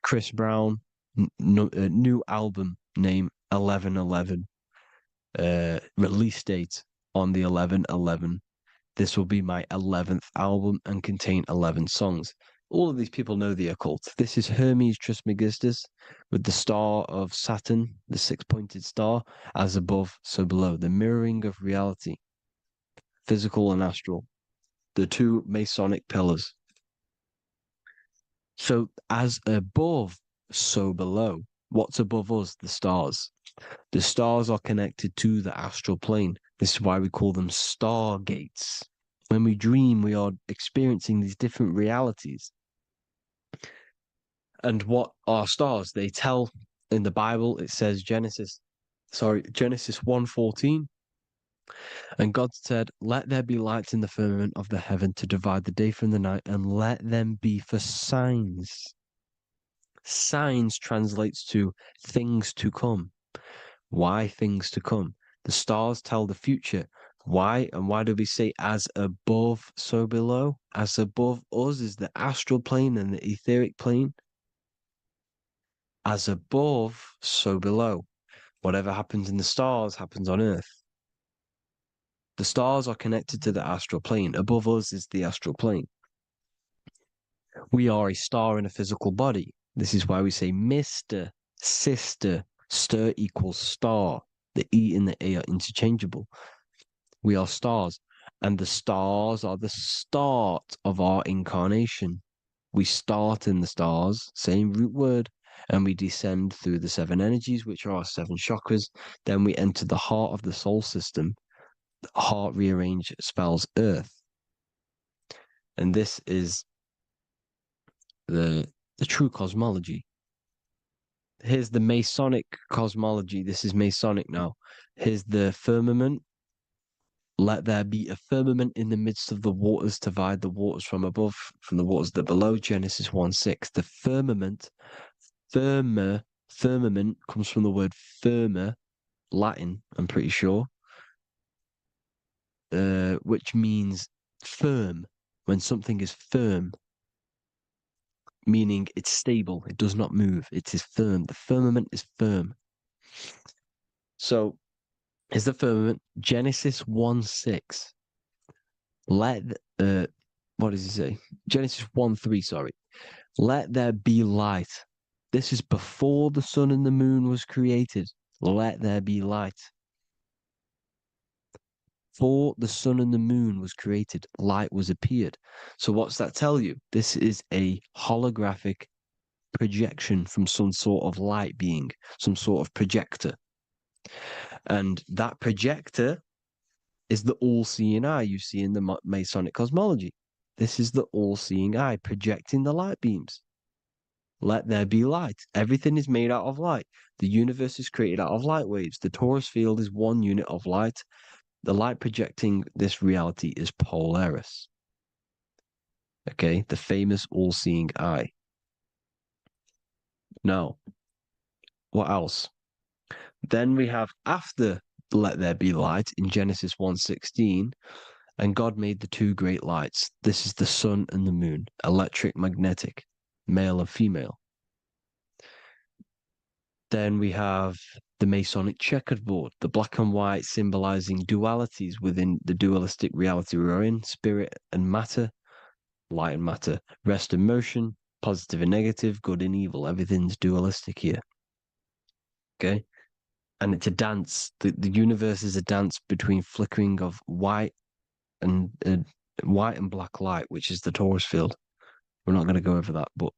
Chris Brown, new album name 11/11, release date on the 11/11. This will be my 11th album and contain 11 songs. All of these people know the occult. This is Hermes Trismegistus with the star of Saturn, the six-pointed star, as above, so below. The mirroring of reality, physical and astral, the two Masonic pillars. So as above, so below. What's above us? The stars. The stars are connected to the astral plane. This is why we call them stargates. When we dream, we are experiencing these different realities. And what are stars? They tell in the Bible, it says Genesis 1:14. And God said, "Let there be lights in the firmament of the heaven to divide the day from the night, and let them be for signs." Signs translates to things to come. Why things to come? The stars tell the future. Why? And why do we say as above, so below? As above us is the astral plane and the etheric plane. As above, so below. Whatever happens in the stars happens on Earth. The stars are connected to the astral plane. Above us is the astral plane. We are a star in a physical body. This is why we say Mr., sister, stir equals star. The E and the A are interchangeable. We are stars, and the stars are the start of our incarnation. We start in the stars, same root word, and we descend through the 7 energies, which are our 7 chakras. Then we enter the heart of the soul system. The heart rearranged spells earth. And this is the true cosmology. Here's the Masonic cosmology. This is Masonic now. Here's the firmament. Let there be a firmament in the midst of the waters to divide the waters from above, from the waters that below. Genesis 1:6. The firmament, firmament comes from the word firma, Latin, I'm pretty sure, which means firm. When something is firm, meaning it's stable, it does not move, it is firm. The firmament is firm. So, is the firmament Genesis 1:6. What does he say? Genesis 1:3, sorry. Let there be light. This is before the sun and the moon was created. Let there be light. Before the sun and the moon was created, light was appeared. So what's that tell you? This is a holographic projection from some sort of light being, some sort of projector. And that projector is the all-seeing eye you see in the Masonic cosmology. This is the all-seeing eye projecting the light beams. Let there be light. Everything is made out of light. The universe is created out of light waves. The torus field is one unit of light. The light projecting this reality is Polaris. Okay, the famous all-seeing eye. Now, what else? Then we have after let there be light in Genesis 1:16, and God made the 2 great lights. This is the sun and the moon, electric, magnetic, male and female. Then we have the Masonic checkered board, the black and white symbolizing dualities within the dualistic reality we're in, spirit and matter, light and matter, rest and motion, positive and negative, good and evil. Everything's dualistic here. Okay? And it's a dance. The universe is a dance between flickering of white and black light, which is the torus field. We're not going to go over that, but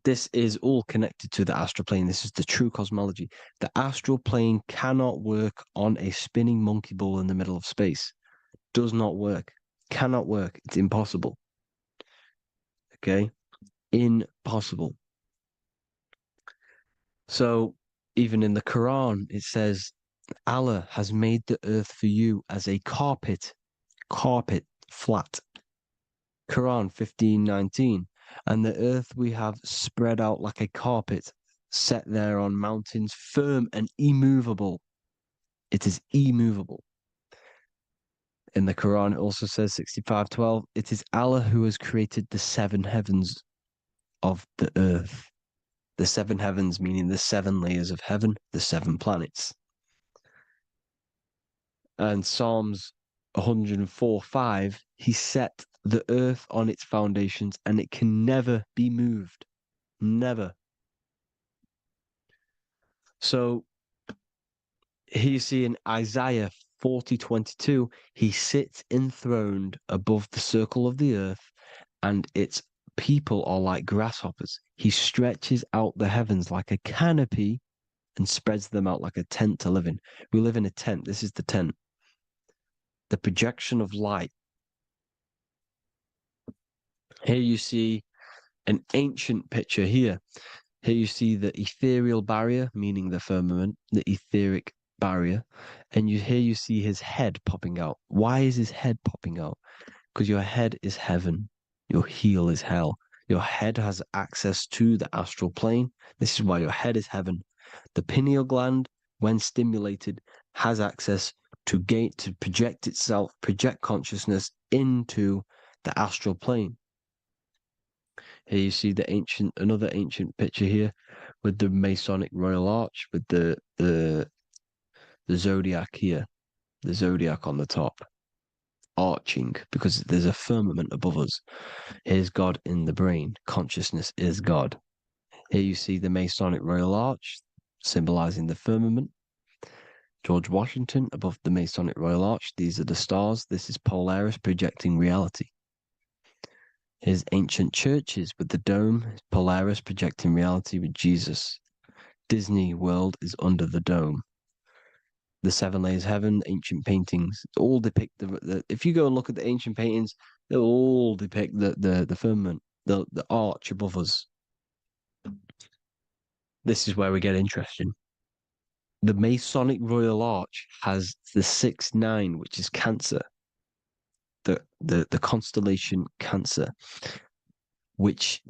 this is all connected to the astral plane. This is the true cosmology. The astral plane cannot work on a spinning monkey ball in the middle of space. Does not work. Cannot work. It's impossible. Okay? Impossible. So, even in the Quran, it says, Allah has made the earth for you as a carpet, flat. Quran 15:19. And the earth we have spread out like a carpet, set there on mountains, firm and immovable. It is immovable. In the Quran, it also says 65:12, it is Allah who has created the 7 heavens of the earth. The 7 heavens, meaning the 7 layers of heaven, the 7 planets. And Psalms 104:5, he set the earth on its foundations and it can never be moved. Never. So here you see in Isaiah 40:22, he sits enthroned above the circle of the earth and its people are like grasshoppers. He stretches out the heavens like a canopy and spreads them out like a tent to live in. We live in a tent. This is the tent. The projection of light. Here you see an ancient picture here. Here you see the ethereal barrier, meaning the firmament, the etheric barrier. And here you see his head popping out. Why is his head popping out? Because your head is heaven. Your heel is hell. Your head has access to the astral plane. This is why your head is heaven. The pineal gland, when stimulated, has access to project itself, project consciousness into the astral plane. Here you see another ancient picture here with the Masonic Royal Arch, with the Zodiac here, the Zodiac on the top. arching because there's a firmament above us. Here's God in the brain. Consciousness is God. Here you see the Masonic Royal Arch, symbolizing the firmament. George Washington above the Masonic Royal Arch. These are the stars. This is Polaris projecting reality. Here's ancient churches with the dome. Polaris projecting reality with Jesus. Disney World is under the dome. The seven layers of heaven, ancient paintings, all depict the if you go and look at the ancient paintings, they'll all depict the firmament, the arch above us. This is where we get interesting. The Masonic Royal Arch has the 6-9, which is Cancer. The constellation Cancer, which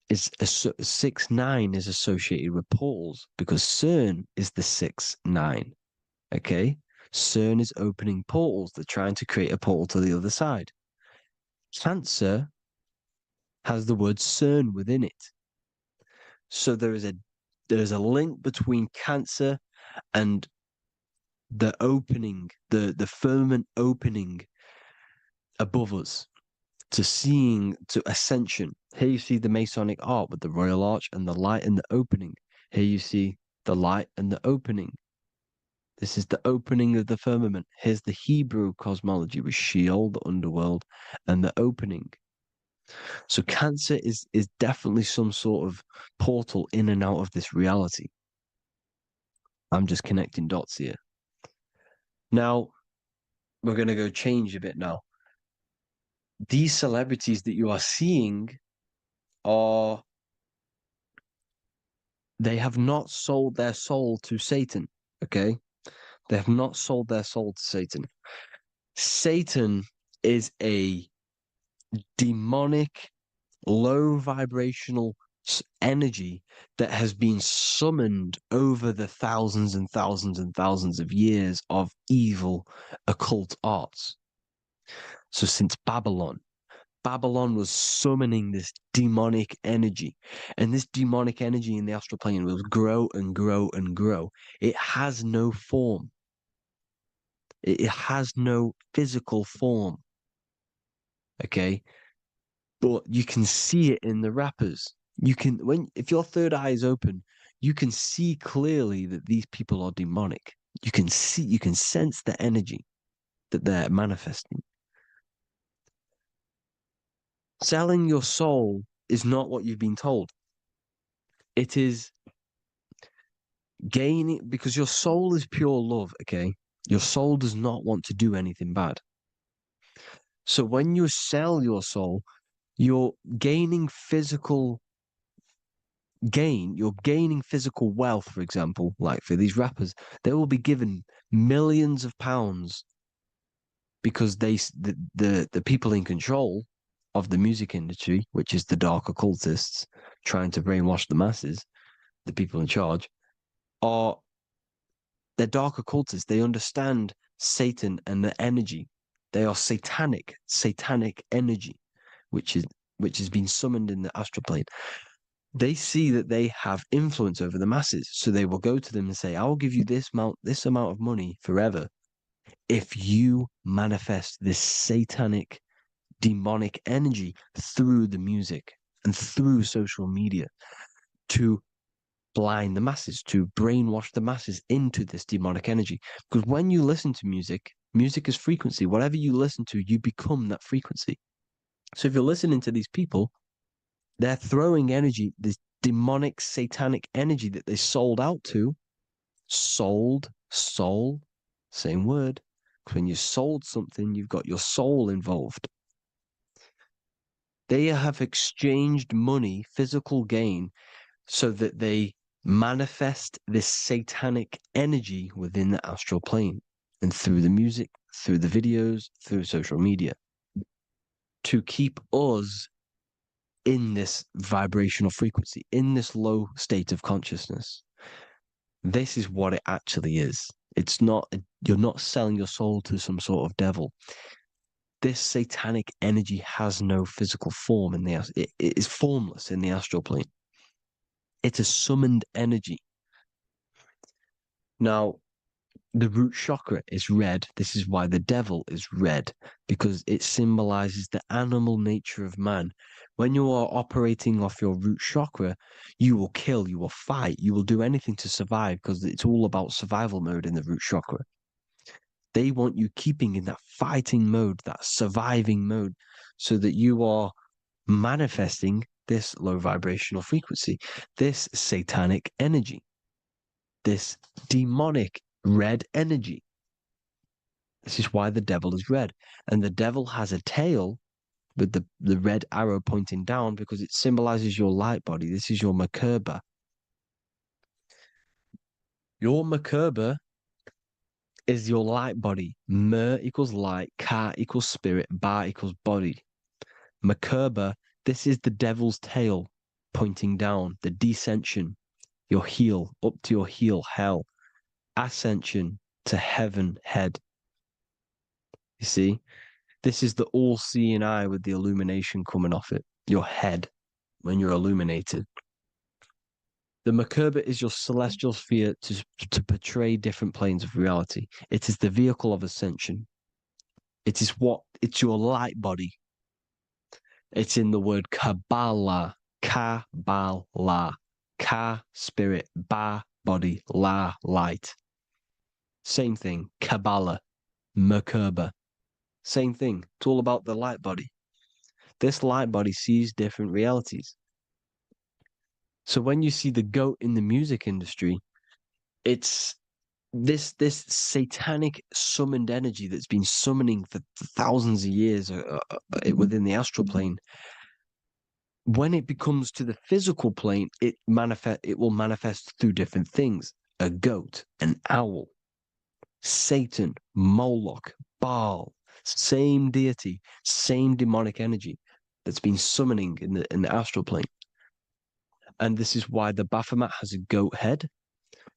is 6-9 is associated with portals because CERN is the 6-9. Okay, CERN is opening portals. They're trying to create a portal to the other side. Cancer has the word CERN within it, so there is a link between Cancer and the opening, the firmament opening above us to Ascension. Here you see the Masonic art with the Royal Arch and the light and the opening. Here you see the light and the opening. This is the opening of the firmament. Here's the Hebrew cosmology with Sheol, the underworld, and the opening. So Cancer is definitely some sort of portal in and out of this reality. I'm just connecting dots here. Now, we're going to go change a bit now. These celebrities that you are seeing they have not sold their soul to Satan, okay? They have not sold their soul to Satan. Satan is a demonic, low vibrational energy that has been summoned over the thousands and thousands and thousands of years of evil occult arts. So since Babylon was summoning this demonic energy, and this demonic energy in the astral plane will grow and grow and grow. It has no form. It has no physical form. Okay? But you can see it in the rappers. If your third eye is open, you can see clearly that these people are demonic. You can sense the energy that they're manifesting. Selling your soul is not what you've been told. It is gaining, because your soul is pure love, okay? Your soul does not want to do anything bad. So when you sell your soul, you're gaining physical gain, you're gaining physical wealth, for example, like for these rappers, they will be given millions of pounds because the people in control of the music industry, which is the dark occultists trying to brainwash the masses, the people in charge, they're dark occultists. They understand Satan and the energy. They are satanic energy, which has been summoned in the astral plane. They see that they have influence over the masses, so they will go to them and say, "I will give you this amount of money forever if you manifest this satanic, demonic energy through the music and through social media to blind the masses, to brainwash the masses into this demonic energy." Because when you listen to music is frequency. Whatever you listen to, you become that frequency. So if you're listening to these people, they're throwing energy, this demonic, satanic energy that they sold out to. Sold, soul, same word. When you sold something, you've got your soul involved. They have exchanged money, physical gain, so that they manifest this satanic energy within the astral plane and through the music, through the videos, through social media to keep us in this vibrational frequency, in this low state of consciousness. This is what it actually is. It's not, you're not selling your soul to some sort of devil. This satanic energy has no physical form it is formless in the astral plane. It's a summoned energy. Now, The root chakra is red. This is why the devil is red, because it symbolizes the animal nature of man. When you are operating off your root chakra, you will kill, you will fight, you will do anything to survive, because it's all about survival mode in the root chakra. They want you keeping in that fighting mode, that surviving mode, so that you are manifesting this low vibrational frequency, this satanic energy, this demonic red energy. This is why the devil is red. And the devil has a tail with the red arrow pointing down, because it symbolizes your light body. This is your Merkaba. Your Merkaba is your light body. Mer equals light, Ka equals spirit, Ba equals body. Merkaba, this is the devil's tail pointing down, the descension, your heel, up to your heel, hell. Ascension, to heaven, head. You see, this is the all-seeing eye with the illumination coming off it, your head, when you're illuminated. The Merkaba is your celestial sphere to portray different planes of reality. It is the vehicle of ascension. It's your light body. It's in the word Kabbalah, Kabbalah, Ka, spirit, Ba, body, La, light. Same thing, Kabbalah, Merkaba. Same thing. It's all about the light body. This light body sees different realities. So when you see the goat in the music industry, it's this satanic summoned energy that's been summoning for thousands of years within the astral plane. When it becomes to the physical plane, it will manifest through different things. A goat, an owl, Satan, Moloch, Baal, same deity, same demonic energy that's been summoning in the astral plane. And this is why the Baphomet has a goat head.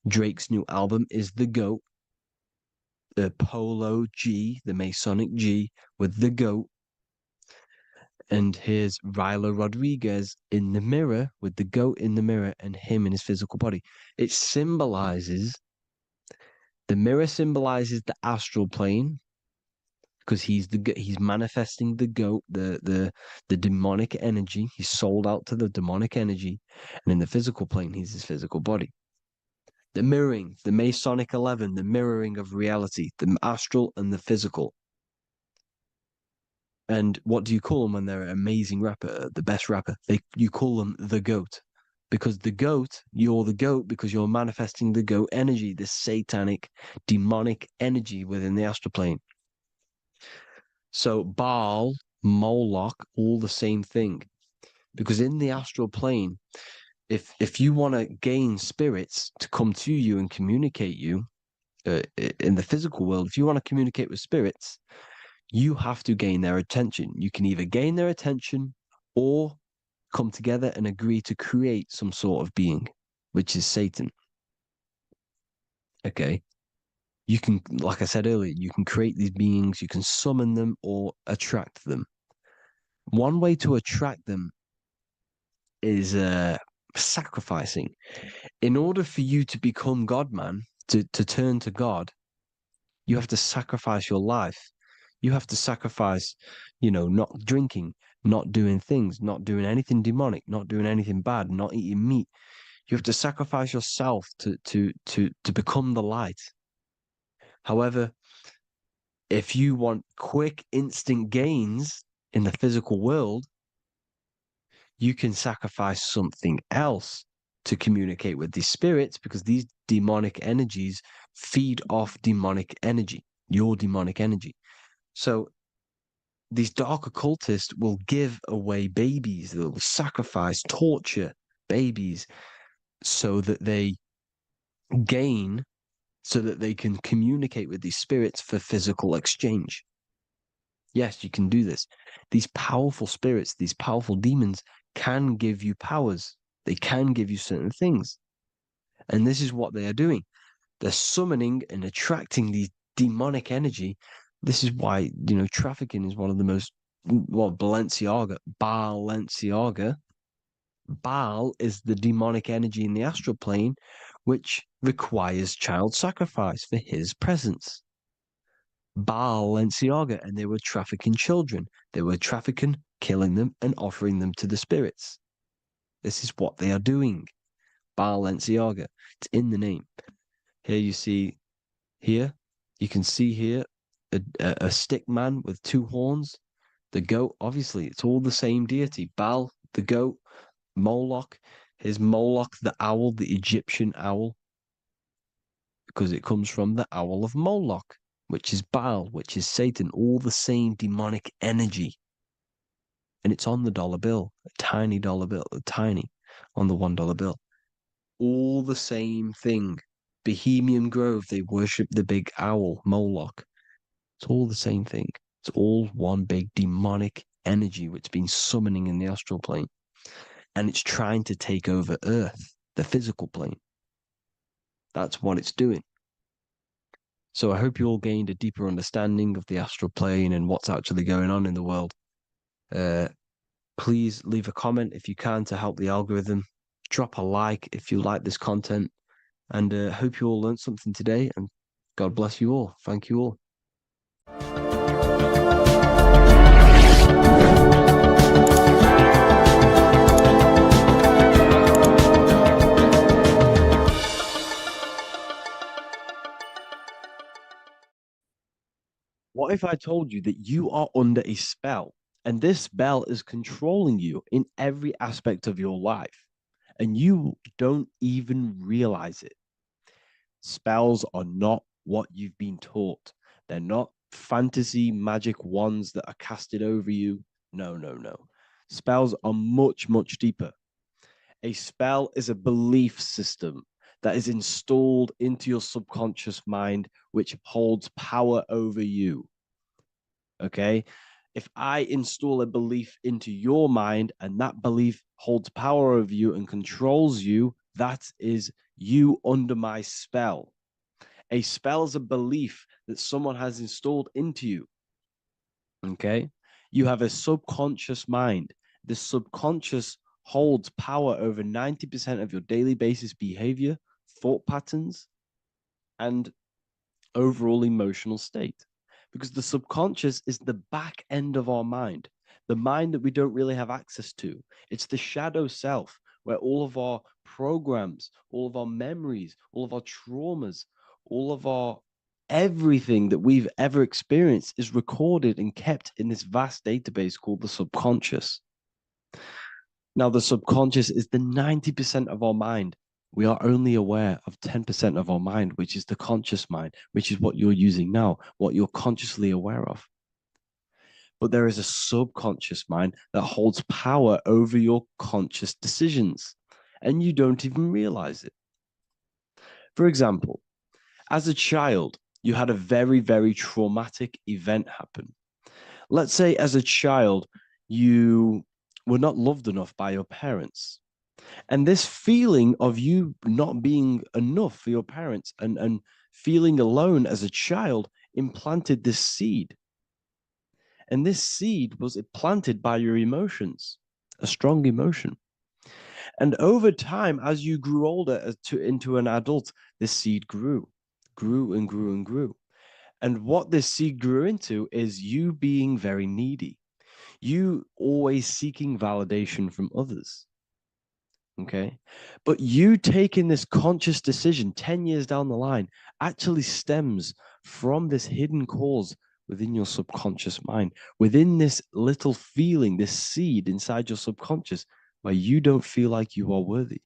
Drake's new album is the goat. The Polo G, the Masonic G, with the goat. And here's Ryla Rodriguez in the mirror, with the goat in the mirror and him in his physical body. It symbolizes, the mirror symbolizes the astral plane, because he's manifesting the goat, the demonic energy. He's sold out to the demonic energy, and in the physical plane, he's his physical body. The mirroring, the Masonic 11, the mirroring of reality, the astral and the physical. And what do you call them when they're an amazing rapper, the best rapper? You call them the goat, because the goat, you're the goat because you're manifesting the goat energy, the satanic, demonic energy within the astral plane. So Baal, Moloch, all the same thing. Because in the astral plane, if you want to gain spirits to come to you and communicate you in the physical world, if you want to communicate with spirits, you have to gain their attention. You can either gain their attention or come together and agree to create some sort of being, which is Satan. Okay. You can, like I said earlier, you can create these beings, you can summon them or attract them. One way to attract them is sacrificing. In order for you to become God, man, to turn to God, you have to sacrifice your life. You have to sacrifice, not drinking, not doing things, not doing anything demonic, not doing anything bad, not eating meat. You have to sacrifice yourself to become the light. However, if you want quick, instant gains in the physical world, you can sacrifice something else to communicate with these spirits, because these demonic energies feed off demonic energy, your demonic energy. So these dark occultists will give away babies, they'll sacrifice, torture babies so that they gain, so that they can communicate with these spirits for physical exchange. Yes, you can do this. These powerful spirits, these powerful demons can give you powers. They can give you certain things. And this is what they are doing. They're summoning and attracting these demonic energy. This is why, trafficking is one of the most, Balenciaga. Baal is the demonic energy in the astral plane, which requires child sacrifice for his presence. Balenciaga, and they were trafficking children. They were trafficking, killing them, and offering them to the spirits. This is what they are doing. Balenciaga. It's in the name. Here you see, here, you can see here a stick man with two horns. The goat, obviously, it's all the same deity. Baal, the goat, Moloch, his Moloch, the owl, the Egyptian owl, because it comes from the owl of Moloch, which is Baal, which is Satan, all the same demonic energy. And it's on the dollar bill, a tiny dollar bill, tiny, on the $1 bill. All the same thing. Bohemian Grove, they worship the big owl, Moloch. It's all the same thing. It's all one big demonic energy which has been summoning in the astral plane. And it's trying to take over Earth, the physical plane. That's what it's doing. So I hope you all gained a deeper understanding of the astral plane and what's actually going on in the world. Please leave a comment if you can to help the algorithm. Drop a like if you like this content. And hope you all learned something today. And God bless you all. Thank you all. What if I told you that you are under a spell, and this spell is controlling you in every aspect of your life, and you don't even realize it? Spells are not what you've been taught. They're not fantasy magic wands that are casted over you. No, no, no. Spells are much, much deeper. A spell is a belief system that is installed into your subconscious mind, which holds power over you. Okay? If I install a belief into your mind and that belief holds power over you and controls you, that is you under my spell. A spell is a belief that someone has installed into you. Okay? You have a subconscious mind. The subconscious holds power over 90% of your daily basis behavior, thought patterns, and overall emotional state. Because the subconscious is the back end of our mind, the mind that we don't really have access to. It's the shadow self, where all of our programs, all of our memories, all of our traumas, all of our everything that we've ever experienced is recorded and kept in this vast database called the subconscious. Now, the subconscious is the 90% of our mind. We are only aware of 10% of our mind, which is the conscious mind, which is what you're using now, what you're consciously aware of. But there is a subconscious mind that holds power over your conscious decisions, and you don't even realize it. For example, as a child, you had a very, very traumatic event happen. Let's say as a child, you were not loved enough by your parents. And this feeling of you not being enough for your parents and feeling alone as a child implanted this seed. And this seed was planted by your emotions, a strong emotion. And over time, as you grew older into an adult, this seed grew and grew and grew. And what this seed grew into is you being very needy. You always seeking validation from others. Okay. But you taking this conscious decision 10 years down the line actually stems from this hidden cause within your subconscious mind, within this little feeling, this seed inside your subconscious where you don't feel like you are worthy.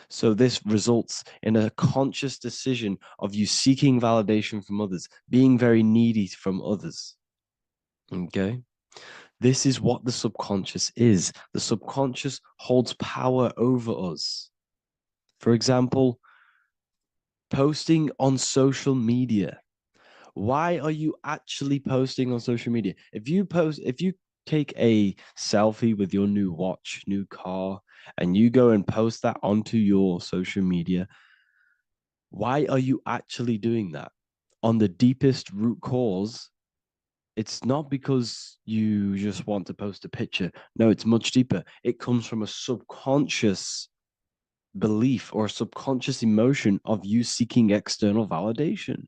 So this results in a conscious decision of you seeking validation from others, being very needy from others. Okay. This is what the subconscious is. The subconscious holds power over us. For example, posting on social media. Why are you actually posting on social media? If you take a selfie with your new watch, new car, and you go and post that onto your social media, why are you actually doing that? On the deepest root cause, it's not because you just want to post a picture. No, it's much deeper. It comes from a subconscious belief or a subconscious emotion of you seeking external validation,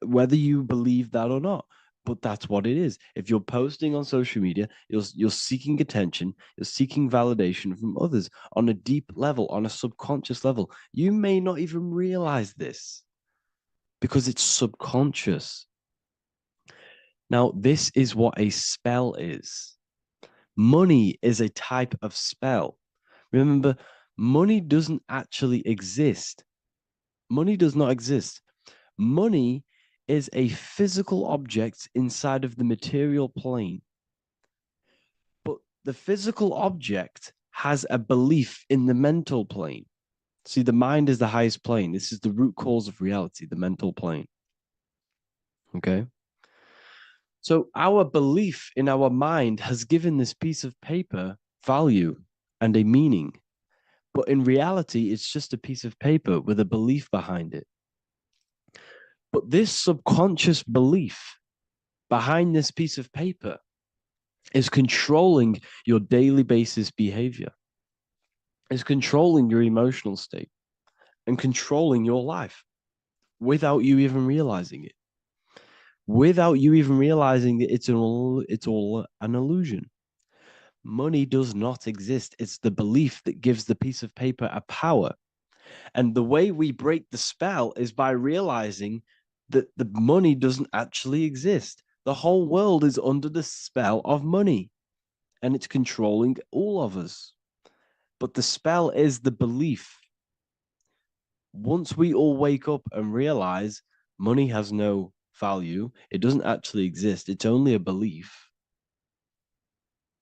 whether you believe that or not. But that's what it is. If you're posting on social media, you're seeking attention, you're seeking validation from others on a deep level, on a subconscious level. You may not even realize this because it's subconscious. Now, this is what a spell is. Money is a type of spell. Remember, money doesn't actually exist. Money does not exist. Money is a physical object inside of the material plane. But the physical object has a belief in the mental plane. See, the mind is the highest plane. This is the root cause of reality, the mental plane. Okay? So our belief in our mind has given this piece of paper value and a meaning. But in reality, it's just a piece of paper with a belief behind it. But this subconscious belief behind this piece of paper is controlling your daily basis behavior, is controlling your emotional state and controlling your life without you even realizing it. Without you even realizing that it's all an illusion. Money does not exist. It's the belief that gives the piece of paper a power. And the way we break the spell is by realizing that the money doesn't actually exist. The whole world is under the spell of money, and it's controlling all of us. But the spell is the belief. Once we all wake up and realize money has no value, it doesn't actually exist, it's only a belief.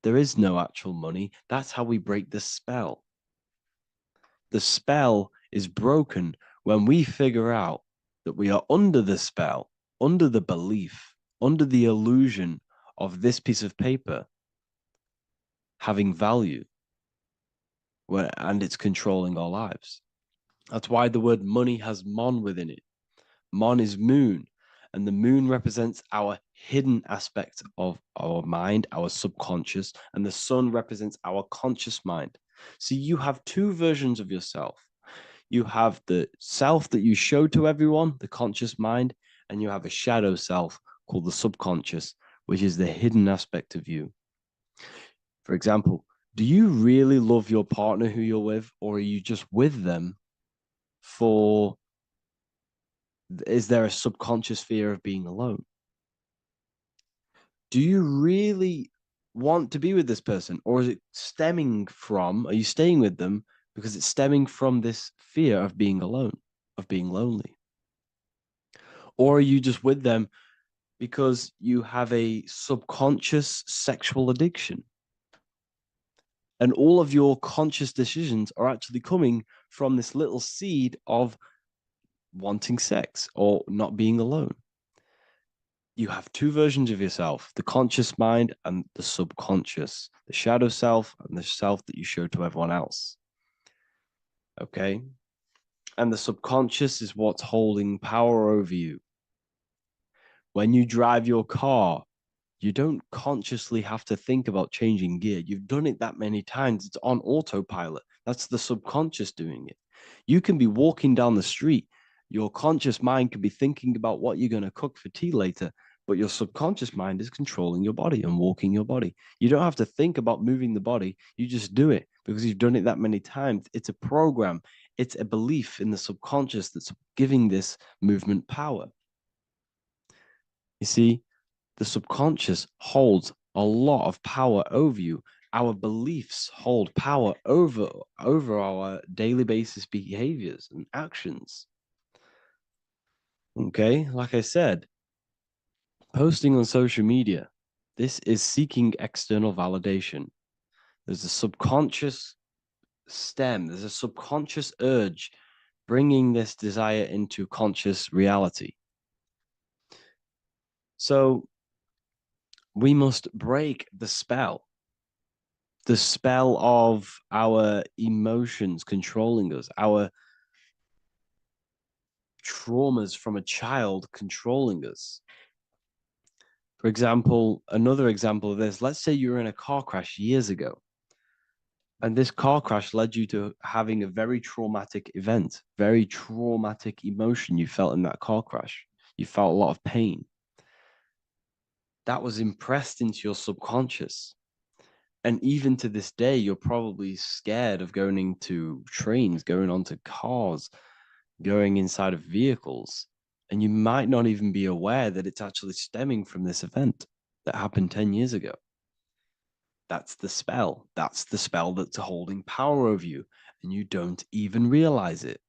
There is no actual money. That's how we break the spell. The spell is broken when we figure out that we are under the spell, under the belief, under the illusion of this piece of paper having value, and it's controlling our lives. That's why the word money has mon within it. Mon is moon, and the moon represents our hidden aspect of our mind, our subconscious, and the sun represents our conscious mind. So you have two versions of yourself. You have the self that you show to everyone, the conscious mind, and you have a shadow self called the subconscious, which is the hidden aspect of you. For example, do you really love your partner who you're with, or are you just with them is there a subconscious fear of being alone? Do you really want to be with this person, or is it stemming from, are you staying with them because it's stemming from this fear of being alone, of being lonely? Or are you just with them because you have a subconscious sexual addiction? And all of your conscious decisions are actually coming from this little seed of wanting sex or not being alone. You have two versions of yourself, the conscious mind and the subconscious, the shadow self and the self that you show to everyone else. Okay? And the subconscious is what's holding power over you. When you drive your car, you don't consciously have to think about changing gear. You've done it that many times. It's on autopilot. That's the subconscious doing it. You can be walking down the street. Your conscious mind can be thinking about what you're going to cook for tea later, but your subconscious mind is controlling your body and walking your body. You don't have to think about moving the body. You just do it because you've done it that many times. It's a program. It's a belief in the subconscious that's giving this movement power. You see, the subconscious holds a lot of power over you. Our beliefs hold power over our daily basis behaviors and actions. Okay, like I said, posting on social media, this is seeking external validation. There's a subconscious stem, there's a subconscious urge bringing this desire into conscious reality. So we must break the spell of our emotions controlling us, our traumas from a child controlling us. For example, another example of this, let's say you were in a car crash years ago And this car crash led you to having a very traumatic event, very traumatic emotion you felt in that car crash. You felt a lot of pain. That was impressed into your subconscious. And even to this day, you're probably scared of going into trains, going onto cars, going inside of vehicles. And you might not even be aware that it's actually stemming from this event that happened 10 years ago. That's the spell. That's the spell that's holding power over you, and you don't even realize it.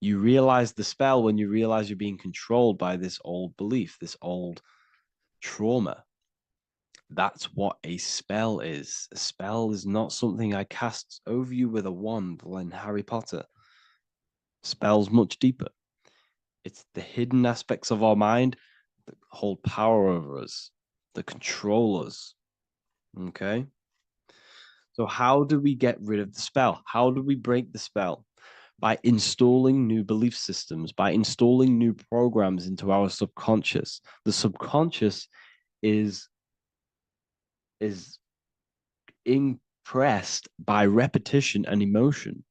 You realize the spell when you realize you're being controlled by this old belief, this old trauma. That's what a spell is. A spell is not something I cast over you with a wand like Harry Potter. Spell's much deeper. It's the hidden aspects of our mind that hold power over us, that control us. Okay? So how do we get rid of the spell? How do we break the spell? By installing new belief systems, by installing new programs into our subconscious. The subconscious is impressed by repetition and emotion.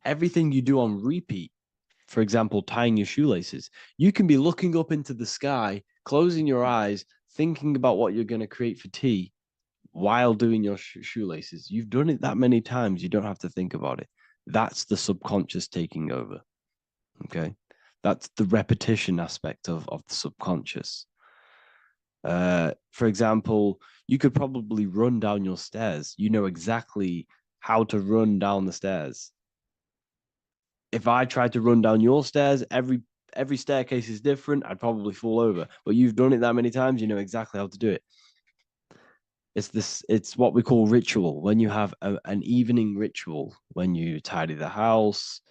Everything you do on repeat, for example, tying your shoelaces, you can be looking up into the sky, closing your eyes, thinking about what you're going to create for tea while doing your shoelaces. You've done it that many times, you don't have to think about it. That's the subconscious taking over. Okay. That's the repetition aspect of the subconscious. For example, you could probably run down your stairs. You know exactly how to run down the stairs. If I tried to run down your stairs, every staircase is different. I'd probably fall over. But you've done it that many times, you know exactly how to do it. It's what we call ritual. When you have an evening ritual, when you tidy the house,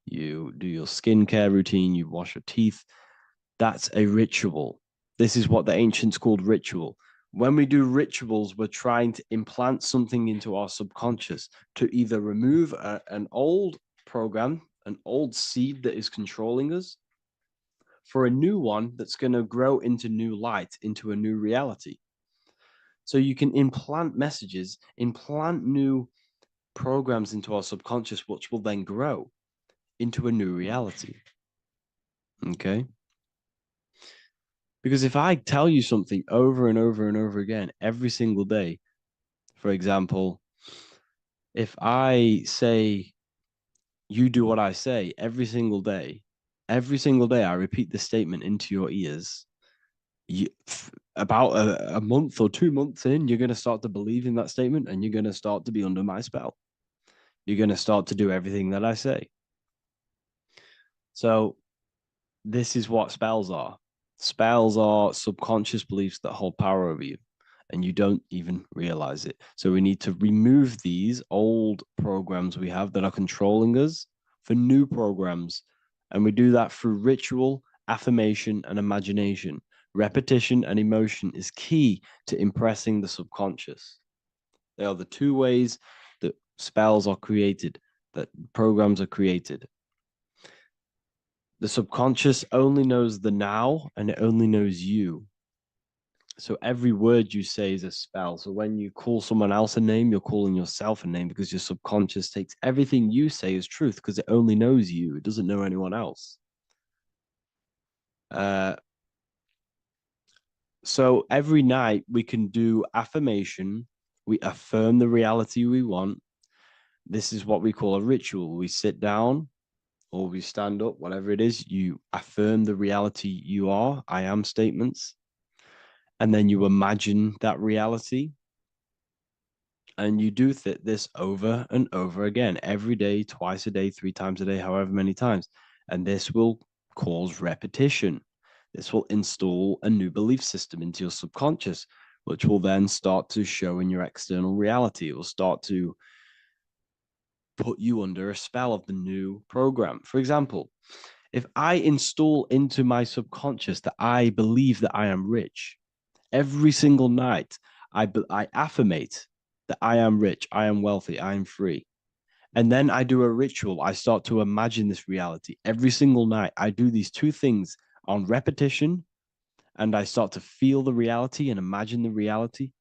you do your skincare routine, you wash your teeth, that's a ritual. This is what the ancients called ritual. When we do rituals, we're trying to implant something into our subconscious to either remove an old program, an old seed that is controlling us, for a new one that's going to grow into new light, into a new reality. So you can implant messages, implant new programs into our subconscious, which will then grow into a new reality. Okay? Because if I tell you something over and over and over again every single day, for example, if I say, you do what I say every single day I repeat this statement into your ears, about a month or 2 months in, you're going to start to believe in that statement and you're going to start to be under my spell. You're going to start to do everything that I say. So this is what spells are. Spells are subconscious beliefs that hold power over you and you don't even realize it. So we need to remove these old programs we have that are controlling us for new programs. And we do that through ritual, affirmation, and imagination. Repetition and emotion is key to impressing the subconscious. They are the two ways that spells are created, that programs are created. The subconscious only knows the now and it only knows you. So every word you say is a spell. So when you call someone else a name, you're calling yourself a name because your subconscious takes everything you say as truth because it only knows you. It doesn't know anyone else. So every night we can do affirmation. We affirm the reality we want. This is what we call a ritual. We sit down or we stand up, whatever it is. You affirm the reality you are, I am statements. And then you imagine that reality. And you do this over and over again, every day, twice a day, 3 times a day, however many times. And this will cause repetition. This will install a new belief system into your subconscious, which will then start to show in your external reality. It will start to put you under a spell of the new program. For example, if I install into my subconscious that I believe that I am rich, every single night I affirmate that I am rich, I am wealthy, I am free. And then I do a ritual. I start to imagine this reality. Every single night, I do these two things on repetition, and I start to feel the reality and imagine the reality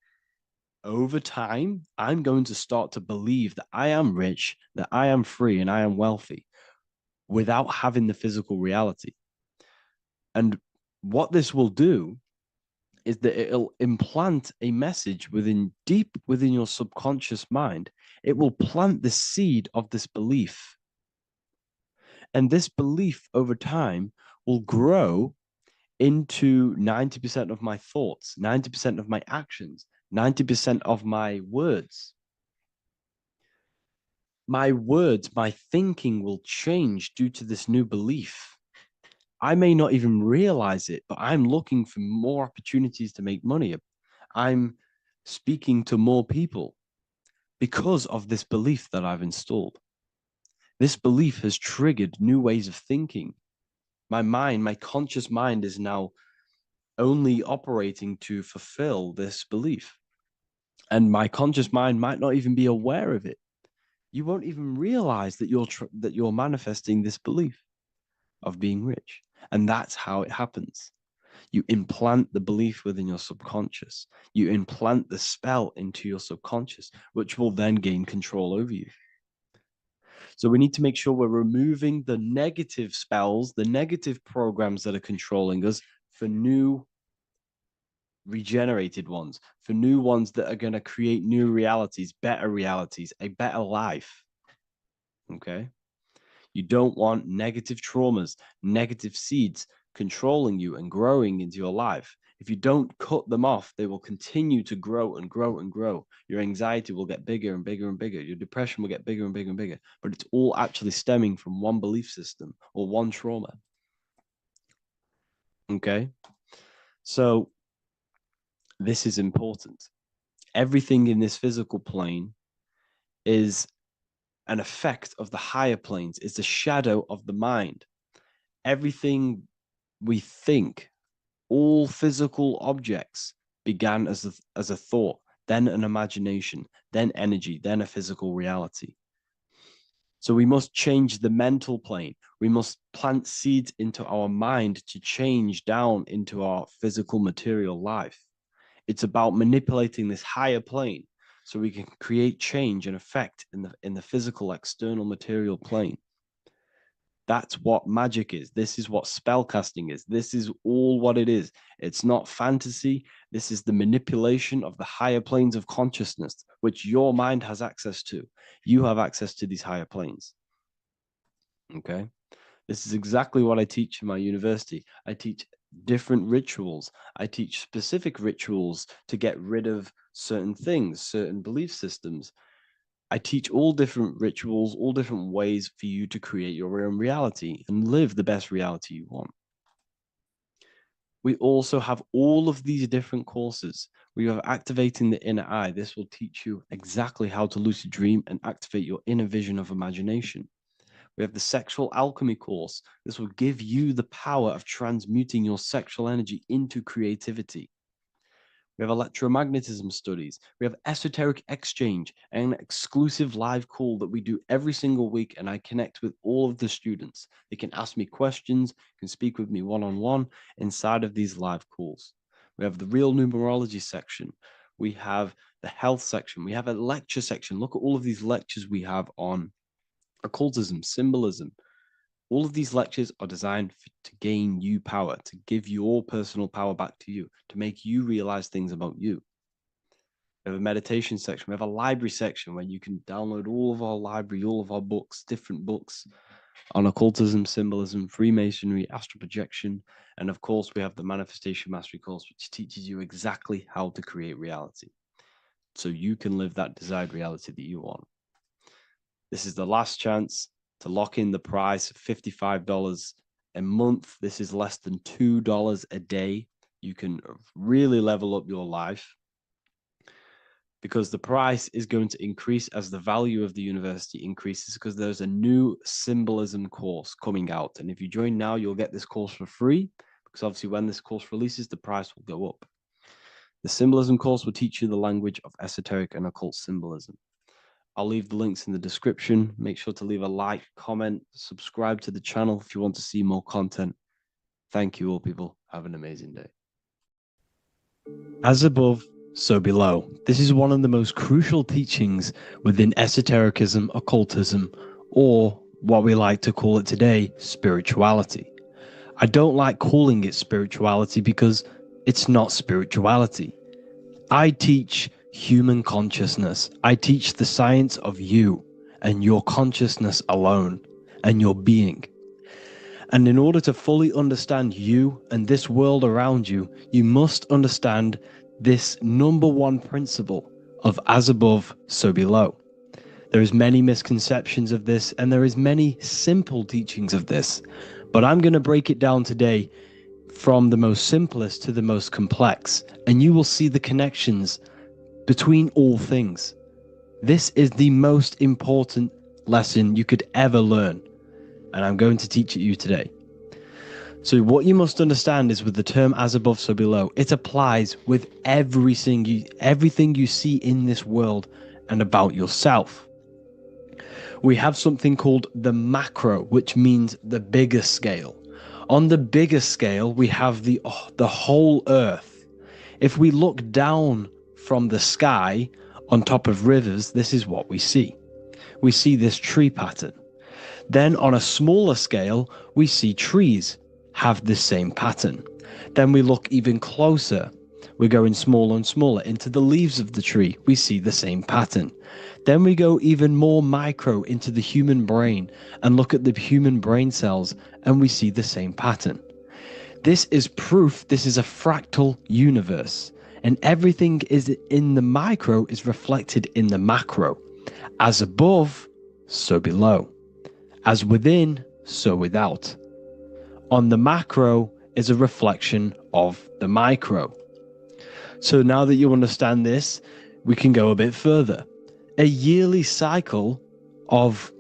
over time, I'm going to start to believe that I am rich, that I am free, and I am wealthy without having the physical reality. And what this will do is that it'll implant a message deep within your subconscious mind. It will plant the seed of this belief. And this belief over time will grow into 90% of my thoughts, 90% of my actions, 90% of my words. My words, my thinking will change due to this new belief. I may not even realize it, but I'm looking for more opportunities to make money. I'm speaking to more people because of this belief that I've installed. This belief has triggered new ways of thinking. My mind, my conscious mind is now only operating to fulfill this belief. And my conscious mind might not even be aware of it. You won't even realize that you're manifesting this belief of being rich. And that's how it happens. You implant the belief within your subconscious. You implant the spell into your subconscious, which will then gain control over you. So we need to make sure we're removing the negative spells, the negative programs that are controlling us, for new regenerated ones, for new ones that are going to create new realities, a better life. Okay? You don't want negative traumas, negative seeds controlling you and growing into your life. If you don't cut them off, they will continue to grow and grow and grow. Your anxiety will get bigger and bigger and bigger. Your depression will get bigger and bigger and bigger. But it's all actually stemming from one belief system or one trauma. Okay? So this is important. Everything in this physical plane is an effect of the higher planes. It's a shadow of the mind. Everything we think, all physical objects began as a thought, then an imagination, then energy, then a physical reality. So we must change the mental plane. We must plant seeds into our mind to change down into our physical material life. It's about manipulating this higher plane so we can create change and effect in the physical external material plane. That's what magic is. This is what spellcasting is. This is all what it is. It's not fantasy. This is the manipulation of the higher planes of consciousness, which your mind has access to. You have access to these higher planes. Okay? This is exactly what I teach in my university. I teach different rituals. I teach specific rituals to get rid of certain things, certain belief systems. I teach all different rituals, all different ways for you to create your own reality and live the best reality you want. We also have all of these different courses. We have Activating the Inner Eye. This will teach you exactly how to lucid dream and activate your inner vision of imagination. We have the Sexual Alchemy course. This will give you the power of transmuting your sexual energy into creativity. We have electromagnetism studies. We have esoteric exchange, an exclusive live call that we do every single week, and I connect with all of the students. They can ask me questions, can speak with me one-on-one inside of these live calls. We have the real numerology section. We have the health section. We have a lecture section. Look at all of these lectures we have on occultism, symbolism. All of these lectures are designed to gain you power, to give your personal power back to you, to make you realize things about you. We have a meditation section. We have a library section where you can download all of our library, all of our books, different books on occultism, symbolism, Freemasonry, astral projection. And of course, we have the Manifestation Mastery course, which teaches you exactly how to create reality so you can live that desired reality that you want. This is the last chance to lock in the price of $55 a month. This is less than $2 a day. You can really level up your life because the price is going to increase as the value of the university increases, because there's a new symbolism course coming out. And if you join now, you'll get this course for free, because obviously when this course releases, the price will go up. The symbolism course will teach you the language of esoteric and occult symbolism. I'll leave the links in the description. Make sure to leave a like, comment, subscribe to the channel if you want to see more content. Thank you all, people. Have an amazing day. As above, so below. This is one of the most crucial teachings within esotericism, occultism, or what we like to call it today, spirituality. I don't like calling it spirituality because it's not spirituality. I teach human consciousness. I teach the science of you and your consciousness alone and your being. And in order to fully understand you and this world around you, you must understand this number one principle of as above, so below. There is many misconceptions of this, and there is many simple teachings of this, but I'm going to break it down today from the most simplest to the most complex, and you will see the connections between all things. This is the most important lesson you could ever learn, and I'm going to teach it you today. So what you must understand is with the term as above, so below, it applies with everything you see in this world and about yourself. We have something called the macro, which means the bigger scale. On the bigger scale, we have the whole earth. If we look down from the sky on top of rivers, this is what we see. We see this tree pattern. Then on a smaller scale, we see trees have the same pattern. Then we look even closer. We're going smaller and smaller into the leaves of the tree. We see the same pattern. Then we go even more micro into the human brain and look at the human brain cells, and we see the same pattern. This is proof this is a fractal universe, and everything is in the micro is reflected in the macro. As above, so below. As within, so without. On the macro is a reflection of the micro. So now that you understand this, we can go a bit further. A yearly cycle of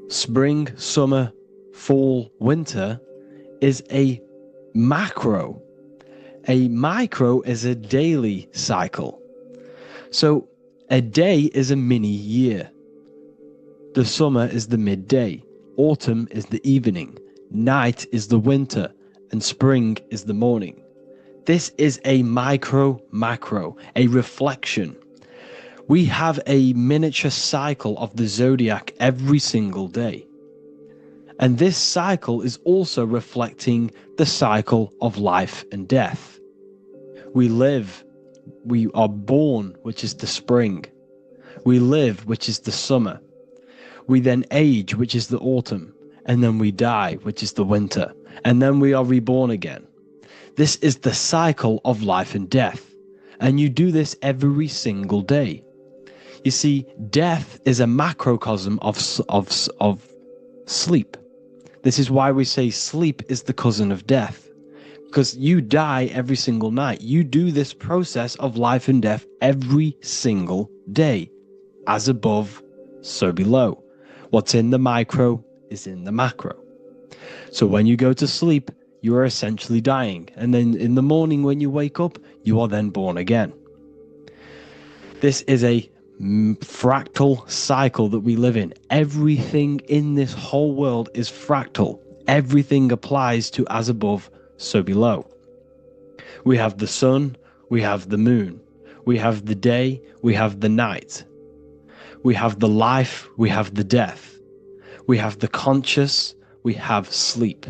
spring, summer, fall, winter is a macro. A micro is a daily cycle. So a day is a mini year. The summer is the midday. Autumn is the evening. Night is the winter, and spring is the morning. This is a macro, a reflection. We have a miniature cycle of the Zodiac every single day. And this cycle is also reflecting the cycle of life and death. We live, we are born, which is the spring. We live, which is the summer. We then age, which is the autumn. And then we die, which is the winter, and then we are reborn again. This is the cycle of life and death, and you do this every single day. You see, death is a macrocosm of sleep. This is why we say sleep is the cousin of death, because you die every single night. You do this process of life and death every single day. As above, so below. What's in the micro is in the macro. So when you go to sleep, you are essentially dying. And then in the morning when you wake up, you are then born again. This is a fractal cycle that we live in. Everything in this whole world is fractal. Everything applies to as above, so below. We have the sun, we have the moon, we have the day, we have the night. We have the life, we have the death. We have the conscious, we have sleep.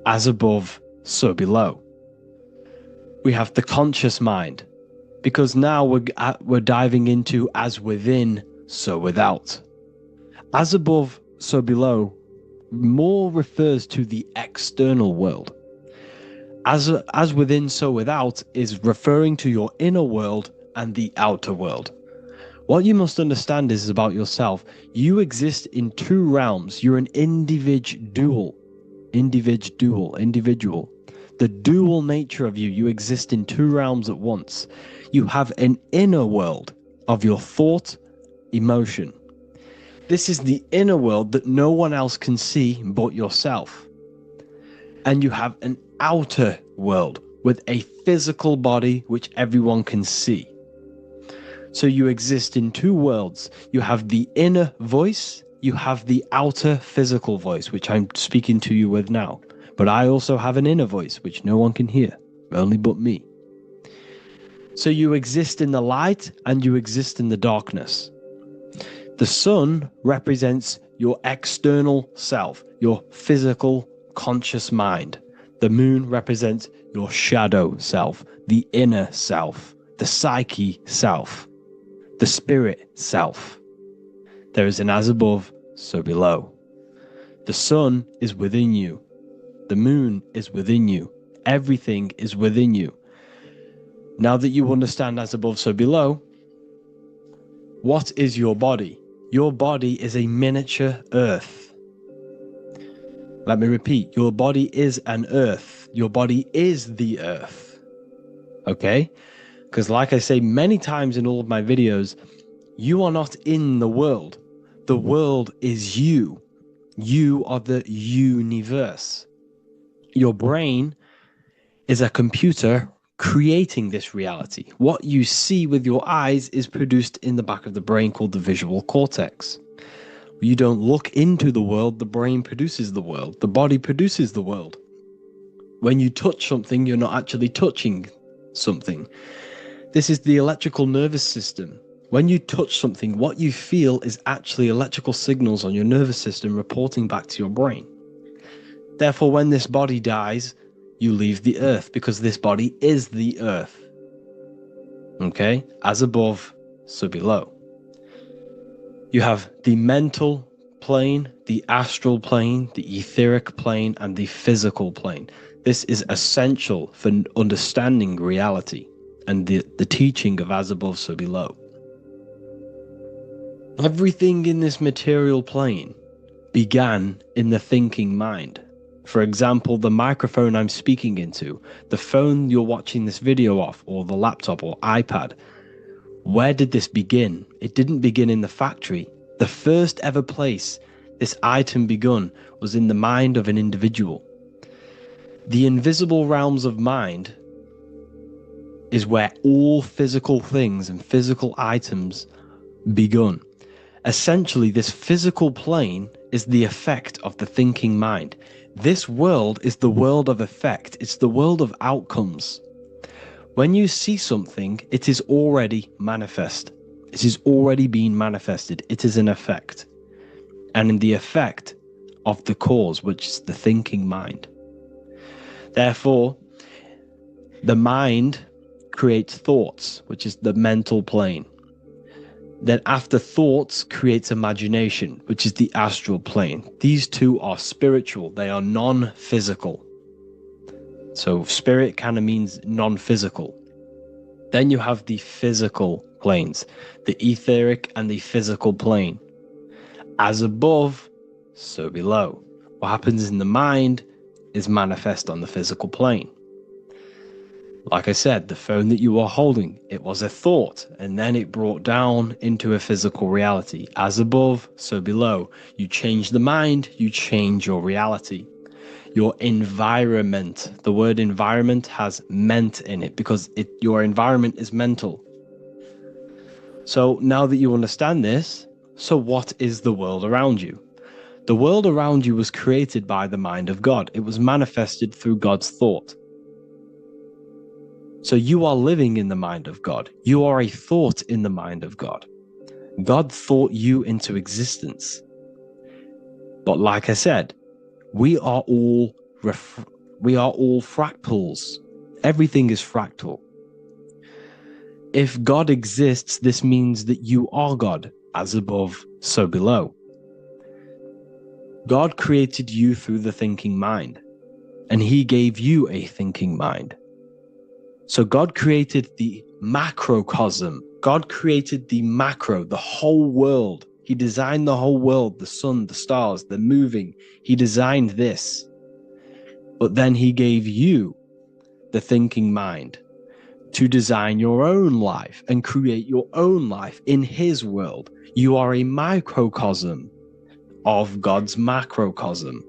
As above, so below. We have the conscious mind, because now we're diving into as within, so without. As above, so below more refers to the external world. As within, so without is referring to your inner world and the outer world. What you must understand is about yourself. You exist in two realms. You're an individual. The dual nature of you. You exist in two realms at once. You have an inner world of your thought, emotion. This is the inner world that no one else can see but yourself. And you have an outer world with a physical body which everyone can see. So you exist in two worlds. You have the inner voice, you have the outer physical voice, which I'm speaking to you with now. But I also have an inner voice, which no one can hear, only but me. So you exist in the light and you exist in the darkness. The sun represents your external self, your physical, conscious mind. The moon represents your shadow self, the inner self, the psyche self, the spirit self. There is an as above, so below. The sun is within you. The moon is within you. Everything is within you. Now that you understand as above, so below, what is your body? Your body is a miniature earth. Let me repeat, your body is an earth. Your body is the earth. Okay? Because like I say many times in all of my videos, you are not in the world. The world is you. You are the universe. Your brain is a computer creating this reality. What you see with your eyes is produced in the back of the brain called the visual cortex. You don't look into the world, the brain produces the world. The body produces the world. When you touch something, you're not actually touching something. This is the electrical nervous system. When you touch something, what you feel is actually electrical signals on your nervous system reporting back to your brain. Therefore, when this body dies, you leave the earth because this body is the earth. Okay? As above, so below. You have the mental plane, the astral plane, the etheric plane, and the physical plane. This is essential for understanding reality and the teaching of as above, so below. Everything in this material plane began in the thinking mind. For example, the microphone I'm speaking into, the phone you're watching this video off, or the laptop or iPad. Where did this begin? It didn't begin in the factory. The first ever place this item begun was in the mind of an individual. The invisible realms of mind is where all physical things and physical items begun. Essentially, this physical plane is the effect of the thinking mind. This world is the world of effect. It's the world of outcomes. When you see something, it is already manifest. It is already being manifested. It is an effect. And in the effect of the cause, which is the thinking mind. Therefore, the mind creates thoughts, which is the mental plane. Then after thoughts creates imagination, which is the astral plane. These two are spiritual. They are non-physical. So spirit kind of means non-physical. Then you have the physical planes, the etheric and the physical plane. As above, so below. What happens in the mind is manifest on the physical plane. Like I said, the phone that you are holding, it was a thought, and then it brought down into a physical reality. As above, so below. You change the mind, you change your reality. Your environment, the word environment has ment in it because your environment is mental. So now that you understand this, so what is the world around you? The world around you was created by the mind of God. It was manifested through God's thought. So you are living in the mind of God. You are a thought in the mind of God. God thought you into existence. But like I said, we are all fractals. Everything is fractal. If God exists, this means that you are God, as above, so below. God created you through the thinking mind, and he gave you a thinking mind. So God created the macrocosm. God created the macro, the whole world. He designed the whole world, the sun, the stars, the moving. He designed this. But then he gave you the thinking mind to design your own life and create your own life in his world. You are a microcosm of God's macrocosm.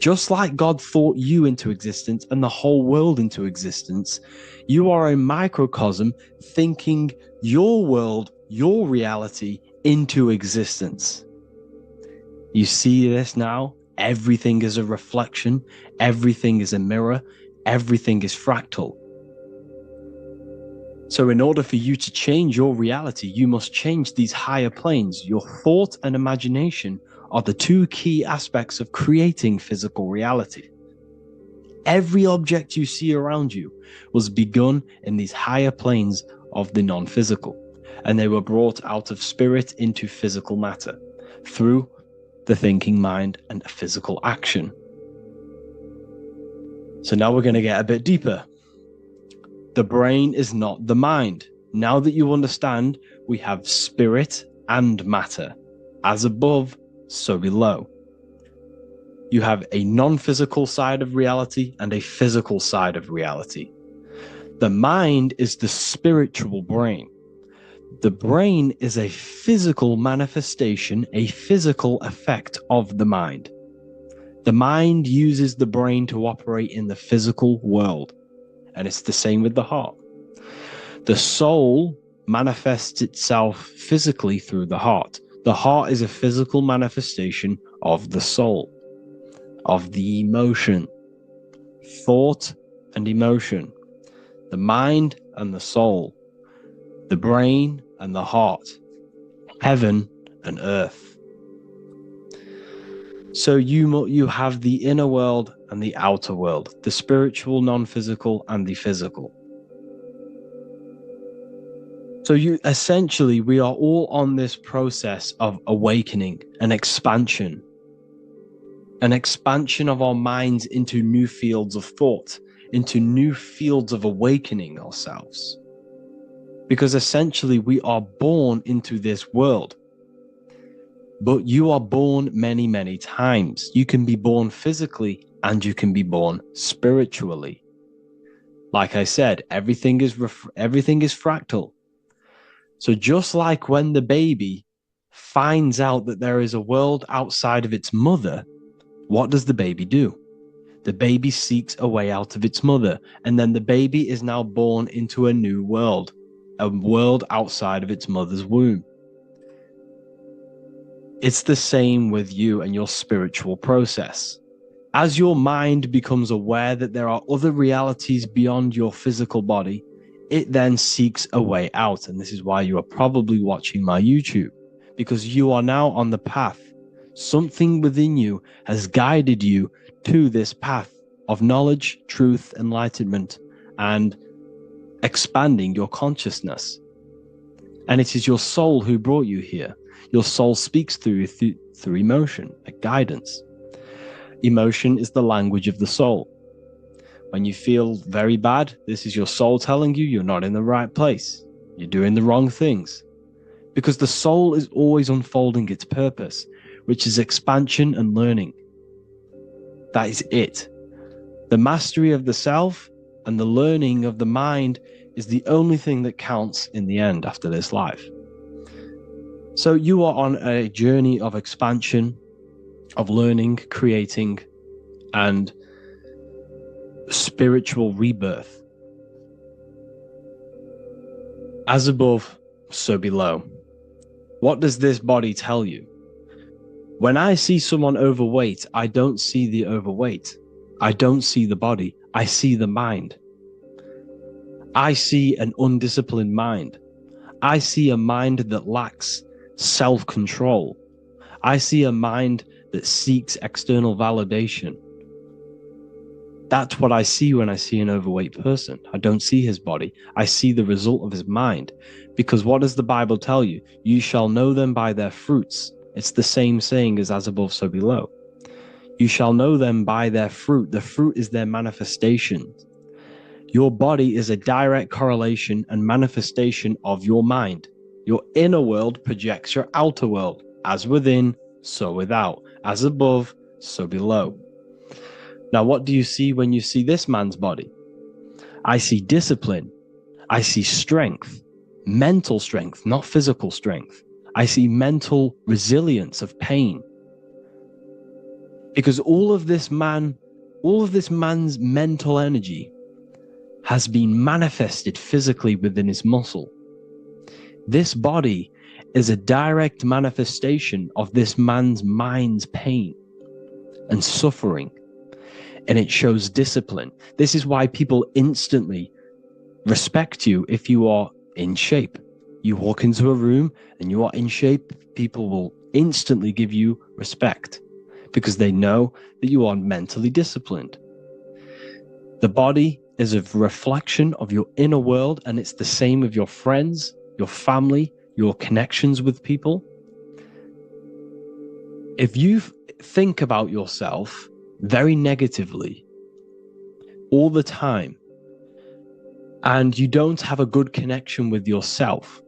Just like God thought you into existence and the whole world into existence, you are a microcosm thinking your world, your reality into existence. You see this now? Everything is a reflection. Everything is a mirror. Everything is fractal. So in order for you to change your reality, you must change these higher planes. Your thought and imagination are the two key aspects of creating physical reality. Every object you see around you was begun in these higher planes of the non-physical, and they were brought out of spirit into physical matter through the thinking mind and physical action. So now we're going to get a bit deeper. The brain is not the mind. Now that you understand, we have spirit and matter. As above, so below. You have a non-physical side of reality and a physical side of reality. The mind is the spiritual brain. The brain is a physical manifestation, a physical effect of the mind. The mind uses the brain to operate in the physical world, and it's the same with the heart. The soul manifests itself physically through the heart. The heart is a physical manifestation of the soul, of the emotion, thought and emotion, the mind and the soul, the brain and the heart, heaven and earth. So you have the inner world and the outer world, the spiritual, non-physical, and the physical. So we are all on this process of awakening, an expansion of our minds into new fields of thought, into new fields of awakening ourselves. Because essentially we are born into this world. But you are born many, many times. You can be born physically and you can be born spiritually. Like I said, everything is fractal. So just like when the baby finds out that there is a world outside of its mother, what does the baby do? The baby seeks a way out of its mother, and then the baby is now born into a new world, a world outside of its mother's womb. It's the same with you and your spiritual process. As your mind becomes aware that there are other realities beyond your physical body, it then seeks a way out. And this is why you are probably watching my YouTube, because you are now on the path. Something within you has guided you to this path of knowledge, truth, enlightenment, and expanding your consciousness. And it is your soul who brought you here. Your soul speaks through emotion, like guidance. Emotion is the language of the soul. When you feel very bad, this is your soul telling you you're not in the right place. You're doing the wrong things. Because the soul is always unfolding its purpose, which is expansion and learning. That is it. The mastery of the self and the learning of the mind is the only thing that counts in the end after this life. So you are on a journey of expansion, of learning, creating, and spiritual rebirth. As above, so below. What does this body tell you? When I see someone overweight, I don't see the overweight. I don't see the body. I see the mind. I see an undisciplined mind. I see a mind that lacks self-control. I see a mind that seeks external validation. That's what I see when I see an overweight person. I don't see his body. I see the result of his mind. Because what does the Bible tell you? You shall know them by their fruits. It's the same saying as above, so below. You shall know them by their fruit. The fruit is their manifestation. Your body is a direct correlation and manifestation of your mind. Your inner world projects your outer world. As within, so without. As above, so below. Now, what do you see when you see this man's body? I see discipline. I see strength. Mental strength, not physical strength. I see mental resilience of pain. Because all of this man's mental energy has been manifested physically within his muscle. This body is a direct manifestation of this man's mind's pain and suffering. And it shows discipline. This is why people instantly respect you if you are in shape. You walk into a room and you are in shape, people will instantly give you respect because they know that you are mentally disciplined. The body is a reflection of your inner world, and it's the same with your friends, your family, your connections with people. If you think about yourself very negatively all the time, and you don't have a good connection with yourself,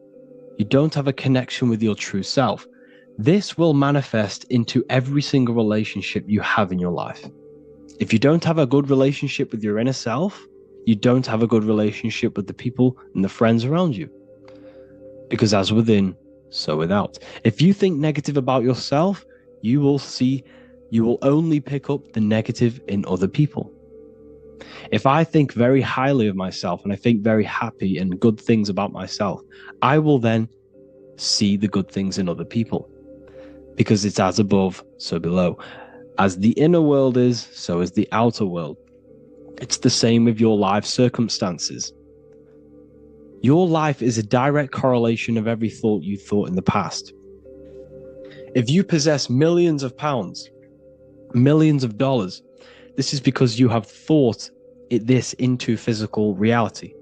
you don't have a connection with your true self, this will manifest into every single relationship you have in your life. If you don't have a good relationship with your inner self, you don't have a good relationship with the people and the friends around you. Because as within, so without. If you think negative about yourself, you will only pick up the negative in other people. If I think very highly of myself and I think very happy and good things about myself, I will then see the good things in other people. Because it's as above, so below. As the inner world is, so is the outer world. It's the same with your life circumstances. Your life is a direct correlation of every thought you thought in the past. If you possess millions of pounds, millions of dollars, this is because you have thought this into physical reality.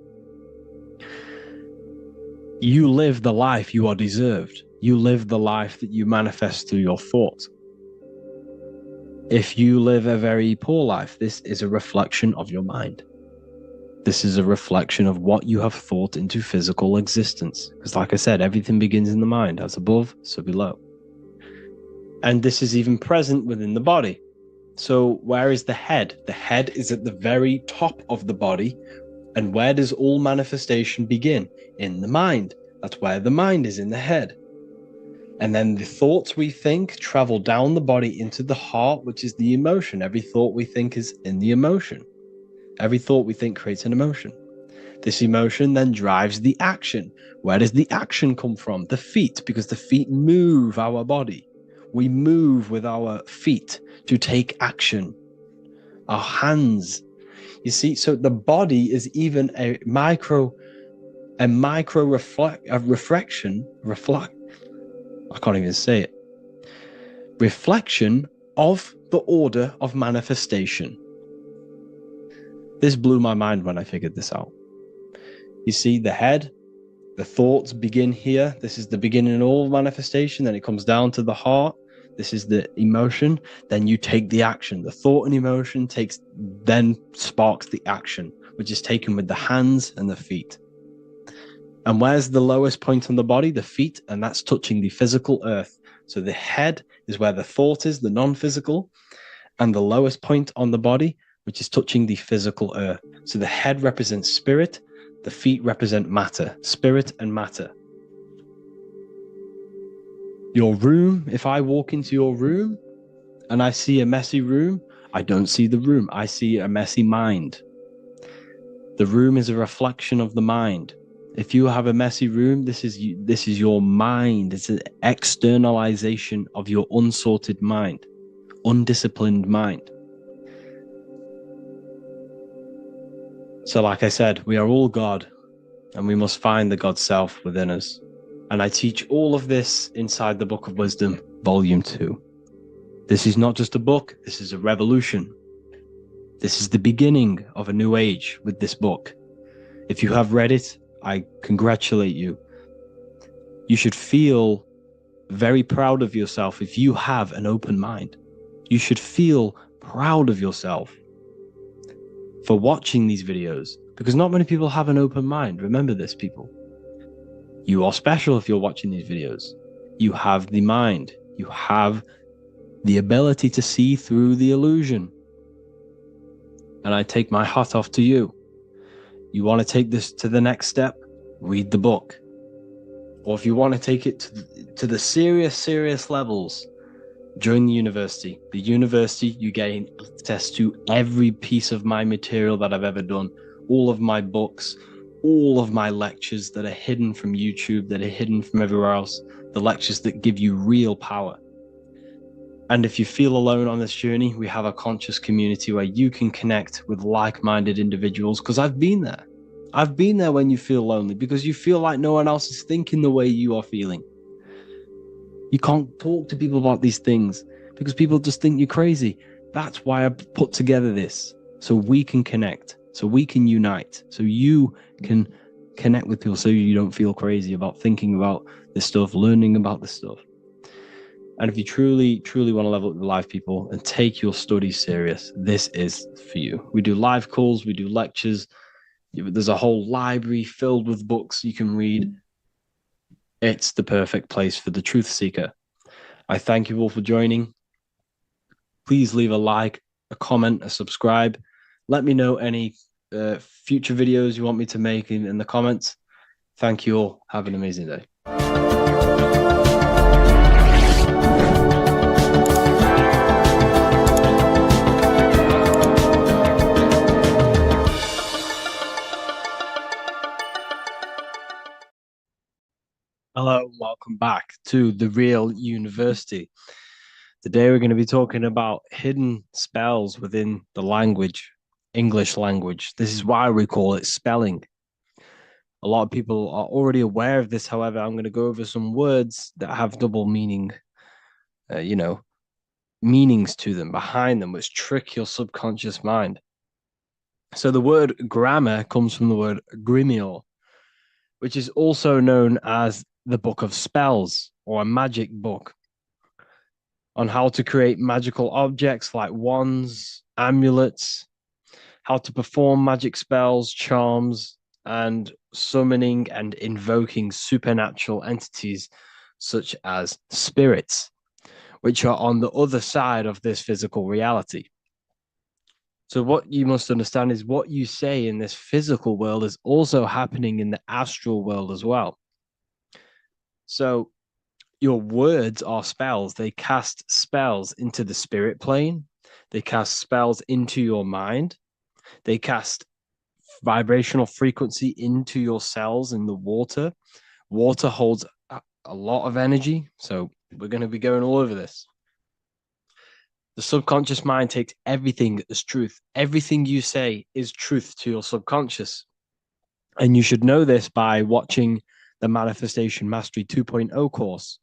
You live the life you are deserved. You live the life that you manifest through your thought. If you live a very poor life, this is a reflection of your mind. This is a reflection of what you have thought into physical existence. Because like I said, everything begins in the mind, as above, so below. And this is even present within the body. So where is the head? The head is at the very top of the body. And where does all manifestation begin? In the mind. That's where the mind is, in the head. And then the thoughts we think travel down the body into the heart, which is the emotion. Every thought we think is in the emotion. Every thought we think creates an emotion. This emotion then drives the action. Where does the action come from? The feet, because the feet move our body. We move with our feet to take action. Our hands. You see, so the body is even a micro reflection. I can't even say it. Reflection of the order of manifestation. This blew my mind when I figured this out. You see, the head, the thoughts begin here. This is the beginning of all manifestation. Then it comes down to the heart. This is the emotion. Then you take the action. The thought and emotion then sparks the action, which is taken with the hands and the feet. And where's the lowest point on the body? The feet, and that's touching the physical earth. So the head is where the thought is, the non-physical, and the lowest point on the body, which is touching the physical earth. So the head represents spirit, the feet represent matter, spirit and matter. Your room, if I walk into your room and I see a messy room, I don't see the room, I see a messy mind. The room is a reflection of the mind. If you have a messy room, this is your mind. It's an externalization of your unsorted mind, undisciplined mind. So like I said, we are all God, and we must find the God self within us. And I teach all of this inside the Book of Wisdom, Volume 2. This is not just a book, this is a revolution. This is the beginning of a new age with this book. If you have read it, I congratulate you. You should feel very proud of yourself if you have an open mind. You should feel proud of yourself for watching these videos, because not many people have an open mind. Remember this, people. You are special if you're watching these videos. You have the mind. You have the ability to see through the illusion. And I take my hat off to you. You want to take this to the next step? Read the book. Or if you want to take it to the serious levels, join the university. The university, you gain access to every piece of my material that I've ever done. All of my books, all of my lectures that are hidden from YouTube, that are hidden from everywhere else. The lectures that give you real power. And if you feel alone on this journey, we have a conscious community where you can connect with like-minded individuals, because I've been there. I've been there when you feel lonely because you feel like no one else is thinking the way you are feeling. You can't talk to people about these things because people just think you're crazy. That's why I put together this, so we can connect, so we can unite, so you can connect with people, so you don't feel crazy about thinking about this stuff, learning about this stuff. And if you truly want to level up your life, people, and take your studies serious, this is for you. We do live calls, we do lectures. There's a whole library filled with books you can read. It's the perfect place for the truth seeker. I thank you all for joining. Please leave a like, a comment, a subscribe. Let me know any future videos you want me to make in the comments. Thank you all. Have an amazing day. Hello and welcome back to The Real University. Today we're going to be talking about hidden spells within the language, English language. This is why we call it spelling. A lot of people are already aware of this. However, I'm going to go over some words that have double meaning, meanings to them, behind them, which trick your subconscious mind. So the word grammar comes from the word grimoire, which is also known as the book of spells or a magic book on how to create magical objects like wands, amulets, how to perform magic spells, charms, and summoning and invoking supernatural entities such as spirits, which are on the other side of this physical reality. So what you must understand is what you say in this physical world is also happening in the astral world as well. So your words are spells. They cast spells into the spirit plane. They cast spells into your mind. They cast vibrational frequency into your cells in the water. Water holds a lot of energy. So we're going to be going all over this. The subconscious mind takes everything as truth. Everything you say is truth to your subconscious. And you should know this by watching the Manifestation Mastery 2.0 course.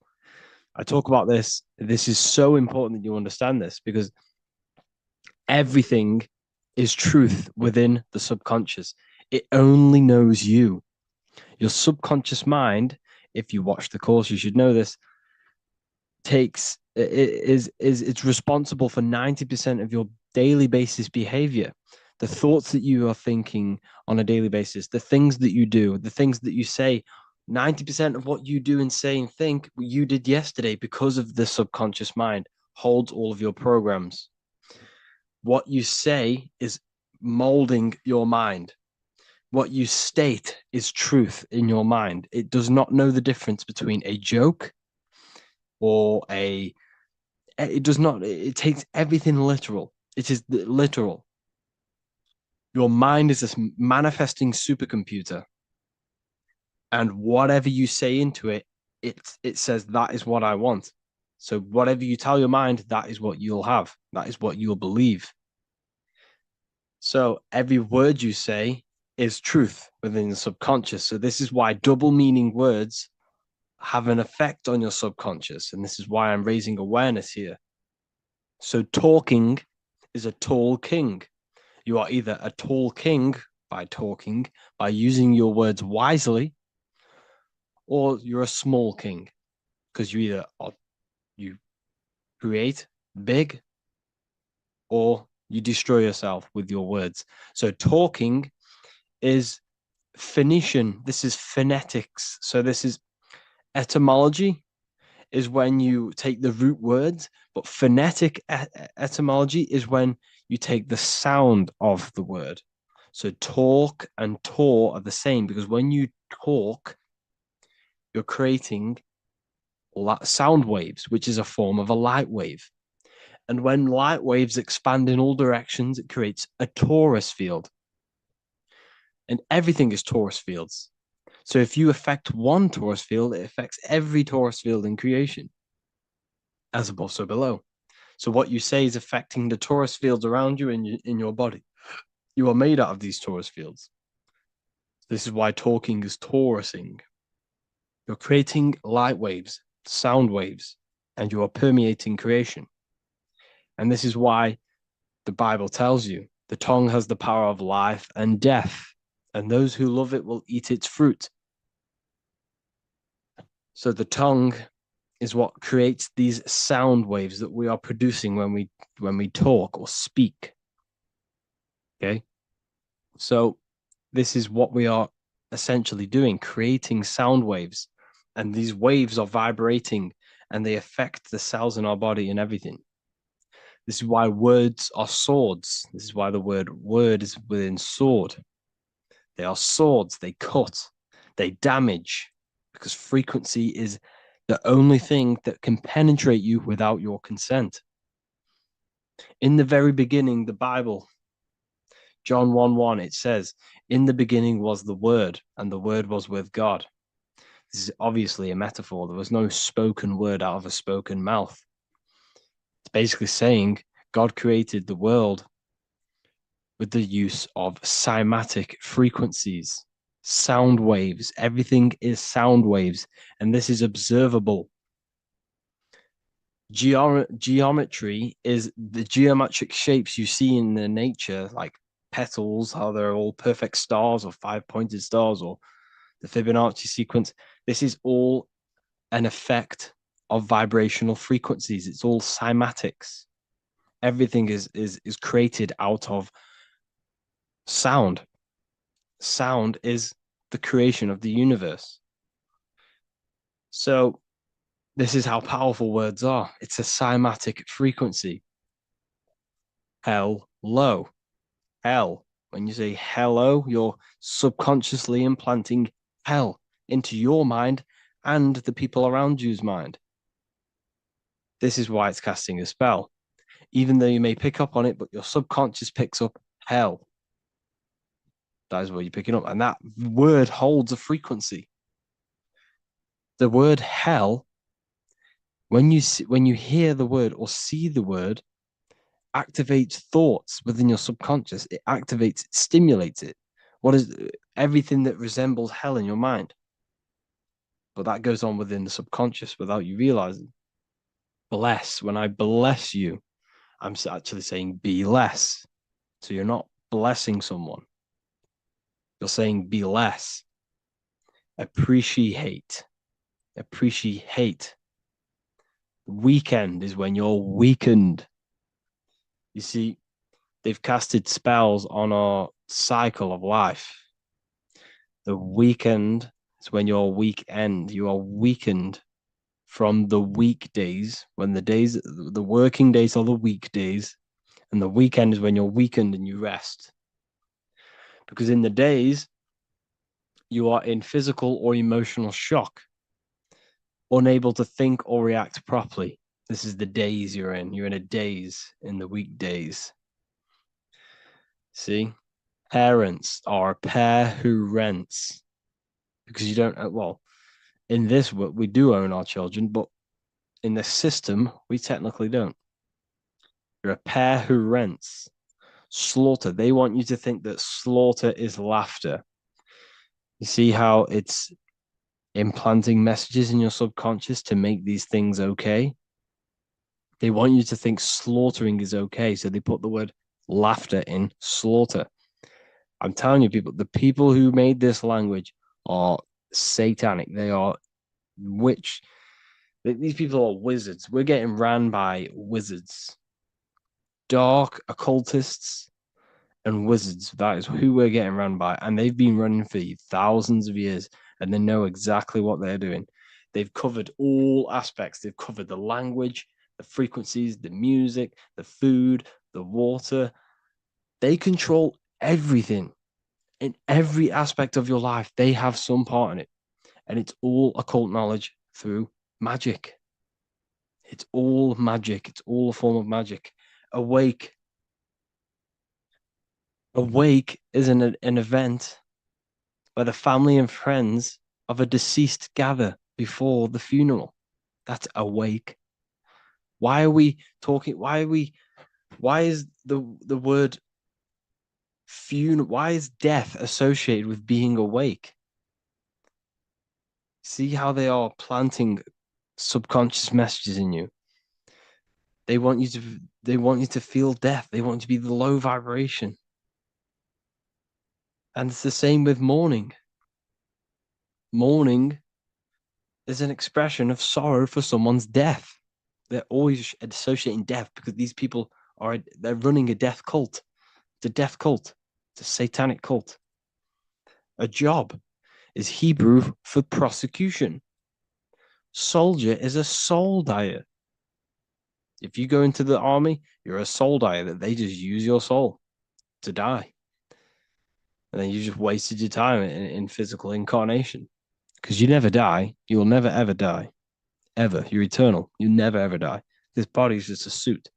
I talk about this. This is so important that you understand this because everything is truth within the subconscious. It only knows you. Your subconscious mind, if you watch the course, you should know this, it's responsible for 90% of your daily basis behavior. The thoughts that you are thinking on a daily basis, the things that you do, the things that you say, 90% of what you do and say and think you did yesterday because of the subconscious mind holds all of your programs. What you say is molding your mind. What you state is truth in your mind. It does not know the difference between a joke or it takes everything literal. It is literal. Your mind is a manifesting supercomputer. And whatever you say into it, it says that is what I want. So whatever you tell your mind, that is what you'll have. That is what you'll believe. So every word you say is truth within the subconscious. So this is why double meaning words have an effect on your subconscious. And this is why I'm raising awareness here. So talking is a tall king. You are either a tall king by talking, by using your words wisely, or you're a small king because you create big or you destroy yourself with your words. So talking is Phoenician. This is phonetics. So this is etymology is when you take the root words, but phonetic etymology is when you take the sound of the word. So talk and tor are the same because when you talk, you're creating sound waves, which is a form of a light wave. And when light waves expand in all directions, it creates a torus field. And everything is torus fields. So if you affect one torus field, it affects every torus field in creation, as above, so below. So what you say is affecting the torus fields around you in your body. You are made out of these torus fields. This is why talking is torusing. You're creating light waves, sound waves, and you are permeating creation. And this is why the Bible tells you the tongue has the power of life and death, and those who love it will eat its fruit. So the tongue is what creates these sound waves that we are producing when we talk or speak. Okay? So this is what we are essentially doing, creating sound waves. And these waves are vibrating and they affect the cells in our body and everything. This is why words are swords. This is why the word is within sword. They are swords. They cut. They damage. Because frequency is the only thing that can penetrate you without your consent. In the very beginning, the Bible, John 1:1, it says, in the beginning was the Word, and the Word was with God. This is obviously a metaphor. There was no spoken word out of a spoken mouth. It's basically saying God created the world with the use of cymatic frequencies, sound waves. Everything is sound waves, and this is observable. Geometry is the geometric shapes you see in the nature, like petals, how they're all perfect stars or five-pointed stars, or the Fibonacci sequence. This is all an effect of vibrational frequencies. It's all cymatics. Everything is created out of sound. Sound is the creation of the universe. So this is how powerful words are. It's a cymatic frequency. Hello. Hell. When you say hello, you're subconsciously implanting hell into your mind and the people around you's mind. This is why it's casting a spell. Even though you may pick up on it, but your subconscious picks up hell. That is what you're picking up. And that word holds a frequency. The word hell, when you hear the word or see the word, activates thoughts within your subconscious. It activates, it stimulates it. What is everything that resembles hell in your mind? But that goes on within the subconscious without you realizing. Bless. When I bless you, I'm actually saying be less. So you're not blessing someone. You're saying be less. Appreciate. Appreciate. Weekend is when you're weakened. You see, they've casted spells on our cycle of life. The weekend is when you're weekend. You are weakened from the weekdays, when the working days are the weekdays, and the weekend is when you're weakened and you rest. Because in the days, you are in physical or emotional shock, unable to think or react properly. This is the days you're in. You're in a daze in the weekdays. See? Parents are a pair who rents. Because you don't, well, in this, we do own our children, but in the system, we technically don't. You're a pair who rents. Slaughter. They want you to think that slaughter is laughter. You see how it's implanting messages in your subconscious to make these things okay? They want you to think slaughtering is okay, so they put the word laughter in slaughter. I'm telling you, people, the people who made this language are satanic. They are witch. These people are wizards. We're getting ran by wizards. Dark occultists and wizards. That is who we're getting run by. And they've been running for thousands of years, and they know exactly what they're doing. They've covered all aspects. They've covered the language, the frequencies, the music, the food, the water. They control everything. In every aspect of your life, they have some part in it. And it's all occult knowledge through magic. It's all magic. It's all a form of magic. Awake. Awake is an event where the family and friends of a deceased gather before the funeral. That's awake. Why are we talking? Why is the word Why is death associated with being awake? See how they are planting subconscious messages in you. They want you to feel death. They want you to be the low vibration. And it's the same with mourning. Mourning is an expression of sorrow for someone's death. They're always associating death because these people they're running a death cult. It's a death cult. It's a satanic cult. A job is Hebrew for prosecution. Soldier is a soul dyer. If you go into the army, you're a soul dyer, that they just use your soul to die. And then you just wasted your time in physical incarnation. Because you never die. You will never, ever die. Ever. You're eternal. You never, ever die. This body is just a suit.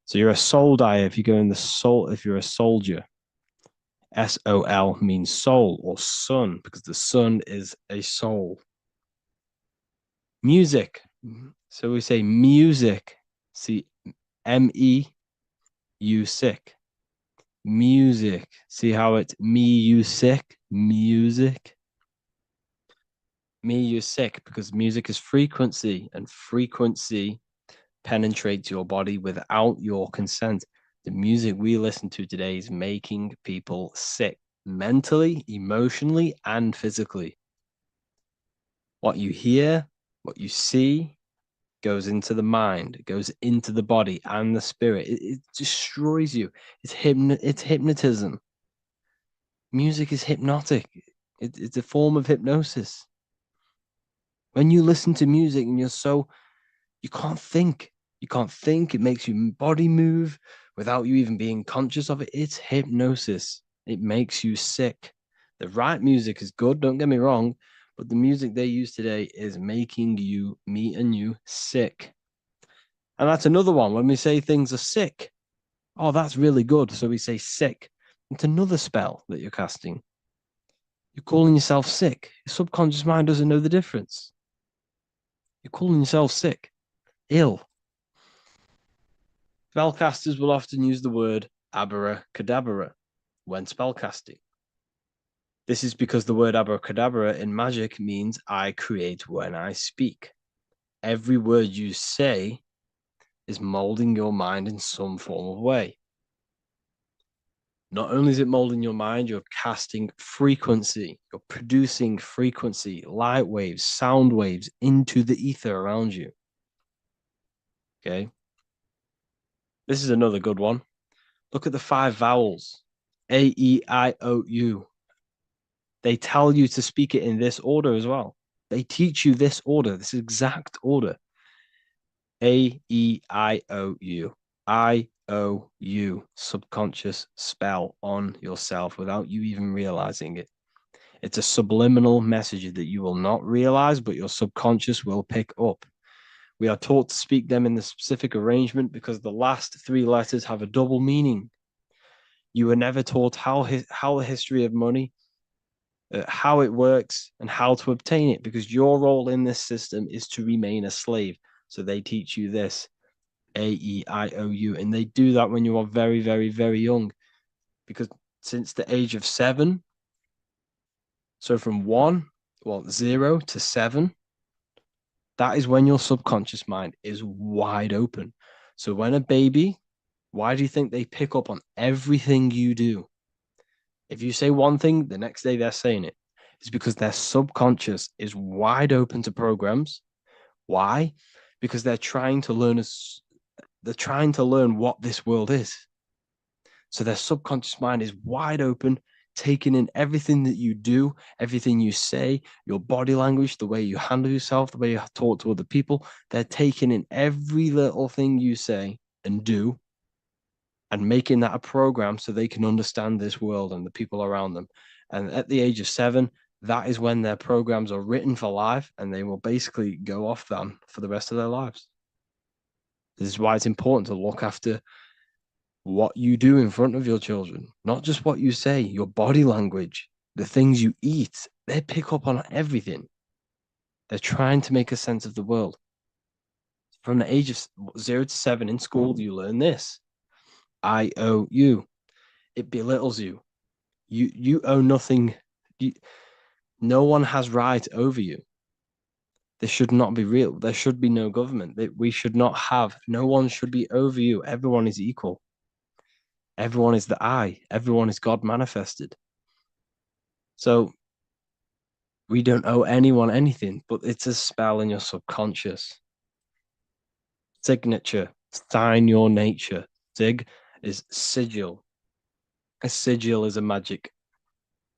So you're a soul dyer if you go in the soul, if you're a soldier. S-O-L means soul or sun, because the sun is a soul. Music. So we say music. See, M-E-U sick. Music. See how it's me, you sick? Music. Me, you sick, because music is frequency, and frequency penetrates your body without your consent. The music we listen to today is making people sick, mentally, emotionally, and physically. What you hear, what you see, goes into the mind, it goes into the body and the spirit. It destroys you. It's hypnotism. Music is hypnotic. It's a form of hypnosis. When you listen to music and you can't think. You can't think. It makes your body move without you even being conscious of it. It's hypnosis. It makes you sick. The right music is good, don't get me wrong, but the music they use today is making you, me and you, sick. And that's another one. When we say things are sick, oh, that's really good. So we say sick. It's another spell that you're casting. You're calling yourself sick. Your subconscious mind doesn't know the difference. You're calling yourself sick, ill. Spellcasters will often use the word abracadabra when spellcasting. This is because the word abracadabra in magic means I create when I speak. Every word you say is molding your mind in some form of way. Not only is it molding your mind, you're casting frequency. You're producing frequency, light waves, sound waves into the ether around you. Okay. This is another good one. Look at the 5 vowels. A, E, I, O, U. They tell you to speak it in this order as well. They teach you this order, this exact order. A, E, I, O, U. I-O-U, subconscious spell on yourself without you even realizing it. It's a subliminal message that you will not realize, but your subconscious will pick up. We are taught to speak them in the specific arrangement because the last 3 letters have a double meaning. You were never taught how the history of money, how it works, and how to obtain it, because your role in this system is to remain a slave. So they teach you this. A-E-I-O-U, and they do that when you are very, very, very young, because since the age of 7, so from 0 to 7, that is when your subconscious mind is wide open. So when a baby, why do you think they pick up on everything you do? If you say one thing, the next day they're saying it. It's because their subconscious is wide open to programs. Why? Because they're trying to learn what this world is. So their subconscious mind is wide open, taking in everything that you do, everything you say, your body language, the way you handle yourself, the way you talk to other people. They're taking in every little thing you say and do and making that a program so they can understand this world and the people around them. And at the age of 7, that is when their programs are written for life, and they will basically go off them for the rest of their lives. This is why it's important to look after what you do in front of your children, not just what you say, your body language, the things you eat. They pick up on everything. They're trying to make a sense of the world. From the age of 0 to 7 in school, you learn this. I-O-U. It belittles you. You own nothing. No one has right over you. This should not be real. There should be no government. We should not have. No one should be over you. Everyone is equal. Everyone is the I. Everyone is God manifested. So we don't owe anyone anything, but it's a spell in your subconscious. Signature. Sign your nature. Sig is sigil. A sigil is a magic.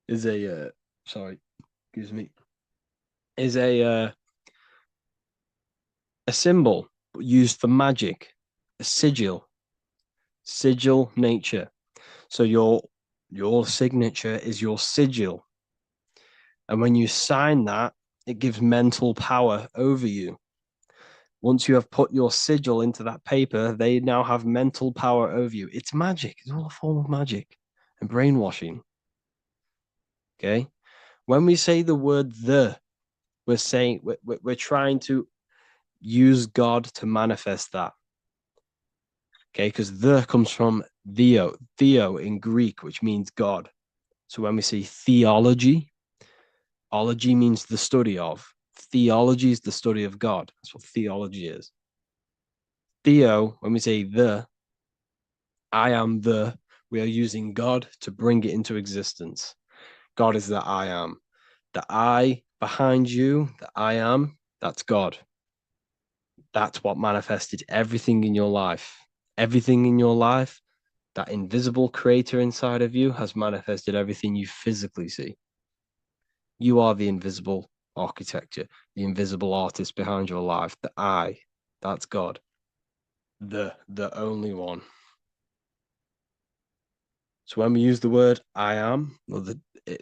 Is a sorry, excuse me. Is a symbol used for magic. A sigil. Sigil nature. So your signature is your sigil. And when you sign that, it gives mental power over you. Once you have put your sigil into that paper, they now have mental power over you. It's magic. It's all a form of magic and brainwashing. Okay? When we say the word the, we're saying we're trying to use God to manifest that. Okay? Because the comes from theo in Greek, which means God. So when we say theology, ology means the study of. Theology is the study of God. That's what theology is. Theo, when we say the, I am the, we are using God to bring it into existence. God is the I am. The I behind you, the I am, that's God. That's what manifested everything in your life. Everything in your life, that invisible creator inside of you has manifested everything you physically see. You are the invisible architecture, the invisible artist behind your life. The I, that's God. The only one. So when we use the word I am, well,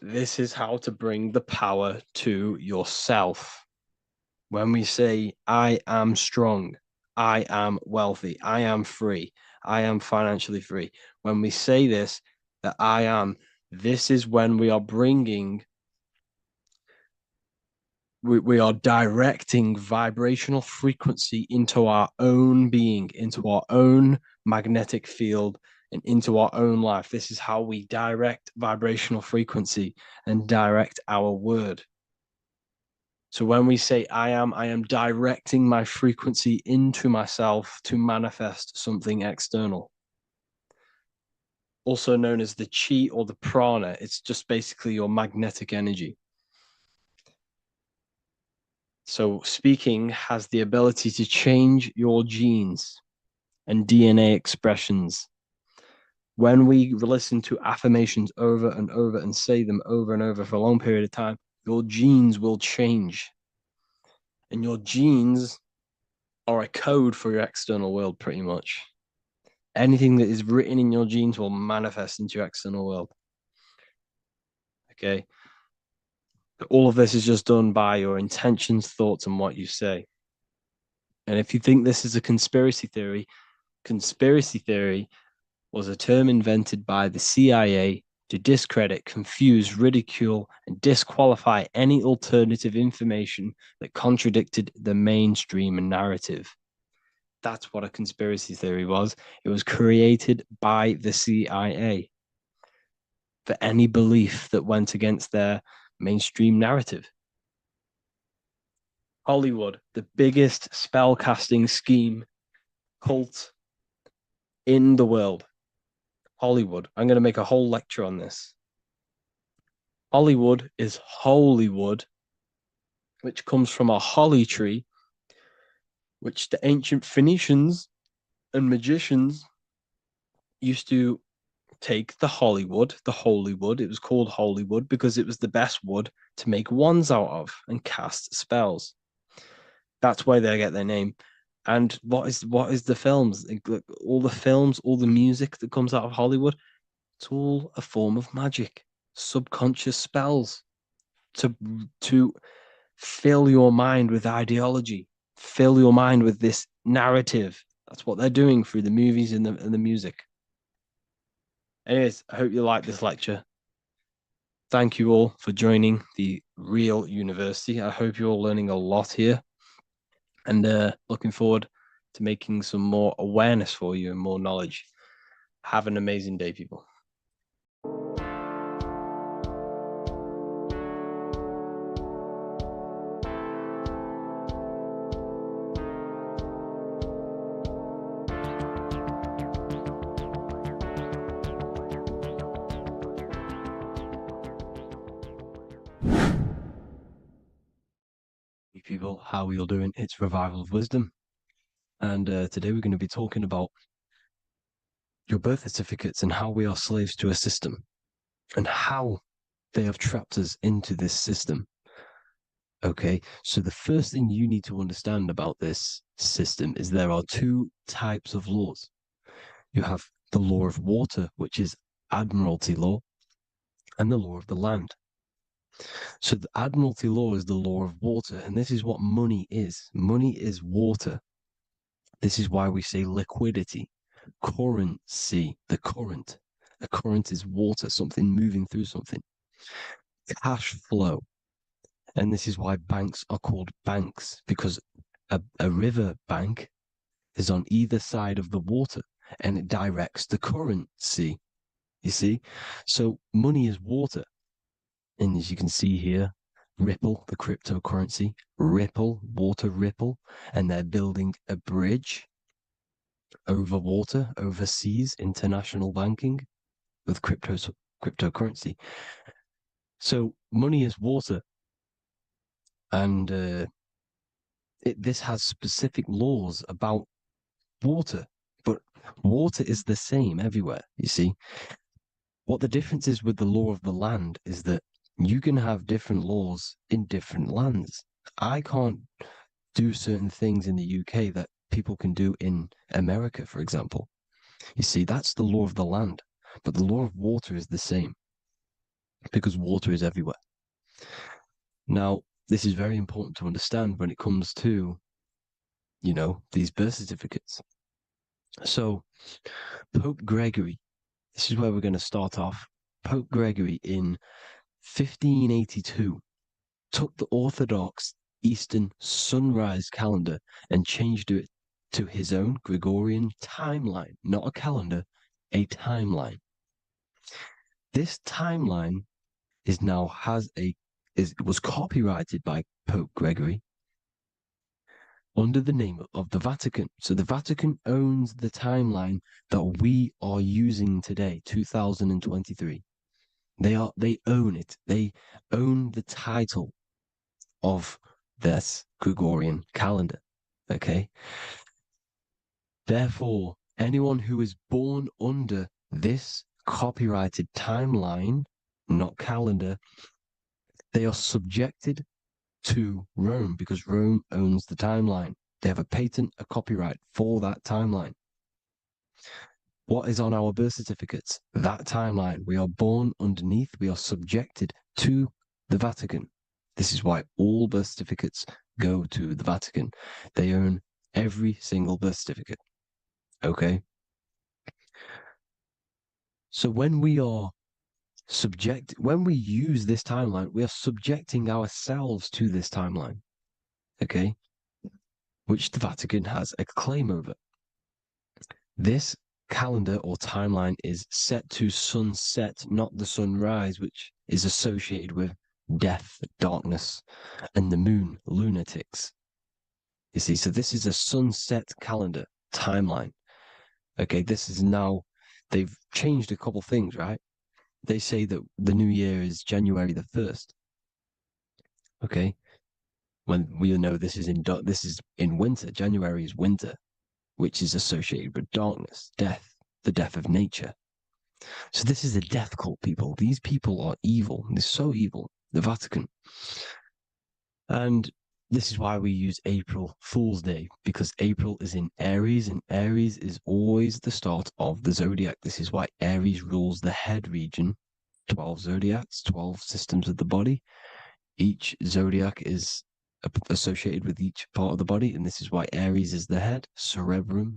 this is how to bring the power to yourself. When we say I am strong, I am wealthy, I am free, I am financially free. When we say this, that I am, this is when we are bringing, we are directing vibrational frequency into our own being, into our own magnetic field, and into our own life. This is how we direct vibrational frequency and direct our word. So when we say I am directing my frequency into myself to manifest something external. Also known as the chi or the prana. It's just basically your magnetic energy. So speaking has the ability to change your genes and DNA expressions. When we listen to affirmations over and over and say them over and over for a long period of time, your genes will change. And your genes are a code for your external world, pretty much. Anything that is written in your genes will manifest into your external world. Okay. But all of this is just done by your intentions, thoughts, and what you say. And if you think this is a conspiracy theory was a term invented by the CIA to discredit, confuse, ridicule, and disqualify any alternative information that contradicted the mainstream narrative. That's what a conspiracy theory was. It was created by the CIA for any belief that went against their mainstream narrative. Hollywood, the biggest spell casting scheme cult in the world. Hollywood. I'm going to make a whole lecture on this. Hollywood is holy wood, which comes from a holly tree, which the ancient Phoenicians and magicians used to take the holy wood. It was called holy wood because it was the best wood to make wands out of and cast spells. That's why they get their name. And what is the films? All the films, all the music that comes out of Hollywood, it's all a form of magic, subconscious spells to fill your mind with ideology, fill your mind with this narrative. That's what they're doing through the movies and the music. Anyways, I hope you like this lecture. Thank you all for joining the Real University. I hope you're all learning a lot here. And looking forward to making some more awareness for you and more knowledge. Have an amazing day, people. people, how are you all doing? It's Revival of Wisdom, and today we're going to be talking about your birth certificates and how we are slaves to a system and how they have trapped us into this system. Okay, so the first thing you need to understand about this system is there are two types of laws. You have the law of water, which is Admiralty law, and the law of the land. So the Admiralty law is the law of water, and this is what money is. Money is water. This is why we say liquidity, currency, the current. A current is water, something moving through something. Cash flow. And this is why banks are called banks, because a river bank is on either side of the water and it directs the currency. You see? So money is water. And as you can see here, Ripple, the cryptocurrency, Ripple, water Ripple, and they're building a bridge over water, overseas, international banking with cryptocurrency. So money is water. And this has specific laws about water, but water is the same everywhere, you see. What the difference is with the law of the land is that you can have different laws in different lands. I can't do certain things in the UK that people can do in America, for example. You see, that's the law of the land, but the law of water is the same because water is everywhere. Now, this is very important to understand when it comes to, these birth certificates. So, Pope Gregory, this is where we're going to start off. Pope Gregory in 1582 took the Orthodox Eastern sunrise calendar and changed it to his own Gregorian timeline, not a calendar, a timeline. This timeline was copyrighted by Pope Gregory under the name of the Vatican. So the Vatican owns the timeline that we are using today, 2023. They own it. They own the title of this Gregorian calendar. Okay. Therefore, anyone who is born under this copyrighted timeline, not calendar, they are subjected to Rome because Rome owns the timeline. They have a patent, a copyright for that timeline. What is on our birth certificates? That timeline. We are born underneath, we are subjected to the Vatican. This is why all birth certificates go to the Vatican. They own every single birth certificate. Okay? So when we use this timeline, we are subjecting ourselves to this timeline. Okay? Which the Vatican has a claim over. This calendar or timeline is set to sunset, not the sunrise, which is associated with death, darkness, and the moon, lunatics. You see, so this is a sunset calendar timeline. Okay, this is now, they've changed a couple things, right? They say that the new year is January the 1st. Okay, when we know this is in winter. January is winter, which is associated with darkness, death, the death of nature. So this is a death cult, people. These people are evil. They're so evil. The Vatican. And this is why we use April Fool's Day, because April is in Aries, and Aries is always the start of the Zodiac. This is why Aries rules the head region. 12 zodiacs, 12 systems of the body. Each zodiac is associated with each part of the body, and this is why Aries is the head, cerebrum.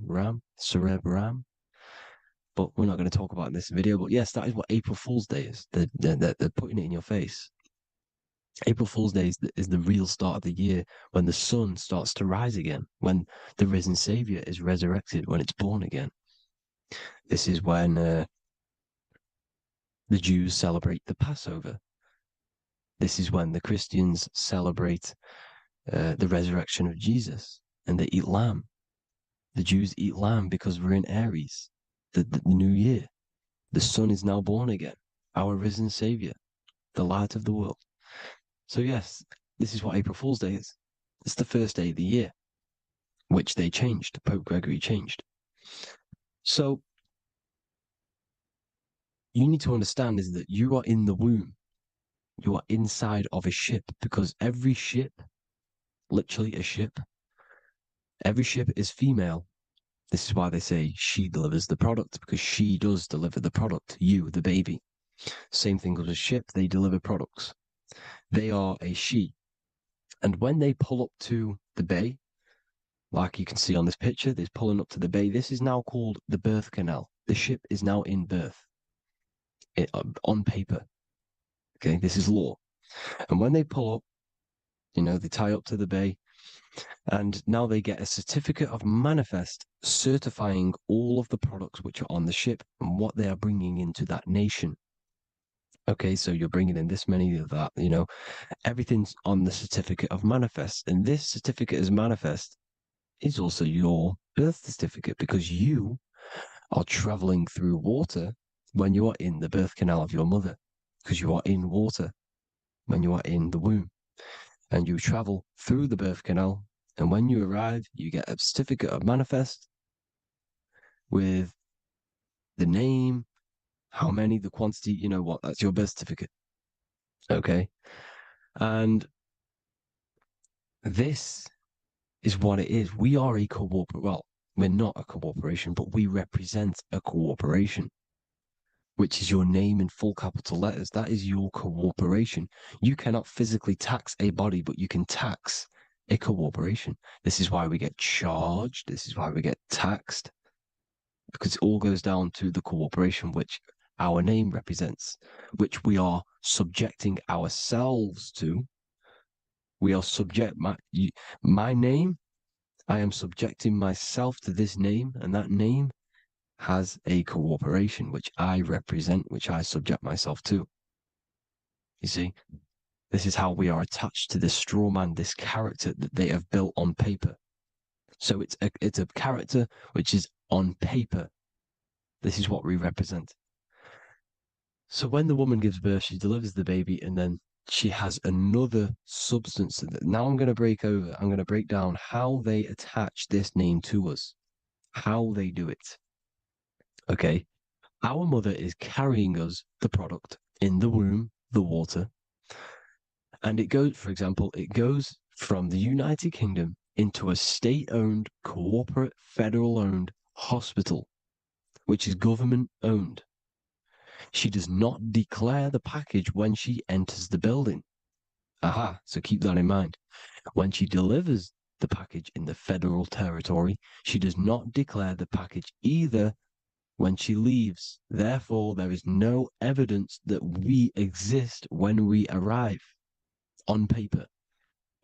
But we're not going to talk about it in this video. But yes, that is what April Fool's Day is. They're putting it in your face. April Fool's Day is the real start of the year, when the sun starts to rise again, when the risen Savior is resurrected, when it's born again. This is when the Jews celebrate the Passover. This is when the Christians celebrate the resurrection of Jesus, and they eat lamb. The Jews eat lamb because we're in Aries, the new year. The sun is now born again, our risen Savior, the light of the world. So yes, this is what April Fool's Day is. It's the first day of the year, which they changed. Pope Gregory changed. So you need to understand is that you are in the womb. You are inside of a ship, because every ship, literally a ship, every ship is female. This is why they say she delivers the product, because she does deliver the product, you, the baby. Same thing with a ship, they deliver products. They are a she. And when they pull up to the bay, like you can see on this picture, they're pulling up to the bay. This is now called the birth canal. The ship is now in birth on paper. Okay, this is law. And when they pull up, they tie up to the bay, and now they get a certificate of manifest certifying all of the products which are on the ship and what they are bringing into that nation. Okay, so you're bringing in this many of that, everything's on the certificate of manifest. And this certificate as manifest is also your birth certificate, because you are traveling through water when you are in the birth canal of your mother, because you are in water when you are in the womb, and you travel through the birth canal. And when you arrive, you get a certificate of manifest with the name, how many, the quantity, that's your birth certificate. Okay. And this is what it is. We are a we're not a corporation, but we represent a corporation, which is your name in full capital letters. That is your corporation. You cannot physically tax a body, but you can tax a corporation. This is why we get charged. This is why we get taxed, because it all goes down to the corporation which our name represents, which we are subjecting ourselves to. We are my name. I am subjecting myself to this name, and that name has a corporation which I represent, which I subject myself to. You see, this is how we are attached to this straw man, this character that they have built on paper. So it's a character which is on paper. This is what we represent. So when the woman gives birth, she delivers the baby, and then she has another substance. Now I'm going to break down how they attach this name to us, how they do it. Okay. Our mother is carrying us the product in the womb, the water. And it goes from the United Kingdom into a state-owned, corporate, federal-owned hospital, which is government-owned. She does not declare the package when she enters the building. Aha, so keep that in mind. When she delivers the package in the federal territory, she does not declare the package either when she leaves. Therefore, there is no evidence that we exist when we arrive. On paper.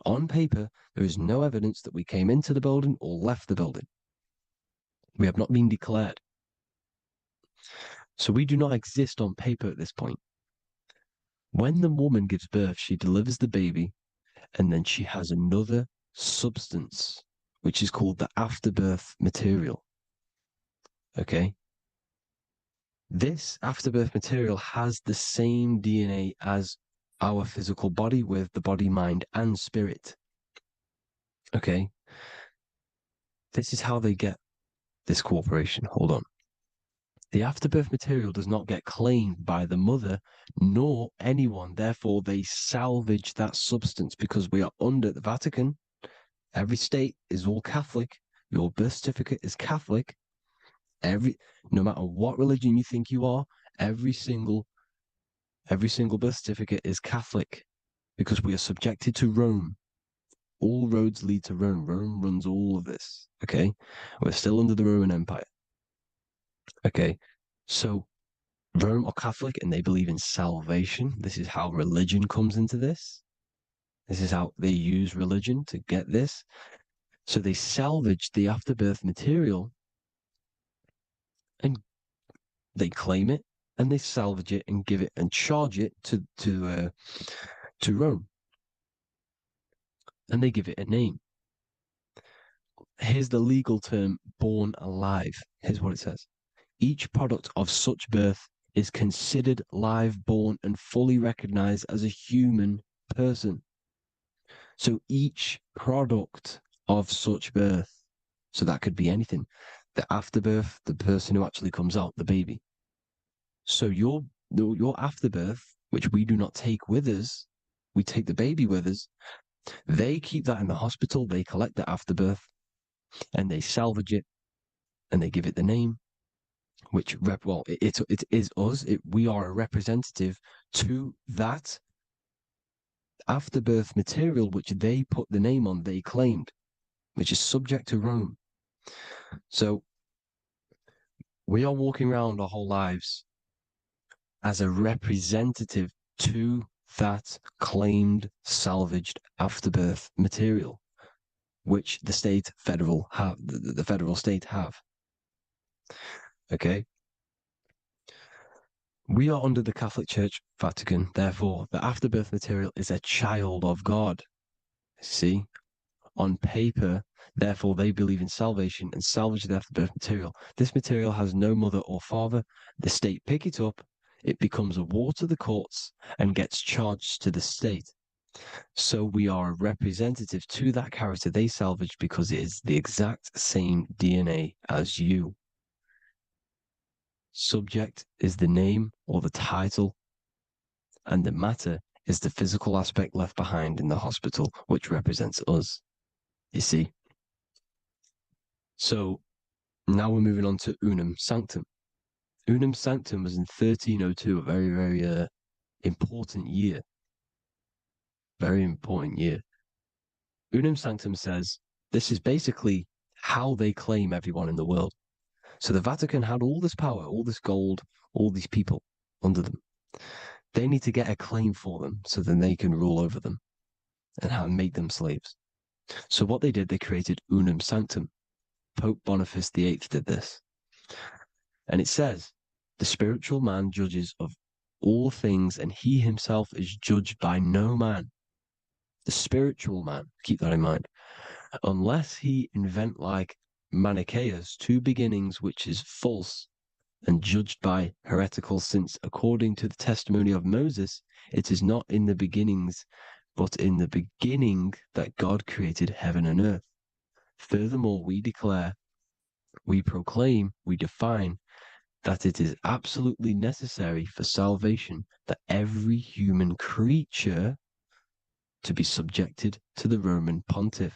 On paper, there is no evidence that we came into the building or left the building. We have not been declared. So we do not exist on paper at this point. When the woman gives birth, she delivers the baby, and then she has another substance, which is called the afterbirth material. Okay? This afterbirth material has the same DNA as our physical body, with the body, mind, and spirit. Okay? This is how they get this corporation. Hold on. The afterbirth material does not get claimed by the mother nor anyone. Therefore, they salvage that substance, because we are under the Vatican. Every state is all Catholic. Your birth certificate is Catholic. No matter what religion you think you are, every single birth certificate is Catholic, because we are subjected to Rome. All roads lead to Rome. Rome runs all of this. Okay? We're still under the Roman Empire. Okay? So Rome are Catholic, and they believe in salvation. This is how religion comes into this. This is how they use religion to get this. So they salvage the afterbirth material, and they claim it, and they salvage it and give it and charge it to Rome, and they give it a name. Here's the legal term: born alive. Here's what it says: each product of such birth is considered live, born, and fully recognized as a human person. So each product of such birth, so that could be anything, the afterbirth, the person who actually comes out, the baby. So your afterbirth, which we do not take with us, we take the baby with us. They keep that in the hospital. They collect the afterbirth and they salvage it and they give it the name, which it is us. We are a representative to that afterbirth material, which they put the name on, they claimed, which is subject to Rome. So we are walking around our whole lives as a representative to that claimed salvaged afterbirth material, which the federal state have. Okay. We are under the Catholic Church, Vatican. Therefore, the afterbirth material is a child of God. See, on paper, therefore, they believe in salvation and salvage the afterbirth material. This material has no mother or father. The state pick it up. It becomes a war to the courts and gets charged to the state. So we are a representative to that character they salvaged because it is the exact same DNA as you. Subject is the name or the title, and the matter is the physical aspect left behind in the hospital, which represents us. You see? So now we're moving on to Unum Sanctum. Unum Sanctum was in 1302, a very, very important year. Very important year. Unum Sanctum says this is basically how they claim everyone in the world. So the Vatican had all this power, all this gold, all these people under them. They need to get a claim for them so then they can rule over them and make them slaves. So what they did, they created Unum Sanctum. Pope Boniface VIII did this. And it says, the spiritual man judges of all things, and he himself is judged by no man. The spiritual man, keep that in mind, unless he invent like Manichaeus, two beginnings, which is false and judged by heretical, since according to the testimony of Moses, it is not in the beginnings, but in the beginning that God created heaven and earth. Furthermore, we declare, we proclaim, we define that it is absolutely necessary for salvation that every human creature to be subjected to the Roman pontiff.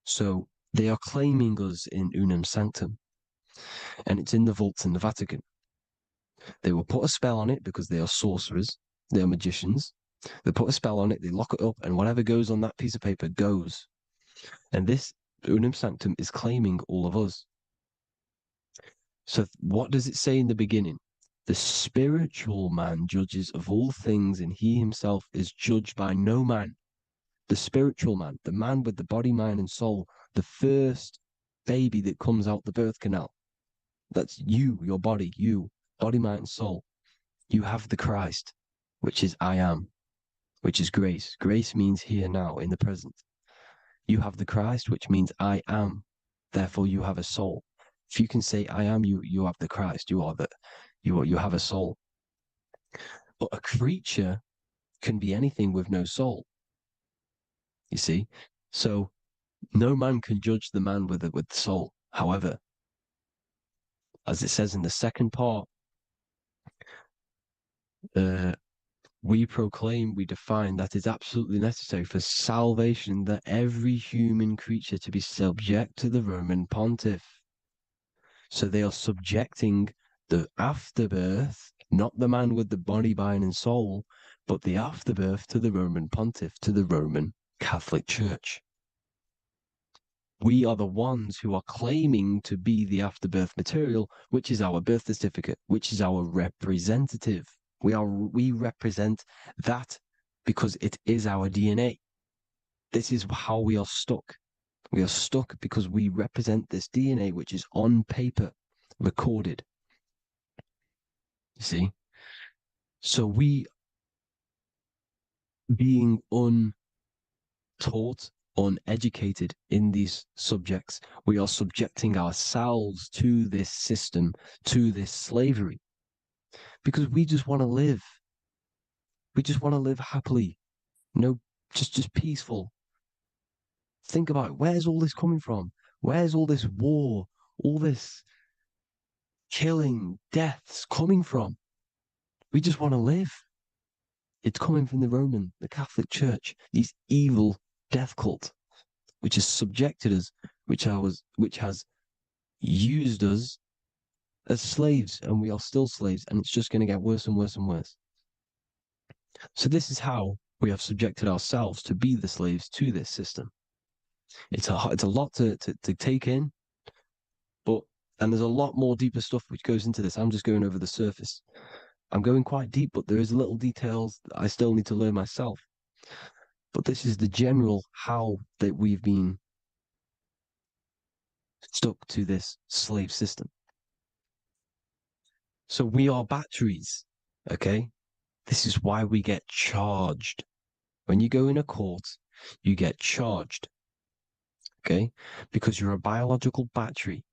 So they are claiming us in Unum Sanctum, and it's in the vaults in the Vatican. They will put a spell on it because they are sorcerers, they are magicians. They put a spell on it, they lock it up, and whatever goes on that piece of paper goes. And this Unum Sanctum is claiming all of us. So what does it say in the beginning? The spiritual man judges of all things, and he himself is judged by no man. The spiritual man, the man with the body, mind, and soul, the first baby that comes out the birth canal. That's you, your body, body, mind, and soul. You have the Christ, which is I am, which is grace. Grace means here, now, in the present. You have the Christ, which means I am. Therefore, you have a soul. If you can say I am, you have the Christ. You have a soul. But a creature can be anything with no soul. You see? So no man can judge the man with the soul. However, as it says in the second part, we proclaim, we define that it's absolutely necessary for salvation that every human creature to be subject to the Roman pontiff. So they are subjecting the afterbirth, not the man with the body, mind, and soul, but the afterbirth to the Roman pontiff, to the Roman Catholic Church. We are the ones who are claiming to be the afterbirth material, which is our birth certificate, which is our representative. We represent that because it is our DNA. This is how we are stuck. We are stuck because we represent this DNA, which is on paper, recorded. You see? So we, being untaught, uneducated in these subjects, we are subjecting ourselves to this system, to this slavery, because we just want to live. We just want to live happily. No just peaceful. Think about it. Where's all this coming from? Where's all this war, all this killing, deaths coming from? We just want to live. It's coming from the Catholic Church, these evil death cult, which has subjected us, which has used us as slaves, and we are still slaves, and it's just going to get worse and worse and worse. So this is how we have subjected ourselves to be the slaves to this system. It's a lot to take in, and there's a lot more deeper stuff which goes into this. I'm just going over the surface. I'm going quite deep, but there is little details that I still need to learn myself. But this is the general how that we've been stuck to this slave system. So we are batteries, okay? This is why we get charged. When you go in a court, you get charged, okay? Because you're a biological battery.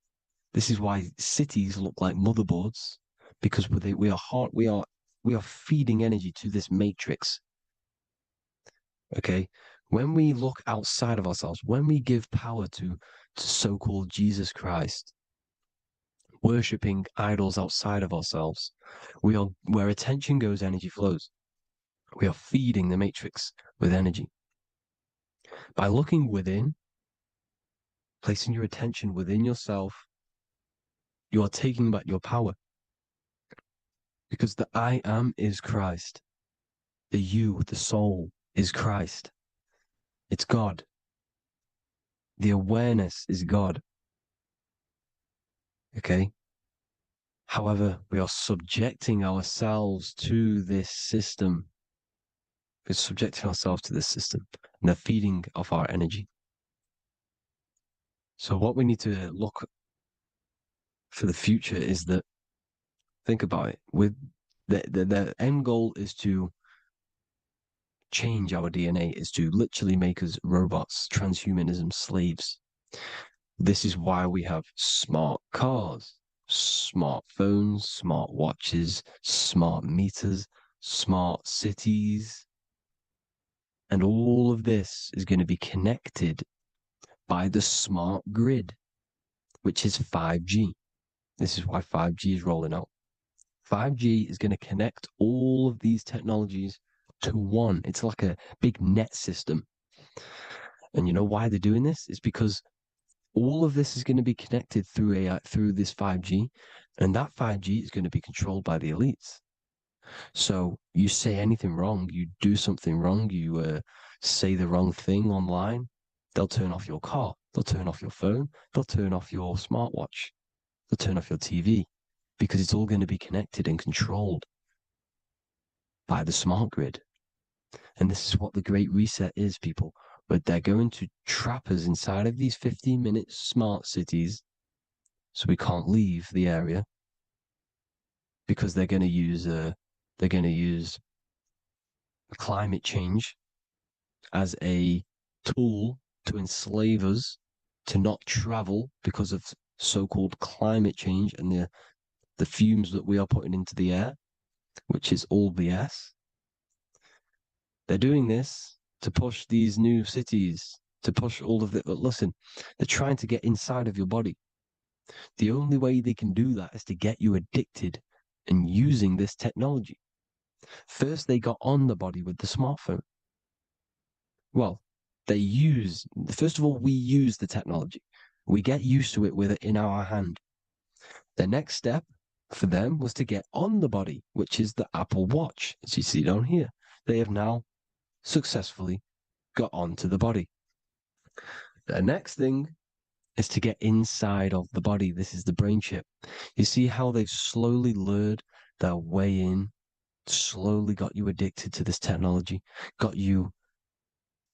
This is why cities look like motherboards, because we are feeding energy to this matrix. Okay, when we look outside of ourselves, when we give power to so-called Jesus Christ, worshipping idols outside of ourselves, where attention goes, energy flows. We are feeding the matrix with energy. By looking within, placing your attention within yourself, you are taking back your power. Because the I am is Christ. The you, the soul, is Christ. It's God. The awareness is God. Okay? However, we are subjecting ourselves to this system. We're subjecting ourselves to this system and the feeding of our energy. So what we need to look for the future is that, think about it, with the end goal is to change our DNA, is to literally make us robots, transhumanism, slaves. This is why we have smart cars, smartphones, smart watches, smart meters, smart cities. And all of this is going to be connected by the smart grid, which is 5G. This is why 5G is rolling out. 5G is going to connect all of these technologies to one. It's like a big net system. And you know why they're doing this? It's because all of this is going to be connected through AI, through this 5G, and that 5G is going to be controlled by the elites. So you say anything wrong, you do something wrong, you say the wrong thing online, they'll turn off your car, they'll turn off your phone, they'll turn off your smartwatch, they'll turn off your TV, because it's all going to be connected and controlled by the smart grid. And this is what the Great Reset is, people. But they're going to trap us inside of these 15-minute smart cities so we can't leave the area, because they're going to use climate change as a tool to enslave us to not travel because of so-called climate change and the fumes that we are putting into the air, which is all BS. They're doing this to push these new cities, to push all of it. But listen, they're trying to get inside of your body. The only way they can do that is to get you addicted and using this technology. First, they got on the body with the smartphone. Well, first of all, we use the technology. We get used to it with it in our hand. The next step for them was to get on the body, which is the Apple Watch, as you see down here. They have now successfully got onto the body. The next thing is to get inside of the body. This is the brain chip. You see how they've slowly lured their way in, slowly got you addicted to this technology, got you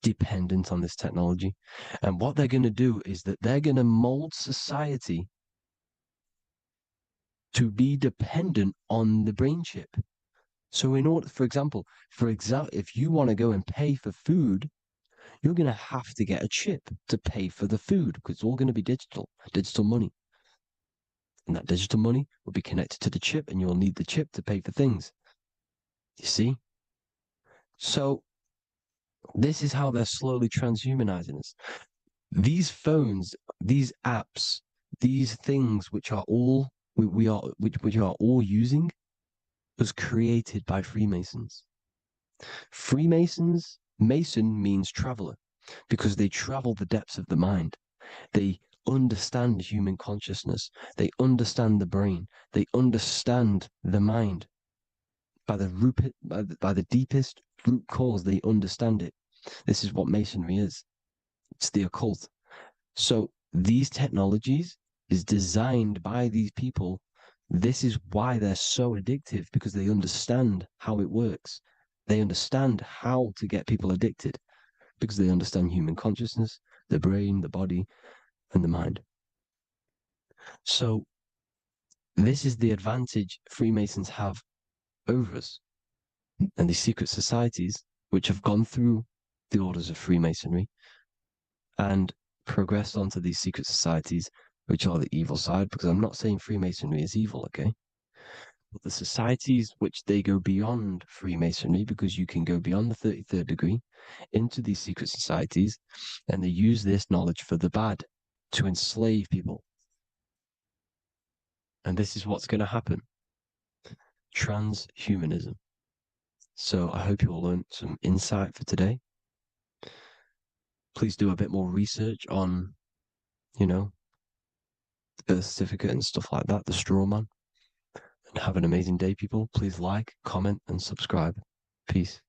dependent on this technology. And what they're going to do is that they're going to mold society to be dependent on the brain chip. So in order, for example, if you want to go and pay for food, you're going to have to get a chip to pay for the food, because it's all going to be digital money. And that digital money will be connected to the chip, and you'll need the chip to pay for things. You see? So This is how they're slowly transhumanizing us. These phones, these apps, these things which are all we are which are all using was created by Freemasons. Freemasons, Mason means traveler, because they travel the depths of the mind. They understand human consciousness. They understand the brain. They understand the mind. By the deepest root cause, they understand it. This is what Masonry is. It's the occult. So these technologies is designed by these people. This is why they're so addictive, because they understand how it works. They understand how to get people addicted, because they understand human consciousness, the brain, the body, and the mind. So this is the advantage Freemasons have over us. And these secret societies, which have gone through the orders of Freemasonry and progressed onto these secret societies, which are the evil side, because I'm not saying Freemasonry is evil, okay? But the societies which they go beyond Freemasonry, because you can go beyond the 33rd degree into these secret societies, and they use this knowledge for the bad, to enslave people. And this is what's going to happen. Transhumanism. So I hope you all learned some insight for today. Please do a bit more research on, the birth certificate and stuff like that, the straw man. And have an amazing day, people. Please like, comment, and subscribe. Peace.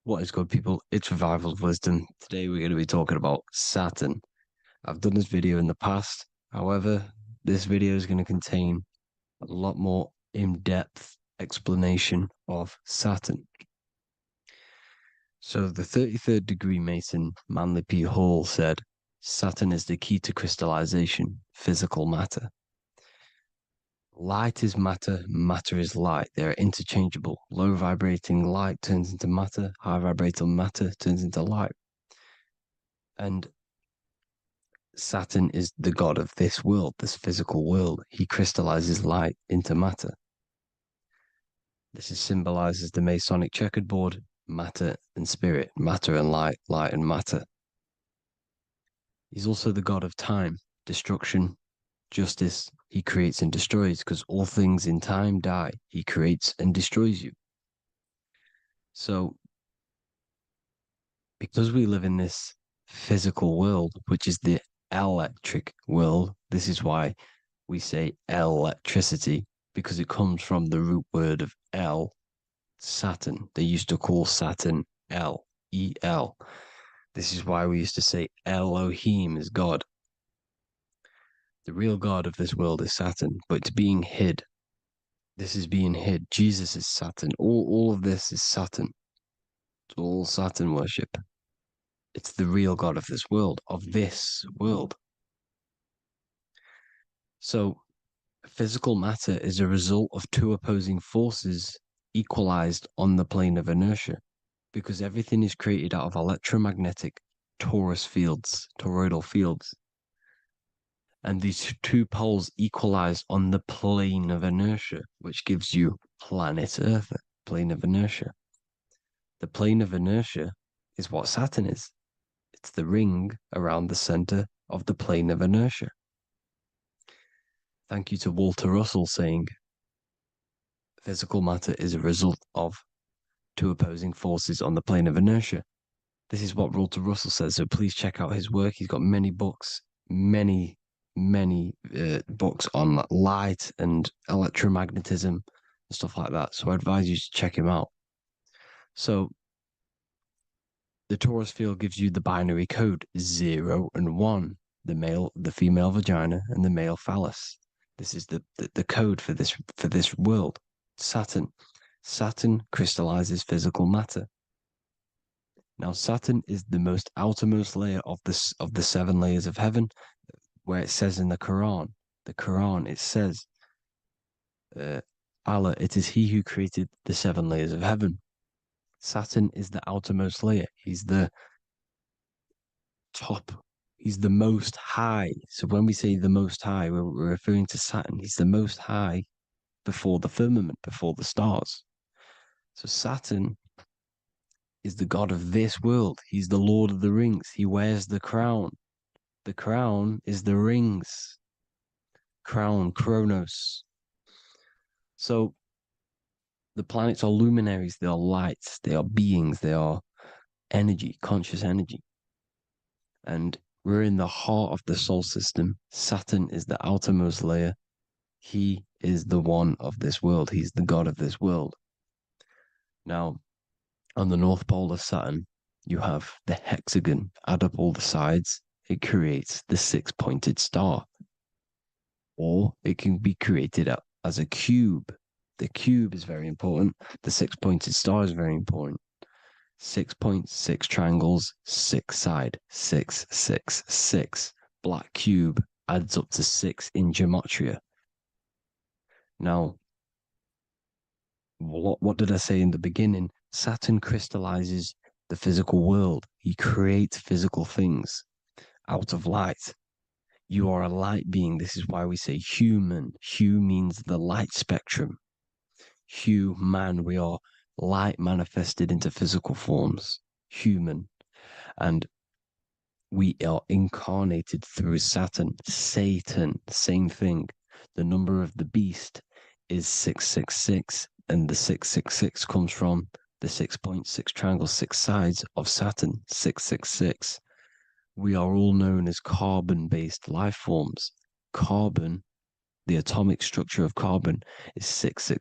What is good, people? It's Revival of Wisdom. Today we're going to be talking about Saturn. I've done this video in the past. However, this video is going to contain a lot more in-depth explanation of Saturn. So the 33rd degree Mason, Manly P. Hall, said, Saturn is the key to crystallization, physical matter. Light is matter, matter is light. They are interchangeable. Low vibrating light turns into matter, high vibrating matter turns into light. And Saturn is the god of this world, this physical world. He crystallizes light into matter. This is symbolized as the Masonic checkerboard, matter and spirit, matter and light, light and matter. He's also the god of time, destruction, justice. He creates and destroys, because all things in time die. He creates and destroys you. So, because we live in this physical world, which is the electric world, this is why we say electricity, because it comes from the root word of El, Saturn. They used to call Saturn El, E-L. This is why we used to say Elohim is God. The real God of this world is Saturn, but it's being hid. This is being hid. Jesus is Saturn. All of this is Saturn. It's all Saturn worship. It's the real God of this world, So, physical matter is a result of two opposing forces equalized on the plane of inertia, because everything is created out of electromagnetic toroidal fields. And these two poles equalize on the plane of inertia, which gives you planet Earth, plane of inertia. The plane of inertia is what Saturn is. It's the ring around the center of the plane of inertia. Thank you to Walter Russell saying, physical matter is a result of two opposing forces on the plane of inertia. This is what Walter Russell says, so please check out his work. He's got many books, many books on light and electromagnetism and stuff like that. So I advise you to check him out. So the torus field gives you the binary code 0 and 1, the female vagina and the male phallus. This is the code for this world. Saturn. Saturn crystallizes physical matter. Now, Saturn is the most outermost layer of the 7 layers of heaven, where it says in the Quran, it says, Allah, it is He who created the 7 layers of heaven. Saturn is the outermost layer. He's the top. He's the most high. So when we say the most high, we're referring to Saturn. He's the most high before the firmament, before the stars. So Saturn is the god of this world. He's the Lord of the Rings. He wears the crown. The crown is the rings. Crown, Kronos. So the planets are luminaries. They are lights. They are beings. They are energy, conscious energy. And we're in the heart of the solar system. Saturn is the outermost layer. He is the one of this world. He's the god of this world. Now, on the North Pole of Saturn, you have the hexagon. Add up all the sides, it creates the 6-pointed star. Or it can be created as a cube. The cube is very important. The 6-pointed star is very important. 6 points, 6 triangles, 6 side, 6, 6, 6. Black cube adds up to 6 in gematria. Now, what did I say in the beginning? Saturn crystallizes the physical world. He creates physical things out of light. You are a light being. This is why we say human. Hue means the light spectrum. Hue, man, we are light manifested into physical forms. Human. And we are incarnated through Saturn. Satan, same thing. The number of the beast is 666. And the 666 comes from the 6.6 triangle, 6 sides of Saturn, 666. We are all known as carbon-based life forms. Carbon, the atomic structure of carbon, is 666.